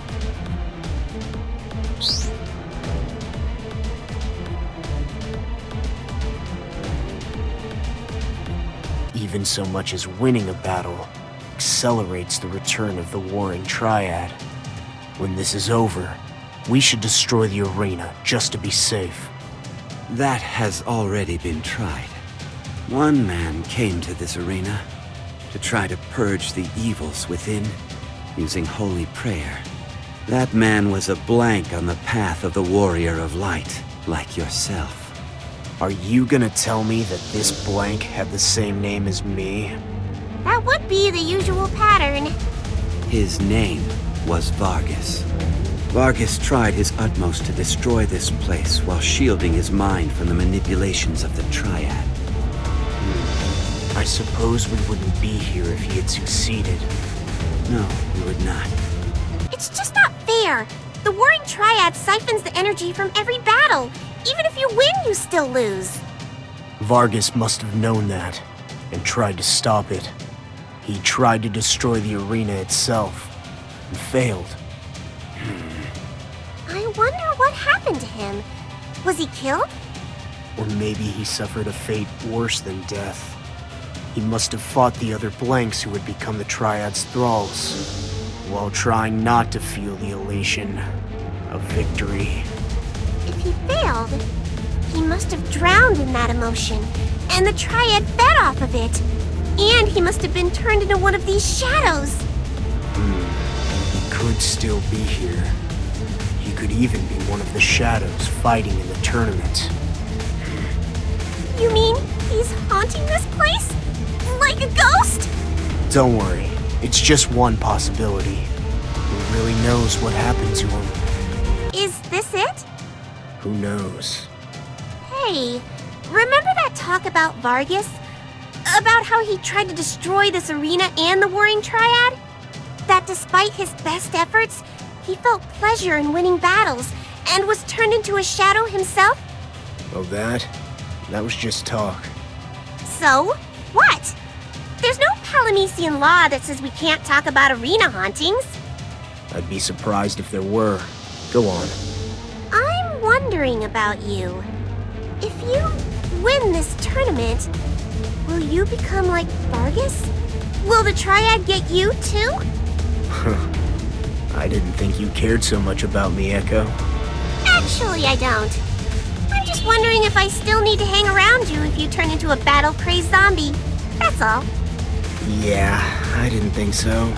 B: Even so much as winning a battle accelerates the return of the Warring Triad. When this is over, we should destroy the arena just to be safe.
C: That has already been tried. One man came to this arena to try to purge the evils within using holy prayer. That man was a blank on the path of the warrior of light, like yourself.
B: Are you gonna tell me that this blank had the same name as me?
K: That would be the usual pattern.
C: His name was Vargas. Vargas tried his utmost to destroy this place while shielding his mind from the manipulations of the Triad.
B: I suppose we wouldn't be here if he had succeeded.
C: No, we would not.
K: It's just not fair. The Warring Triad siphons the energy from every battle. Even if you win, you still lose.
B: Vargas must have known that, and tried to stop it. He tried to destroy the arena itself, and failed.
K: I wonder what happened to him. Was he killed?
B: Or maybe he suffered a fate worse than death. He must have fought the other blanks who had become the Triad's thralls, while trying not to feel the elation of victory.
K: If he failed, he must have drowned in that emotion, and the Triad fed off of it. And he must have been turned into one of these shadows.
B: He could still be here. He could even be one of the shadows fighting in the tournament.
K: You mean he's haunting this place? Like a ghost?
B: Don't worry, it's just one possibility. Who really knows what happened to him?
K: Is this it?
B: Who knows?
K: Hey, remember that talk about Vargas? About how he tried to destroy this arena and the Warring Triad? That despite his best efforts, he felt pleasure in winning battles and was turned into a shadow himself?
B: Oh, that was just talk.
K: So, what? There's no Palamecian law that says we can't talk about arena hauntings.
B: I'd be surprised if there were. Go on.
K: I'm wondering about you. If you win this tournament, will you become like Vargas? Will the Triad get you too?
B: I didn't think you cared so much about me, Echo.
K: Actually, I don't. I'm just wondering if I still need to hang around you if you turn into a battle-crazed zombie. That's all.
B: Yeah, I didn't think so.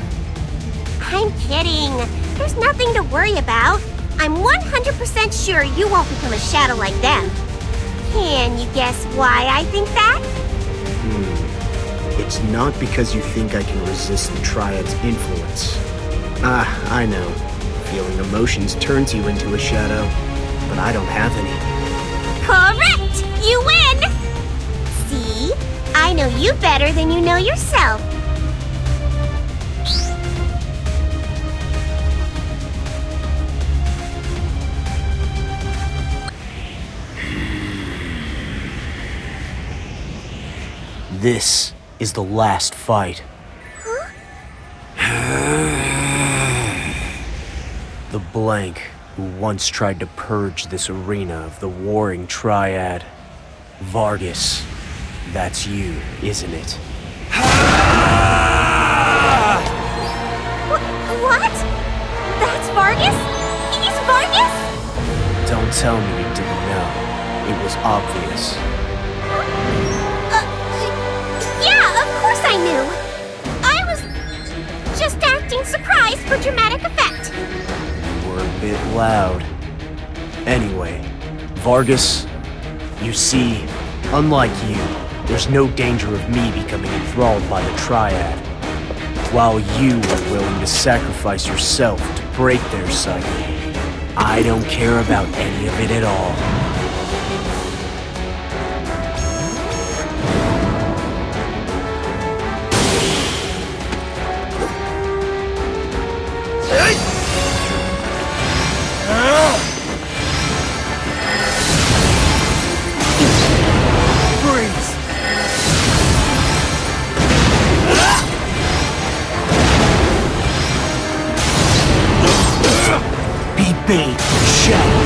K: I'm kidding. There's nothing to worry about. I'm 100% sure you won't become a shadow like them. Can you guess why I think that?
B: It's not because you think I can resist the Triad's influence. I know. Feeling emotions turns you into a shadow, but I don't have any.
K: Correct! You win! See? I know you better than you know yourself.
B: This is the last fight. The blank who once tried to purge this arena of the Warring Triad. Vargas, that's you, isn't it?
K: What? That's Vargas? He's Vargas?
B: Don't tell me you didn't know. It was obvious.
K: Yeah, of course I knew. I was just acting surprised for dramatic effect.
B: You were a bit loud. Anyway, Vargas, you see, unlike you, there's no danger of me becoming enthralled by the Triad. While you are willing to sacrifice yourself to break their cycle, I don't care about any of it at all. Be bait, shadow.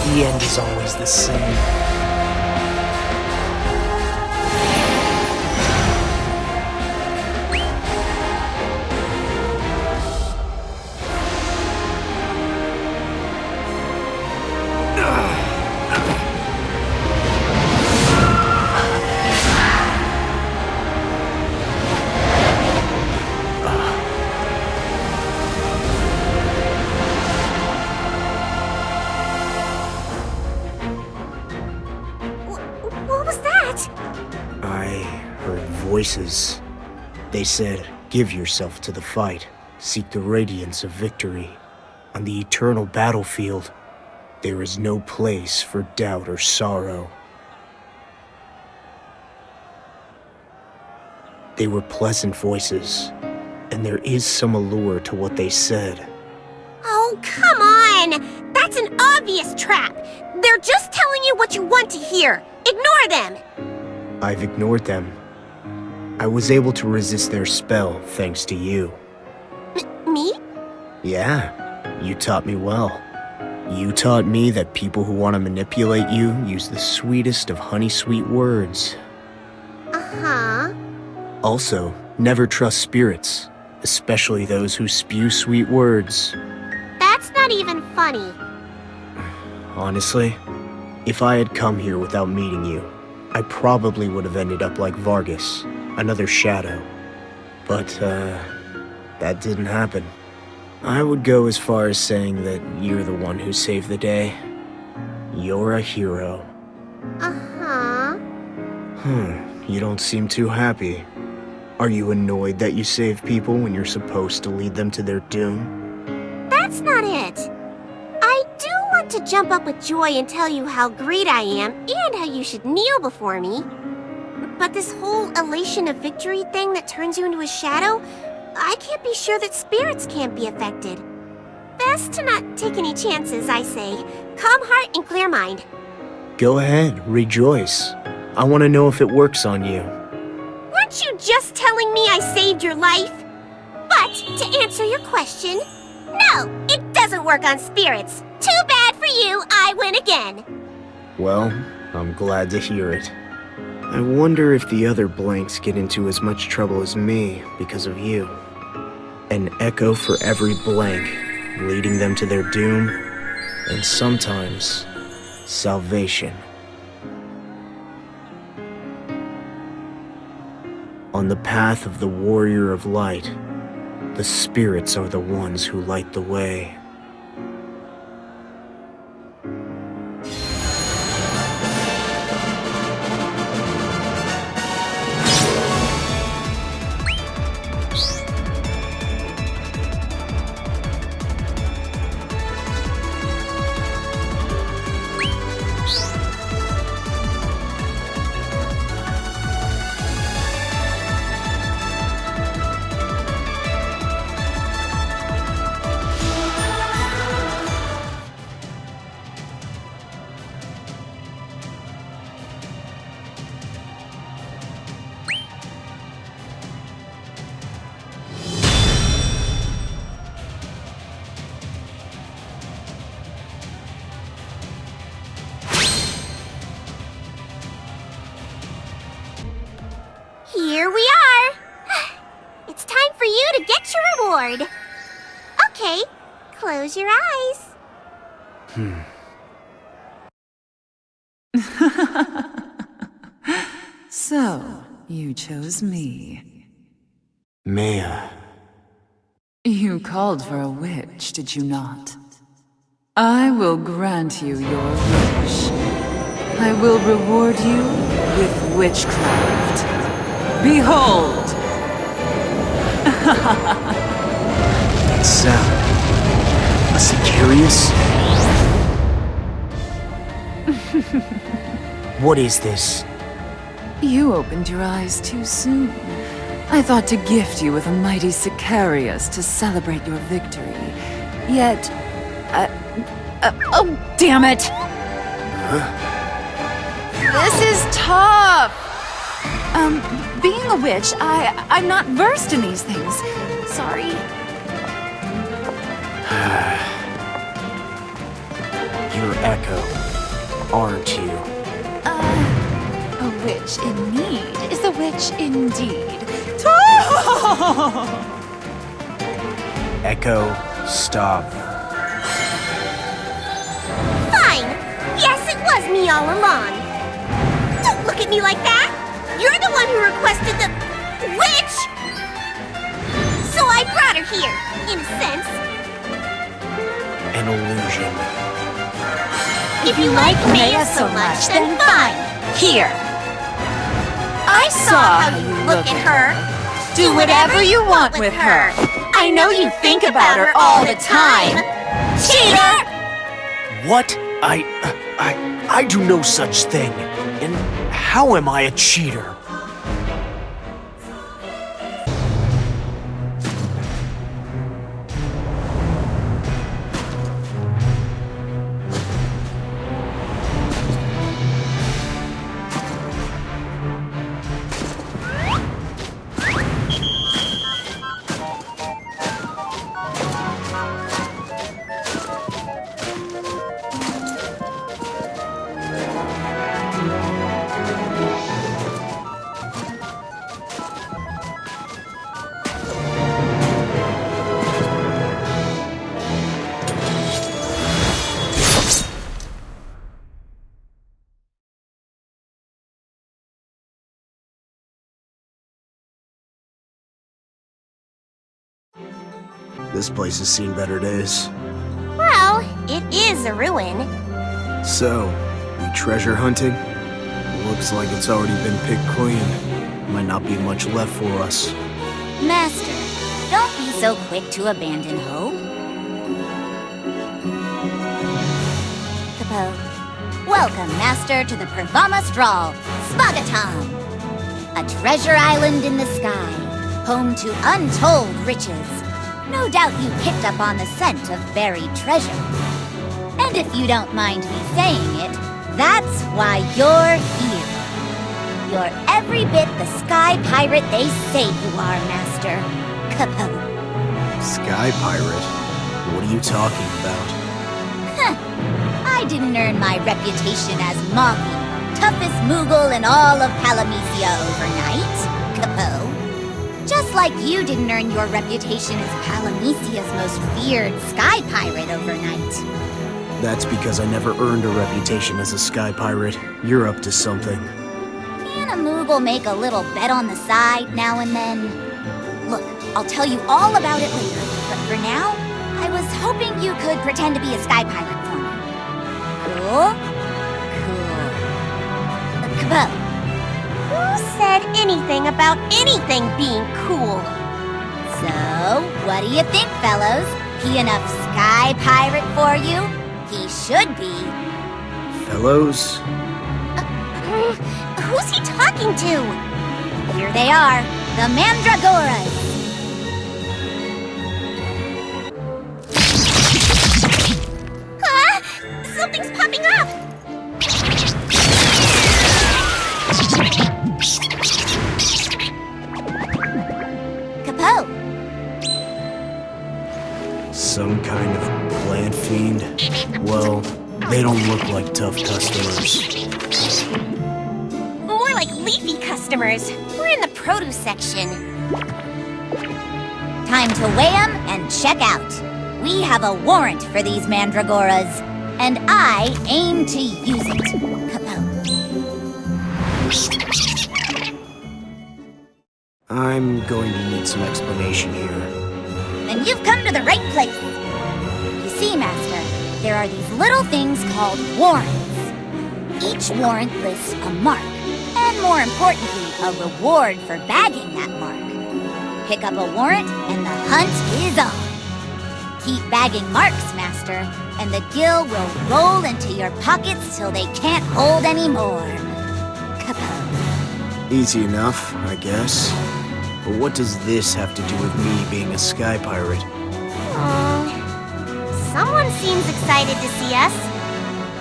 B: The end is always the same.
K: What was that?
B: I heard voices. They said, give yourself to the fight. Seek the radiance of victory. On the eternal battlefield, there is no place for doubt or sorrow. They were pleasant voices, and there is some allure to what they said.
K: Oh, come on! That's an obvious trap! They're just telling you what you want to hear. Ignore them!
B: I've ignored them. I was able to resist their spell thanks to you.
K: Me?
B: Yeah, you taught me well. You taught me that people who want to manipulate you use the sweetest of honey-sweet words.
K: Uh-huh.
B: Also, never trust spirits, especially those who spew sweet words.
K: That's not even funny.
B: Honestly, if I had come here without meeting you, I probably would have ended up like Vargas, another shadow. But, that didn't happen. I would go as far as saying that you're the one who saved the day. You're a hero.
K: Uh-huh.
B: You don't seem too happy. Are you annoyed that you save people when you're supposed to lead them to their doom?
K: That's not it. I do want to jump up with joy and tell you how great I am and how you should kneel before me. But this whole elation of victory thing that turns you into a shadow, I can't be sure that spirits can't be affected. Best to not take any chances, I say. Calm heart and clear mind.
B: Go ahead, rejoice. I want to know if it works on you.
K: Weren't you just telling me I saved your life? But, to answer your question, no, it doesn't work on spirits. Too bad for you, I win again.
B: Well, I'm glad to hear it. I wonder if the other blanks get into as much trouble as me because of you. An echo for every blank, leading them to their doom, and sometimes, salvation. On the path of the warrior of light, the spirits are the ones who light the way.
K: Here we are! It's time for you to get your reward. Okay, close your eyes.
T: So, you chose me.
B: Maya.
T: You called for a witch, did you not? I will grant you your wish. I will reward you with witchcraft. Behold!
B: That sound. A Sicarius? What is this?
T: You opened your eyes too soon. I thought to gift you with a mighty Sicarius to celebrate your victory. Yet... oh, damn it!
U: This is tough! Being a witch, I'm not versed in these things. Sorry.
B: You're Echo, aren't you?
U: A witch in need is a witch indeed.
B: Echo, stop.
K: Fine! Yes, it was me all along. Don't look at me like that! You're the one who requested the witch! So I brought her here, in a sense.
B: An illusion.
K: If you like Maya so much, then fine. Here. I saw how you look at her. Do whatever you want with her. I know you think about her all the time. Cheater!
B: What? I do no such thing. And how am I a cheater? This place has seen better days.
K: Well, it is a ruin.
L: So, we treasure hunting? Looks like it's already been picked clean. Might not be much left for us.
M: Master, don't be so quick to abandon hope. Capo, welcome, Master, to the Pervamastral, Spagaton. A treasure island in the sky, home to untold riches. No doubt you picked up on the scent of buried treasure. And if you don't mind me saying it, that's why you're here. You're every bit the sky pirate they say you are, Master. Capo.
L: Sky pirate? What are you talking about?
M: I didn't earn my reputation as Moggy, toughest Moogle in all of Palamecia overnight, Capo. Just like you didn't earn your reputation as Palamecia's most feared sky pirate overnight.
L: That's because I never earned a reputation as a sky pirate. You're up to something.
M: Can a Moogle make a little bet on the side now and then? Look, I'll tell you all about it later, but for now, I was hoping you could pretend to be a sky pirate for me. Cool? Cool. Capo.
K: Who said anything about anything being cool?
M: So, what do you think, fellows? He enough sky pirate for you? He should be.
L: Fellows?
K: Who's he talking to?
M: Here they are, the Mandragoras.
K: Something's popping up!
M: Capo!
L: Some kind of plant fiend? Well, they don't look like tough customers.
K: More like leafy customers. We're in the produce section.
M: Time to weigh 'em and check out. We have a warrant for these Mandragoras, and I aim to use it. Capo.
L: I'm going to need some explanation here.
M: Then you've come to the right place. You see, Master, there are these little things called warrants. Each warrant lists a mark, and more importantly, a reward for bagging that mark. Pick up a warrant, and the hunt is on. Keep bagging marks, Master, and the gill will roll into your pockets till they can't hold any more. Capo.
L: Easy enough, I guess. But what does this have to do with me being a sky pirate?
K: Someone seems excited to see us.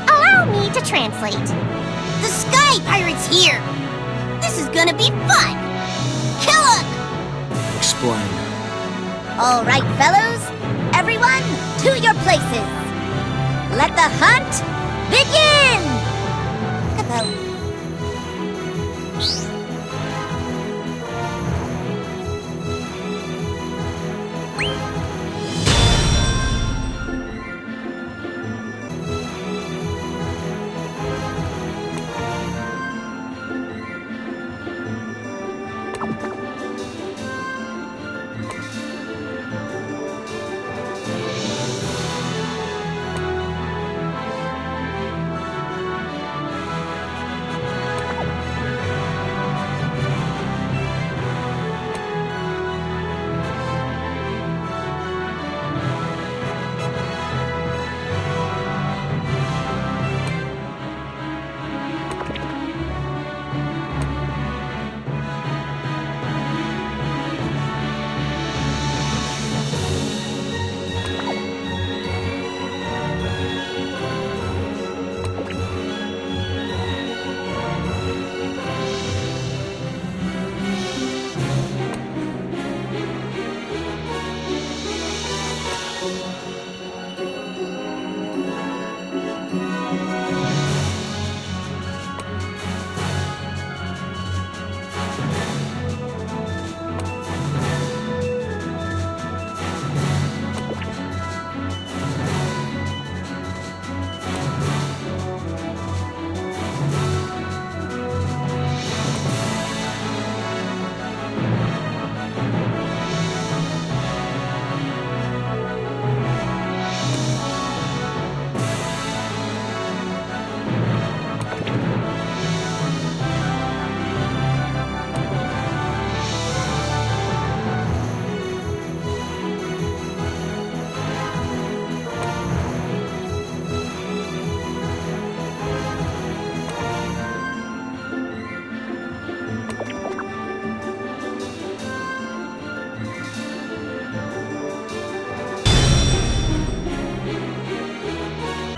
K: Allow me need to translate. The Sky Pirate's here! This is gonna be fun! Kill him!
L: Explain.
M: All right, fellows. Everyone, to your places. Let the hunt begin! Kapow.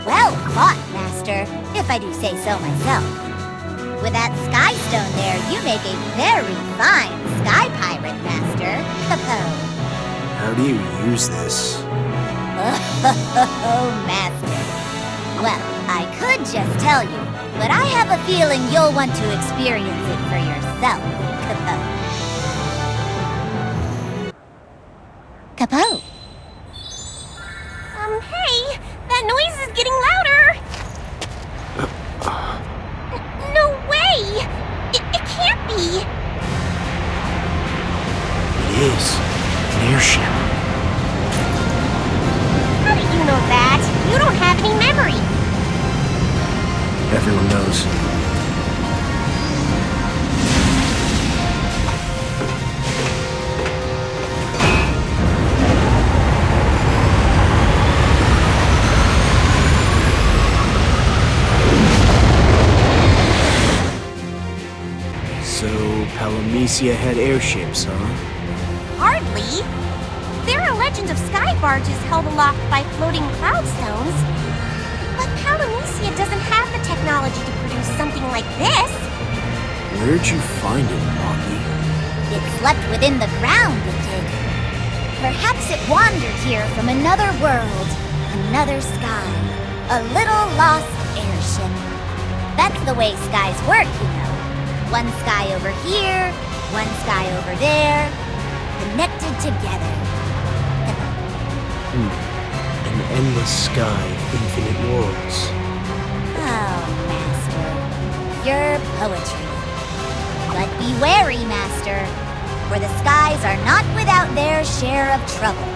M: Well fought, Master, if I do say so myself. With that sky stone there, you make a very fine sky pirate, Master. Kapow.
L: How do you use this?
M: Oh, Master. Well, I could just tell you, but I have a feeling you'll want to experience it for yourself. Kapow. Kapow.
K: Hey! That noise is getting louder! No way! It can't be!
L: It is. An airship.
K: How do you know that? You don't have any memory.
L: Everyone knows. So, Palamecia had airships, huh?
K: Hardly. There are legends of sky barges held aloft by floating cloud stones. But Palamecia doesn't have the technology to produce something like this.
L: Where'd you find it, Moggy?
M: It slept within the ground, it did. Perhaps it wandered here from another world, another sky. A little lost airship. That's the way skies work, you know. One sky over here, one sky over there, connected together.
L: An endless sky of infinite worlds.
M: Oh, Master. Your poetry. But be wary, Master, for the skies are not without their share of trouble.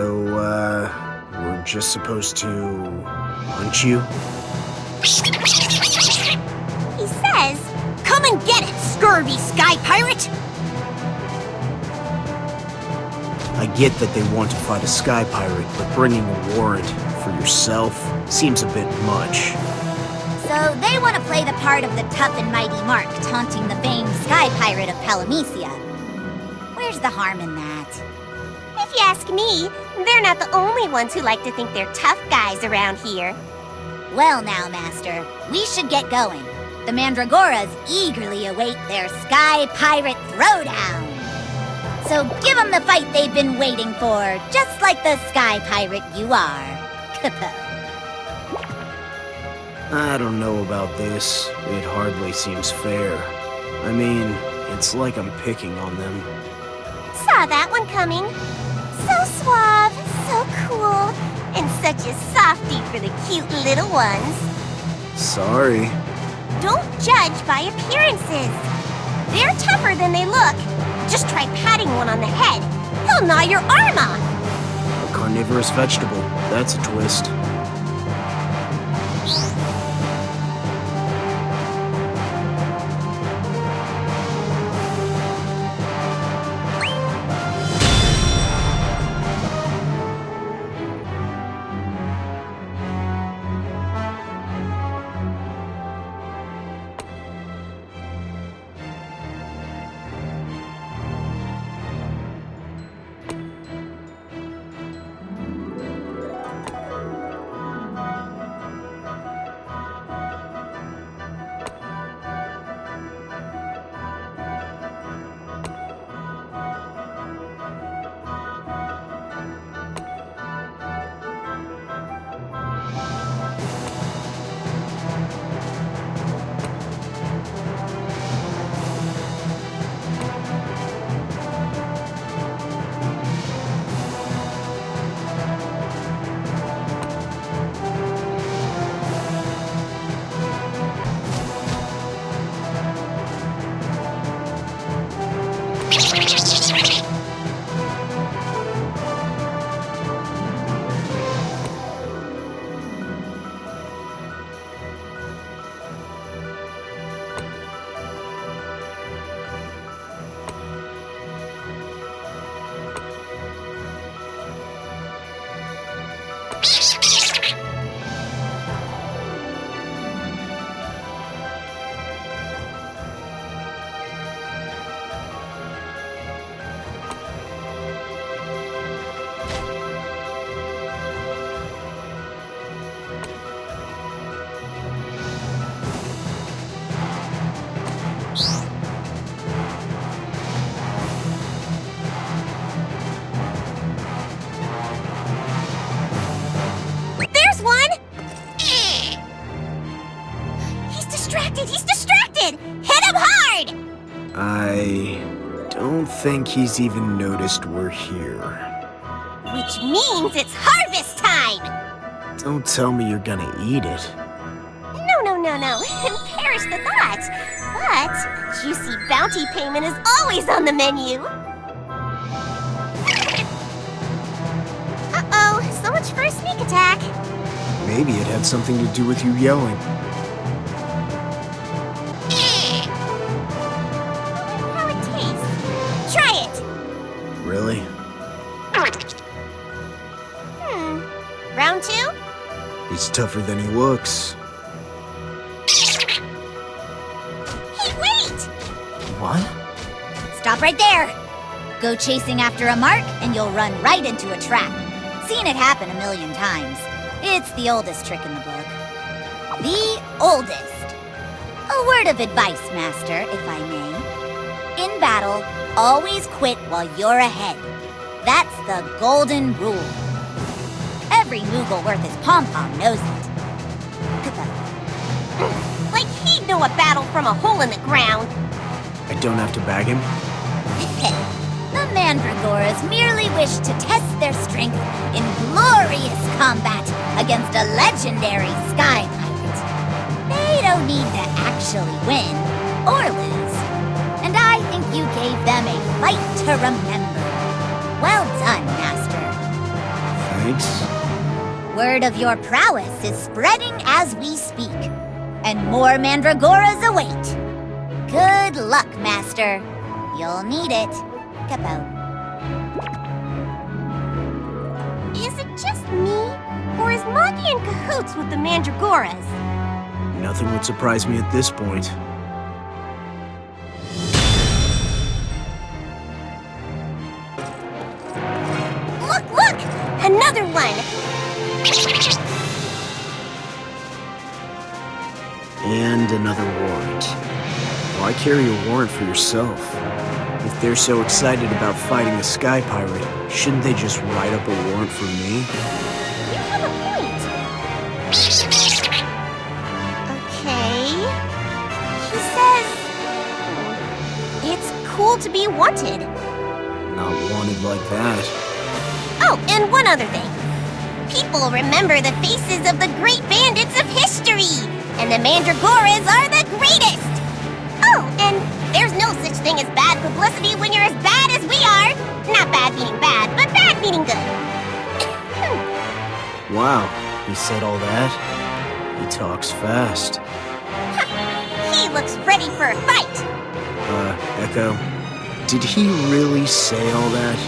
L: So, we're just supposed to punch you?
K: He says, "Come and get it, scurvy sky pirate!"
L: I get that they want to fight a sky pirate, but bringing a warrant for yourself seems a bit much.
M: So they want to play the part of the tough and mighty Mark, taunting the famed sky pirate of Palamecia. Where's the harm in that?
K: If you ask me, they're not the only ones who like to think they're tough guys around here.
M: Well now, Master, we should get going. The Mandragoras eagerly await their sky pirate throwdown. So give them the fight they've been waiting for, just like the sky pirate you are. Capo.
L: I don't know about this. It hardly seems fair. I mean, it's like I'm picking on them.
K: Saw that one coming. So suave, so cool, and such a softie for the cute little ones.
L: Sorry.
K: Don't judge by appearances. They're tougher than they look. Just try patting one on the head. He'll gnaw your arm off.
L: A carnivorous vegetable. That's a twist. I don't think he's even noticed we're here.
K: Which means it's harvest time!
L: Don't tell me you're gonna eat it.
K: No. Perish the thought. But a juicy bounty payment is always on the menu. Uh-oh, so much for a sneak attack.
L: Maybe it had something to do with you yelling.
K: How it tastes. Try it.
L: Really?
K: Round two?
L: He's tougher than he looks.
K: Hey, wait!
L: What?
M: Stop right there! Go chasing after a mark, and you'll run right into a trap. Seen it happen a million times. It's the oldest trick in the book. The oldest. A word of advice, Master, if I may. In battle, always quit while you're ahead. That's the golden rule. Every Moogle worth his pom-pom knows it.
K: Like he'd know a battle from a hole in the ground.
L: I don't have to bag him?
M: The Mandragoras merely wish to test their strength in glorious combat against a legendary sky pirate. They don't need to actually win or lose. And I think you gave them a fight to remember. Well done, Master.
L: Thanks.
M: Word of your prowess is spreading as we speak, and more mandragoras await. Good luck, Master. You'll need it. Capo.
K: Is it just me? Or is Moggy in cahoots with the mandragoras?
L: Nothing would surprise me at this point.
K: Look! Another one!
L: And another warrant. Why carry a warrant for yourself? If they're so excited about fighting a sky pirate, shouldn't they just write up a warrant for me?
K: You have a point. Okay. He says... it's cool to be wanted.
L: Not wanted like that.
K: Oh, and one other thing. People remember the faces of the great bandits of history, and the mandragoras are the greatest! Oh, and there's no such thing as bad publicity when you're as bad as we are! Not bad meaning bad, but bad meaning good.
L: Wow, he said all that? He talks fast.
K: He looks ready for a fight!
L: Echo, did he really say all that?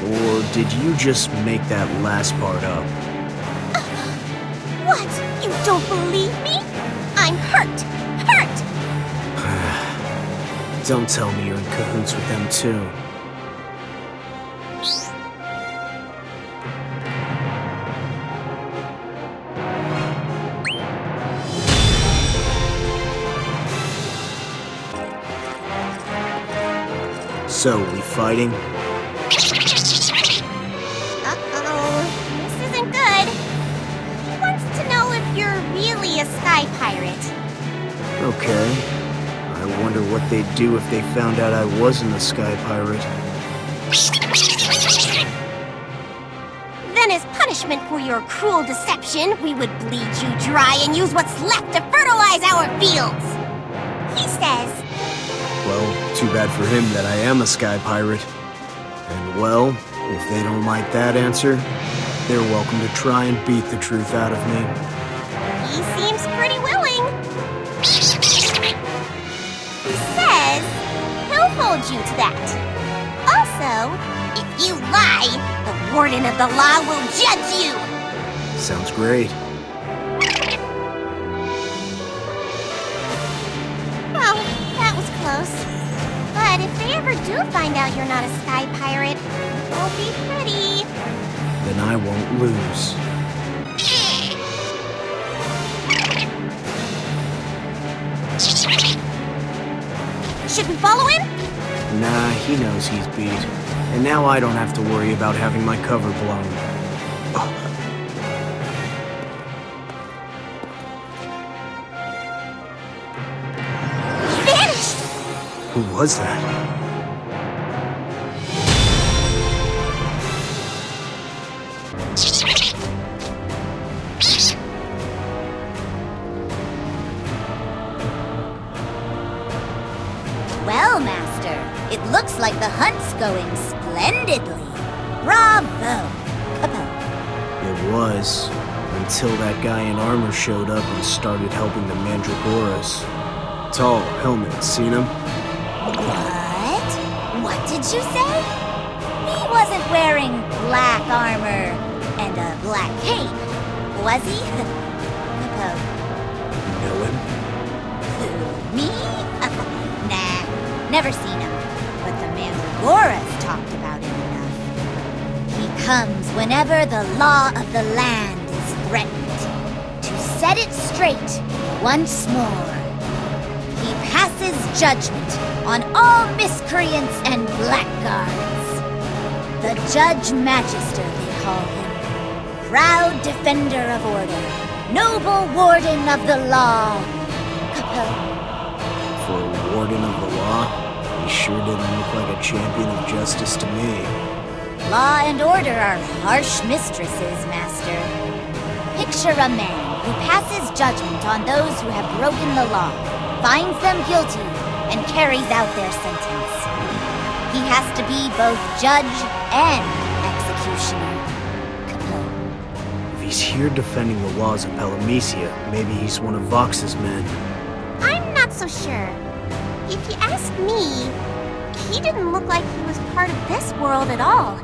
L: Or did you just make that last part up?
K: What? You don't believe me? I'm hurt! Hurt!
L: Don't tell me you're in cahoots with them too. So, we fighting?
K: Uh-oh. This isn't good. He wants to know if you're really a sky pirate.
L: Okay. I wonder what they'd do if they found out I wasn't a sky pirate.
K: Then as punishment for your cruel deception, we would bleed you dry and use what's left to fertilize our fields. He says...
L: Well, too bad for him that I am a sky pirate. And well, if they don't like that answer, they're welcome to try and beat the truth out of me.
K: He seems pretty willing. He says he'll hold you to that. Also, if you lie, the Warden of the Law will judge you.
L: Sounds great.
K: Well, that was close. But if they ever do find out you're not a sky pirate, it won't be pretty.
L: Then I won't lose.
K: Should we follow him?
L: Nah, he knows he's beat. And now I don't have to worry about having my cover blown.
K: He vanished!
L: Who was that?
M: Well, Master, it looks like the hunt's going splendidly. Bravo! Capo.
L: It was. Until that guy in armor showed up and started helping the mandragoras. Tall, helmet, seen him?
M: What? What did you say? He wasn't wearing black armor and a black cape, was he? Capo.
L: Know him?
M: Who, me? Nah, never seen him. But the mandragoras talked about him enough. He comes whenever the law of the land is threatened. To set it straight once more. He passes judgment on all miscreants and blackguards. The Judge Magister, they call him. Proud defender of order. Noble warden of the law. Capo.
L: For a warden of the law, he sure didn't look like a champion of justice to me.
M: Law and order are harsh mistresses, Master. Picture a man who passes judgment on those who have broken the law, finds them guilty, and carries out their sentence. He has to be both judge and executioner. Capo.
L: he's here defending the laws of Palamecia, maybe he's one of Vox's men.
K: I'm not so sure. If you ask me, he didn't look like he was part of this world at all.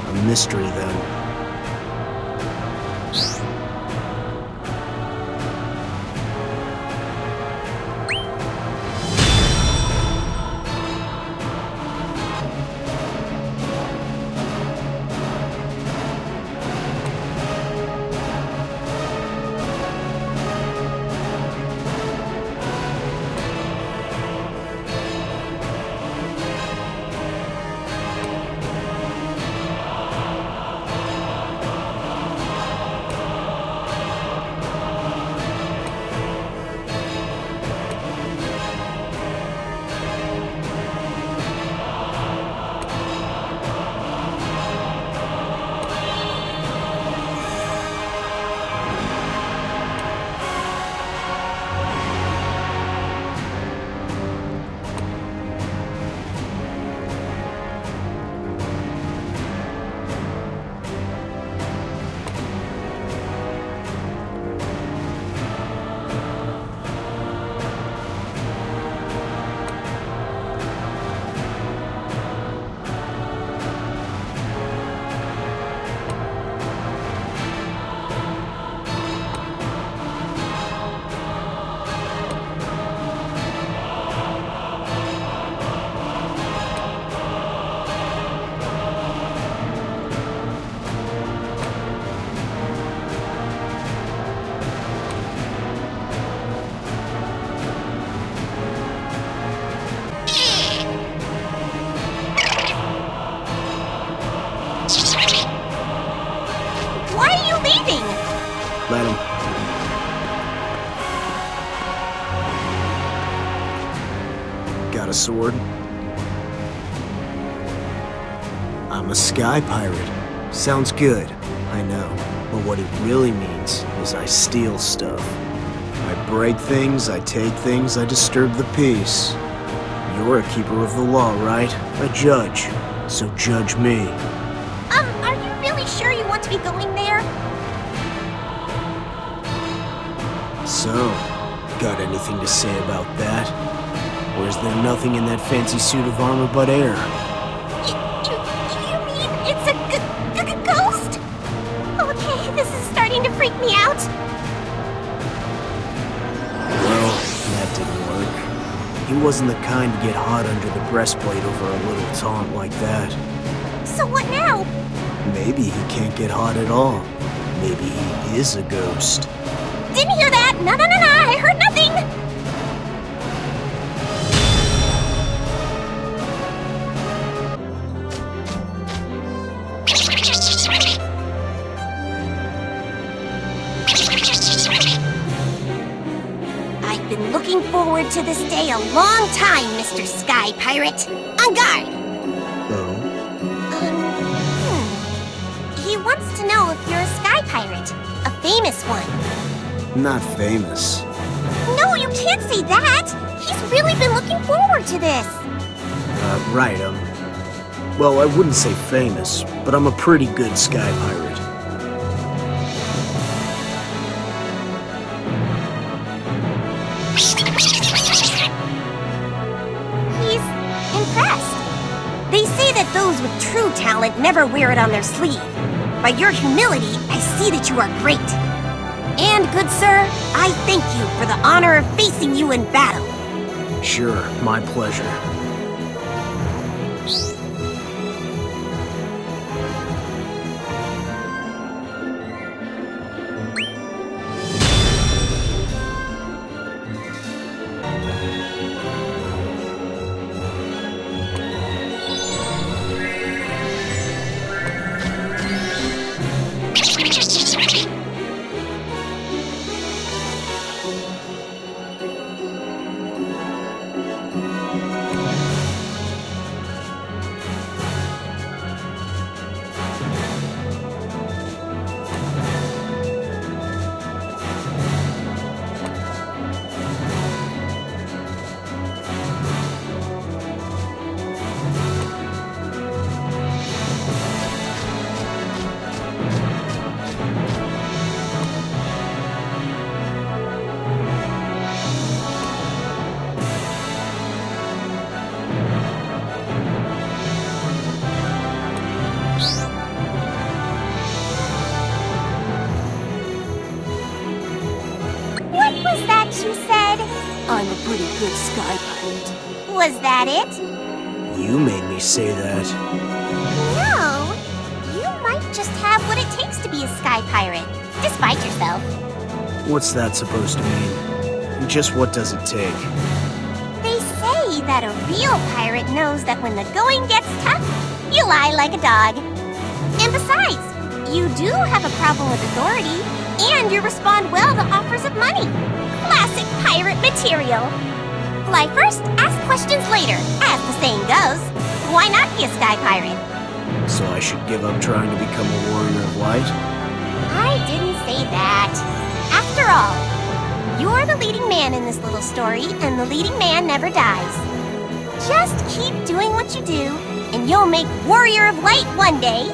L: A mystery, then. Let him. Got a sword? I'm a sky pirate. Sounds good, I know. But what it really means is I steal stuff. I break things, I take things, I disturb the peace. You're a keeper of the law, right? A judge. So judge me.
K: Are you really sure you want to be going there?
L: So, got anything to say about that? Or is there nothing in that fancy suit of armor but air?
K: You mean it's a ghost? Okay, this is starting to freak me out.
L: Well, that didn't work. He wasn't the kind to get hot under the breastplate over a little taunt like that.
K: So what now?
L: Maybe he can't get hot at all. Maybe he is a ghost.
K: Didn't hear that! No, I heard nothing! I've been looking forward to this day a long time, Mr. Sky Pirate. On guard!
L: Oh?
K: He wants to know if you're a Sky Pirate. A famous one.
L: Not famous.
K: No, you can't say that! He's really been looking forward to this!
L: Right, well, I wouldn't say famous, but I'm a pretty good sky pirate.
K: He's impressed. They say that those with true talent never wear it on their sleeve. By your humility, I see that you are great. And, good sir, I thank you for the honor of facing you in battle.
L: Sure, my pleasure.
I: pretty good sky pirate.
K: Was that it?
L: You made me say that.
K: No. You might just have what it takes to be a sky pirate, despite yourself.
L: What's that supposed to mean? Just what does it take?
K: They say that a real pirate knows that when the going gets tough, you lie like a dog. And besides, you do have a problem with authority, and you respond well to offers of money. Classic pirate material. Fly first, ask questions later, as the saying goes. Why not be a sky pirate?
L: So I should give up trying to become a warrior of light?
K: I didn't say that. After all, you're the leading man in this little story, and the leading man never dies. Just keep doing what you do, and you'll make warrior of light one day.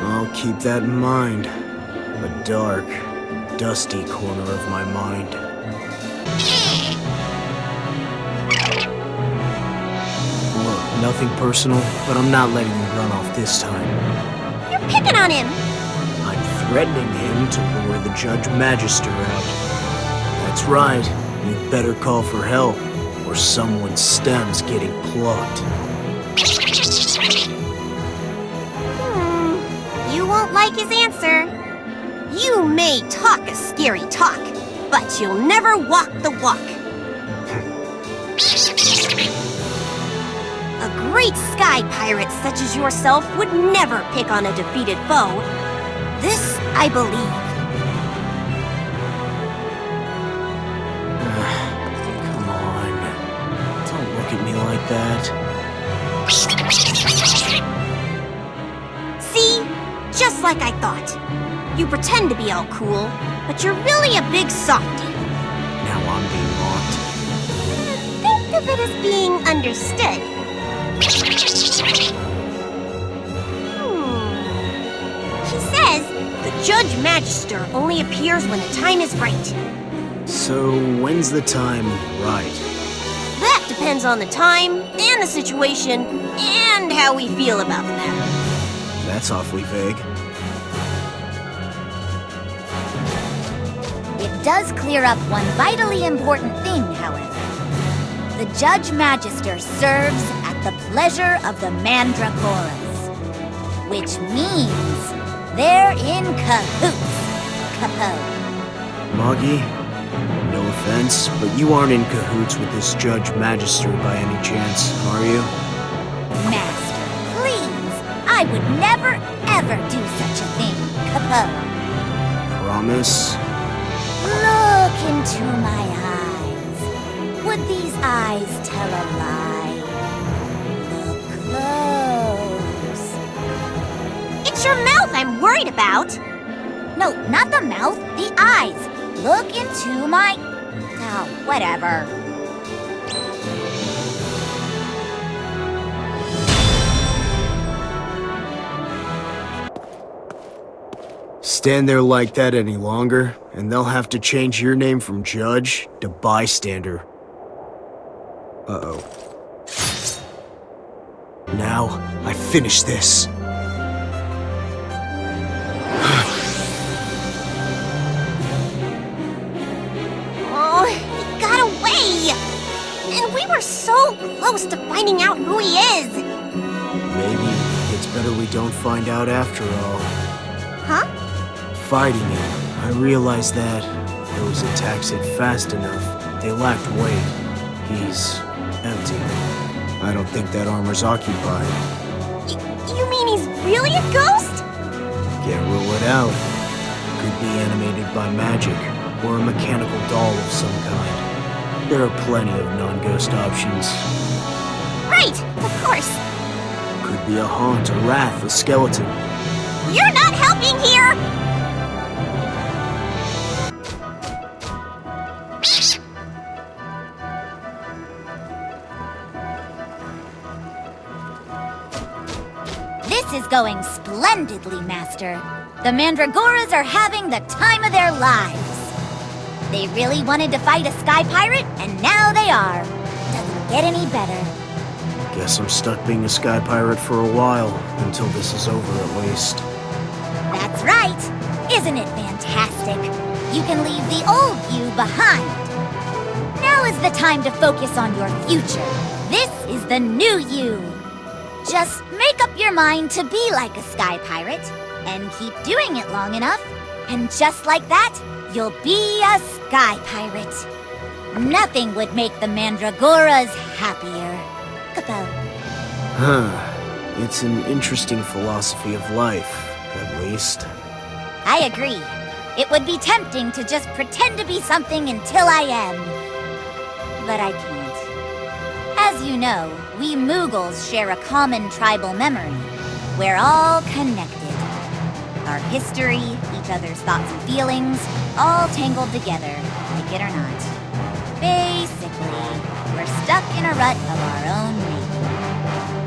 L: I'll keep that in mind. A dark, dusty corner of my mind. Look, nothing personal, but I'm not letting you run off this time.
K: You're picking on him.
L: I'm threatening him to lure the Judge Magister out. That's right. You'd better call for help, or someone's stem's getting plucked.
K: You won't like his answer. You may talk a scary talk, but you'll never walk the walk. A great sky pirate such as yourself would never pick on a defeated foe. This I believe.
L: Come on. Don't look at me like that.
K: See? Just like I thought. You pretend to be all cool, but you're really a big softy.
L: Now I'm being mocked.
K: Think of it as being understood. He says the Judge Magister only appears when the time is right.
L: So, when's the time right?
K: That depends on the time, and the situation, and how we feel about the matter.
L: That's awfully vague.
M: It does clear up one vitally important thing, however. The Judge Magister serves at the pleasure of the Mandragoras, which means they're in cahoots, Capo.
L: Moggy, no offense, but you aren't in cahoots with this Judge Magister by any chance, are you?
M: Master, please, I would never, ever do such a thing, Capo.
L: Promise?
M: Look into my eyes. Would these eyes tell a lie? Look close.
K: It's your mouth I'm worried about.
M: No, not the mouth, the eyes. Look into my... Oh, whatever.
L: Stand there like that any longer, and they'll have to change your name from Judge to Bystander. Uh-oh. Now, I finish this.
K: Oh, he got away! And we were so close to finding out who he is!
L: Maybe it's better we don't find out after all.
K: Huh?
L: Fighting him, I realized that those attacks hit fast enough. They lacked weight. He's empty. I don't think that armor's occupied.
K: You mean he's really a ghost?
L: Can't rule it out. Could be animated by magic, or a mechanical doll of some kind. There are plenty of non-ghost options.
K: Right, of course.
L: Could be a haunt, a wrath, a skeleton.
K: You're not helping here!
M: This is going splendidly, Master. The Mandragoras are having the time of their lives. They really wanted to fight a sky pirate, and now they are. Doesn't get any better.
L: Guess I'm stuck being a sky pirate for a while, until this is over at least.
M: That's right. Isn't it fantastic? You can leave the old you behind. Now is the time to focus on your future. This is the new you. Just make up your mind to be like a sky pirate, and keep doing it long enough, and just like that, you'll be a sky pirate. Nothing would make the Mandragoras happier. Kapow.
L: Huh. It's an interesting philosophy of life, at least.
M: I agree. It would be tempting to just pretend to be something until I am. But I can't. As you know, we Moogles share a common tribal memory. We're all connected. Our history, each other's thoughts and feelings, all tangled together, like it or not. Basically, we're stuck in a rut of our own making.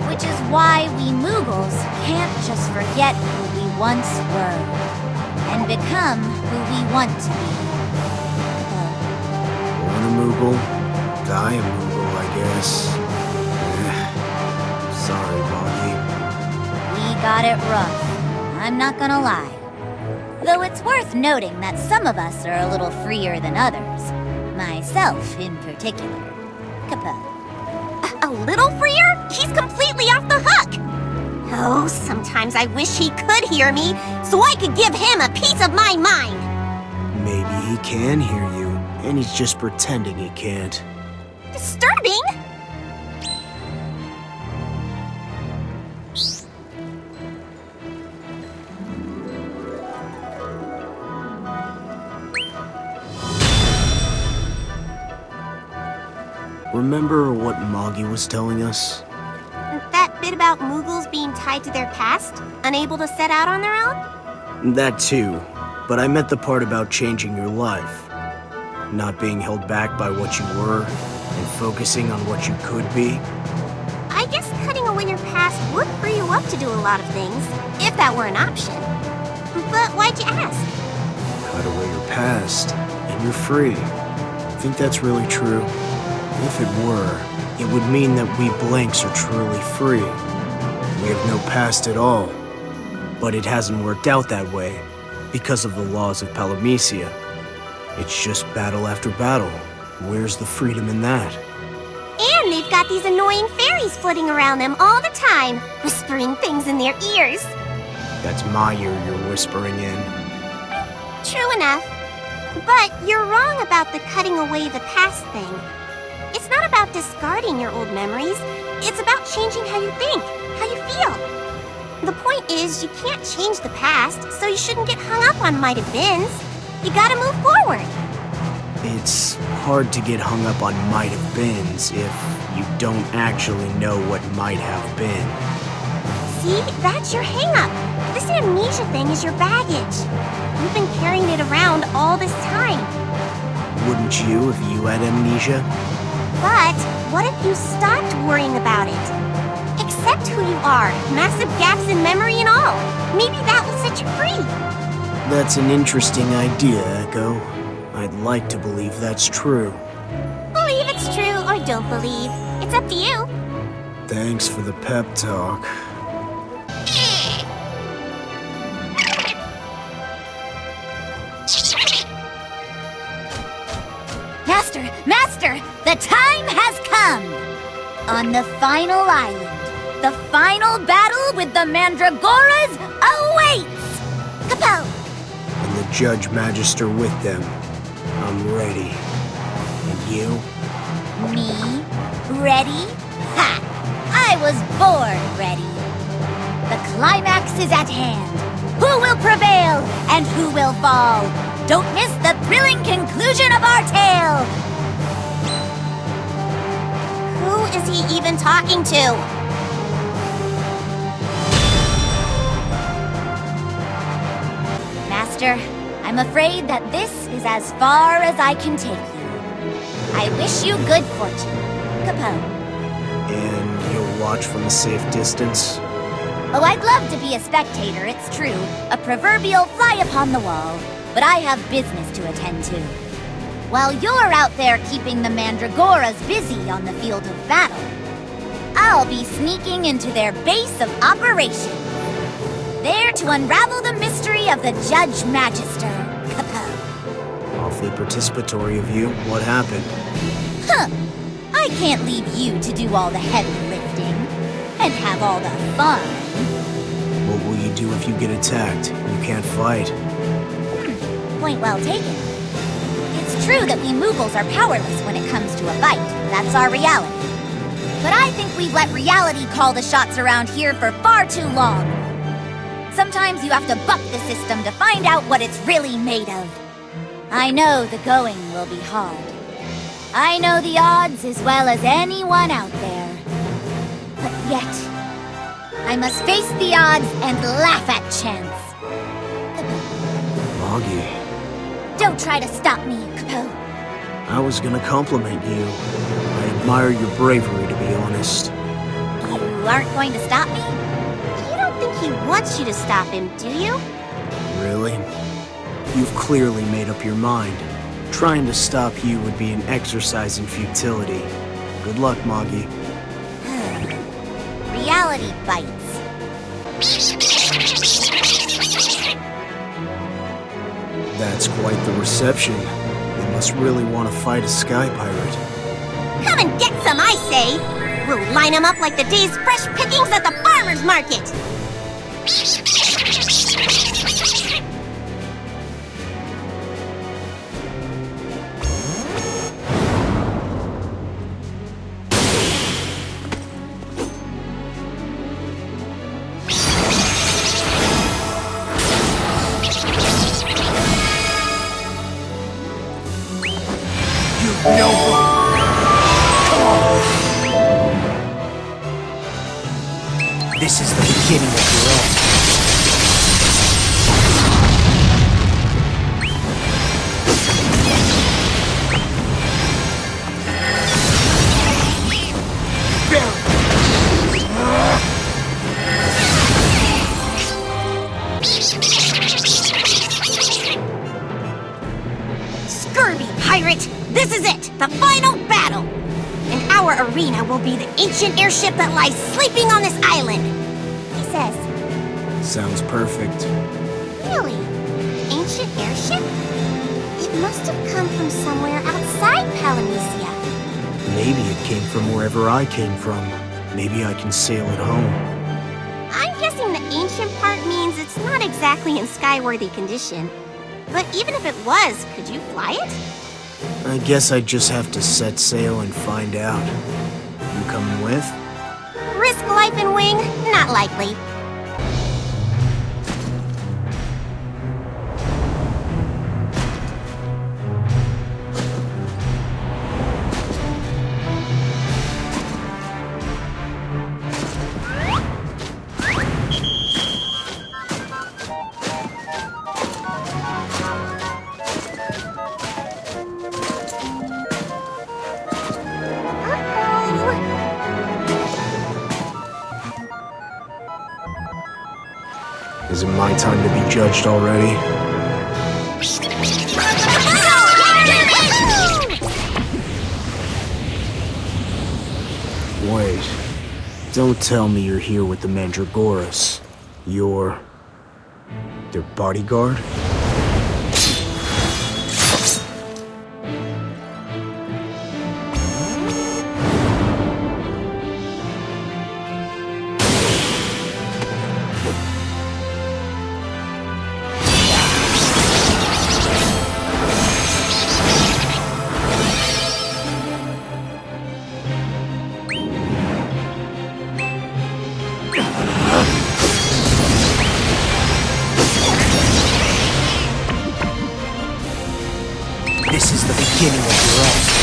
M: Which is why we Moogles can't just forget who we once were, and become who we want to be.
L: Born a Moogle, die a Moogle, I guess. Sorry, Boggy.
M: We got it rough, I'm not gonna lie. Though it's worth noting that some of us are a little freer than others. Myself, in particular. Kappa.
K: A little freer? He's completely off the hook! Oh, sometimes I wish he could hear me, so I could give him a piece of my mind!
L: Maybe he can hear you, and he's just pretending he can't.
K: Disturbing?
L: Remember what Moggy was telling us?
K: That bit about Moogles being tied to their past, unable to set out on their own?
L: That too, but I meant the part about changing your life. Not being held back by what you were, and focusing on what you could be.
K: I guess cutting away your past would free you up to do a lot of things, if that were an option. But why'd you ask?
L: Cut away your past, and you're free. Think that's really true? If it were, it would mean that we blanks are truly free. We have no past at all. But it hasn't worked out that way, because of the laws of Palamecia. It's just battle after battle. Where's the freedom in that?
K: And they've got these annoying fairies flitting around them all the time, whispering things in their ears.
L: That's my ear you're whispering in.
K: True enough. But you're wrong about the cutting away the past thing. It's not about discarding your old memories. It's about changing how you think, how you feel. The point is, you can't change the past, so you shouldn't get hung up on might have beens. You gotta move forward.
L: It's hard to get hung up on might have beens if you don't actually know what might have been.
K: See, that's your hang-up. This amnesia thing is your baggage. You've been carrying it around all this time.
L: Wouldn't you if you had amnesia?
K: But what if you stopped worrying about it? Accept who you are, massive gaps in memory and all. Maybe that will set you free.
L: That's an interesting idea, Echo. I'd like to believe that's true.
K: Believe it's true or don't believe. It's up to you.
L: Thanks for the pep talk.
M: Master, the time has come! On the final island, the final battle with the Mandragoras awaits! Kapow!
L: And the Judge Magister with them. I'm ready. And you?
M: Me? Ready? Ha! I was born ready. The climax is at hand. Who will prevail and who will fall? Don't miss the thrilling conclusion of our tale!
K: Who is he even talking to?
M: Master, I'm afraid that this is as far as I can take you. I wish you good fortune. Kapow.
L: And you'll watch from a safe distance?
M: Oh, I'd love to be a spectator, it's true. A proverbial fly upon the wall. But I have business to attend to. While you're out there keeping the Mandragoras busy on the field of battle, I'll be sneaking into their base of operations, there to unravel the mystery of the Judge Magister, Kapow.
L: Off awfully participatory of you. What happened?
M: Huh. I can't leave you to do all the heavy lifting and have all the fun.
L: What will you do if you get attacked? You can't fight.
M: Point well taken. It's true that we Moogles are powerless when it comes to a fight. That's our reality. But I think we've let reality call the shots around here for far too long. Sometimes you have to buck the system to find out what it's really made of. I know the going will be hard. I know the odds as well as anyone out there. But yet, I must face the odds and laugh at chance.
L: Moggy,
M: Don't try to stop me, Capo.
L: I was gonna compliment you. I admire your bravery, to be honest.
M: You aren't going to stop me?
K: You don't think he wants you to stop him, do you?
L: Really? You've clearly made up your mind. Trying to stop you would be an exercise in futility. Good luck, Moggy.
M: Reality bites.
L: That's quite the reception. You must really want to fight a sky pirate.
K: Come and get some, I say! We'll line them up like the day's fresh pickings at the farmer's market!
L: This is the beginning of your end.
K: Scurvy pirate! This is it! The final battle! And our arena will be the ancient airship that lies sleeping on this island! He says.
L: Sounds perfect.
K: Really? Ancient airship? It must have come from somewhere outside Palamecia.
L: Maybe it came from wherever I came from. Maybe I can sail it home.
K: I'm guessing the ancient part means it's not exactly in skyworthy condition. But even if it was, could you fly it?
L: I guess I just have to set sail and find out. You coming with?
K: Risk life and wing? Not likely.
L: Is it my time to be judged already? Wait. Don't tell me you're here with the Mandragoras. You're... their bodyguard? This is the beginning of your end.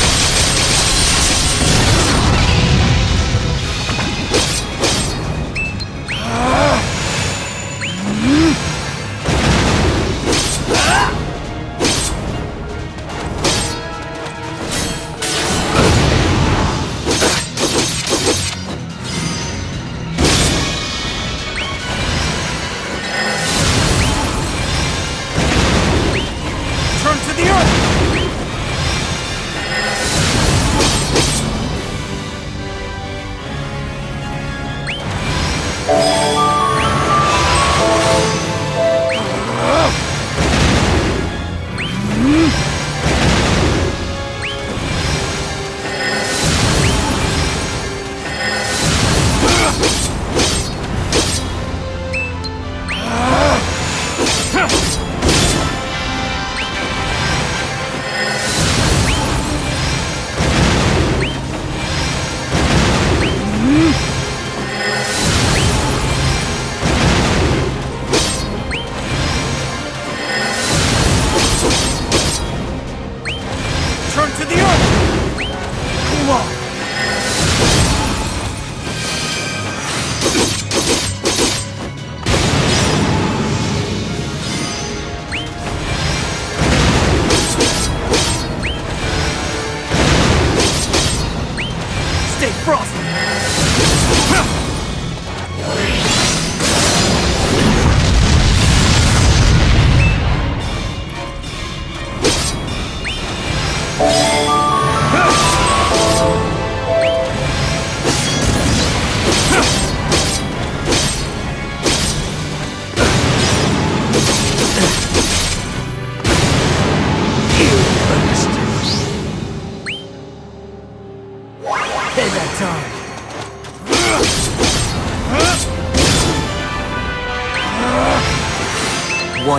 J: Turn to the earth!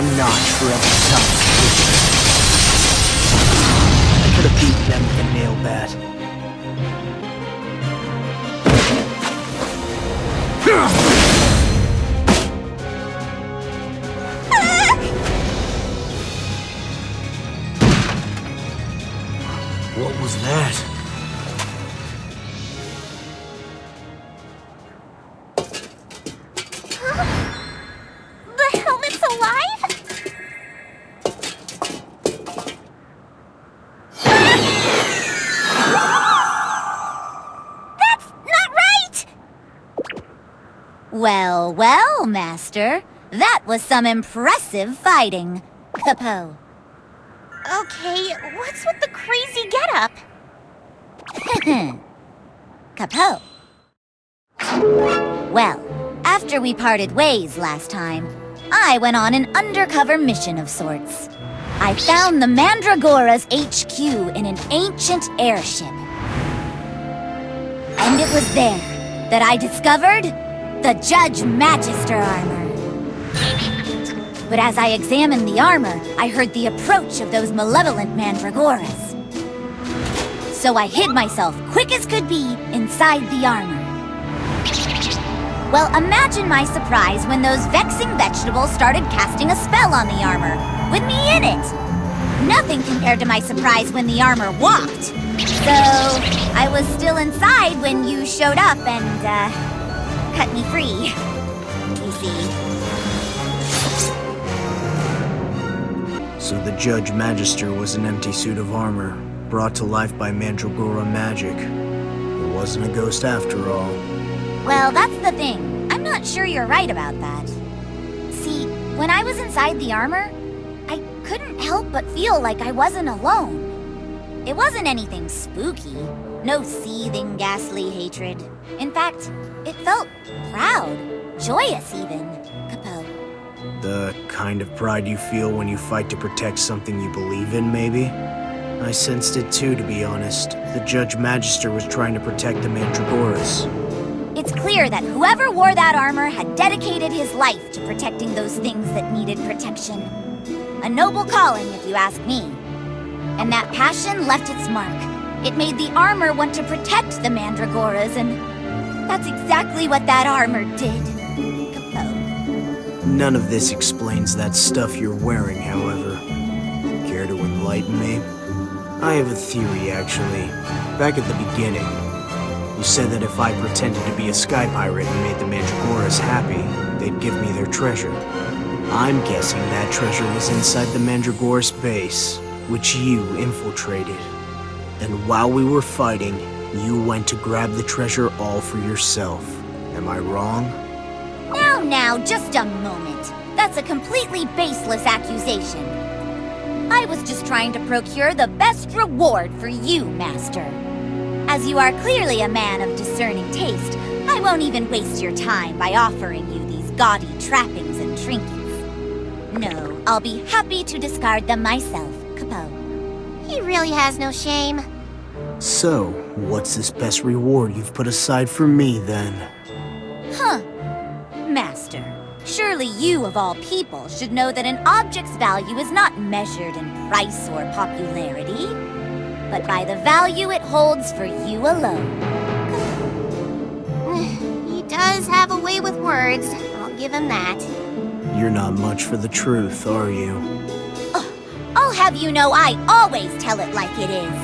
L: one notch for every time. I could have beaten them with a nail bat.
H: What was that?
K: The helmet's alive? That's not right!
M: Well, well, Master. That was some impressive fighting. Capo.
K: Okay, what's with the crazy getup?
M: Capo. Well, after we parted ways last time, I went on an undercover mission of sorts. I found the Mandragora's HQ in an ancient airship. And it was there that I discovered the Judge Magister armor. But as I examined the armor, I heard the approach of those malevolent Mandragoras. So I hid myself quick as could be inside the armor. Well, imagine my surprise when those vexing vegetables started casting a spell on the armor, with me in it. Nothing compared to my surprise when the armor walked. So, I was still inside when you showed up and, cut me free. You see.
L: So the Judge Magister was an empty suit of armor, brought to life by Mandragora magic. It wasn't a ghost after all.
M: Well, that's the thing. I'm not sure you're right about that. See, when I was inside the armor, I couldn't help but feel like I wasn't alone. It wasn't anything spooky. No seething, ghastly hatred. In fact, it felt proud. Joyous, even. Capo.
L: The kind of pride you feel when you fight to protect something you believe in, maybe? I sensed it too, to be honest. The Judge Magister was trying to protect the Mandragoras.
M: It's clear that whoever wore that armor had dedicated his life to protecting those things that needed protection. A noble calling, if you ask me. And that passion left its mark. It made the armor want to protect the Mandragoras, and that's exactly what that armor did.
L: None of this explains that stuff you're wearing, however. Care to enlighten me? I have a theory, actually. Back at the beginning, you said that if I pretended to be a sky pirate and made the Mandragoras happy, they'd give me their treasure. I'm guessing that treasure was inside the Mandragora's base, which you infiltrated. And while we were fighting, you went to grab the treasure all for yourself. Am I wrong?
M: Now, just a moment. That's a completely baseless accusation. I was just trying to procure the best reward for you, Master. As you are clearly a man of discerning taste, I won't even waste your time by offering you these gaudy trappings and trinkets. No, I'll be happy to discard them myself, Capo.
K: He really has no shame.
L: So, what's this best reward you've put aside for me, then?
M: Huh. Master, surely you of all people should know that an object's value is not measured in price or popularity, but by the value it holds for you alone.
K: He does have a way with words, I'll give him that.
L: You're not much for the truth, are you?
M: Oh, I'll have you know I always tell it like it is.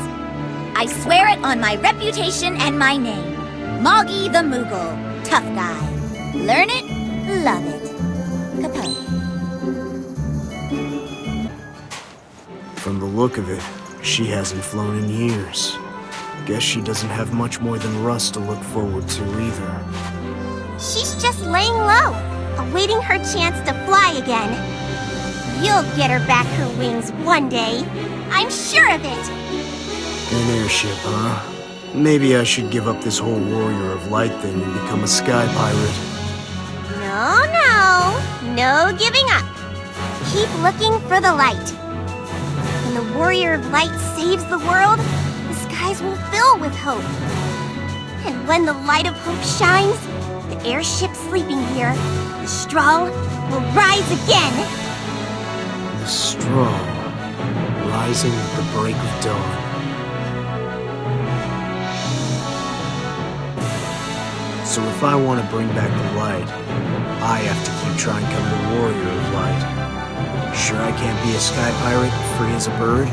M: I swear it on my reputation and my name. Moggy the Moogle, tough guy. Learn it, love it. Capo.
L: From the look of it, she hasn't flown in years. Guess she doesn't have much more than rust to look forward to either.
K: She's just laying low, awaiting her chance to fly again. You'll get her back her wings one day. I'm sure of it.
L: An airship, huh? Maybe I should give up this whole warrior of light thing and become a sky pirate.
K: No giving up. Keep looking for the light. When the warrior of light saves the world, the skies will fill with hope. And when the light of hope shines, the airship sleeping here, the straw, will rise again.
B: straw, rising with the break of dawn. So if I want to bring back the light, I have to keep trying to become the warrior of light. Sure I can't be a sky pirate, free as a bird?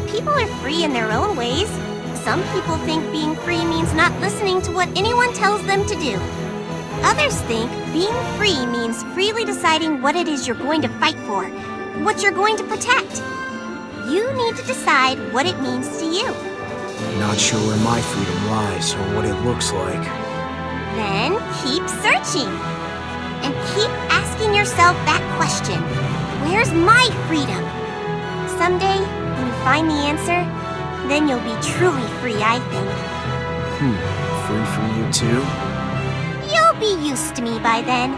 K: People are free in their own ways. Some people think being free means not listening to what anyone tells them to do. Others think being free means freely deciding what it is you're going to fight for, what you're going to protect. You need to decide what it means to you.
B: Not sure where my freedom lies or what it looks like.
K: Then keep searching. And keep asking yourself that question. Where's my freedom? Someday, when you find the answer, then you'll be truly free, I think.
B: Free from you too?
K: You'll be used to me by then.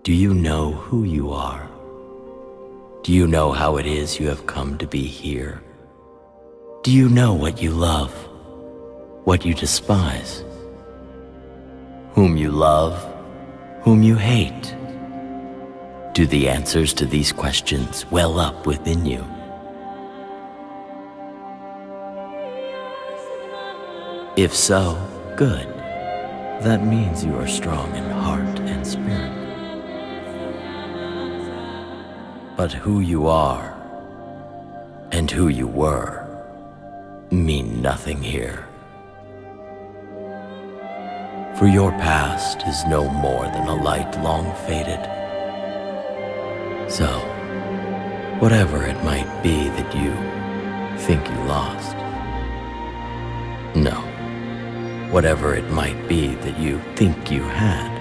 A: Do you know who you are? Do you know how it is you have come to be here? Do you know what you love, what you despise? Whom you love, whom you hate? Do the answers to these questions well up within you? If so, good. That means you are strong in heart and spirit. But who you are and who you were mean nothing here. For your past is no more than a light long faded. So, whatever it might be that you think you lost, no, whatever it might be that you think you had,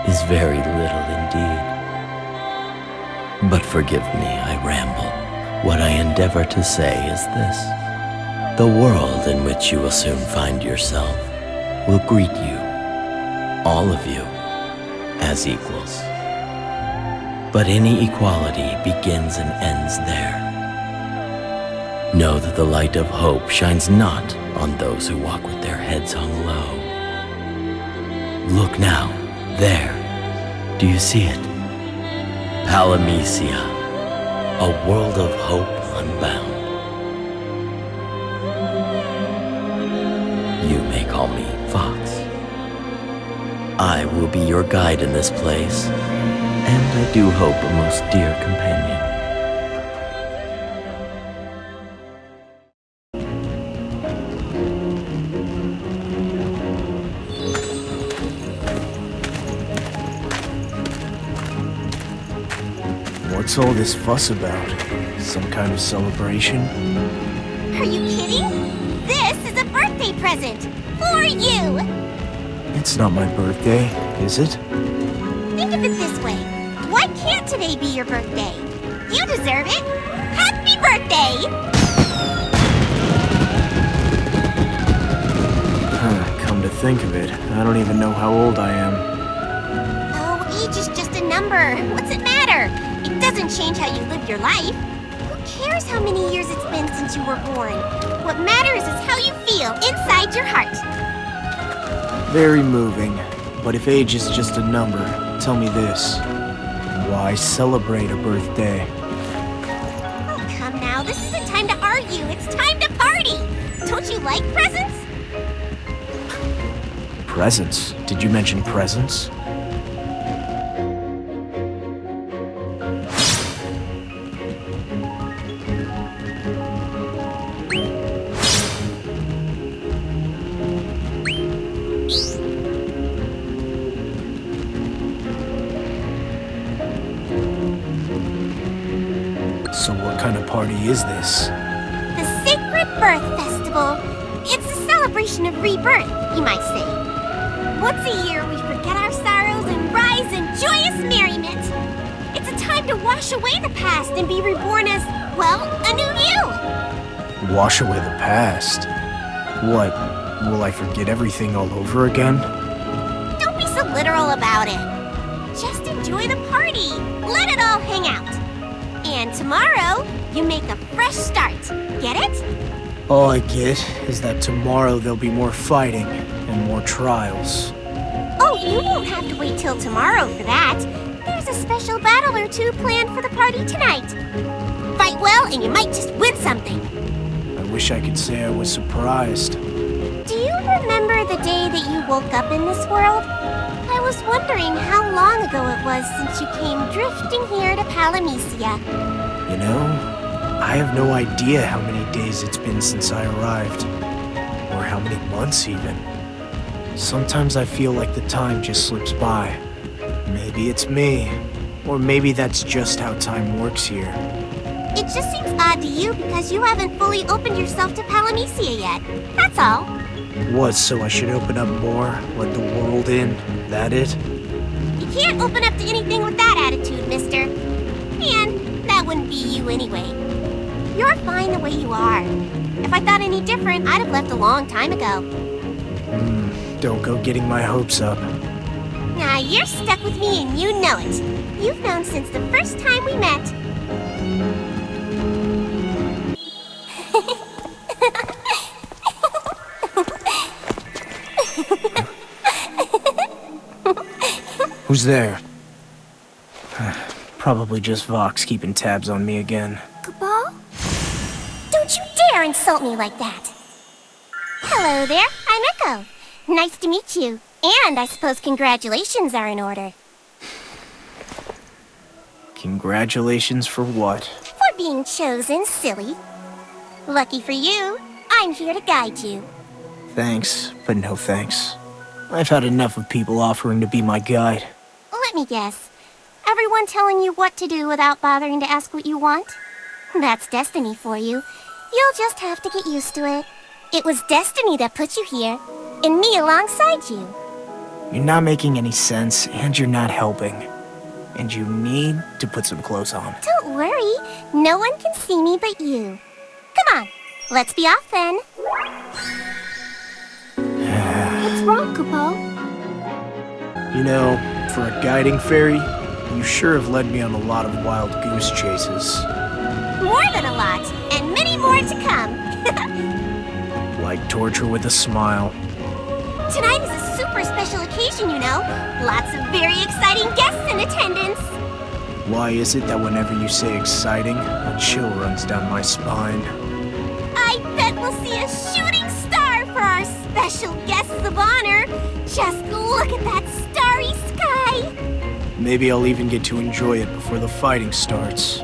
A: is very little indeed. But forgive me, I ramble. What I endeavor to say is this. The world in which you will soon find yourself will greet you, all of you, as equals. But any equality begins and ends there. Know that the light of hope shines not on those who walk with their heads hung low. Look now, there. Do you see it? Palamecia, a world of hope unbound. You may call me Fox. I will be your guide in this place, and I do hope a most dear companion.
B: What's all this fuss about? Some kind of celebration?
K: Are you kidding? This is a birthday present for you!
B: It's not my birthday, is it?
K: Think of it this way. Why can't today be your birthday? You deserve it. Happy birthday!
B: Come to think of it, I don't even know how old I am.
K: Oh, age is just a number. What's it matter? It doesn't change how you live your life. Who cares how many years it's been since you were born? What matters is how you feel inside your heart.
B: Very moving. But if age is just a number, tell me this. Why celebrate a birthday?
K: Oh, come now. This isn't time to argue. It's time to party. Don't you like presents?
B: Presents? Did you mention presents? So what kind of party is this?
K: The Sacred Birth Festival. It's a celebration of rebirth, you might say. Once a year, we forget our sorrows and rise in joyous merriment. It's a time to wash away the past and be reborn as, well, a new you.
B: Wash away the past? What, will I forget everything all over again?
K: Don't be so literal about it. Just enjoy enjoy the party. Let it all hang out. And tomorrow, you make a fresh start. Get it?
B: All I get is that tomorrow there'll be more fighting and more trials.
K: Oh, you won't have to wait till tomorrow for that. There's a special battle or two planned for the party tonight. Fight well and you might just win something.
B: I wish I could say I was surprised.
K: Do you remember the day that you woke up in this world? I was wondering how long ago it was since you came drifting here to Palamecia.
B: You know, I have no idea how many days it's been since I arrived. Or how many months even. Sometimes I feel like the time just slips by. Maybe it's me. Or maybe that's just how time works here.
K: It just seems odd to you because you haven't fully opened yourself to Palamecia yet. That's all.
B: What, so I should open up more? Let the world in? That it?
K: You can't open up to anything with that attitude, mister. And that wouldn't be you anyway. You're fine the way you are. If I thought any different, I'd have left a long time ago.
B: Don't go getting my hopes up.
K: Nah, you're stuck with me and you know it. You've known since the first time we met.
B: Who's there? Probably just Vox keeping tabs on me again.
K: Cabal? Don't you dare insult me like that! Hello there, I'm Echo. Nice to meet you. And I suppose congratulations are in order.
B: Congratulations for what?
K: For being chosen, silly. Lucky for you, I'm here to guide you.
B: Thanks, but no thanks. I've had enough of people offering to be my guide.
K: Let me guess. Everyone telling you what to do without bothering to ask what you want? That's destiny for you. You'll just have to get used to it. It was destiny that put you here, and me alongside you.
B: You're not making any sense, and you're not helping. And you need to put some clothes on.
K: Don't worry. No one can see me but you. Come on, let's be off then.
F: What's wrong, Kupo?
B: You know, for a guiding fairy, you sure have led me on a lot of wild goose chases.
K: More than a lot, and many more to come.
B: Like torture with a smile.
K: Tonight is a super special occasion, you know. Lots of very exciting guests in attendance.
B: Why is it that whenever you say exciting, a chill runs down my spine?
K: I bet we'll see a shooting star for our special guests of honor. Just look at that starry sky.
B: Maybe I'll even get to enjoy it before the fighting starts.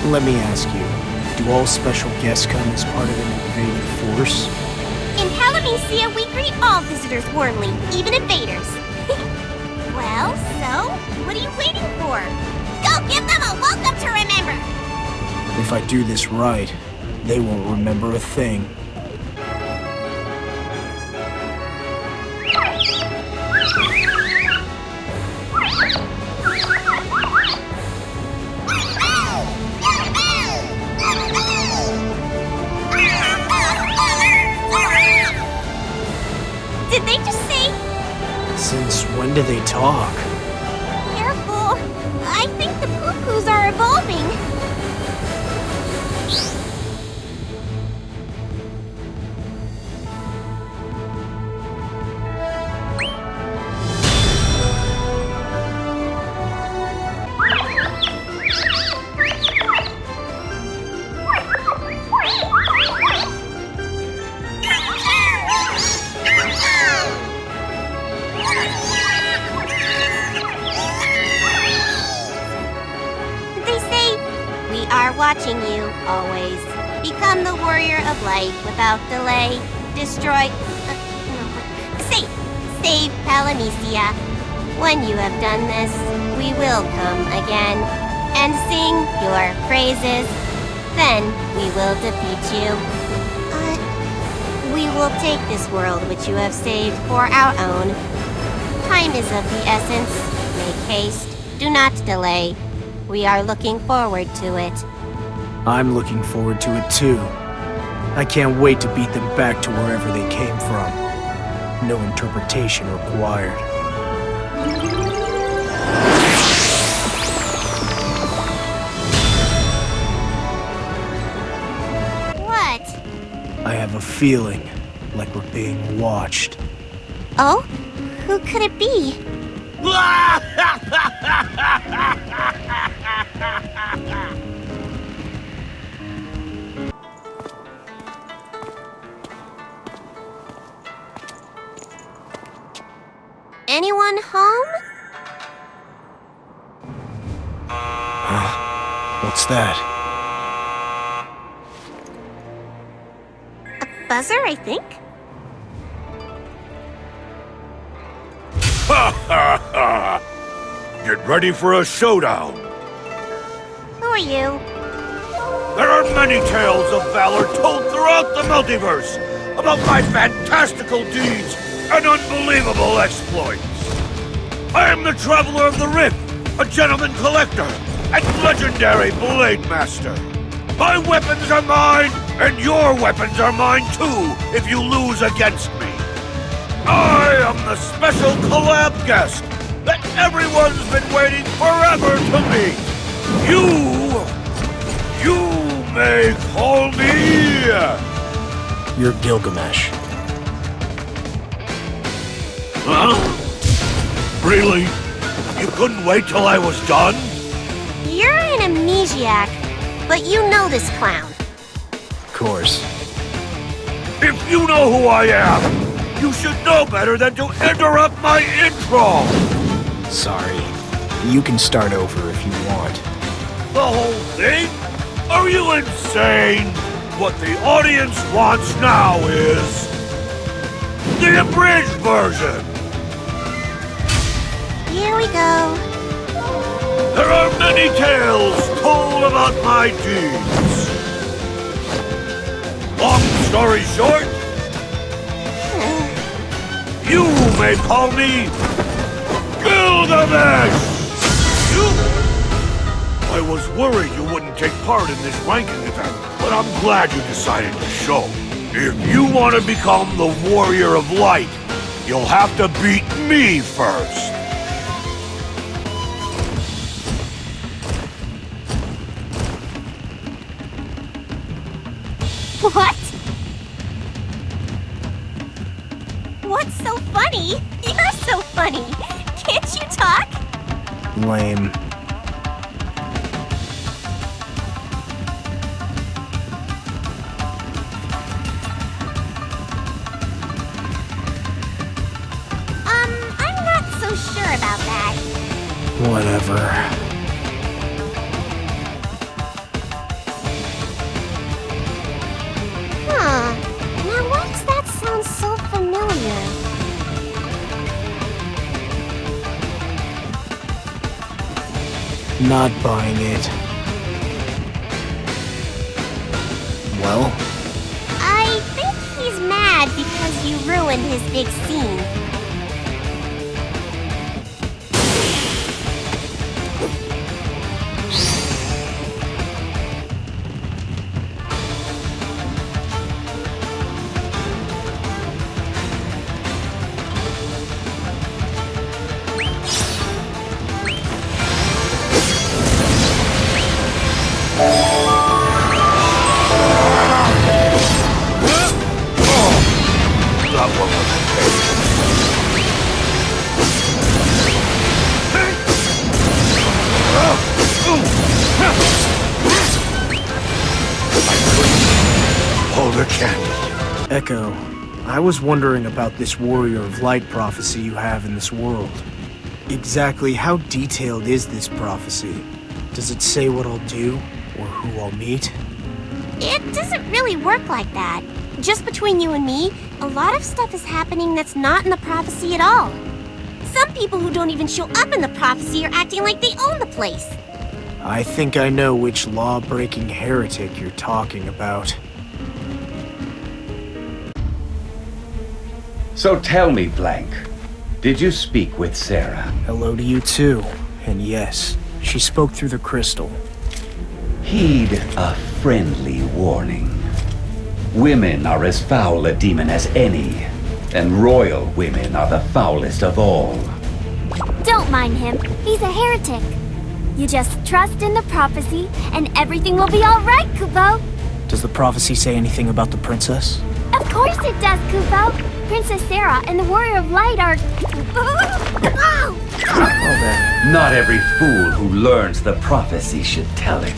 B: Let me ask you, do all special guests come as part of an invading force?
K: In Palamecia, we greet all visitors warmly, even invaders. Well, so, what are you waiting for? Go give them a welcome to remember!
B: If I do this right, they won't remember a thing.
K: Did they just say?
B: Since when do they talk?
K: Careful. I think the cuckoos are evolving. Watching you, always. Become the warrior of light without delay. Destroy... Save Palamecia. When you have done this, we will come again. and sing your praises. Then we will defeat you. We will take this world which you have saved for our own. Time is of the essence. Make haste. Do not delay. We are looking forward to it.
L: I'm looking forward to it too. I can't wait to beat them back to wherever they came from. No interpretation required.
K: What?
L: I have a feeling like we're being watched.
K: Oh? Who could it be? Anyone home?
L: What's that?
K: A buzzer, I think?
N: Ha ha ha! Get ready for a showdown!
K: Who are you?
N: There are many tales of valor told throughout the multiverse about my fantastical deeds and unbelievable exploits. I am the Traveler of the Rift, a gentleman collector, and legendary Blade Master. My weapons are mine, and your weapons are mine too, if you lose against me. I am the special collab guest that everyone's been waiting forever to meet. You may call me...
L: You're Gilgamesh.
N: Huh? Really? You couldn't wait till I was done?
K: You're an amnesiac, but you know this clown.
L: Of course.
N: If you know who I am, you should know better than to interrupt my intro!
L: Sorry. You can start over if you want.
N: The whole thing? Are you insane? What the audience wants now is... the abridged version!
K: Here we go.
N: There are many tales told about my deeds. Long story short, you may call me Gilgamesh! I was worried you wouldn't take part in this ranking event, but I'm glad you decided to show. If you want to become the Warrior of Light, you'll have to beat me first.
K: What? What's so funny? You're so funny. Can't you talk?
L: Lame.
K: I'm not so sure about that.
L: Whatever.
K: Huh. Now why does that sound so familiar?
L: Not buying it. Well?
K: I think he's mad because you ruined his big scene.
N: Hold a candle.
L: Echo, I was wondering about this Warrior of Light prophecy you have in this world. Exactly how detailed is this prophecy? Does it say what I'll do, or who I'll meet?
K: It doesn't really work like that. Just between you and me, a lot of stuff is happening that's not in the prophecy at all. Some people who don't even show up in the prophecy are acting like they own the place.
B: I think I know which law-breaking heretic you're talking about.
C: So tell me, Blank, did you speak with Sarah?
B: Hello to you too. And yes, she spoke through the crystal.
C: Heed a friendly warning. Women are as foul a demon as any, and royal women are the foulest of all.
F: Don't mind him. He's a heretic. You just trust in the prophecy, and everything will be all right, Kupo.
B: Does the prophecy say anything about the princess?
F: Of course it does, Kupo. Princess Sarah and the Warrior of Light are...
B: Well then.
C: Not every fool who learns the prophecy should tell it.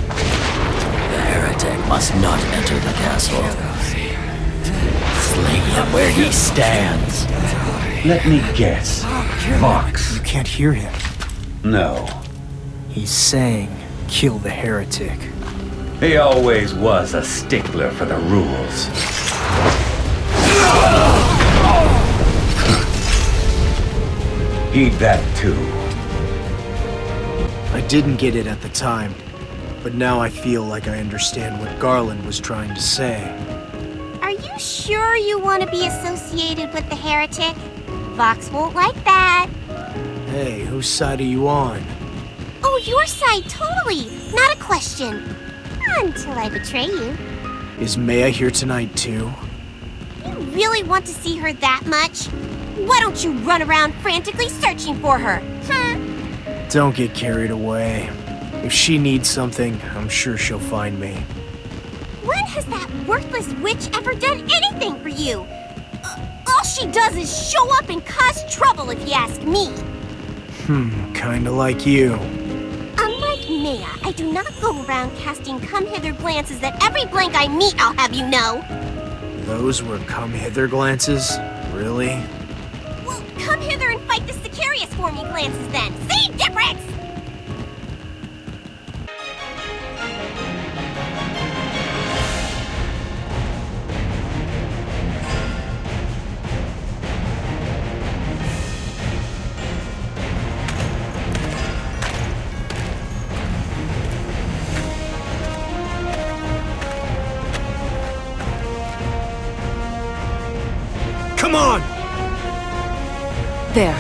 A: The heretic must not enter the castle. Slay him where he stands.
C: Let me guess. Vox.
B: You can't hear him.
C: No.
B: He's saying, kill the heretic.
C: He always was a stickler for the rules. Heed that too.
B: I didn't get it at the time, but now I feel like I understand what Garland was trying to say.
K: Are you sure you want to be associated with the heretic? Vox won't like that.
B: Hey, whose side are you on?
K: Oh, your side, totally. Not a question. Until I betray you.
B: Is Maya here tonight too?
K: You really want to see her that much? Why don't you run around frantically searching for her?
B: Don't get carried away. If she needs something, I'm sure she'll find me.
K: When has that worthless witch ever done anything for you? All she does is show up and cause trouble, if you ask me.
B: Kinda like you.
K: Unlike Maya, I do not go around casting come-hither glances at every blank I meet, I'll have you know.
B: Those were come-hither glances? Really?
K: Well, come hither and fight the Sicarius for me glances then. Same difference!
B: Come on!
U: There.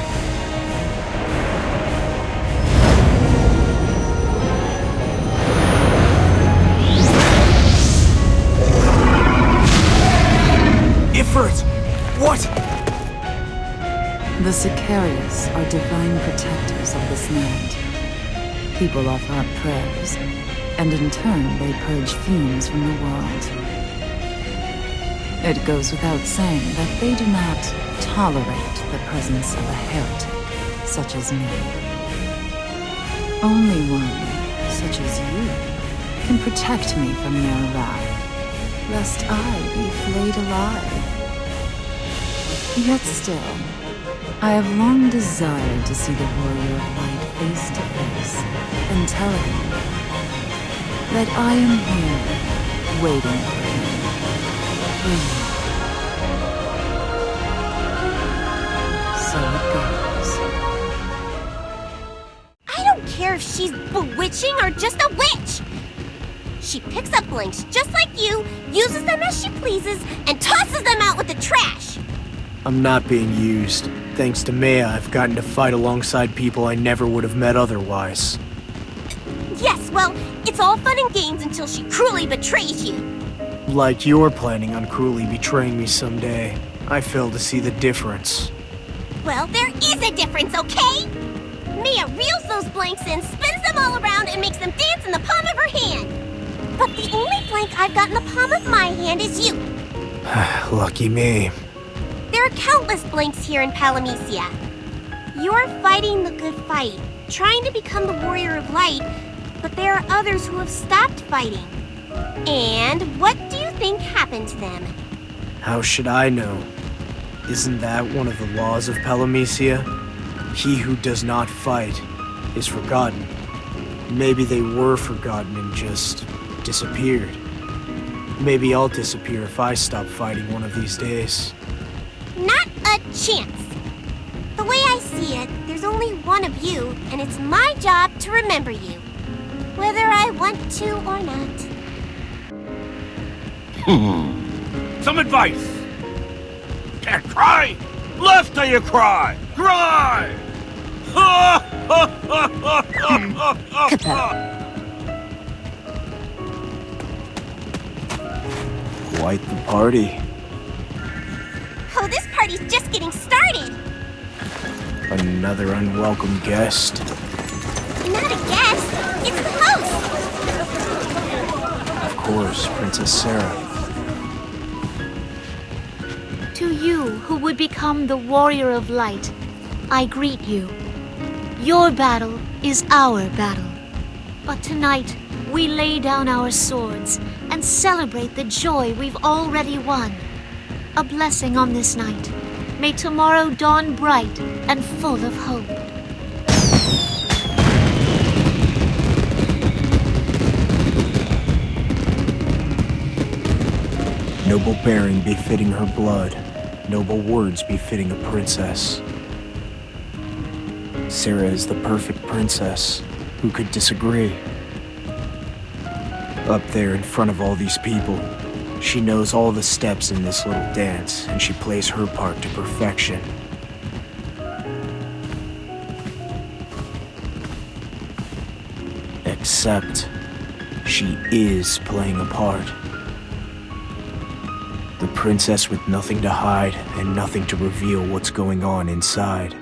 B: Ifrit! What?
T: The Sicarius are divine protectors of this land. People offer up prayers, and in turn they purge fiends from the world. It goes without saying that they do not tolerate the presence of a heretic such as me. Only one, such as you, can protect me from their wrath, lest I be flayed alive. Yet still, I have long desired to see the Warrior of Light face to face and tell him that I am here, waiting for him. So it goes.
K: I don't care if she's bewitching or just a witch. She picks up blanks just like you, uses them as she pleases, and tosses them out with the trash.
B: I'm not being used. Thanks to Maya, I've gotten to fight alongside people I never would have met otherwise.
K: Yes, well, it's all fun and games until she cruelly betrays you.
B: Like you're planning on cruelly betraying me someday. I fail to see the difference.
K: Well, there is a difference, okay? Mia reels those blanks in, spins them all around, and makes them dance in the palm of her hand. But the only blank I've got in the palm of my hand is you.
B: Lucky me.
K: There are countless blanks here in Palamecia. You're fighting the good fight, trying to become the Warrior of Light, but there are others who have stopped fighting. And what do you think happened to them?
B: How should I know? Isn't that one of the laws of Palamecia? He who does not fight is forgotten. Maybe they were forgotten and just disappeared. Maybe I'll disappear if I stop fighting one of these days.
K: Not a chance. The way I see it, there's only one of you, and it's my job to remember you. Whether I want to or not.
N: Some advice. Can't cry. Left till you cry. Cry!
L: Quite the party.
K: Oh, this party's just getting started.
L: Another unwelcome guest.
K: Not a guest, it's the host.
L: Of course, Princess Sarah.
E: To you who would become the warrior of light, I greet you. Your battle is our battle. But tonight, we lay down our swords and celebrate the joy we've already won. A blessing on this night. May tomorrow dawn bright and full of hope.
L: Noble bearing befitting her blood. Noble words befitting a princess. Sarah is the perfect princess. Who could disagree? Up there in front of all these people, she knows all the steps in this little dance, and she plays her part to perfection. Except, she is playing a part. The princess with nothing to hide and nothing to reveal what's going on inside.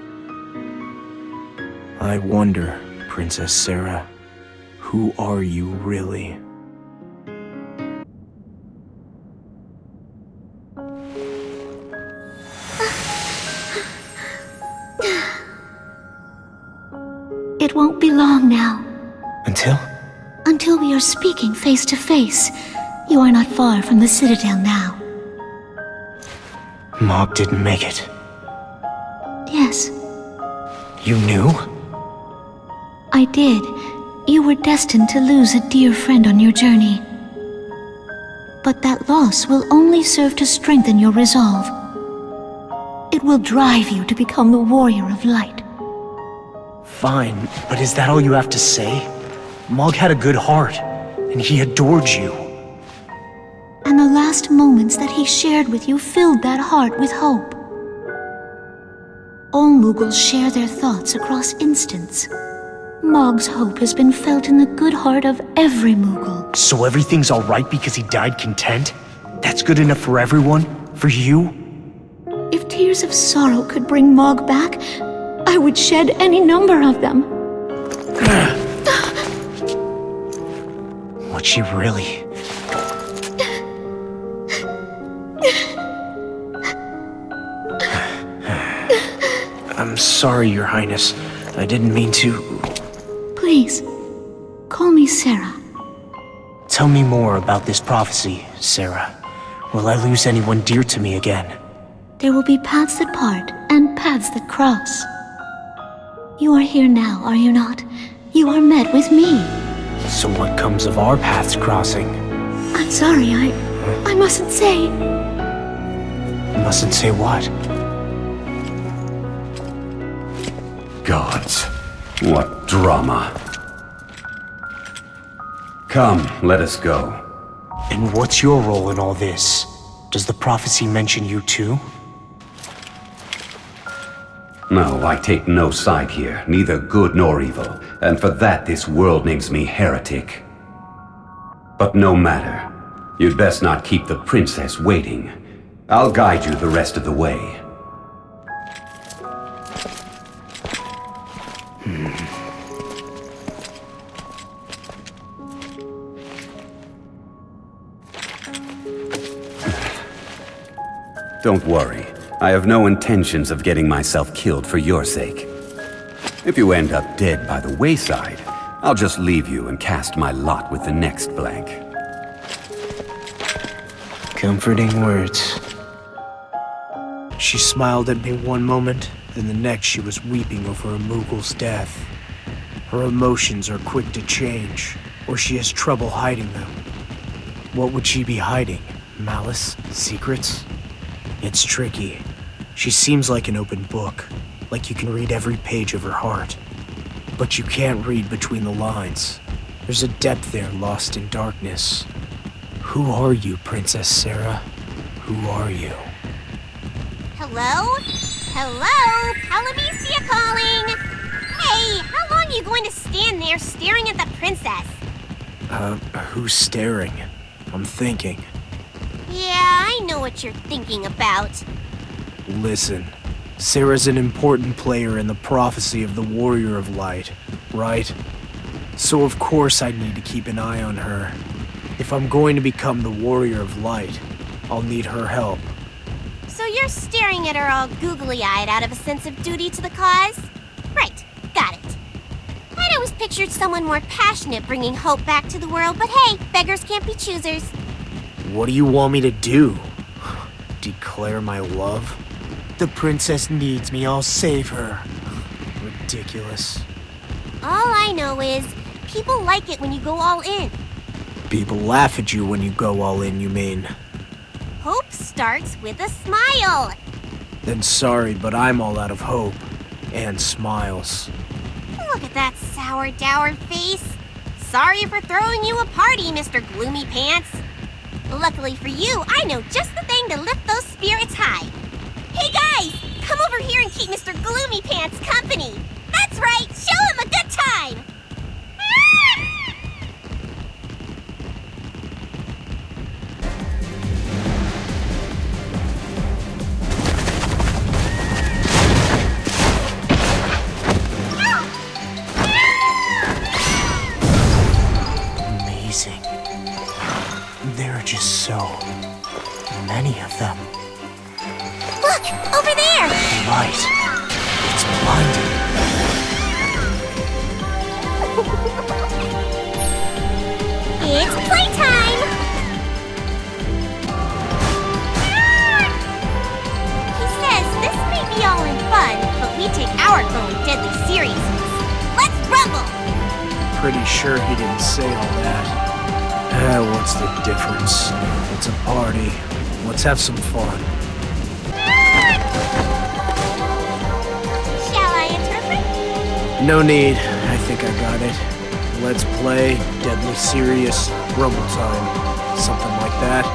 L: I wonder, Princess Sarah, who are you really?
E: It won't be long now.
L: Until?
E: Until we are speaking face to face. You are not far from the Citadel now.
L: Mog didn't make it.
E: Yes,
L: You knew?
E: I did. You were destined to lose a dear friend on your journey. But that loss will only serve to strengthen your resolve. It will drive you to become the warrior of light.
H: Fine, but is that all you have to say? Mog had a good heart, and he adored you.
E: And the last moments that he shared with you filled that heart with hope. All Mughals share their thoughts across instants. Mog's hope has been felt in the good heart of every Mughal.
H: So everything's alright because he died content? That's good enough for everyone? For you?
E: If tears of sorrow could bring Mog back, I would shed any number of them.
H: What's she really? I'm sorry, Your Highness. I didn't mean to...
E: Please, call me Sarah.
H: Tell me more about this prophecy, Sarah. Will I lose anyone dear to me again?
E: There will be paths that part and paths that cross. You are here now, are you not? You are met with me.
H: So what comes of our paths crossing?
E: I'm sorry, I mustn't say.
H: Mustn't say what?
C: Gods, what drama. Come, let us go.
H: And what's your role in all this? Does the prophecy mention you too?
C: No, I take no side here, neither good nor evil, and for that this world names me heretic. But no matter. You'd best not keep the princess waiting. I'll guide you the rest of the way. Don't worry. I have no intentions of getting myself killed for your sake. If you end up dead by the wayside, I'll just leave you and cast my lot with the next blank.
L: Comforting words. She smiled at me one moment, then the next she was weeping over a Mughal's death. Her emotions are quick to change, or she has trouble hiding them. What would she be hiding? Malice? Secrets? It's tricky. She seems like an open book.
B: like you can read every page of her heart. But you can't read between the lines. There's a depth there lost in darkness. Who are you, Princess Sarah? Who are you?
K: Hello? Hello? Palamicia calling! Hey, how long are you going to stand there staring at the princess?
B: Who's staring? I'm thinking.
K: Yeah, I know what you're thinking about.
B: Listen, Sarah's an important player in the prophecy of the Warrior of Light, right? So of course I need to keep an eye on her. If I'm going to become the Warrior of Light, I'll need her help.
K: So you're staring at her all googly-eyed out of a sense of duty to the cause? Right, got it. I'd always pictured someone more passionate bringing hope back to the world, but hey, beggars can't be choosers.
B: What do you want me to do? Declare my love? The princess needs me, I'll save her. Ridiculous.
K: All I know is, people like it when you go all in.
B: People laugh at you when you go all in, you mean?
K: Hope starts with a smile.
B: Then sorry, but I'm all out of hope. And smiles.
K: Look at that sour, dour face. Sorry for throwing you a party, Mr. Gloomy Pants. Luckily for you, I know just the thing to lift those spirits high. Hey guys, come over here and keep Mr. Gloomy Pants company. That's right, show him a good time.
B: Amazing. There are just so many of them.
K: Look, over there!
B: Light. It's blinding.
K: It's playtime! He says this may be all in fun, but we take our going deadly seriousness. Let's rumble!
B: Pretty sure he didn't say all that. What's the difference? It's a party. Let's have some fun.
K: Shall I interpret?
B: No need. I think I got it. Let's play deadly serious rumble time. Something like that.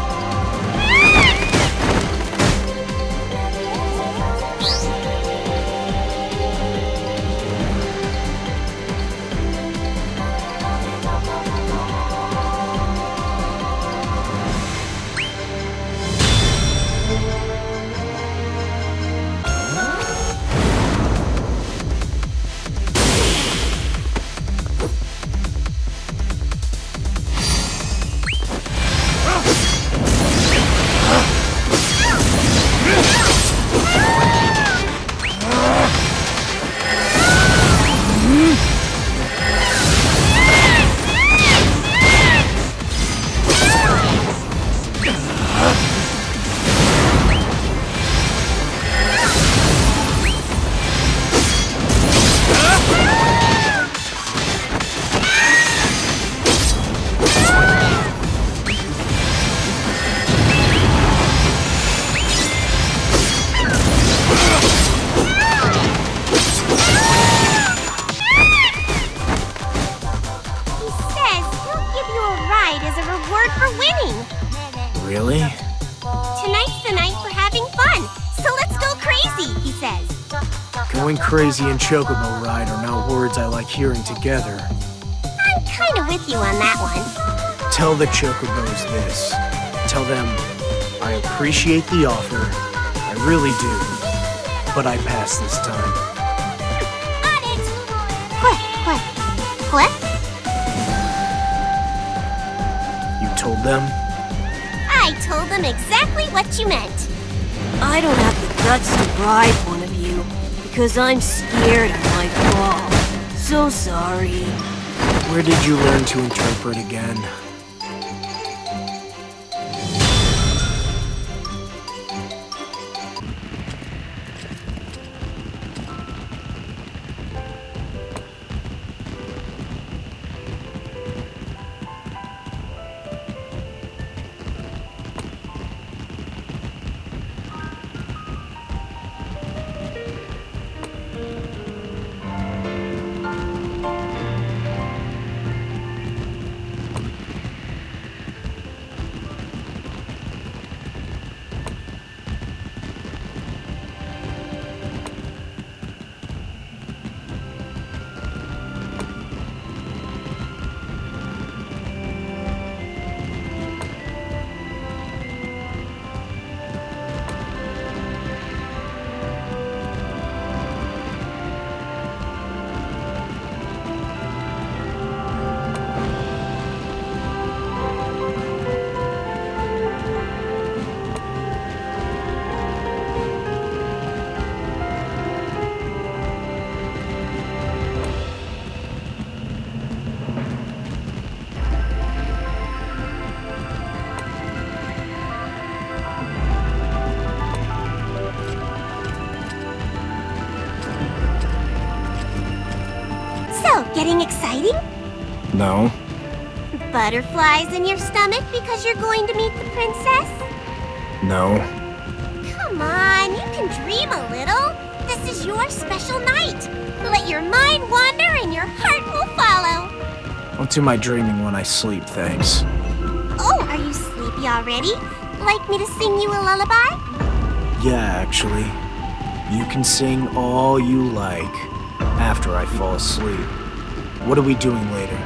B: Really?
K: Tonight's the night for having fun, so let's go crazy, he says.
B: Going crazy and chocobo ride are not words I like hearing together.
K: I'm kind of with you on that one.
B: Tell the chocobos this. Tell them, I appreciate the offer, I really do, but I pass this time.
K: On it! What?
B: You told them?
K: I told them exactly what you meant.
Q: I don't have the guts to bribe one of you, because I'm scared I might fall. So sorry.
B: Where did you learn to interpret again?
K: Anything exciting?
L: No.
K: Butterflies in your stomach because you're going to meet the princess?
L: No.
K: Come on, you can dream a little. This is your special night. Let your mind wander and your heart will follow.
L: I'll do my dreaming when I sleep, thanks.
K: Oh, are you sleepy already? Like me to sing you a lullaby?
L: Yeah, actually. You can sing all you like after I fall asleep. What are we doing later?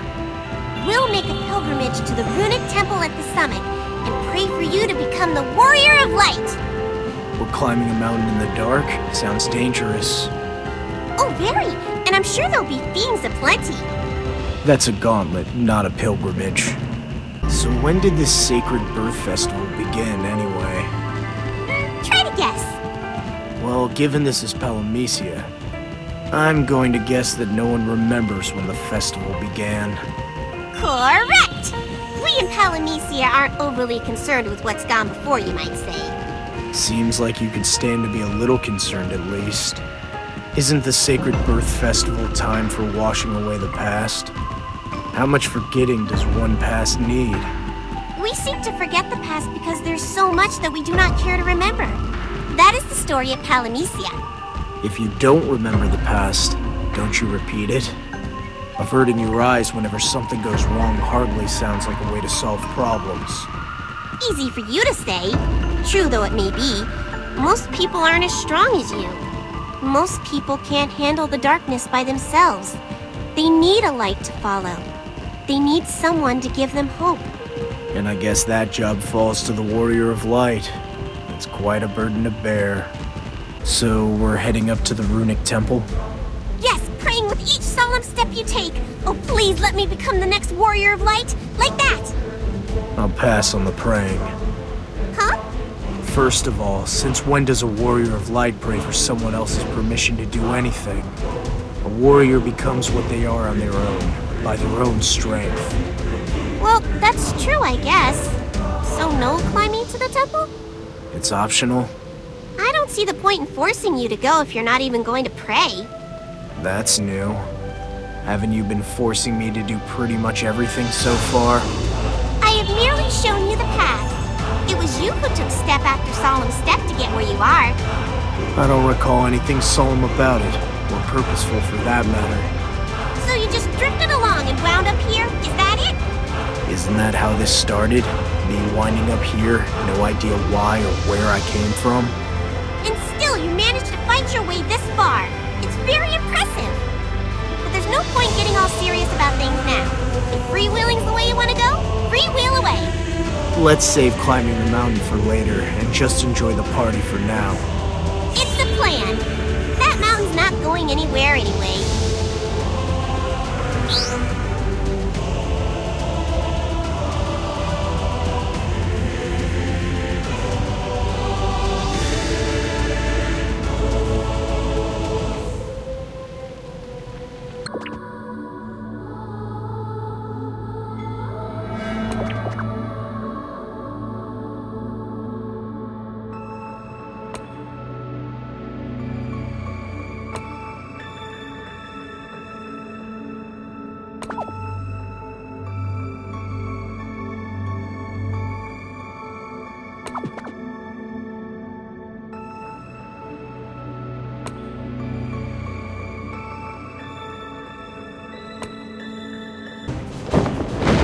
K: We'll make a pilgrimage to the runic temple at the summit and pray for you to become the warrior of light.
L: We're climbing a mountain in the dark? Sounds dangerous.
K: Oh, very. And I'm sure there'll be fiends aplenty.
L: That's a gauntlet, not a pilgrimage. So when did this sacred birth festival begin, anyway?
K: Try to guess.
L: Well, given this is Palamecia, I'm going to guess that no one remembers when the festival began.
K: Correct! We in Palamecia aren't overly concerned with what's gone before, you might say.
L: Seems like you could stand to be a little concerned at least. Isn't the sacred birth festival time for washing away the past? How much forgetting does one past need?
K: We seek to forget the past because there's so much that we do not care to remember. That is the story of Palamecia.
L: If you don't remember the past, don't you repeat it? Averting your eyes whenever something goes wrong hardly sounds like a way to solve problems.
K: Easy for you to say. True though it may be, most people aren't as strong as you. Most people can't handle the darkness by themselves. They need a light to follow. They need someone to give them hope.
L: And I guess that job falls to the Warrior of Light. It's quite a burden to bear. So we're heading up to the runic temple?
K: Yes, praying with each solemn step you take. Oh, please let me become the next Warrior of Light, like that.
L: I'll pass on the praying.
K: Huh?
L: First of all, since when does a Warrior of Light pray for someone else's permission to do anything? A warrior becomes what they are on their own, by their own strength.
K: Well, that's true, I guess. So no climbing to the temple?
L: It's optional?
K: I don't see the point in forcing you to go if you're not even going to pray.
L: That's new. Haven't you been forcing me to do pretty much everything so far?
K: I have merely shown you the path. It was you who took step after solemn step to get where you are.
L: I don't recall anything solemn about it, or purposeful for that matter.
K: So you just drifted along and wound up here? Is that it?
L: Isn't that how this started? Me winding up here, no idea why or where I came from?
K: And still you managed to fight your way this far. It's very impressive. But there's no point getting all serious about things now. If freewheeling's the way you want to go, freewheel away.
L: Let's save climbing the mountain for later and just enjoy the party for now.
K: It's the plan. That mountain's not going anywhere anyway.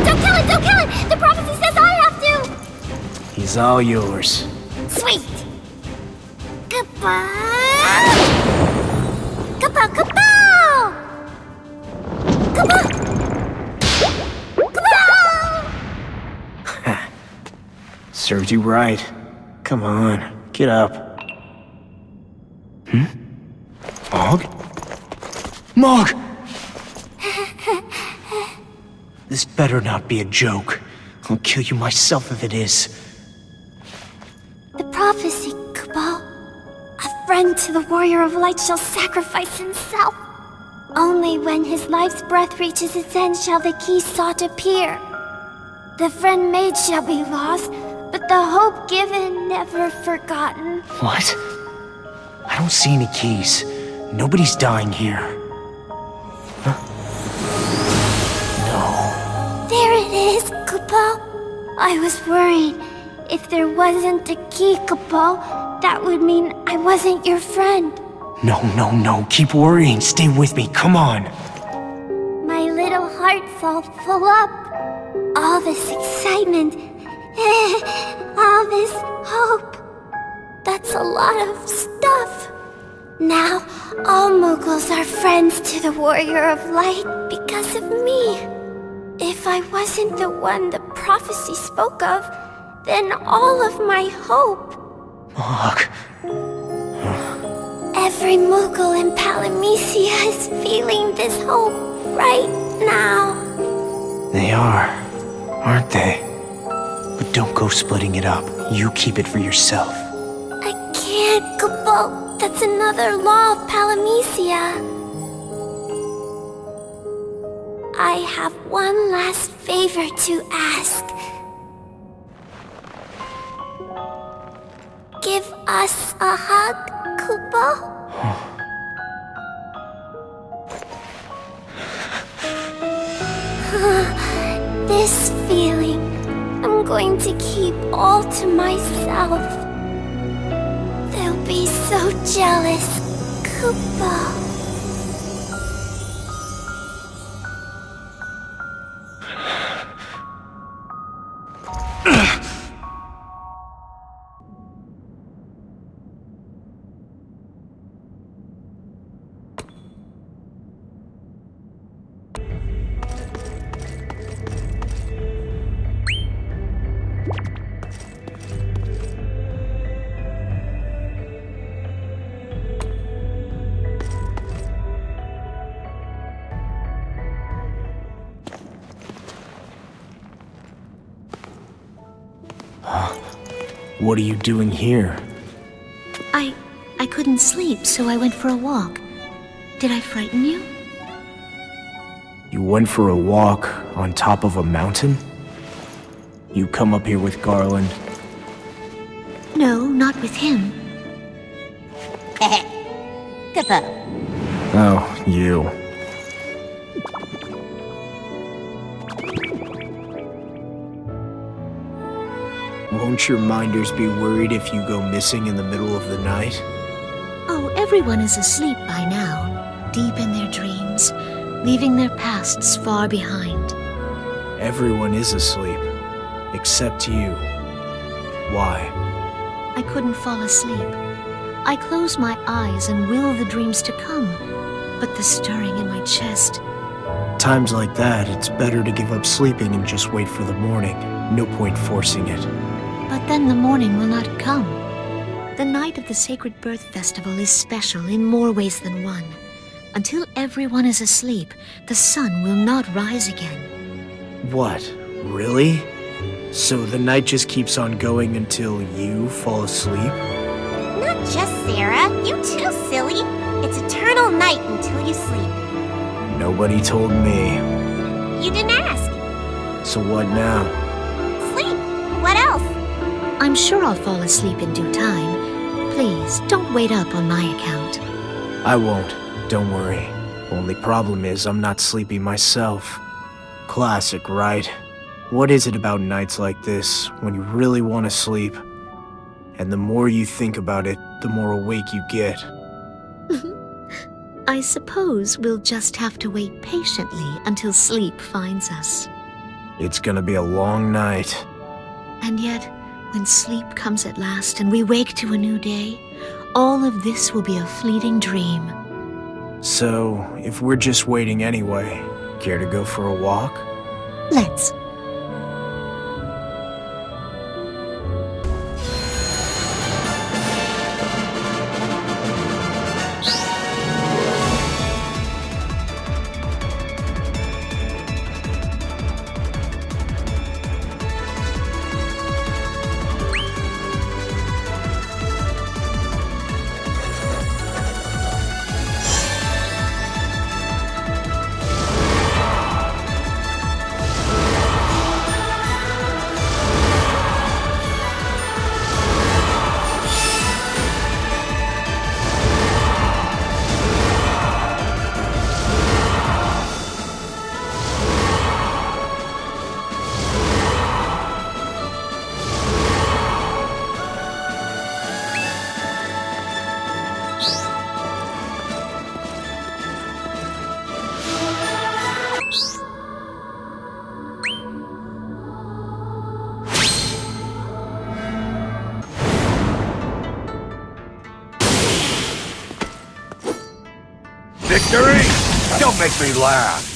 K: Don't kill it! The prophecy says I have to!
L: He's all yours.
K: Sweet! Goodbye! Kapow, kapow! Kapow! Kapow!
L: Served you right. Come on, get up. Mog? Mog! This better not be a joke. I'll kill you myself if it is.
F: The prophecy, Kupo. A friend to the Warrior of Light shall sacrifice himself. Only when his life's breath reaches its end shall the key sought appear. The friend made shall be lost, but the hope given never forgotten.
L: What? I don't see any keys. Nobody's dying here. Huh?
F: There it is, Kupo. I was worried. If there wasn't a key, Kupo, that would mean I wasn't your friend.
B: No. Keep worrying. Stay with me. Come on.
F: My little heart's all full up. All this excitement. All this hope. That's a lot of stuff. Now, all Muggles are friends to the Warrior of Light because of me. If I wasn't the one the prophecy spoke of, then all of my hope.
B: Mog.
F: Every Moogle in Palamecia is feeling this hope right now.
B: They are, aren't they? But don't go splitting it up. You keep it for yourself.
F: I can't, Kupo. That's another law of Palamecia. I have one last favor to ask. Give us a hug, Kupo? This feeling, I'm going to keep all to myself. They'll be so jealous, Kupo.
B: What are you doing here?
E: I couldn't sleep, so I went for a walk. Did I frighten you?
B: You went for a walk on top of a mountain? You come up here with Garland?
E: No, not with him.
M: Kupo.
B: Oh, you. Won't your minders be worried if you go missing in the middle of the night?
E: Oh, everyone is asleep by now, deep in their dreams, leaving their pasts far behind.
B: Everyone is asleep, except you. Why?
E: I couldn't fall asleep. I close my eyes and will the dreams to come, but the stirring in my chest.
B: Times like that, it's better to give up sleeping and just wait for the morning. No point forcing it.
E: But then the morning will not come. The night of the Sacred Birth Festival is special in more ways than one. Until everyone is asleep, the sun will not rise again.
B: What? Really? So the night just keeps on going until you fall asleep?
K: Not just Sarah. You too, silly. It's eternal night until you sleep.
B: Nobody told me.
K: You didn't ask.
B: So what now?
K: Sleep. What else?
E: I'm sure I'll fall asleep in due time. Please, don't wait up on my account.
B: I won't. Don't worry. Only problem is I'm not sleepy myself. Classic, right? What is it about nights like this when you really want to sleep? And the more you think about it, the more awake you get.
E: I suppose we'll just have to wait patiently until sleep finds us.
B: It's gonna be a long night.
E: And yet, when sleep comes at last and we wake to a new day, all of this will be a fleeting dream.
B: So, if we're just waiting anyway, care to go for a walk?
E: Let's.
N: victory? Don't make me laugh.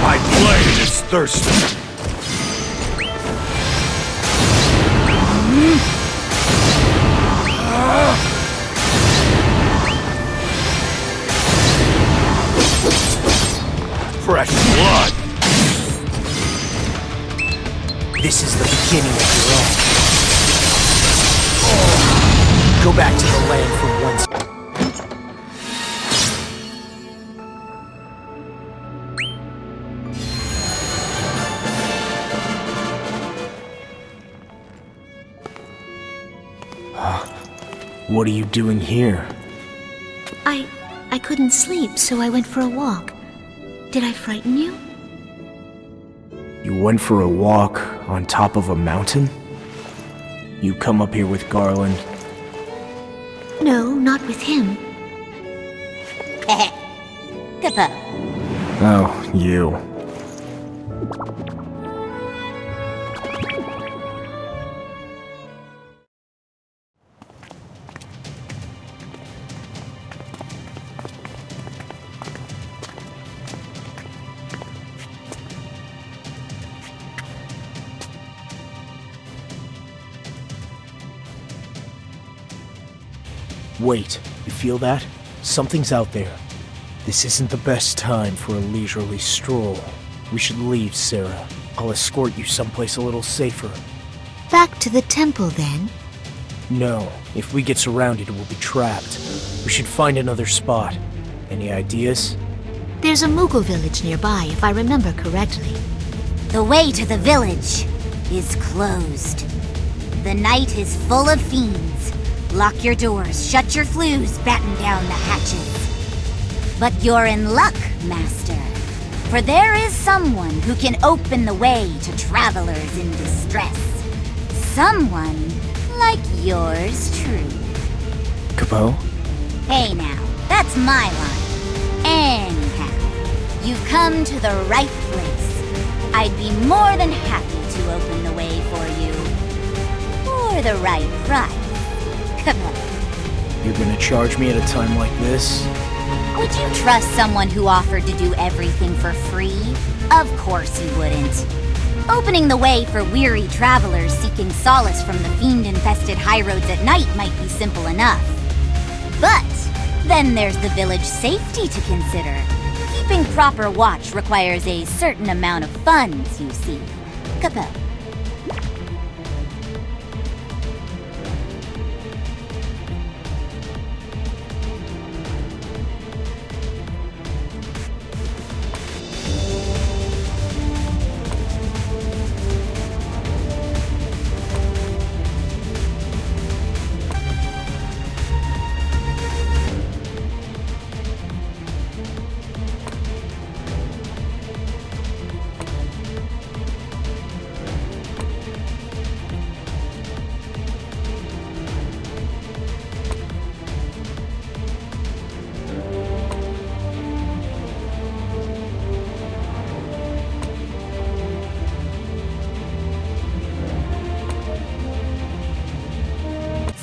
N: My blade is thirsty. Fresh blood.
B: This is the beginning of your own. Go back to the land from whence. What are you doing here?
E: I couldn't sleep, so I went for a walk. Did I frighten you?
B: You went for a walk on top of a mountain? You come up here with Garland?
E: No, not with him.
M: Capo.
B: Oh, you. Wait, you feel that? Something's out there. This isn't the best time for a leisurely stroll. We should leave, Sarah. I'll escort you someplace a little safer.
E: Back to the temple, then?
B: No, if we get surrounded, we'll be trapped. We should find another spot. Any ideas?
E: There's a Moogle village nearby, if I remember correctly.
M: The way to the village is closed. The night is full of fiends. Lock your doors, shut your flues, batten down the hatches. But you're in luck, Master. For there is someone who can open the way to travelers in distress. Someone like yours truly.
B: Capo?
M: Hey now, that's my line. Anyhow, you've come to the right place. I'd be more than happy to open the way for you. For the right price. Come on.
B: You're gonna charge me at a time like this?
M: Would you trust someone who offered to do everything for free? Of course you wouldn't. Opening the way for weary travelers seeking solace from the fiend-infested highroads at night might be simple enough. But then there's the village safety to consider. Keeping proper watch requires a certain amount of funds, you see. Capo.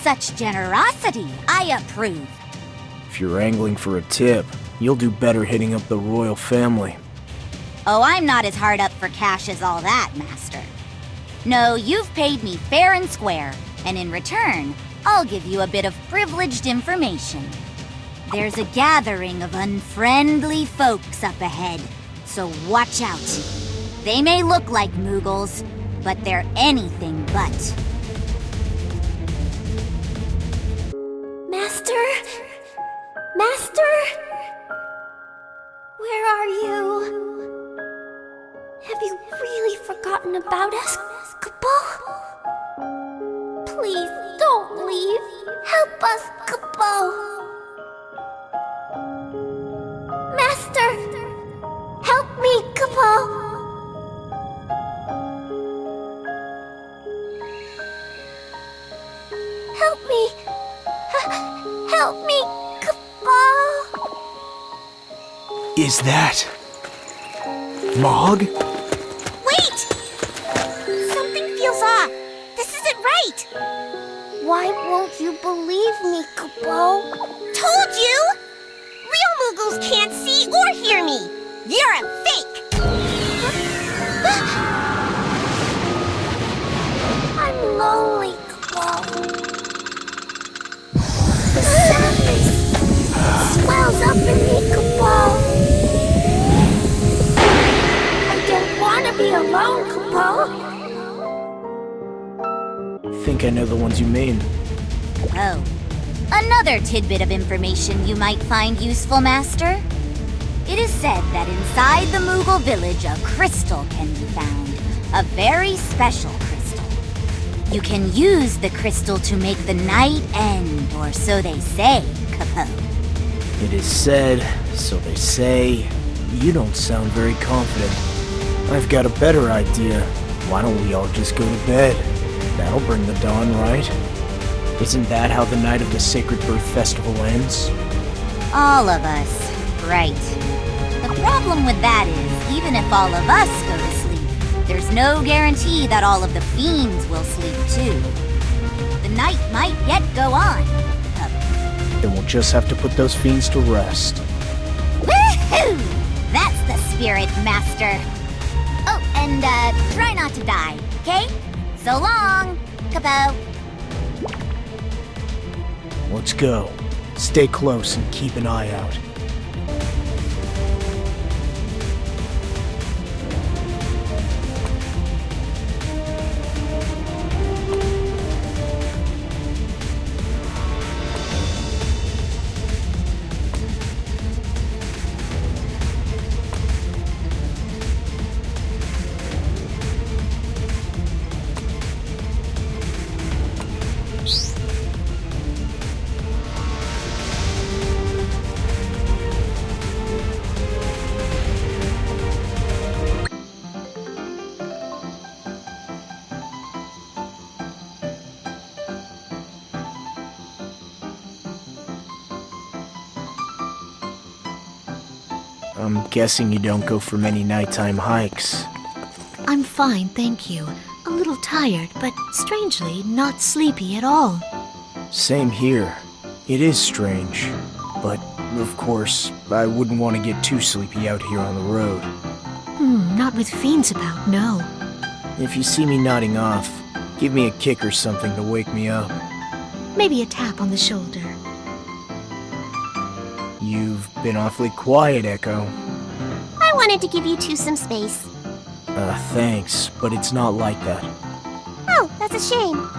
M: Such generosity, I approve.
B: If you're angling for a tip, you'll do better hitting up the royal family.
M: Oh, I'm not as hard up for cash as all that, Master. No, you've paid me fair and square, and in return, I'll give you a bit of privileged information. There's a gathering of unfriendly folks up ahead, so watch out. They may look like Moogles, but they're anything but.
F: Master? Master? Where are you? Have you really forgotten about us, Capo? Please, don't leave. Help us, Capo. Master! Help me, Capo! Help me! Help me, Capo!
B: is that? Mog?
K: Wait! Something feels off. This isn't right.
F: Why won't you believe me, Kupo?
K: Told you! Real Moogles can't see or hear me. You're a fake.
F: I'm lonely, Kupo. The sadness swells up in me, Kupo. I don't want to be alone, Kupo.
B: Think I know the ones you mean.
M: Oh. Another tidbit of information you might find useful, Master. It is said that inside the Moogle village a crystal can be found. A very special crystal. You can use the crystal to make the night end, or so they say, Kupo.
B: It is said, so they say. You don't sound very confident. I've got a better idea. Why don't we all just go to bed? That'll bring the dawn, right? Isn't that how the night of the Sacred Birth Festival ends?
M: All of us, right. The problem with that is, even if all of us go to sleep, there's no guarantee that all of the fiends will sleep too. The night might yet go on.
B: Then we'll just have to put those fiends to rest.
M: Woohoo! That's the spirit, Master. Oh, and try not to die, okay? So long, Kupo.
B: Let's go. Stay close and keep an eye out. I'm guessing you don't go for many nighttime hikes.
E: I'm fine, thank you. A little tired, but strangely not sleepy at all.
B: Same here. It is strange. But, of course, I wouldn't want to get too sleepy out here on the road.
E: Not with fiends about, no.
B: If you see me nodding off, give me a kick or something to wake me up.
E: Maybe a tap on the shoulder.
B: You've been awfully quiet, Echo.
K: I wanted to give you two some space.
B: Thanks, but it's not like that.
K: Oh, that's a shame.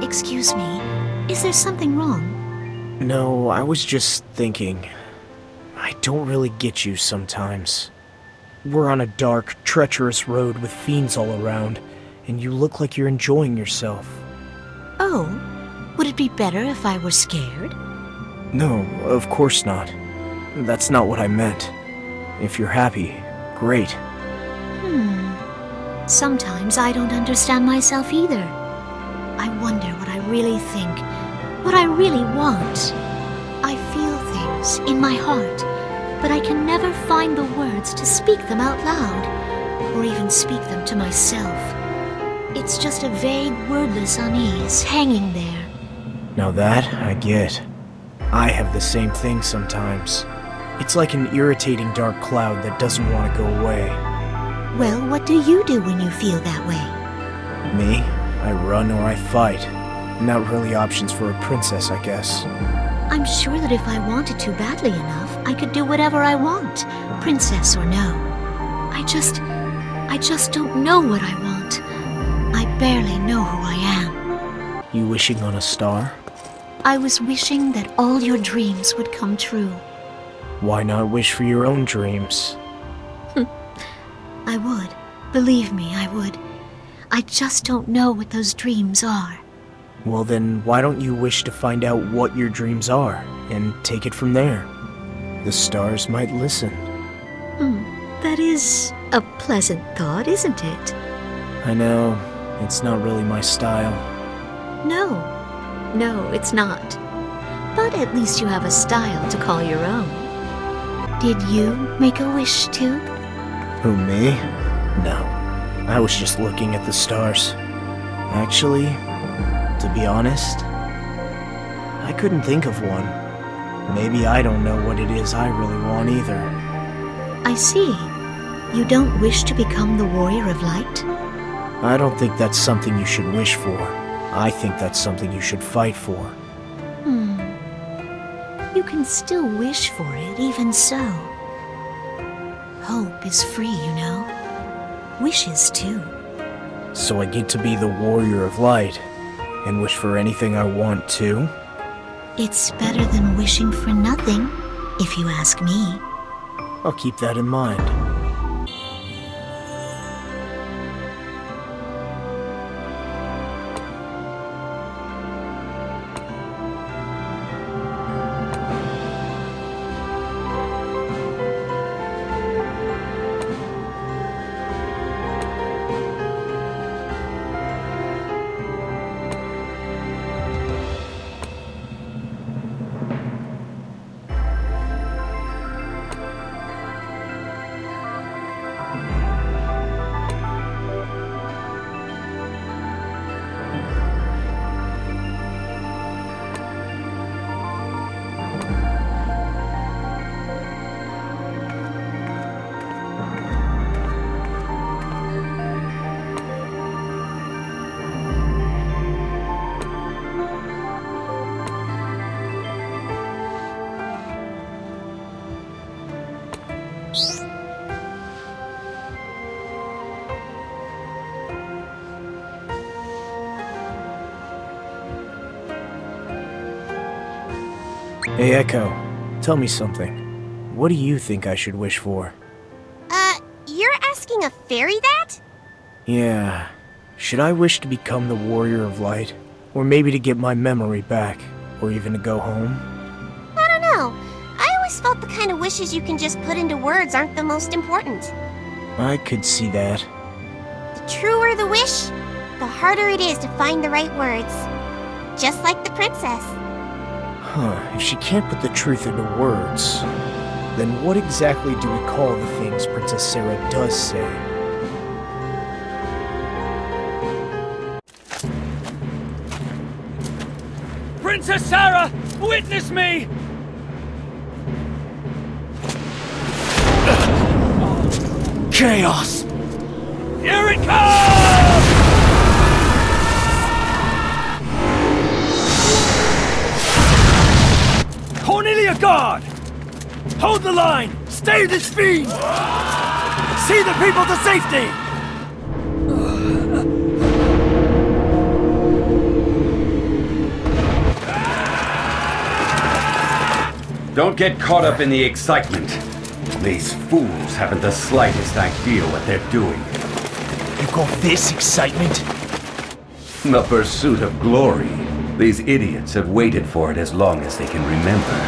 E: Excuse me. Is there something wrong?
B: No, I was just thinking. I don't really get you sometimes. We're on a dark, treacherous road with fiends all around, and you look like you're enjoying yourself.
E: Oh, would it be better if I were scared?
B: No, of course not. That's not what I meant. If you're happy, great.
E: Sometimes I don't understand myself either. I wonder what I really think, what I really want. I feel things in my heart, but I can never find the words to speak them out loud, or even speak them to myself. It's just a vague, wordless unease hanging there.
B: Now that, I get. I have the same thing sometimes. It's like an irritating dark cloud that doesn't want to go away.
E: Well, what do you do when you feel that way?
B: Me? I run or I fight. Not really options for a princess, I guess.
E: I'm sure that if I wanted to badly enough, I could do whatever I want, princess or no. I just don't know what I want. I barely know who I am.
B: You wishing on a star?
E: I was wishing that all your dreams would come true.
B: Why not wish for your own dreams?
E: I would. Believe me, I would. I just don't know what those dreams are.
B: Well then, why don't you wish to find out what your dreams are, and take it from there? The stars might listen.
E: That is a pleasant thought, isn't it?
B: I know, it's not really my style.
E: No, it's not. But at least you have a style to call your own. Did you make a wish too?
B: Who, me? No. I was just looking at the stars. Actually, to be honest, I couldn't think of one. Maybe I don't know what it is I really want either.
E: I see. You don't wish to become the warrior of light?
B: I don't think that's something you should wish for. I think that's something you should fight for.
E: You can still wish for it, even so. Hope is free, you know. Wishes, too.
B: So I get to be the warrior of light, and wish for anything I want, too?
E: It's better than wishing for nothing, if you ask me.
B: I'll keep that in mind. Hey, Echo, tell me something. What do you think I should wish for?
K: You're asking a fairy that?
B: Yeah. Should I wish to become the warrior of light? Or maybe to get my memory back? Or even to go home?
K: I don't know. I always felt the kind of wishes you can just put into words aren't the most important.
B: I could see that.
K: The truer the wish, the harder it is to find the right words. Just like the princess.
B: Huh, if she can't put the truth into words, then what exactly do we call the things Princess Sarah does say?
J: Princess Sarah, witness me!
B: Chaos!
J: Here it comes! Cornelia, guard! Hold the line! Stay this fiend! See the people to safety!
C: Don't get caught up in the excitement. These fools haven't the slightest idea what they're doing.
J: You call this excitement?
C: The pursuit of glory. These idiots have waited for it as long as they can remember.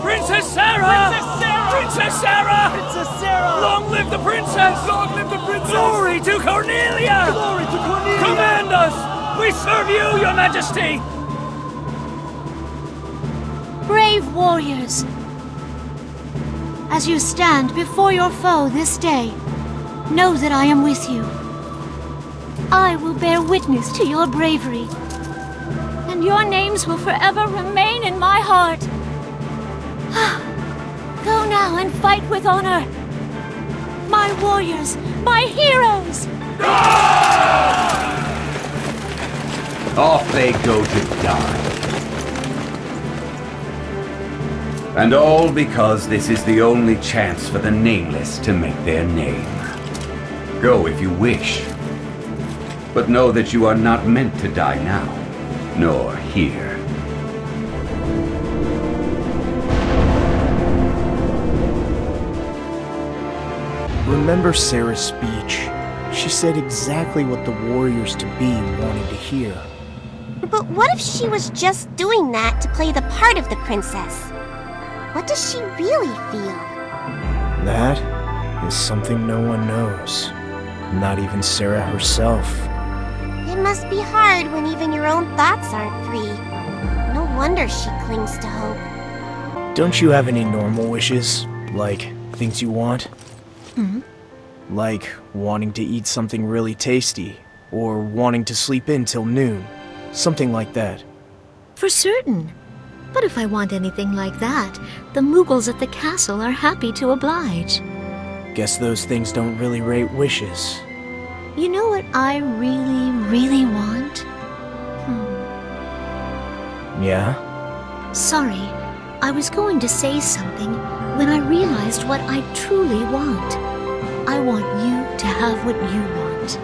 J: Princess Sarah! Princess Sarah! Princess Sarah! Princess Sarah! Long live the princess! Long live the princess! Glory to Cornelia! Glory to Cornelia! Command us! We serve you, your majesty!
E: Brave warriors! As you stand before your foe this day, know that I am with you. I will bear witness to your bravery, and your names will forever remain in my heart. Go now and fight with honor. My warriors, my heroes!
C: Off they go to die. And all because this is the only chance for the nameless to make their name. Go if you wish. But know that you are not meant to die now, nor here.
L: Remember Sarah's speech? She said exactly what the warriors to be wanted to hear.
K: But what if she was just doing that to play the part of the princess? What does she really feel?
L: That is something no one knows. Not even Sarah herself.
K: It must be hard when even your own thoughts aren't free. No wonder she clings to hope.
L: Don't you have any normal wishes? Like, things you want? Like wanting to eat something really tasty, or wanting to sleep in till noon. Something like that.
E: For certain. But if I want anything like that, the Moogles at the castle are happy to oblige.
L: Guess those things don't really rate wishes.
E: You know what I really, really want?
L: Yeah?
E: Sorry, I was going to say something when I realized what I truly want. I want you to have what you want.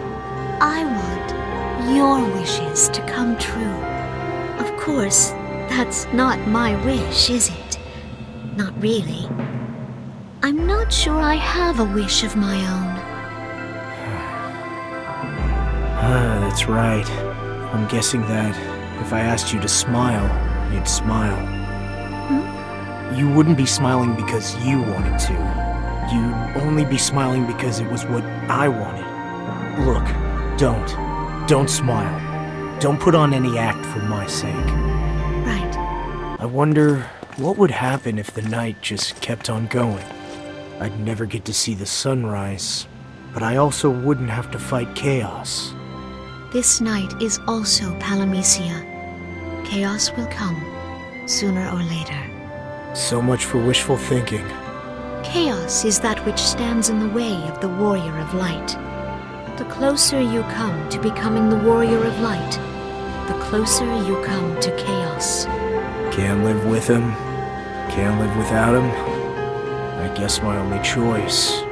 E: I want your wishes to come true. Of course, that's not my wish, is it? Not really. I'm not sure I have a wish of my own.
L: That's right. I'm guessing that if I asked you to smile, you'd smile. You wouldn't be smiling because you wanted to. You'd only be smiling because it was what I wanted. Look, don't smile. Don't put on any act for my sake.
E: Right.
L: I wonder what would happen if the night just kept on going. I'd never get to see the sunrise, but I also wouldn't have to fight chaos.
E: This night is also Palamecia. Chaos will come, sooner or later.
L: So much for wishful thinking.
E: Chaos is that which stands in the way of the warrior of light. The closer you come to becoming the warrior of light, the closer you come to chaos.
L: Can't live with him, can't live without him. I guess my only choice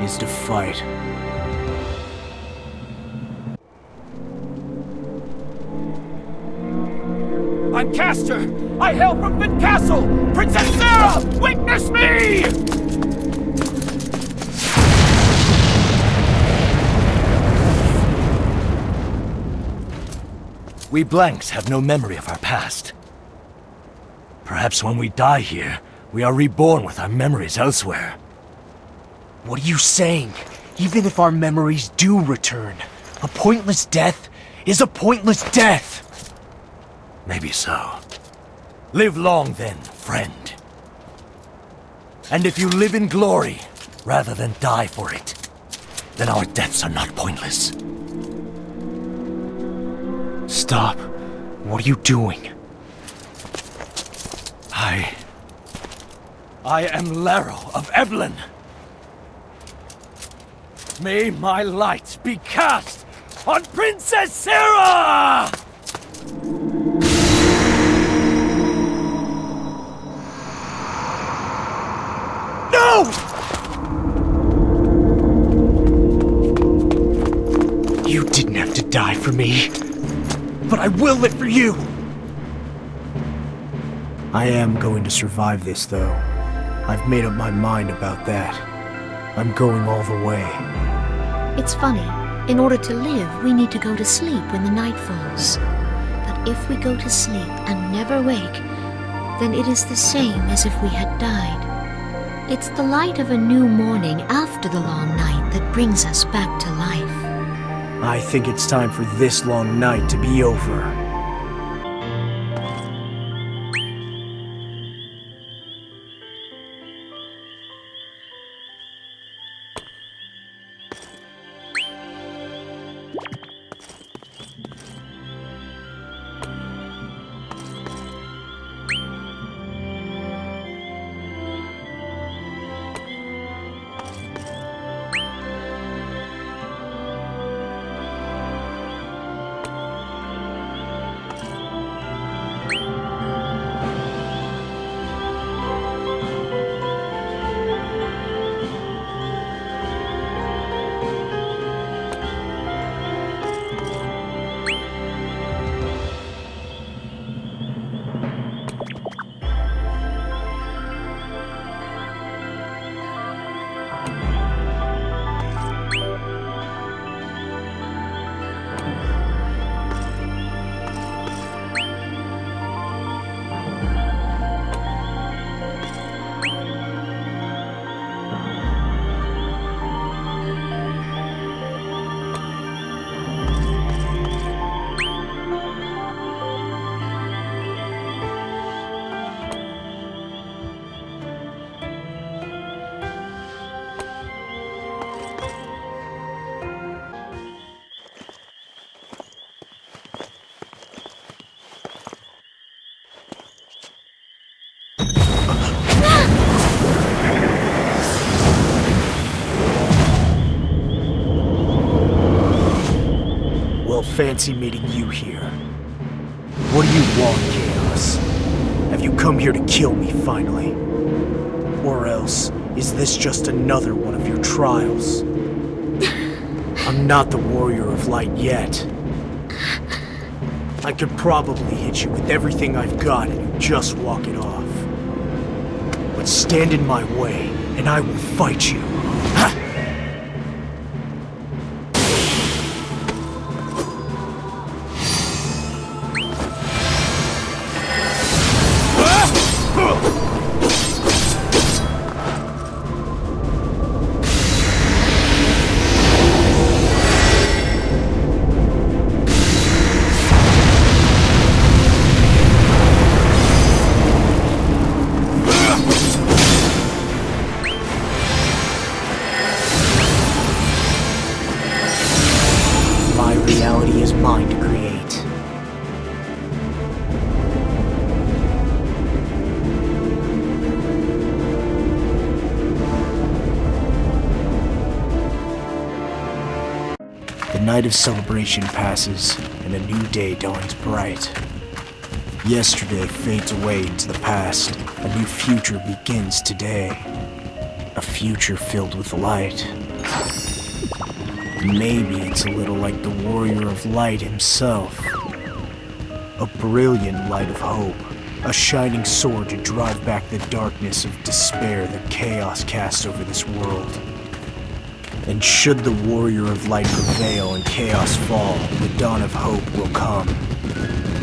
L: is to fight.
J: I'm Castor! I hail from Fit Castle! Princess Sarah! Witness me!
D: We blanks have no memory of our past. Perhaps when we die here, we are reborn with our memories elsewhere.
H: What are you saying? Even if our memories do return, a pointless death is a pointless death!
D: Maybe so. Live long then, friend. And if you live in glory, rather than die for it, then our deaths are not pointless.
H: Stop. What are you doing?
D: I am Laro of Evelyn. May my light be cast on Princess Sarah! No!
H: You didn't have to die for me, but I will live for you! I am going to survive this, though. I've made up my mind about that. I'm going all the way.
E: It's funny. In order to live, we need to go to sleep when the night falls. But if we go to sleep and never wake, then it is the same as if we had died. It's the light of a new morning after the long night that brings us back to life.
H: I think it's time for this long night to be over. Fancy meeting you here. What do you want, Chaos? Have you come here to kill me, finally? Or else, is this just another one of your trials? I'm not the Warrior of Light yet. I could probably hit you with everything I've got and you just walk it off. But stand in my way, and I will fight you. Reality is mine to create. The night of celebration passes, and a new day dawns bright. Yesterday fades away into the past. A new future begins today. A future filled with light. Maybe it's a little like the Warrior of Light himself. A brilliant light of hope. A shining sword to drive back the darkness of despair that chaos casts over this world. And should the Warrior of Light prevail and chaos fall, the dawn of hope will come.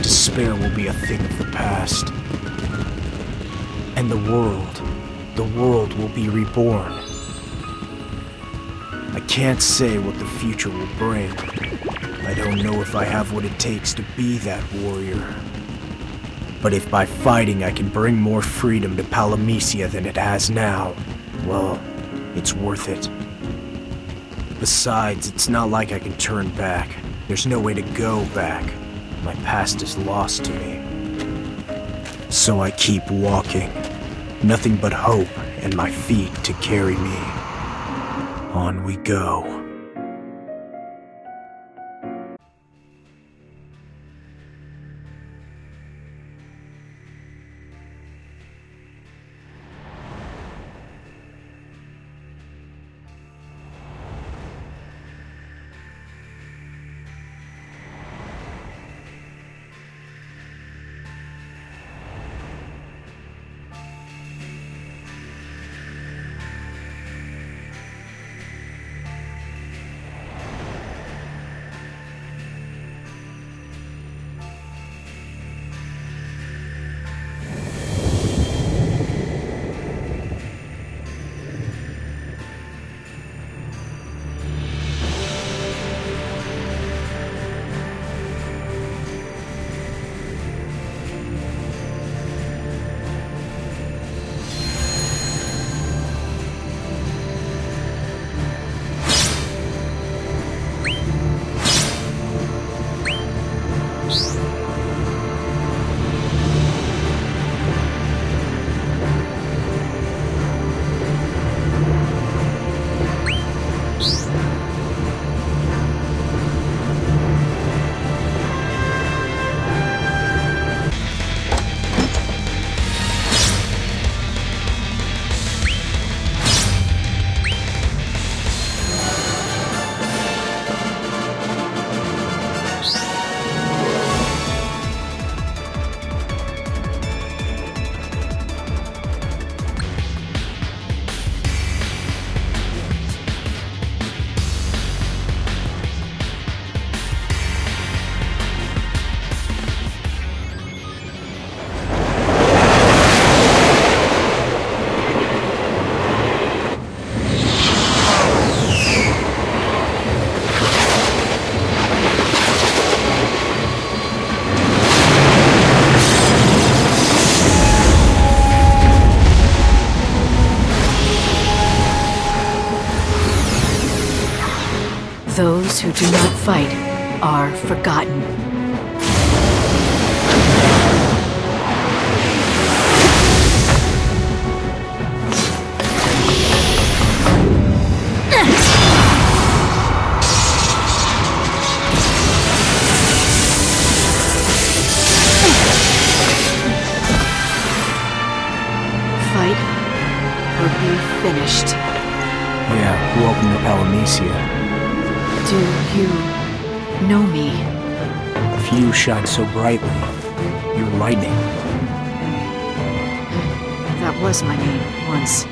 H: Despair will be a thing of the past. And the world will be reborn. I can't say what the future will bring. I don't know if I have what it takes to be that warrior. But if by fighting I can bring more freedom to Palamecia than it has now, well, it's worth it. Besides, it's not like I can turn back. There's no way to go back. My past is lost to me. So I keep walking. Nothing but hope and my feet to carry me. On we go.
T: Those who do not fight are forgotten. Fight or be finished.
H: Yeah, welcome to Palamecia.
T: Do you know me?
H: Few shine so brightly. You're lightning.
T: That was my name once.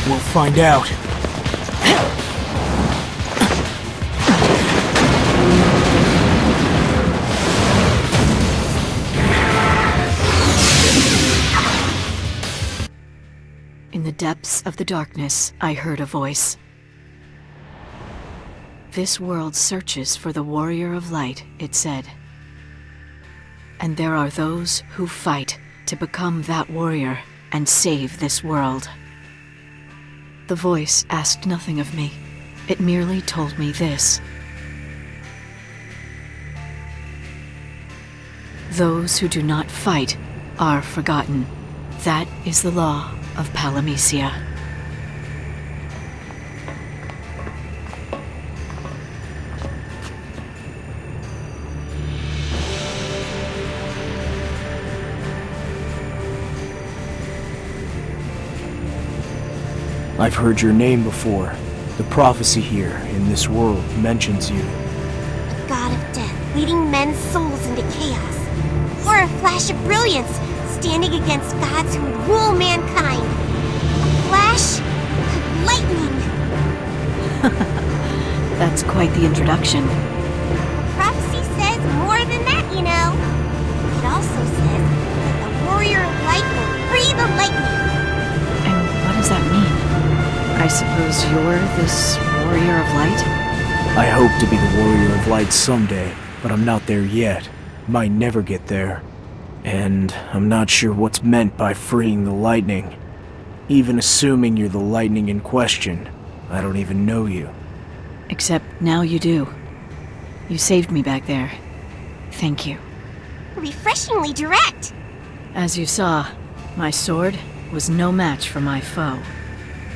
H: We'll find out.
T: In the depths of the darkness, I heard a voice. This world searches for the warrior of light, it said. And there are those who fight to become that warrior and save this world. The voice asked nothing of me. It merely told me this. Those who do not fight are forgotten. That is the law of Palamecia.
H: I've heard your name before. The prophecy here in this world mentions you.
K: A god of death, leading men's souls into chaos. Or a flash of brilliance, standing against gods who would rule mankind. A flash of lightning.
T: That's quite the introduction.
K: Prophecy says more than that, you know. It also says that the warrior of light will free the lightning.
T: And what does that mean? I suppose you're this warrior of light?
H: I hope to be the warrior of light someday, but I'm not there yet. Might never get there. And I'm not sure what's meant by freeing the lightning. Even assuming you're the lightning in question, I don't even know you.
T: Except now you do. You saved me back there. Thank you.
K: Refreshingly direct.
T: As you saw, my sword was no match for my foe.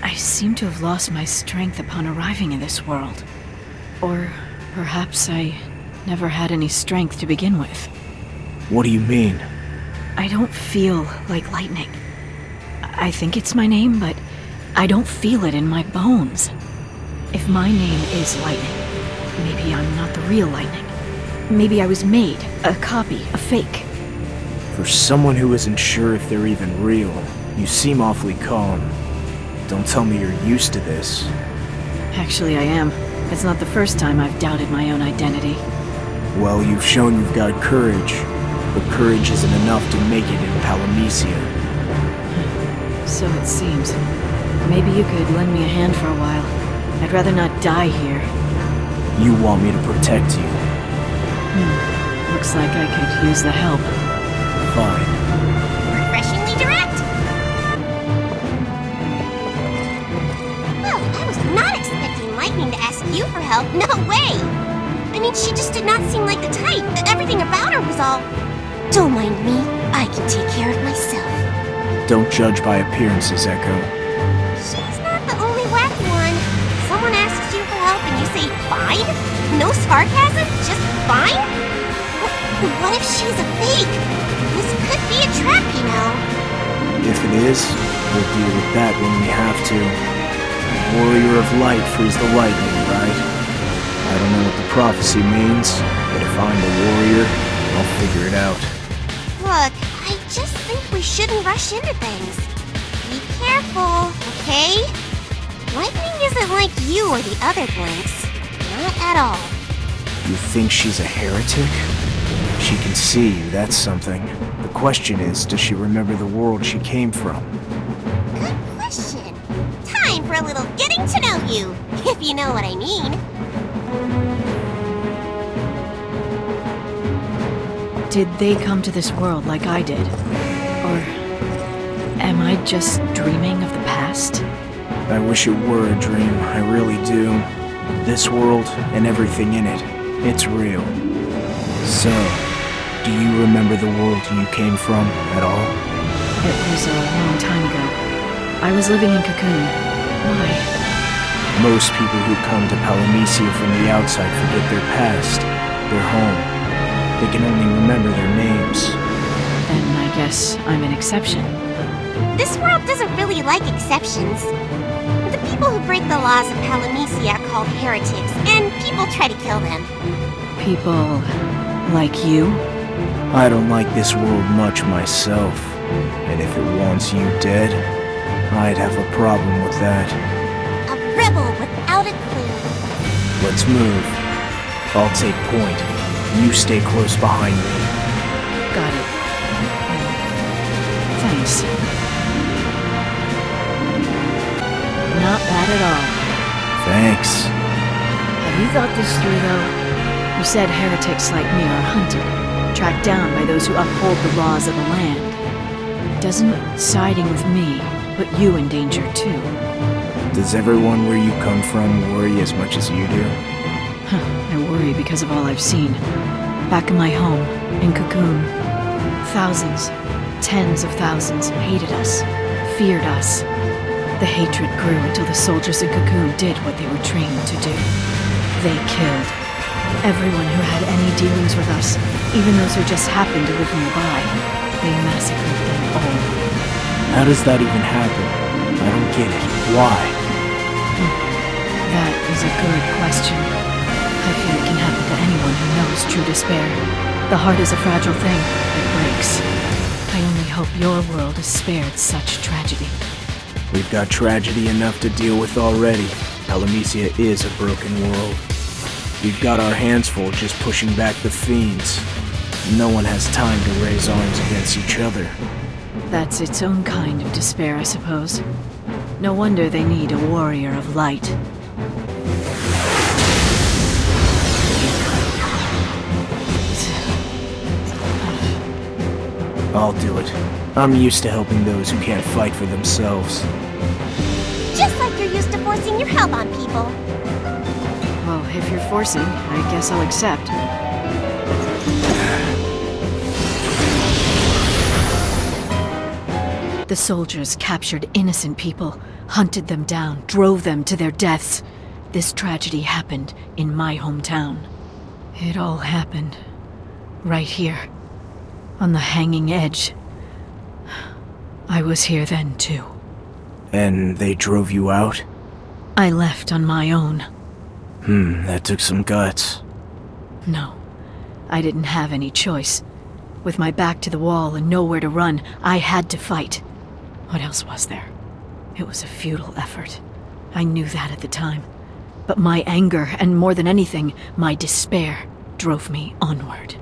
T: I seem to have lost my strength upon arriving in this world. Or perhaps I never had any strength to begin with.
H: What do you mean?
T: I don't feel like lightning. I think it's my name, but I don't feel it in my bones. If my name is lightning, maybe I'm not the real lightning. Maybe I was made, a copy, a fake.
H: For someone who isn't sure if they're even real, you seem awfully calm. Don't tell me you're used to this.
T: Actually, I am. It's not the first time I've doubted my own identity.
H: Well, you've shown you've got courage, but courage isn't enough to make it in Palamecia.
T: So it seems. Maybe you could lend me a hand for a while. I'd rather not die here.
H: You want me to protect you?
T: Looks like I could use the help.
H: Fine.
K: Refreshingly direct. Well, I was not expecting Lightning to ask you for help. No way! I mean, she just did not seem like the type. Everything about her was all... Don't mind me. I can take care of myself.
H: Don't judge by appearances, Echo.
K: She's not the only wacky one. Someone asks you for help and you say, fine? No sarcasm? Just fine? What if she's a fake? This could be a trap, you know.
H: If it is, we'll deal with that when we have to. The warrior of light frees the lightning, right? I don't know what the prophecy means, but if I'm the warrior, I'll figure it out.
K: Look, I just think we shouldn't rush into things. Be careful, okay? Lightning isn't like you or the other Blinks. Not at all.
H: You think she's a heretic? She can see you, that's something. The question is, does she remember the world she came from?
K: Good question. Time for a little getting to know you, if you know what I mean.
O: Did they come to this world like I did? Or am I just dreaming of the past?
H: I wish it were a dream, I really do. This world and everything in it, it's real. So, do you remember the world you came from at all?
O: It was a long time ago. I was living in Cocoon. Why?
H: Most people who come to Palamecia from the outside forget their past, their home. They can only remember their names.
O: Then I guess I'm an exception.
K: This world doesn't really like exceptions. The people who break the laws of Palamecia are called heretics, and people try to kill them.
O: People like you?
H: I don't like this world much myself. And if it wants you dead, I'd have a problem with that.
K: A rebel without a clue.
H: Let's move. I'll take point. You stay close behind me.
O: Got it. Thanks. Not bad at all.
H: Thanks.
O: Have you thought this through, though? You said heretics like me are hunted, tracked down by those who uphold the laws of the land. Doesn't siding with me put you in danger, too?
H: Does everyone where you come from worry as much as you do?
O: I worry because of all I've seen. Back in my home, in Cocoon, thousands, tens of thousands hated us, feared us. The hatred grew until the soldiers in Cocoon did what they were trained to do. They killed everyone who had any dealings with us, even those who just happened to live nearby. They massacred them all.
H: How does that even happen? I don't get it. Why?
O: That is a good question. I fear it can happen to anyone who knows true despair. The heart is a fragile thing. It breaks. I only hope your world is spared such tragedy.
H: We've got tragedy enough to deal with already. Palamecia is a broken world. We've got our hands full just pushing back the fiends. No one has time to raise arms against each other.
O: That's its own kind of despair, I suppose. No wonder they need a warrior of light.
H: I'll do it. I'm used to helping those who can't fight for themselves.
K: Just like you're used to forcing your help on people.
O: Well, if you're forcing, I guess I'll accept. The soldiers captured innocent people, hunted them down, drove them to their deaths. This tragedy happened in my hometown. It all happened right here, on the hanging edge. I was here then, too.
H: And they drove you out?
O: I left on my own.
H: That took some guts.
O: No, I didn't have any choice. With my back to the wall and nowhere to run, I had to fight. What else was there? It was a futile effort. I knew that at the time. But my anger, and more than anything, my despair, drove me onward.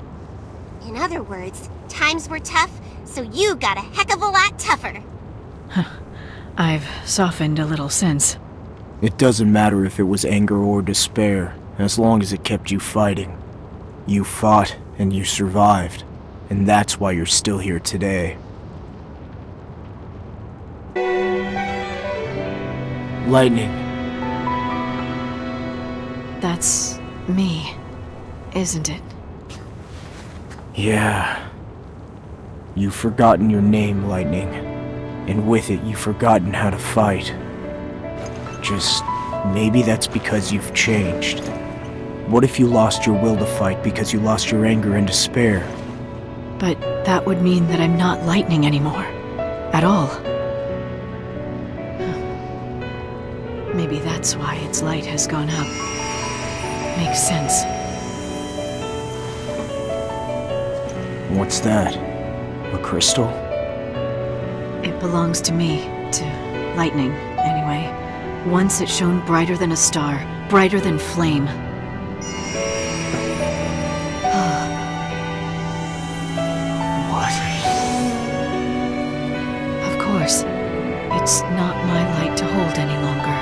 K: In other words, times were tough, so you got a heck of a lot tougher.
O: I've softened a little since.
H: It doesn't matter if it was anger or despair, as long as it kept you fighting. You fought, and you survived. And that's why you're still here today. Lightning.
O: That's me, isn't it?
H: Yeah. You've forgotten your name, Lightning. And with it, you've forgotten how to fight. Just maybe that's because you've changed. What if you lost your will to fight because you lost your anger and despair?
O: But that would mean that I'm not Lightning anymore. At all. Maybe that's why its light has gone up. Makes sense.
H: What's that? A crystal?
O: It belongs to me, to Lightning, anyway. Once it shone brighter than a star, brighter than flame. yours. It's not my light to hold any longer.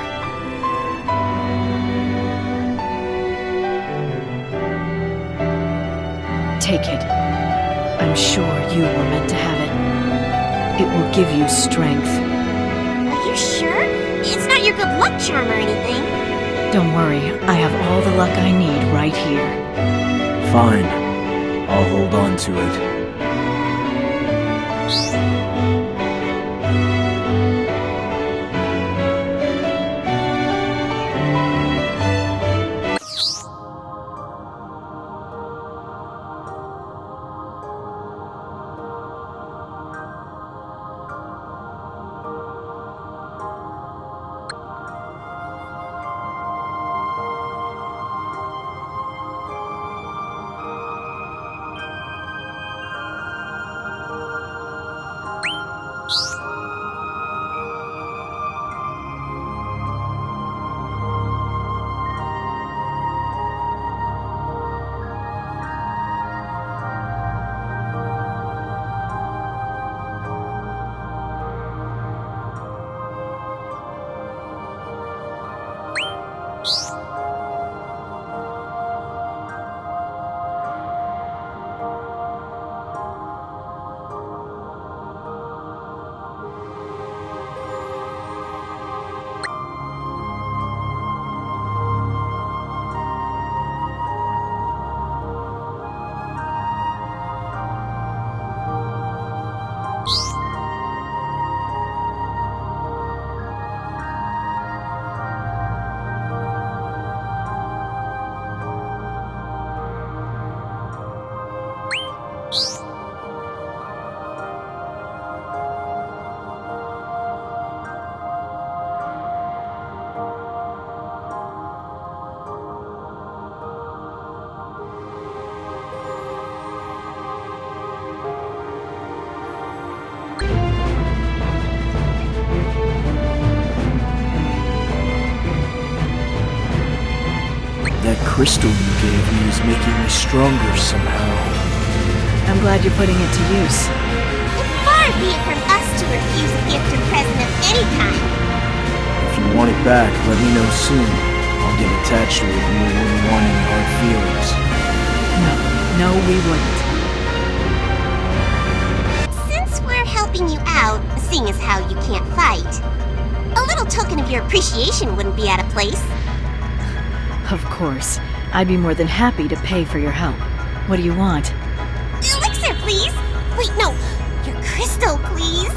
O: Take it. I'm sure you were meant to have it. It will give you strength.
K: Are you sure? It's not your good luck charm or anything.
O: Don't worry, I have all the luck I need right here.
L: Fine. I'll hold on to it. That crystal you gave me is making me stronger somehow.
O: I'm glad you're putting it to use.
K: Far be it from us to refuse a gift or present of any kind.
L: If you want it back, let me know soon. I'll get attached to it and we wouldn't want any hard feelings.
O: No, we wouldn't.
K: Since we're helping you out, seeing as how you can't fight, a little token of your appreciation wouldn't be out of place.
O: Of course. I'd be more than happy to pay for your help. What do you want?
K: Elixir, please! Wait, no! Your crystal, please!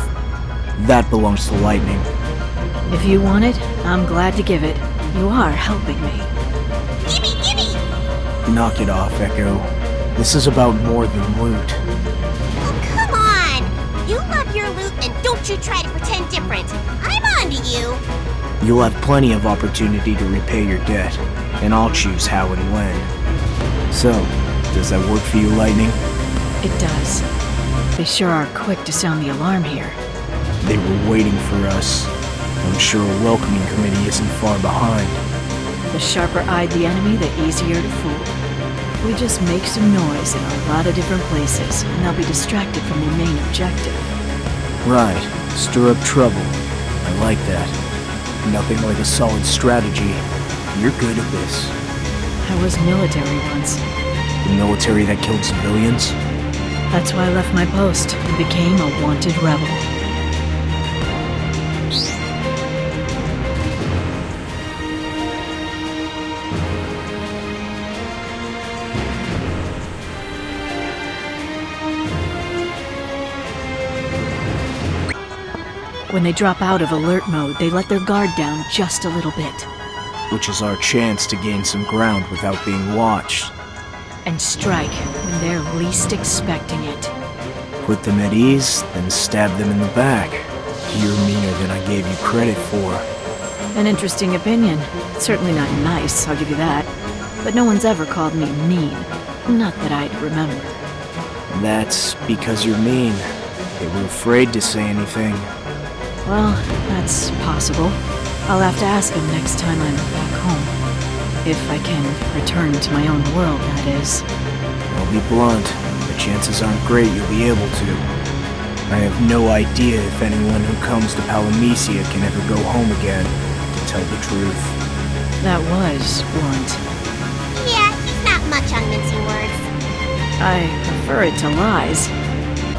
L: That belongs to Lightning.
O: If you want it, I'm glad to give it. You are helping me.
K: Gimme, gimme!
L: Knock it off, Echo. This is about more than loot.
K: Oh, come on! You love your loot and don't you try to pretend different. I'm on to you!
L: You'll have plenty of opportunity to repay your debt, and I'll choose how and when. So, does that work for you, Lightning?
O: It does. They sure are quick to sound the alarm here.
L: They were waiting for us. I'm sure a welcoming committee isn't far behind.
O: The sharper-eyed the enemy, the easier to fool. We just make some noise in a lot of different places, and they'll be distracted from their main objective.
L: Right. Stir up trouble. I like that. Nothing like a solid strategy. You're good at this.
O: I was military once.
L: The military that killed civilians?
O: That's why I left my post and became a wanted rebel. When they drop out of alert mode, they let their guard down just a little bit.
L: Which is our chance to gain some ground without being watched.
O: And strike when they're least expecting it.
L: Put them at ease, then stab them in the back. You're meaner than I gave you credit for.
O: An interesting opinion. Certainly not nice, I'll give you that. But no one's ever called me mean. Not that I'd remember.
L: That's because you're mean. They were afraid to say anything.
O: Well, that's possible. I'll have to ask him next time I'm back home. If I can return to my own world, that is.
L: I'll be blunt. The chances aren't great you'll be able to. I have no idea if anyone who comes to Palamecia can ever go home again, to tell the truth.
O: That was Warrant.
K: Yeah, he's not much on mincing words.
O: I prefer it to lies.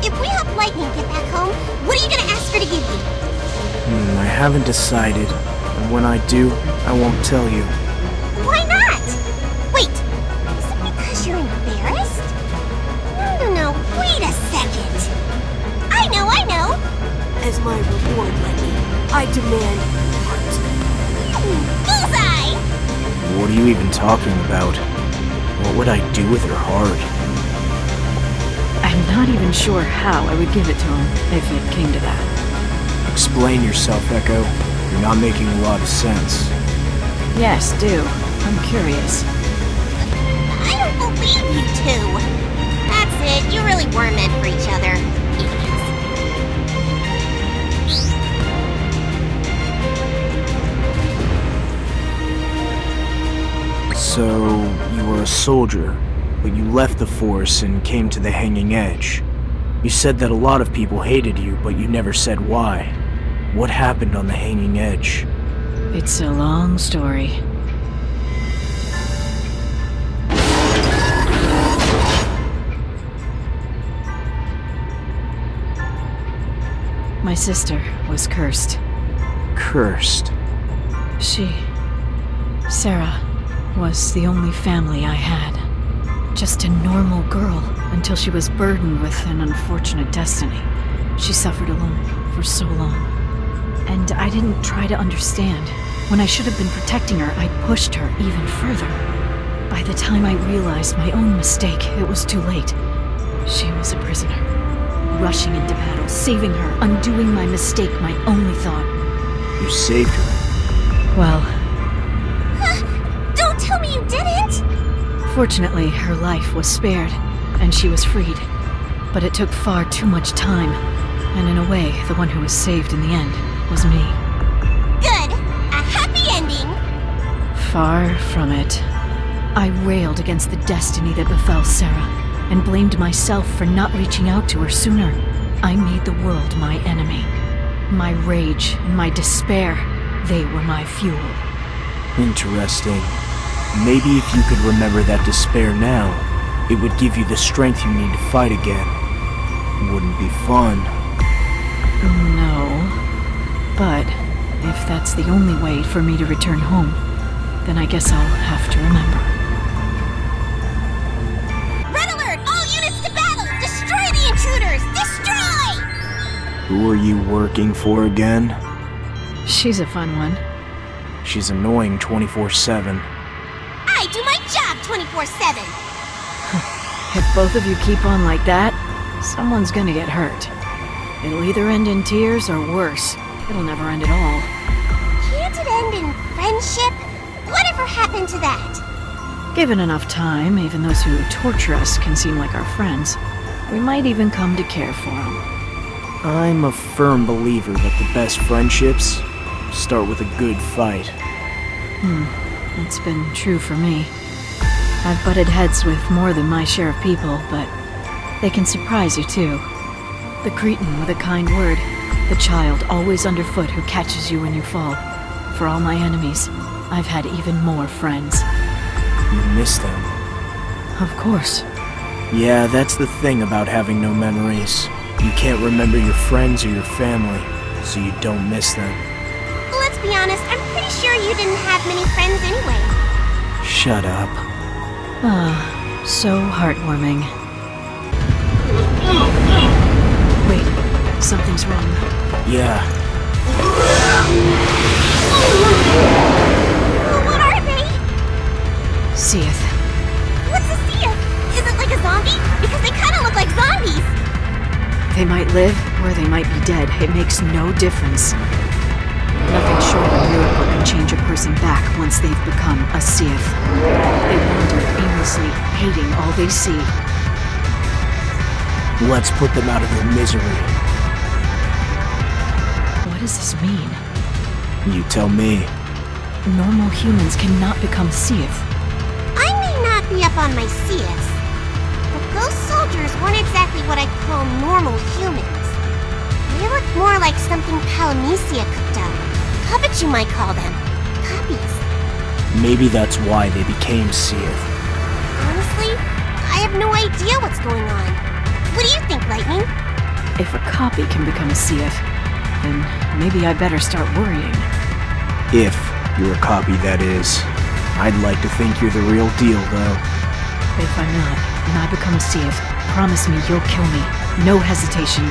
K: If we help Lightning get back home, what are you gonna ask her to give you?
L: I haven't decided. And when I do, I won't tell you.
K: Why not? Wait, is it because you're embarrassed? No, wait a second. I know.
Q: As my reward, Lightning, I demand heart.
K: Bullseye!
L: What are you even talking about? What would I do with her heart?
O: I'm not even sure how I would give it to him if it came to that.
L: Explain yourself, Echo. You're not making a lot of sense.
O: Yes, do. I'm curious.
K: I don't believe you two. That's it, you really were meant for each other.
L: So, you were a soldier, but you left the Force and came to the Hanging Edge. You said that a lot of people hated you, but you never said why. What happened on the Hanging Edge?
O: It's a long story. My sister was cursed.
L: Cursed?
O: Sarah, was the only family I had. Just a normal girl until she was burdened with an unfortunate destiny. She suffered alone for so long. And I didn't try to understand. When I should have been protecting her, I pushed her even further. By the time I realized my own mistake, it was too late. She was a prisoner. Rushing into battle, saving her, undoing my mistake, my only thought.
L: You saved her?
O: Well...
K: Don't tell me you didn't!
O: Fortunately, her life was spared, and she was freed. But it took far too much time, and in a way, the one who was saved in the end was me.
K: Good! A happy ending!
O: Far from it. I railed against the destiny that befell Sarah, and blamed myself for not reaching out to her sooner. I made the world my enemy. My rage and my despair, they were my fuel.
L: Interesting. Maybe if you could remember that despair now, it would give you the strength you need to fight again. Wouldn't be fun.
O: No. But if that's the only way for me to return home, then I guess I'll have to remember.
K: Red alert! All units to battle! Destroy the intruders! Destroy!
L: Who are you working for again?
O: She's a fun one.
L: She's annoying 24/7.
K: I do my job 24/7!
O: If both of you keep on like that, someone's gonna get hurt. It'll either end in tears or worse. It'll never end at all.
K: Can't it end in friendship? Whatever happened to that?
O: Given enough time, even those who torture us can seem like our friends. We might even come to care for them.
L: I'm a firm believer that the best friendships start with a good fight.
O: It's been true for me. I've butted heads with more than my share of people, but they can surprise you too. The cretin with a kind word, the child always underfoot who catches you when you fall. For all my enemies, I've had even more friends.
L: You miss them.
O: Of course.
L: Yeah, that's the thing about having no memories. You can't remember your friends or your family, so you don't miss them.
K: Let's be honest, I'm pretty sure you didn't have many friends anyway.
L: Shut up.
O: Ah, so heartwarming. Wait, something's wrong.
L: Yeah.
K: What are they?
O: Seeth.
K: What's a Seeth? Is it like a zombie? Because they kind of look like zombies.
O: They might live, or they might be dead. It makes no difference. Nothing short of a miracle can change a person back once they've become a Seeth. They wander aimlessly, hating all they see.
L: Let's put them out of their misery.
O: What does this mean?
L: You tell me.
O: Normal humans cannot become Seeth.
K: I may not be up on my Seeths, but those soldiers weren't exactly what I'd call normal humans. They look more like something Palamecia cooked up. Puppets, you might call them. Copies.
H: Maybe that's why they became Seath.
K: Honestly, I have no idea what's going on. What do you think, Lightning?
O: If a copy can become a Seath, then maybe I better start worrying.
H: If you're a copy, that is. I'd like to think you're the real deal, though.
O: If I'm not, and I become a Seath, promise me you'll kill me. No hesitation.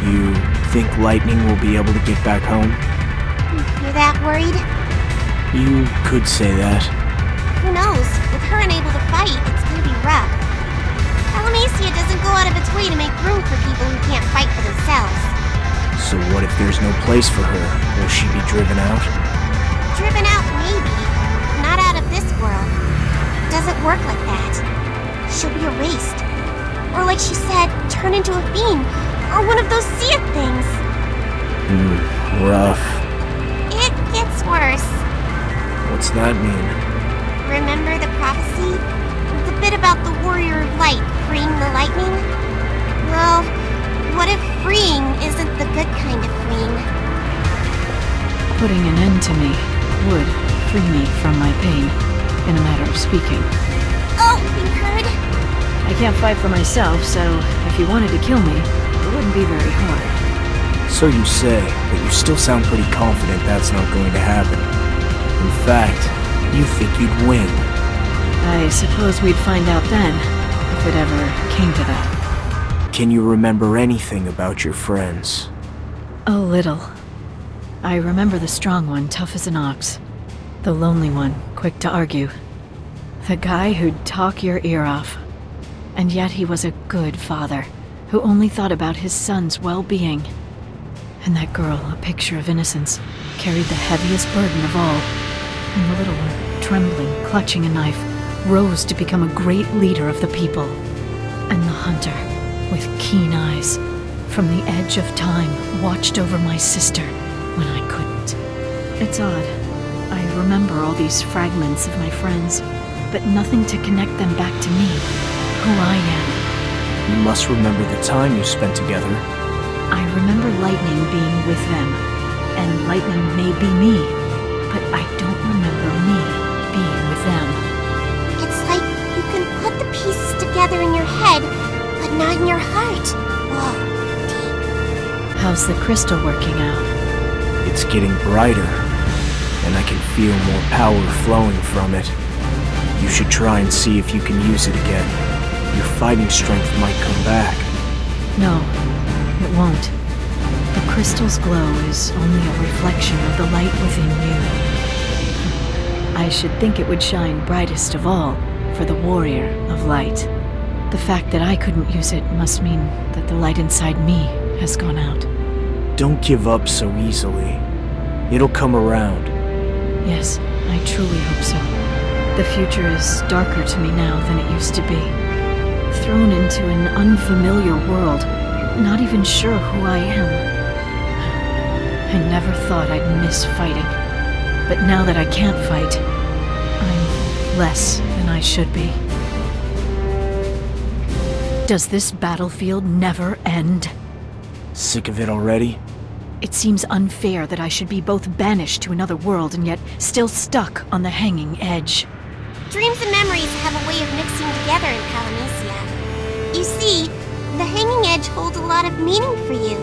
H: You think Lightning will be able to get back home?
K: You're that worried?
H: You could say that.
K: Who knows? With her unable to fight, it's gonna be rough. Palamecia doesn't go out of its way to make room for people who can't fight for themselves.
H: So what if there's no place for her? Will she be driven out?
K: Driven out, maybe. Not out of this world. It doesn't work like that. She'll be erased. Or like she said, turn into a fiend. Or one of those Seath things.
H: Rough.
K: It gets worse.
H: What's that mean?
K: Remember the prophecy? The bit about the Warrior of Light freeing the lightning? Well, what if freeing isn't the good kind of freeing?
O: Putting an end to me would free me from my pain, in a matter of speaking.
K: Oh, you heard?
O: I can't fight for myself, so if you wanted to kill me, it wouldn't be very hard.
H: So you say, but you still sound pretty confident that's not going to happen. In fact, you think you'd win.
O: I suppose we'd find out then, if it ever came to that.
H: Can you remember anything about your friends?
O: A little. I remember the strong one, tough as an ox. The lonely one, quick to argue. The guy who'd talk your ear off. And yet he was a good father, who only thought about his son's well-being. And that girl, a picture of innocence, carried the heaviest burden of all. And the little one, trembling, clutching a knife, rose to become a great leader of the people. And the hunter, with keen eyes, from the edge of time, watched over my sister when I couldn't. It's odd. I remember all these fragments of my friends, but nothing to connect them back to me, who I am.
H: You must remember the time you spent together.
O: I remember Lightning being with them, and Lightning may be me, but I don't remember me being with them.
K: It's like you can put the pieces together in your head, but not in your heart. Whoa, deep.
O: How's the crystal working out?
H: It's getting brighter, and I can feel more power flowing from it. You should try and see if you can use it again. Your fighting strength might come back.
O: No, it won't. The crystal's glow is only a reflection of the light within you. I should think it would shine brightest of all for the Warrior of Light. The fact that I couldn't use it must mean that the light inside me has gone out.
H: Don't give up so easily. It'll come around.
O: Yes, I truly hope so. The future is darker to me now than it used to be. Thrown into an unfamiliar world, not even sure who I am. I never thought I'd miss fighting, but now that I can't fight, I'm less than I should be. Does this battlefield never end?
H: Sick of it already?
O: It seems unfair that I should be both banished to another world and yet still stuck on the hanging edge.
K: Dreams and memories have a way of mixing together in Palamecia. You see, the hanging edge holds a lot of meaning for you.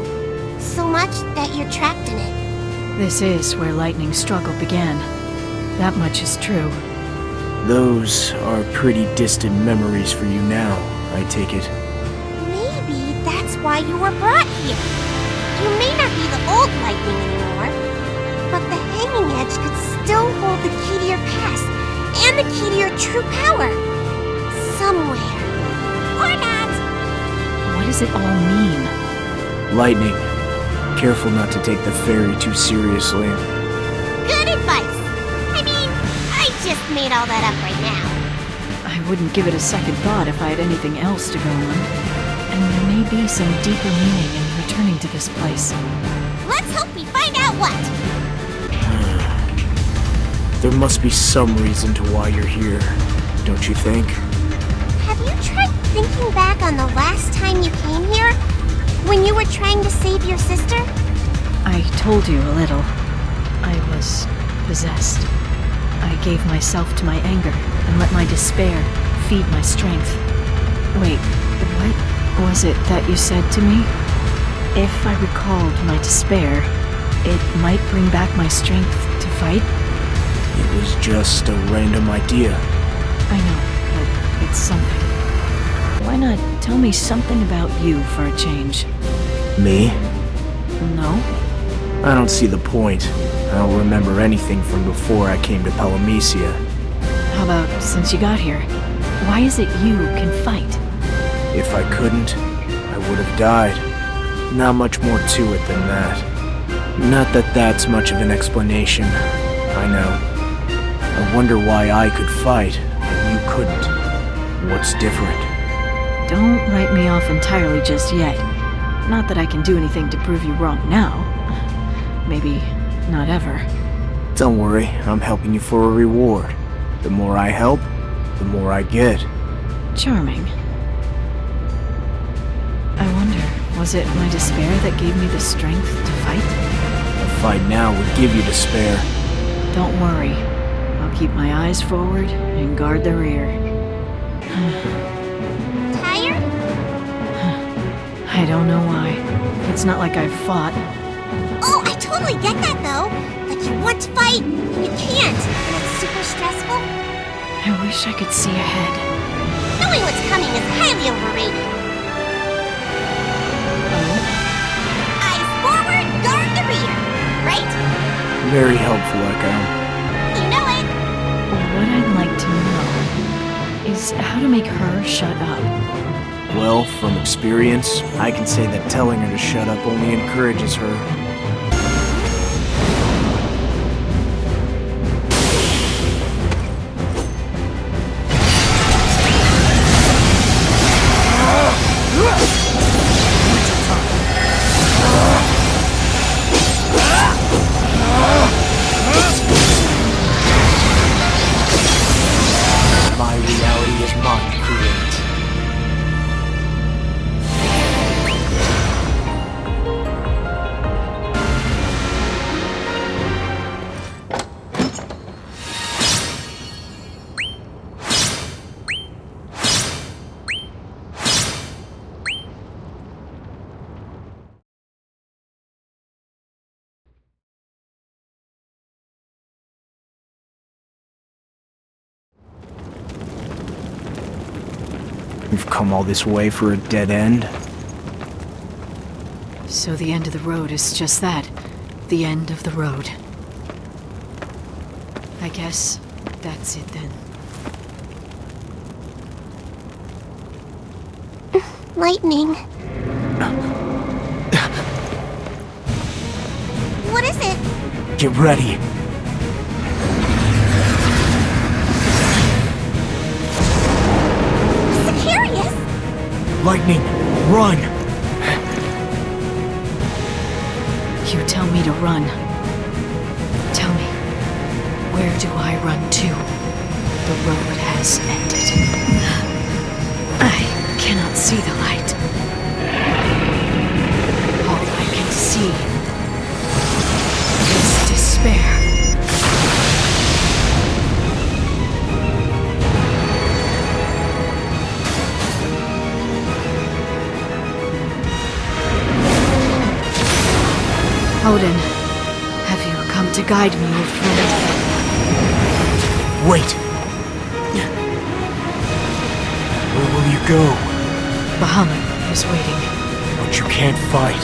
K: So much that you're trapped in it.
O: This is where Lightning's struggle began. That much is true.
H: Those are pretty distant memories for you now, I take it.
K: Maybe that's why you were brought here. You may not be the old Lightning anymore, but the hanging edge could still hold the key to your past and the key to your true power. Somewhere. Or not.
O: What does it all mean?
H: Lightning, careful not to take the fairy too seriously.
K: Good advice. I mean, I just made all that up right now.
O: I wouldn't give it a second thought if I had anything else to go on. And there may be some deeper meaning in returning to this place.
K: Let's hope we find out what.
H: There must be some reason to why you're here, don't you think?
K: Have tried thinking back on the last time you came here? When you were trying to save your sister?
O: I told you a little. I was possessed. I gave myself to my anger and let my despair feed my strength. Wait, what was it that you said to me? If I recalled my despair, it might bring back my strength to fight?
H: It was just a random idea.
O: I know, but it's something. Why not tell me something about you for a change?
H: Me?
O: No?
H: I don't see the point. I don't remember anything from before I came to Palamecia.
O: How about since you got here? Why is it you can fight?
H: If I couldn't, I would have died. Not much more to it than that. Not that that's much of an explanation. I know. I wonder why I could fight and you couldn't. What's different?
O: Don't write me off entirely just yet. Not that I can do anything to prove you wrong now. Maybe not ever.
H: Don't worry, I'm helping you for a reward. The more I help, the more I get.
O: Charming. I wonder, was it my despair that gave me the strength to fight?
H: A fight now would give you despair.
O: Don't worry. I'll keep my eyes forward and guard the rear.
K: Tired?
O: I don't know why. It's not like I've fought.
K: Oh, I totally get that though. Like you want to fight, and you can't. And it's super stressful.
O: I wish I could see ahead.
K: Knowing what's coming is highly overrated. Eyes forward, guard the rear. Right?
H: Very helpful, Echo.
K: You know it.
O: What I'd like to know is how to make her shut up.
H: Well, from experience, I can say that telling her to shut up only encourages her. My reality is mine to create. We've come all this way for a dead end?
O: So the end of the road is just that. The end of the road. I guess that's it then.
K: Lightning. What is it?
H: Get ready. Lightning, run!
O: You tell me to run. Tell me, where do I run to? The road has ended. I cannot see the light. All I can see is despair. Odin, have you come to guide me, old friend?
H: Wait! Where will you go?
O: Bahamut is waiting.
H: But you can't fight.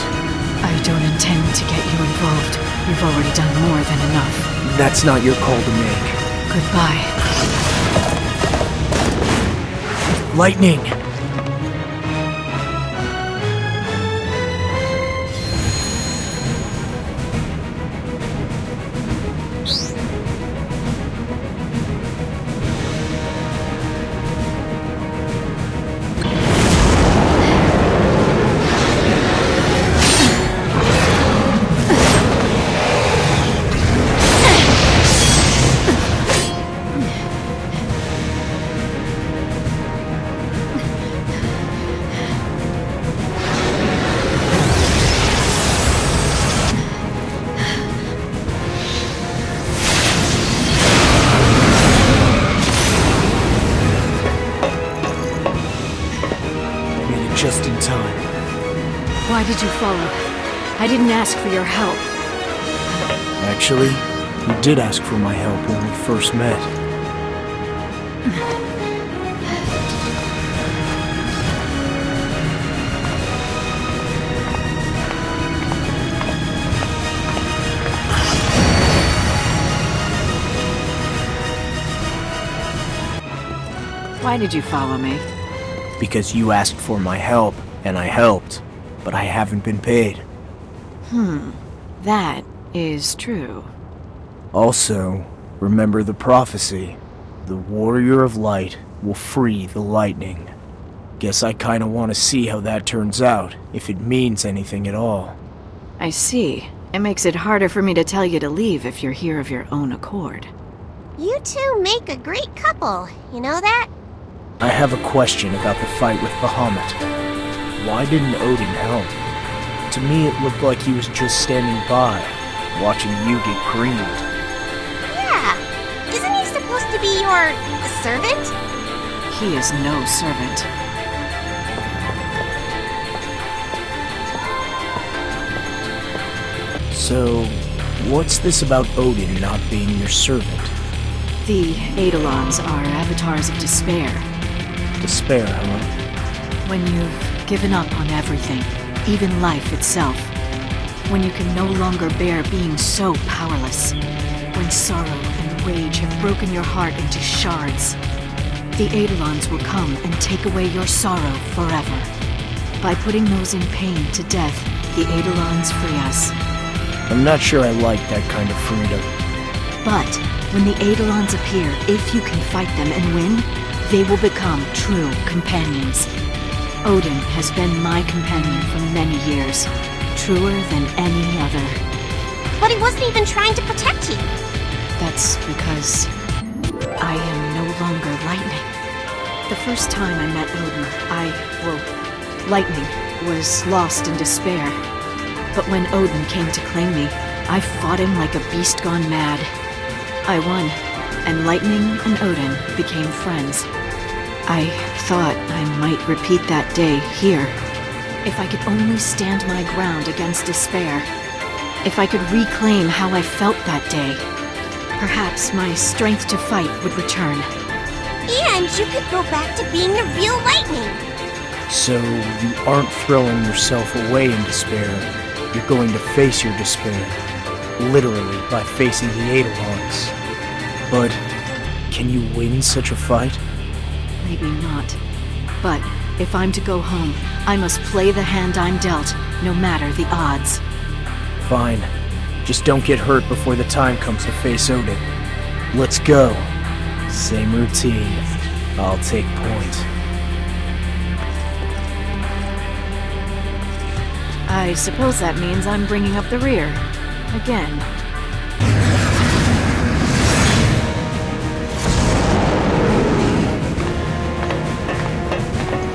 O: I don't intend to get you involved. You've already done more than enough.
H: That's not your call to make.
O: Goodbye.
H: Lightning!
O: Why did you follow? I didn't ask for your help.
H: Actually, you did ask for my help when we first met.
O: Why did you follow me?
H: Because you asked for my help, and I helped, but I haven't been paid.
O: That is true.
H: Also, remember the prophecy. The Warrior of Light will free the lightning. Guess I kinda wanna see how that turns out, if it means anything at all.
O: I see. It makes it harder for me to tell you to leave if you're here of your own accord.
K: You two make a great couple, you know that?
H: I have a question about the fight with Bahamut. Why didn't Odin help? To me, it looked like he was just standing by, watching you get creamed.
K: Yeah. Isn't he supposed to be your servant?
O: He is no servant.
H: So, what's this about Odin not being your servant?
O: The Eidolons are avatars of despair.
H: Despair, huh?
O: When you've given up on everything, even life itself. When you can no longer bear being so powerless. When sorrow and rage have broken your heart into shards. The Eidolons will come and take away your sorrow forever. By putting those in pain to death, the Eidolons free us.
H: I'm not sure I like that kind of freedom.
O: But when the Eidolons appear, if you can fight them and win, they will become true companions. Odin has been my companion for many years, truer than any other.
K: But he wasn't even trying to protect you.
O: That's because I am no longer lightning. The first time I met Odin, lightning was lost in despair. But when Odin came to claim me, I fought him like a beast gone mad. I won, and Lightning and Odin became friends. I thought I might repeat that day here. If I could only stand my ground against despair. If I could reclaim how I felt that day. Perhaps my strength to fight would return.
K: And you could go back to being the real Lightning.
H: So, you aren't throwing yourself away in despair. You're going to face your despair. Literally, by facing the Eidolons. But, can you win such a fight?
O: Maybe not. But, if I'm to go home, I must play the hand I'm dealt, no matter the odds.
H: Fine. Just don't get hurt before the time comes to face Odin. Let's go. Same routine. I'll take point.
O: I suppose that means I'm bringing up the rear. Again.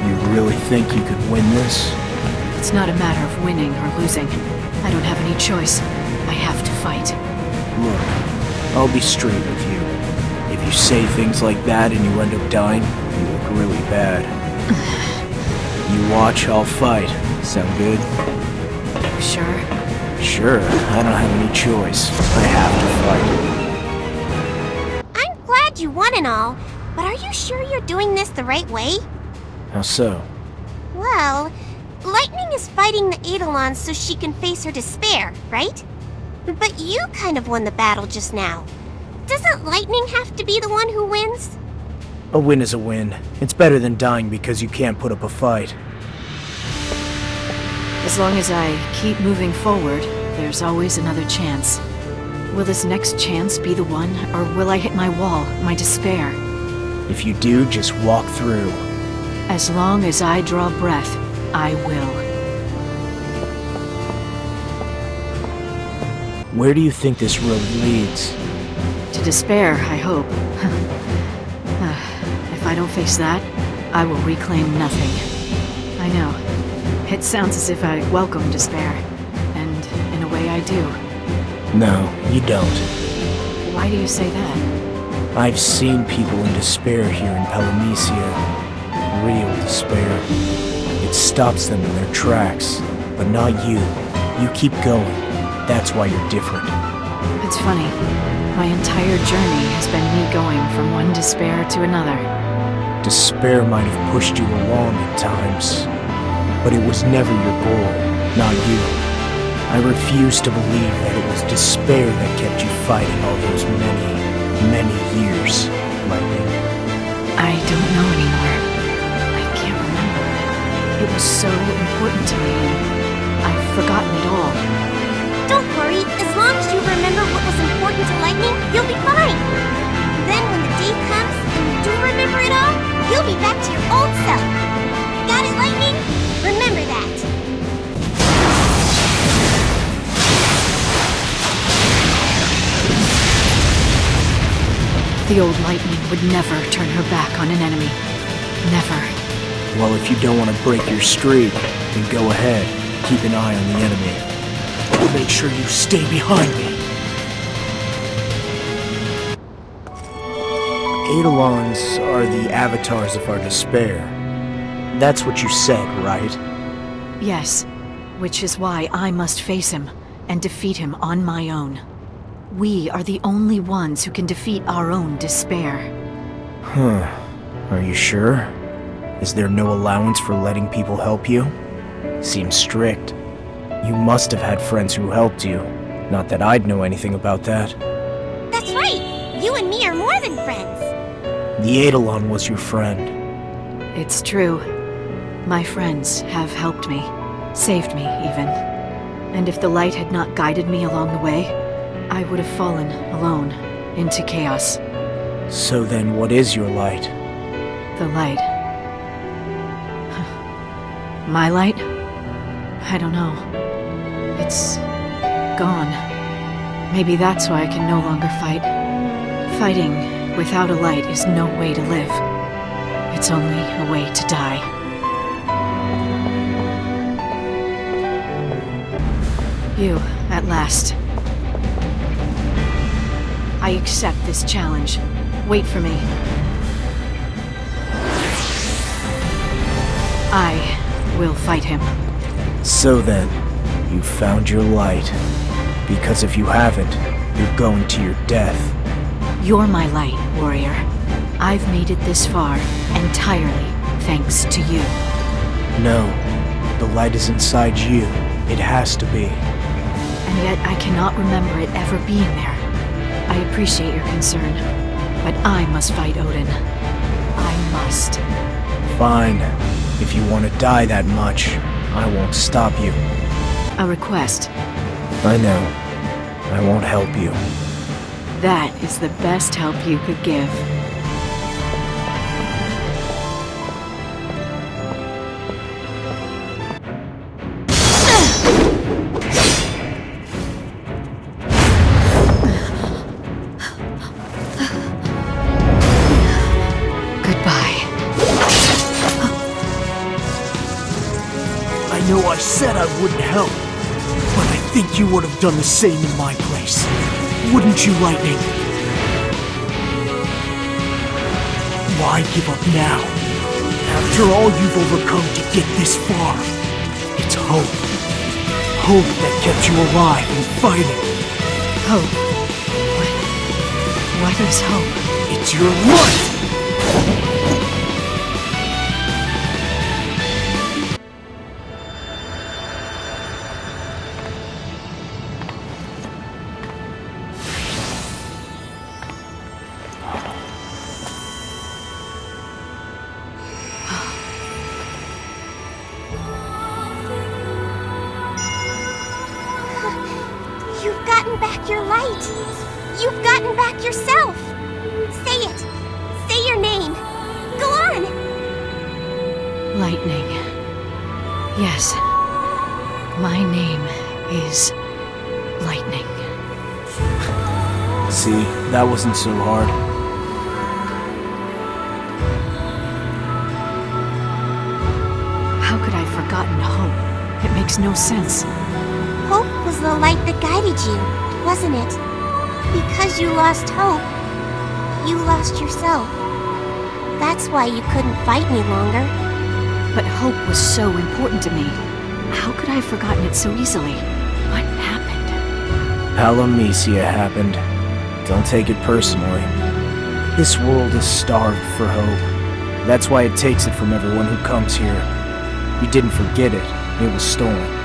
H: You really think you could win this?
O: It's not a matter of winning or losing. I don't have any choice. I have to fight.
H: Look, I'll be straight with you. If you say things like that and you end up dying, you look really bad. You watch, I'll fight. Sound good?
O: Sure?
H: Sure, I don't have any choice. I have to fight.
K: I'm glad you won and all, but are you sure you're doing this the right way?
H: How so?
K: Well, Lightning is fighting the Eidolons so she can face her despair, right? But you kind of won the battle just now. Doesn't Lightning have to be the one who wins?
H: A win is a win. It's better than dying because you can't put up a fight.
O: As long as I keep moving forward, there's always another chance. Will this next chance be the one, or will I hit my wall, my despair?
H: If you do, just walk through.
O: As long as I draw breath, I will.
H: Where do you think this road leads?
O: To despair, I hope. If I don't face that, I will reclaim nothing. I know. It sounds as if I welcome despair. And in a way I do.
H: No, you don't.
O: Why do you say that?
H: I've seen people in despair here in Palamecia. Real despair. It stops them in their tracks. but not you. You keep going. That's why you're different.
O: It's funny. My entire journey has been me going from one despair to another.
H: Despair might have pushed you along at times, but it was never your goal, not you. I refuse to believe that it was despair that kept you fighting all those many years, Lightning.
O: I don't know anymore. I can't remember. It was so important to me, and I've forgotten it all.
K: Don't worry, as long as you remember what was important to Lightning, you'll be fine. Then when the day comes and you do remember it all, you'll be back to your old self. Got it, Lightning? Remember that.
O: The old Lightning would never turn her back on an enemy. Never.
H: Well, if you don't want to break your streak, then go ahead. Keep an eye on the enemy. Make sure you stay behind me. Eidolons are the avatars of our despair. That's what you said, right?
O: Yes, which is why I must face him and defeat him on my own. We are the only ones who can defeat our own despair.
H: Huh. Are you sure? Is there no allowance for letting people help you? Seems strict. You must have had friends who helped you. Not that I'd know anything about that.
K: That's right! You and me are more than friends!
H: The Eidolon was your friend.
O: It's true. My friends have helped me. Saved me, even. And if the light had not guided me along the way, I would have fallen, alone, into chaos.
H: So then what is your light?
O: The light. My light? I don't know. It's gone. Maybe that's why I can no longer fight. Fighting without a light is no way to live. It's only a way to die. You, at last. I accept this challenge. Wait for me. I will fight him.
H: So then, you found your light. Because if you haven't, you're going to your death.
O: You're my light, warrior. I've made it this far entirely thanks to you.
H: No, the light is inside you. It has to be.
O: And yet I cannot remember it ever being there. I appreciate your concern, but I must fight Odin. I must.
H: Fine. If you want to die that much, I won't stop you.
O: A request.
H: I know. I won't help you.
O: That is the best help you could give.
H: I know I said I wouldn't help, but I think you would have done the same in my place. Wouldn't you, Lightning? Why give up now? After all you've overcome to get this far, it's hope. Hope that kept you alive and fighting.
O: Hope? What is hope?
H: It's your life!
K: You've gotten back your light. You've gotten back yourself. Say it. Say your name. Go on.
O: Lightning. Yes. My name is Lightning.
H: See, that wasn't so hard.
O: How could I have forgotten hope? It makes no sense.
K: Hope was the light that guided you, wasn't it? Because you lost hope, you lost yourself. That's why you couldn't fight me longer.
O: But hope was so important to me. How could I have forgotten it so easily? What happened?
B: Palamecia happened. Don't take it personally. This world is starved for hope. That's why it takes it from everyone who comes here. You didn't forget it. It was stolen.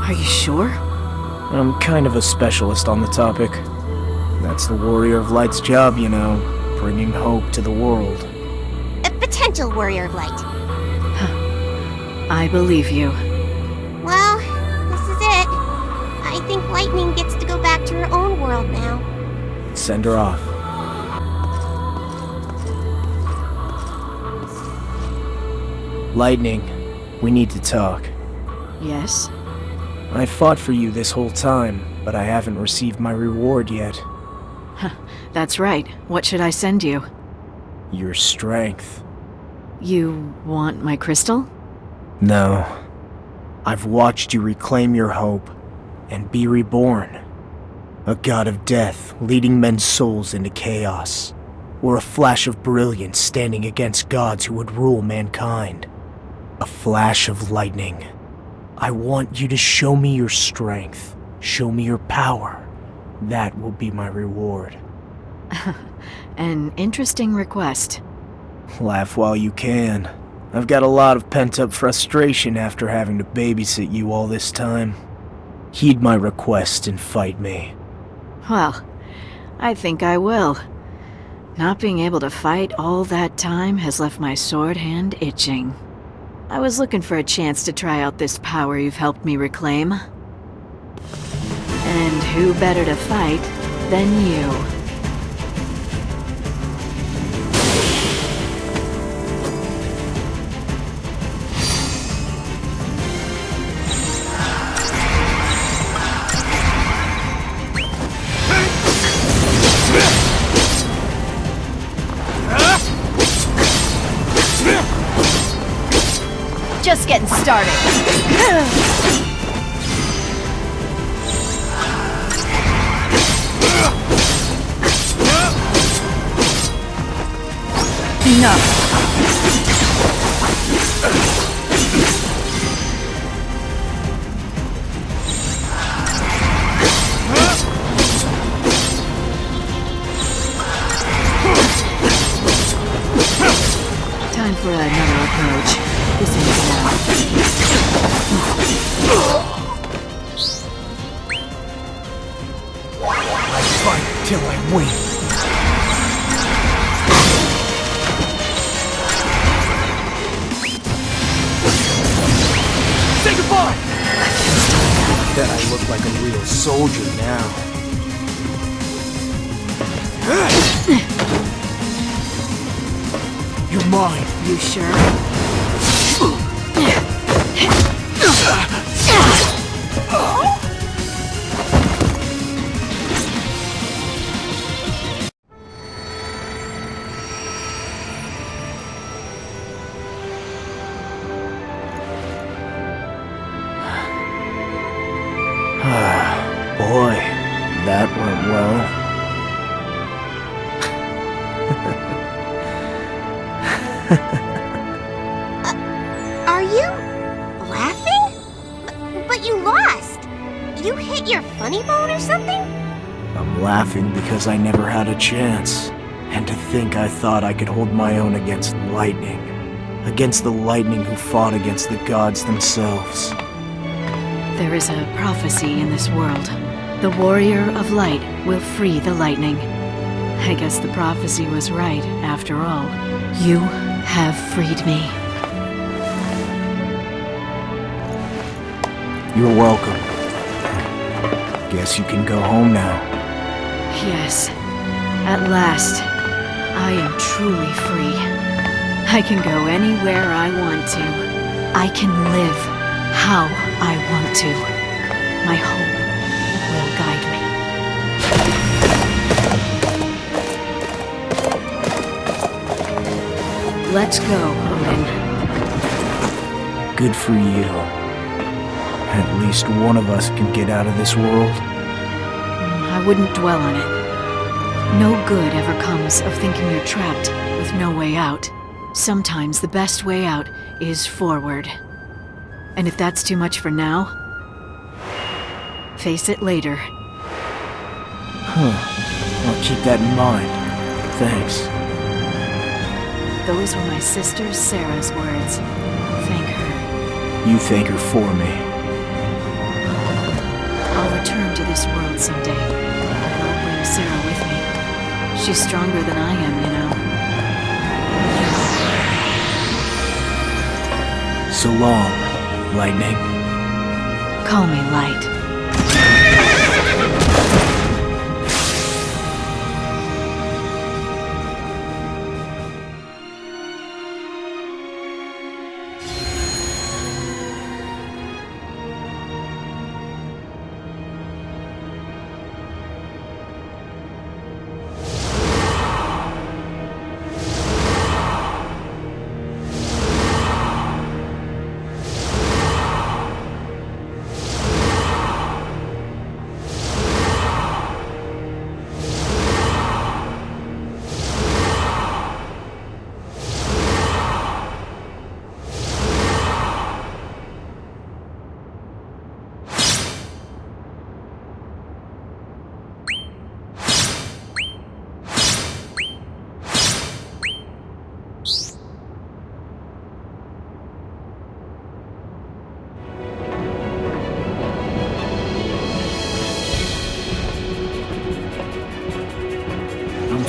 O: Are you sure?
B: I'm kind of a specialist on the topic. That's the Warrior of Light's job, you know. Bringing hope to the world.
K: A potential Warrior of Light.
O: I believe you.
K: Well, this is it. I think Lightning gets to go back to her own world now.
B: Send her off. Lightning, we need to talk.
O: Yes?
B: I fought for you this whole time, but I haven't received my reward yet.
O: That's right. What should I send you?
B: Your strength.
O: You want my crystal?
B: No. I've watched you reclaim your hope and be reborn. A god of death leading men's souls into chaos, or a flash of brilliance standing against gods who would rule mankind. A flash of lightning. I want you to show me your strength, show me your power. That will be my reward.
O: An interesting request.
B: Laugh while you can. I've got a lot of pent-up frustration after having to babysit you all this time. Heed my request and fight me.
O: Well, I think I will. Not being able to fight all that time has left my sword hand itching. I was looking for a chance to try out this power you've helped me reclaim. And who better to fight than you?
U: Just getting started. Enough.
O: Time for another approach. This is now.
H: I fight till I win.
U: Say goodbye!
B: Bet I look like a real soldier now.
H: You're mine.
O: You sure?
B: Boy, that went well.
K: Are you laughing? But you lost. You hit your funny bone or something?
B: I'm laughing because I never had a chance. And to think I thought I could hold my own against lightning. Against the lightning who fought against the gods themselves.
O: There is a prophecy in this world. The Warrior of Light will free the lightning. I guess the prophecy was right, after all. You have freed me.
B: You're welcome. Guess you can go home now.
O: Yes. At last, I am truly free. I can go anywhere I want to. I can live how I want to. My hope will guide me. Let's go, Odin.
B: Good for you. At least one of us can get out of this world.
O: I wouldn't dwell on it. No good ever comes of thinking you're trapped with no way out. Sometimes the best way out is forward. And if that's too much for now, face it later.
B: I'll keep that in mind. Thanks.
O: Those were my sister Sarah's words. Thank her.
B: You thank her for me.
O: I'll return to this world someday, and I'll bring Sarah with me. She's stronger than I am, you know.
B: So long, Lightning.
O: Call me Light.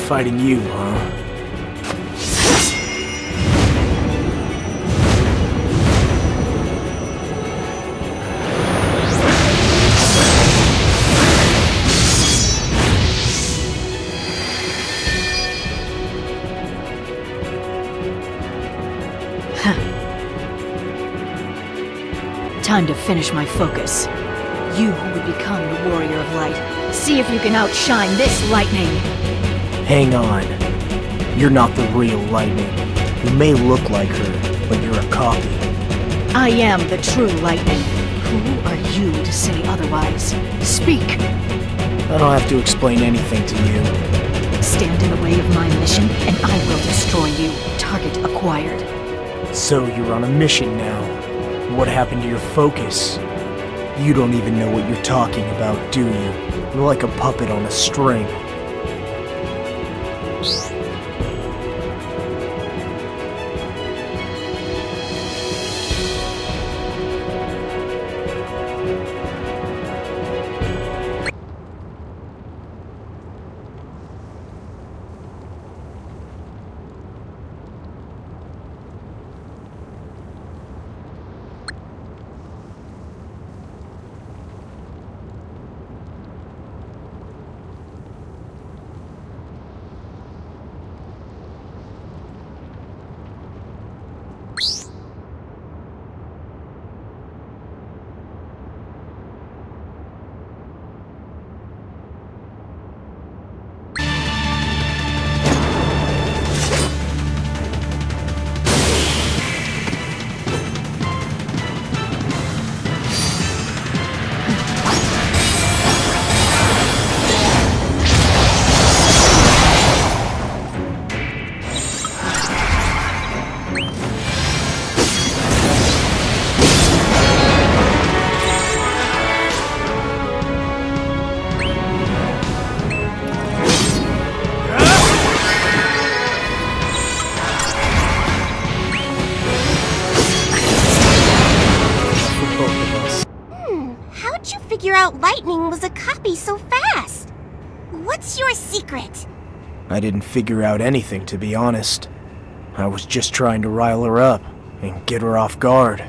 B: Fighting you, huh?
O: Time to finish my focus. You would become the Warrior of Light. See if you can outshine this Lightning!
B: Hang on. You're not the real Lightning. You may look like her, but you're a copy.
O: I am the true Lightning. Who are you to say otherwise? Speak!
B: I don't have to explain anything to you.
O: Stand in the way of my mission, and I will destroy you. Target acquired.
B: So you're on a mission now. What happened to your focus? You don't even know what you're talking about, do you? You're like a puppet on a string.
K: Lightning was a copy so fast. What's your secret?
B: I didn't figure out anything, to be honest. I was just trying to rile her up and get her off guard.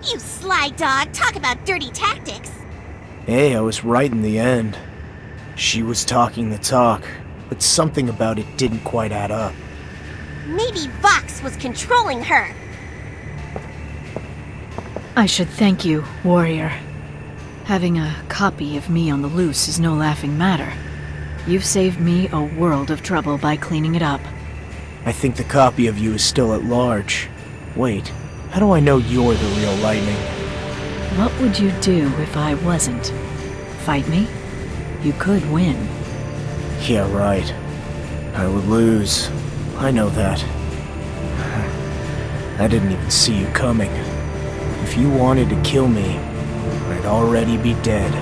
K: You sly dog, talk about dirty tactics.
B: Hey, I was right in the end. She was talking the talk, but something about it didn't quite add up.
K: Maybe Vox was controlling her.
O: I should thank you, Warrior. Having a copy of me on the loose is no laughing matter. You've saved me a world of trouble by cleaning it up.
B: I think the copy of you is still at large. Wait, how do I know you're the real Lightning?
O: What would you do if I wasn't? Fight me? You could win.
B: Yeah, right. I would lose. I know that. I didn't even see you coming.
H: If you wanted to kill me, I'd already be dead.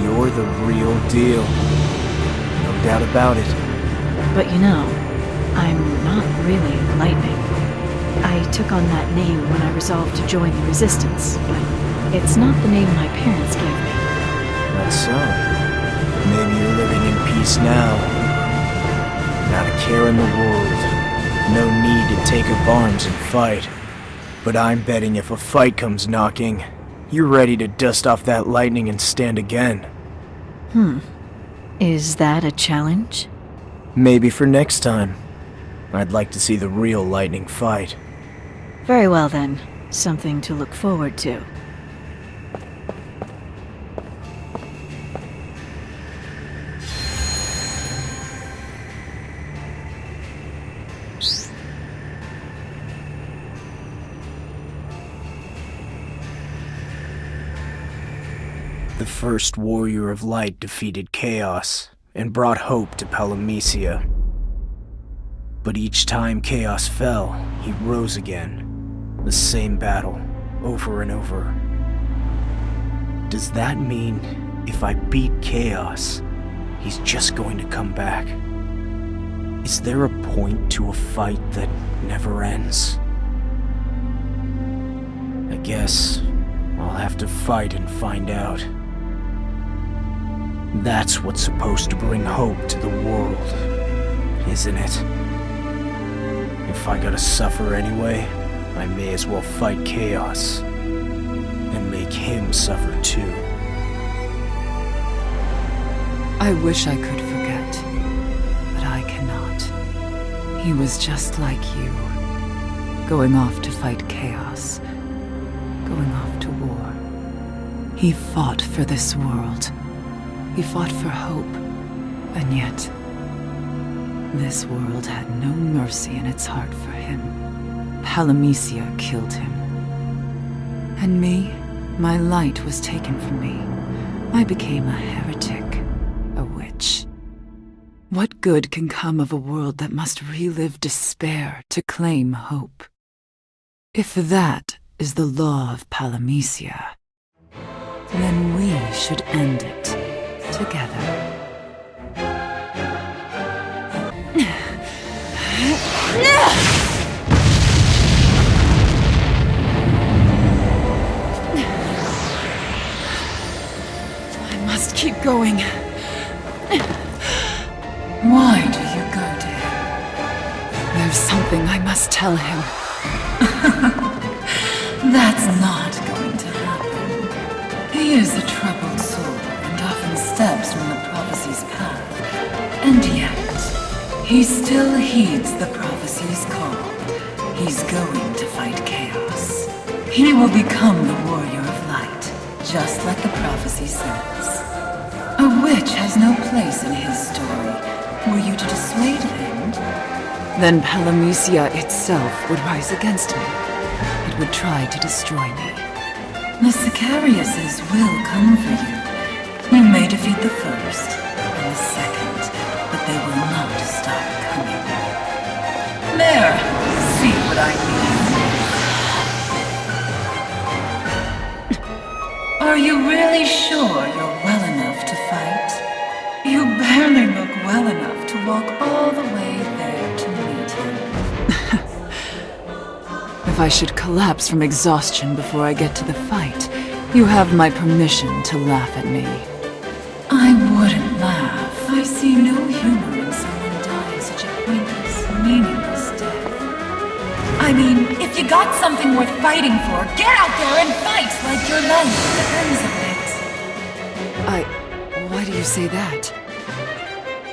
H: You're the real deal. No doubt about it.
O: But you know, I'm not really lightning. I took on that name when I resolved to join the Resistance, but it's not the name my parents gave me.
H: That's so. Maybe you're living in peace now. Not a care in the world. No need to take up arms and fight. But I'm betting if a fight comes knocking, you're ready to dust off that lightning and stand again.
O: Is that a challenge?
H: Maybe for next time. I'd like to see the real lightning fight.
O: Very well then. Something to look forward to.
H: The first warrior of light defeated chaos and brought hope to Palamecia. But each time chaos fell, he rose again. The same battle, over and over. Does that mean if I beat chaos, he's just going to come back? Is there a point to a fight that never ends? I guess I'll have to fight and find out. That's what's supposed to bring hope to the world, isn't it? If I gotta suffer anyway, I may as well fight chaos and make him suffer too.
T: I wish I could forget, but I cannot. He was just like you, going off to fight chaos, going off to war. He fought for this world. He fought for hope, and yet, this world had no mercy in its heart for him. Palamecia killed him. And me, my light was taken from me. I became a heretic, a witch. What good can come of a world that must relive despair to claim hope? If that is the law of Palamecia, then we should end it. Together. I must keep going. Why do you go to him? There's something I must tell him. That's not going to happen. He is a troubled soul. Often steps from the prophecy's path, and yet he still heeds the prophecy's call. He's going to fight chaos. He will become the warrior of light, just like the prophecy says. A witch has no place in his story. Were you to dissuade him, then Palamecia itself would rise against me. It would try to destroy me. The Sicariuses will come for you. You may defeat the first and the second, but they will not stop coming. There! See what I mean? Are you really sure you're well enough to fight? You barely look well enough to walk all the way there to meet him. If I should collapse from exhaustion before I get to the fight, you have my permission to laugh at me. I wouldn't laugh. I see no humor in someone dying such a pointless, meaningless death. I mean, if you got something worth fighting for, get out there and fight like your life depends on it. Why do you say that?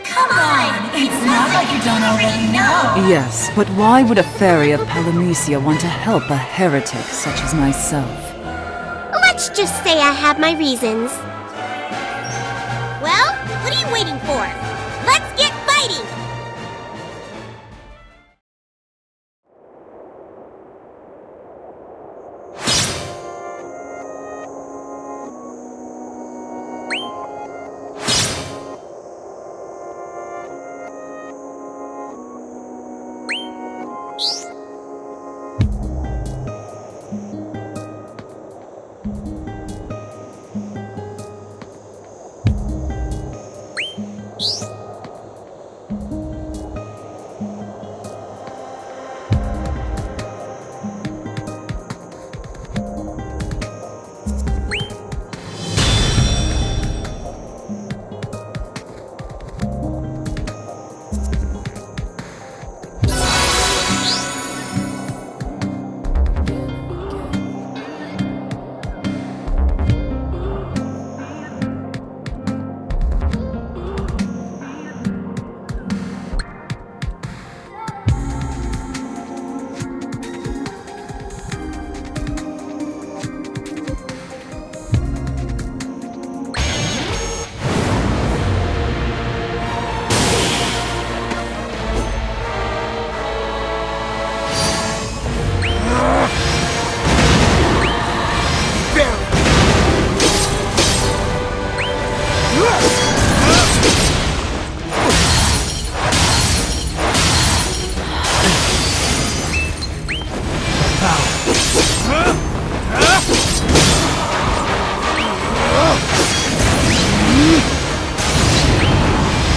M: Come on! It's not like you don't already know!
T: Yes, but why would a fairy of Palamecia want to help a heretic such as myself?
K: Let's just say I have my reasons. Well, what are you waiting for? Let's get fighting!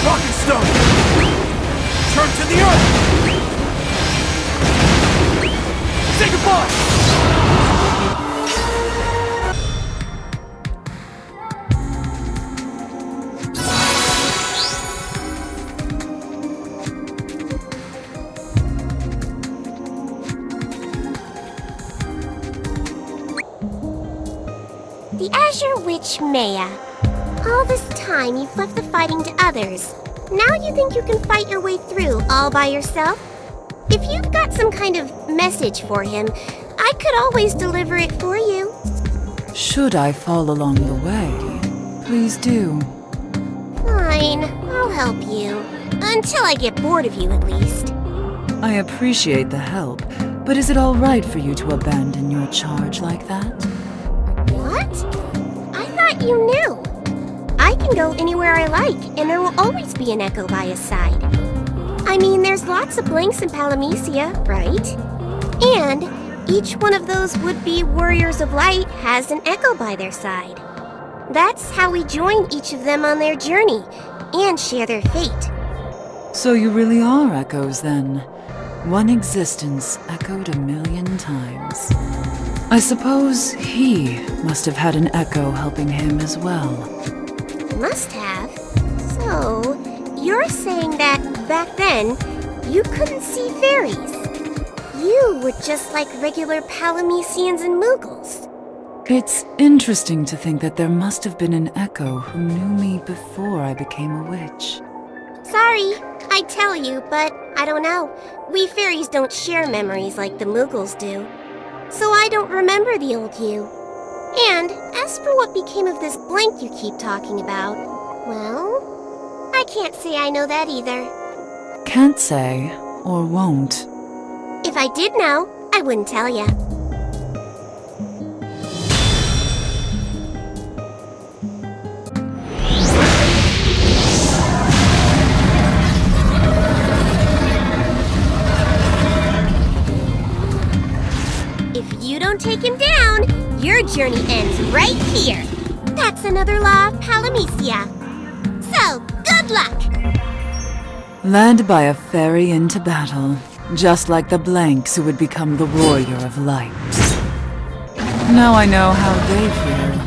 J: Rocket Stone! Turn to the earth! Say goodbye!
K: The Azure Witch Maya. All this time you've left the fighting to others. Now you think you can fight your way through all by yourself? If you've got some kind of message for him, I could always deliver it for you.
T: Should I fall along the way, please do.
K: Fine, I'll help you. Until I get bored of you, at least.
T: I appreciate the help, but is it all right for you to abandon your charge like that?
K: What? I thought you knew. I can go anywhere I like, and there will always be an echo by his side. I mean, there's lots of blanks in Palamecia, right? And each one of those would-be warriors of light has an echo by their side. That's how we join each of them on their journey, and share their fate.
T: So you really are echoes, then. One existence echoed 1,000,000 times. I suppose he must have had an echo helping him as well.
K: Must have. So, you're saying that back then, you couldn't see fairies. You were just like regular Palamecians and Moogles.
T: It's interesting to think that there must have been an echo who knew me before I became a witch.
K: Sorry, I'd tell you, but I don't know. We fairies don't share memories like the Moogles do. So I don't remember the old you. And as for what became of this blank you keep talking about, well, I can't say I know that either.
T: Can't say, or won't.
K: If I did know, I wouldn't tell ya. If you don't take him down, your journey ends right here. That's another law of Palamecia. So, good luck!
T: Led by a fairy into battle, just like the blanks who would become the warrior of light. Now I know how they feel.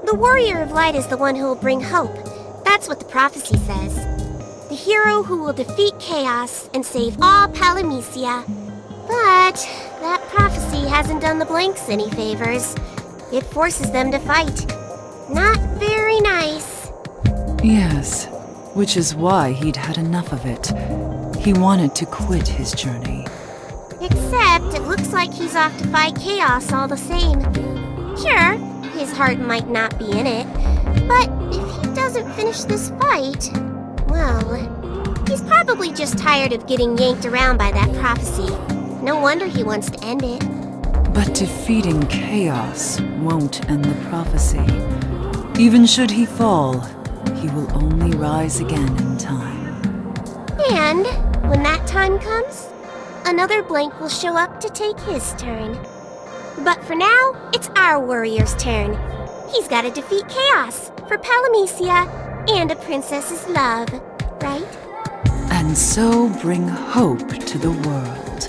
K: The Warrior of Light is the one who will bring hope. That's what the prophecy says. The hero who will defeat chaos and save all Palamecia. But that prophecy hasn't done the blanks any favors. It forces them to fight. Not very nice.
T: Yes, which is why he'd had enough of it. He wanted to quit his journey.
K: Except it looks like he's off to fight chaos all the same. Sure, his heart might not be in it, But if he doesn't finish this fight, well, he's probably just tired of getting yanked around by that prophecy. No wonder he wants to end it.
T: But defeating chaos won't end the prophecy. Even should he fall, he will only rise again in time.
K: And when that time comes, another blank will show up to take his turn. But for now, it's our warrior's turn. He's got to defeat chaos for Palamecia and a princess's love, right?
T: And so bring hope to the world,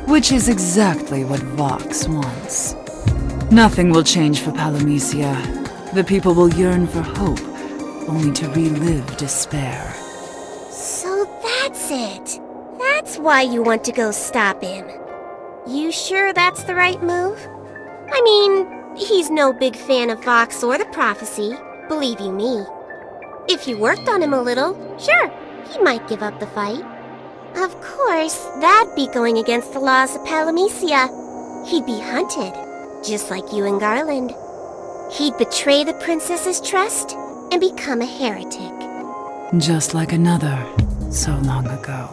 T: which is exactly what Vox wants. Nothing will change for Palamecia. The people will yearn for hope, only to relive despair.
K: So that's it. That's why you want to go stop him. You sure that's the right move? I mean, he's no big fan of Vox or the prophecy, believe you me. If you worked on him a little, sure, he might give up the fight. Of course, that'd be going against the laws of Palamecia. He'd be hunted, just like you and Garland. He'd betray the princess's trust and become a heretic.
T: Just like another so long ago.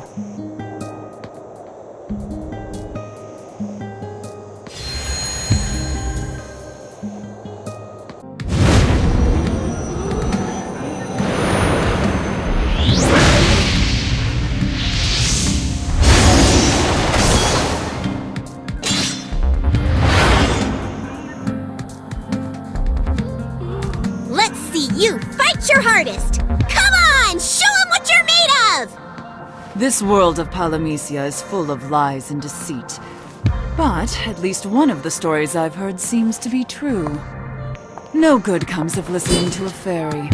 K: Let's see you fight your hardest! Come on, show him what you're made of!
T: This world of Palamecia is full of lies and deceit. But at least one of the stories I've heard seems to be true. No good comes of listening to a fairy.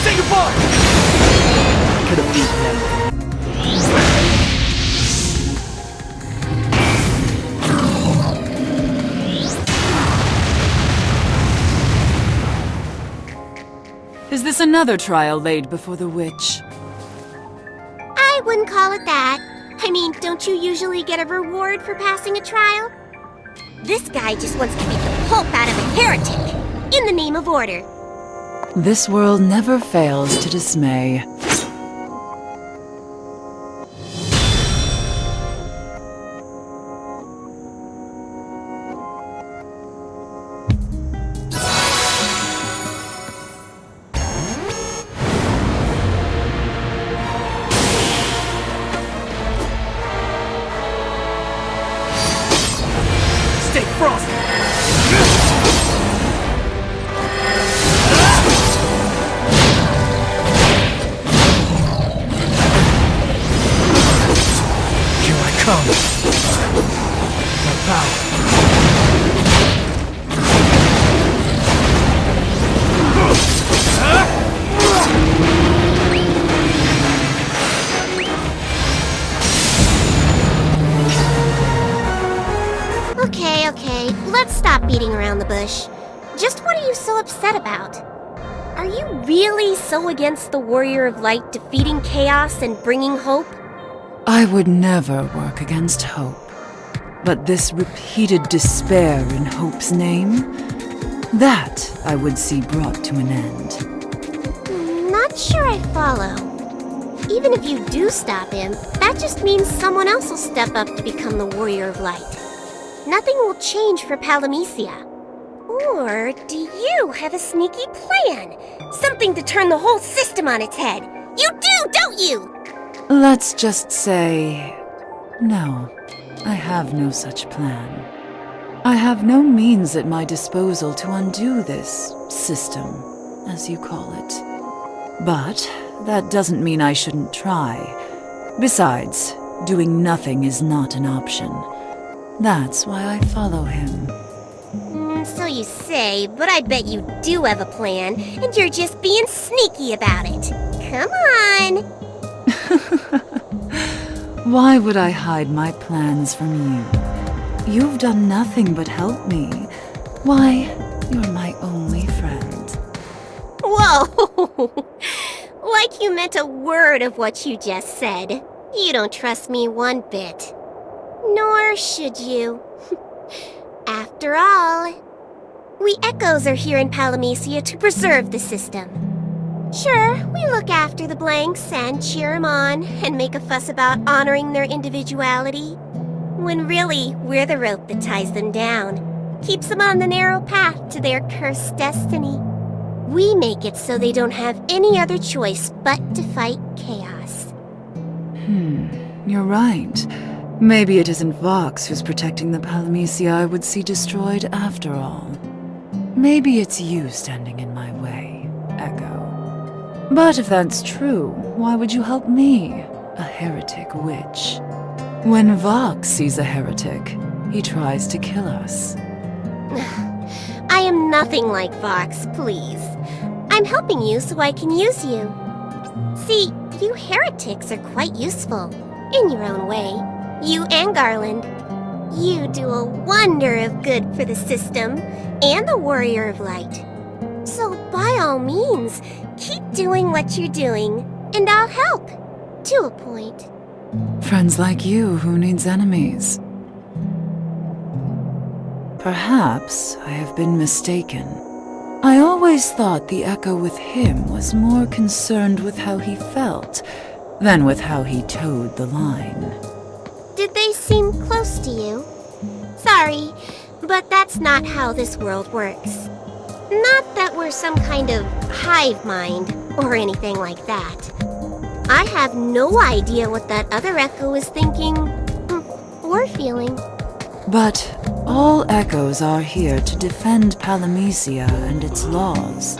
J: Say goodbye! Could have beaten them.
T: Is this another trial laid before the witch?
K: I wouldn't call it that. I mean, don't you usually get a reward for passing a trial? This guy just wants to make a pulp out of a heretic, in the name of order.
T: This world never fails to dismay.
J: Stay frosty! Here I come. My power.
K: Okay, let's stop beating around the bush. Just what are you so upset about? Are you really so against the Warrior of Light defeating chaos and bringing hope?
T: I would never work against hope. But this repeated despair in hope's name, that I would see brought to an end.
K: Not sure I follow. Even if you do stop him, that just means someone else will step up to become the Warrior of Light. Nothing will change for Palamecia. Or do you have a sneaky plan? Something to turn the whole system on its head? You do, don't you?
T: Let's just say, no, I have no such plan. I have no means at my disposal to undo this system, as you call it. But that doesn't mean I shouldn't try. Besides, doing nothing is not an option. That's why I follow him.
K: So you say, but I bet you do have a plan, and you're just being sneaky about it. Come on!
T: Why would I hide my plans from you? You've done nothing but help me. Why, you're my only friend.
K: Whoa! Like you meant a word of what you just said. You don't trust me one bit. Nor should you. After all, we Echoes are here in Palamecia to preserve the system. Sure, we look after the blanks and cheer them on and make a fuss about honoring their individuality, when really we're the rope that ties them down, keeps them on the narrow path to their cursed destiny. We make it so they don't have any other choice but to fight chaos.
T: You're right. Maybe it isn't Vox who's protecting the Palamecia I would see destroyed after all. Maybe it's you standing in my way, Echo. But if that's true, why would you help me, a heretic witch? When Vox sees a heretic, he tries to kill us.
K: I am nothing like Vox, please. I'm helping you so I can use you. See, you heretics are quite useful, in your own way. You and Garland. You do a wonder of good for the system and the Warrior of Light. So by all means, keep doing what you're doing, and I'll help. To a point.
T: Friends like you, who needs enemies? Perhaps I have been mistaken. I always thought the Echo with him was more concerned with how he felt than with how he towed the line.
K: Did they seem close to you? Sorry, but that's not how this world works. Not that we're some kind of hive mind or anything like that. I have no idea what that other Echo is thinking or feeling.
T: But all Echoes are here to defend Palamecia and its laws.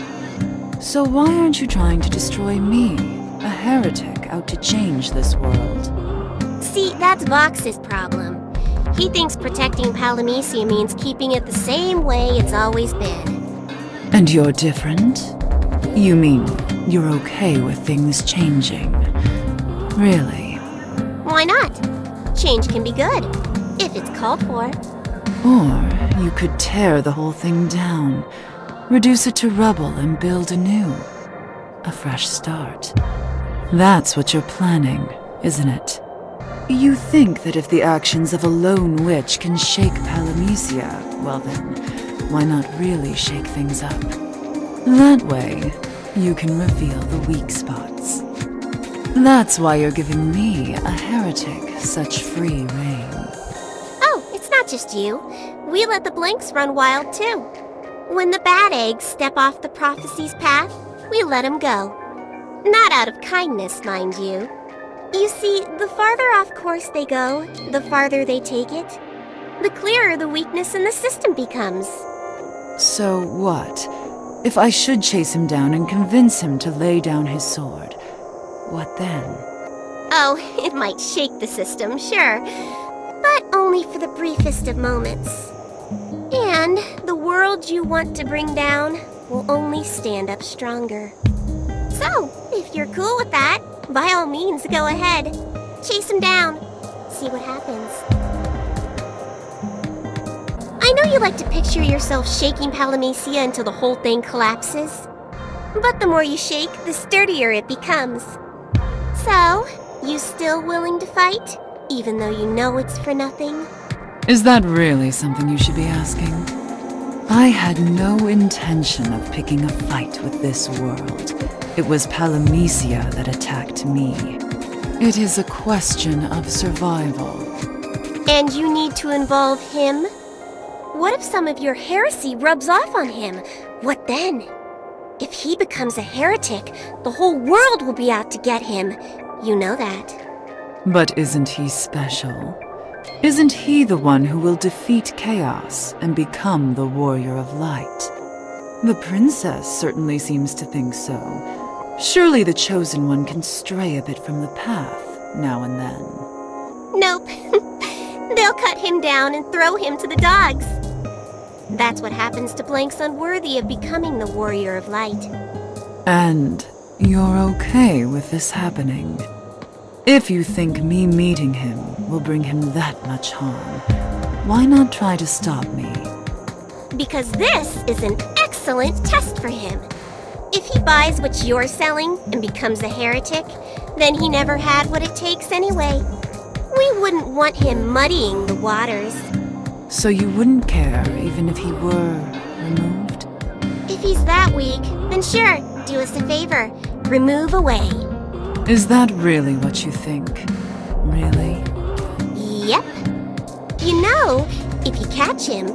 T: So why aren't you trying to destroy me, a heretic out to change this world?
K: See, that's Vox's problem. He thinks protecting Palamecia means keeping it the same way it's always been.
T: And you're different? You mean you're okay with things changing? Really?
K: Why not? Change can be good, if it's called for.
T: Or you could tear the whole thing down, reduce it to rubble and build anew. A fresh start. That's what you're planning, isn't it? You think that if the actions of a lone witch can shake Palamecia, well then, why not really shake things up? That way, you can reveal the weak spots. That's why you're giving me, a heretic, such free rein.
K: Oh, it's not just you. We let the blanks run wild too. When the bad eggs step off the prophecy's path, we let them go. Not out of kindness, mind you. You see, the farther off course they go, the farther they take it, the clearer the weakness in the system becomes.
T: So what? If I should chase him down and convince him to lay down his sword, what then?
K: Oh, it might shake the system, sure, but only for the briefest of moments. And the world you want to bring down will only stand up stronger. So, if you're cool with that, by all means, go ahead. Chase him down. See what happens. I know you like to picture yourself shaking Palamecia until the whole thing collapses. But the more you shake, the sturdier it becomes. So, you still willing to fight? Even though you know it's for nothing?
T: Is that really something you should be asking? I had no intention of picking a fight with this world. It was Palamecia that attacked me. It is a question of survival.
K: And you need to involve him? What if some of your heresy rubs off on him? What then? If he becomes a heretic, the whole world will be out to get him. You know that.
T: But isn't he special? Isn't he the one who will defeat chaos and become the Warrior of Light? The princess certainly seems to think so. Surely the Chosen One can stray a bit from the path now and then.
K: Nope. They'll cut him down and throw him to the dogs. That's what happens to blanks unworthy of becoming the Warrior of Light.
T: And you're okay with this happening? If you think me meeting him will bring him that much harm, why not try to stop me?
K: Because this is an excellent test for him. If he buys what you're selling and becomes a heretic, then he never had what it takes anyway. We wouldn't want him muddying the waters.
T: So you wouldn't care even if he were removed?
K: If he's that weak, then sure, do us a favor. Remove away.
T: Is that really what you think? Really?
K: Yep. You know, if you catch him,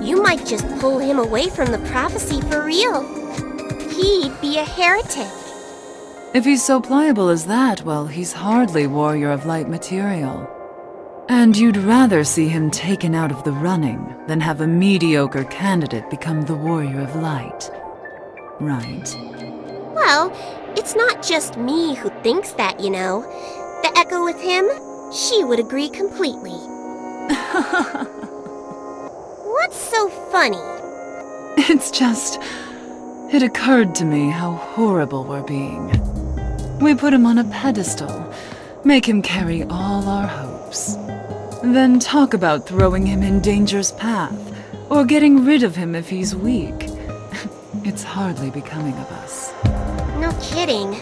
K: you might just pull him away from the prophecy for real. He'd be a heretic.
T: If he's so pliable as that, well, he's hardly Warrior of Light material. And you'd rather see him taken out of the running than have a mediocre candidate become the Warrior of Light. Right?
K: Well, it's not just me who thinks that, you know. The Echo with him, she would agree completely. What's so funny?
T: It's just... It occurred to me how horrible we're being. We put him on a pedestal, make him carry all our hopes. Then talk about throwing him in danger's path, or getting rid of him if he's weak. It's hardly becoming of us.
K: No kidding.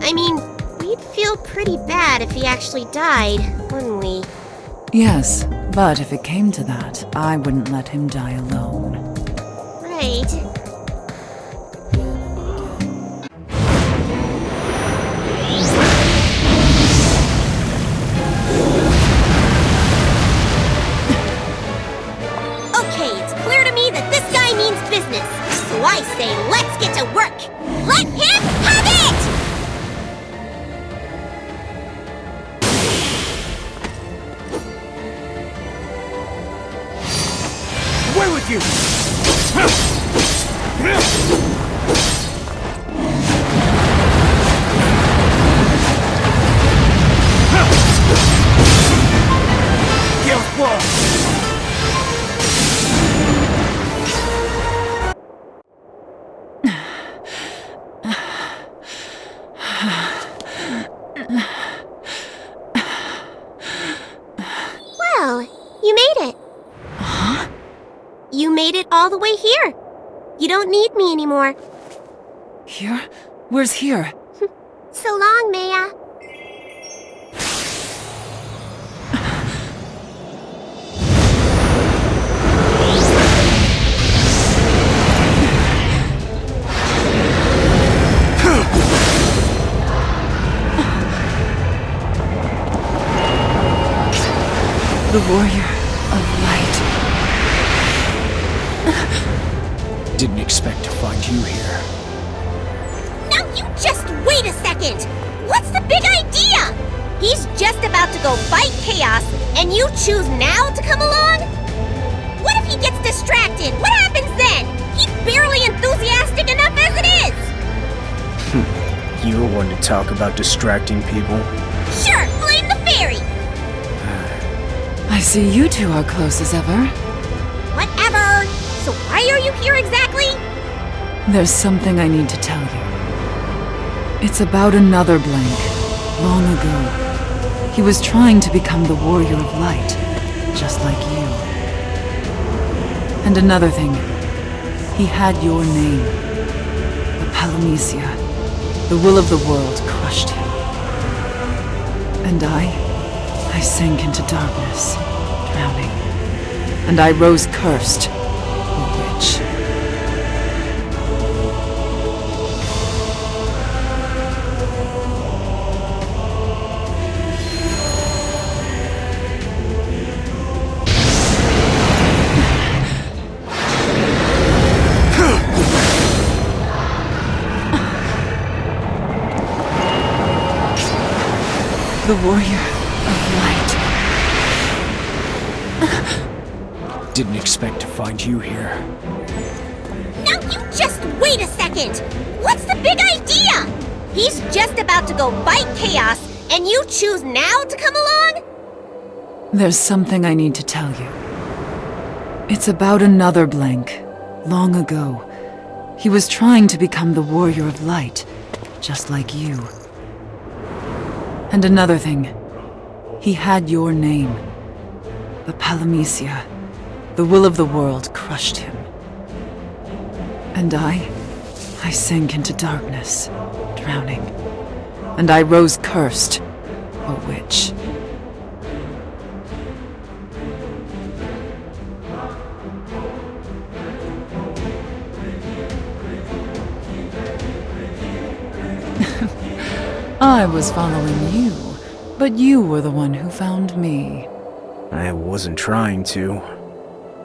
K: I mean, we'd feel pretty bad if he actually died, wouldn't we?
T: Yes, but if it came to that, I wouldn't let him die alone.
K: Right. Okay, it's clear to me that this guy means business. So I say let's get to work. Let him have it!
D: Away with you! Guild Wall!
K: Well, you made it.
T: Huh?
K: You made it all the way here. You don't need me anymore.
T: Here? Where's here?
K: So long, Maya.
T: The Warrior of Light.
H: Didn't expect to find you here.
K: Now you just wait a second! What's the big idea? He's just about to go fight Chaos, and you choose now to come along? What if he gets distracted? What happens then? He's barely enthusiastic enough as it is!
H: You're one to talk about distracting people.
K: Sure, blame the fairy!
T: I see you two are close as ever.
K: Whatever! So why are you here exactly?
T: There's something I need to tell you. It's about another blank. Long ago, he was trying to become the Warrior of Light, just like you. And another thing, he had your name. The Palamecia, the will of the world, crushed him. And I sank into darkness, drowning. And I rose cursed, a witch. The Warrior of Light.
H: Didn't expect to find you here.
K: Now you just wait a second! What's the big idea? He's just about to go fight Chaos, and you choose now to come along?
T: There's something I need to tell you.
O: It's about another blank. Long ago, he was trying to become the Warrior of Light, just like you. And another thing, he had your name. But Palamecia, the will of the world, crushed him. And I sank into darkness, drowning. And I rose cursed, a witch. I was following you, but you were the one who found me.
L: I wasn't trying to.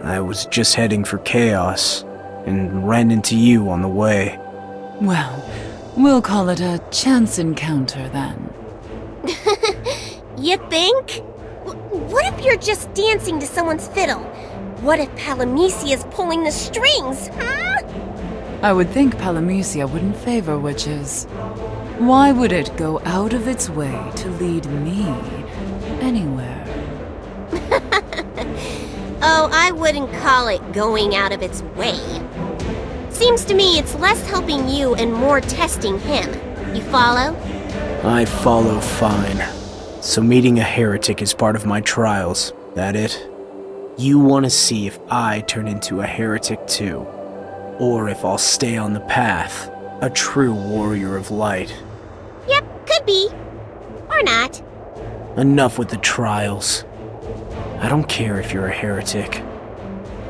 L: I was just heading for chaos, and ran into you on the way.
O: Well, we'll call it a chance encounter then.
K: You think? What if you're just dancing to someone's fiddle? What if Palamecia's pulling the strings, huh?
O: I would think Palamecia wouldn't favor witches. Why would it go out of its way to lead me anywhere?
K: Oh, I wouldn't call it going out of its way. Seems to me it's less helping you and more testing him. You follow?
L: I follow fine. So meeting a heretic is part of my trials, that it? You want to see if I turn into a heretic too, or if I'll stay on the path, a true warrior of light.
K: Yep, could be. Or not.
L: Enough with the trials. I don't care if you're a heretic.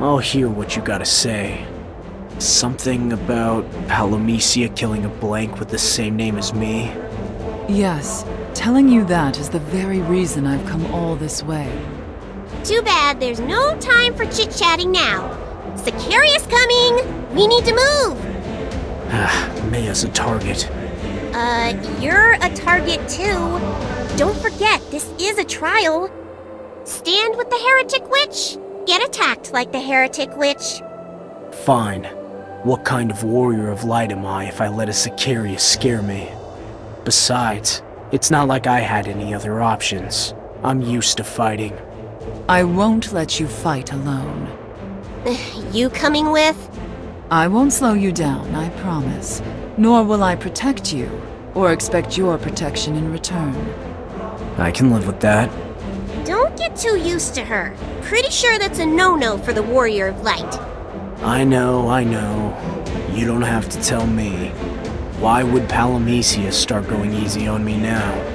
L: I'll hear what you gotta say. Something about Palamecia killing a blank with the same name as me?
O: Yes, telling you that is the very reason I've come all this way.
K: Too bad there's no time for chit-chatting now. Sicarius coming! We need to move!
L: Maya's a target.
K: You're a target too. Don't forget, this is a trial. Stand with the heretic witch, get attacked like the heretic witch.
L: Fine. What kind of warrior of light am I if I let a Sicarius scare me? Besides, it's not like I had any other options. I'm used to fighting.
O: I won't let you fight alone.
K: You coming with?
O: I won't slow you down, I promise. Nor will I protect you, or expect your protection in return.
L: I can live with that.
K: Don't get too used to her. Pretty sure that's a no-no for the Warrior of Light.
L: I know. You don't have to tell me. Why would Palamecia start going easy on me now?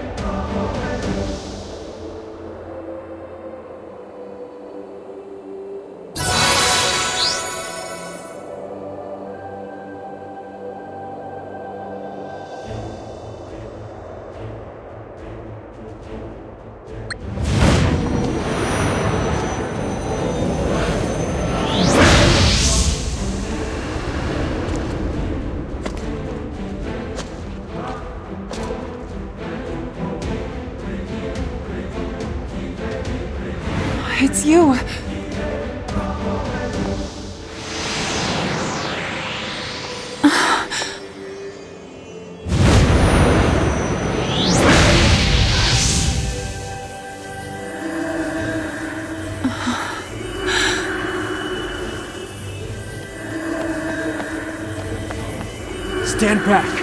O: It's you!
H: Stand back!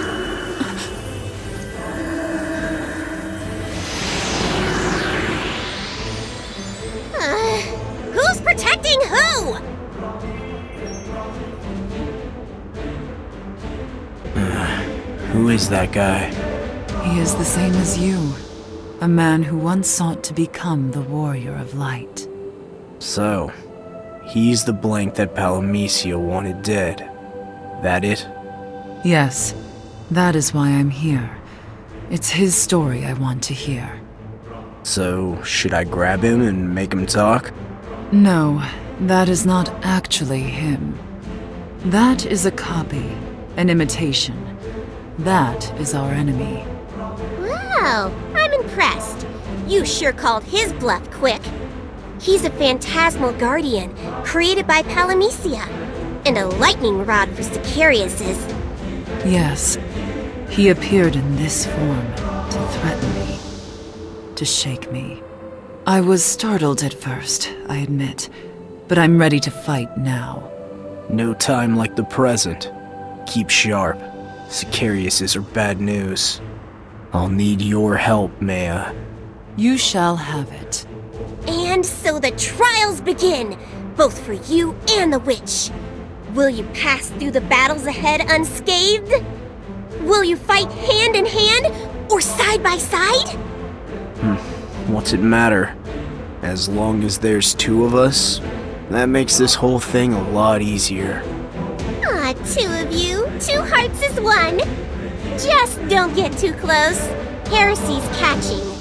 K: Who's protecting who?
L: Who is that guy?
O: He is the same as you. A man who once sought to become the Warrior of Light.
L: So, he's the blank that Palamecia wanted dead. That it?
O: Yes, that is why I'm here. It's his story I want to hear.
L: So, should I grab him and make him talk?
O: No, that is not actually him. That is a copy, an imitation. That is our enemy.
K: Wow, I'm impressed. You sure called his bluff quick. He's a phantasmal guardian created by Palamecia, and a lightning rod for Sicarius's.
O: Yes, he appeared in this form to threaten me, to shake me. I was startled at first, I admit,
T: but I'm ready to fight now.
L: No time like the present. Keep sharp. Sicariuses are bad news. I'll need your help, Maya.
T: You shall have it.
K: And so the trials begin, both for you and the witch. Will you pass through the battles ahead unscathed? Will you fight hand in hand or side by side?
L: What's it matter? As long as there's two of us, that makes this whole thing a lot easier.
K: Ah, two of you, two hearts is one. Just don't get too close. Heresy's catching.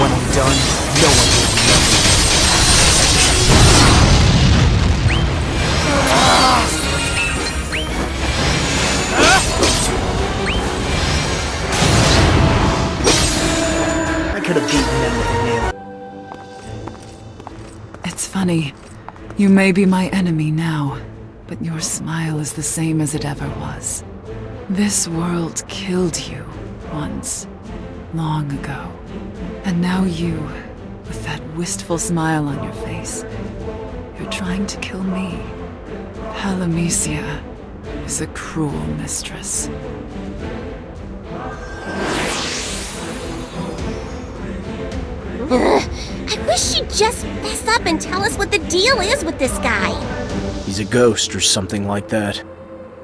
L: When I'm done,
T: It's funny. You may be my enemy now, but your smile is the same as it ever was. This world killed you once, long ago. And now you, with that wistful smile on your face, you're trying to kill me. Palamisia is a cruel mistress.
K: I wish she'd just fess up and tell us what the deal is with this guy.
B: He's a ghost or something like that.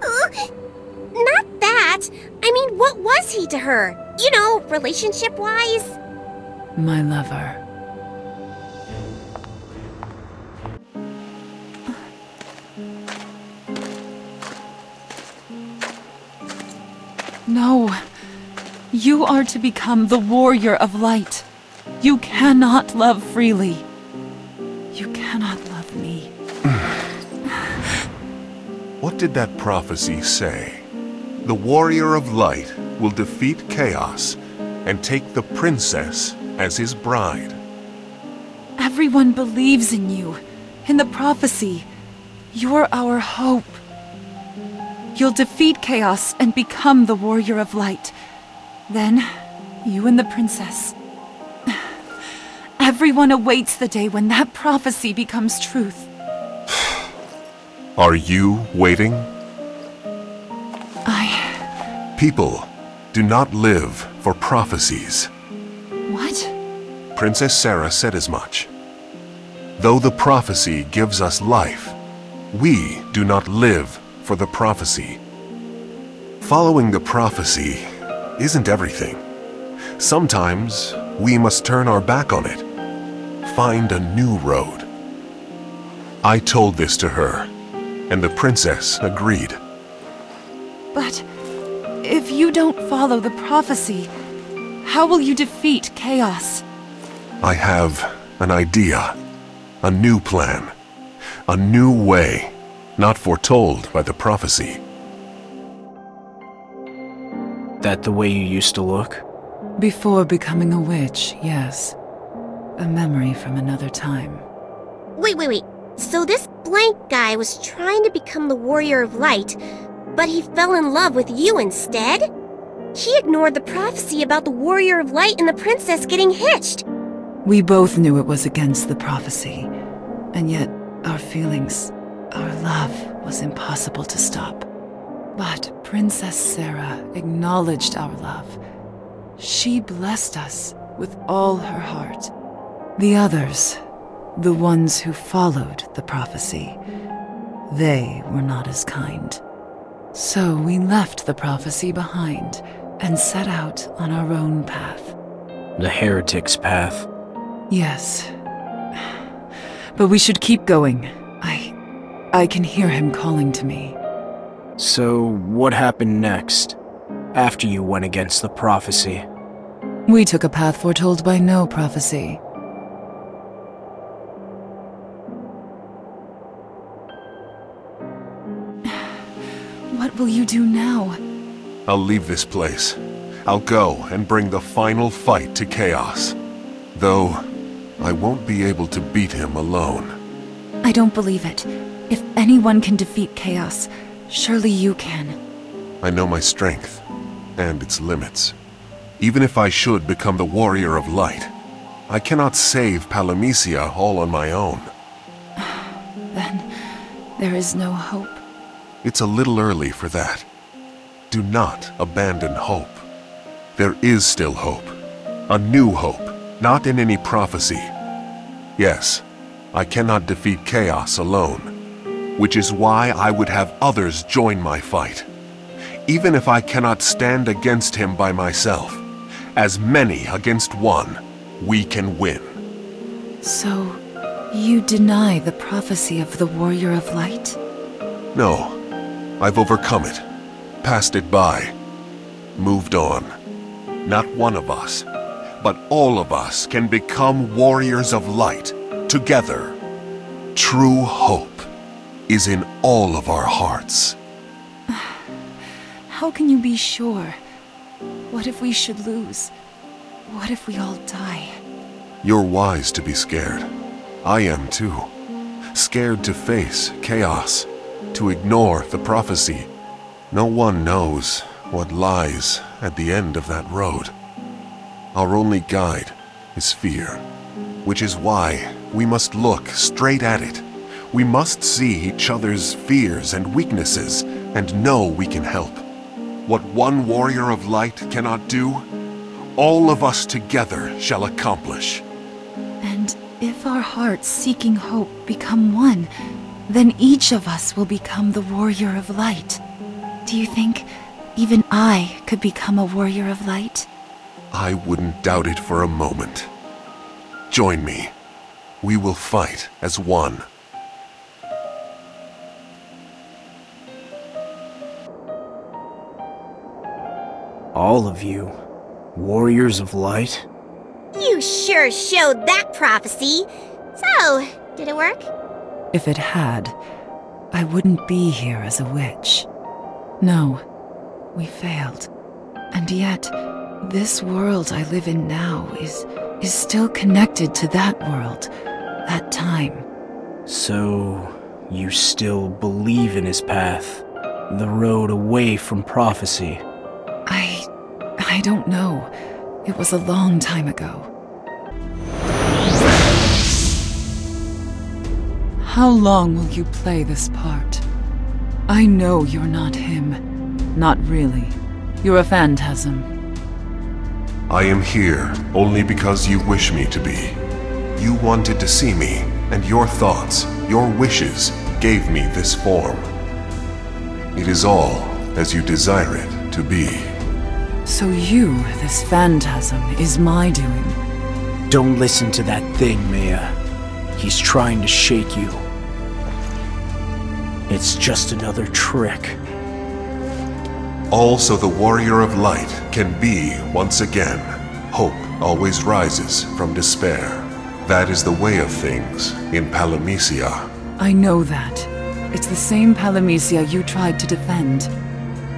K: Not that. I mean, what was he to her? You know, relationship-wise?
T: My lover. No. You are to become the warrior of light. You cannot love freely. You cannot love me.
S: What did that prophecy say? The warrior of light will defeat chaos and take the princess as his bride.
T: Everyone believes in you, in the prophecy. You're our hope. You'll defeat chaos and become the warrior of light. Then, you and the princess. Everyone awaits the day when that prophecy becomes truth.
S: Are you waiting? People do not live for prophecies.
T: What?
S: Princess Sarah said as much. Though the prophecy gives us life, we do not live for the prophecy. Following the prophecy isn't everything. Sometimes we must turn our back on it, find a new road. I told this to her, and the princess agreed.
T: But if you don't follow the prophecy, how will you defeat chaos?
S: I have an idea, a new plan, a new way, not foretold by the prophecy.
B: That the way you used to look?
T: Before becoming a witch, yes. A memory from another time.
K: Wait. So this blank guy was trying to become the warrior of light, but he fell in love with you instead? He ignored the prophecy about the warrior of light and the princess getting hitched.
T: We both knew it was against the prophecy, and yet our feelings, our love, was impossible to stop. But Princess Sarah acknowledged our love. She blessed us with all her heart. The others, the ones who followed the prophecy, they were not as kind. So we left the prophecy behind and set out on our own path.
B: The heretic's path.
T: Yes. But we should keep going. I can hear him calling to me.
B: So, what happened next? After you went against the prophecy?
T: We took a path foretold by no prophecy. What will you do now?
S: I'll leave this place. I'll go and bring the final fight to Chaos. Though, I won't be able to beat him alone.
T: I don't believe it. If anyone can defeat Chaos, surely you can.
S: I know my strength, and its limits. Even if I should become the warrior of light, I cannot save Palamisia all on my own.
T: Then, there is no hope.
S: It's a little early for that. Do not abandon hope. There is still hope. A new hope, not in any prophecy. Yes, I cannot defeat Chaos alone, which is why I would have others join my fight. Even if I cannot stand against him by myself, as many against one, we can win.
T: So, you deny the prophecy of the Warrior of Light?
S: No, I've overcome it, passed it by, moved on. Not one of us, but all of us can become warriors of light, together. True hope is in all of our hearts.
T: How can you be sure? What if we should lose? What if we all die?
S: You're wise to be scared. I am too. Scared to face chaos, to ignore the prophecy. No one knows what lies at the end of that road. Our only guide is fear, which is why we must look straight at it. We must see each other's fears and weaknesses and know we can help. What one warrior of light cannot do, all of us together shall accomplish.
O: And if our hearts seeking hope become one, then each of us will become the warrior of light. Do you think even I could become a warrior of light?
S: I wouldn't doubt it for a moment. Join me. We will fight as one.
L: All of you, warriors of light?
K: You sure showed that prophecy. So, did it work?
O: If it had, I wouldn't be here as a witch. No, we failed. And yet, this world I live in now is still connected to that world, that time.
L: So, you still believe in his path? The road away from prophecy?
O: I don't know. It was a long time ago. How long will you play this part? I know you're not him. Not really. You're a phantasm.
S: I am here only because you wish me to be. You wanted to see me, and your thoughts, your wishes, gave me this form. It is all as you desire it to be.
O: So you, this phantasm, is my doing.
L: Don't listen to that thing, Maya. He's trying to shake you. It's just another trick.
S: Also the warrior of light can be once again. Hope always rises from despair. That is the way of things in Palamecia.
O: I know that. It's the same Palamecia you tried to defend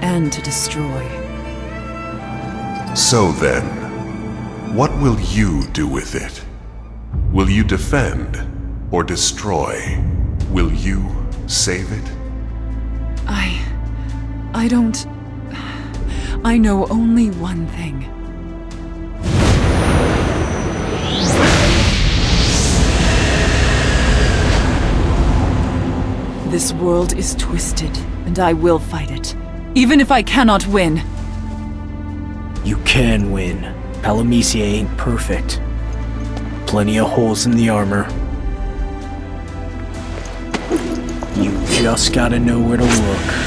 O: and to destroy.
S: So then, what will you do with it? Will you defend or destroy? Will you save it?
O: I don't... I know only one thing. This world is twisted, and I will fight it, even if I cannot win.
L: You can win. Palamecia ain't perfect. Plenty of holes in the armor. You just gotta know where to look.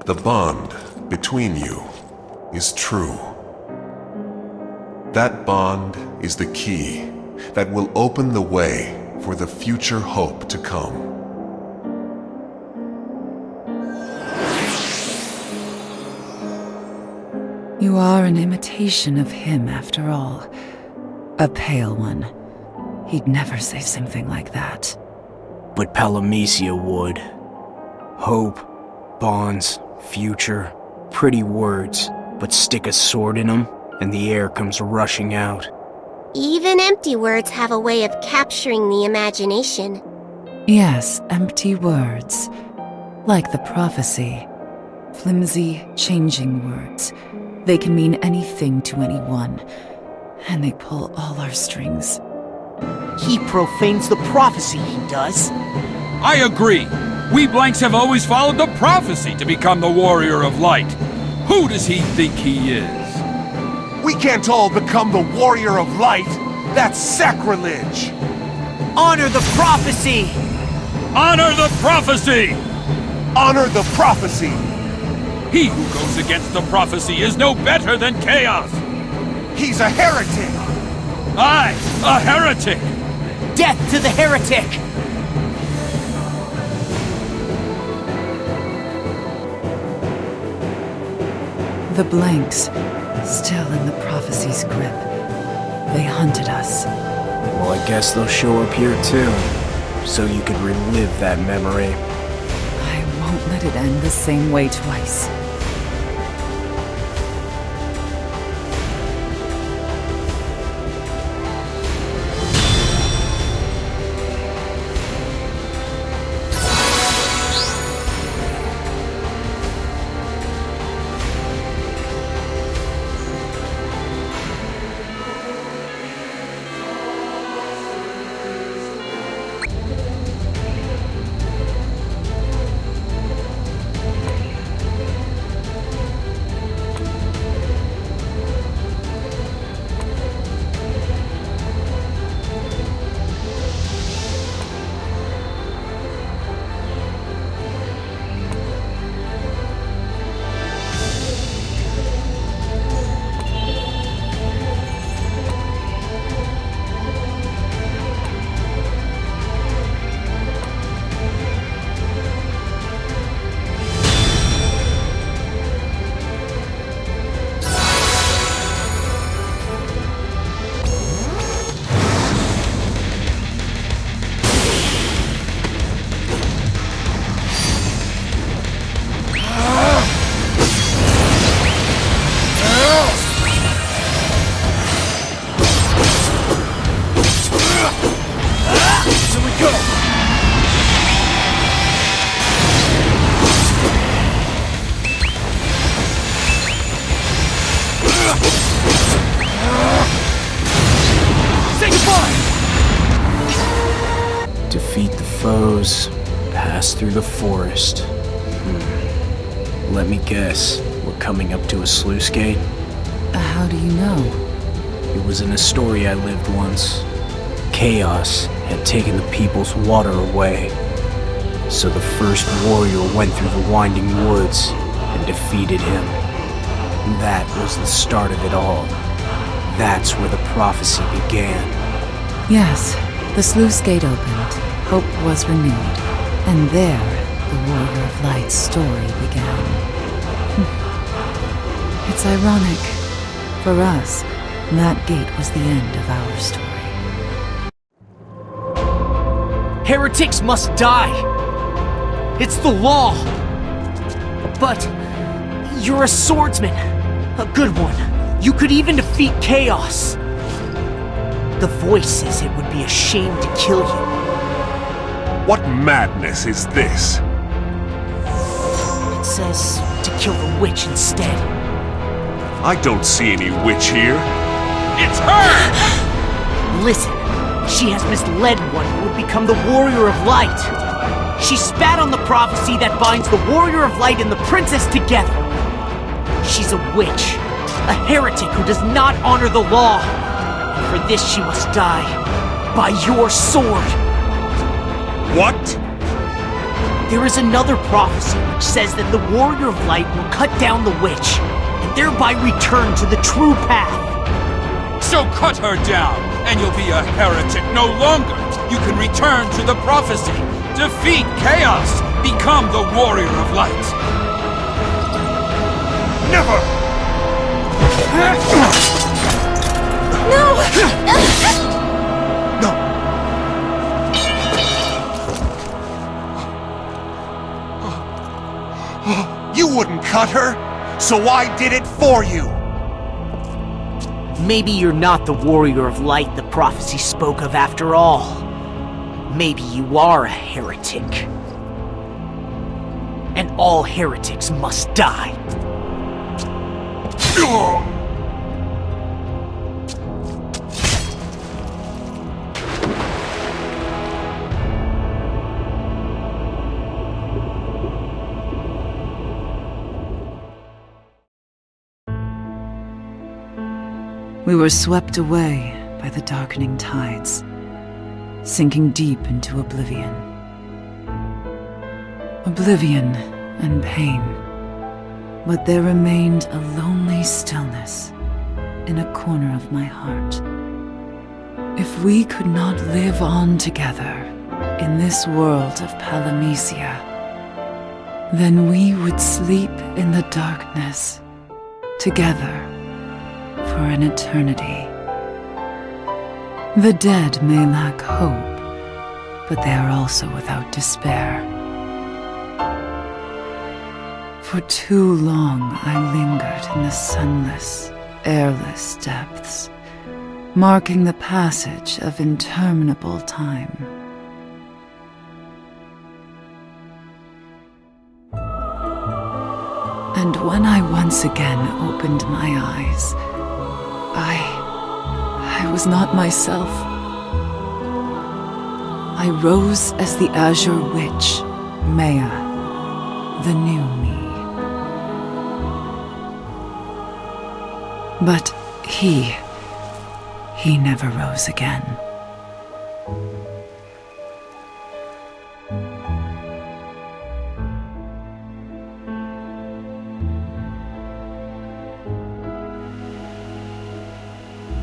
S: The bond between you is true. That bond is the key that will open the way for the future hope to come.
T: You are an imitation of him, after all. A pale one. He'd never say something like that.
H: But Palamecia would. Hope, bonds, future, pretty words, but stick a sword in them, and the air comes rushing out.
K: Even empty words have a way of capturing the imagination.
T: Yes, empty words. Like the prophecy. Flimsy, changing words. They can mean anything to anyone, and they pull all our strings.
R: He profanes the prophecy, he does.
P: I agree. We blanks have always followed the prophecy to become the warrior of light. Who does he think he is?
S: We can't all become the warrior of light. That's sacrilege.
R: Honor the prophecy!
P: Honor the prophecy!
S: Honor the prophecy!
P: He who goes against the prophecy is no better than Chaos!
S: He's a heretic!
P: Aye, a heretic!
R: Death to the heretic!
T: The blanks, still in the prophecy's grip. They hunted us.
H: Well, I guess they'll show up here too, so you could relive that memory.
T: I won't let it end the same way twice.
H: Defeat the foes, pass through the forest. Let me guess, we're coming up to a sluice gate?
T: How do you know?
H: It was in a story I lived once. Chaos had taken the people's water away. So the first warrior went through the winding woods and defeated him. That was the start of it all. That's where the prophecy began.
T: Yes, the sluice gate opened, hope was renewed, and there the Warrior of Light's story began. It's ironic. For us, that gate was the end of our story.
R: Heretics must die! It's the law! But you're a swordsman, a good one. You could even defeat Chaos. The voice says it would be a shame to kill you.
S: What madness is this?
R: It says to kill the witch instead.
S: I don't see any witch here.
P: It's her!
R: Listen, she has misled one who would become the Warrior of Light. She spat on the prophecy that binds the Warrior of Light and the Princess together. She's a witch, a heretic who does not honor the law. For this she must die, by your sword.
S: What?
R: There is another prophecy which says that the Warrior of Light will cut down the witch, and thereby return to the true path.
P: So cut her down, and you'll be a heretic no longer. You can return to the prophecy, defeat chaos, become the Warrior of Light.
N: Never!
G: You wouldn't cut her, so I did it for you!
R: Maybe you're not the Warrior of Light the prophecy spoke of after all. Maybe you are a heretic. And all heretics must die.
T: We were swept away by the darkening tides, sinking deep into oblivion. Oblivion and pain, but there remained a lonely stillness in a corner of my heart. If we could not live on together in this world of Palamecia, then we would sleep in the darkness together for an eternity. The dead may lack hope, but they are also without despair. For too long I lingered in the sunless, airless depths, marking the passage of interminable time. And when I once again opened my eyes, I was not myself. I rose as the Azure Witch, Maya, the new me. But he never rose again.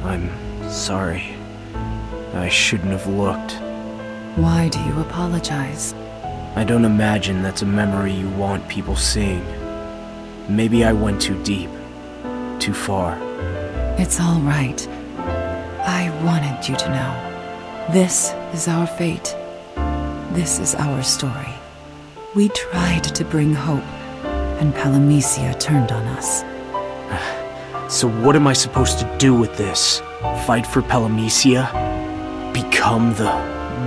H: I'm sorry. I shouldn't have looked.
T: Why do you apologize?
H: I don't imagine that's a memory you want people seeing. Maybe I went too deep. Too far.
T: It's all right. I wanted you to know. This is our fate. This is our story. We tried to bring hope, and Palamecia turned on us.
H: So what am I supposed to do with this? Fight for Palamecia? Become the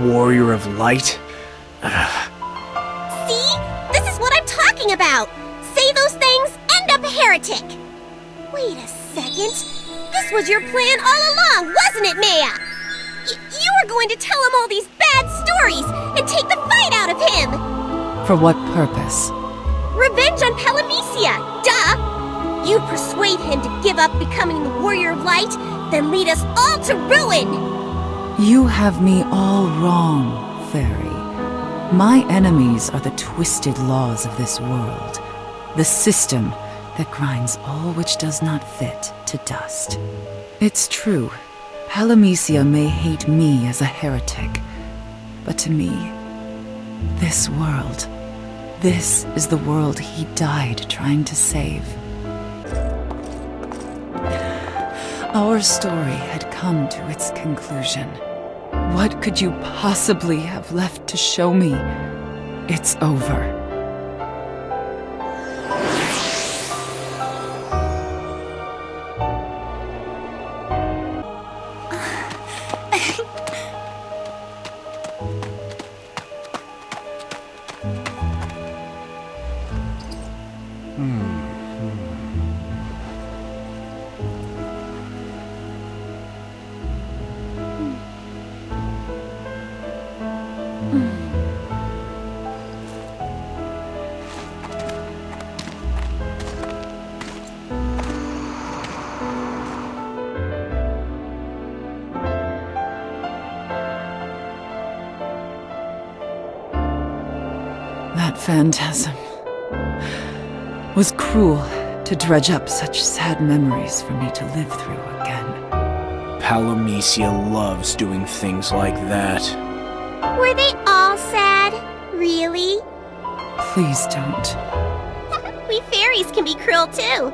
H: Warrior of Light?
K: See? This is what I'm talking about! Say those things, end up a heretic! Wait a second. This was your plan all along, wasn't it, Maya? You were going to tell him all these bad stories and take the fight out of him!
T: For what purpose?
K: Revenge on Palamecia, duh! You persuade him to give up becoming the Warrior of Light, then lead us all to ruin!
T: You have me all wrong, Fairy. My enemies are the twisted laws of this world. The system that grinds all which does not fit to dust. It's true, Palamecia may hate me as a heretic, but to me, this world, this is the world he died trying to save. Our story had come to its conclusion. What could you possibly have left to show me? It's over. That phantasm was cruel to dredge up such sad memories for me to live through again.
H: Palomecia loves doing things like that.
K: Were they all sad? Really?
T: Please don't.
K: We fairies can be cruel too.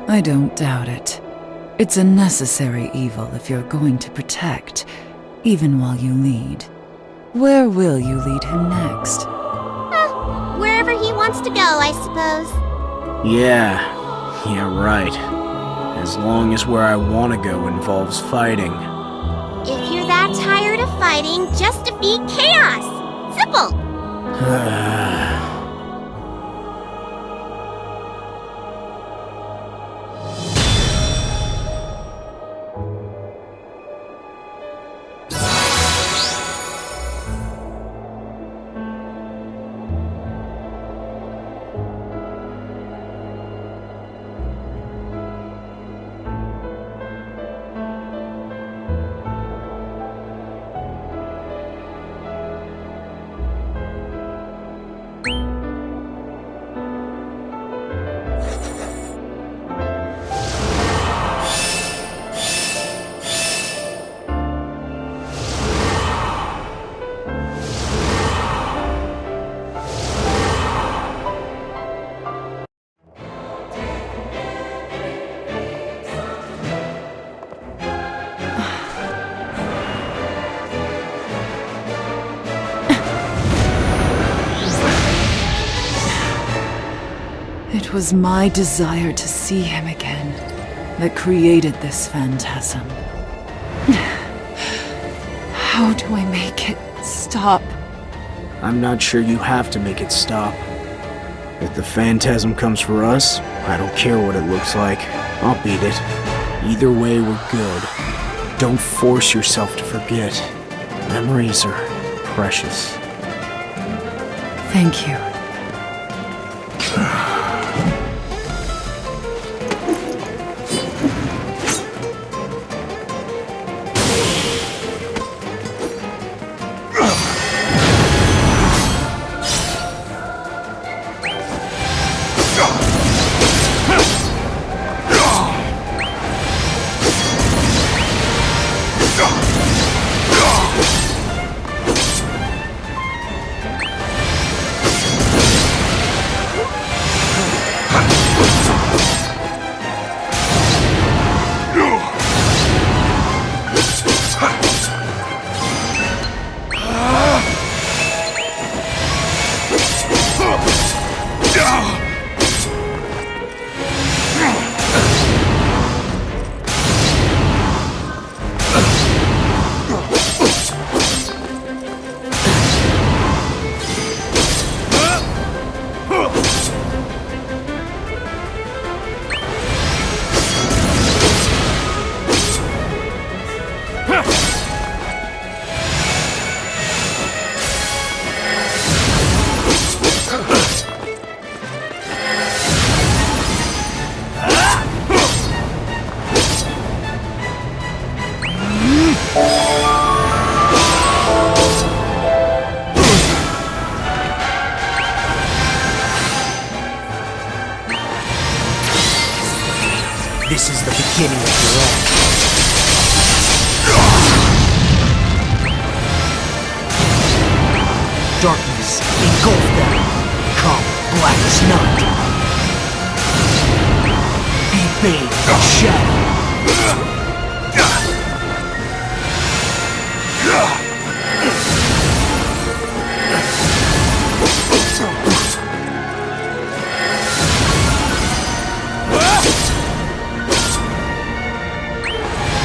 T: I don't doubt it. It's a necessary evil if you're going to protect, even while you lead. Where will you lead him next?
K: Wherever he wants to go, I suppose.
H: Yeah, right. As long as where I want to go involves fighting.
K: If you're that tired of fighting, just defeat chaos. Simple.
T: It was my desire to see him again that created this phantasm. How do I make it stop?
H: I'm not sure you have to make it stop. If the phantasm comes for us, I don't care what it looks like. I'll beat it. Either way, we're good. Don't force yourself to forget. Memories are precious.
T: Thank you.
H: This is the beginning of your end. Darkness, engulf them. Come, blackest night. Be bathed in shadow.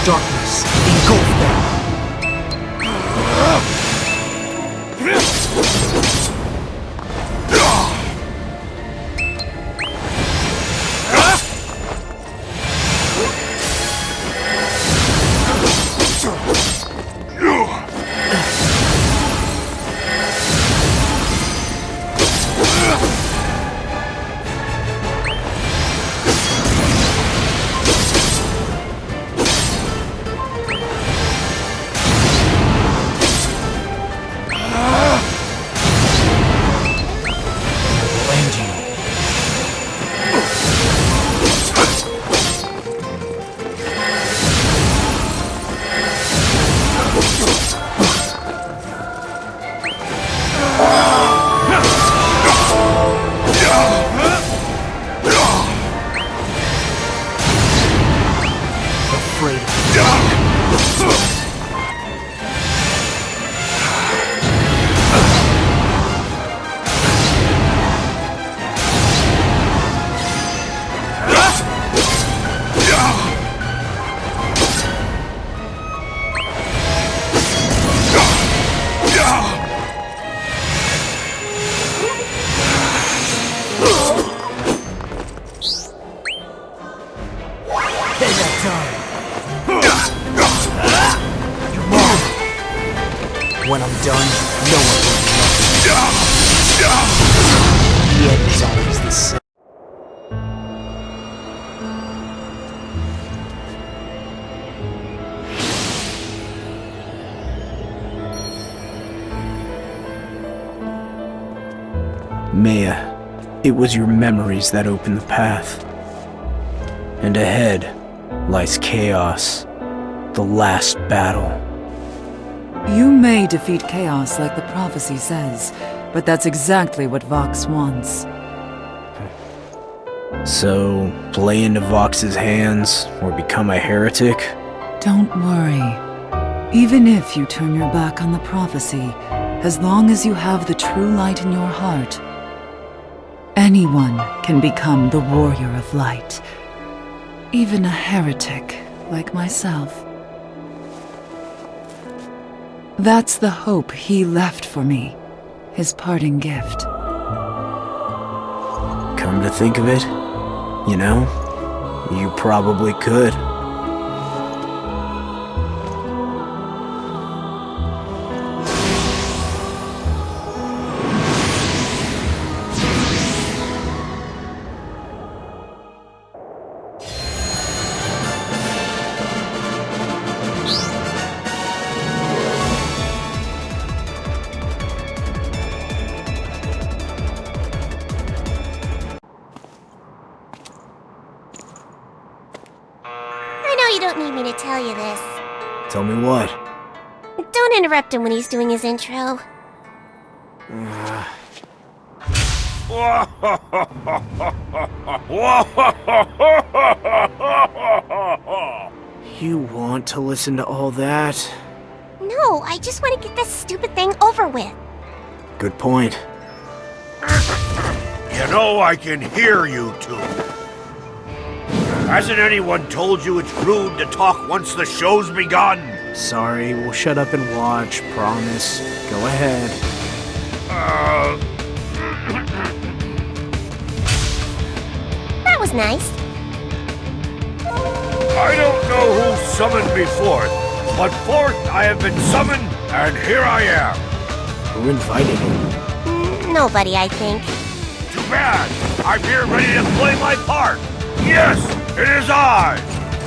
H: Darkness, engulf them. done, no one will know. The end is always the same. Maya, it was your memories that opened the path. And ahead lies chaos, the last battle.
T: You may defeat chaos like the prophecy says, but that's exactly what Vox wants.
H: So, play into Vox's hands or become a heretic?
T: Don't worry. Even if you turn your back on the prophecy, as long as you have the true light in your heart, anyone can become the warrior of light. Even a heretic like myself. That's the hope he left for me, his parting gift.
H: Come to think of it, you know, you probably could.
K: You don't need me to tell you this.
H: Tell me what?
K: Don't interrupt him when he's doing his intro.
H: You want to listen to all that?
K: No, I just want to get this stupid thing over with.
H: Good point.
N: You know I can hear you two. Hasn't anyone told you it's rude to talk once the show's begun?
H: Sorry, we'll shut up and watch, promise. Go ahead.
K: That was nice.
N: I don't know who summoned me forth, but forth I have been summoned, and here I am.
H: Who invited you?
K: Nobody, I think.
N: Too bad. I'm here ready to play my part. Yes, it is I,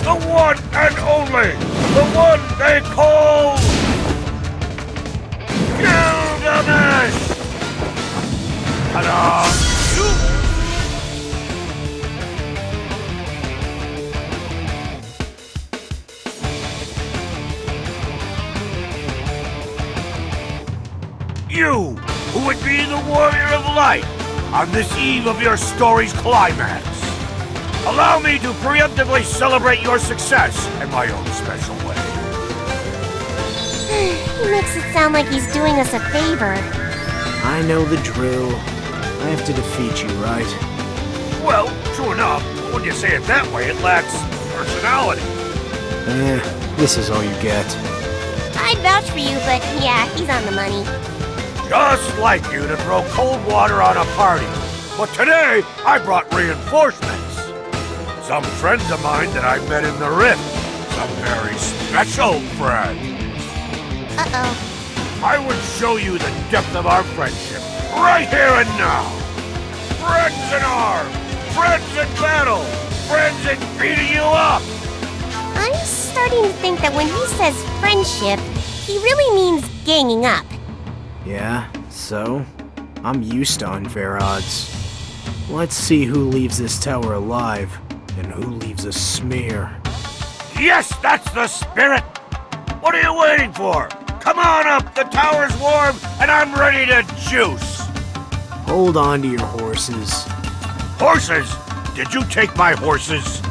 N: the one and only, the one they call Gilgamesh! Ta-da! You, who would be the warrior of light on this eve of your story's climax. Allow me to preemptively celebrate your success in my own special way.
K: He makes it sound like he's doing us a favor.
H: I know the drill. I have to defeat you, right?
N: Well, true enough. When you say it that way, it lacks personality.
H: This is all you get.
K: I'd vouch for you, but yeah, he's on the money.
N: Just like you to throw cold water on a party. But today, I brought reinforcements. Some friends of mine that I met in the Rift. Some very special friends.
K: Uh-oh.
N: I would show you the depth of our friendship right here and now. Friends in arms, friends in battle, friends in beating you up.
K: I'm starting to think that when he says friendship, he really means ganging up.
H: Yeah, so? I'm used to unfair odds. Let's see who leaves this tower alive, and who leaves a smear.
N: Yes, that's the spirit! What are you waiting for? Come on up, the tower's warm, and I'm ready to juice!
H: Hold on to your horses.
N: Horses? Did you take my horses?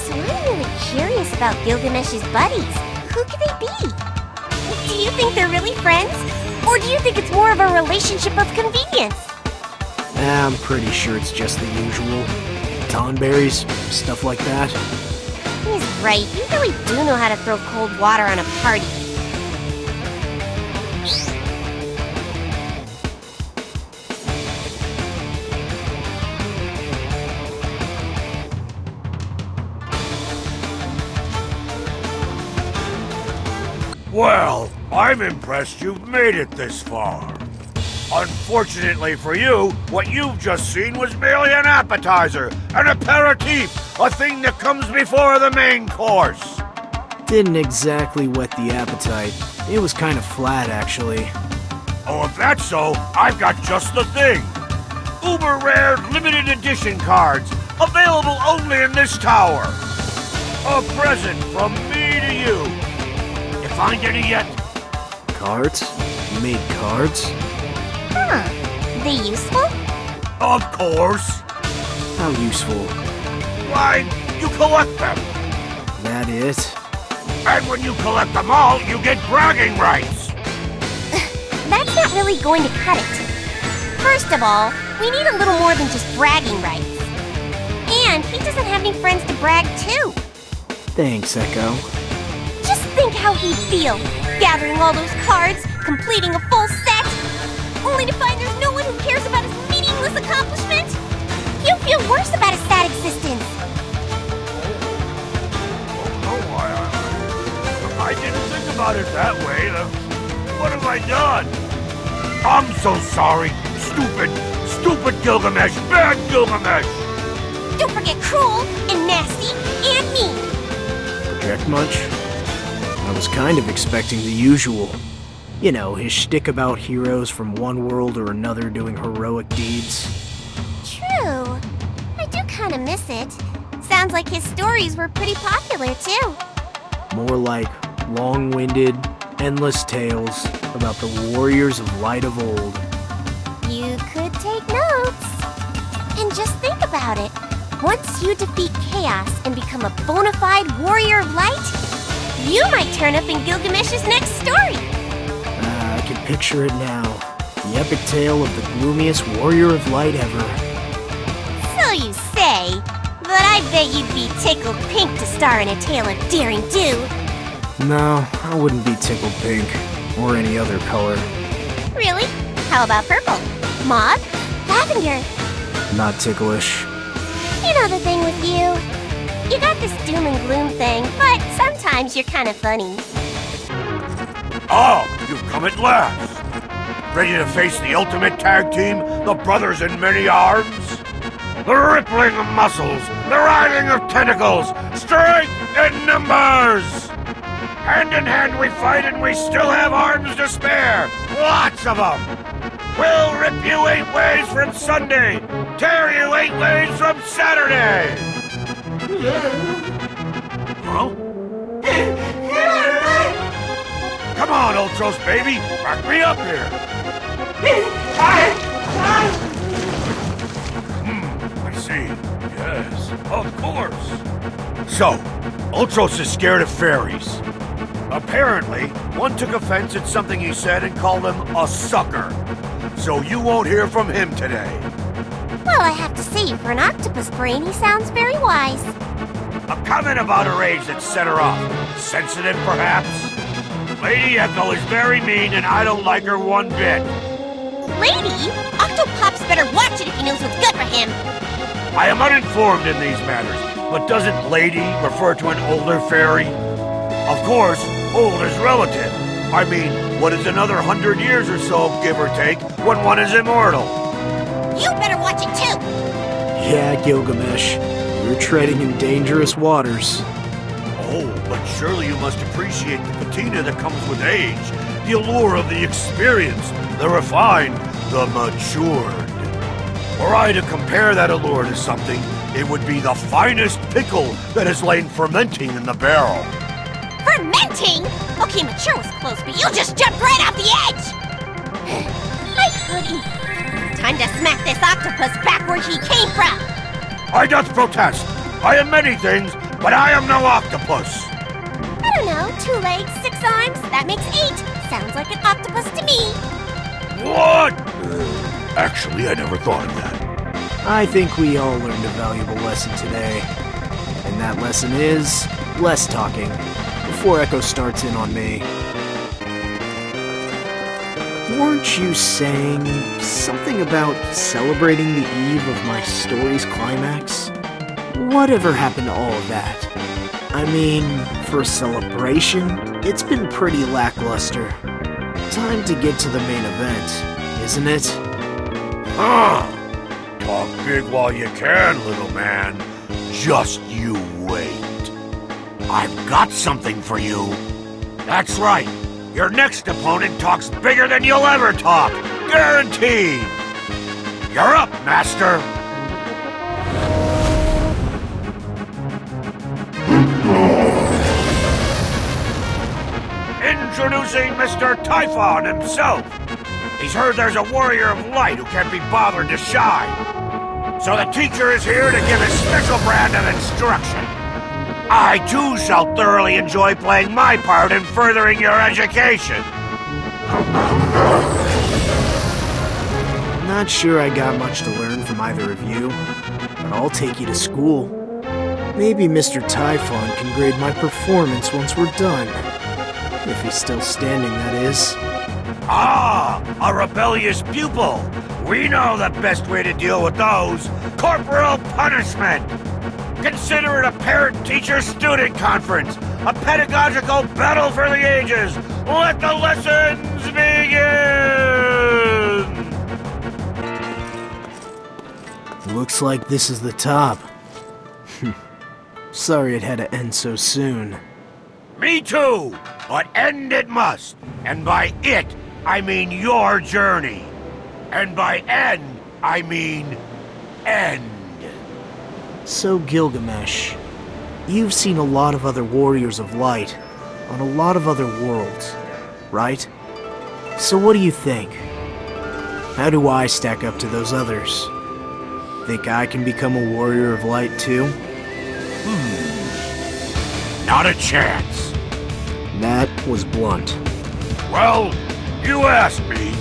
K: So I'm really curious about Gilgamesh's buddies. Who could they be? Do you think they're really friends? Or do you think it's more of a relationship of convenience?
H: I'm pretty sure it's just the usual. Tonberries, stuff like that.
K: He's right. You really do know how to throw cold water on a party.
N: Well, I'm impressed you've made it this far. Unfortunately for you, what you've just seen was merely an appetizer, an aperitif, a thing that comes before the main course.
H: Didn't exactly whet the appetite. It was kind of flat, actually.
N: Oh, if that's so, I've got just the thing. Uber rare limited edition cards, available only in this tower. A present from me to you. You find any yet?
H: Cards? You made cards?
K: Huh. They useful?
N: Of course.
H: How useful?
N: Why, you collect them.
H: That it?
N: And when you collect them all, you get bragging rights.
K: That's not really going to cut it. First of all, we need a little more than just bragging rights. And he doesn't have any friends to brag to.
H: Thanks, Echo.
K: Just think how he'd feel, gathering all those cards, completing a full set, only to find there's no one who cares about his meaningless accomplishment. He'll feel worse about his sad existence.
N: I didn't think about it that way. What have I done? I'm so sorry. Stupid Gilgamesh. Bad Gilgamesh.
K: Don't forget cruel and nasty and mean.
H: Project much? I was kind of expecting the usual. You know, his shtick about heroes from one world or another doing heroic deeds.
K: True. I do kind of miss it. Sounds like his stories were pretty popular, too.
H: More like long-winded, endless tales about the warriors of light of old.
K: You could take notes. And just think about it. Once you defeat chaos and become a bona fide warrior of light, you might turn up in Gilgamesh's next story.
H: I can picture it now. The epic tale of the gloomiest warrior of light ever.
K: So you say, but I bet you'd be tickled pink to star in a tale of daring do.
H: No, I wouldn't be tickled pink, or any other color.
K: Really? How about purple? Mauve? Lavender?
H: Not ticklish.
K: You know the thing with you. You got this doom and gloom thing, but sometimes you're kind of funny.
N: Oh, you've come at last. Ready to face the ultimate tag team, the Brothers in Many Arms? The rippling of muscles, the writhing of tentacles, strength and numbers! Hand in hand we fight and we still have arms to spare. Lots of them. We'll rip you 8 ways from Sunday. Tear you 8 ways from Saturday. Huh? Come on, Ultros, baby. Back me up here. I see. Yes, of course. So, Ultros is scared of fairies. Apparently, one took offense at something he said and called him a sucker. So you won't hear from him today.
K: Well, I have to say, for an octopus brain, he sounds very wise.
N: A comment about her age that set her off. Sensitive, perhaps? Lady Echo is very mean and I don't like her one bit.
K: Lady? Octopops better watch it if he knows what's good for him.
N: I am uninformed in these matters, but doesn't lady refer to an older fairy? Of course, old is relative. I mean, what is another 100 years or so, give or take, when one is immortal?
K: You better watch it too!
H: Yeah, Gilgamesh. You're treading in dangerous waters.
N: Oh, but surely you must appreciate the patina that comes with age, the allure of the experienced, the refined, the matured. Were I to compare that allure to something, it would be the finest pickle that has lain fermenting in the barrel.
K: Fermenting? Okay, mature was close, but you just jumped right off the edge! My pudding. Time to smack this octopus back where he came from!
N: I doth protest. I am many things, but I am no octopus.
K: I don't know, 2 legs, 6 arms, that makes 8. Sounds like an octopus to me.
N: What? Actually, I never thought of that.
H: I think we all learned a valuable lesson today. And that lesson is less talking before Echo starts in on me. Weren't you saying something about celebrating the eve of my story's climax? Whatever happened to all of that? I mean, for a celebration, it's been pretty lackluster. Time to get to the main event, isn't it?
N: Talk big while you can, little man. Just you wait. I've got something for you. That's right. Your next opponent talks bigger than you'll ever talk. Guaranteed. You're up, Master. Introducing Mr. Typhon himself. He's heard there's a warrior of light who can't be bothered to shine. So the teacher is here to give his special brand of instruction. I too shall thoroughly enjoy playing my part in furthering your education.
H: Not sure I got much to learn from either of you, but I'll take you to school. Maybe Mr. Typhon can grade my performance once we're done. If he's still standing, that is.
N: Ah, a rebellious pupil. We know the best way to deal with those. Corporal punishment. Consider it a parent-teacher-student conference. A pedagogical battle for the ages. Let the lessons begin!
H: Looks like this is the top. Sorry it had to end so soon.
N: Me too, but end it must. And by it, I mean your journey. And by end, I mean end.
H: So Gilgamesh, you've seen a lot of other warriors of light on a lot of other worlds, right? So what do you think? How do I stack up to those others? Think I can become a warrior of light too?
N: Not a chance.
H: That was blunt.
N: Well, you asked me.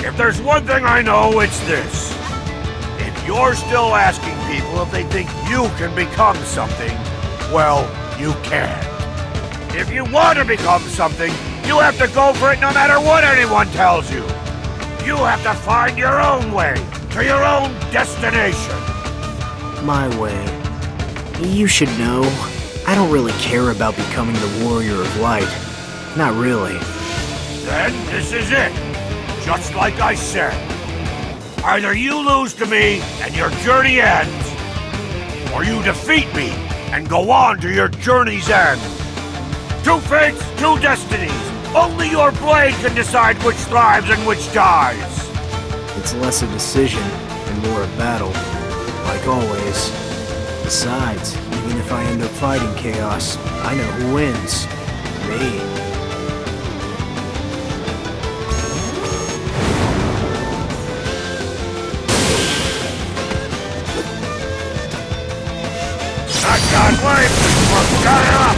N: If there's one thing I know, it's this. If you're still asking people if they think you can become something, well, you can't. If you want to become something, you have to go for it no matter what anyone tells you. You have to find your own way, to your own destination.
H: My way. You should know, I don't really care about becoming the warrior of light. Not really.
N: Then this is it. Just like I said. Either you lose to me and your journey ends, or you defeat me and go on to your journey's end. Two fates, two destinies. Only your blade can decide which thrives and which dies.
H: It's less a decision and more a battle, like always. Besides, even if I end up fighting Chaos, I know who wins. Me.
N: God, wait! Got it up!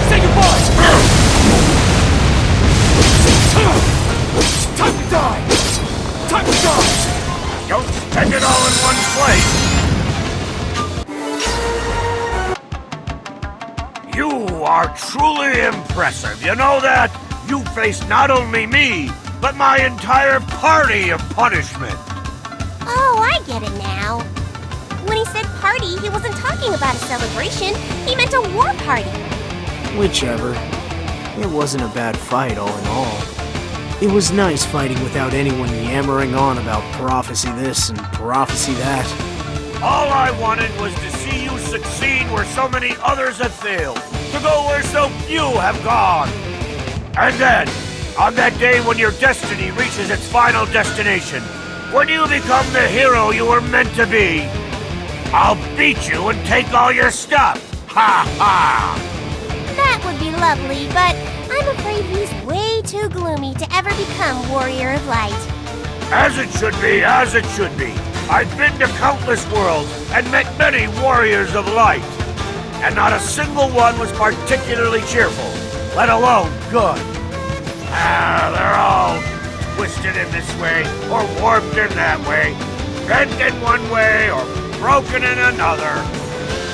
J: Say goodbye! Time to die! Time to die!
N: Don't spend it all in one place! You are truly impressive, you know that? You faced not only me, but my entire party of punishment.
K: Oh, I get it now. When he said party, he wasn't talking about a celebration. He meant a war party.
H: Whichever. It wasn't a bad fight all in all. It was nice fighting without anyone yammering on about prophecy this and prophecy that.
N: All I wanted was to see you succeed where so many others have failed. To go where so few have gone. And then, on that day when your destiny reaches its final destination, when you become the hero you were meant to be, I'll beat you and take all your stuff! Ha ha!
K: That would be lovely, but I'm afraid he's way too gloomy to ever become Warrior of Light.
N: As it should be, as it should be. I've been to countless worlds and met many Warriors of Light. And not a single one was particularly cheerful. Let alone good. They're all twisted in this way, or warped in that way, bent in one way, or broken in another.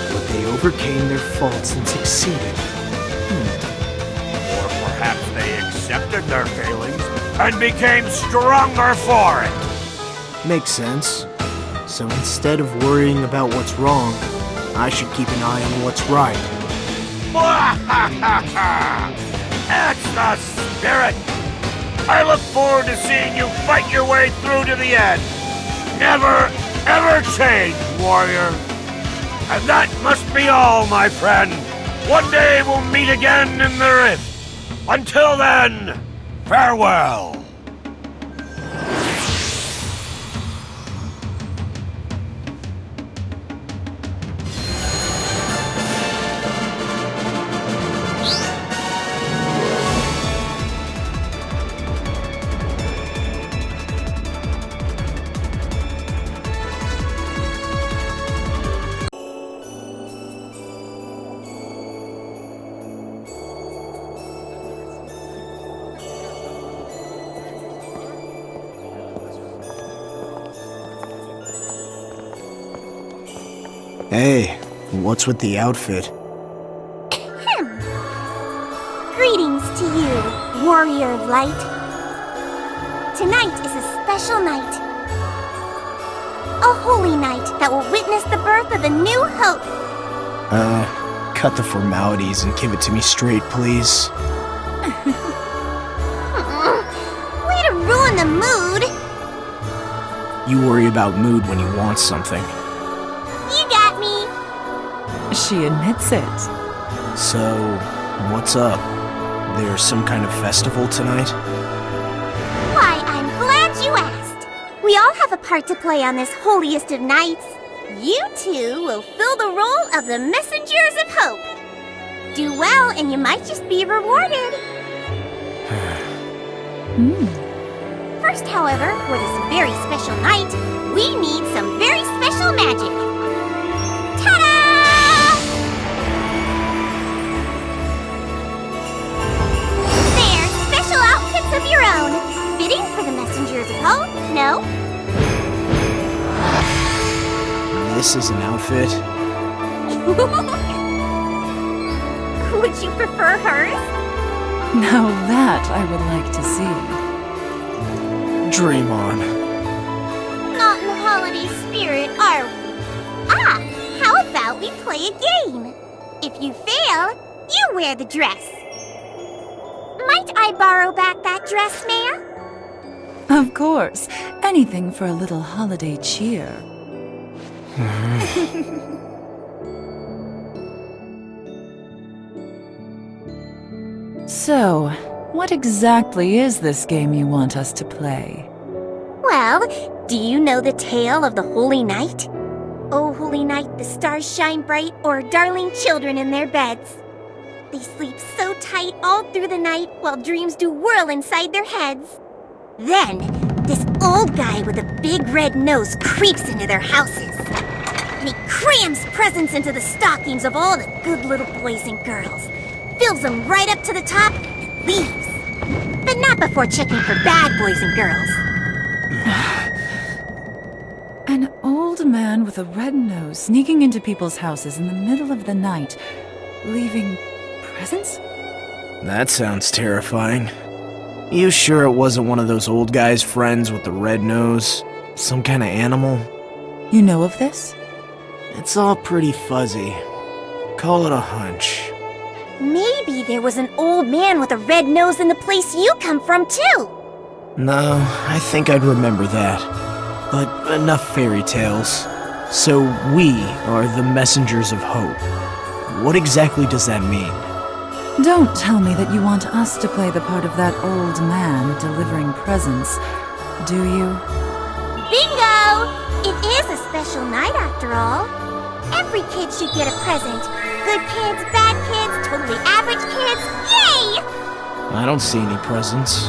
H: But they overcame their faults and succeeded.
N: Or perhaps they accepted their failings and became stronger for it.
H: Makes sense. So instead of worrying about what's wrong, I should keep an eye on what's right.
N: That's the spirit! I look forward to seeing you fight your way through to the end. Never, ever change, warrior. And that must be all, my friend. One day we'll meet again in the rift. Until then, farewell.
H: Hey, what's with the outfit?
F: Greetings to you, warrior of light. Tonight is a special night. A holy night that will witness the birth of a new hope.
H: Cut the formalities and give it to me straight, please.
F: Way to ruin the mood.
H: You worry about mood when you want something.
F: You got me.
T: She admits it.
H: So, what's up? There's some kind of festival tonight?
F: Why, I'm glad you asked. We all have a part to play on this holiest of nights. You two will fill the role of the messengers of hope. Do well and you might just be rewarded. First, however, for this very special night, we need some very special magic. Ta-da! There, special outfits of your own. Fitting for the messengers of hope, no?
H: This is an outfit?
F: Would you prefer hers?
T: Now that I would like to see.
H: Dream on.
F: Not in the holiday spirit, are we? Ah, how about we play a game? If you fail, you wear the dress. Might I borrow back that dress, Maya?
T: Of course. Anything for a little holiday cheer. So, what exactly is this game you want us to play?
F: Well, do you know the tale of the Holy Night? Oh, holy night, the stars shine bright o'er darling children in their beds. They sleep so tight all through the night while dreams do whirl inside their heads. Then, this old guy with a big red nose creeps into their houses. And he crams presents into the stockings of all the good little boys and girls. Fills them right up to the top and leaves. But not before checking for bad boys and girls.
T: An old man with a red nose sneaking into people's houses in the middle of the night, leaving presents?
H: That sounds terrifying. You sure it wasn't one of those old guy's friends with the red nose? Some kind of animal?
T: You know of this?
H: It's all pretty fuzzy. Call it a hunch.
F: Maybe there was an old man with a red nose in the place you come from, too.
H: No, I think I'd remember that. But enough fairy tales. So we are the messengers of hope. What exactly does that mean?
T: Don't tell me that you want us to play the part of that old man delivering presents, do you?
F: Bingo! It is a special night after all. Every kid should get a present. Good kids, bad kids, totally average kids, yay!
H: I don't see any presents.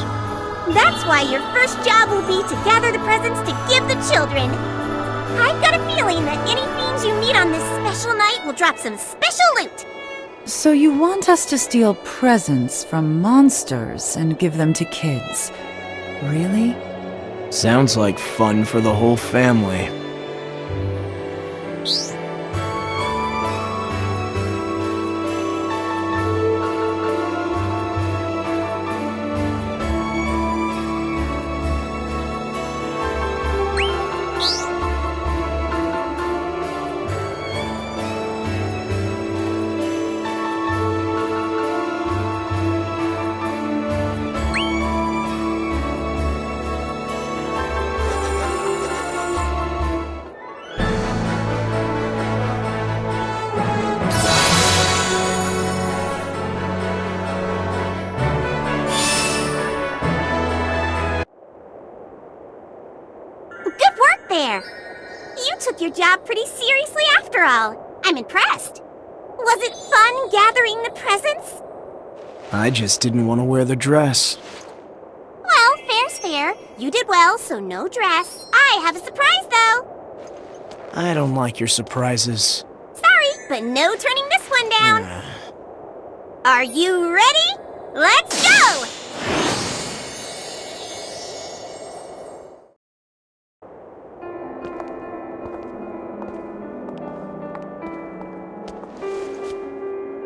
F: That's why your first job will be to gather the presents to give the children. I've got a feeling that any fiends you meet on this special night will drop some special loot.
T: So you want us to steal presents from monsters and give them to kids? Really?
H: Sounds like fun for the whole family.
K: there. You took your job pretty seriously after all. I'm impressed. Was it fun gathering the presents?
H: I just didn't want to wear the dress.
K: Well, fair's fair. You did well, so no dress. I have a surprise, though.
H: I don't like your surprises.
K: Sorry, but no turning this one down. Are you ready? Let's go!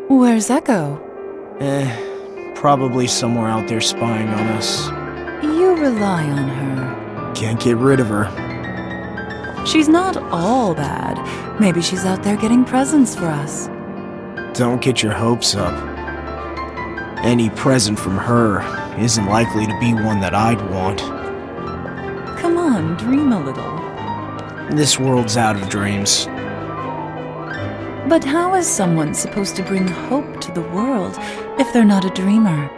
T: Where's Echo?
H: Probably somewhere out there spying on us.
T: You rely on her.
H: Can't get rid of her.
T: She's not all bad. Maybe she's out there getting presents for us.
H: Don't get your hopes up. Any present from her isn't likely to be one that I'd want.
T: Come on, dream a little.
H: This world's out of dreams.
T: But how is someone supposed to bring hope to the world if they're not a dreamer?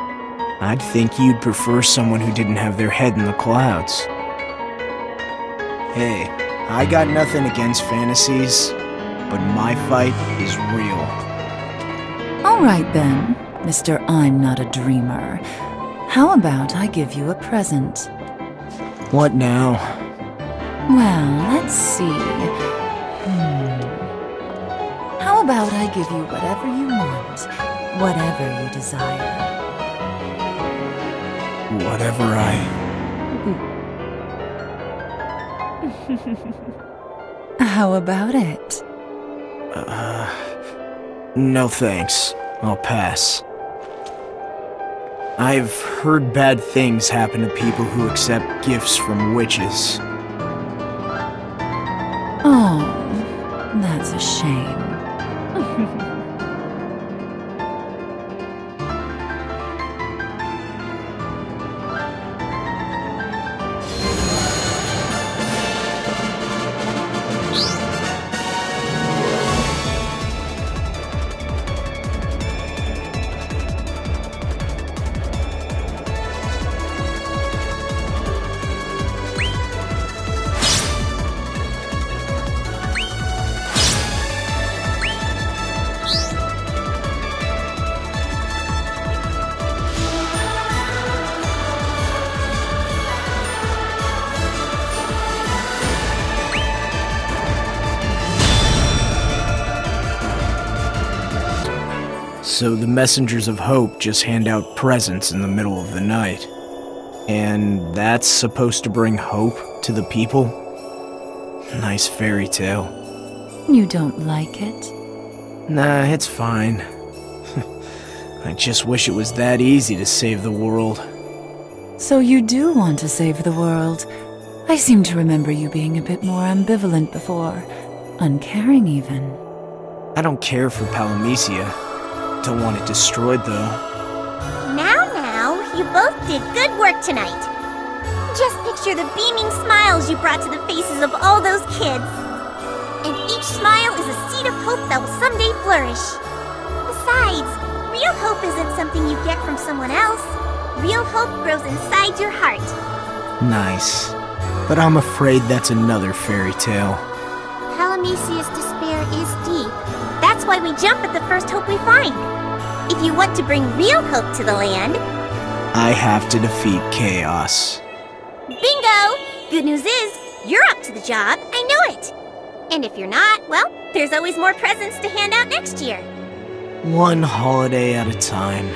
H: I'd think you'd prefer someone who didn't have their head in the clouds. Hey, I got nothing against fantasies, but my fight is real.
T: All right then, Mr. I'm not a dreamer. How about I give you a present?
H: What now?
T: Well, let's see. How about I give you whatever you want, whatever you desire?
H: Whatever I...
T: How about it?
H: No thanks. I'll pass. I've heard bad things happen to people who accept gifts from witches.
T: Oh, that's a shame.
H: So the messengers of hope just hand out presents in the middle of the night. And that's supposed to bring hope to the people? Nice fairy tale.
T: You don't like it?
H: Nah, it's fine. I just wish it was that easy to save the world.
T: So you do want to save the world. I seem to remember you being a bit more ambivalent before. Uncaring even.
H: I don't care for Palamecia. Don't want it destroyed, though.
K: Now, you both did good work tonight. Just picture the beaming smiles you brought to the faces of all those kids. And each smile is a seed of hope that will someday flourish. Besides, real hope isn't something you get from someone else. Real hope grows inside your heart.
H: Nice. But I'm afraid that's another fairy tale.
K: Palamecia's despair is deep. That's why we jump at the first hope we find. If you want to bring real hope to the land,
H: I have to defeat chaos.
K: Bingo! Good news is, you're up to the job, I know it. And if you're not, well, there's always more presents to hand out next year.
H: One holiday at a time.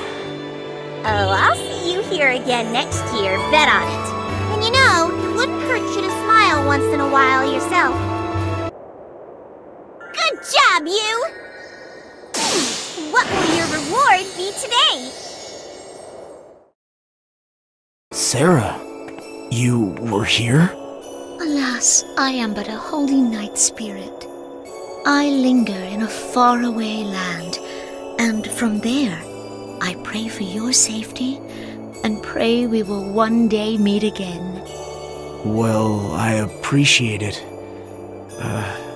K: Oh, I'll see you here again next year, bet on it. And you know, it wouldn't hurt you to smile once in a while yourself. Good job, you! What will your reward be today?
H: Sarah, you were here?
E: Alas, I am but a holy night spirit. I linger in a faraway land, and from there, I pray for your safety, and pray we will one day meet again.
H: Well, I appreciate it.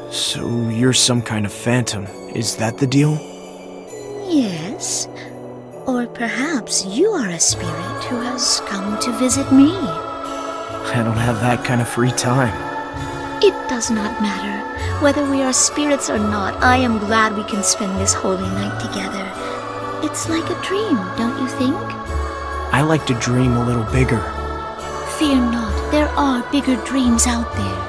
H: So you're some kind of phantom, is that the deal?
E: Yes. Or perhaps you are a spirit who has come to visit me.
H: I don't have that kind of free time.
E: It does not matter. Whether we are spirits or not, I am glad we can spend this holy night together. It's like a dream, don't you think?
B: I like to dream a little bigger.
E: Fear not, there are bigger dreams out there.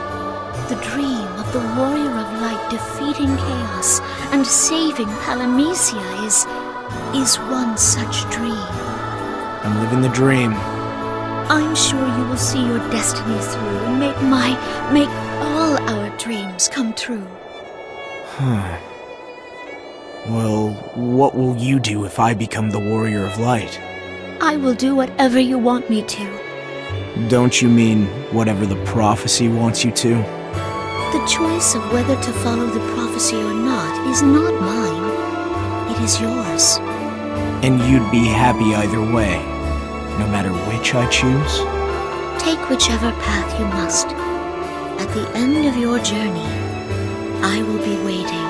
E: The dream of the Warrior of Light defeating chaos and saving Palamecia is one such dream.
B: I'm living the dream.
E: I'm sure you will see your destiny through and make all our dreams come true.
B: Well, what will you do if I become the Warrior of Light?
E: I will do whatever you want me to.
B: Don't you mean whatever the prophecy wants you to?
E: The choice of whether to follow the prophecy or not is not mine. It is yours.
B: And you'd be happy either way, no matter which I choose?
E: Take whichever path you must. At the end of your journey, I will be waiting.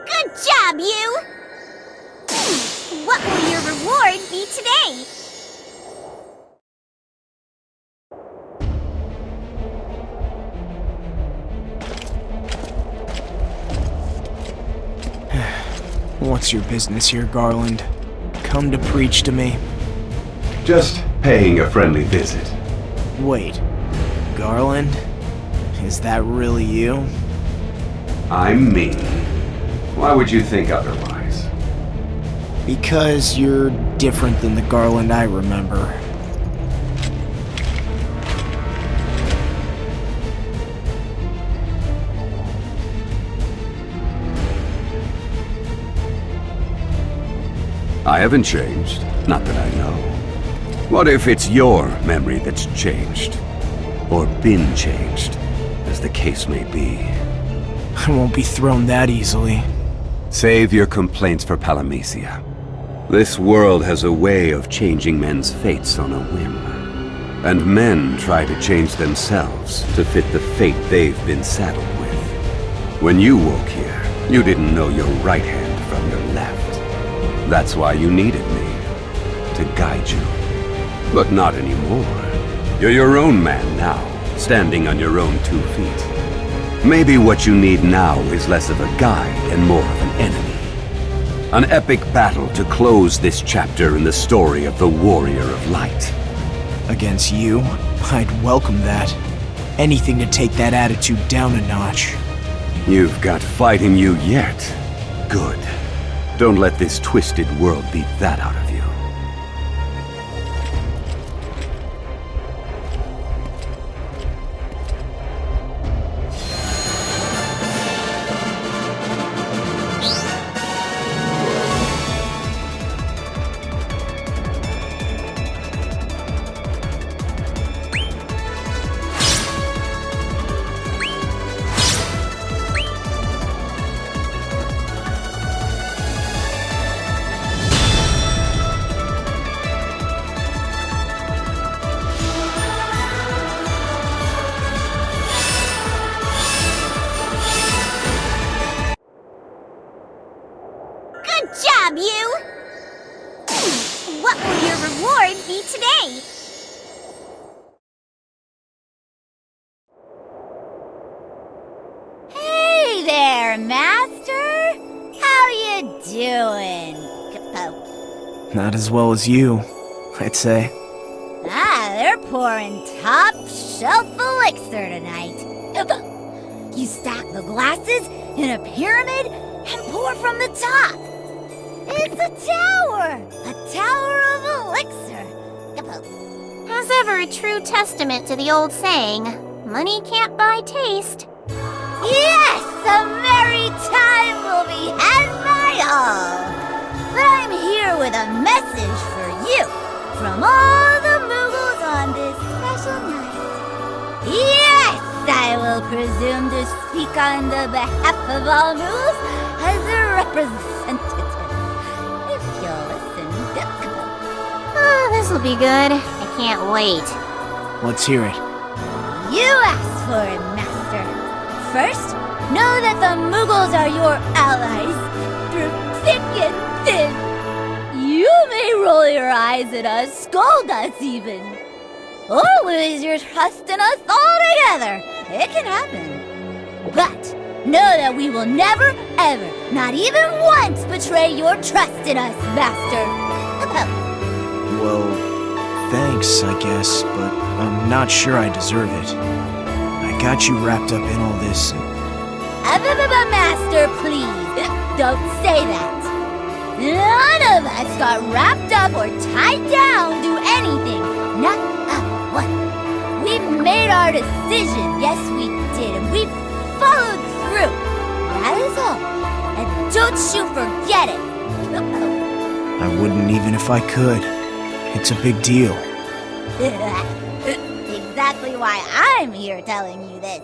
K: Good job, you! What will your reward be today?
B: What's your business here, Garland? Come to preach to me?
C: Just paying a friendly visit.
B: Wait, Garland? Is that really you?
C: I'm me. Why would you think otherwise?
B: Because you're different than the Garland I remember.
C: I haven't changed. Not that I know. What if it's your memory that's changed? Or been changed, as the case may be.
B: I won't be thrown that easily.
C: Save your complaints for Palamecia. This world has a way of changing men's fates on a whim. And men try to change themselves to fit the fate they've been saddled with. When you woke here, you didn't know your right hand from your left. That's why you needed me, to guide you. But not anymore. You're your own man now, standing on your own 2 feet. Maybe what you need now is less of a guide and more of an enemy. An epic battle to close this chapter in the story of the Warrior of Light.
B: Against you? I'd welcome that. Anything to take that attitude down a notch.
C: You've got fight in you yet. Good. Don't let this twisted world beat that out of you.
K: Good job, you! What will your reward be today?
M: Hey there, Master! How you doing, Capo?
B: Not as well as you, I'd say.
M: Ah, they're pouring top shelf elixir tonight. You stack the glasses in a pyramid and pour from the top. It's a tower of elixir.
F: As ever a true testament to the old saying, money can't buy taste.
M: Yes, a merry time will be had presume to speak on the behalf of all Moogles as a representative. If you'll listen,
F: This'll be good. I can't wait.
H: Let's hear it.
M: You asked for it, Master. First, know that the Moogles are your allies through thick and thin. You may roll your eyes at us, scold us even, or lose your trust in us altogether. It can happen. But know that we will never, ever, not even once betray your trust in us, Master.
H: Well, thanks, I guess, but I'm not sure I deserve it. I got you wrapped up in all this.
M: Master, please, don't say that. None of us got wrapped up or tied down to anything. Not one. We made our decision, yes we did, and we followed through. That is all. And don't you forget it.
H: I wouldn't even if I could. It's a big deal.
M: Exactly why I'm here telling you this.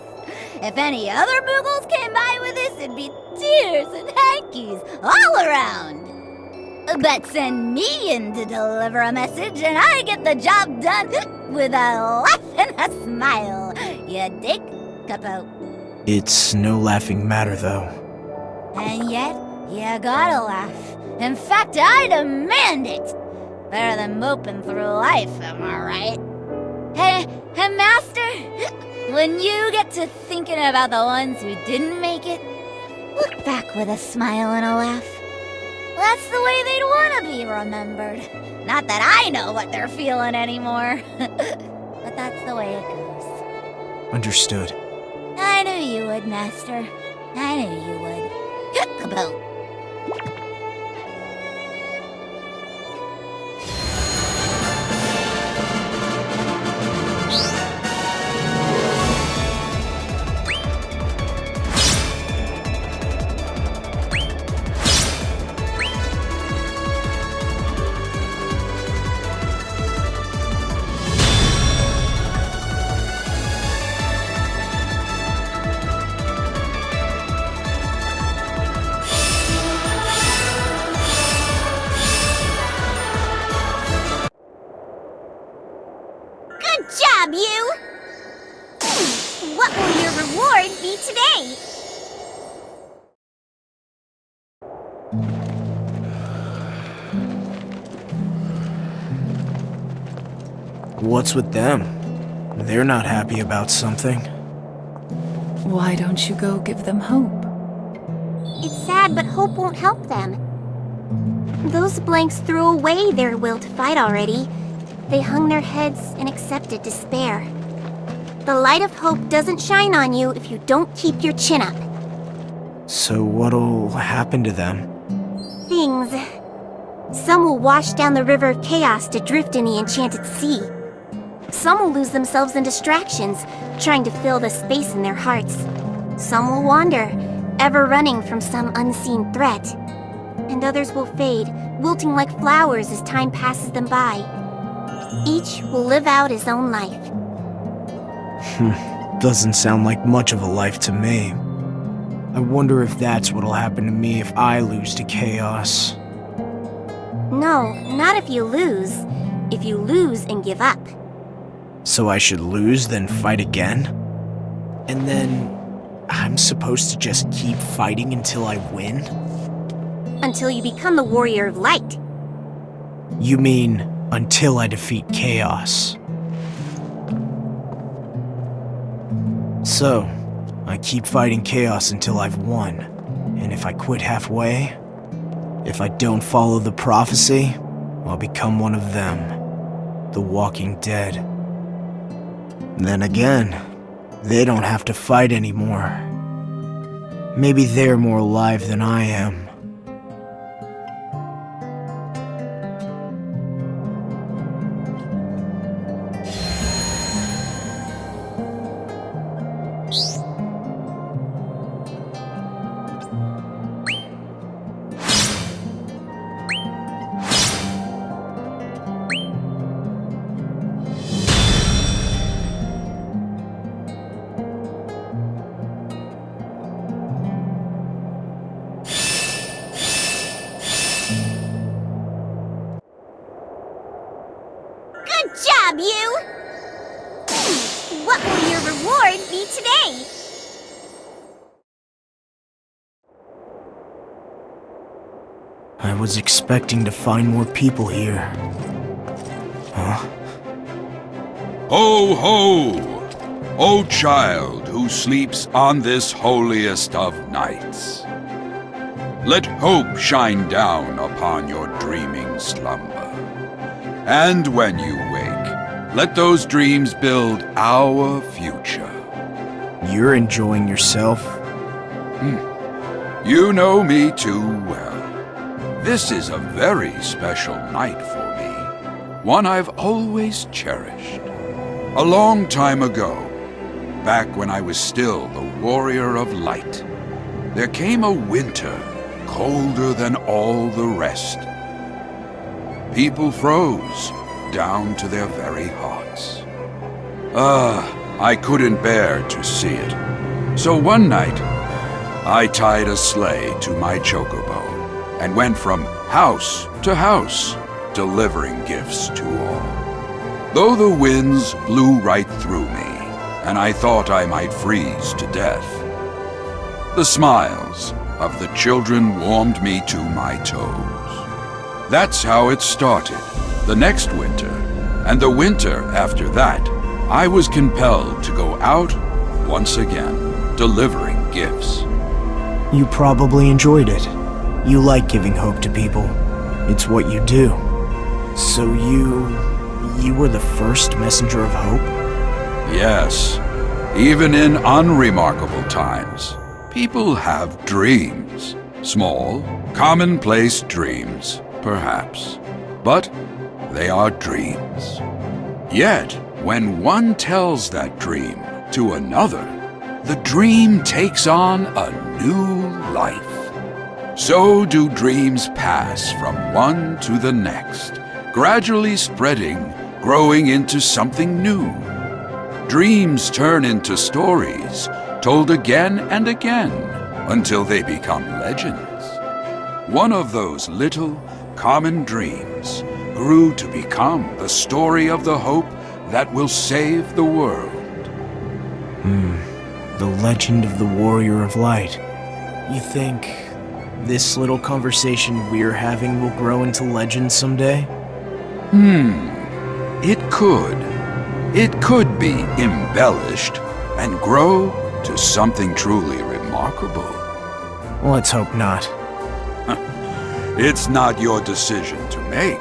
M: If any other Moogles came by with this, it'd be tears and hankies all around. But send me in to deliver a message and I get the job done with a laugh and a smile. You dig, Capo?
H: It's no laughing matter, though.
M: And yet, you gotta laugh. In fact, I demand it. Better than moping through life, am I right? Hey, Master, when you get to thinking about the ones who didn't make it, look back with a smile and a laugh. That's the way they'd want to be remembered. Not that I know what they're feeling anymore. But that's the way it goes.
H: Understood.
M: I knew you would, Master. I knew you would. Kaboom. Good job, you! What will your reward be today?
H: What's with them? They're not happy about something.
O: Why don't you go give them hope?
F: It's sad, but hope won't help them. Those blanks threw away their will to fight already. They hung their heads and accepted despair. The light of hope doesn't shine on you if you don't keep your chin up.
H: So what'll happen to them?
F: Things. Some will wash down the river of chaos to drift in the enchanted sea. Some will lose themselves in distractions, trying to fill the space in their hearts. Some will wander, ever running from some unseen threat. And others will fade, wilting like flowers as time passes them by. Each will live out his own life.
H: Doesn't sound like much of a life to me. I wonder if that's what'll happen to me if I lose to chaos.
F: No, not if you lose. If you lose and give up.
H: So I should lose, then fight again? And then I'm supposed to just keep fighting until I win?
F: Until you become the Warrior of Light.
H: You mean until I defeat chaos? So, I keep fighting chaos until I've won. And if I quit halfway, if I don't follow the prophecy, I'll become one of them, the Walking Dead. Then again, they don't have to fight anymore. Maybe they're more alive than I am. I was expecting to find more people here. Huh?
P: Ho, ho! O child who sleeps on this holiest of nights. Let hope shine down upon your dreaming slumber. And when you wake, let those dreams build our future.
H: You're enjoying yourself?
P: You know me too well. This is a very special night for me. One I've always cherished. A long time ago, back when I was still the Warrior of Light, there came a winter colder than all the rest. People froze down to their very hearts. I couldn't bear to see it. So one night, I tied a sleigh to my chocobo and went from house to house, delivering gifts to all. Though the winds blew right through me, and I thought I might freeze to death, the smiles of the children warmed me to my toes. That's how it started. The next winter, and the winter after that, I was compelled to go out once again, delivering gifts.
H: You probably enjoyed it. You like giving hope to people. It's what you do. So you were the first messenger of hope?
P: Yes. Even in unremarkable times, people have dreams. Small, commonplace dreams, perhaps. But they are dreams. Yet, when one tells that dream to another, the dream takes on a new life. So do dreams pass from one to the next, gradually spreading, growing into something new. Dreams turn into stories, told again and again, until they become legends. One of those little, common dreams grew to become the story of the hope that will save the world.
H: The legend of the Warrior of Light. You think this little conversation we're having will grow into legend someday?
P: It could. It could be embellished and grow to something truly remarkable.
H: Let's hope not.
P: It's not your decision to make.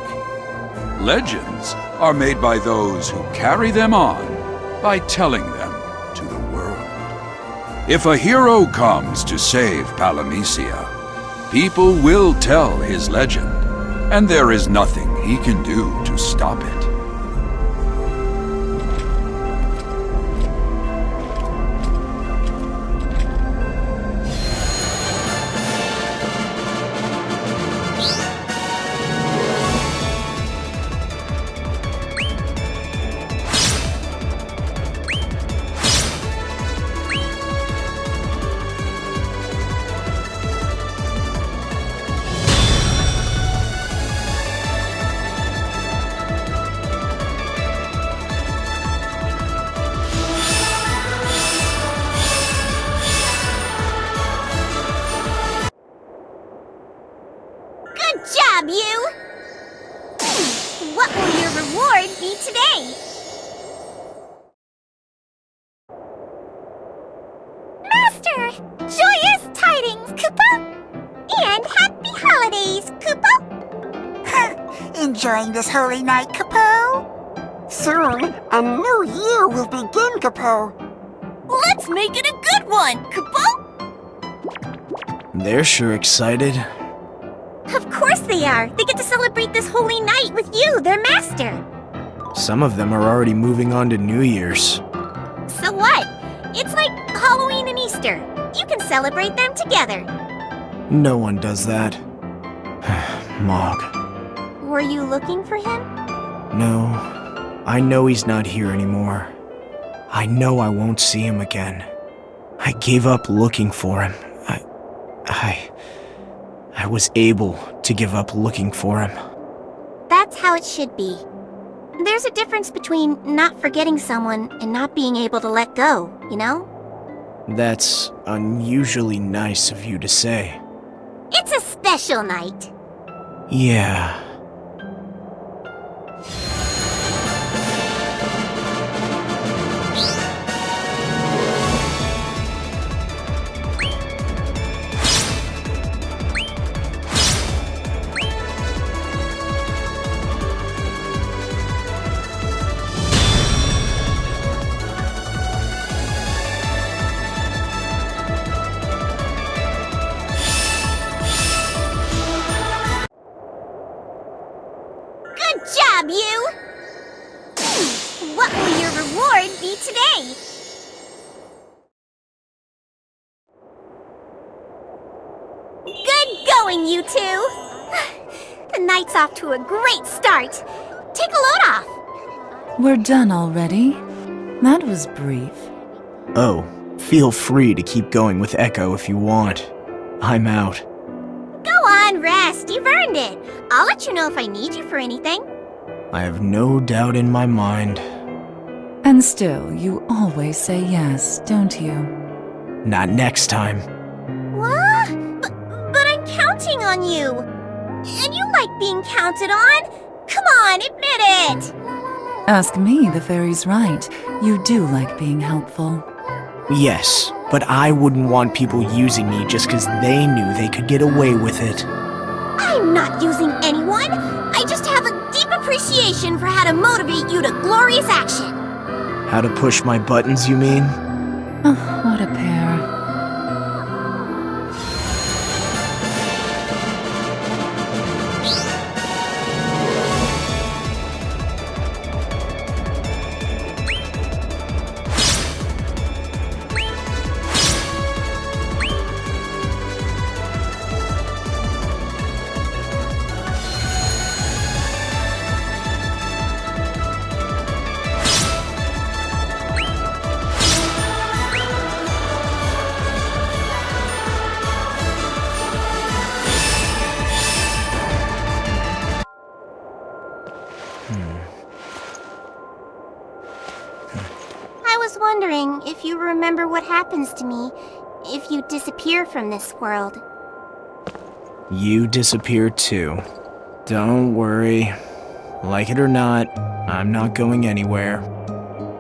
P: Legends are made by those who carry them on by telling them to the world. If a hero comes to save Palamisia, people will tell his legend, and there is nothing he can do to stop it.
K: You! What will your reward be today? Master! Joyous tidings, Koopa! And happy holidays, Koopa!
I: Enjoying this holy night, Koopa? Soon, a new year will begin, Koopa.
K: Let's make it a good one, Koopa!
H: They're sure excited.
K: Of course they are! They get to celebrate this holy night with you, their master!
H: Some of them are already moving on to New Year's.
K: So what? It's like Halloween and Easter. You can celebrate them together.
H: No one does that. Mog.
K: Were you looking for him?
H: No. I know he's not here anymore. I know I won't see him again. I gave up looking for him. I was able to give up looking for him.
K: That's how it should be. There's a difference between not forgetting someone and not being able to let go, you know?
H: That's unusually nice of you to say.
K: It's a special night.
B: Yeah.
K: Good job, you! What will your reward be today? Good going, you two! The night's off to a great start. Take a load off.
T: We're done already? That was brief.
H: Oh, feel free to keep going with Echo if you want. I'm out.
K: Go on, rest. You've earned it. I'll let you know if I need you for anything.
H: I have no doubt in my mind.
T: And still, you always say yes, don't you?
H: Not next time.
K: What? But I'm counting on you. And you like being counted on. Come on, admit it.
T: Ask me, the fairy's right. You do like being helpful.
H: Yes, but I wouldn't want people using me just because they knew they could get away with it.
K: I'm not using anyone. I just have a deep appreciation for how to motivate you to glorious action.
H: How to push my buttons, you mean?
T: Oh, what a pair.
K: I was wondering if you remember what happens to me if you disappear from this world.
H: You disappear too. Don't worry. Like it or not, I'm not going anywhere.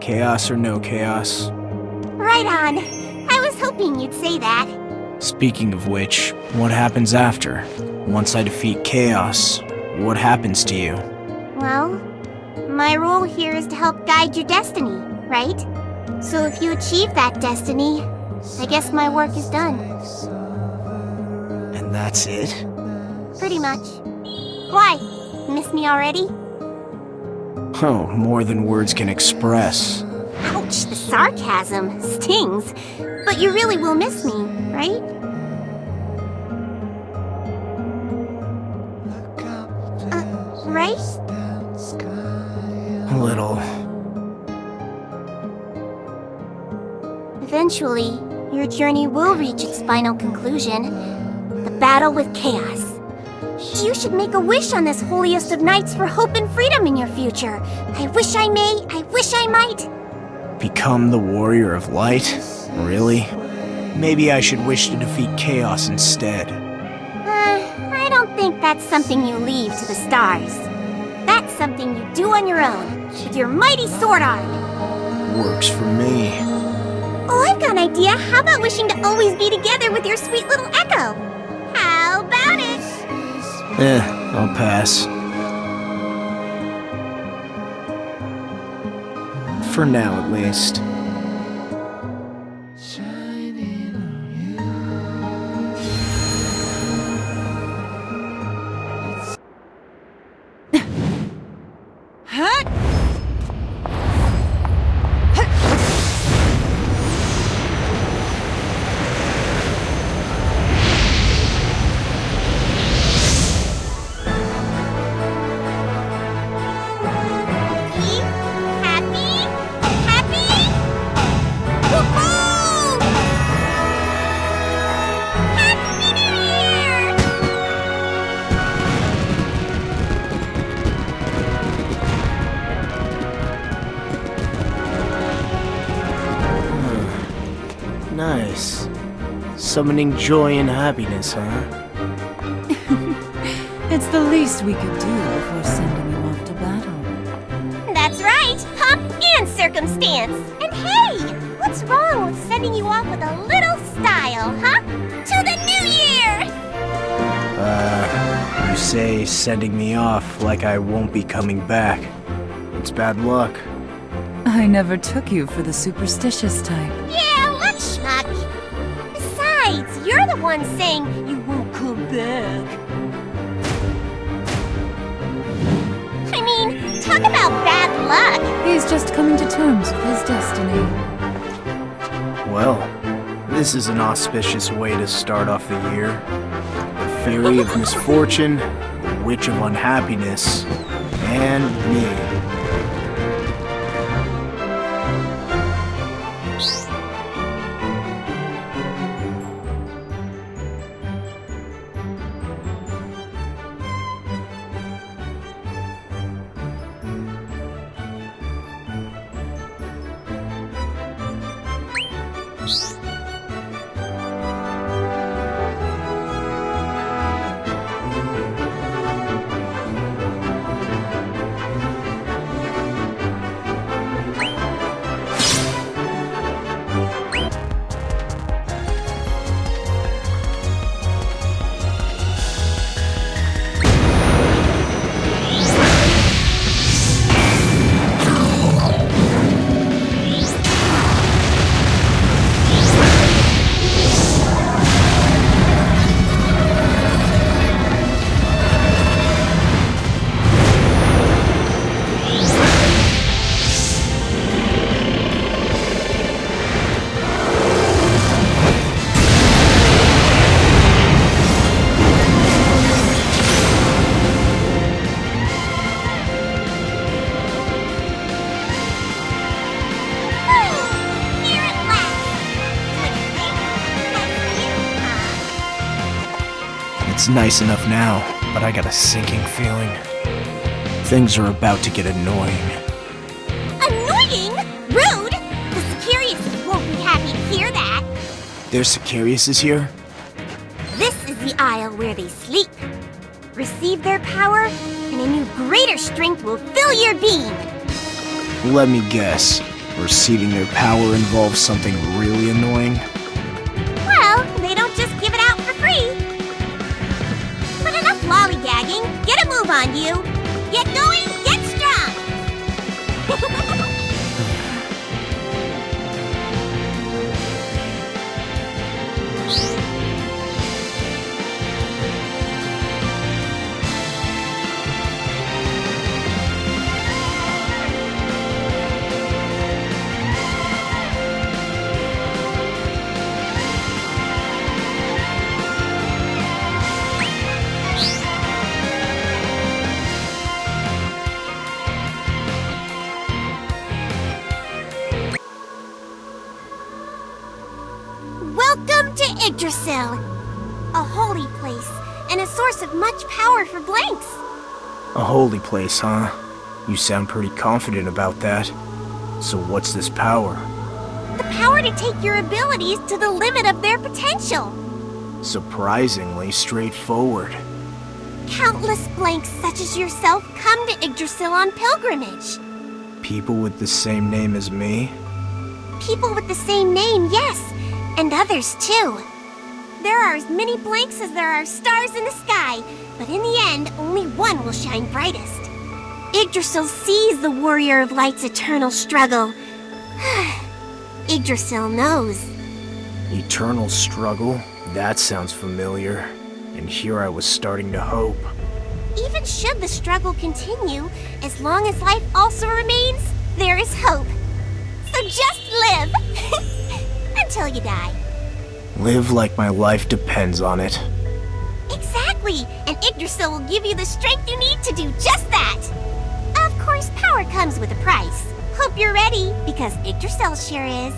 H: Chaos or no chaos.
K: Right on. I was hoping you'd say that.
H: Speaking of which, what happens after? Once I defeat Chaos, what happens to you?
K: Well, my role here is to help guide your destiny, right? So if you achieve that destiny, I guess my work is done.
H: And that's it?
K: Pretty much. Why? Miss me already?
H: Oh, more than words can express.
K: Ouch, the sarcasm stings. But you really will miss me, right? Right?
H: A little.
K: Eventually, your journey will reach its final conclusion. The battle with Chaos. You should make a wish on this holiest of nights for hope and freedom in your future. I wish I may, I wish I might.
H: Become the Warrior of Light? Really? Maybe I should wish to defeat Chaos instead.
K: I don't think that's something you leave to the stars. That's something you do on your own, with your mighty sword arm.
H: Works for me.
K: Oh, I've got an idea. How about wishing to always be together with your sweet little Echo? How about it?
H: I'll pass. For now, at least. Nice. Summoning joy and happiness, huh?
T: It's the least we could do before sending you off to battle.
K: That's right, pomp and circumstance. And hey, what's wrong with sending you off with a little style, huh? To the new year!
H: You say sending me off like I won't be coming back. It's bad luck.
T: I never took you for the superstitious type.
K: Yeah, what schmuck? Besides, you're the one saying you won't come back. I mean, talk about bad luck.
T: He's just coming to terms with his destiny.
H: Well, this is an auspicious way to start off the year. The Fairy of Misfortune, the Witch of Unhappiness, and me. It's nice enough now, but I got a sinking feeling. Things are about to get annoying.
K: Annoying? Rude? The Sicariuses won't be happy to hear that.
H: There's Sicariuses here?
K: This is the isle where they sleep. Receive their power, and a new greater strength will fill your being.
H: Let me guess. Receiving their power involves something really annoying?
K: Well, they don't just give it out for free. But enough lollygagging. Get a move on you. Get going, get strong. Welcome to Yggdrasil, a holy place and a source of much power for blanks.
H: A holy place, huh? You sound pretty confident about that. So what's this power?
K: The power to take your abilities to the limit of their potential.
H: Surprisingly straightforward.
K: Countless blanks such as yourself come to Yggdrasil on pilgrimage.
H: People with the same name as me?
K: People with the same name, yes, and others too. There are as many blanks as there are stars in the sky, but in the end, only one will shine brightest. Yggdrasil sees the Warrior of Light's eternal struggle. Yggdrasil knows.
H: Eternal struggle? That sounds familiar. And here I was starting to hope.
K: Even should the struggle continue, as long as life also remains, there is hope. So just live! Until you die.
H: Live like my life depends on it.
K: Exactly! And Yggdrasil will give you the strength you need to do just that! Of course, power comes with a price. Hope you're ready, because Yggdrasil sure is.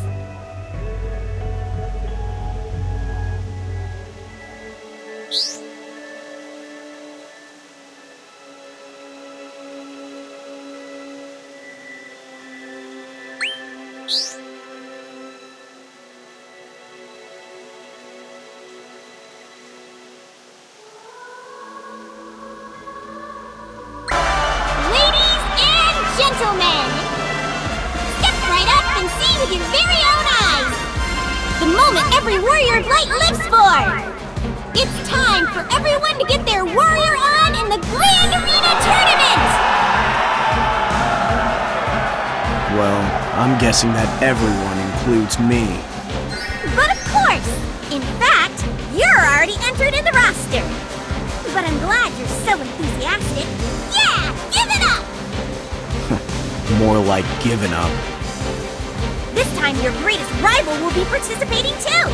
F: with your very own eyes! The moment every warrior of light lives for! It's time for everyone to get their warrior on in the Grand Arena Tournament!
H: Well, I'm guessing that everyone includes me.
F: But of course! In fact, you're already entered in the roster! But I'm glad you're so enthusiastic. Yeah! Give it up!
H: More like giving up.
F: This time your greatest rival will be participating too!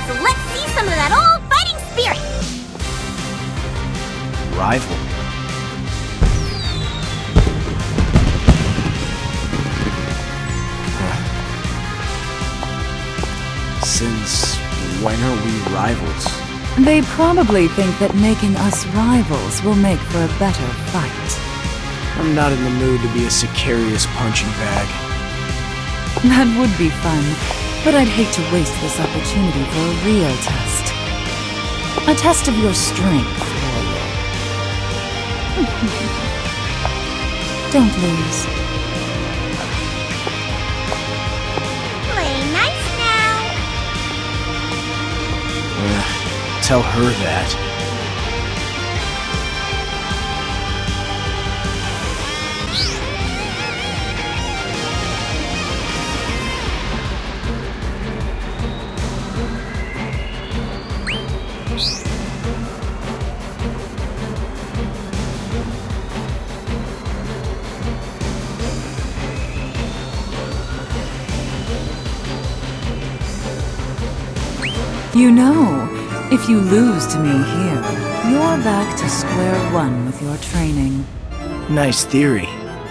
F: So let's see some of that old fighting spirit!
H: Rival? Since when are we rivals?
T: They probably think that making us rivals will make for a better fight.
H: I'm not in the mood to be a Sicarius punching bag.
T: That would be fun, but I'd hate to waste this opportunity for a real test. A test of your strength, warrior. Don't lose.
F: Play nice now!
H: Tell her that.
T: You know, if you lose to me here, you're back to square one with your training.
H: Nice theory.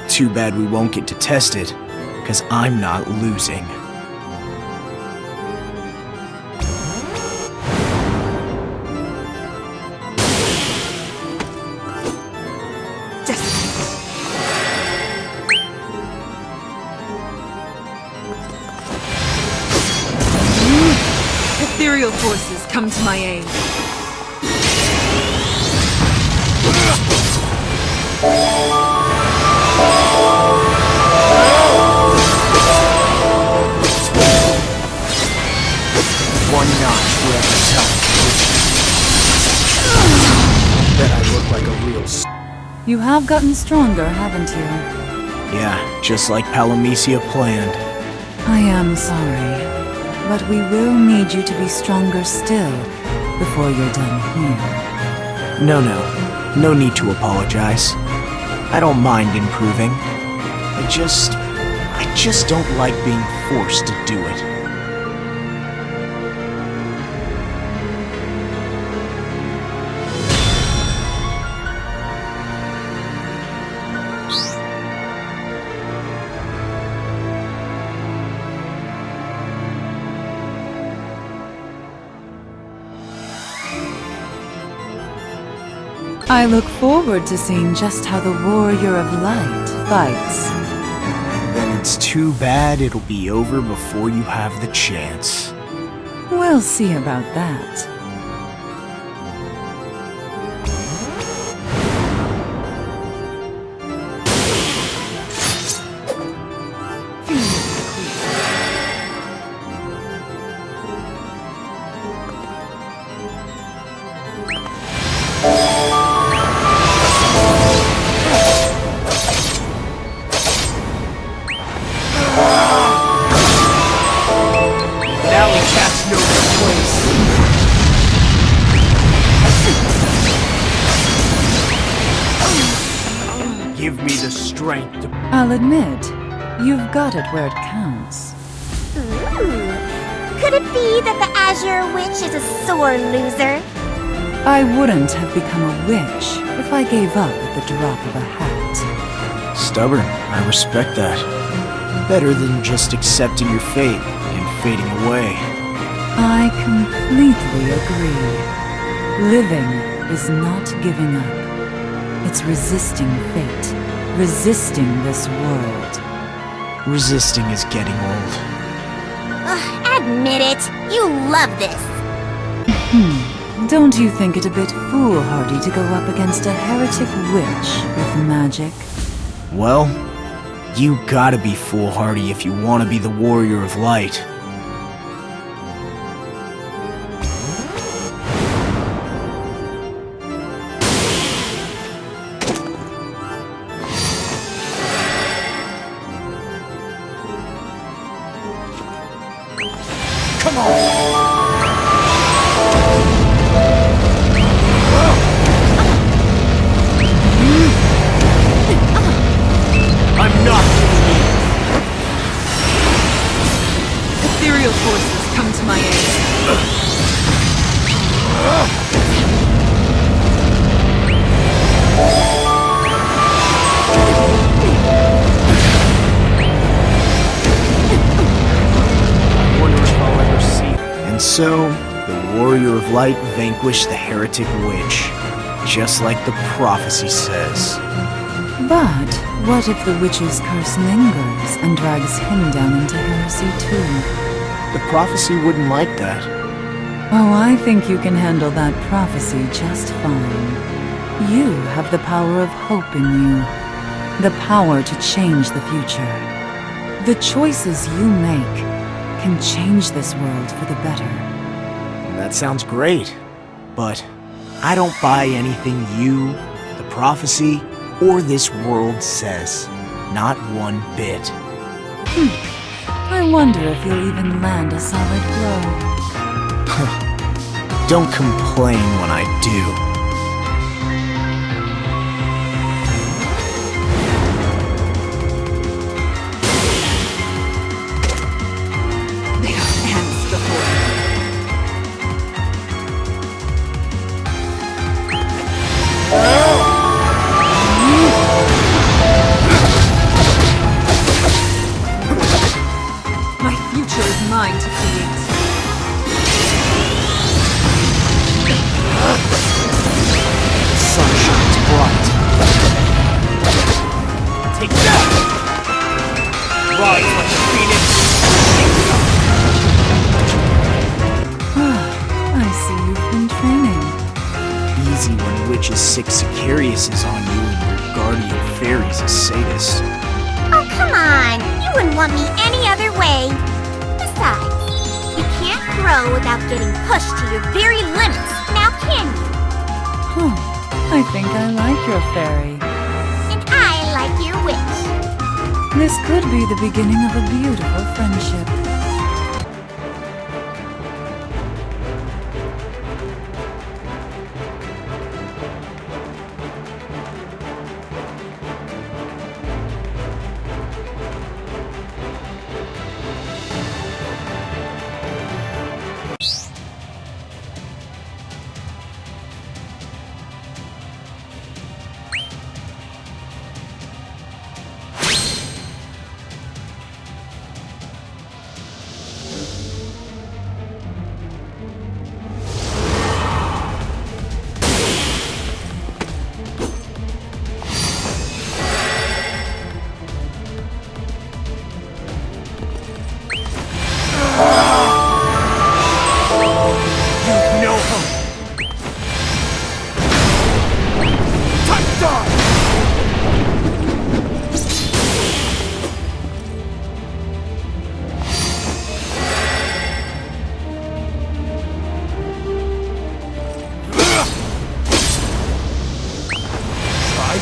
H: Too bad we won't get to test it, 'cause I'm not losing.
U: Ethereal forces come to my aid.
H: One notch for every talent. Bet I look like a real
T: You have gotten stronger, haven't you?
H: Yeah, just like Palamecia planned.
T: I am sorry, but we will need you to be stronger still before you're done here.
H: No need to apologize. I don't mind improving. I just don't like being forced to do it.
T: I look forward to seeing just how the Warrior of Light fights.
H: Then it's too bad it'll be over before you have the chance.
T: We'll see about that.
H: Give me the strength to...
T: I'll admit, you've got it where it counts.
F: Ooh. Could it be that the Azure Witch is a sore loser?
T: I wouldn't have become a witch if I gave up at the drop of a hat.
H: Stubborn, I respect that. Better than just accepting your fate and fading away.
T: I completely agree. Living is not giving up. It's resisting fate, resisting this world.
H: Resisting is getting old.
F: Admit it, you love this.
T: Don't you think it a bit foolhardy to go up against a heretic witch with magic?
H: Well, You gotta be foolhardy if you want to be the Warrior of Light.
J: Come on!
H: I'm not giving in.
U: Ethereal forces come to my aid.
H: I wonder if I'll ever see it. And so, the Warrior of Light vanquished the heretic witch, just like the prophecy says.
T: But what if the witch's curse lingers and drags him down into heresy too?
H: The prophecy wouldn't like that.
T: Oh, I think you can handle that prophecy just fine. You have the power of hope in you. The power to change the future. The choices you make can change this world for the better.
H: That sounds great, but I don't buy anything you, the prophecy, or this world says. Not one bit.
T: I wonder if you'll even land a solid blow.
H: Don't complain when I do.
U: Mine to create.
H: The sun shines bright.
J: Take that! Rise like a phoenix!
T: I see you've been training.
H: Easy when Witch's Six Sicarius is on you and your guardian fairy's a sadist.
F: Oh, come on! You wouldn't want me any other way. Besides, you can't grow without getting pushed to your very limits, now can you?
T: I think I like your fairy.
F: And I like your witch.
T: This could be the beginning of a beautiful friendship.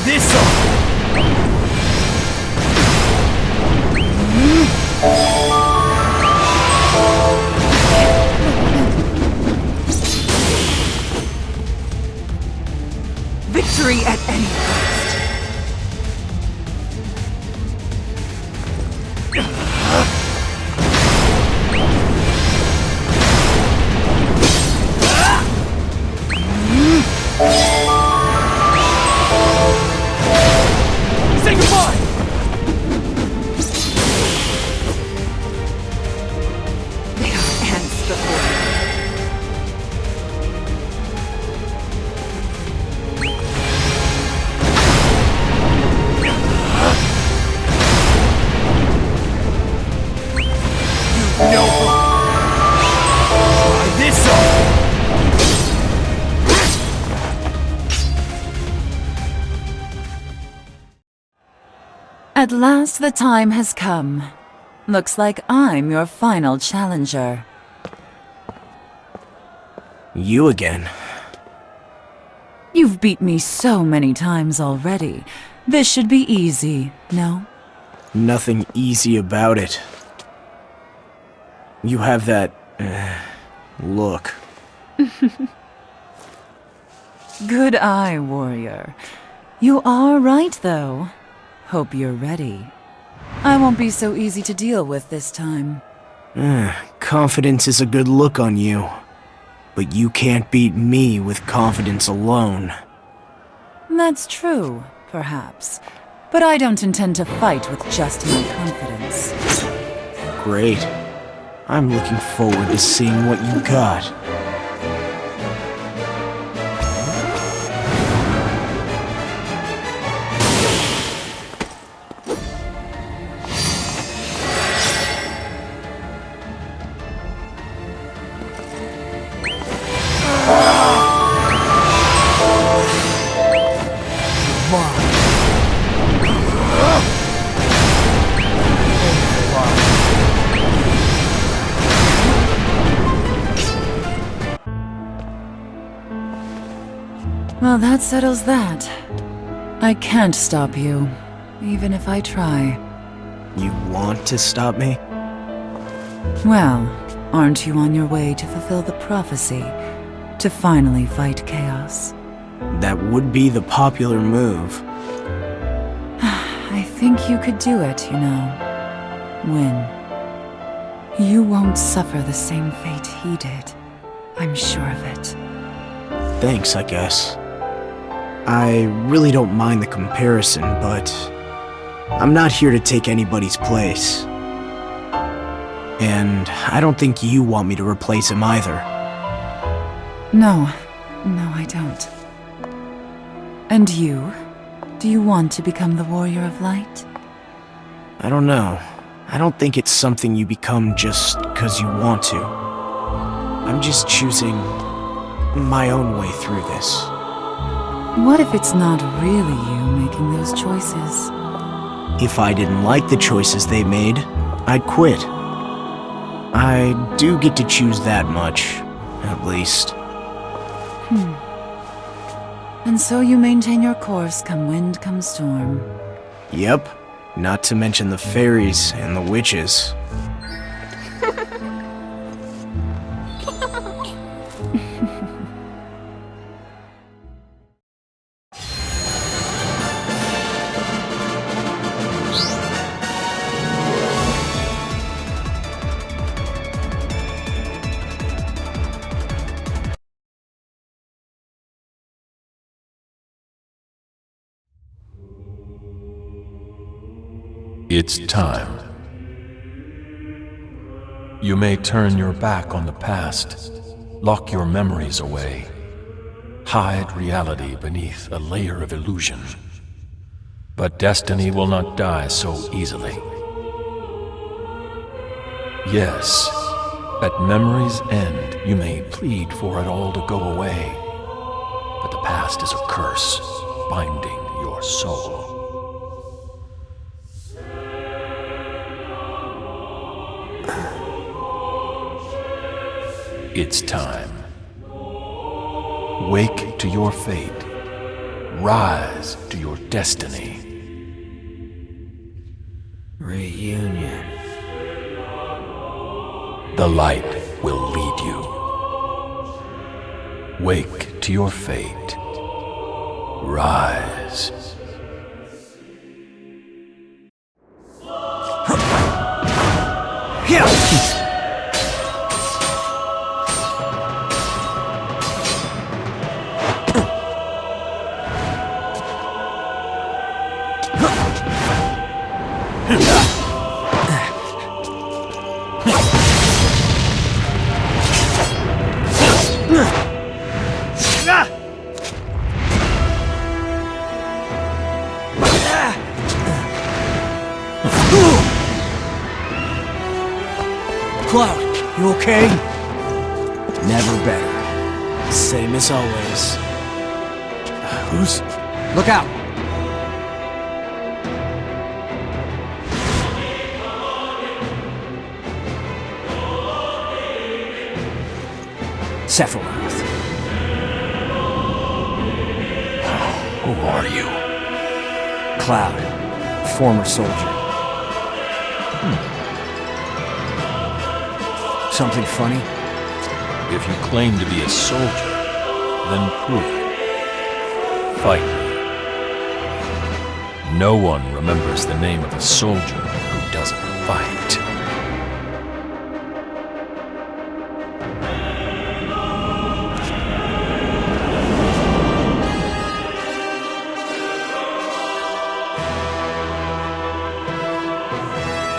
J: This on!
U: Victory at any cost.
J: Say goodbye!
U: There are ants before you.
T: At last the time has come. Looks like I'm your final challenger.
H: You again.
T: You've beat me so many times already. This should be easy, no?
H: Nothing easy about it. You have that... look.
T: Good eye, warrior. You are right, though. Hope you're ready. I won't be so easy to deal with this time.
H: Confidence is a good look on you. But you can't beat me with confidence alone.
T: That's true, perhaps. But I don't intend to fight with just my confidence.
H: Great. I'm looking forward to seeing what you got.
T: Well, that settles that. I can't stop you, even if I try.
H: You want to stop me?
T: Well, aren't you on your way to fulfill the prophecy? To finally fight chaos?
H: That would be the popular move.
T: I think you could do it, you know. Win. You won't suffer the same fate he did. I'm sure of it.
H: Thanks, I guess. I really don't mind the comparison, but I'm not here to take anybody's place. And I don't think you want me to replace him either.
T: No, I don't. And you? Do you want to become the Warrior of Light?
H: I don't know. I don't think it's something you become just 'cause you want to. I'm just choosing my own way through this.
T: What if it's not really you making those choices?
H: If I didn't like the choices they made, I'd quit. I do get to choose that much, at least.
T: And so you maintain your course come wind, come storm.
H: Yep, not to mention the fairies and the witches.
A: It's time. You may turn your back on the past, lock your memories away, hide reality beneath a layer of illusion. But destiny will not die so easily. Yes, at memory's end, you may plead for it all to go away, but the past is a curse binding your soul. It's time. Wake to your fate. Rise to your destiny.
H: Reunion.
A: The light will lead you. Wake to your fate. Rise.
H: Cloud, you okay? Never better. Same as always. Who's...
R: Look out! Sephiroth.
D: Who are you?
R: Cloud, former soldier. Something funny?
A: If you claim to be a soldier, then prove it. Fight me. No one remembers the name of a soldier who doesn't fight.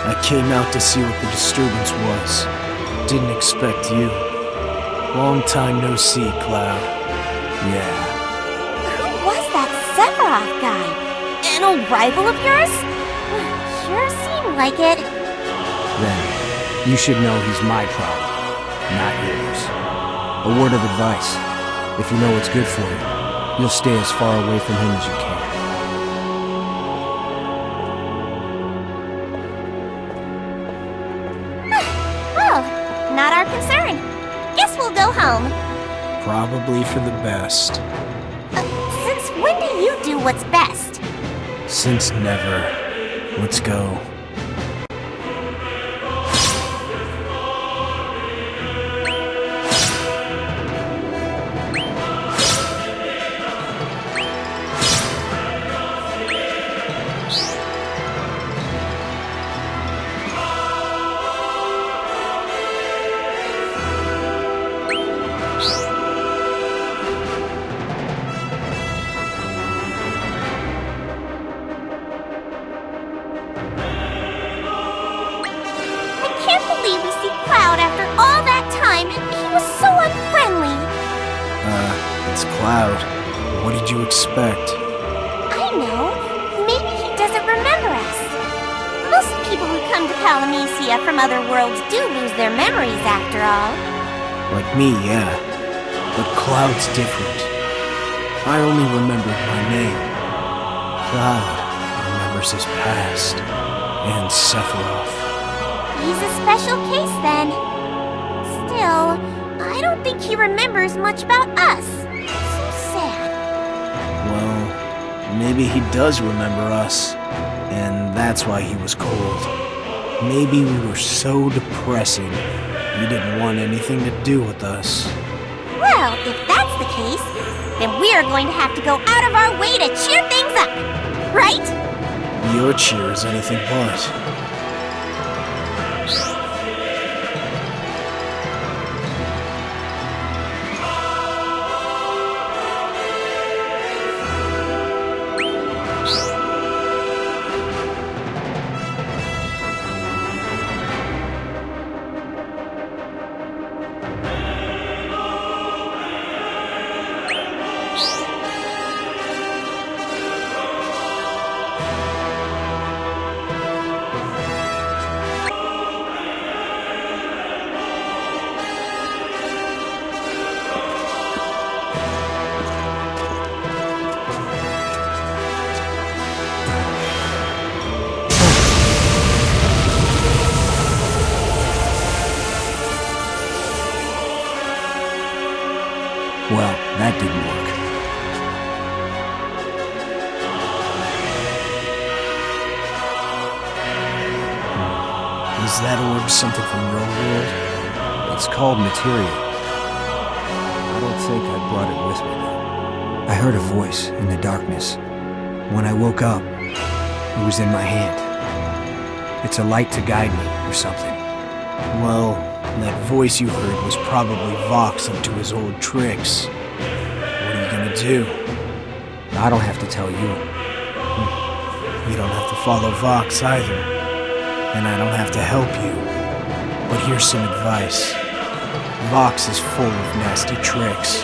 B: I came out to see what the disturbance was. Didn't expect you. Long time no see, Cloud.
R: Yeah.
K: Who was that Sephiroth guy? An old rival of yours? Sure seemed like it.
R: Then, you should know he's my problem, not yours. A word of advice. If you know what's good for you, you'll stay as far away from him as you can.
K: Well, not our concern. Guess we'll go home.
B: Probably for the best.
K: Since when do you do what's best?
B: Since never. Let's go. It's Cloud. What did you expect?
K: I know. Maybe he doesn't remember us. Most people who come to Palamecia from other worlds do lose their memories after all.
B: Like me, yeah. But Cloud's different. I only remembered my name. Cloud remembers his past. And Sephiroth.
K: He's a special case then. Still, I don't think he remembers much about us. So sad.
B: Well, maybe he does remember us. And that's why he was cold. Maybe we were so depressing, he didn't want anything to do with us.
K: Well, if that's the case, then we are going to have to go out of our way to cheer things up. Right?
B: Your cheer is anything but.
R: Well, that didn't work.
B: Is that orb something from your world?
R: It's called materia. I don't think I brought it with me, though. I heard a voice in the darkness. When I woke up, it was in my hand. It's a light to guide me, or something.
B: Well, that voice you heard was probably Vox up to his old tricks. What are you gonna do?
R: I don't have to tell you.
B: You don't have to follow Vox either. And I don't have to help you. But here's some advice. Vox is full of nasty tricks.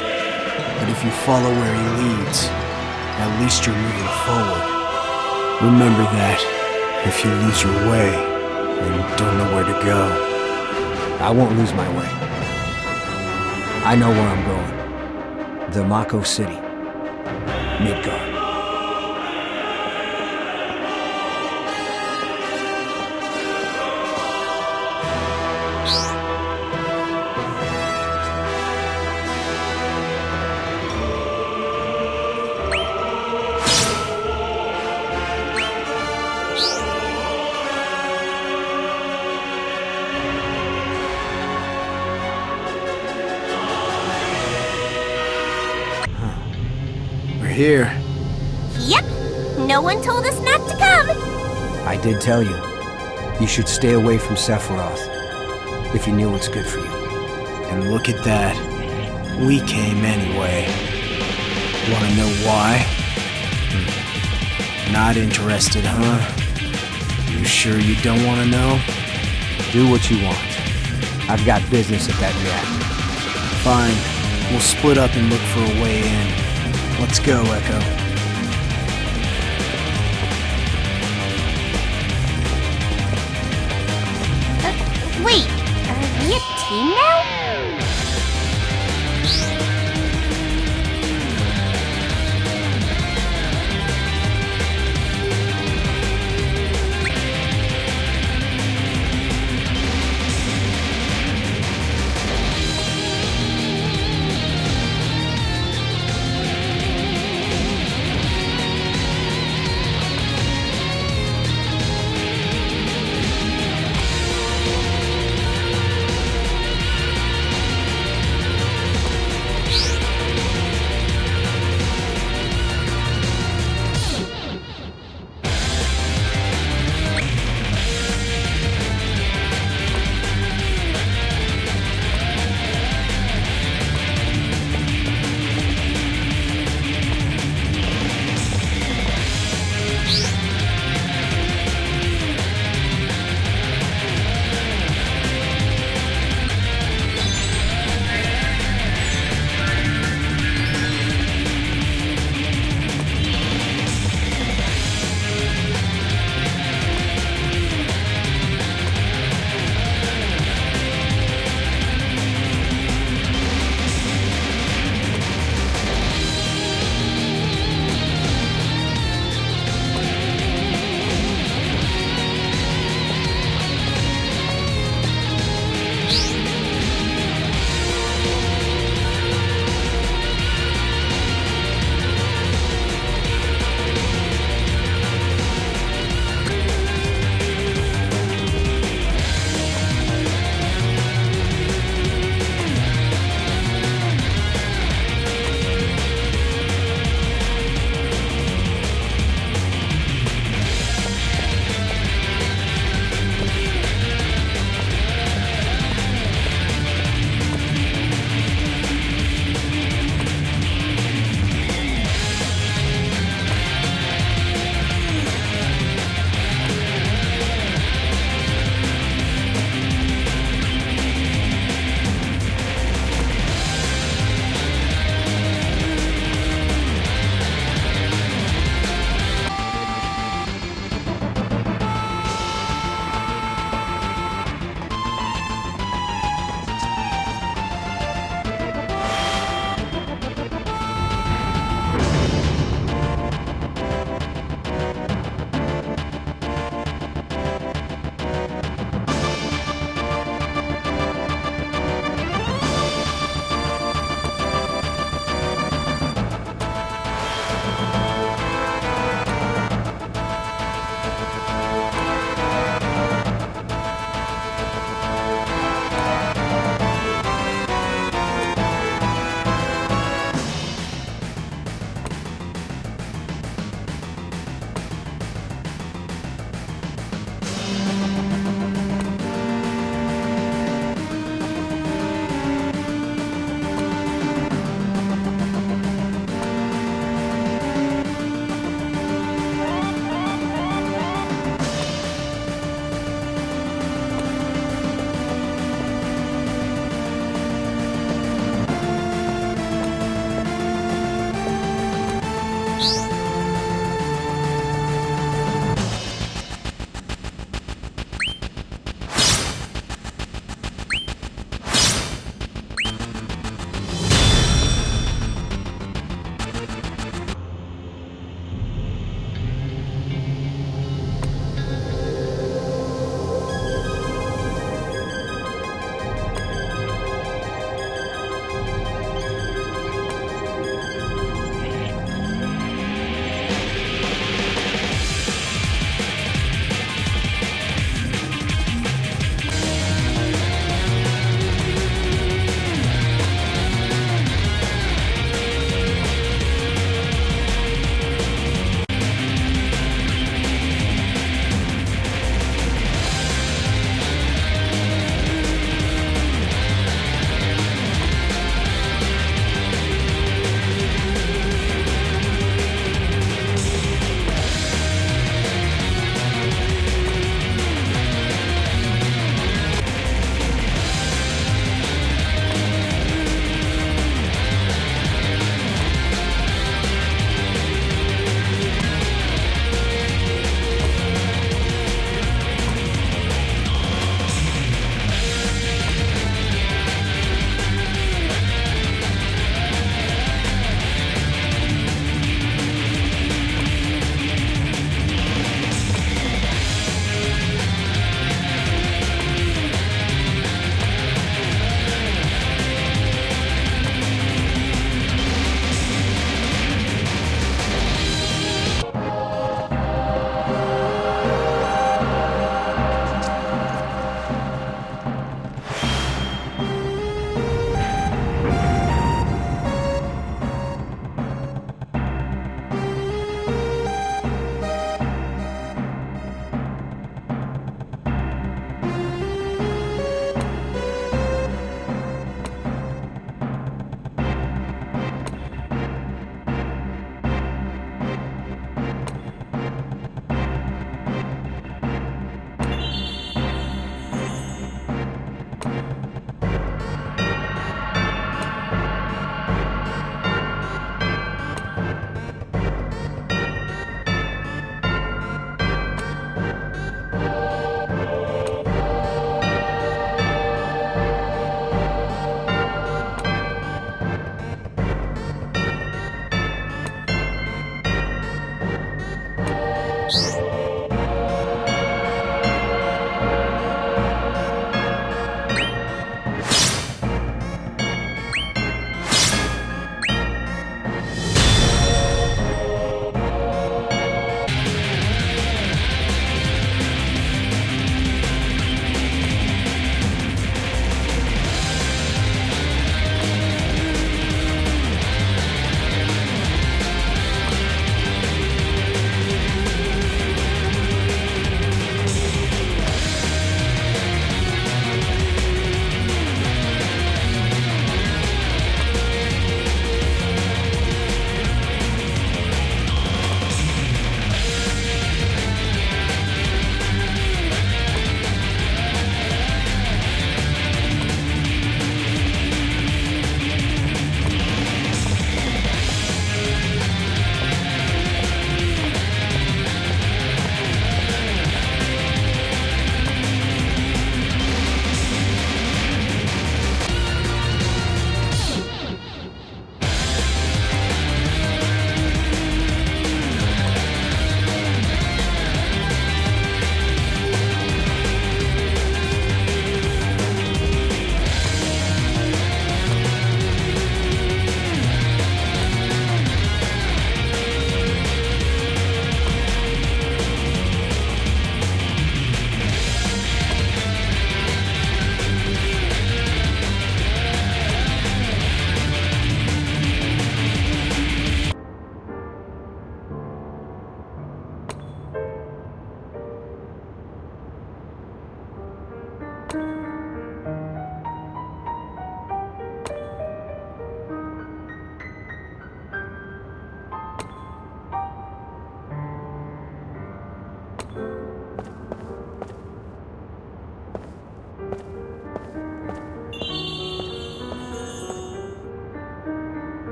B: But if you follow where he leads, at least you're moving forward. Remember that. If you lose your way and don't know where to go,
R: I won't lose my way. I know where I'm going. The Mako City. Midgard.
L: here.
K: Yep. No one told us not to come.
Q: I did tell you. You should stay away from Sephiroth. If you knew what's good for you.
L: And look at that. We came anyway. Wanna know why? Not interested, huh? You sure you don't wanna know?
Q: Do what you want. I've got business at that reactor.
L: Fine. We'll split up and look for a way in. Let's go, Echo.
K: Wait, are we a team now?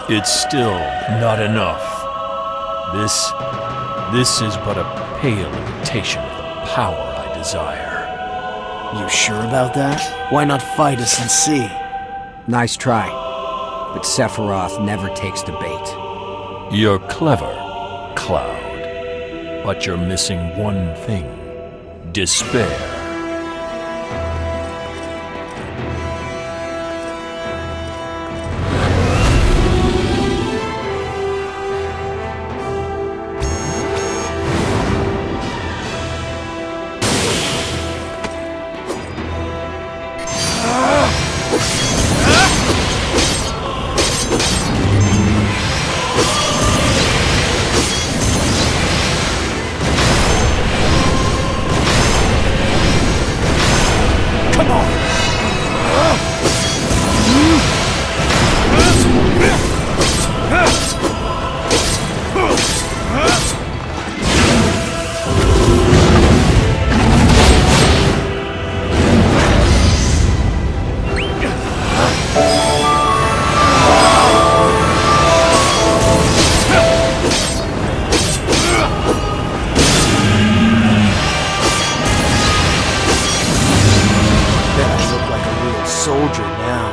A: It's still not enough. This is but a pale imitation of the power I desire.
H: You sure about that? Why not fight us and see?
Q: Nice try. But Sephiroth never takes the bait.
A: You're clever, Cloud. But you're missing one thing. Despair.
H: Soldier now.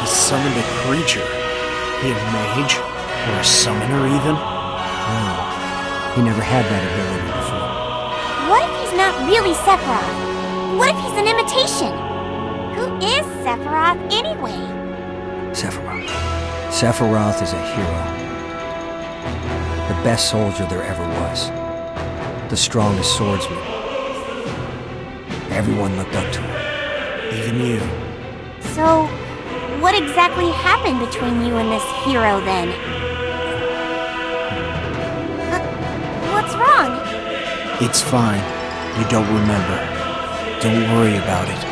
H: He summoned a creature. He a mage? Or a summoner even?
Q: No. He never had that ability before.
F: What if he's not really Sephiroth? What if he's an imitation? Who is Sephiroth anyway?
Q: Sephiroth. Sephiroth is a hero. The best soldier there ever was. The strongest swordsman. Everyone looked up to him.
H: Even you.
F: So, what exactly happened between you and this hero then? What's wrong?
H: It's fine. You don't remember. Don't worry about it.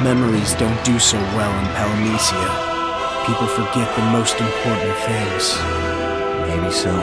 H: Memories don't do so well in Palamecia. People forget the most important things.
Q: Maybe so.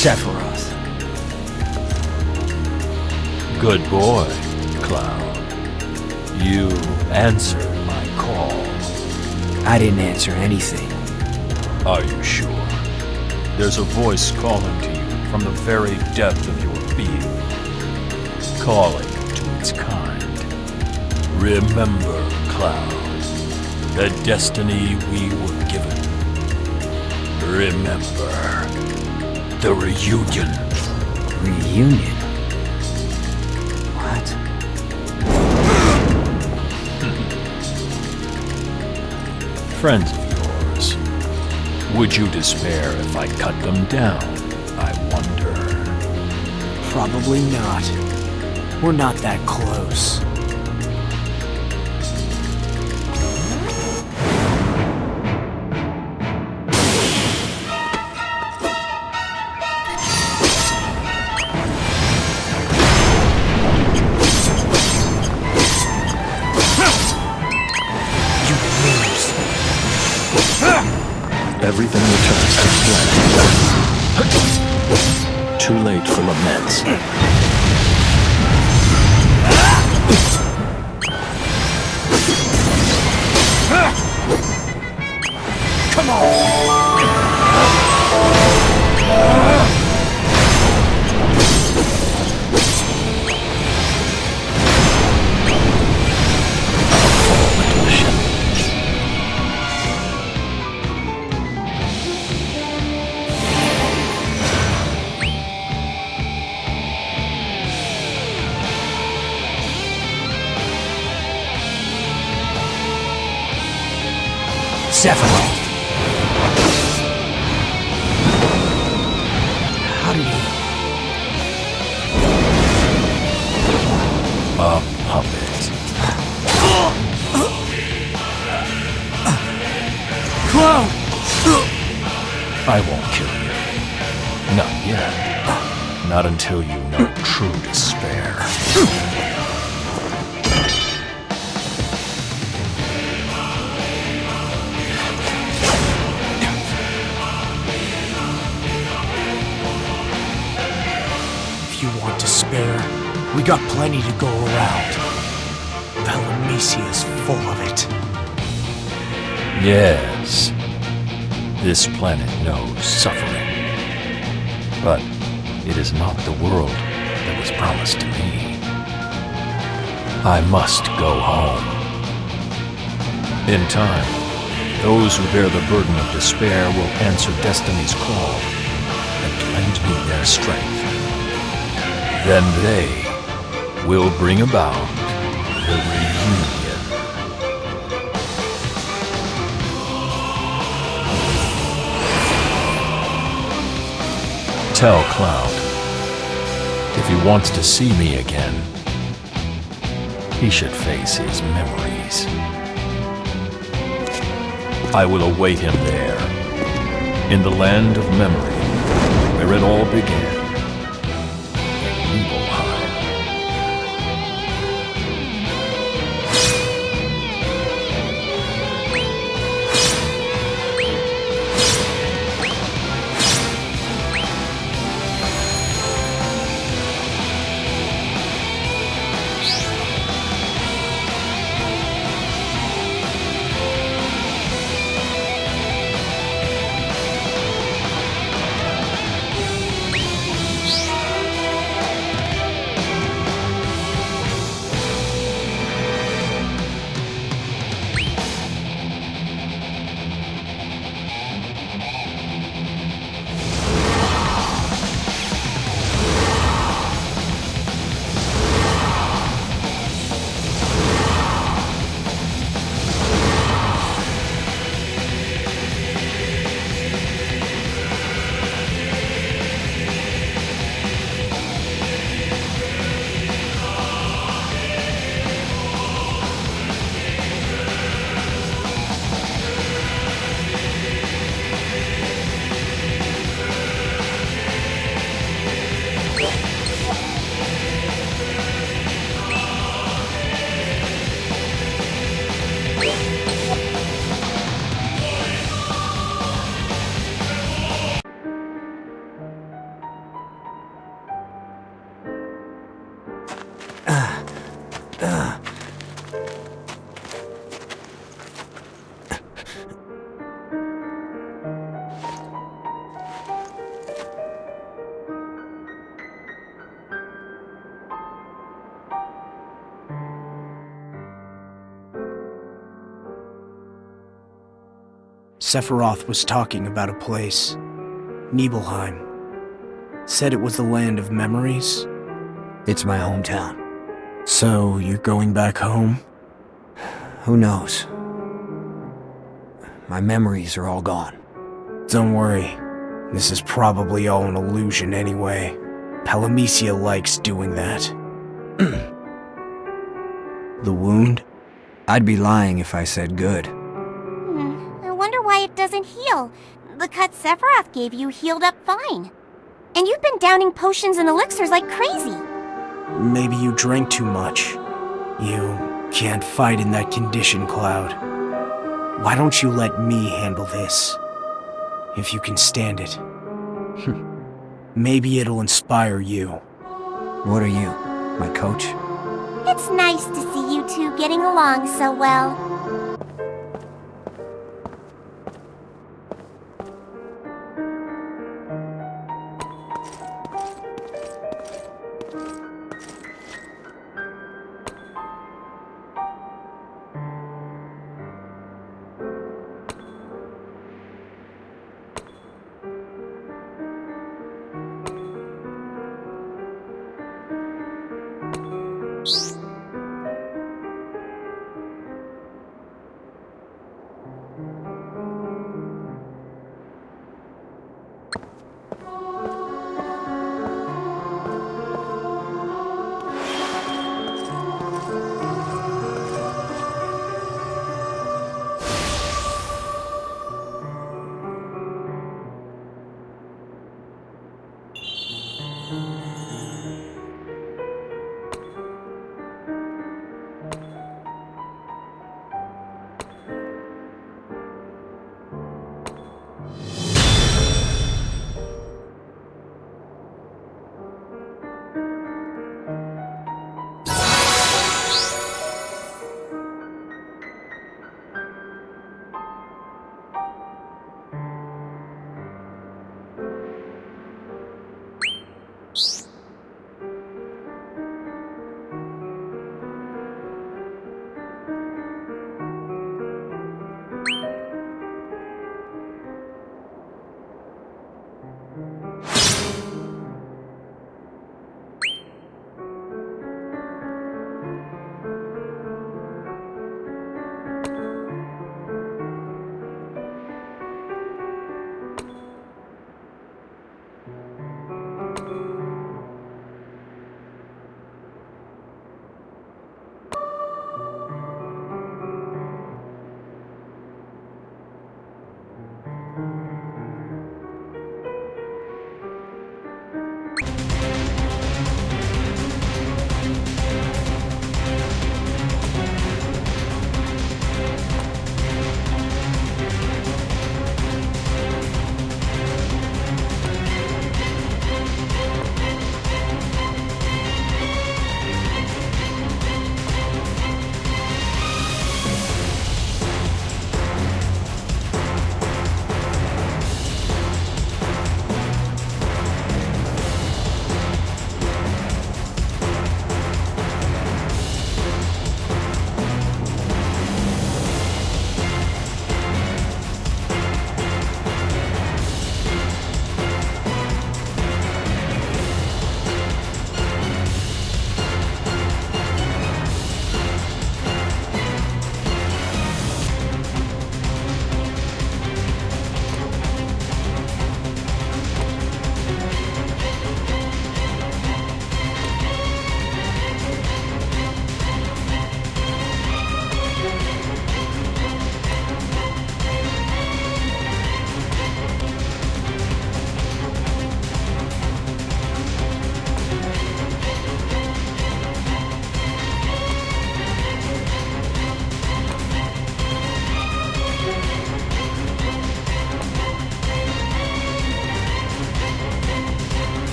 Q: Sephiroth.
A: Good boy, Cloud. You answered my call.
Q: I didn't answer anything.
A: Are you sure? There's a voice calling to you from the very depth of your being. Calling to its kind. Remember, Cloud, the destiny we were given. Remember, the reunion.
Q: Reunion? What?
A: Friends of yours, would you despair if I cut them down, I wonder?
H: Probably not. We're not that close.
A: Everything returns to play. Too late for laments.
H: Come on!
Q: Sephiroth.
H: How did he...
A: A puppet.
H: Cloud!
A: I won't kill you. Not yet. Not until you know true despair.
H: If you want despair, we got plenty to go around. Valamisia's full of it.
A: Yes. This planet knows suffering. But it is not the world that was promised to me. I must go home. In time, those who bear the burden of despair will answer destiny's call and lend me their strength. Then they will bring about the reunion. Tell Cloud, if he wants to see me again, he should face his memories. I will await him there, in the land of memory, where it all began.
H: Sephiroth was talking about a place, Nibelheim. Said it was the land of memories.
Q: It's my hometown.
H: So, you're going back home?
Q: Who knows? My memories are all gone.
H: Don't worry. This is probably all an illusion anyway. Palamecia likes doing that. The wound?
Q: I'd be lying if I said good.
K: I wonder why it doesn't heal. The cut Sephiroth gave you healed up fine. And you've been downing potions and elixirs like crazy.
H: Maybe you drank too much. You can't fight in that condition, Cloud. Why don't you let me handle this? If you can stand it. Maybe it'll inspire you.
Q: What are you, my coach?
K: It's nice to see you two getting along so well.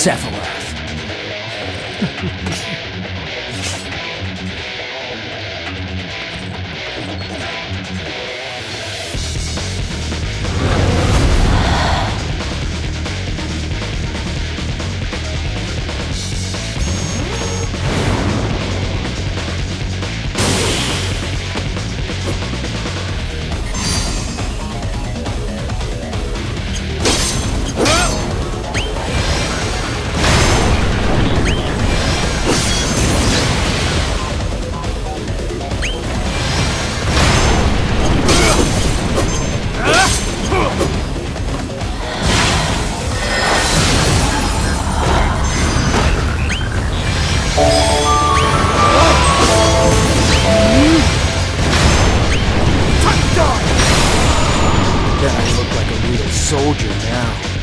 R: Sephiroth. Soldier now.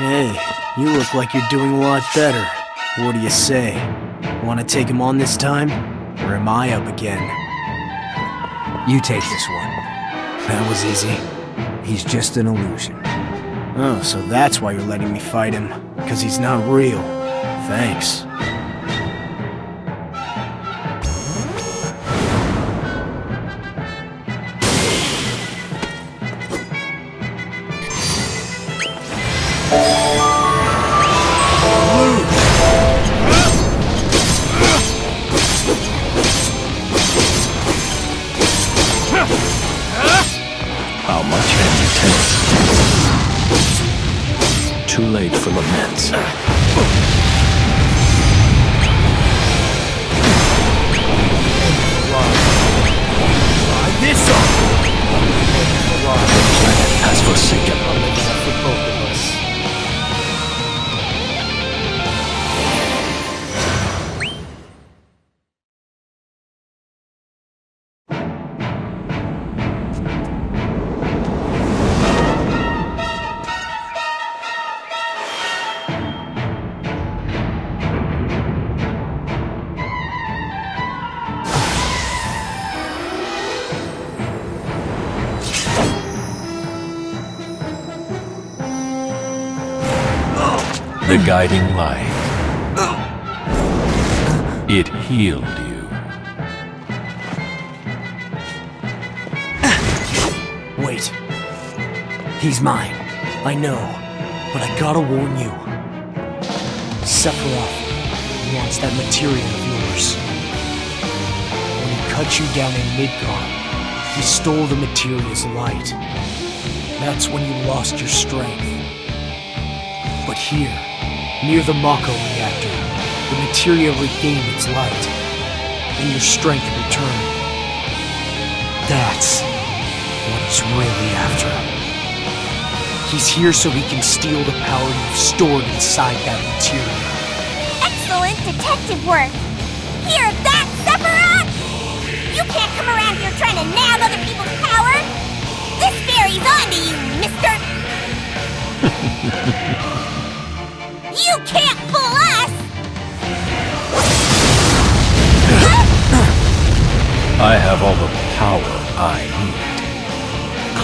H: Hey, you look like you're doing a lot better. What do you say? Want to take him on this time? Or am I up again?
Q: You take this one.
H: That was easy.
Q: He's just an illusion.
H: Oh, so that's why you're letting me fight him. Because he's not real. Thanks.
A: How much can you take? Too late for laments.
H: Try this on!
A: The planet has forsaken
H: I'll make it up for both of us.
A: The guiding light. It healed you.
H: Wait. He's mine. I know. But I gotta warn you. Sephiroth wants that materia of yours. When he cut you down in Midgar, he stole the materia's light. That's when you lost your strength. But here, near the Mako reactor, the materia regained its light, and your strength returned. That's what he's really after. He's here so he can steal the power you've stored inside that materia.
F: Excellent detective work! Hear that, Sephiroth? You can't come around here trying to nab other people's power! This fairy's onto you, mister! You can't fool us!
A: I have all the power I need.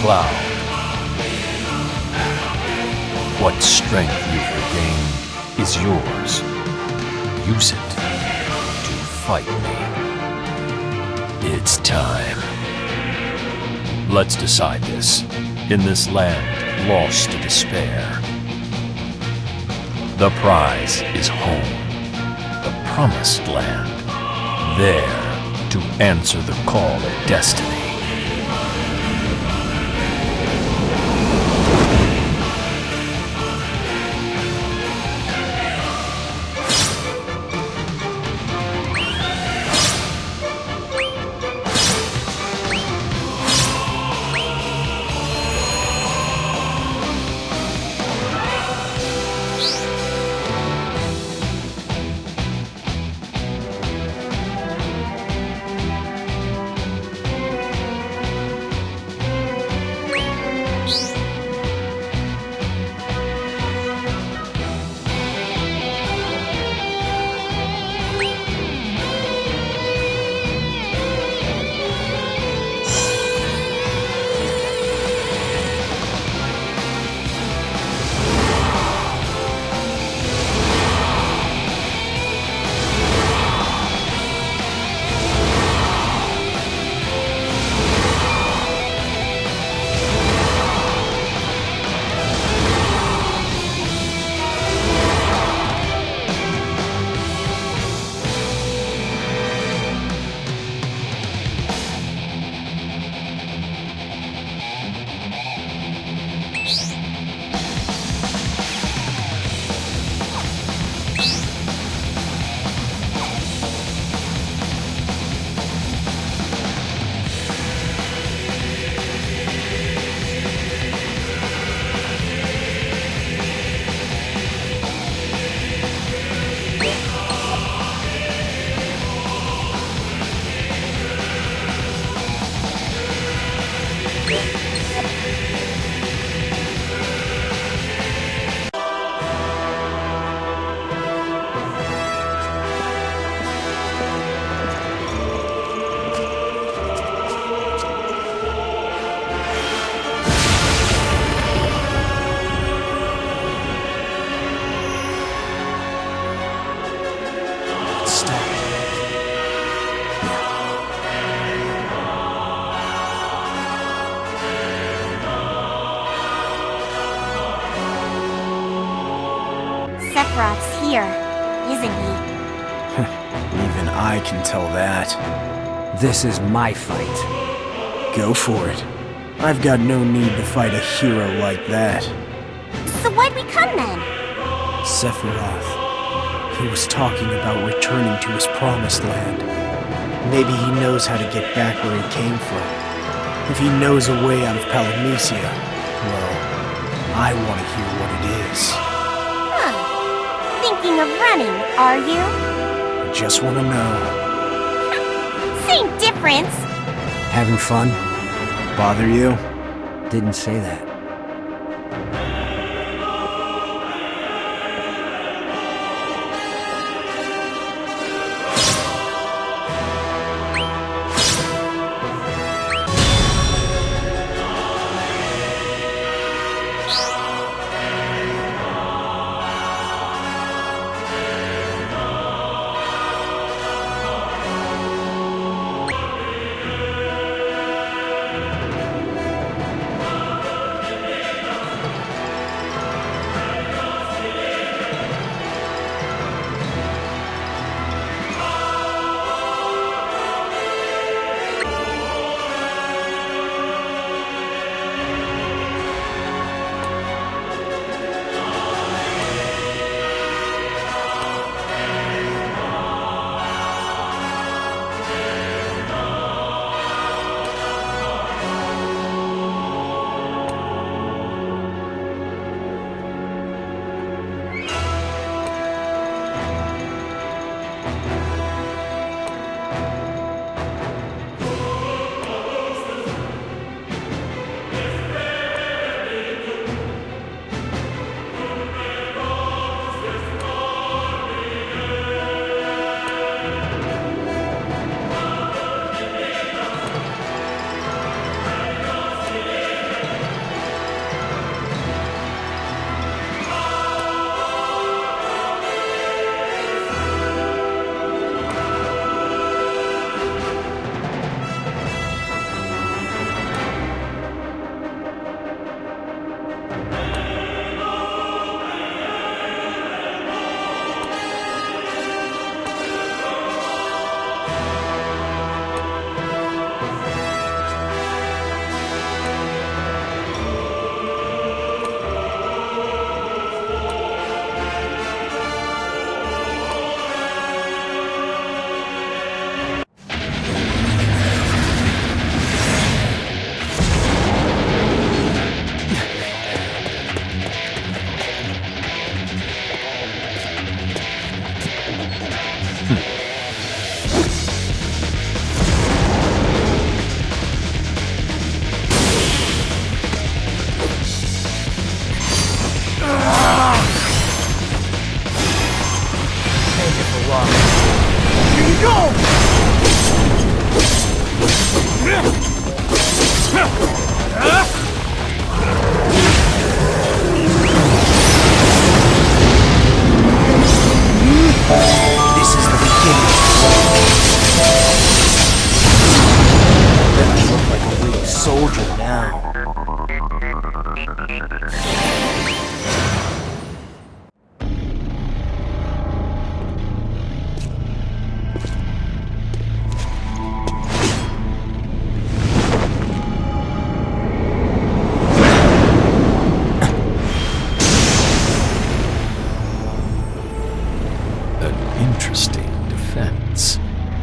A: Cloud. What strength you've regained is yours. Use it to fight me. It's time. Let's decide this. In this land lost to despair. The prize is home. The promised land. There to answer the call of destiny.
F: Sephiroth's here, isn't he?
L: Even I can tell that.
Q: This is my fight.
L: Go for it. I've got no need to fight a hero like that.
F: So why'd we come then?
L: Sephiroth. He was talking about returning to his promised land. Maybe he knows how to get back where he came from. If he knows a way out of Palamecia, well, I want to hear what it is.
F: Huh. Thinking of running, are you?
L: I just want to know.
F: Same difference.
Q: Having fun?
L: Bother you?
Q: Didn't say that.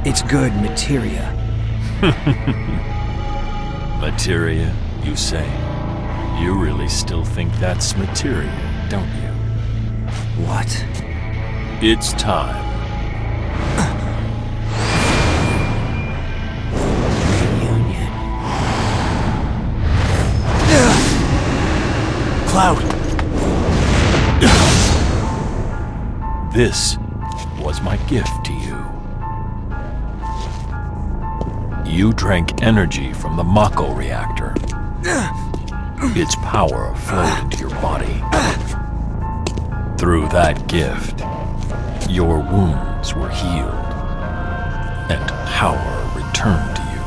Q: It's good materia.
A: Materia, you say? You really still think that's materia, don't you?
Q: What?
A: It's time.
Q: Reunion.
L: Cloud!
A: This was my gift to you. You drank energy from the Mako reactor. Its power flowed into your body. Through that gift, your wounds were healed, and power returned to you.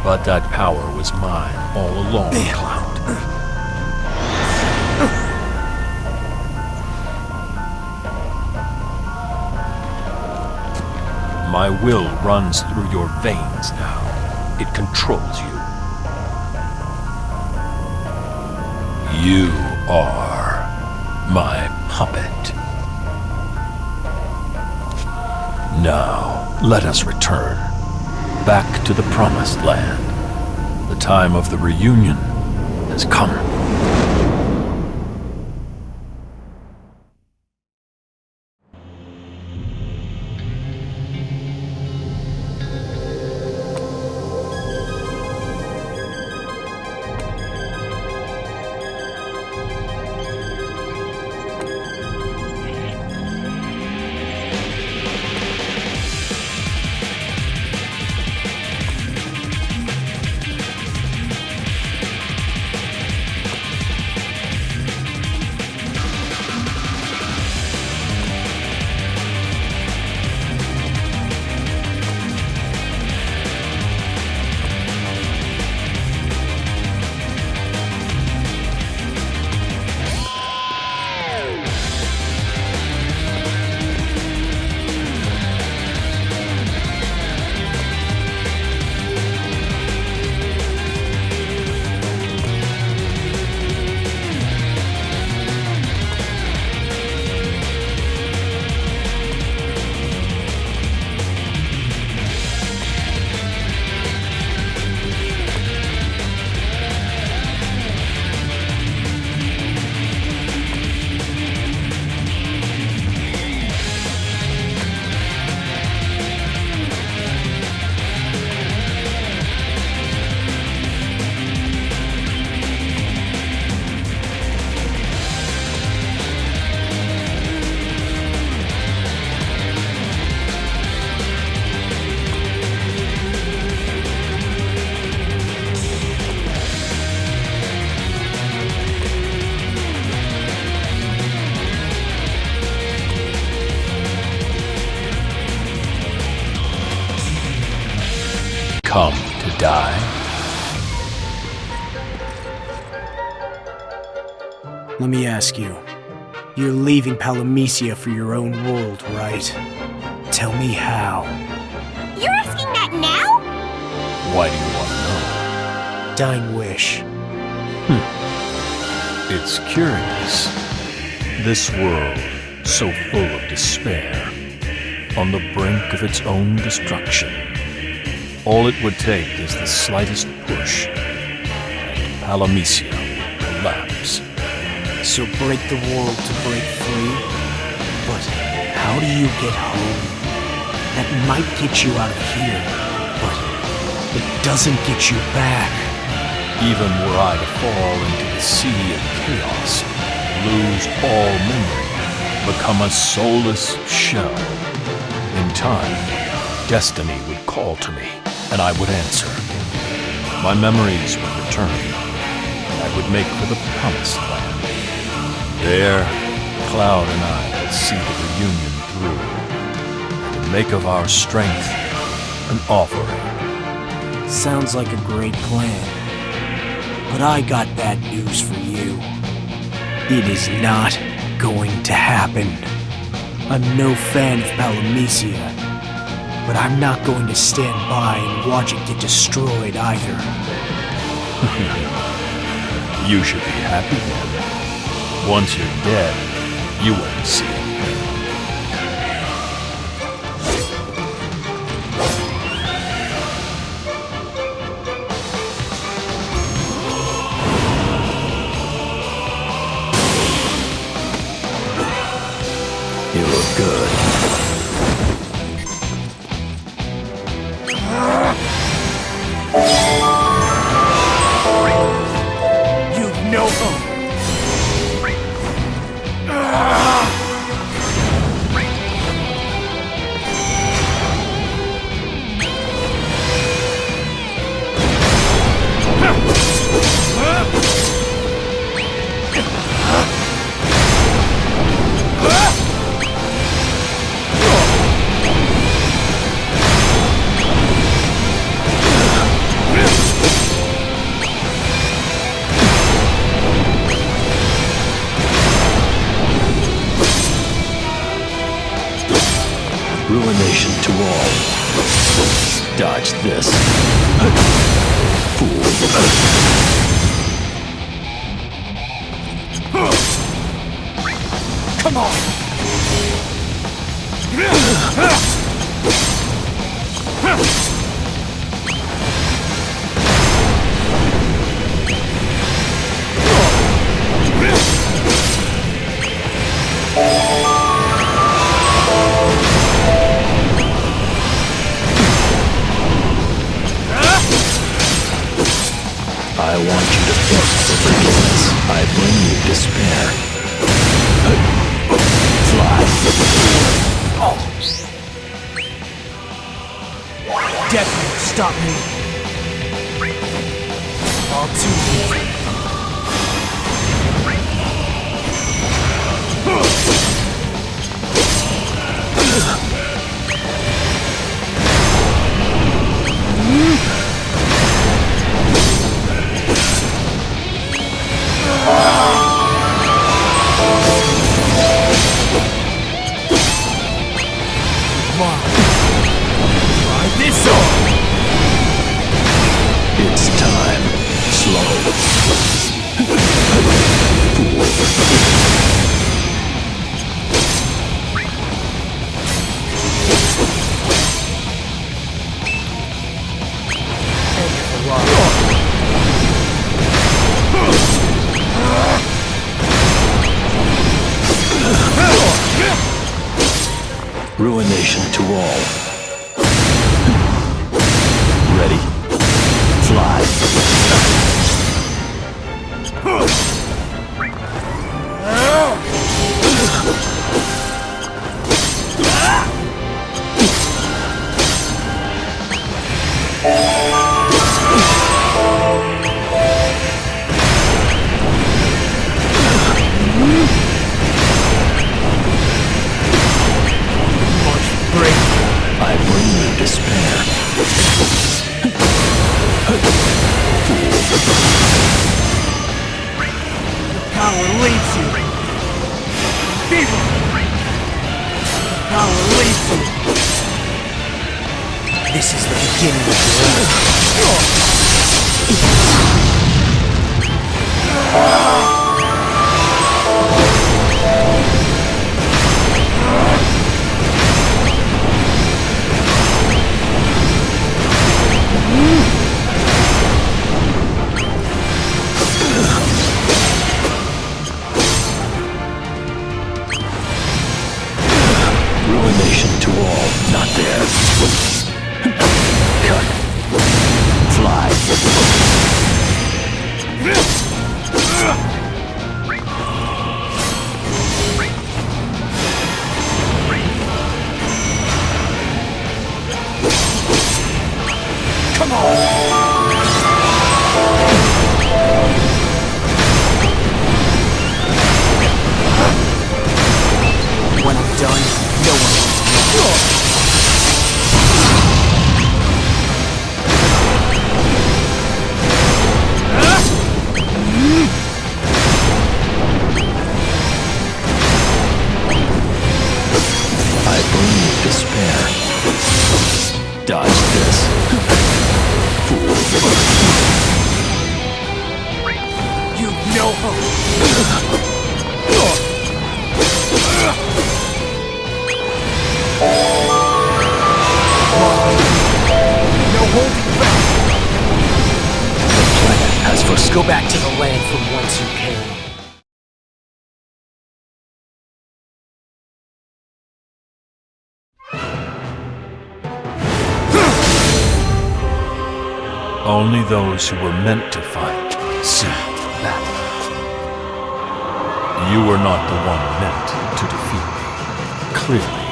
A: But that power was mine all along, Cloud. My will runs through your veins now. It controls you. You are my puppet. Now, let us return back to the Promised Land. The time of the reunion has come. Come to die?
H: Let me ask you. You're leaving Palamecia for your own world, right? Tell me how.
K: You're asking that now?
A: Why do you want to know?
H: Dying wish.
A: It's curious. This world, so full of despair, on the brink of its own destruction. All it would take is the slightest push, and Palamecia would collapse.
H: So break the world to break free? But how do you get home? That might get you out of here, but it doesn't get you back.
A: Even were I to fall into the sea of chaos, lose all memory, become a soulless shell, in time, destiny would call to me, and I would answer. My memories would return. I would make for the Promised Land. There, Cloud and I would see the reunion through, and make of our strength an offering.
H: Sounds like a great plan. But I got bad news for you. It is not going to happen. I'm no fan of Palamecia, but I'm not going to stand by and watch it get destroyed either.
A: You should be happy then. Once you're dead, you won't see it. You look good.
H: You've no hope.
A: Ruination to all. Dodge this. Fool.
J: Come on!
A: I want you to beg for forgiveness. I bring you despair. Fly.
R: Death won't stop me. All too easy.
A: It's time. Slow. Ruination to all. Ready? Fly. I bring you despair.
R: Power leads you. Fever. Power leads you. This is the beginning of your
A: Ruination to all, not theirs. Cut. Fly.
J: Come on!
R: When I'm done, no one will.
A: I bring you despair. Dodge this. Fool.
R: You've no hope. No holding back.
A: The planet has for
R: Go back to the land from whence you came.
A: Only those who were meant to fight see that. You were not the one meant to defeat me. Clearly.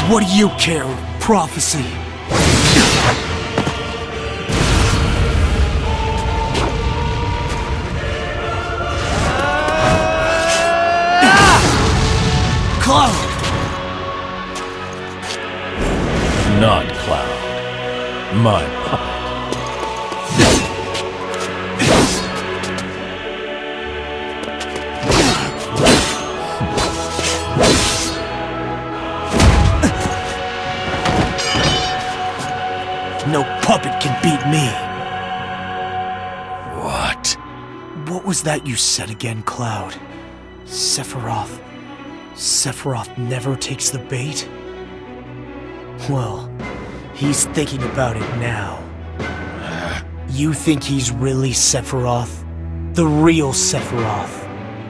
R: What do you care of prophecy? Cloud!
A: Not Cloud. My puppet.
H: can beat me.
A: What?
H: What was that you said again, Cloud? Sephiroth. Sephiroth never takes the bait? Well, he's thinking about it now. You think he's really Sephiroth? The real Sephiroth?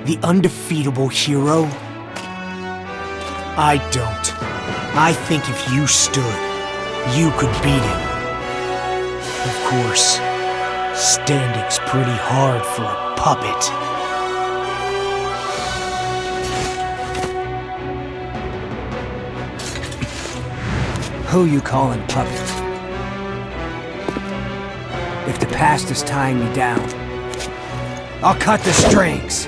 H: The undefeatable hero? I don't. I think if you stood, you could beat him. Of course, standing's pretty hard for a puppet.
Q: Who you calling puppet? If the past is tying me down, I'll cut the strings.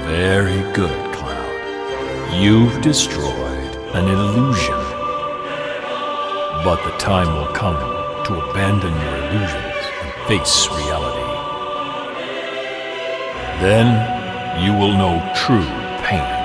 A: Very good, Cloud. You've destroyed an illusion. But the time will come to abandon your illusions and face reality. Then you will know true pain.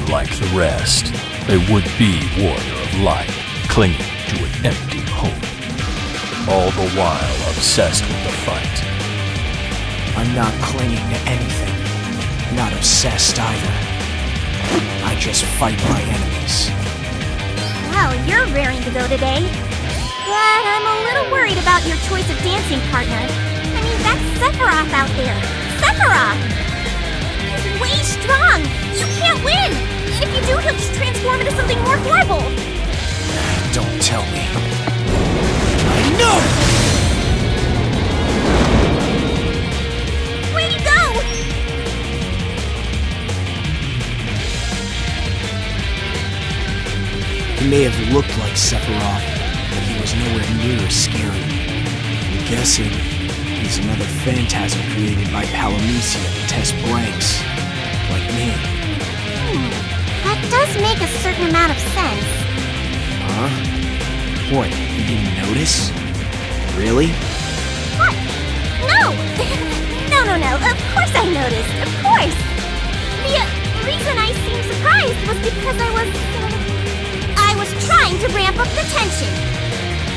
A: like the rest, a would-be warrior of light clinging to an empty hope, all the while obsessed with the fight.
H: I'm not clinging to anything. Not obsessed either. I just fight my enemies.
K: Well, you're raring to go today. But I'm a little worried about your choice of dancing partner. I mean, that's Sephiroth out there. Sephiroth! He's way strong! You can't win! And if you do, he'll just transform into something more horrible!
H: Don't tell me. I know!
K: Way to go!
H: He may have looked like Sephiroth, but he was nowhere near as scary. I'm guessing he's another phantasm created by Palamecia to test blanks, like me.
K: That does make a certain amount of sense.
H: Huh? What, you didn't notice? Really?
K: What? No! No. Of course I noticed. Of course! The reason I seemed surprised was because I was trying to ramp up the tension.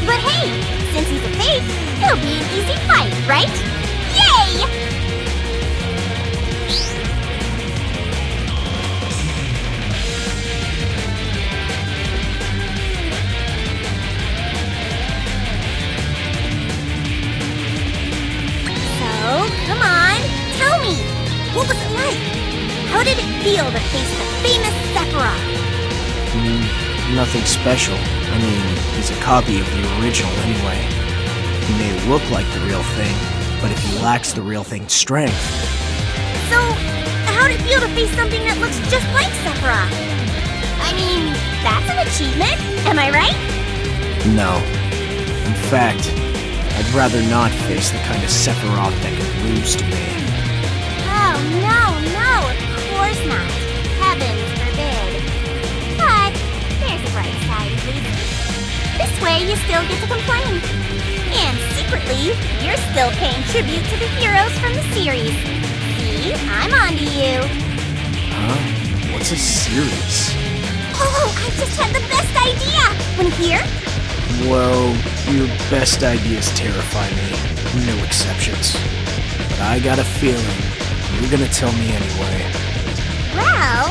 K: But hey, since he's a fake, it'll be an easy fight, right? Yay! Come on, tell me! What was it like? How did it feel to face the famous Sephiroth?
H: Nothing special. I mean, he's a copy of the original anyway. He may look like the real thing, but if he lacks the real thing's strength...
K: So, how'd it feel to face something that looks just like Sephiroth? I mean, that's an achievement, am I right?
H: No. In fact, I'd rather not face the kind of Sephiroth that could lose to me.
K: Oh, no, of course not. Heavens forbid. But there's a bright side, at least. This way, you still get to complain. And secretly, you're still paying tribute to the heroes from the series. See, I'm onto you.
H: Huh? What's a series?
K: Oh, I just had the best idea! Wanna hear?
H: Well, your best ideas terrify me. No exceptions. But I got a feeling you're gonna tell me anyway.
K: Well,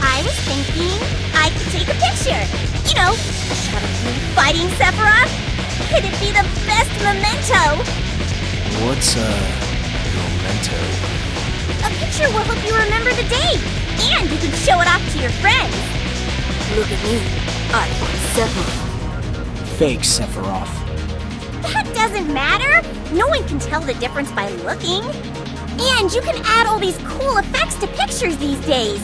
K: I was thinking I could take a picture. You know, a shot of me fighting Sephiroth. It'd be the best memento.
H: What's a memento?
K: A picture will help you remember the day. And you can show it off to your friends. Look at me. I fought Sephiroth.
H: Fake Sephiroth.
K: That doesn't matter. No one can tell the difference by looking. And you can add all these cool effects to pictures these days.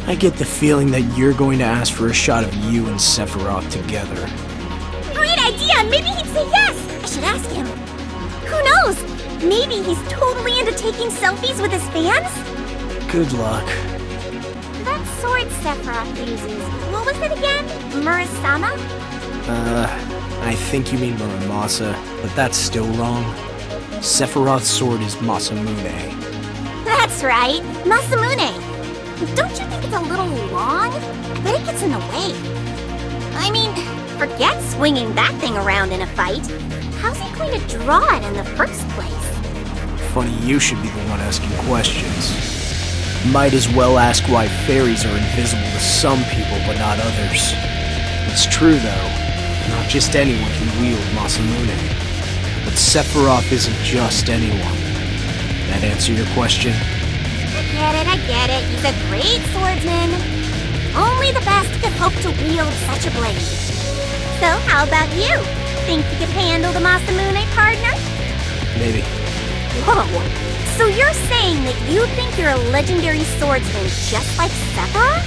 H: I get the feeling that you're going to ask for a shot of you and Sephiroth together.
K: Great idea! Maybe he'd say yes! I should ask him. Who knows? Maybe he's totally into taking selfies with his fans?
H: Good luck.
K: That sword Sephiroth uses, what was it again? Murasama?
H: I think you mean Muramasa, but that's still wrong. Sephiroth's sword is Masamune.
K: That's right, Masamune. Don't you think it's a little long? But it gets in the way. I mean, forget swinging that thing around in a fight. How's he going to draw it in the first place?
H: Funny you should be the one asking questions. Might as well ask why fairies are invisible to some people but not others. It's true though. Not just anyone can wield Masamune. But Sephiroth isn't just anyone. That answer your question?
K: I get it. He's a great swordsman. Only the best could hope to wield such a blade. So how about you? Think you could handle the Masamune, partner?
H: Maybe.
K: Whoa. So you're saying that you think you're a legendary swordsman just like Sephiroth?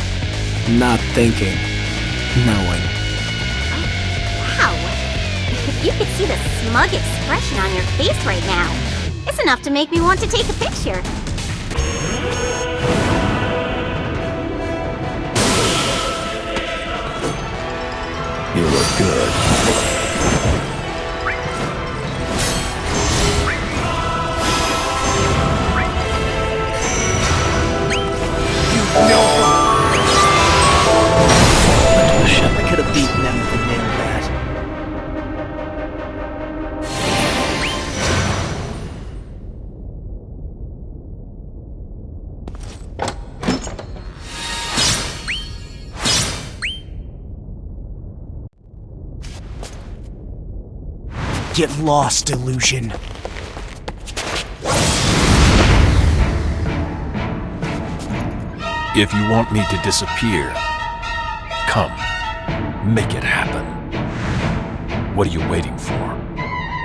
H: Not thinking. Knowing.
K: Wow. If you could see the smug expression on your face right now, it's enough to make me want to take a picture.
A: You look good.
G: No!
H: Get lost, illusion.
A: If you want me to disappear, come, make it happen. What are you waiting for?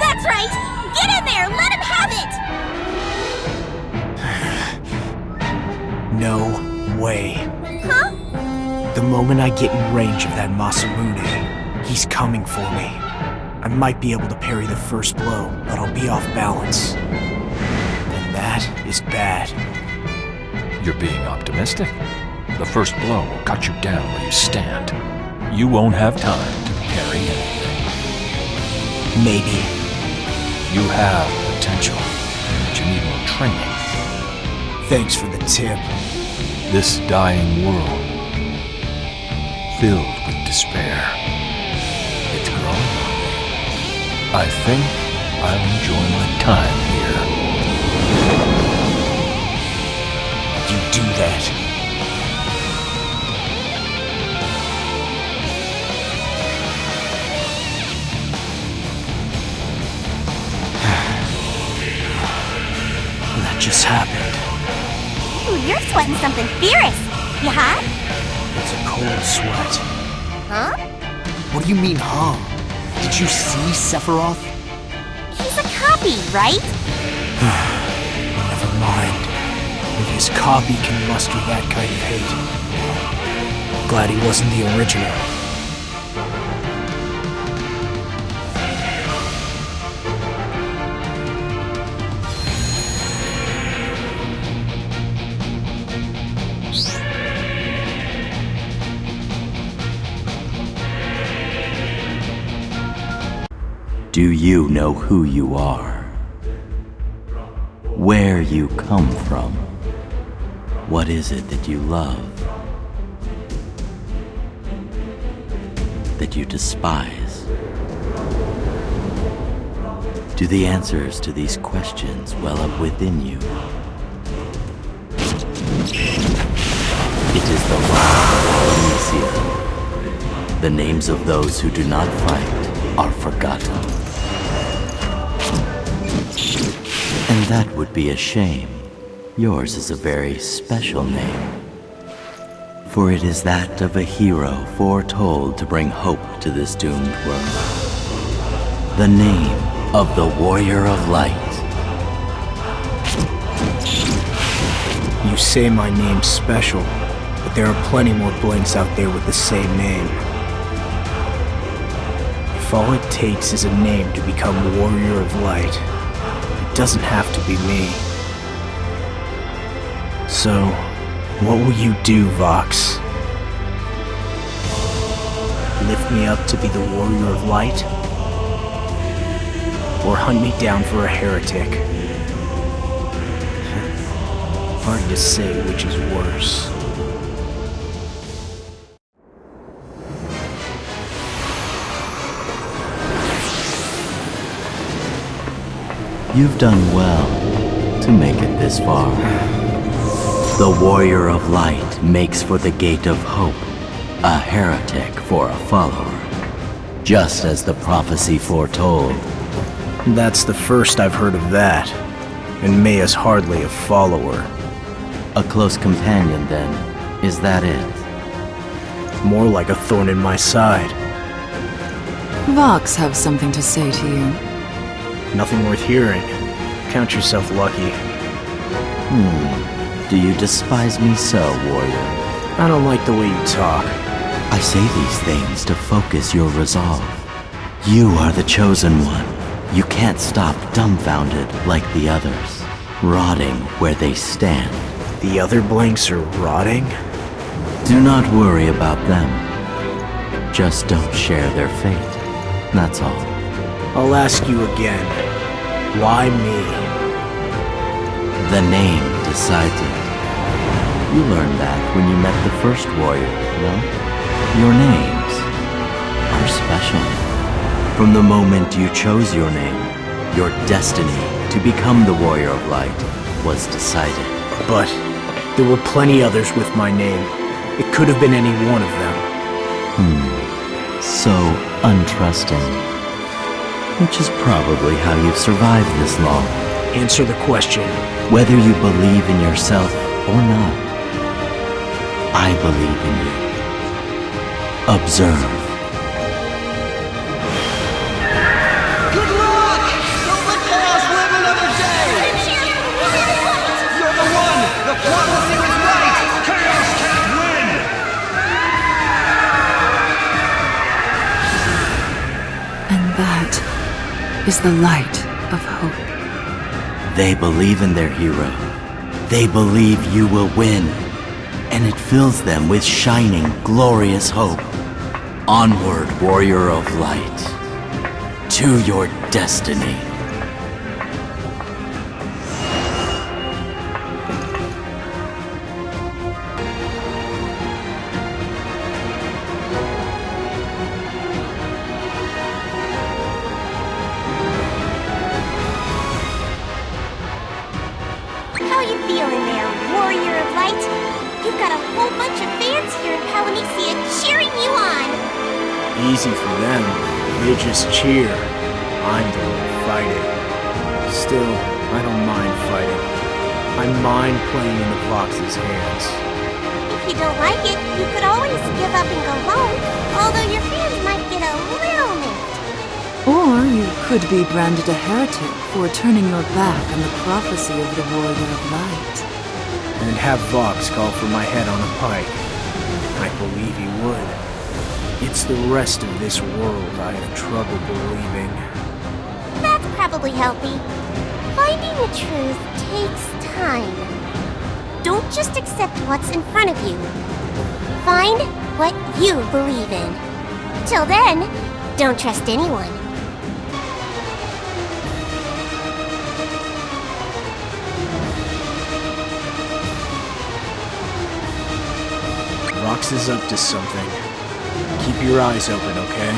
K: That's right! Get in there! Let him have it!
H: No way.
K: Huh?
H: The moment I get in range of that Masamune, he's coming for me. I might be able to parry the first blow, but I'll be off balance. And that is bad.
A: You're being optimistic. The first blow will cut you down where you stand. You won't have time to parry anything.
H: Maybe.
A: You have potential, but you need more training.
H: Thanks for the tip.
A: This dying world, filled with despair, it's growing on me. I think I'll enjoy my time here.
H: You do that. That just happened.
K: Ooh, you're sweating something fierce. You hot?
H: It's a cold sweat.
K: Huh?
H: What do you mean, huh? Did you see Sephiroth?
K: He's a copy, right?
H: Never mind. If his copy can muster that kind of hate. Glad he wasn't the original.
S: Do you know who you are? Where you come from? What is it that you love? That you despise? Do the answers to these questions well up within you? It is the law of Elysia. The names of those who do not fight are forgotten. And that would be a shame. Yours is a very special name. For it is that of a hero foretold to bring hope to this doomed world. The name of the Warrior of Light.
H: You say my name's special, but there are plenty more blinks out there with the same name. If all it takes is a name to become Warrior of Light, it doesn't have to be me. So, what will you do, Vox? Lift me up to be the Warrior of Light? Or hunt me down for a heretic? Hard to say which is worse.
S: You've done well to make it this far. The Warrior of Light makes for the Gate of Hope, a heretic for a follower, just as the prophecy foretold.
H: That's the first I've heard of that, and Maya's hardly a follower.
S: A close companion, then, is that it?
H: More like a thorn in my side.
T: Vox have something to say to you.
H: Nothing worth hearing. Count yourself lucky.
S: Do you despise me so, warrior?
H: I don't like the way you talk.
S: I say these things to focus your resolve. You are the chosen one. You can't stop dumbfounded like the others, rotting where they stand.
H: The other blanks are rotting?
S: Do not worry about them. Just don't share their fate. That's all.
H: I'll ask you again. Why me?
S: The name decides it. You learned that when you met the first warrior, no? Your names are special. From the moment you chose your name, your destiny to become the Warrior of Light was decided.
H: But there were plenty others with my name. It could have been any one of them.
S: So untrusting. which is probably how you've survived this long.
H: Answer the question.
S: Whether you believe in yourself or not, I believe in you. Observe.
J: Good luck! Don't let Chaos live another day! You're the one! The prophecy was right! Chaos can't win!
T: And that is the light of hope.
S: They believe in their hero. They believe you will win. And it fills them with shining, glorious hope. Onward, warrior of light, to your destiny.
K: How you feeling there, warrior of light? You've got a whole bunch of fans here in Palamecia cheering you on!
H: Easy for them. They just cheer. I'm the one fighting. Still, I don't mind fighting. I mind playing into Vox's hands.
K: If you don't like it, you could always give up and go home, although your fans might get a little miffed.
T: Or you could be branded a heretic for turning your back on the prophecy of the Warrior of Light.
H: And have Vox call for my head on a pike. I believe he would. It's the rest of this world I have trouble believing.
K: That's probably healthy. Finding the truth takes time. Don't just accept what's in front of you. Find what you believe in. Till then, don't trust anyone.
H: Vox is up to something. Keep your eyes open, okay?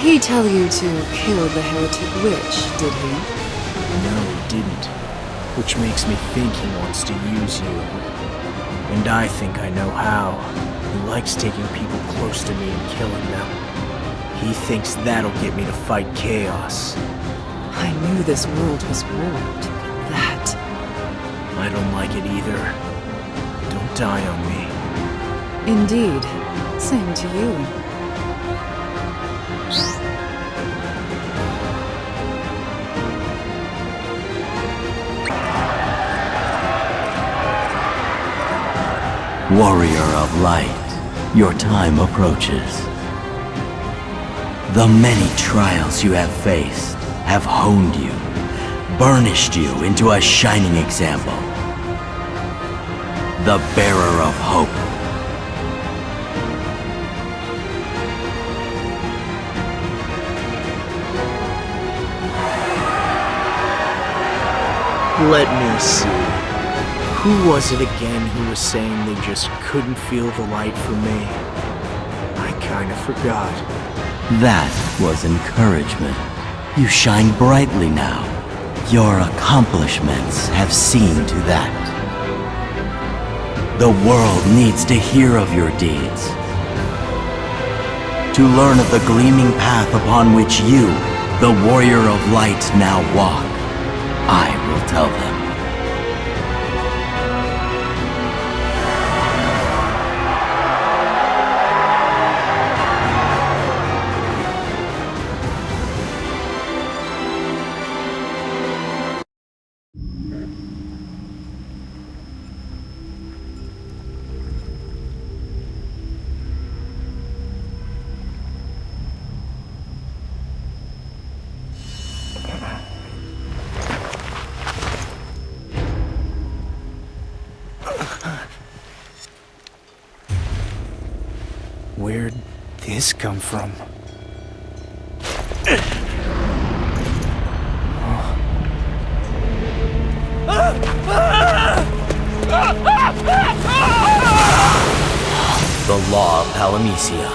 T: He tell you to kill the heretic witch, did he?
H: No, he didn't. Which makes me think he wants to use you. And I think I know how. He likes taking people close to me and killing them. He thinks that'll get me to fight Chaos.
T: I knew this world was warped, but that...
H: I don't like it either. Don't die on me.
T: Indeed. Same to you.
S: Warrior of light, your time approaches. The many trials you have faced have honed you, burnished you into a shining example. The bearer of hope.
H: Let me see. Who was it again who was saying they just couldn't feel the light for me? I kinda forgot.
S: That was encouragement. You shine brightly now. Your accomplishments have seen to that. The world needs to hear of your deeds. To learn of the gleaming path upon which you, the warrior of light, now walk. I will tell them.
H: Where'd this come from?
S: The law of Palamecia.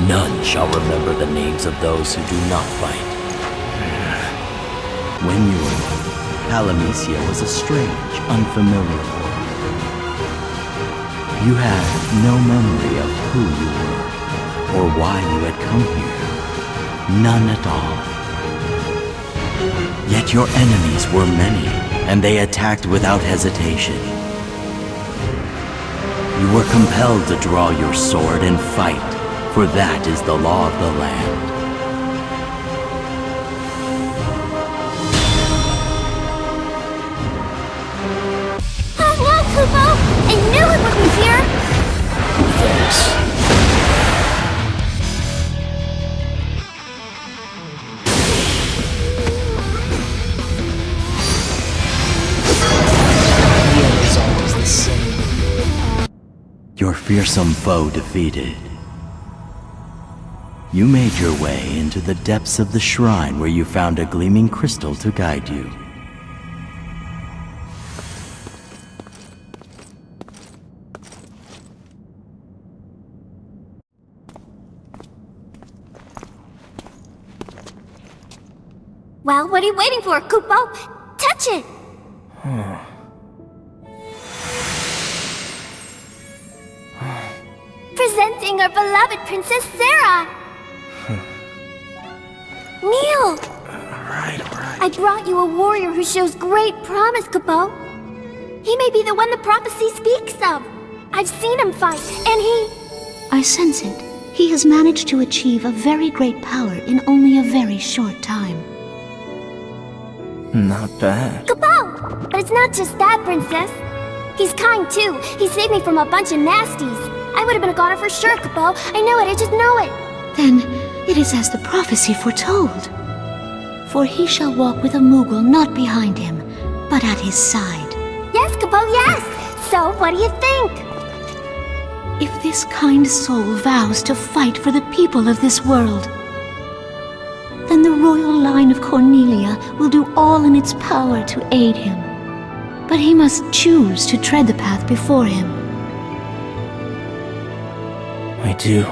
S: None shall remember the names of those who do not fight. When you were young, Palamecia was a strange, unfamiliar world. You had no memory of who you were, or why you had come here. None at all. Yet your enemies were many, and they attacked without hesitation. You were compelled to draw your sword and fight, for that is the law of the land.
F: Hello, Kupo! I knew it would be here!
B: Thanks. The end is always the same.
S: Your fearsome foe defeated. You made your way into the depths of the shrine where you found a gleaming crystal to guide you.
F: Well, what are you waiting for, Kupo? Touch it! Presenting our beloved Princess Sarah! Neil!
B: Alright.
F: I brought you a warrior who shows great promise, Kupo. He may be the one the prophecy speaks of. I've seen him fight, and he...
E: I sense it. He has managed to achieve a very great power in only a very short time.
B: Not bad.
F: Kupo! But it's not just that, Princess. He's kind, too. He saved me from a bunch of nasties. I would have been a goner for sure, Kupo. I know it, I just know it.
E: Then it is as the prophecy foretold. For he shall walk with a Moogle not behind him, but at his side.
F: Yes, Kupo, yes! So, what do you think?
E: If this kind soul vows to fight for the people of this world, then the royal line of Cornelia will do all in its power to aid him. But he must choose to tread the path before him.
B: I do.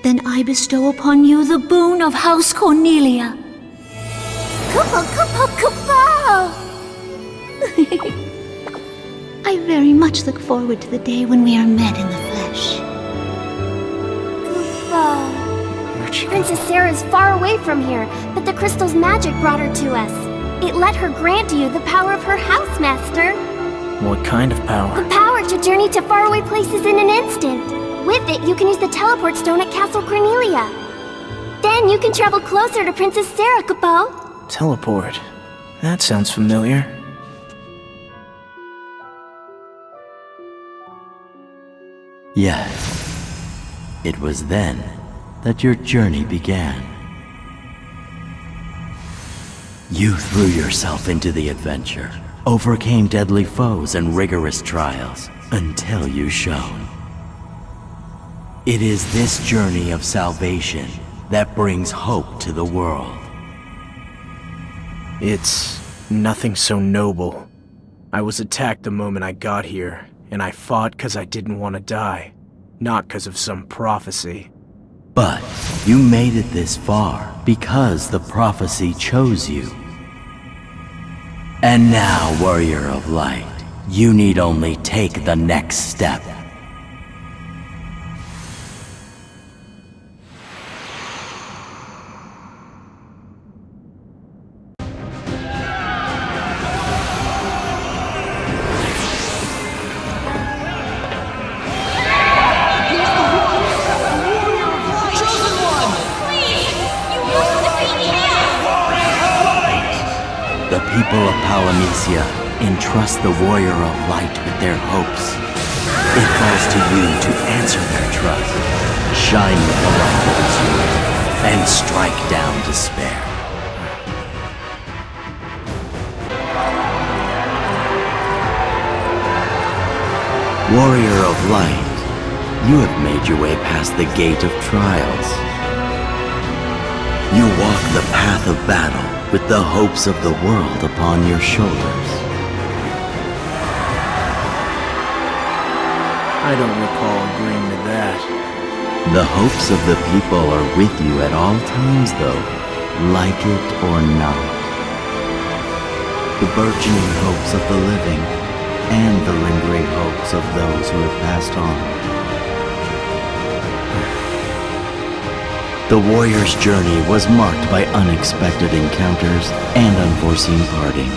E: Then I bestow upon you the boon of House Cornelia.
F: Kupo, Kupo, Kupo!
E: I very much look forward to the day when we are met in the flesh.
F: Kupo. Princess Sarah is far away from here, but the crystal's magic brought her to us. It let her grant you the power of her house, Master.
B: What kind of power?
F: The power to journey to faraway places in an instant. With it, you can use the teleport stone at Castle Cornelia. Then you can travel closer to Princess Sarah, Kupo.
B: Teleport. That sounds familiar.
S: Yes. It was then that your journey began. You threw yourself into the adventure, overcame deadly foes and rigorous trials, until you shone. It is this journey of salvation that brings hope to the world.
B: It's nothing so noble. I was attacked the moment I got here, and I fought because I didn't want to die, not because of some prophecy.
S: But you made it this far because the prophecy chose you. And now, Warrior of Light, you need only take the next step. The people of Polynesia entrust the Warrior of Light with their hopes. It falls to you to answer their trust, shine with the light that is yours, and strike down despair. Warrior of Light, you have made your way past the gate of trials. You walk the path of battle with the hopes of the world upon your shoulders.
B: I don't recall agreeing to that.
S: The hopes of the people are with you at all times, though, like it or not. The burgeoning hopes of the living, and the lingering hopes of those who have passed on. The warrior's journey was marked by unexpected encounters and unforeseen parting.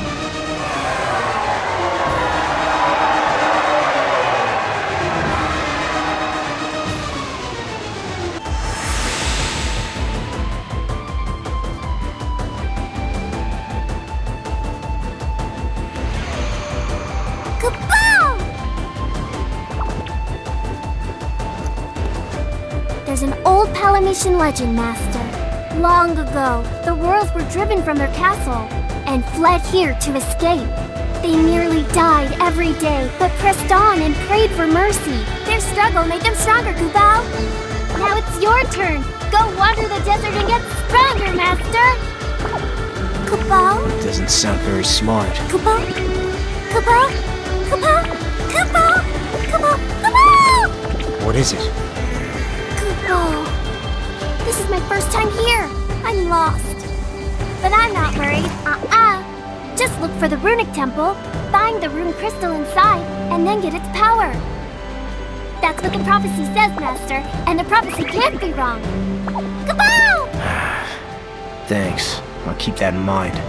F: There's an old Palametian legend, Master. Long ago, the worlds were driven from their castle and fled here to escape. They nearly died every day, but pressed on and prayed for mercy. Their struggle made them stronger, Kubao. Now it's your turn. Go wander the desert and get stronger, Master. Kubao?
B: Doesn't sound very smart.
F: Kubao? Kubao? Kubao? Kubao? Kubao? Kubao?
B: What is it?
F: Oh, this is my first time here. I'm lost. But I'm not worried. Just look for the runic temple, find the rune crystal inside, and then get its power. That's what the prophecy says, Master, and the prophecy can't be wrong. Kaboom!
B: Thanks. I'll keep that in mind.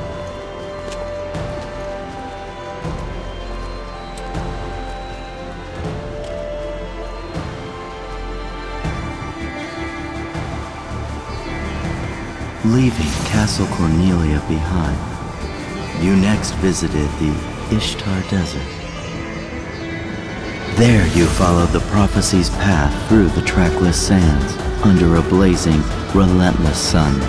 S: Leaving Castle Cornelia behind, you next visited the Ishtar Desert. There you followed the prophecy's path through the trackless sands under a blazing, relentless sun.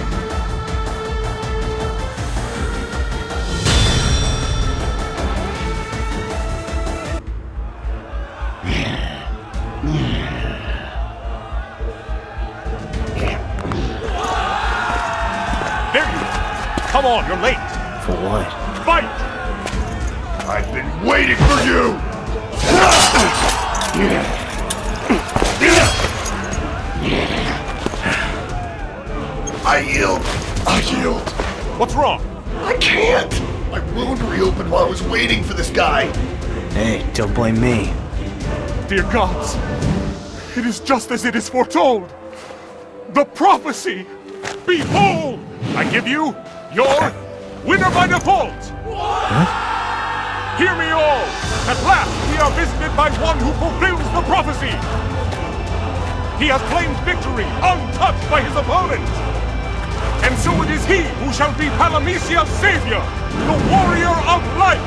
G: Come on, you're late.
B: For what?
G: Fight! I've been waiting for you! I yield. What's wrong?
N: I can't! My wound reopened while I was waiting for this guy.
B: Hey, don't blame me.
G: Dear gods, it is just as it is foretold. The prophecy! Behold! I give you your winner by default!
B: What?
G: Hear me all! At last, we are visited by one who fulfills the prophecy! He has claimed victory, untouched by his opponent! And so it is he who shall be Palamesia's savior, the warrior of light!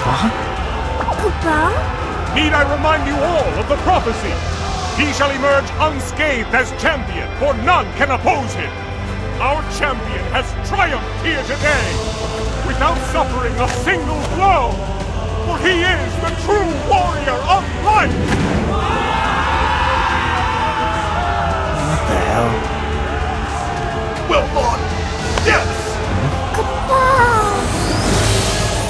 B: What?
F: Kubao?
G: Need I remind you all of the prophecy? He shall emerge unscathed as champion, for none can oppose him! Our champion has triumphed here today, without suffering a single blow, for he is the true warrior of light!
B: What the hell?
N: Well fought! Yes!
F: Kaboo!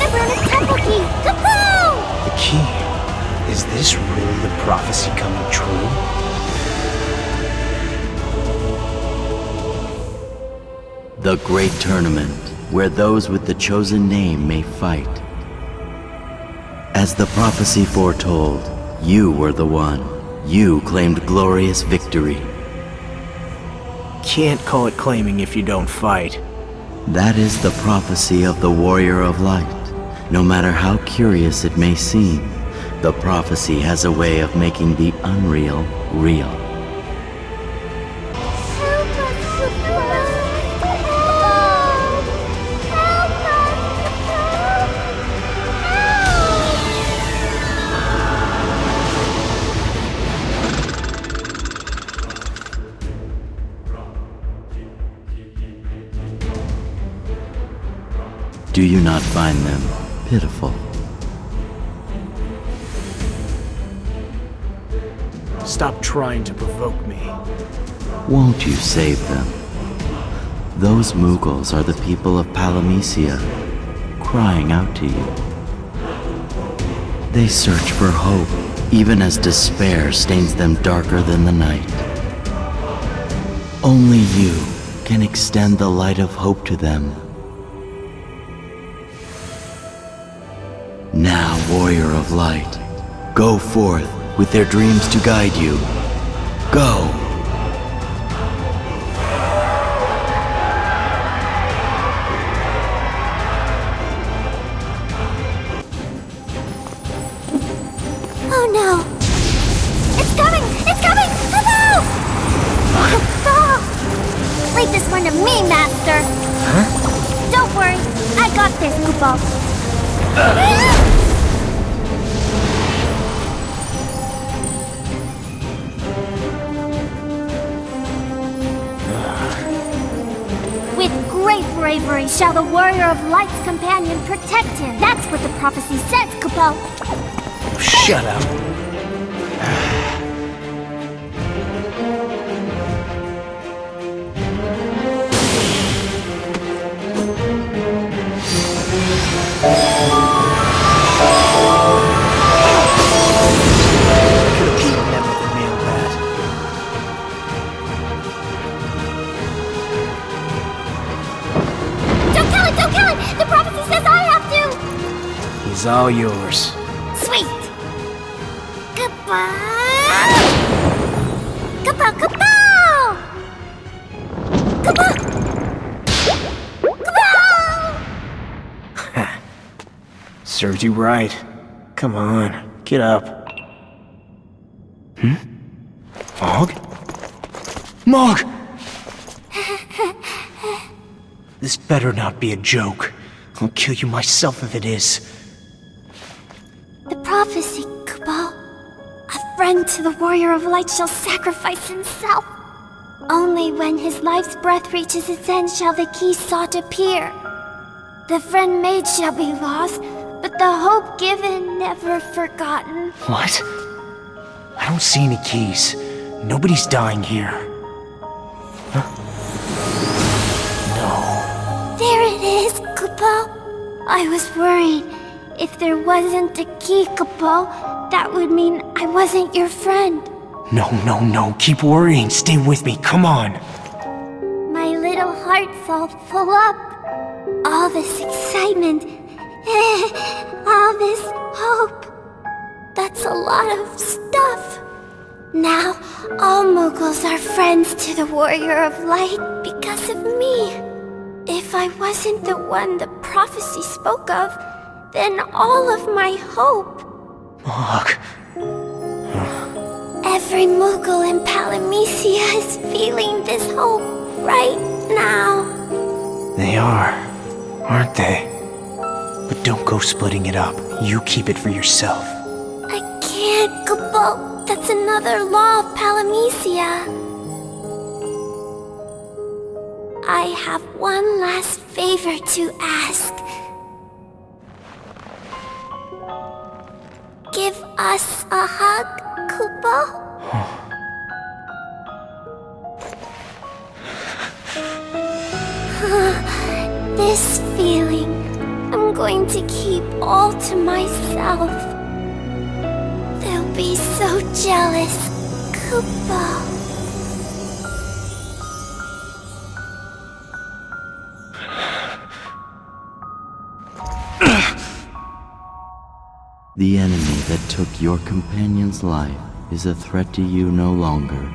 F: The runic temple key! Kaboo!
B: The key. Is this really the prophecy coming true?
S: The great tournament, where those with the chosen name may fight. As the prophecy foretold, you were the one. You claimed glorious victory.
B: Can't call it claiming if you don't fight.
S: That is the prophecy of the warrior of light. No matter how curious it may seem, the prophecy has a way of making the unreal real. Do you not find them pitiful?
B: Stop trying to provoke me.
S: Won't you save them? Those Mughals are the people of Palamecia, crying out to you. They search for hope, even as despair stains them darker than the night. Only you can extend the light of hope to them. Now, warrior of light, go forth with their dreams to guide you. Go!
F: Master!
B: Huh?
F: Don't worry, I got this, Kupo. With great bravery shall the Warrior of Light's companion protect him. That's what the prophecy says, Kupo.
B: Shut up. It's all yours.
F: Sweet! Goodbye! Kapow, kapow! Kapow! Kapow!
B: Serves you right. Come on, get up. Mog? Mog! This better not be a joke. I'll kill you myself if it is.
F: The prophecy, Kupo. A friend to the Warrior of Light shall sacrifice himself. Only when his life's breath reaches its end shall the key sought appear. The friend made shall be lost, but the hope given never forgotten.
B: What? I don't see any keys. Nobody's dying here. Huh? No.
F: There it is, Kupo. I was worried. If there wasn't a key, Kupo, that would mean I wasn't your friend.
B: No. Keep worrying. Stay with me. Come on.
F: My little heart's all full up. All this excitement. All this hope. That's a lot of stuff. Now, all Mughals are friends to the Warrior of Light because of me. If I wasn't the one the prophecy spoke of, then all of my hope.
B: Mog.
F: Every Mughal in Palamecia is feeling this hope right now.
B: They are, aren't they? But don't go splitting it up. You keep it for yourself.
F: I can't, Kupo. That's another law of Palamecia. I have one last favor to ask. Give us a hug, Kupo? This feeling, I'm going to keep all to myself. They'll be so jealous, Kupo.
S: The enemy that took your companion's life is a threat to you no longer.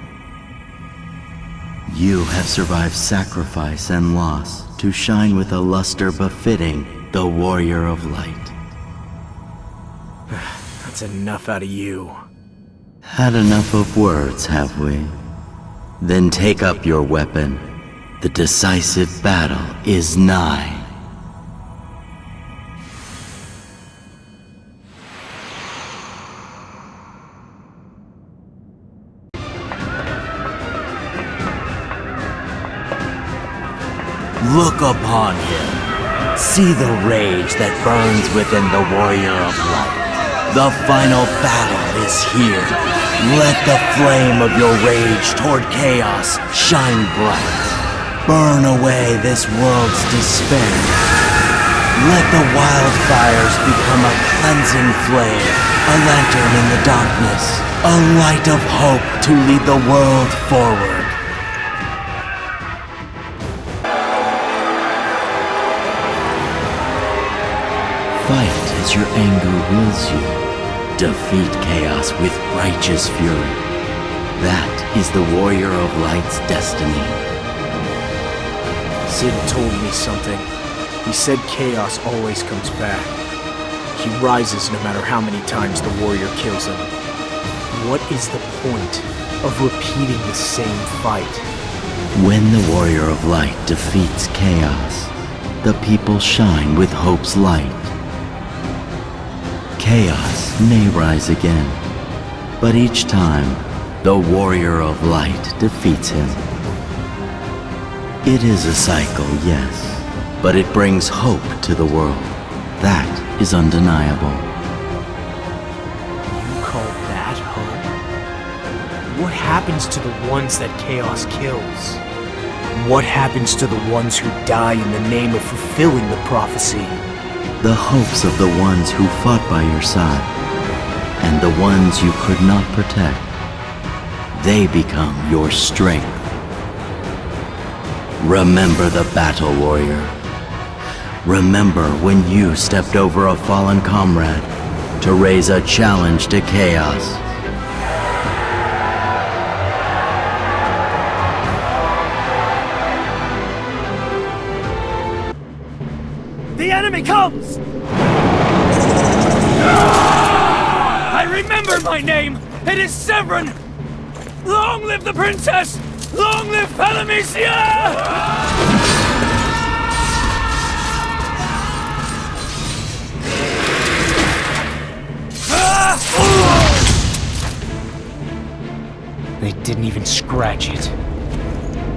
S: You have survived sacrifice and loss to shine with a luster befitting the Warrior of Light.
B: That's enough out of you.
S: Had enough of words, have we? Then take up your weapon. The decisive battle is nigh. Look upon him. See the rage that burns within the Warrior of Light. The final battle is here. Let the flame of your rage toward chaos shine bright. Burn away this world's despair. Let the wildfires become a cleansing flame, a lantern in the darkness, a light of hope to lead the world forward. Fight as your anger wills you. Defeat chaos with righteous fury. That is the Warrior of Light's destiny.
B: Sid told me something. He said chaos always comes back. He rises no matter how many times the warrior kills him. What is the point of repeating the same fight?
S: When the Warrior of Light defeats chaos, the people shine with hope's light. Chaos may rise again, but each time, the Warrior of Light defeats him. It is a cycle, yes, but it brings hope to the world. That is undeniable.
B: You call that hope? What happens to the ones that chaos kills? What happens to the ones who die in the name of fulfilling the prophecy?
S: The hopes of the ones who fought by your side, and the ones you could not protect, they become your strength. Remember the battle, warrior. Remember when you stepped over a fallen comrade to raise a challenge to chaos.
J: The enemy comes! I remember my name! It is Severin! Long live the princess! Long live Palamecia!
B: They didn't even scratch it.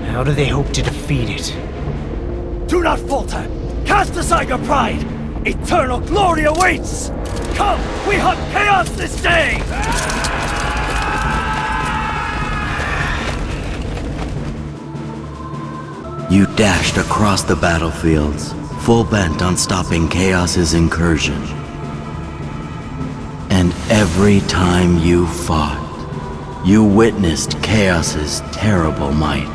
B: How do they hope to defeat it?
J: Do not falter! Cast aside your pride! Eternal glory awaits! Come, we hunt chaos this day!
S: You dashed across the battlefields, full bent on stopping chaos's incursion. And every time you fought, you witnessed chaos's terrible might.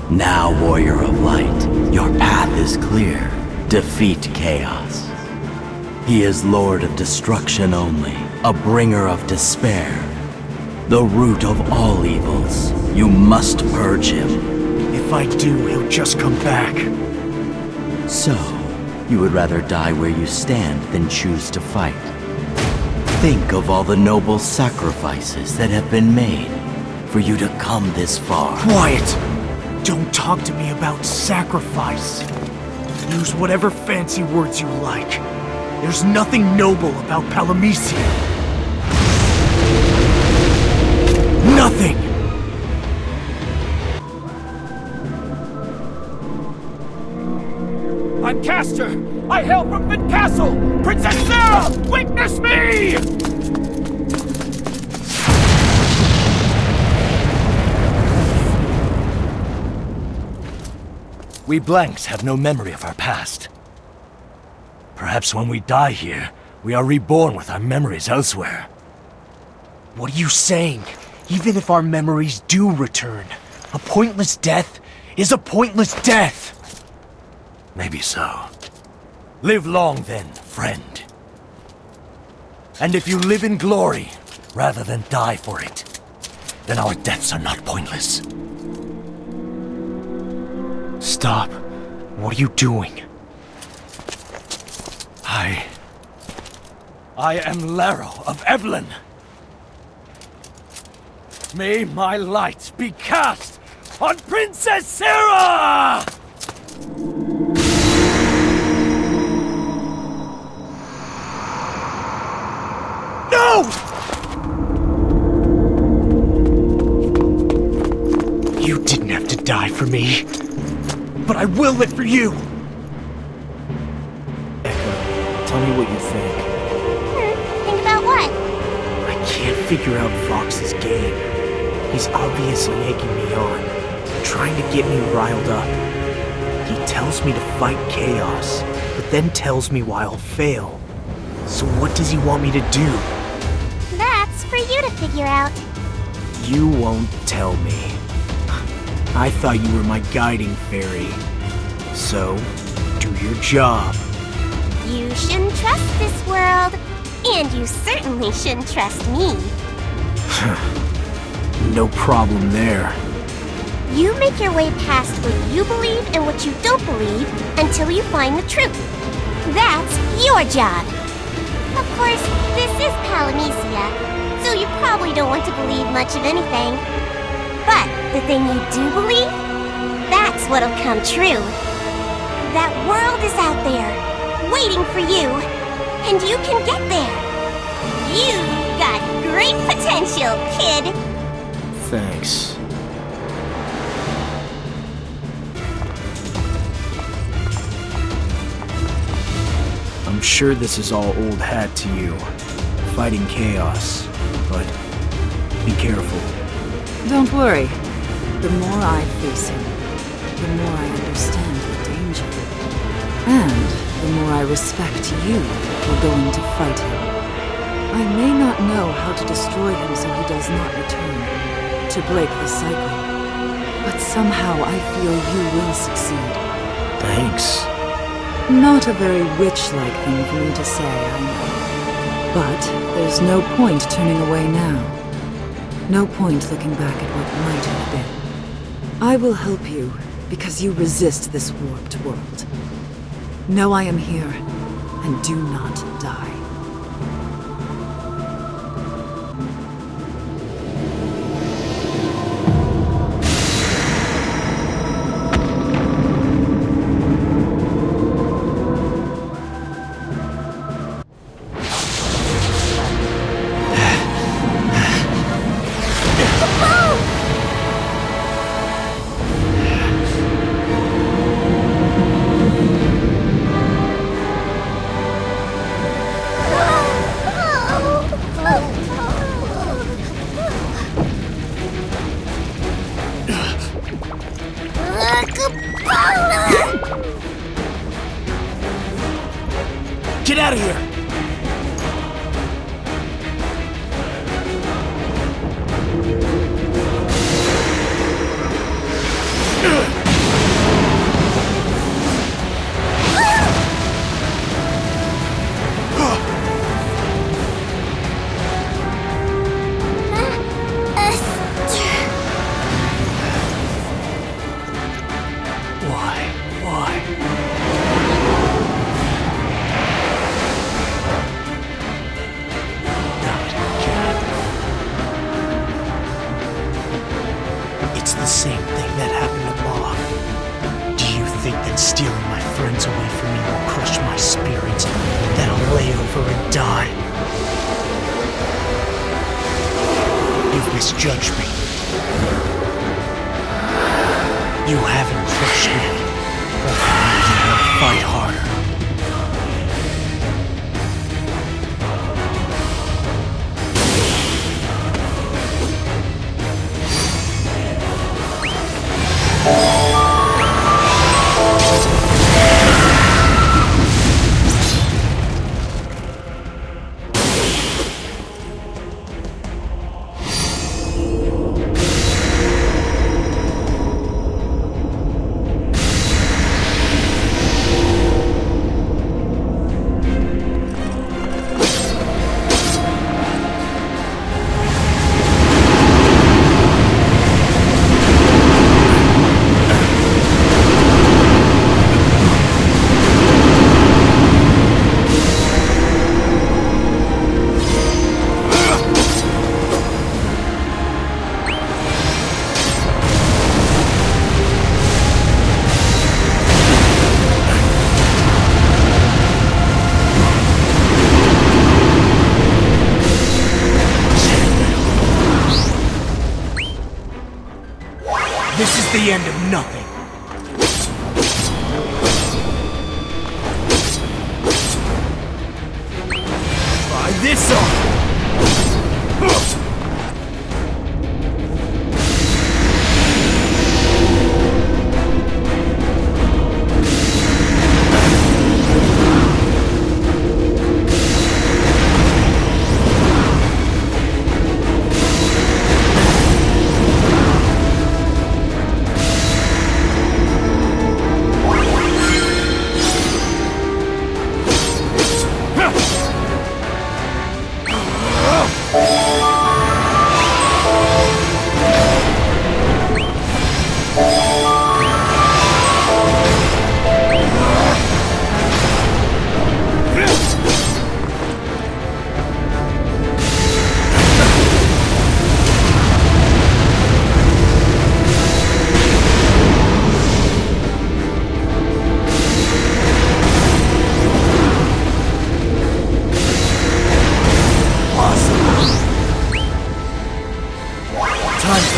S: Now, Warrior of Light, your path is clear. Defeat chaos. He is Lord of Destruction only, a bringer of despair. The root of all evils. You must purge him.
B: If I do, he'll just come back.
S: So, you would rather die where you stand than choose to fight. Think of all the noble sacrifices that have been made for you to come this far.
B: Quiet! Don't talk to me about sacrifice. Use whatever fancy words you like. There's nothing noble about Palamecia. Nothing!
J: I'm Castor! I hail from Fit Castle! Princess Sarah! Witness me!
D: We blanks have no memory of our past. Perhaps when we die here, we are reborn with our memories elsewhere.
B: What are you saying? Even if our memories do return, a pointless death is a pointless death!
D: Maybe so. Live long then, friend. And if you live in glory, rather than die for it, then our deaths are not pointless.
B: Stop. What are you doing?
D: I am Laro of Evelyn. May my light be cast on Princess Sarah! No!
B: You didn't have to die for me, but I will live for you! Echo, tell me what you think.
F: Think about what?
B: I can't figure out Vox's game. He's obviously egging me on, trying to get me riled up. He tells me to fight chaos, but then tells me why I'll fail. So what does he want me to do?
F: That's for you to figure out.
B: You won't tell me. I thought you were my guiding fairy. So, do your job.
F: You shouldn't trust this world. And you certainly shouldn't trust me.
H: No problem there.
K: You make your way past what you believe and what you don't believe until you find the truth. That's your job. Of course, this is Palamecia, so you probably don't want to believe much of anything. But the thing you do believe, that's what'll come true. That world is out there, waiting for you, and you can get there. You've got great potential, kid.
H: Thanks. I'm sure this is all old hat to you, fighting chaos, but be careful.
T: Don't worry. The more I face him, the more I understand the danger. And the more I respect you for going to fight him. I may not know how to destroy him so he does not return, to break the cycle. But somehow I feel you will succeed.
H: Thanks.
T: Not a very witch-like thing for me to say, I know. But there's no point turning away now. No point looking back at what might have been. I will help you, because you resist this warped world. Know I am here, and do not die.
H: Get out of here! The same thing that happened to Ma. Do you think that stealing my friends away from me will crush my spirit? That I'll lay over and die? You've misjudged me. You haven't crushed me. But you will fight harder. This is the end of nothing. Try this on!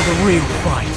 R: the real fight.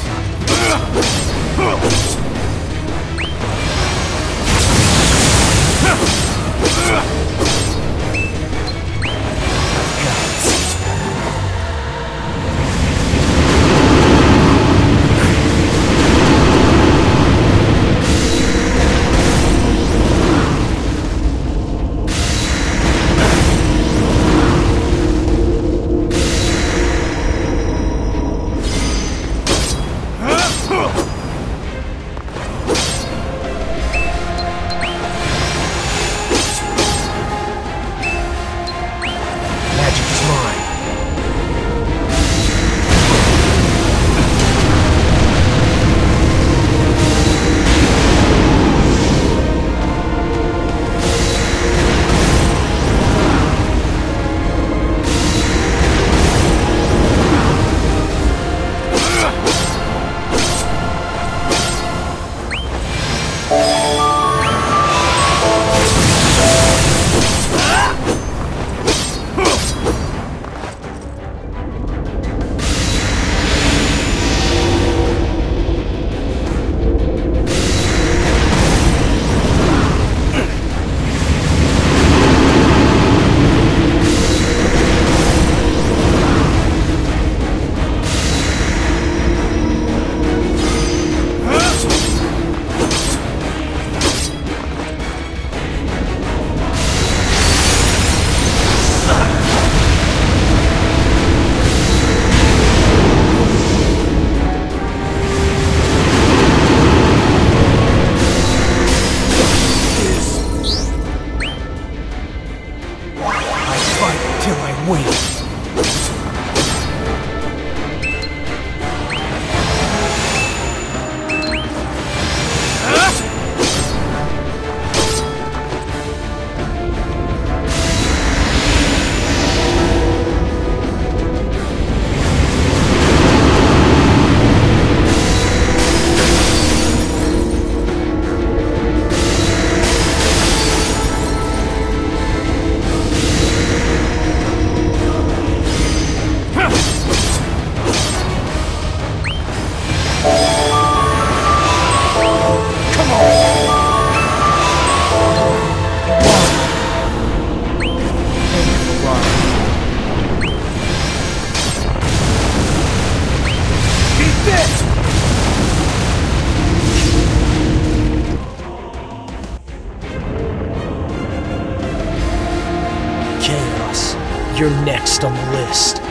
R: You're next on the list.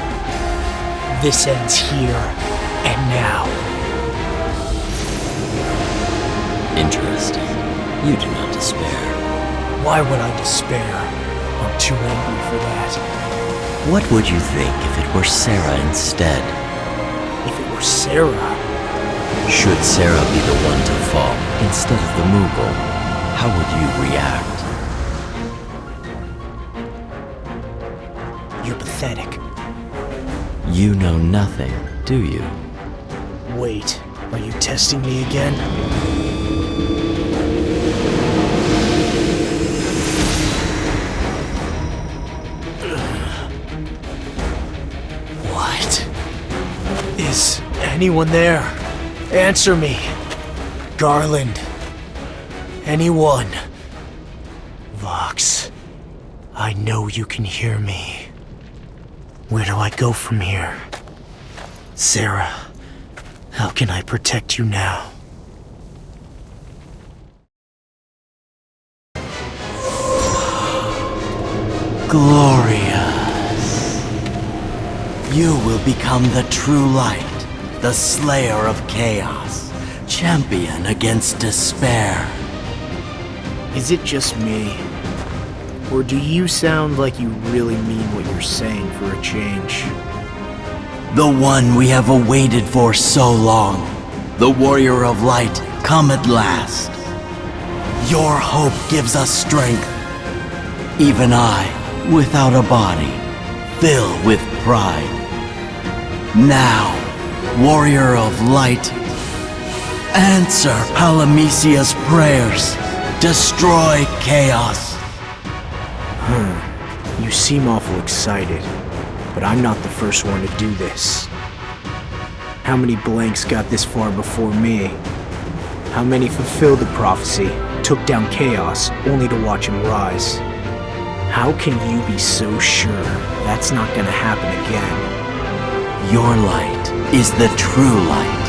R: This ends here and now.
S: Interesting. You do not despair.
R: Why would I despair? I'm too angry for that.
S: What would you think if it were Sarah instead?
R: If it were Sarah?
S: Should Sarah be the one to fall instead of the Moogle, how would you react?
R: You're pathetic.
S: You know nothing, do you?
R: Wait, are you testing me again? What? Is anyone there? Answer me. Garland. Anyone. Vox. I know you can hear me. Where do I go from here? Sarah, how can I protect you now?
S: Glorious. You will become the true light, the slayer of chaos, champion against despair.
B: Is it just me? Or do you sound like you really mean what you're saying for a change?
S: The one we have awaited for so long. The warrior of light, come at last. Your hope gives us strength. Even I, without a body, fill with pride. Now, warrior of light, answer Palamecia's prayers. Destroy chaos.
B: You seem awful excited, but I'm not the first one to do this.
H: How many blanks got this far before me? How many fulfilled the prophecy, took down chaos, only to watch him rise? How can you be so sure that's not gonna happen again?
S: Your light is the true light,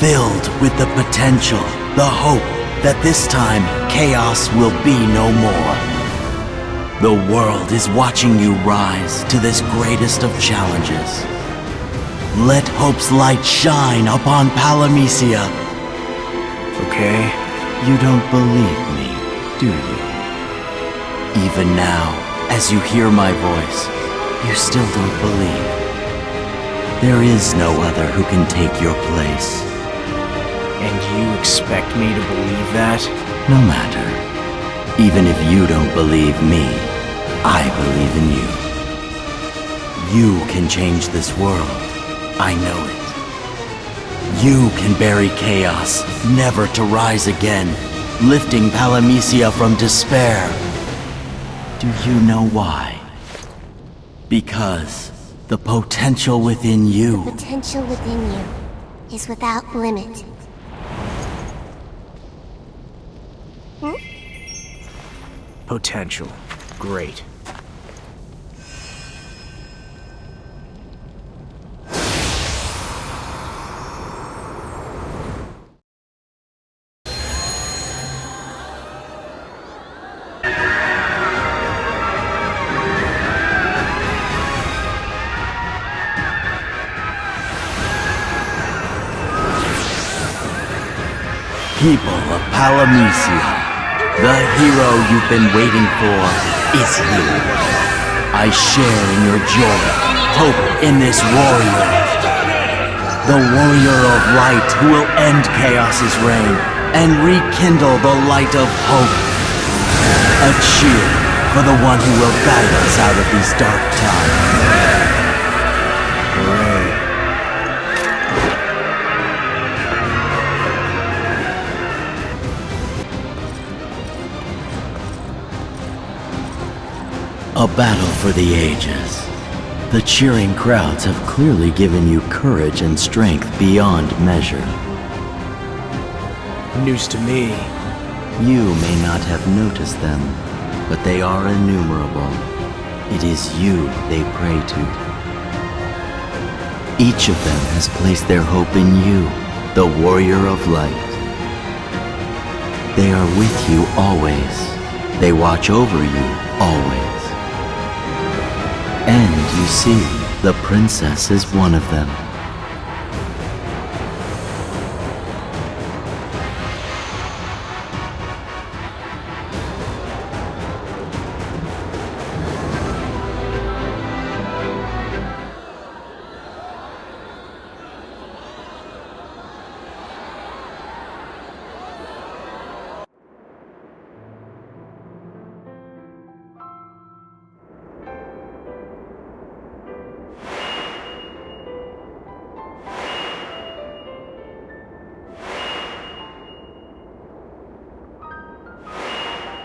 S: filled with the potential, the hope that this time chaos will be no more. The world is watching you rise to this greatest of challenges. Let hope's light shine upon Palamecia.
H: Okay?
S: You don't believe me, do you? Even now, as you hear my voice, you still don't believe. There is no other who can take your place.
H: And you expect me to believe that?
S: No matter. Even if you don't believe me, I believe in you. You can change this world. I know it. You can bury chaos, never to rise again, lifting Palamecia from despair. Do you know why? Because the potential within you...
K: The potential within you is without limit.
H: Potential. Great.
S: People of Palamecia, the hero you've been waiting for is here. I share in your joy, hope in this warrior. The warrior of light who will end chaos's reign and rekindle the light of hope. A cheer for the one who will guide us out of these dark times. A battle for the ages. The cheering crowds have clearly given you courage and strength beyond measure.
H: News to me.
S: You may not have noticed them, but they are innumerable. It is you they pray to. Each of them has placed their hope in you, the warrior of light. They are with you always. They watch over you always. And you see, the princess is one of them.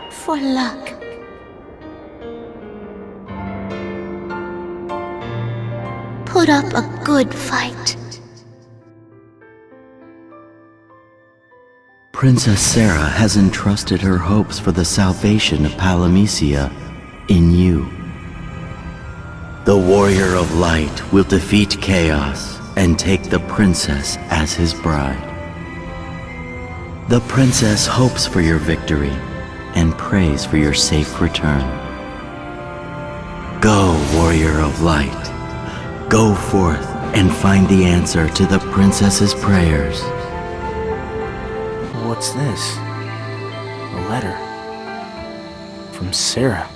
E: For luck. Put up a good fight.
S: Princess Sarah has entrusted her hopes for the salvation of Palamecia in you. The warrior of light will defeat chaos and take the princess as his bride. The princess hopes for your victory and prays for your safe return. Go, warrior of light. Go forth and find the answer to the princess's prayers.
H: What's this? A letter. From Sarah.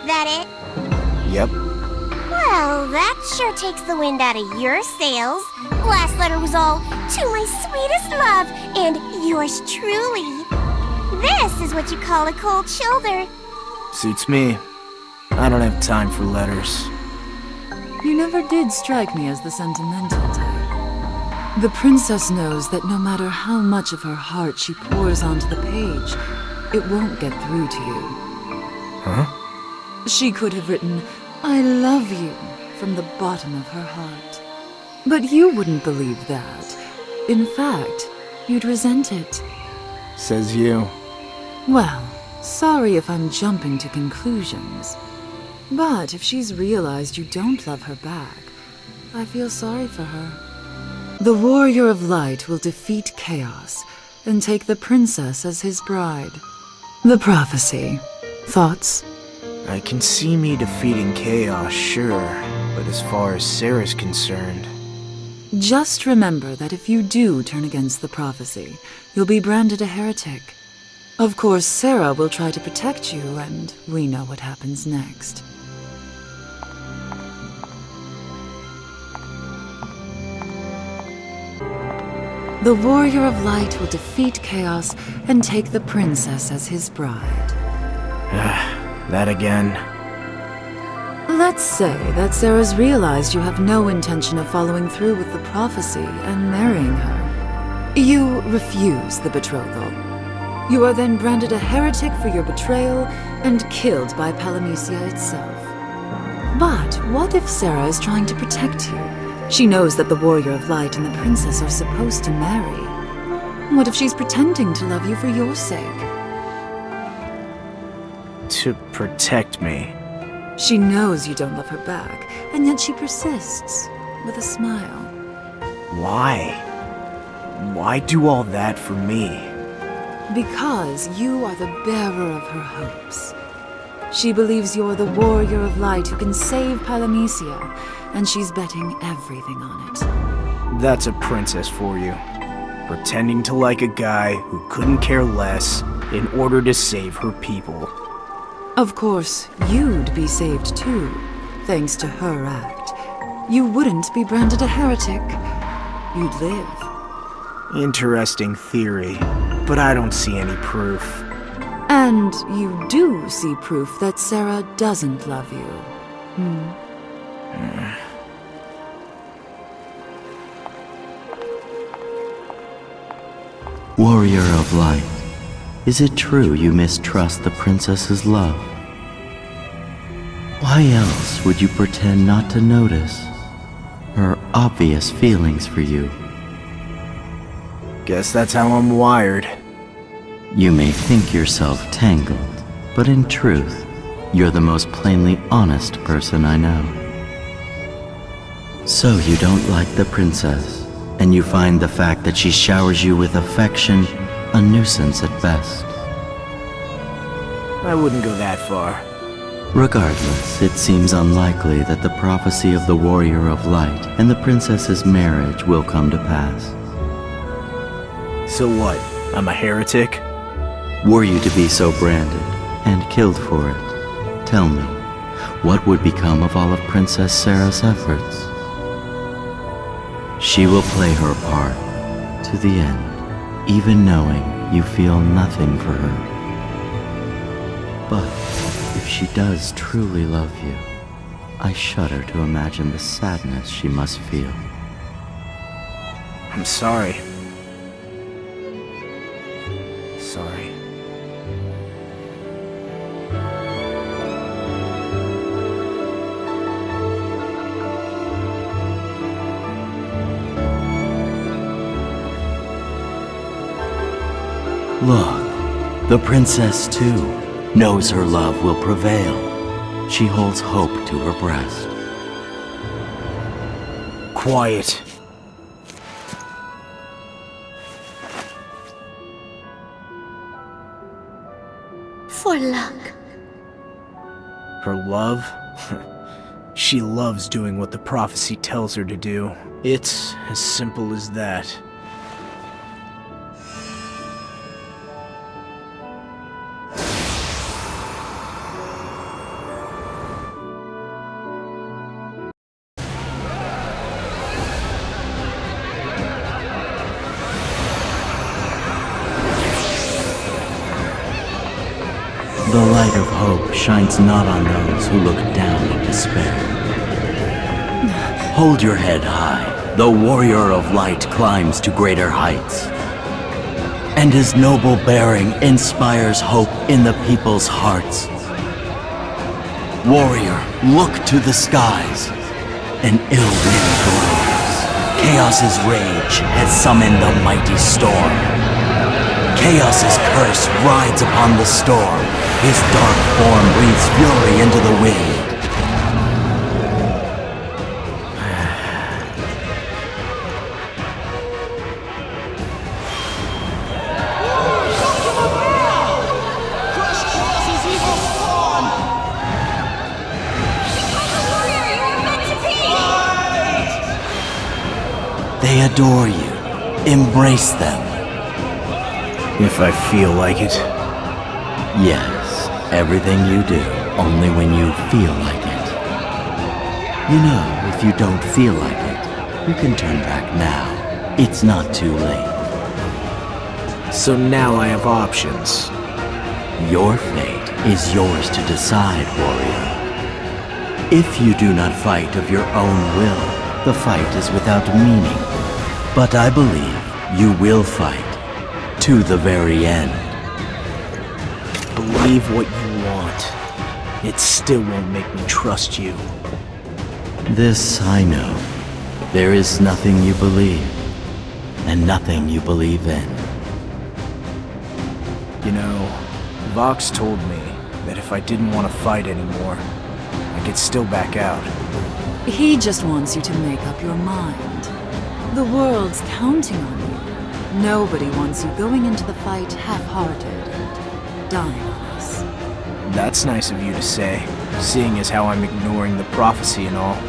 K: That it?
H: Yep.
K: Well, that sure takes the wind out of your sails. Last letter was all, "To my sweetest love," and yours truly. This is what you call a cold shoulder.
H: Suits me. I don't have time for letters.
T: You never did strike me as the sentimental type. The princess knows that no matter how much of her heart she pours onto the page, it won't get through to you.
H: Huh?
T: She could have written, "I love you," from the bottom of her heart. But you wouldn't believe that. In fact, you'd resent it.
H: Says you.
T: Well, sorry if I'm jumping to conclusions. But if she's realized you don't love her back, I feel sorry for her. The Warrior of Light will defeat Chaos and take the princess as his bride. The prophecy. Thoughts?
H: I can see me defeating Chaos, sure, but as far as Sarah's concerned...
T: Just remember that if you do turn against the prophecy, you'll be branded a heretic. Of course, Sarah will try to protect you, and we know what happens next. The Warrior of Light will defeat Chaos and take the princess as his bride.
H: That again.
T: Let's say that Sarah's realized you have no intention of following through with the prophecy and marrying her. You refuse the betrothal. You are then branded a heretic for your betrayal and killed by Palamecia itself. But what if Sarah is trying to protect you? She knows that the Warrior of Light and the princess are supposed to marry. What if she's pretending to love you for your sake?
H: To protect me.
T: She knows you don't love her back, and yet she persists, with a smile.
H: Why? Why do all that for me?
T: Because you are the bearer of her hopes. She believes you're the Warrior of Light who can save Palamecia, and she's betting everything on it.
H: That's a princess for you. Pretending to like a guy who couldn't care less in order to save her people.
T: Of course, you'd be saved too, thanks to her act. You wouldn't be branded a heretic. You'd live.
H: Interesting theory, but I don't see any proof.
T: And you do see proof that Sarah doesn't love you.
S: Warrior of Light, is it true you mistrust the princess's love? Why else would you pretend not to notice her obvious feelings for you?
H: Guess that's how I'm wired.
S: You may think yourself tangled, but in truth, you're the most plainly honest person I know. So you don't like the princess, and you find the fact that she showers you with affection a nuisance at best.
H: I wouldn't go that far.
S: Regardless, it seems unlikely that the prophecy of the Warrior of Light and the princess's marriage will come to pass.
H: So what? I'm a heretic?
S: Were you to be so branded and killed for it, tell me, what would become of all of Princess Sarah's efforts? She will play her part to the end, even knowing you feel nothing for her. But if she does truly love you, I shudder to imagine the sadness she must feel.
H: I'm sorry. Sorry.
S: Look, the princess too knows her love will prevail. She holds hope to her breast.
H: Quiet.
E: For luck.
H: Her love? She loves doing what the prophecy tells her to do. It's as simple as that.
S: The light of hope shines not on those who look down in despair. Hold your head high. the warrior of light climbs to greater heights. And his noble bearing inspires hope in the people's hearts. Warrior, look to the skies. An ill wind blows. Chaos's rage has summoned a mighty storm. Chaos's curse rides upon the storm. His dark form breathes fury into the wind. They adore you. Embrace them.
H: If I feel like it.
S: Yes, everything you do, only when you feel like it. You know, if you don't feel like it, you can turn back now. It's not too late.
H: So now I have options.
S: Your fate is yours to decide, warrior. If you do not fight of your own will, the fight is without meaning. But I believe you will fight to the very end.
H: Believe what you want. It still won't make me trust you.
S: This I know. There is nothing you believe, and nothing you believe in.
H: You know, Vox told me that if I didn't want to fight anymore, I could still back out.
T: He just wants you to make up your mind. The world's counting on you. Nobody wants you going into the fight half-hearted and dying on us.
H: That's nice of you to say, seeing as how I'm ignoring the prophecy and all.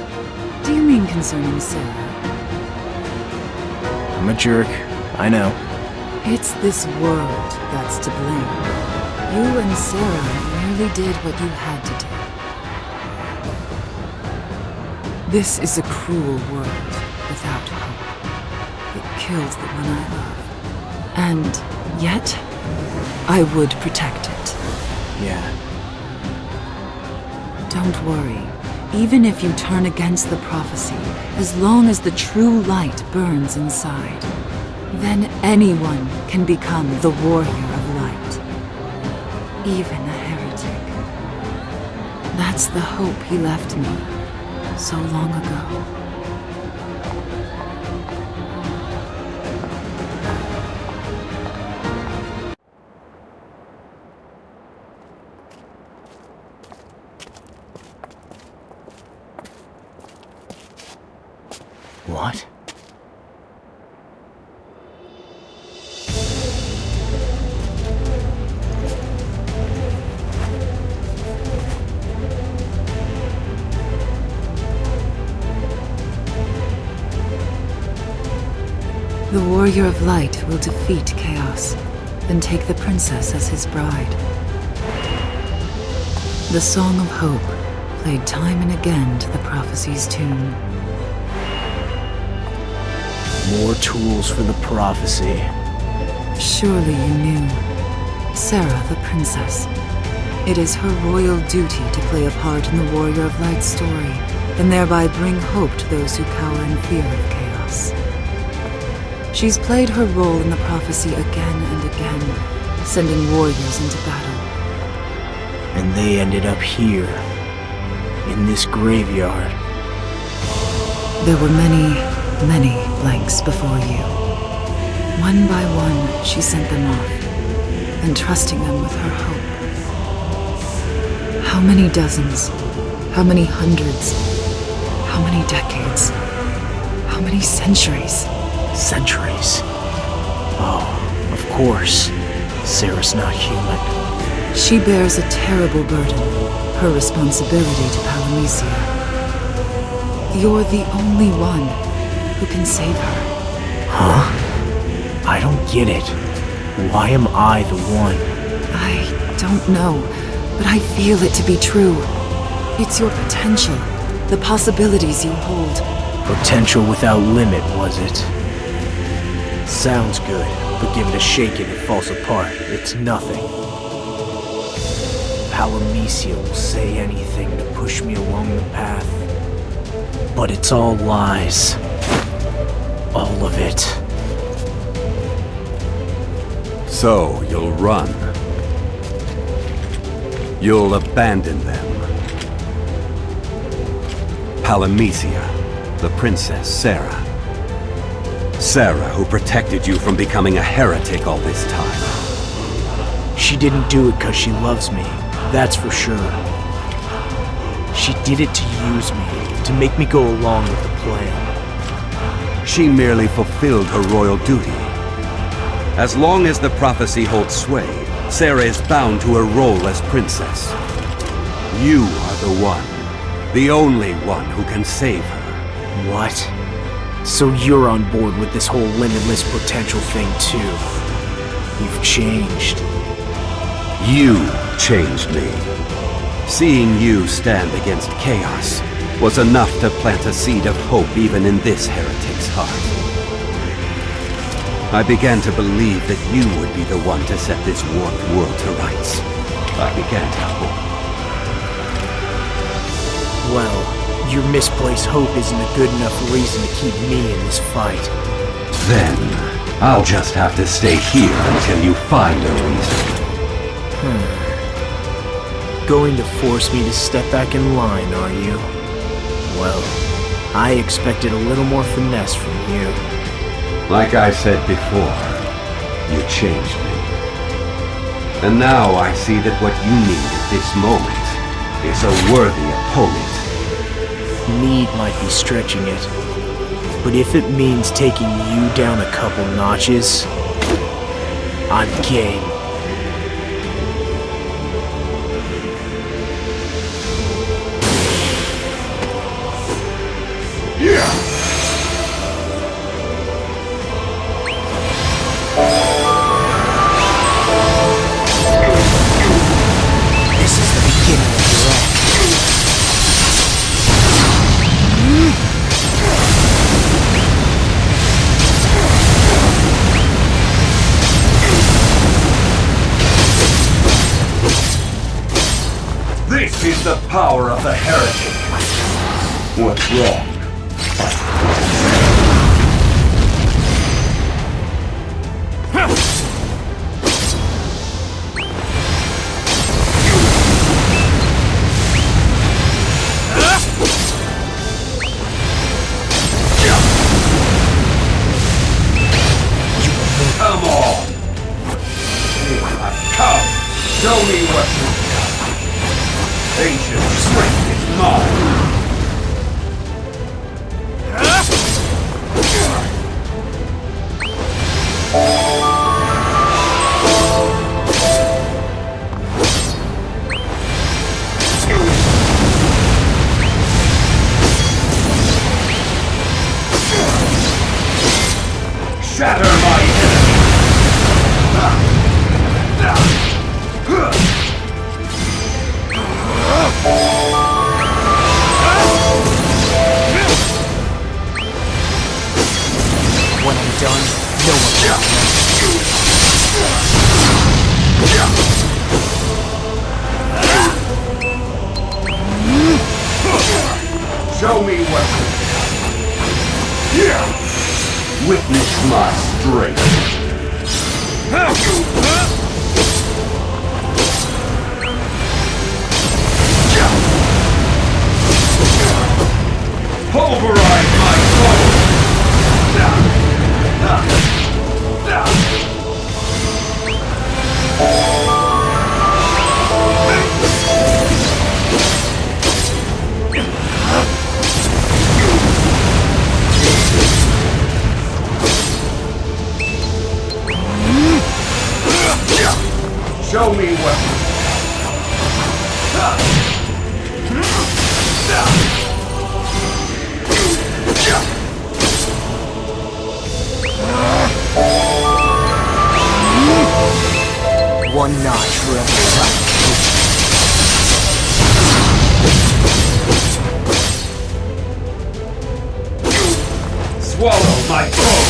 T: Do you mean concerning Sarah?
H: I'm a jerk, I know.
T: It's this world that's to blame. You and Sarah merely did what you had to do. This is a cruel world without hope. It kills the one I love. And yet, I would protect it.
H: Yeah.
T: Don't worry. Even if you turn against the prophecy, as long as the true light burns inside, then anyone can become the warrior of light. Even a heretic. That's the hope he left me so long ago.
H: What?
T: The Warrior of Light will defeat Chaos, then take the princess as his bride. The Song of Hope played time and again to the prophecy's tune.
H: More tools for the prophecy.
T: Surely you knew. Sarah, the princess. It is her royal duty to play a part in the Warrior of Light's story, and thereby bring hope to those who cower in fear of chaos. She's played her role in the prophecy again and again, sending warriors into battle.
H: And they ended up here, in this graveyard.
T: There were many blanks before you. One by one, she sent them off, entrusting them with her hope. How many dozens? How many hundreds? How many decades? How many centuries?
H: Centuries? Oh, of course. Sarah's not human.
T: She bears a terrible burden, her responsibility to Palamecia. You're the only one who can save her.
H: Huh? I don't get it. Why am I the one?
T: I don't know, but I feel it to be true. It's your potential, the possibilities you hold.
H: Potential without limit, was it? Sounds good, but give it a shake and it falls apart. It's nothing. Palamecia will say anything to push me along the path. But it's all lies.
B: All of it.
C: So, you'll run. You'll abandon them. Palamisia, the Princess Sarah. Sarah, who protected you from becoming a heretic all this time.
B: She didn't do it because she loves me, that's for sure. She did it to use me, to make me go along with the plan.
C: She merely fulfilled her royal duty. As long as the prophecy holds sway, Sarah is bound to her role as princess. You are the one, the only one who can save her.
B: What? So you're on board with this whole limitless potential thing too? You've changed.
C: You changed me. Seeing you stand against chaos was enough to plant a seed of hope even in this heretic's heart. I began to believe that you would be the one to set this warped world to rights. I began to hope.
B: Well, your misplaced hope isn't a good enough reason to keep me in this fight.
C: Then, I'll just have to stay here until you find a reason.
B: Going to force me to step back in line, are you? Well, I expected a little more finesse from you.
C: Like I said before, you changed me. And now I see that what you need at this moment is a worthy opponent.
B: Need might be stretching it, but if it means taking you down a couple notches, I'm game. This is the beginning of your end.
C: This is the power of the heretic. What's wrong? Come on! Here I come! Show me what you've got! Ancient strength is mine! Shatter my enemy!
B: When I'm done, no one can.
C: Show me what you got. Witness my strength. Pulverize my soul! Show me what.
B: One notch for every time.
C: Swallow my bone!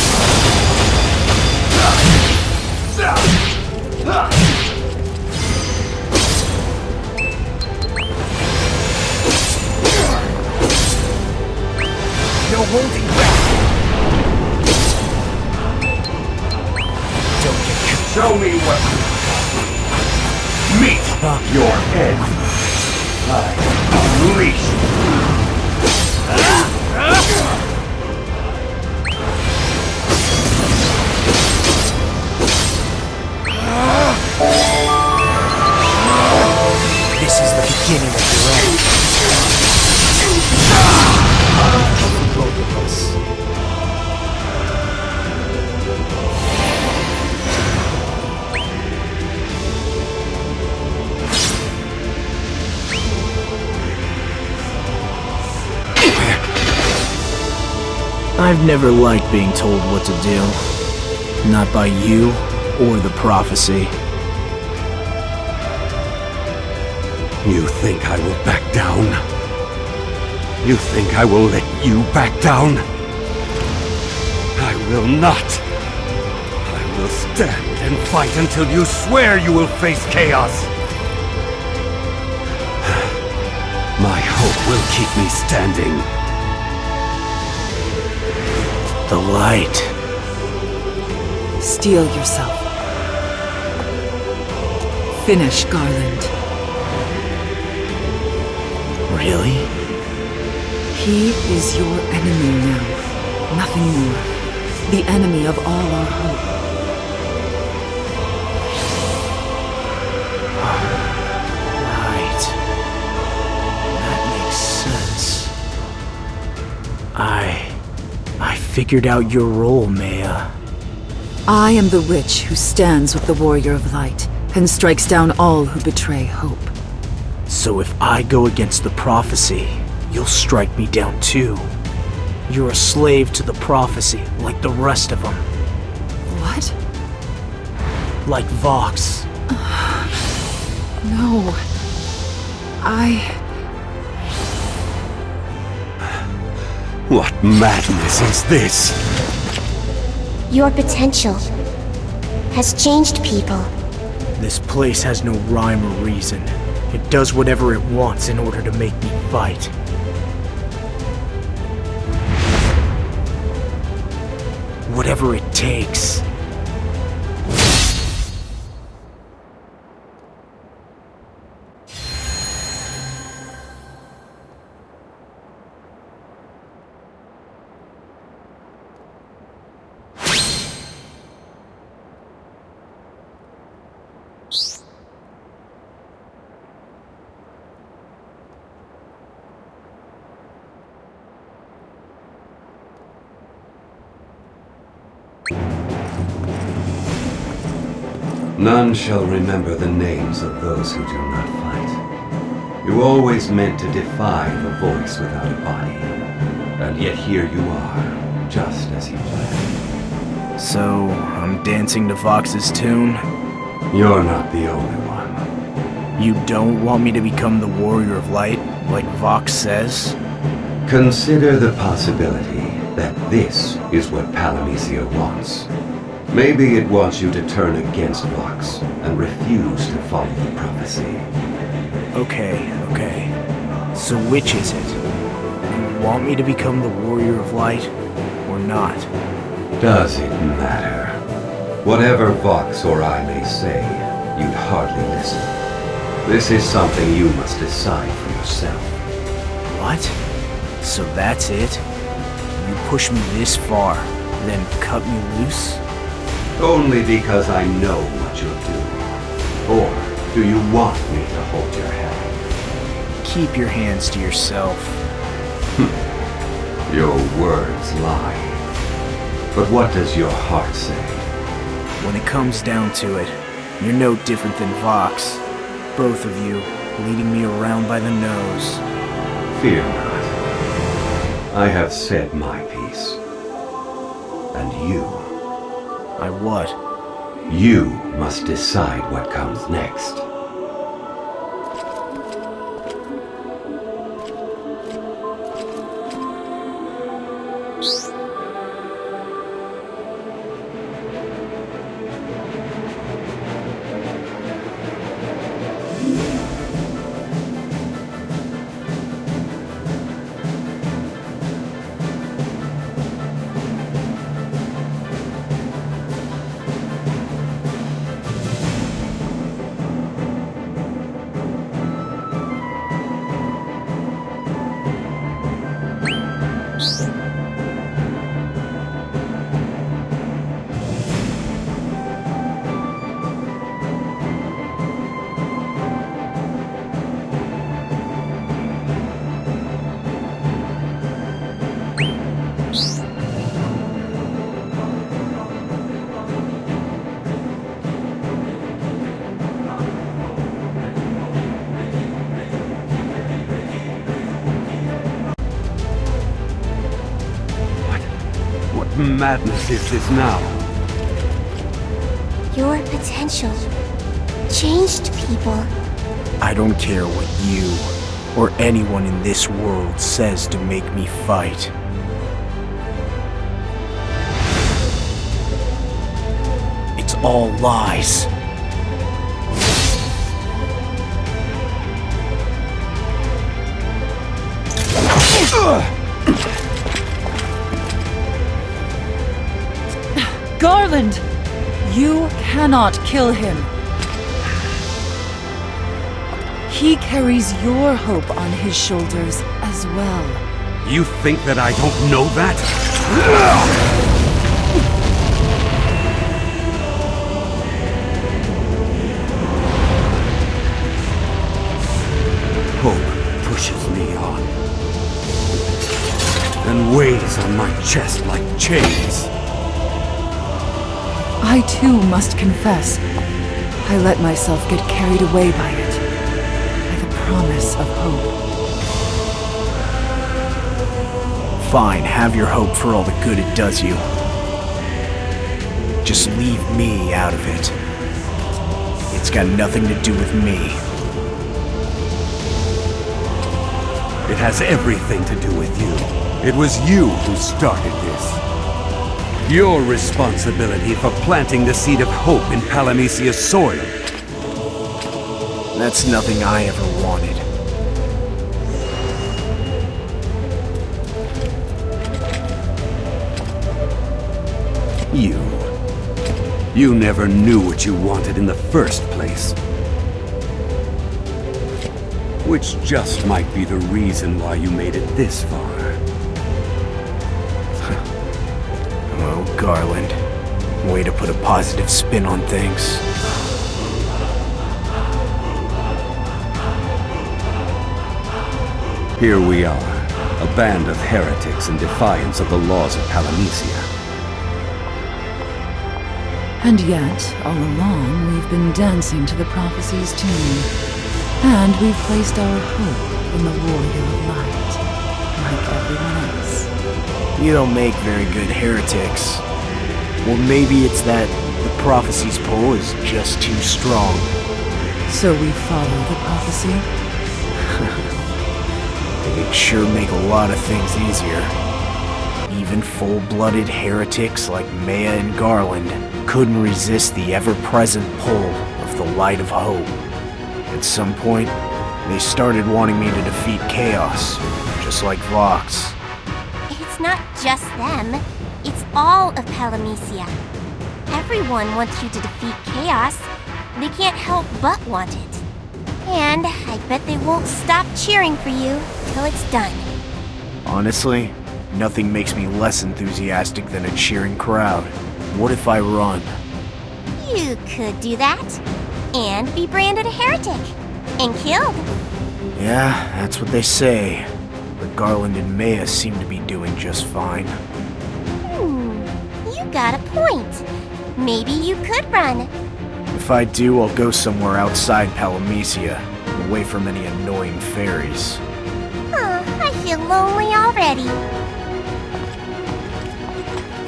B: No holding back.
C: Show me what you meet your end. I unleash.
H: This is the beginning of your end. For both of us. I've never liked being told what to do. Not by you or the prophecy.
C: You think I will back down? You think I will let you back down? I will not. I will stand and fight until you swear you will face chaos. My hope will keep me standing.
H: The light.
T: Steel yourself. Finish Garland.
H: Really?
T: He is your enemy now. Nothing more. The enemy of all our hope.
H: Right. That makes sense. I figured out your role, Maya.
T: I am the witch who stands with the Warrior of Light and strikes down all who betray hope.
H: So if I go against the prophecy, you'll strike me down too. You're a slave to the prophecy, like the rest of them.
T: What?
H: Like Vox.
T: No.
C: What madness is this?
F: Your potential has changed people.
H: This place has no rhyme or reason. It does whatever it wants in order to make me fight. Whatever it takes.
C: None shall remember the names of those who do not fight. You always meant to defy the voice without a body. And yet here you are, just as he planned.
H: So, I'm dancing to Vox's tune?
C: You're not the only one.
H: You don't want me to become the Warrior of Light, like Vox says?
C: Consider the possibility that this is what Palamisia wants. Maybe it wants you to turn against Vox and refuse to follow the prophecy.
H: Okay. So which is it? You want me to become the Warrior of Light, or not?
C: Does it matter? Whatever Vox or I may say, you'd hardly listen. This is something you must decide for yourself.
H: What? So that's it? You push me this far, then cut me loose?
C: Only because I know what you'll do. Or do you want me to hold your hand?
H: Keep your hands to yourself.
C: Your words lie. But what does your heart say?
H: When it comes down to it, you're no different than Vox. Both of you, leading me around by the nose.
C: Fear not. I have said my piece. And you...
H: I what?
C: You must decide what comes next. What madness is this now?
F: Your potential changed people.
H: I don't care what you or anyone in this world says to make me fight. It's all lies.
U: Garland! You cannot kill him. He carries your hope on his shoulders as well.
C: You think that I don't know that? Hope pushes me on, and weighs on my chest like chains.
U: I too must confess, I let myself get carried away by it, by the promise of hope.
H: Fine, have your hope for all the good it does you. Just leave me out of it. It's got nothing to do with me.
C: It has everything to do with you. It was you who started this. Your responsibility for planting the seed of hope in Palamecia's soil.
H: That's nothing I ever wanted.
C: You never knew what you wanted in the first place. Which just might be the reason why you made it this far.
H: Oh, Garland. Way to put a positive spin on things.
C: Here we are, a band of heretics in defiance of the laws of Palamecia.
U: And yet, all along, we've been dancing to the prophecy's tune. And we've placed our hope in the Warrior of Light, like everyone else.
H: You don't make very good heretics. Well, maybe it's that the prophecy's pull is just too strong.
U: So we follow the prophecy?
H: It'd sure make a lot of things easier. Even full-blooded heretics like Maya and Garland couldn't resist the ever-present pull of the Light of Hope. At some point, they started wanting me to defeat Chaos, just like Vox.
F: It's not just them. It's all of Palamecia. Everyone wants you to defeat Chaos. They can't help but want it. And I bet they won't stop cheering for you till it's done.
H: Honestly, nothing makes me less enthusiastic than a cheering crowd. What if I run?
F: You could do that. And be branded a heretic. And killed.
H: Yeah, that's what they say. But Garland and Maya seem to be doing just fine.
F: You got a point. Maybe you could run.
H: If I do, I'll go somewhere outside Palamecia, away from any annoying fairies.
F: I feel lonely already.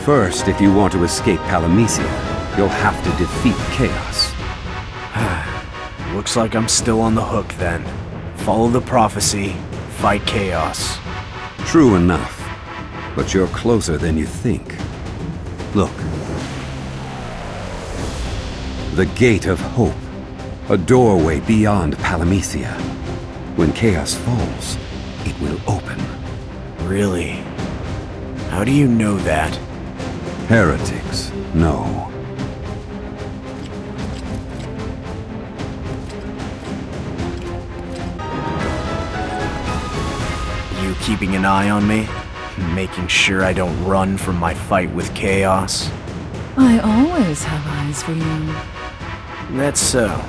C: First, if you want to escape Palamecia, you'll have to defeat Chaos.
H: Looks like I'm still on the hook then. Follow the prophecy, fight Chaos.
C: True enough, but you're closer than you think. Look. The Gate of Hope. A doorway beyond Palamecia. When Chaos falls, it will open.
H: Really? How do you know that?
C: Heretics know.
H: You keeping an eye on me? Making sure I don't run from my fight with Chaos?
U: I always have eyes for you.
H: That's so.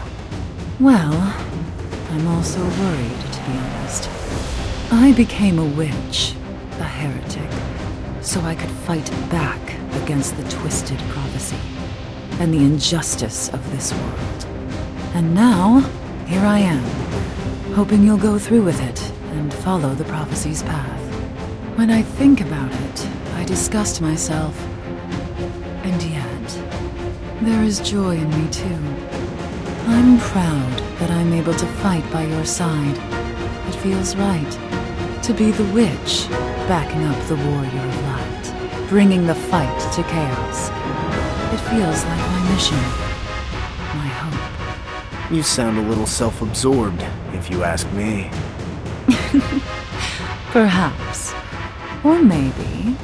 U: Well, I'm also worried, to be honest. I became a witch, a heretic, so I could fight back against the twisted prophecy and the injustice of this world. And now, here I am, hoping you'll go through with it and follow the prophecy's path. When I think about it, I disgust myself. And yet, there is joy in me too. I'm proud that I'm able to fight by your side. It feels right to be the witch, backing up the warrior of light, bringing the fight to chaos. It feels like my mission, my hope.
H: You sound a little self-absorbed, if you ask me.
U: Perhaps. Or maybe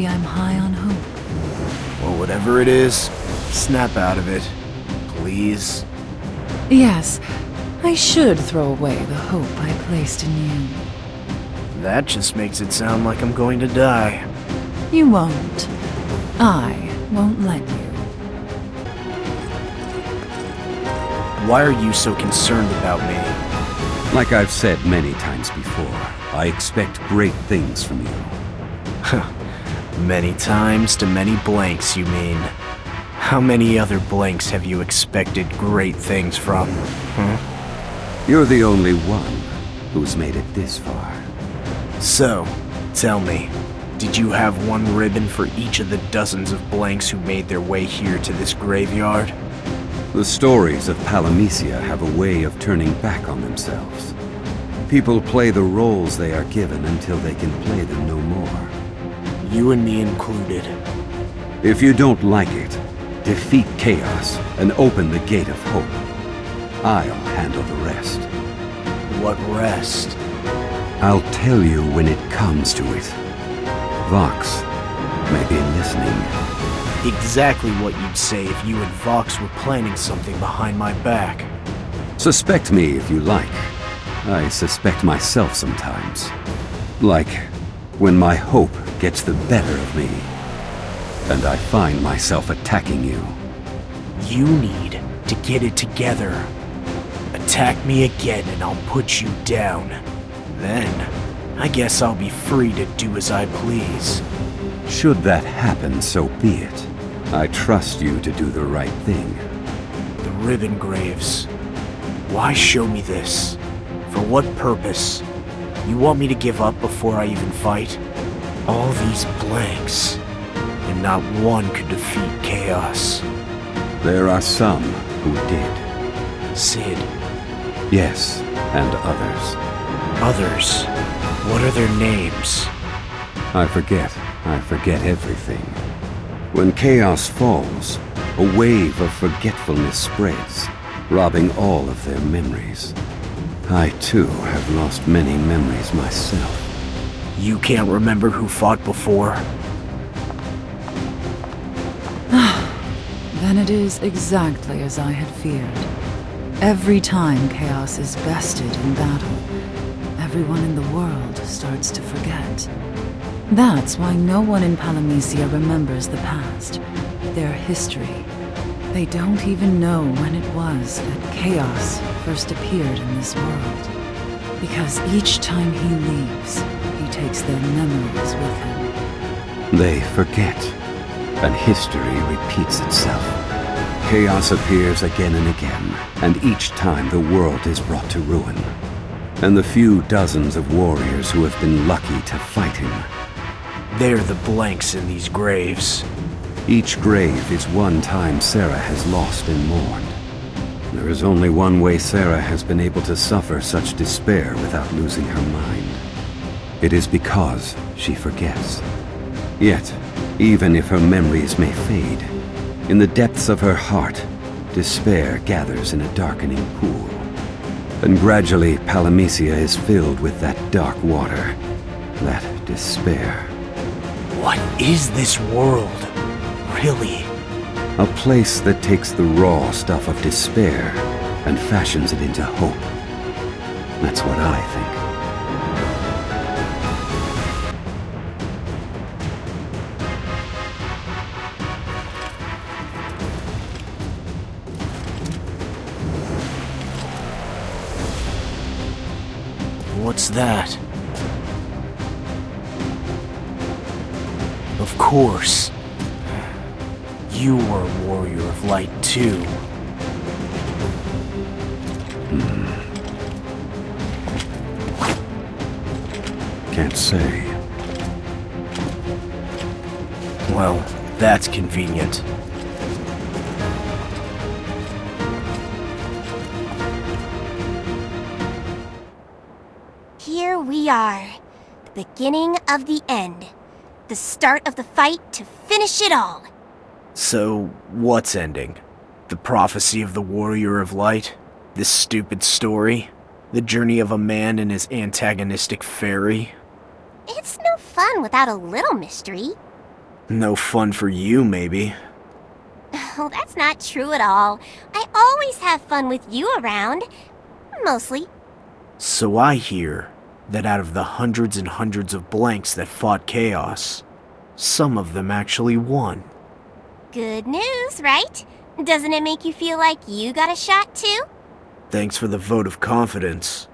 U: I'm high on hope.
H: Well, whatever it is, snap out of it, please.
U: Yes, I should throw away the hope I placed in you.
H: That just makes it sound like I'm going to die.
U: You won't. I won't let you.
H: Why are you so concerned about me?
C: Like I've said many times before, I expect great things from you.
H: Many times to many blanks, you mean? How many other blanks have you expected great things from, huh?
C: You're the only one who's made it this far.
H: So, tell me, did you have one ribbon for each of the dozens of blanks who made their way here to this graveyard?
C: The stories of Palamecia have a way of turning back on themselves. People play the roles they are given until they can play them no more.
H: You and me included.
C: If you don't like it, defeat chaos and open the gate of hope. I'll handle the rest.
H: What rest?
C: I'll tell you when it comes to it. Vox may be listening.
H: Exactly what you'd say if you and Vox were planning something behind my back.
C: Suspect me if you like. I suspect myself sometimes. Like when my hope gets the better of me, and I find myself attacking you.
H: You need to get it together. Attack me again and I'll put you down. Then, I guess I'll be free to do as I please.
C: Should that happen, so be it. I trust you to do the right thing.
H: The ribbon graves. Why show me this? For what purpose? You want me to give up before I even fight? All these blanks, and not one could defeat chaos.
C: There are some who did.
H: Sid.
C: Yes, and others.
H: Others? What are their names?
C: I forget everything. When chaos falls, a wave of forgetfulness spreads, robbing all of their memories. I, too, have lost many memories myself.
H: You can't remember who fought before?
U: Then it is exactly as I had feared. Every time chaos is bested in battle, everyone in the world starts to forget. That's why no one in Palamecia remembers the past, their history. They don't even know when it was that chaos first appeared in this world. Because each time he leaves, he takes their memories with him.
C: They forget, and history repeats itself. Chaos appears again and again, and each time the world is brought to ruin. And the few dozens of warriors who have been lucky to fight him.
H: They're the blanks in these graves.
C: Each grave is one time Sarah has lost and mourned. There is only one way Sarah has been able to suffer such despair without losing her mind. It is because she forgets. Yet, even if her memories may fade, in the depths of her heart, despair gathers in a darkening pool. And gradually, Palamecia is filled with that dark water, that despair.
H: What is this world, really?
C: A place that takes the raw stuff of despair and fashions it into hope. That's what I think.
H: What's that? Of course. You were a warrior of light, too.
C: Can't say.
H: Well, that's convenient.
K: Here we are. The beginning of the end. The start of the fight to finish it all.
H: So, what's ending? The prophecy of the Warrior of Light? This stupid story? The journey of a man and his antagonistic fairy?
K: It's no fun without a little mystery.
H: No fun for you, maybe.
K: Oh, that's not true at all. I always have fun with you around. Mostly.
H: So I hear that out of the hundreds and hundreds of blanks that fought Chaos, some of them actually won.
K: Good news, right? Doesn't it make you feel like you got a shot too?
H: Thanks for the vote of confidence.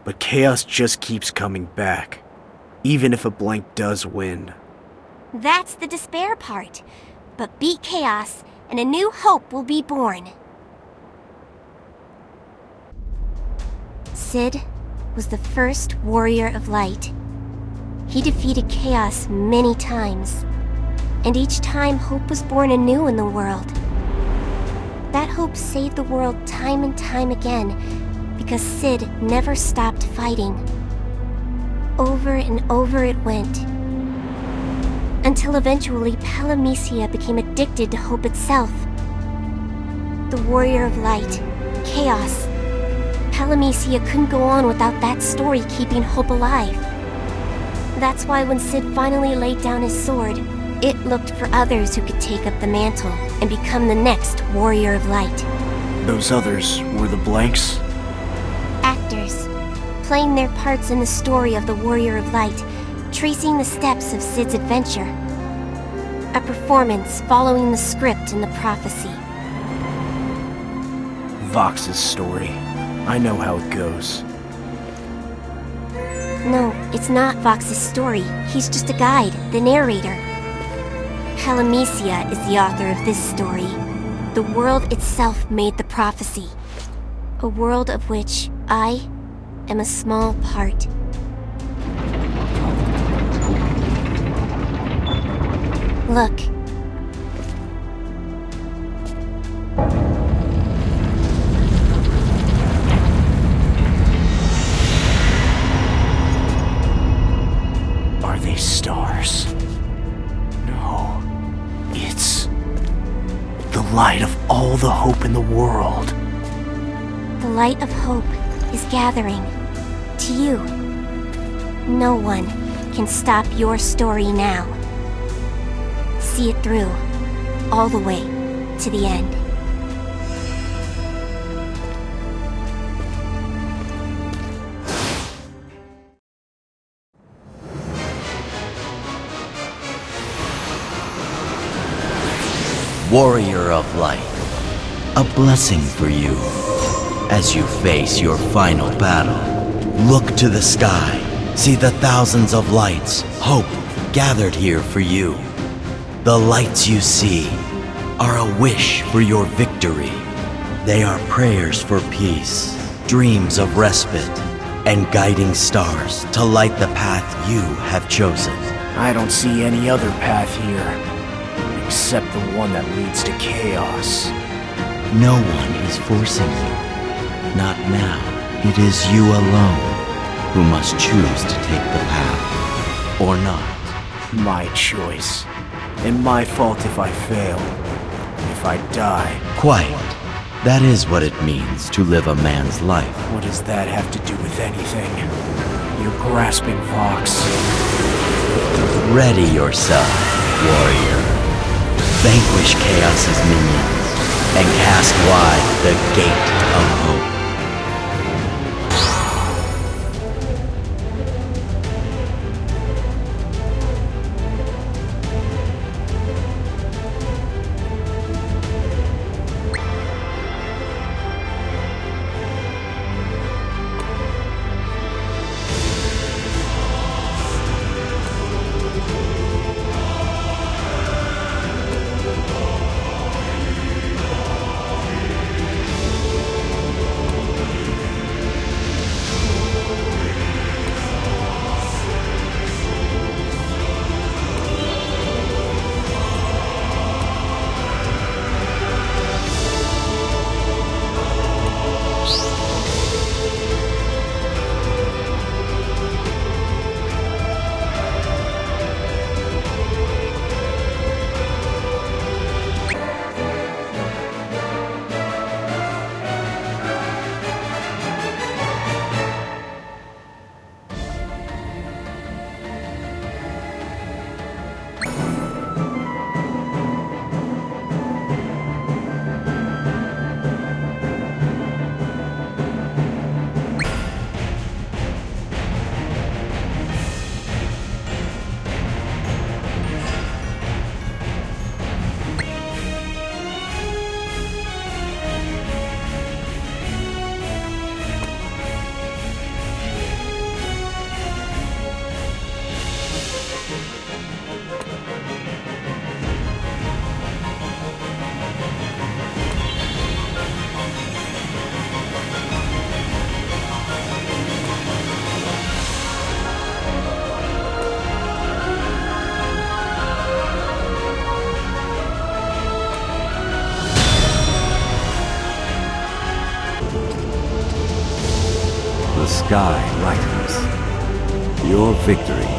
H: But Chaos just keeps coming back, even if a blank does win.
K: That's the despair part. But beat Chaos, and a new hope will be born. Sid was the first Warrior of Light. He defeated Chaos many times, and each time hope was born anew in the world. That hope saved the world time and time again, because Sid never stopped fighting. Over and over it went, until eventually Palamecia became addicted to hope itself. The Warrior of Light, Chaos. Palamecia couldn't go on without that story keeping hope alive. That's why when Sid finally laid down his sword, it looked for others who could take up the mantle and become the next Warrior of Light.
H: Those others were the blanks?
K: Actors, playing their parts in the story of the Warrior of Light, tracing the steps of Sid's adventure. A performance following the script in the prophecy.
H: Vox's story. I know how it goes.
K: No, it's not Vox's story. He's just a guide, the narrator. Palamecia is the author of this story. The world itself made the prophecy. A world of which I am a small part. Look.
H: Are they stars? No. It's the light of all the hope in the world.
K: The light of hope is gathering. To you. No one can stop your story now. See it through, all the way to the end.
S: Warrior of Light, a blessing for you. As you face your final battle, look to the sky, see the thousands of lights, hope gathered here for you. The lights you see are a wish for your victory. They are prayers for peace, dreams of respite, and guiding stars to light the path you have chosen.
H: I don't see any other path here, except the one that leads to chaos.
S: No one is forcing you. Not now. It is you alone who must choose to take the path, or not.
H: My choice. And my fault if I fail. If I die.
S: Quite. That is what it means to live a man's life.
H: What does that have to do with anything? You're grasping, Vox.
S: Ready yourself, warrior. Vanquish Chaos's minions, and cast wide the gate of hope.
C: The sky lightens. Your victory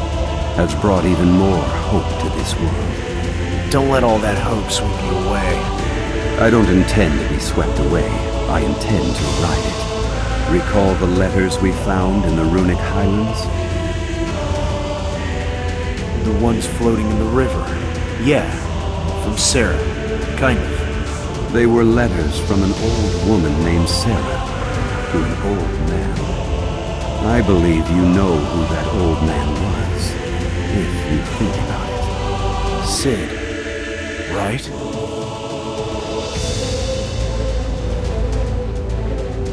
C: has brought even more hope to this world.
H: Don't let all that hope sweep you away.
C: I don't intend to be swept away. I intend to ride it. Recall the letters we found in the runic highlands?
H: The ones floating in the river. Yeah, from Sarah. Kind of.
C: They were letters from an old woman named Sarah to an old man. I believe you know who that old man was, if you think about it.
H: Sid, right?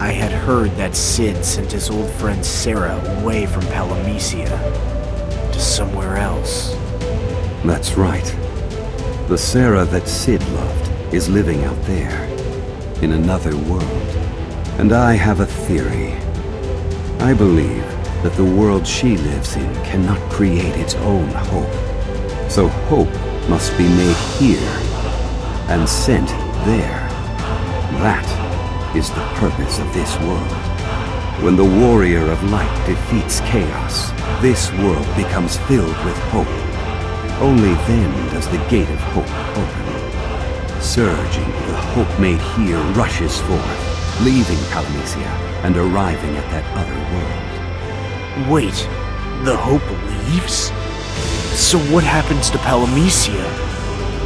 H: I had heard that Sid sent his old friend Sarah away from Palamecia to somewhere else.
C: That's right. The Sarah that Sid loved is living out there, in another world. And I have a theory. I believe that the world she lives in cannot create its own hope. So hope must be made here and sent there. That is the purpose of this world. When the warrior of light defeats chaos, this world becomes filled with hope. Only then does the gate of hope open. Surging, the hope made here rushes forth, leaving Palamecia and arriving at that other world.
H: Wait, the hope leaves? So what happens to Palamecia?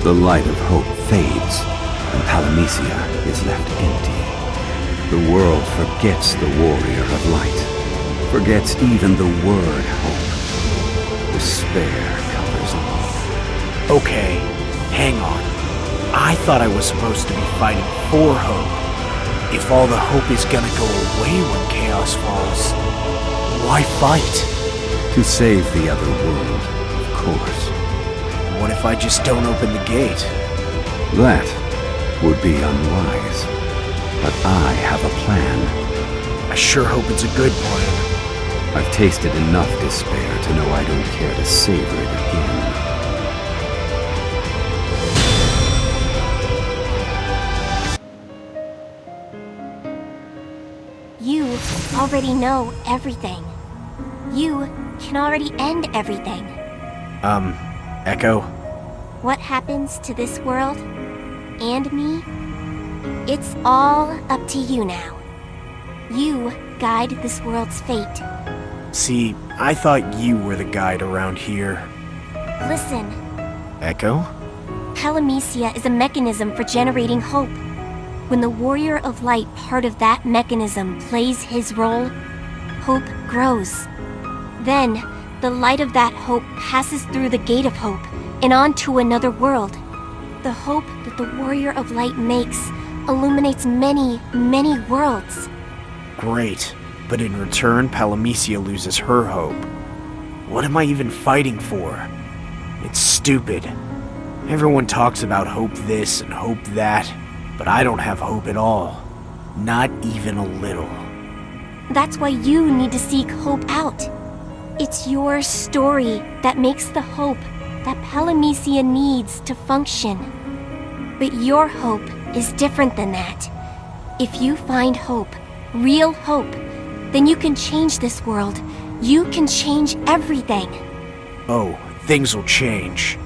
C: The light of hope fades, and Palamecia is left empty. The world forgets the warrior of light, forgets even the word hope. Despair covers all.
H: Okay, hang on. I thought I was supposed to be fighting for hope. If all the hope is gonna go away when chaos falls, why fight?
C: To save the other world, of course.
H: What if I just don't open the gate?
C: That would be unwise. But I have a plan.
H: I sure hope it's a good plan.
C: I've tasted enough despair to know I don't care to savor it again.
K: You already know everything. You can already end everything.
H: Echo?
K: What happens to this world and me? It's all up to you now. You guide this world's fate.
H: See, I thought you were the guide around here.
K: Listen,
H: Echo?
K: Palamecia is a mechanism for generating hope. When the Warrior of Light part of that mechanism plays his role, hope grows. Then, the light of that hope passes through the Gate of Hope and on to another world. The hope that the Warrior of Light makes illuminates many, many worlds.
H: Great, but in return, Palamecia loses her hope. What am I even fighting for? It's stupid. Everyone talks about hope this and hope that, but I don't have hope at all. Not even a little.
K: That's why you need to seek hope out. It's your story that makes the hope that Palamecia needs to function. But your hope is different than that. If you find hope, real hope, then you can change this world. You can change everything.
H: Oh, things will change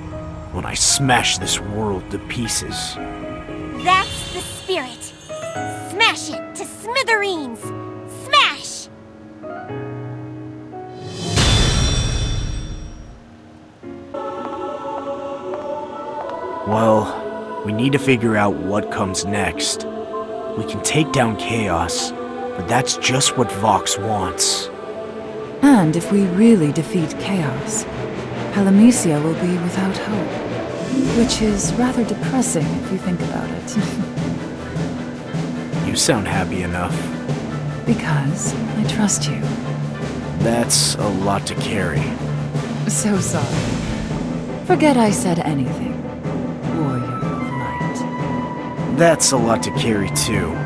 H: when I smash this world to pieces.
K: That's the spirit. Smash it to smithereens. Smash!
H: Well, we need to figure out what comes next. We can take down Chaos, but that's just what Vox wants.
U: And if we really defeat Chaos, Palamecia will be without hope. Which is rather depressing if you think about it.
H: You sound happy enough.
U: Because I trust you.
H: That's a lot to carry.
U: So sorry. Forget I said anything. Warrior of Light.
H: That's a lot to carry, too.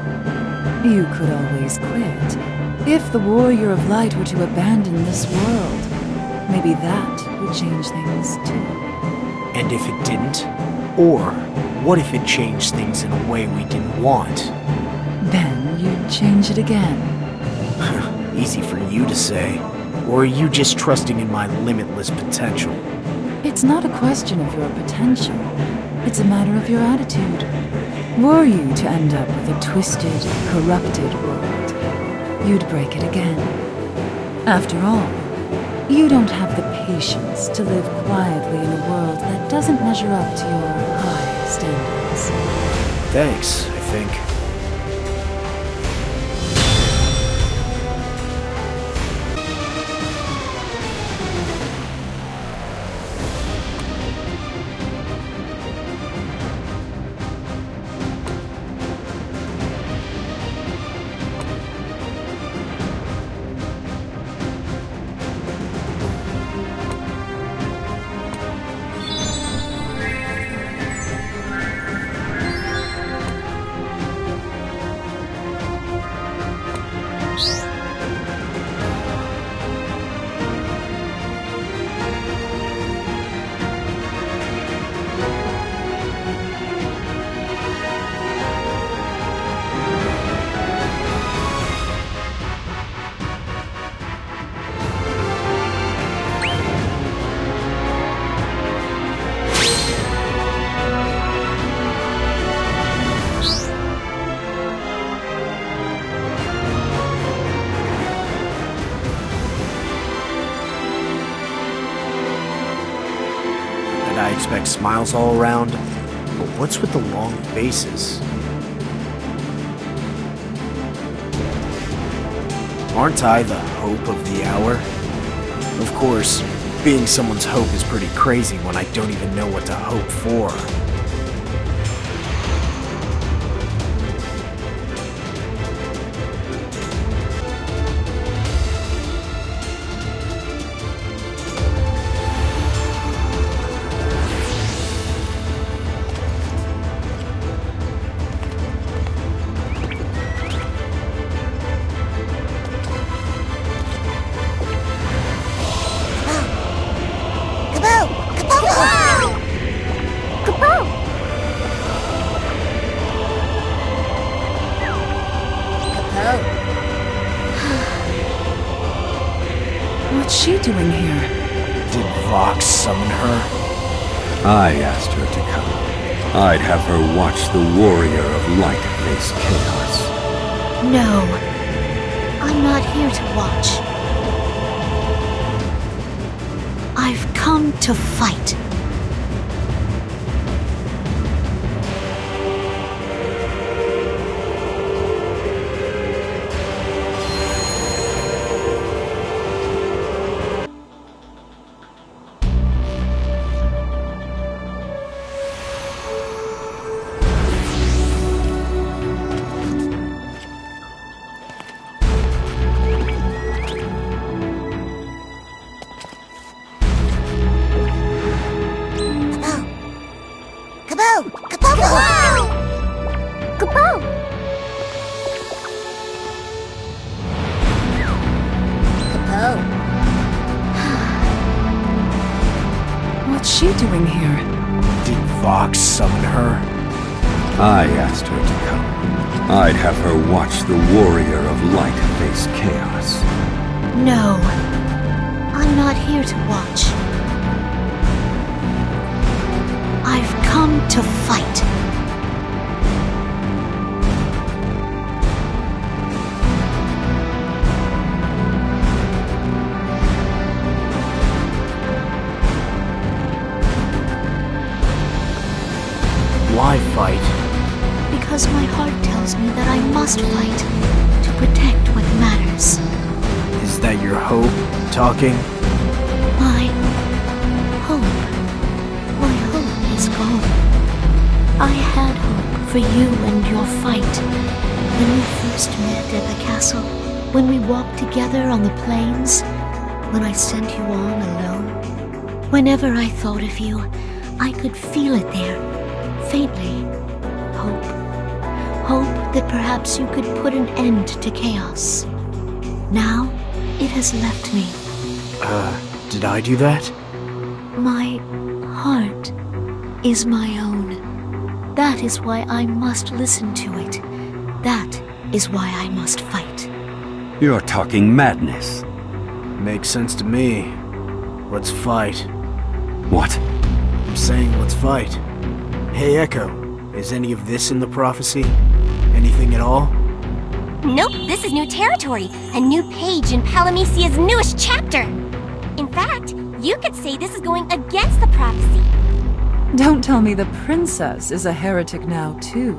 U: You could always quit. If the Warrior of Light were to abandon this world, maybe that would change things, too.
H: And if it didn't? Or what if it changed things in a way we didn't want?
U: Then you'd change it again.
H: Easy for you to say. Or are you just trusting in my limitless potential?
U: It's not a question of your potential. It's a matter of your attitude. Were you to end up with a twisted, corrupted world, you'd break it again. After all, you don't have the patience to live quietly in a world that doesn't measure up to your high standards.
H: Thanks, I think. I expect smiles all around, but what's with the long faces? Aren't I the hope of the hour? Of course, being someone's hope is pretty crazy when I don't even know what to hope for.
U: What's she doing here?
H: Did Vox summon her?
C: I asked her to come. I'd have her watch the Warrior of Light face chaos.
E: No. I'm not here to watch. I've come to fight.
U: What's she doing here?
H: Did Vox summon her?
C: I asked her to come. I'd have her watch the Warrior of Light face chaos.
E: No. I'm not here to watch. I've come to fight.
H: Why fight?
E: Because my heart tells me that I must fight to protect what matters.
H: Is that your hope talking?
E: My hope is gone. I had hope for you and your fight. When we first met at the castle, when we walked together on the plains, when I sent you on alone. Whenever I thought of you, I could feel it there, faintly. Hope. Hope that perhaps you could put an end to chaos. Now, it has left me.
B: Did I do that?
E: My heart is my own. That is why I must listen to it. That is why I must fight.
C: You're talking madness.
H: Makes sense to me. Let's fight.
C: What?
H: I'm saying let's fight. Hey, Echo, is any of this in the prophecy? Anything at all?
K: Nope, this is new territory. A new page in Palamecia's newest chapter. In fact, you could say this is going against the prophecy.
U: Don't tell me the princess is a heretic now, too.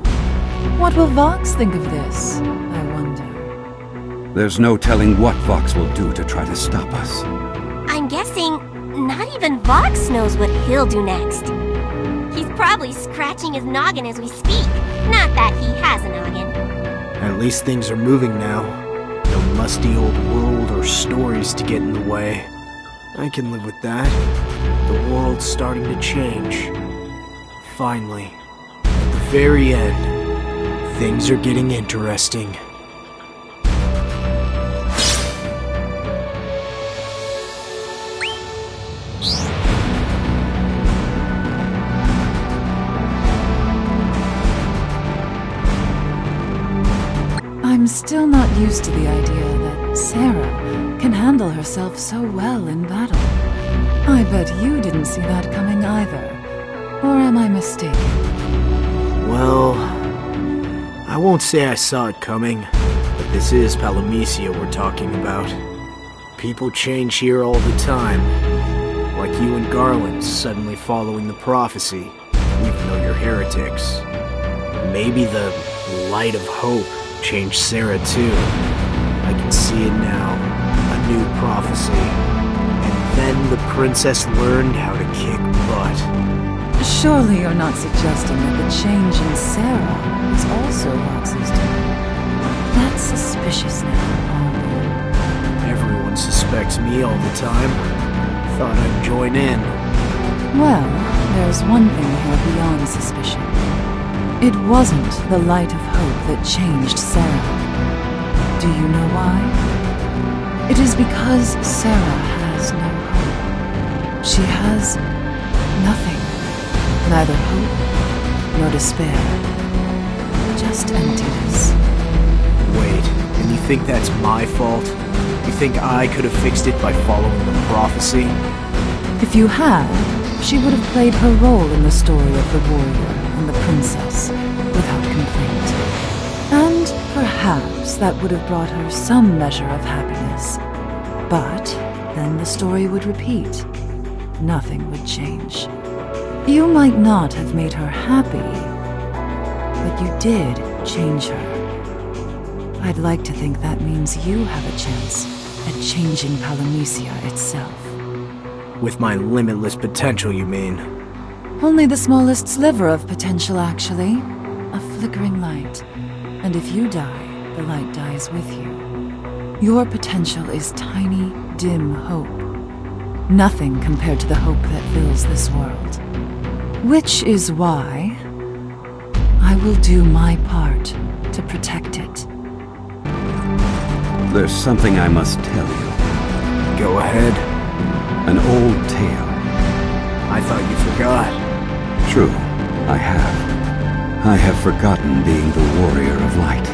U: What will Vox think of this, I wonder?
C: There's no telling what Vox will do to try to stop us.
K: I'm guessing not even Vox knows what he'll do next. He's probably scratching his noggin as we speak. Not that he has a noggin.
H: At least things are moving now. No musty old world or stories to get in the way. I can live with that. The world's starting to change. Finally, at the very end, things are getting interesting.
U: I'm still not used to the idea that Sarah can handle herself so well in battle. I bet you didn't see that coming either. Or am I mistaken?
H: Well, I won't say I saw it coming, but this is Palamecia we're talking about. People change here all the time. Like you and Garland suddenly following the prophecy, even though you're heretics. Maybe the light of hope changed Sarah too. I can see it now. A new prophecy. And then the princess learned how to kick butt.
U: Surely you're not suggesting that the change in Sarah is also Vox's doing. That's suspicious now.
H: Everyone suspects me all the time. Thought I'd join in.
U: Well, there's one thing here beyond suspicion. It wasn't the light of hope that changed Sarah. Do you know why? It is because Sarah has no hope. She has nothing. Neither hope nor despair. Just emptiness.
H: Wait, and you think that's my fault? You think I could have fixed it by following the prophecy?
U: If you had, she would have played her role in the story of the warrior and the princess without complaint. And perhaps that would have brought her some measure of happiness. But then the story would repeat. Nothing would change. You might not have made her happy, but you did change her. I'd like to think that means you have a chance at changing Palamecia itself.
H: With my limitless potential, you mean?
U: Only the smallest sliver of potential, actually. A flickering light. And if you die, the light dies with you. Your potential is tiny, dim hope. Nothing compared to the hope that fills this world. Which is why I will do my part to protect it.
C: There's something I must tell you.
H: Go ahead.
C: An old tale.
H: I thought you forgot.
C: True, I have. I have forgotten being the warrior of light.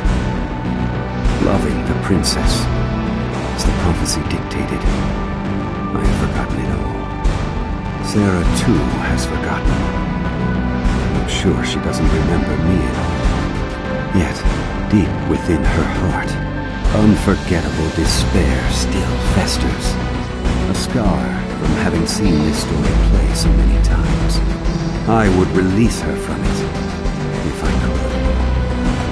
C: Loving the princess, as the prophecy dictated. I have forgotten it all. Sarah, too, has forgotten. I'm sure she doesn't remember me at all. Yet, deep within her heart, unforgettable despair still festers. A scar from having seen this story play so many times. I would release her from it, if I could.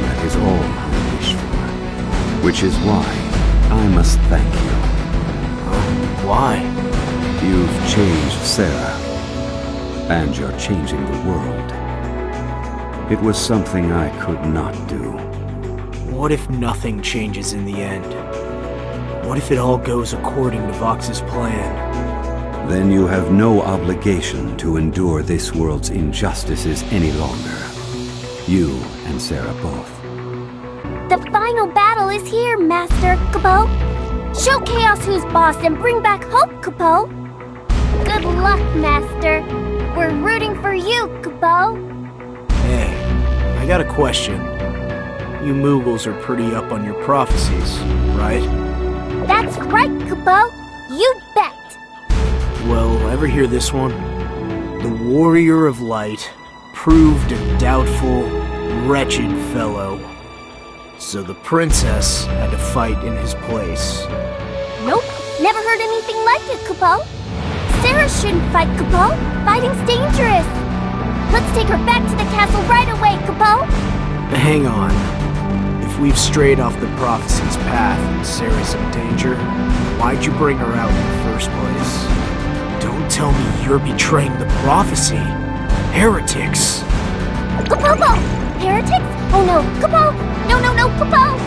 C: That is all I wish for. Which is why I must thank you.
H: Why?
C: You've changed Sarah. And you're changing the world. It was something I could not do.
H: What if nothing changes in the end? What if it all goes according to Vox's plan?
C: Then you have no obligation to endure this world's injustices any longer. You and Sarah both.
F: The final battle is here, Master Capo. Show Chaos who's boss and bring back hope, Capo. Good luck, Master. We're rooting for you, Capo.
H: Hey, I got a question. You Moogles are pretty up on your prophecies, right?
F: That's right, Capo. You bet.
H: Well, ever hear this one? The Warrior of Light proved a doubtful, wretched fellow. So the princess had to fight in his place.
F: Nope, never heard anything like it, Capo. Sarah shouldn't fight, Capo. Fighting's dangerous. Let's take her back to the castle right away, Capo.
H: Hang on. If we've strayed off the prophecy's path and Sarah's in danger, why'd you bring her out in the first place? Don't tell me you're betraying the prophecy. Heretics.
F: Capo! Heretics? Oh no, Capo! No, Capo!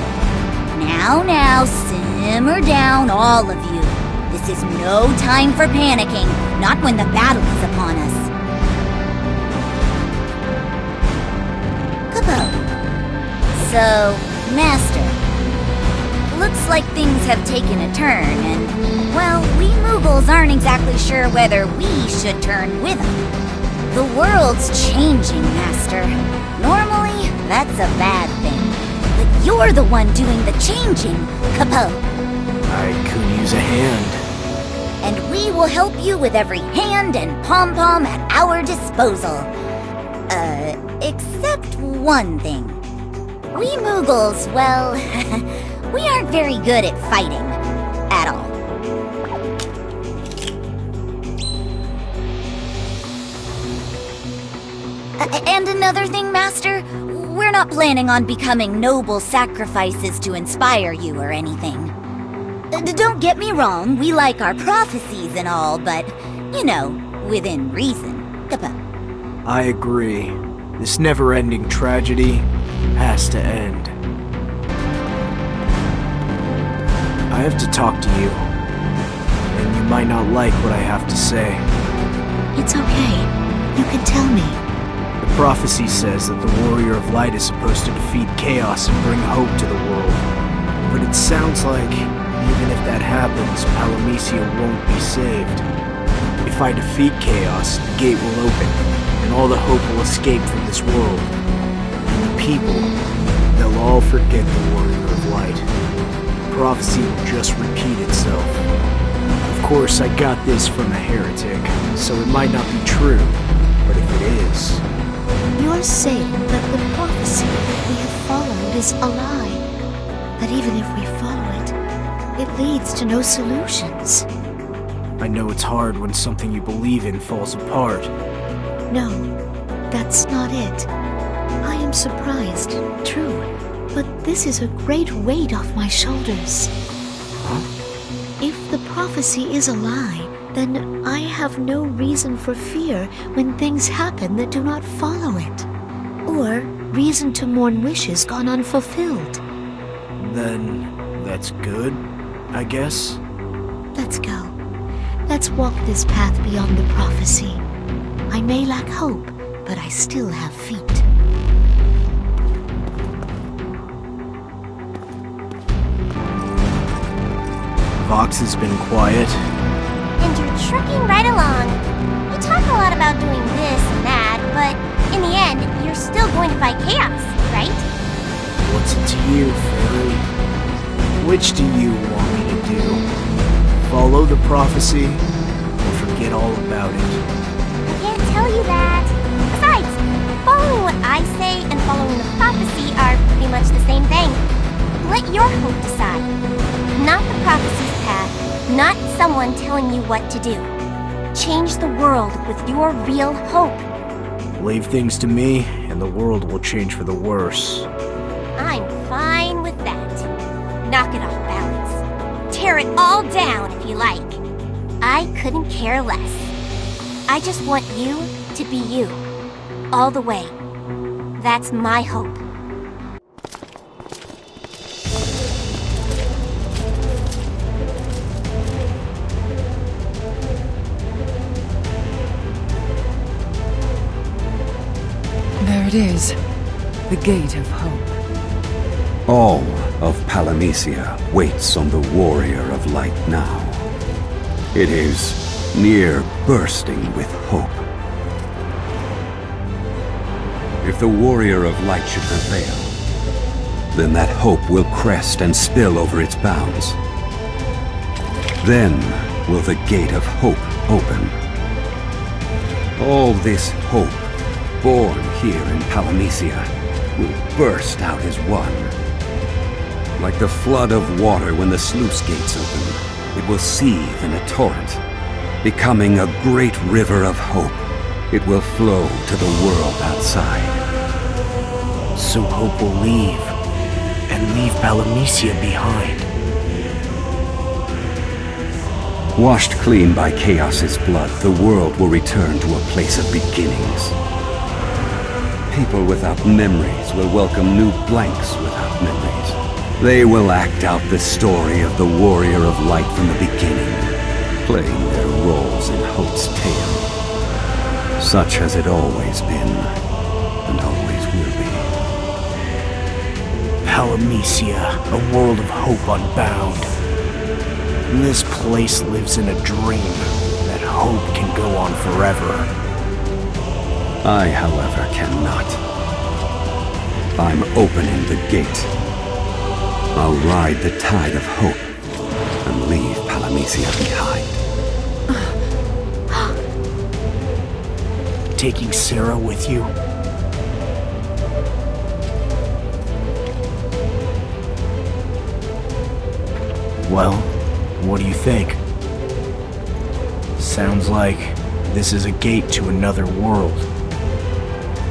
M: Now, simmer down, all of you. This is no time for panicking, not when the battle is upon us. Capo. So, Master, looks like things have taken a turn, and, well, we Moogles aren't exactly sure whether we should turn with them. The world's changing, Master. Normally, that's a bad thing. But you're the one doing the changing, Capo.
H: I could use a hand.
M: And we will help you with every hand and pom-pom at our disposal. Except one thing. We Moogles, well, we aren't very good at fighting. At all. And another thing, Master, we're not planning on becoming noble sacrifices to inspire you or anything. Don't get me wrong, we like our prophecies and all, but, you know, within reason. Capo.
H: I agree. This never-ending tragedy has to end. I have to talk to you, and you might not like what I have to say.
E: It's okay. You can tell me.
H: The prophecy says that the Warrior of Light is supposed to defeat Chaos and bring hope to the world. But it sounds like, even if that happens, Palamecia won't be saved. If I defeat Chaos, the gate will open, and all the hope will escape from this world. And the people, they'll all forget the Warrior of Light. The prophecy will just repeat itself. Of course, I got this from a heretic, so it might not be true, but if it is...
E: You're saying that the prophecy we have followed is a lie. That even if we follow it, it leads to no solutions.
H: I know it's hard when something you believe in falls apart.
E: No, that's not it. I am surprised, true, but this is a great weight off my shoulders.
H: Huh?
E: If the prophecy is a lie, then I have no reason for fear when things happen that do not follow it. Or reason to mourn wishes gone unfulfilled.
H: Then that's good, I guess?
E: Let's go. Let's walk this path beyond the prophecy. I may lack hope, but I still have feet.
H: Vox has been quiet.
K: And you're trucking right along. You talk a lot about doing this and that, but in the end, you're still going to fight Chaos, right?
H: What's it to you, Fairy? Which do you want me to do? Follow the prophecy, or forget all about it?
K: I can't tell you that. Besides, following what I say and following the prophecy are pretty much the same thing. Let your hope decide. Not the prophecy's path, not someone telling you what to do. Change the world with your real hope.
H: Leave things to me, and the world will change for the worse.
K: I'm fine with that. Knock it off balance. Tear it all down if you like. I couldn't care less. I just want you to be you. All the way. That's my hope.
U: it is. The Gate of Hope.
C: All of Palamecia waits on the Warrior of Light now. It is near bursting with hope. If the Warrior of Light should prevail, then that hope will crest and spill over its bounds. Then will the Gate of Hope open. All this hope, born here in Palamecia, will burst out as one. Like the flood of water when the sluice gates open, it will seethe in a torrent, becoming a great river of hope. It will flow to the world outside.
H: So hope will leave, and leave Palamecia behind.
C: Washed clean by Chaos's blood, the world will return to a place of beginnings. People without memories will welcome new blanks without memories. They will act out the story of the Warrior of Light from the beginning, playing their roles in Hope's tale. Such has it always been, and always will be.
H: Palamecia, a world of hope unbound. This place lives in a dream that hope can go on forever.
C: I, however, cannot. I'm opening the gate. I'll ride the tide of hope and leave Palamecia behind.
H: Taking Sarah with you? Well, what do you think? Sounds like this is a gate to another world.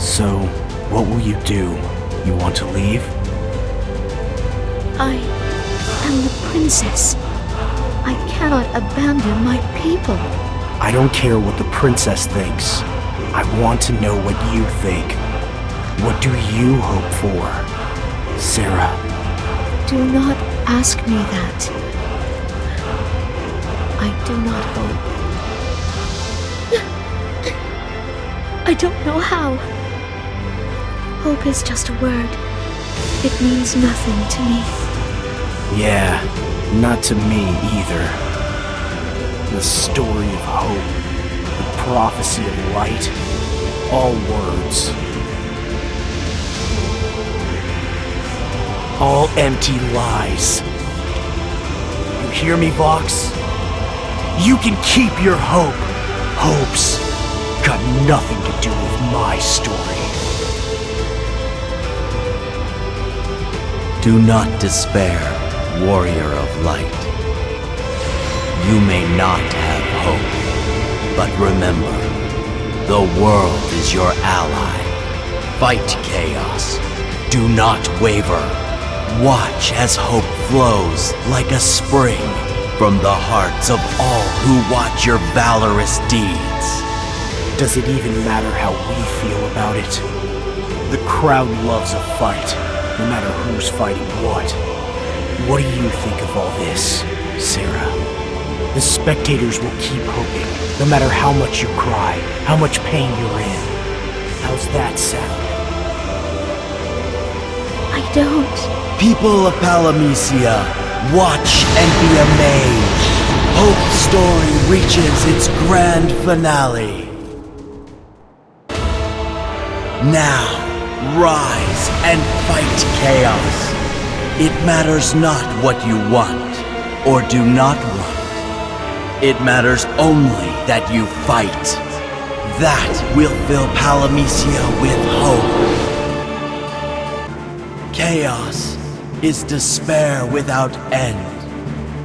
H: So, what will you do? You want to leave?
E: I am the princess. I cannot abandon my people.
H: I don't care what the princess thinks. I want to know what you think. What do you hope for, Sarah?
E: Do not ask me that. I do not hope. I don't know how. Hope is just a word. It means nothing to me.
H: Yeah, not to me either. The story of hope, the prophecy of light, all words. All empty lies. You hear me, Vox? You can keep your hope. Hope's got nothing to do with my story.
S: Do not despair, Warrior of Light. You may not have hope, but remember, the world is your ally. Fight chaos. Do not waver. Watch as hope flows like a spring from the hearts of all who watch your valorous deeds.
H: Does it even matter how we feel about it? The crowd loves a fight, no matter who's fighting what. What do you think of all this, Sarah? The spectators will keep hoping, no matter how much you cry, how much pain you're in. How's that sound?
E: I don't.
S: People of Palamecia, watch and be amazed. Hope's story reaches its grand finale. Now, rise and fight chaos. It matters not what you want or do not want. It matters only that you fight. That will fill Palamecia with hope. Chaos is despair without end.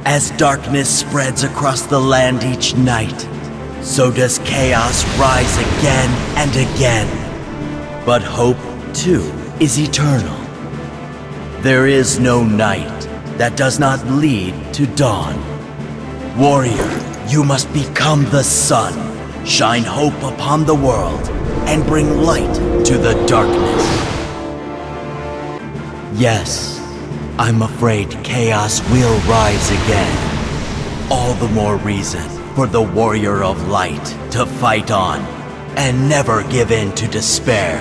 S: As darkness spreads across the land each night, so does chaos rise again and again. But hope, too, is eternal. There is no night that does not lead to dawn. Warrior, you must become the sun, shine hope upon the world, and bring light to the darkness. Yes, I'm afraid chaos will rise again. All the more reason for the Warrior of Light to fight on and never give in to despair.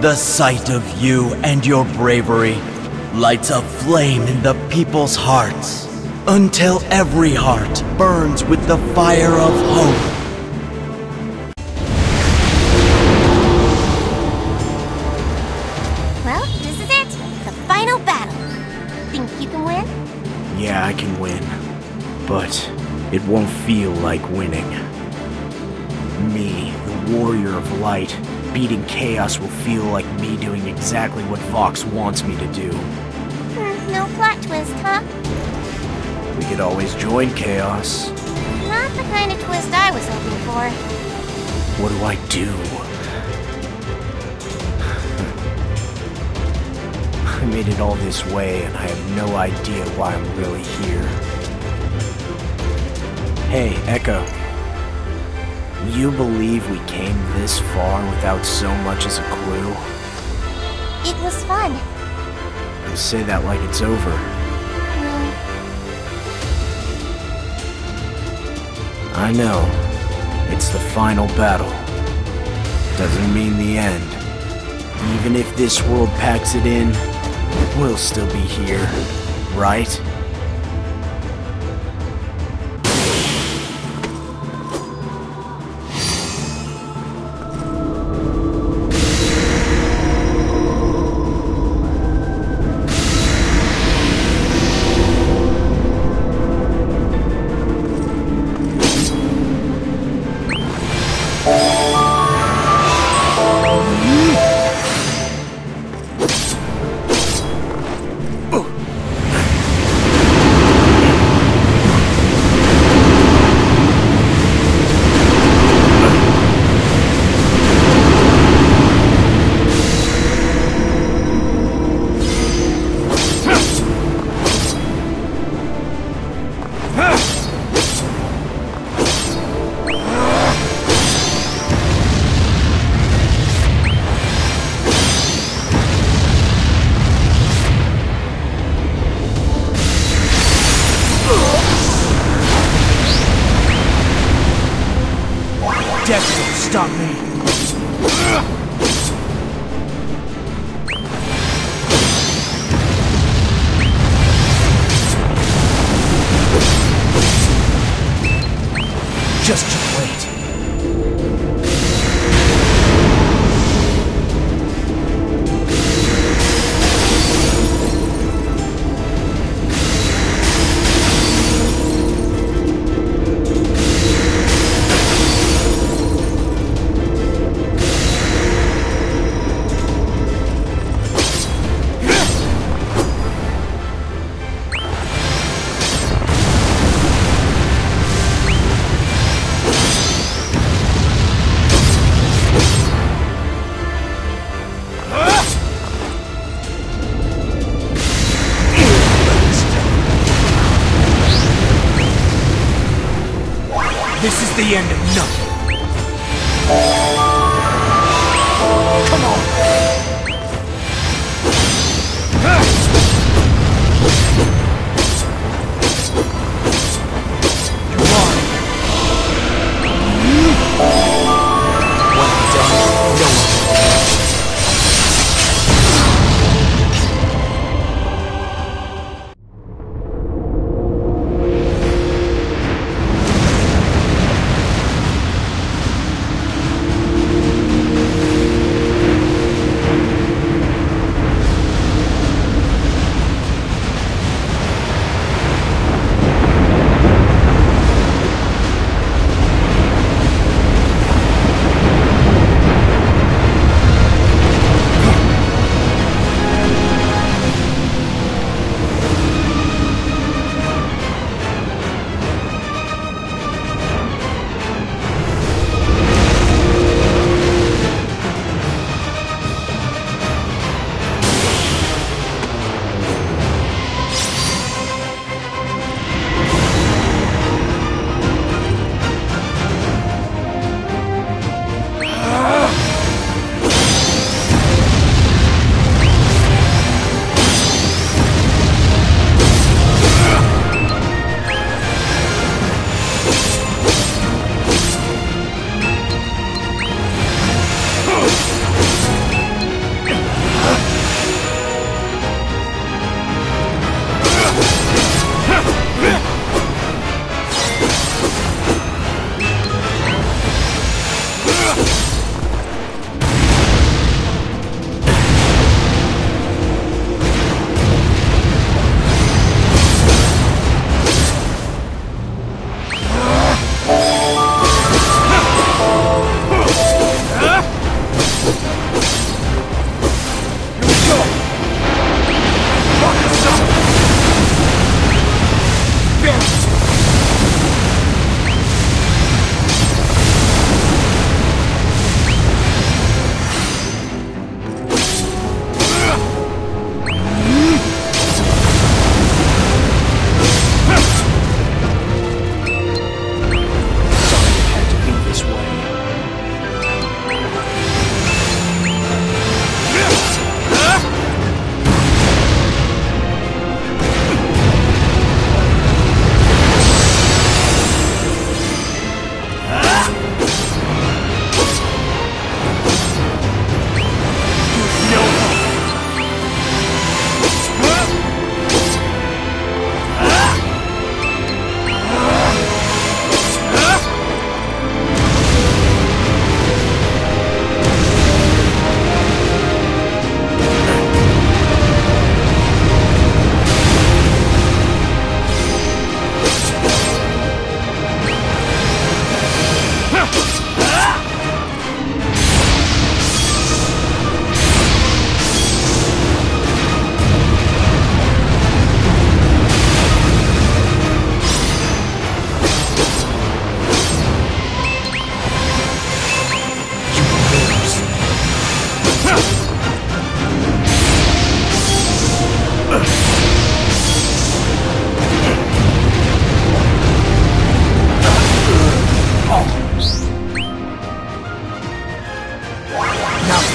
D: The sight of you and your bravery lights a flame in the people's hearts until every heart burns with the fire of hope.
K: Well, this is it. The final battle. Think you can win?
H: Yeah, I can win. But it won't feel like winning. Me, the Warrior of Light, beating Chaos will feel like me doing exactly what Vox wants me to do.
K: No plot twist, huh?
H: We could always join Chaos.
K: Not the kind of twist I was hoping for.
H: What do I do? I made it all this way and I have no idea why I'm really here. Hey, Echo. You believe we came this far without so much as a clue?
K: It was fun.
H: You say that like it's over.
K: Well,
H: I know. It's the final battle. Doesn't mean the end. Even if this world packs it in, we'll still be here, right?
D: Death won't stop me. Just you wait. This is the end of nothing. Come on. You're on. What I've done, no one.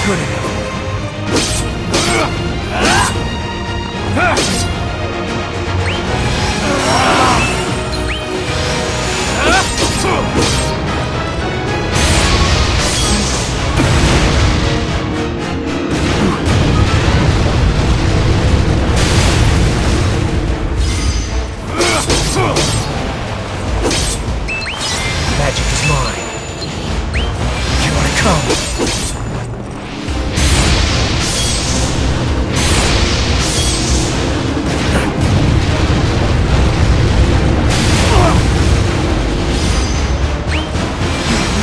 D: good enough. Magic is mine. Here I come.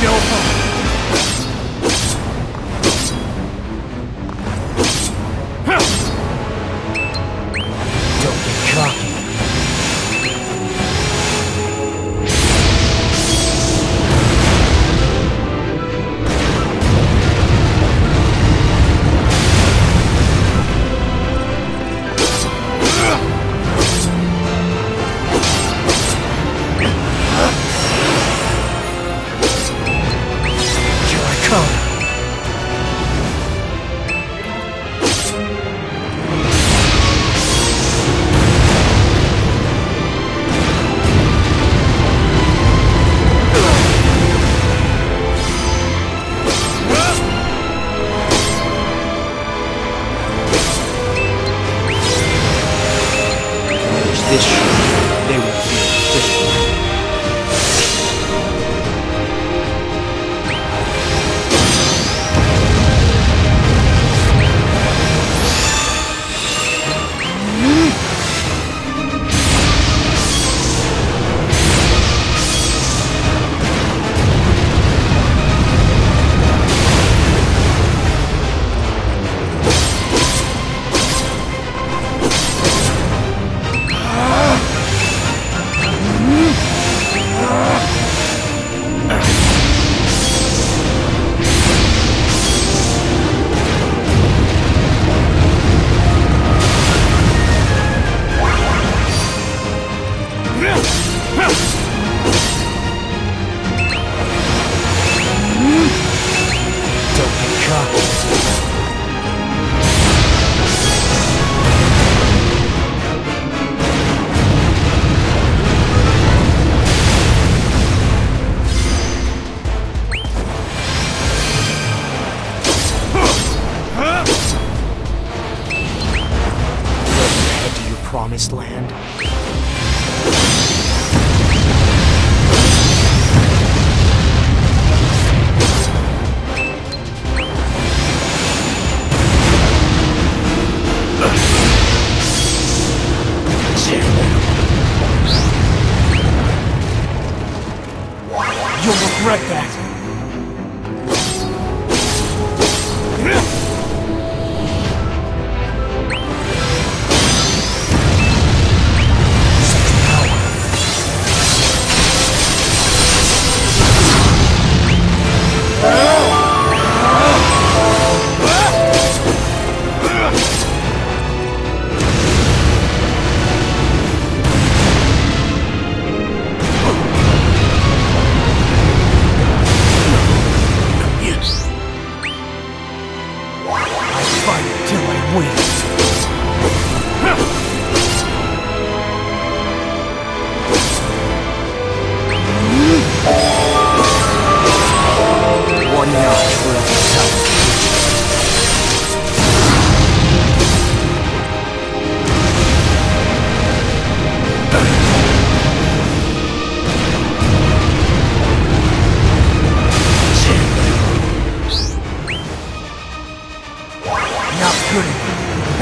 D: No hope. Don't get cocky. Here I come. Finish this shit. They will feel this. Don't get cocky. Head to your promised land. You'll regret that. Fight till I win. One notch for every tower. Not good enough.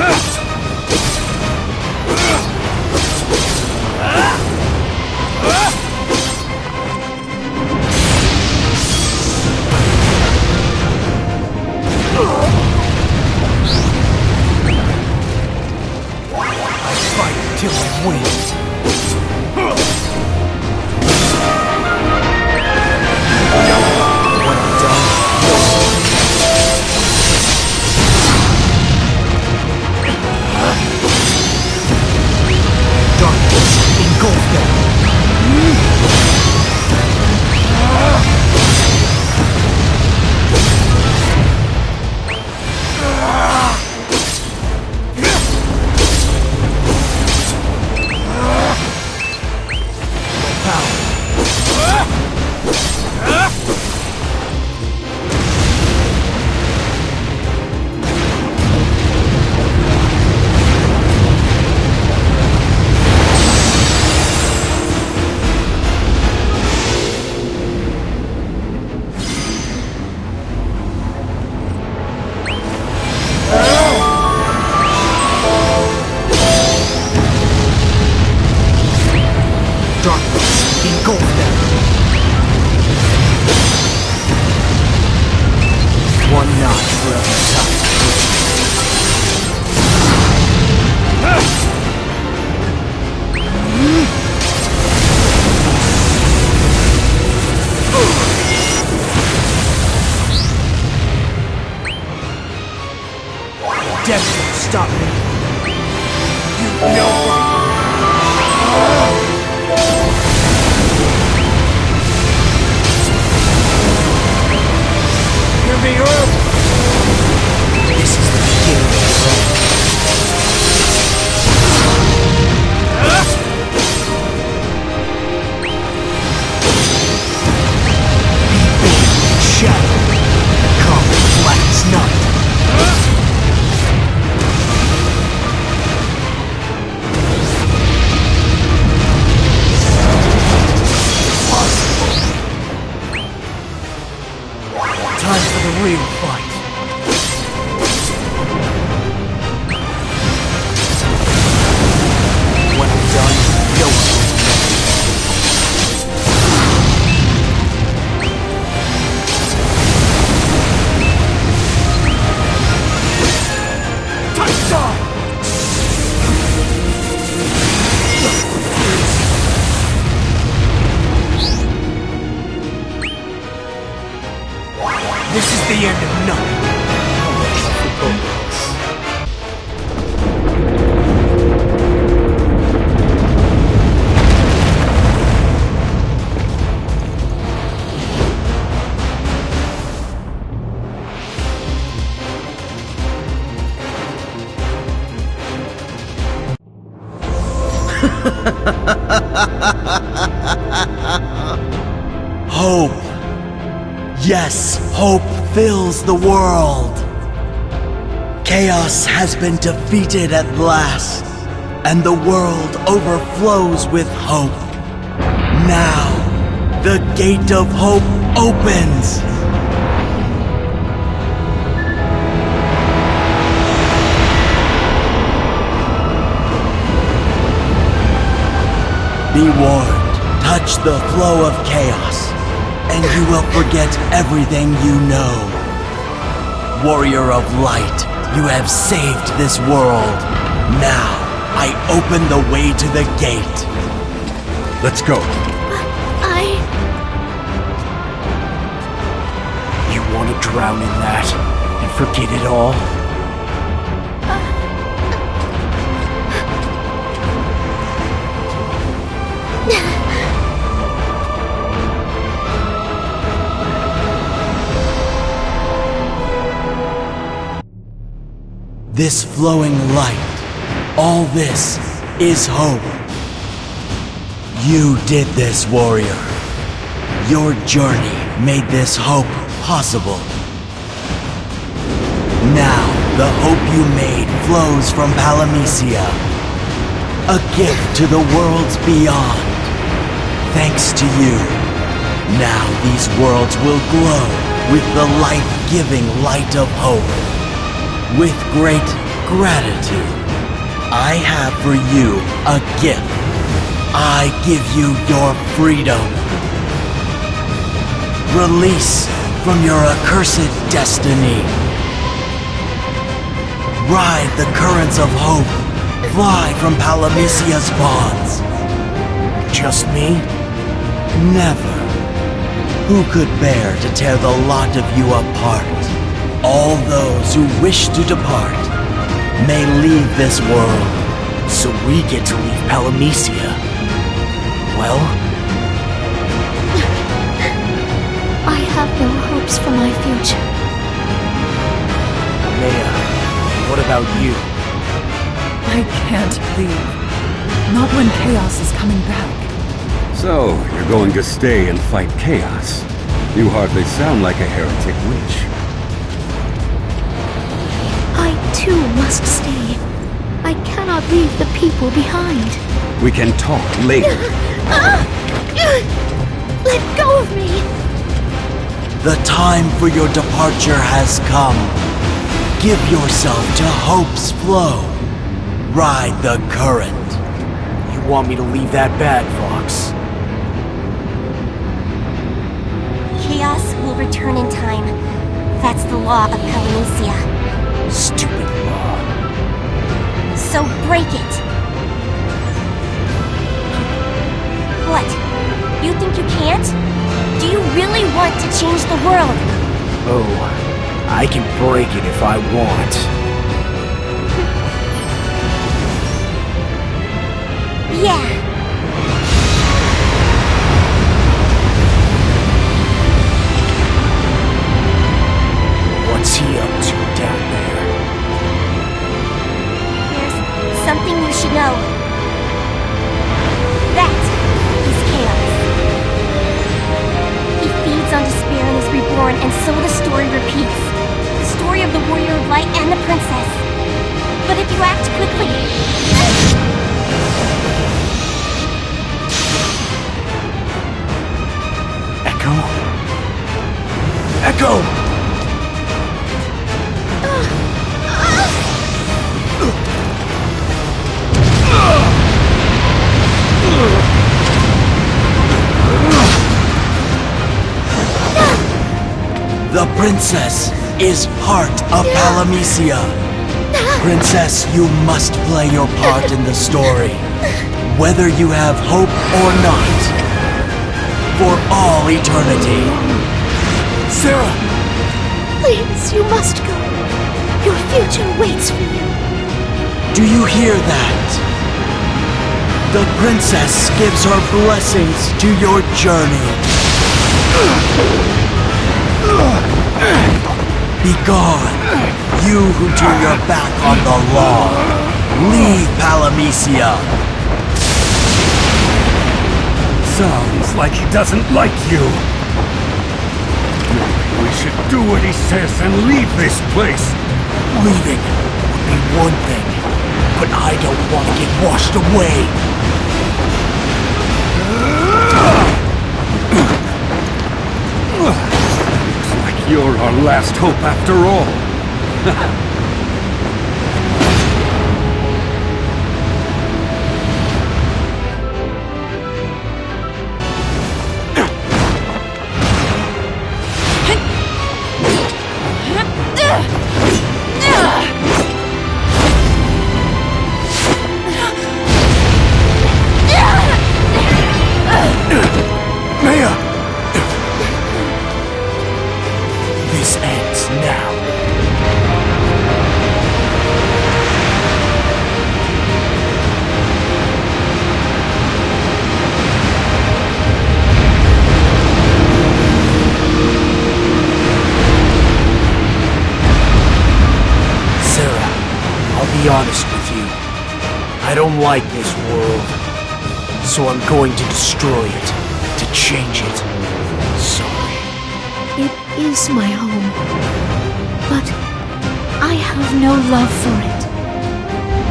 H: death won't stop me. You know. Hear me up! This is the beginning of your own. Be big, shadow, come black as night. Time for the real fight. When I'm done, no one will Time's up! This is the end of nothing. For both of us.
D: Hope. Yes, hope fills the world. Chaos has been defeated at last, and the world overflows with hope. Now, the gate of hope opens. Be warned, touch the flow of chaos, and you will forget everything you know. Warrior of light, you have saved this world. Now, I open the way to the gate.
C: Let's go.
H: You want to drown in that and forget it all?
D: This flowing light, all this is hope. You did this, warrior. Your journey made this hope possible. Now, the hope you made flows from Palamecia, a gift to the worlds beyond. Thanks to you, now these worlds will glow with the life-giving light of hope. With great gratitude, I have for you a gift. I give you your freedom. Release from your accursed destiny. Ride the currents of hope. Fly from Palamecia's bonds.
H: Just me?
D: Never. Who could bear to tear the lot of you apart? All those who wish to depart may leave this world.
H: So we get to leave Palamecia. Well?
E: I have no hopes for my future.
H: Leia, what about you?
U: I can't leave. Not when Chaos is coming back.
C: So, you're going to stay and fight Chaos? You hardly sound like a heretic witch.
E: I too must stay. I cannot leave the people behind.
C: We can talk later.
E: Let go of me!
D: The time for your departure has come. Give yourself to hope's flow. Ride the current.
H: You want me to leave that bad, Fox?
K: Chaos will return in time. That's the law of Palamecia.
H: Stupid law.
K: So break it. What? You think you can't? Do you really want to change the world?
H: Oh, I can break it if I want.
K: Yeah.
H: What's he up to down there?
K: There's something you should know. That is chaos. He feeds on despair and is reborn, and so the story repeats. The story of the Warrior of Light and the Princess. But if you act quickly...
H: Echo? Echo!
D: The princess is part of Palamecia. Princess, you must play your part in the story, whether you have hope or not, for all eternity. Sarah!
E: Please, you must go. Your future waits for you.
D: Do you hear that? The princess gives her blessings to your journey. Be gone, you who turn your back on the law. Leave Palamecia.
G: Sounds like he doesn't like you. Maybe we should do what he says and leave this place.
D: Leaving would be one thing, but I don't want to get washed away.
G: Looks like you're our last hope after all.
D: This ends now. Sarah, I'll be honest with you. I don't like this world, so I'm going to destroy it, to change it. Sorry.
E: It is my home, but I have no love for it.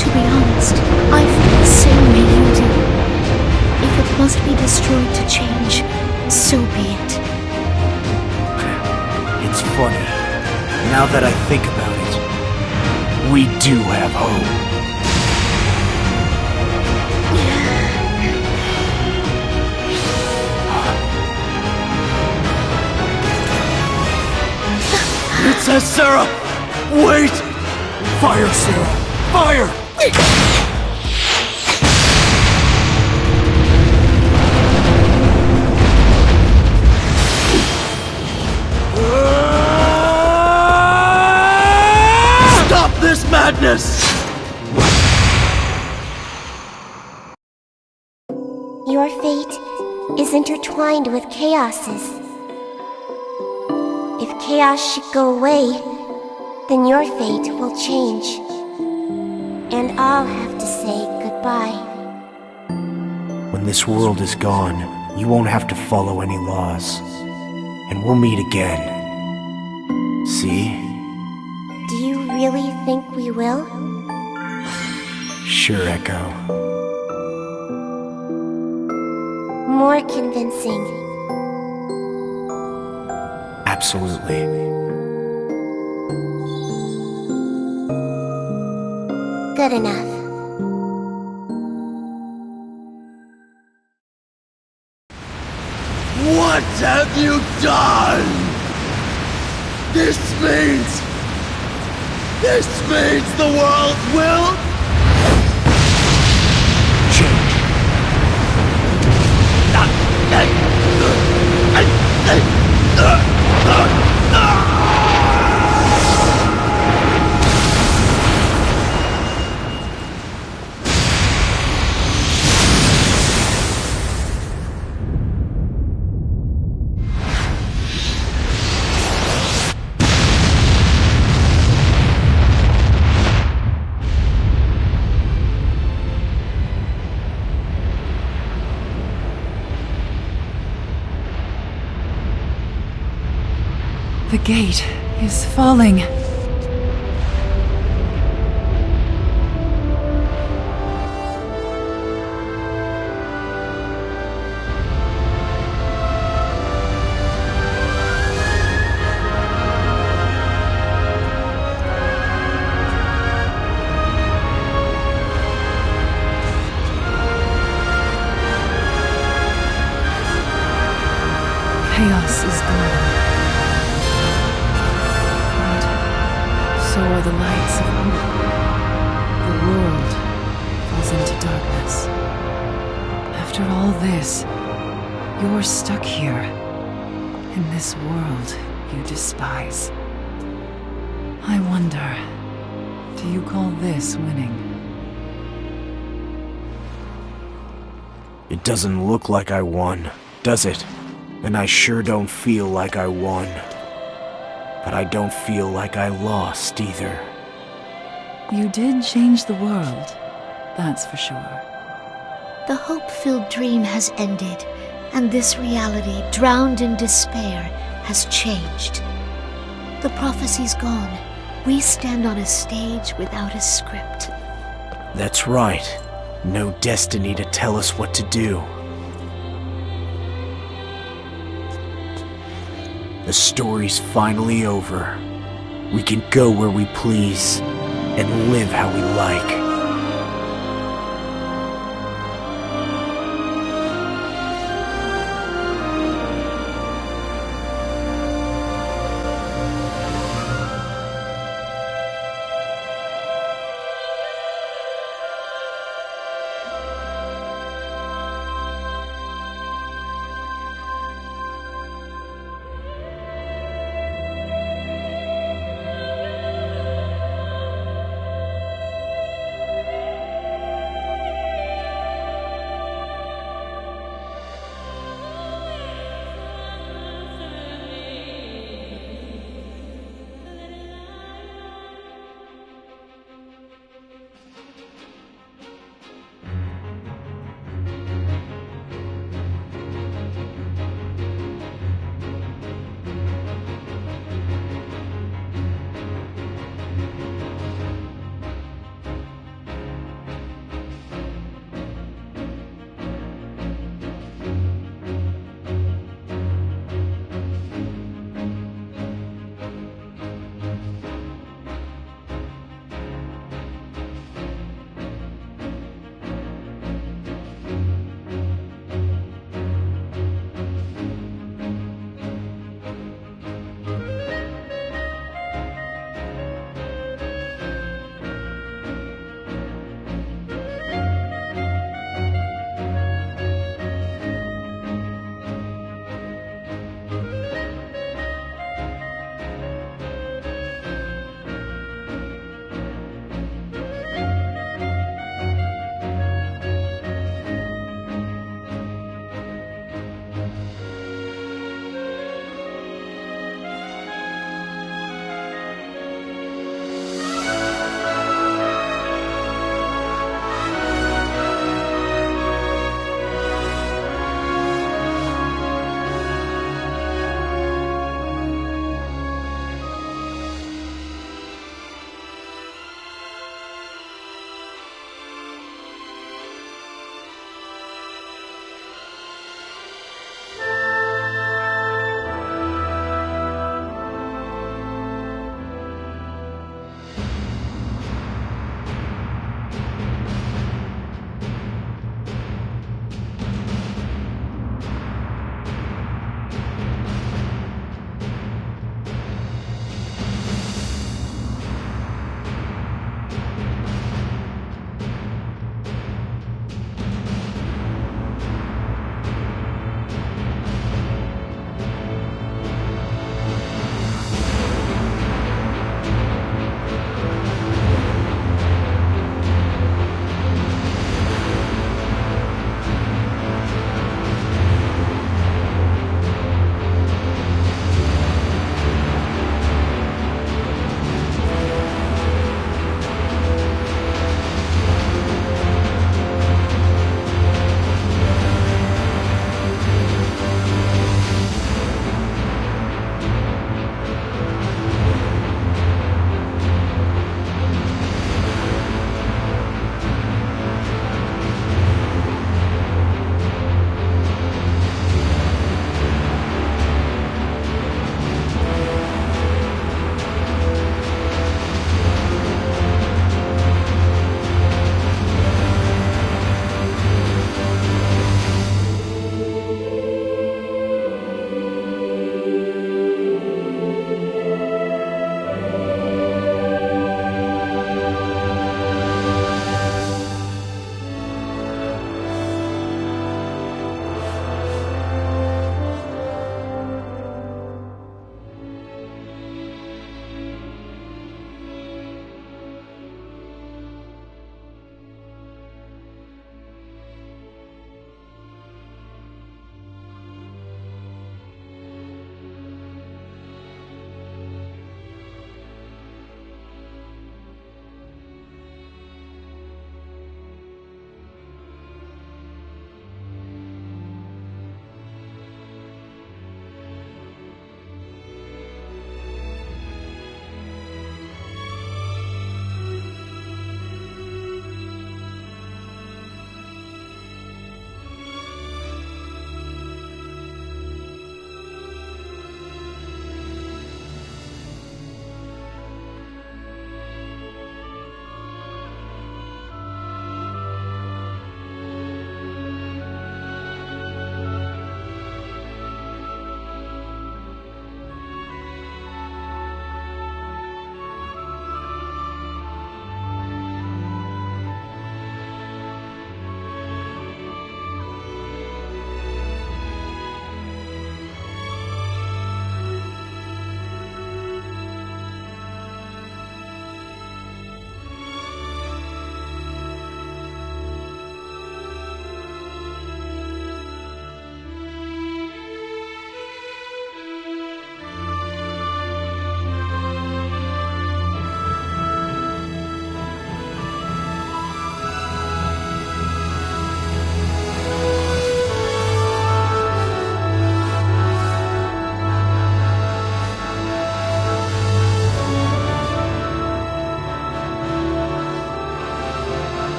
E: To be honest, I feel the same way you do. If it must be destroyed to change, so be it.
H: It's funny. Now that I think about it, we do have hope.
D: Princess Sarah! Wait! Fire, Sarah! Fire! Stop this madness!
K: Your fate is intertwined with Chaos's. If Chaos should go away, then your fate will change. And I'll have to say goodbye.
H: When this world is gone, you won't have to follow any laws. And we'll meet again. See?
K: Do you really think we will?
H: Sure, Echo.
K: More convincing.
H: Absolutely.
K: Good enough.
D: What have you done? This means the world will change.
U: gate is falling. Chaos is gone. And so are the lights of hope. The world falls into darkness. After all this, you're stuck here, in this world you despise. I wonder, do you call this winning?
H: It doesn't look like I won, does it? And I sure don't feel like I won. But I don't feel like I lost either.
U: You did change the world, that's for sure.
E: The hope-filled dream has ended, and this reality, drowned in despair, has changed. The prophecy's gone. We stand on a stage without a script.
H: That's right. No destiny to tell us what to do. The story's finally over. We can go where we please and live how we like.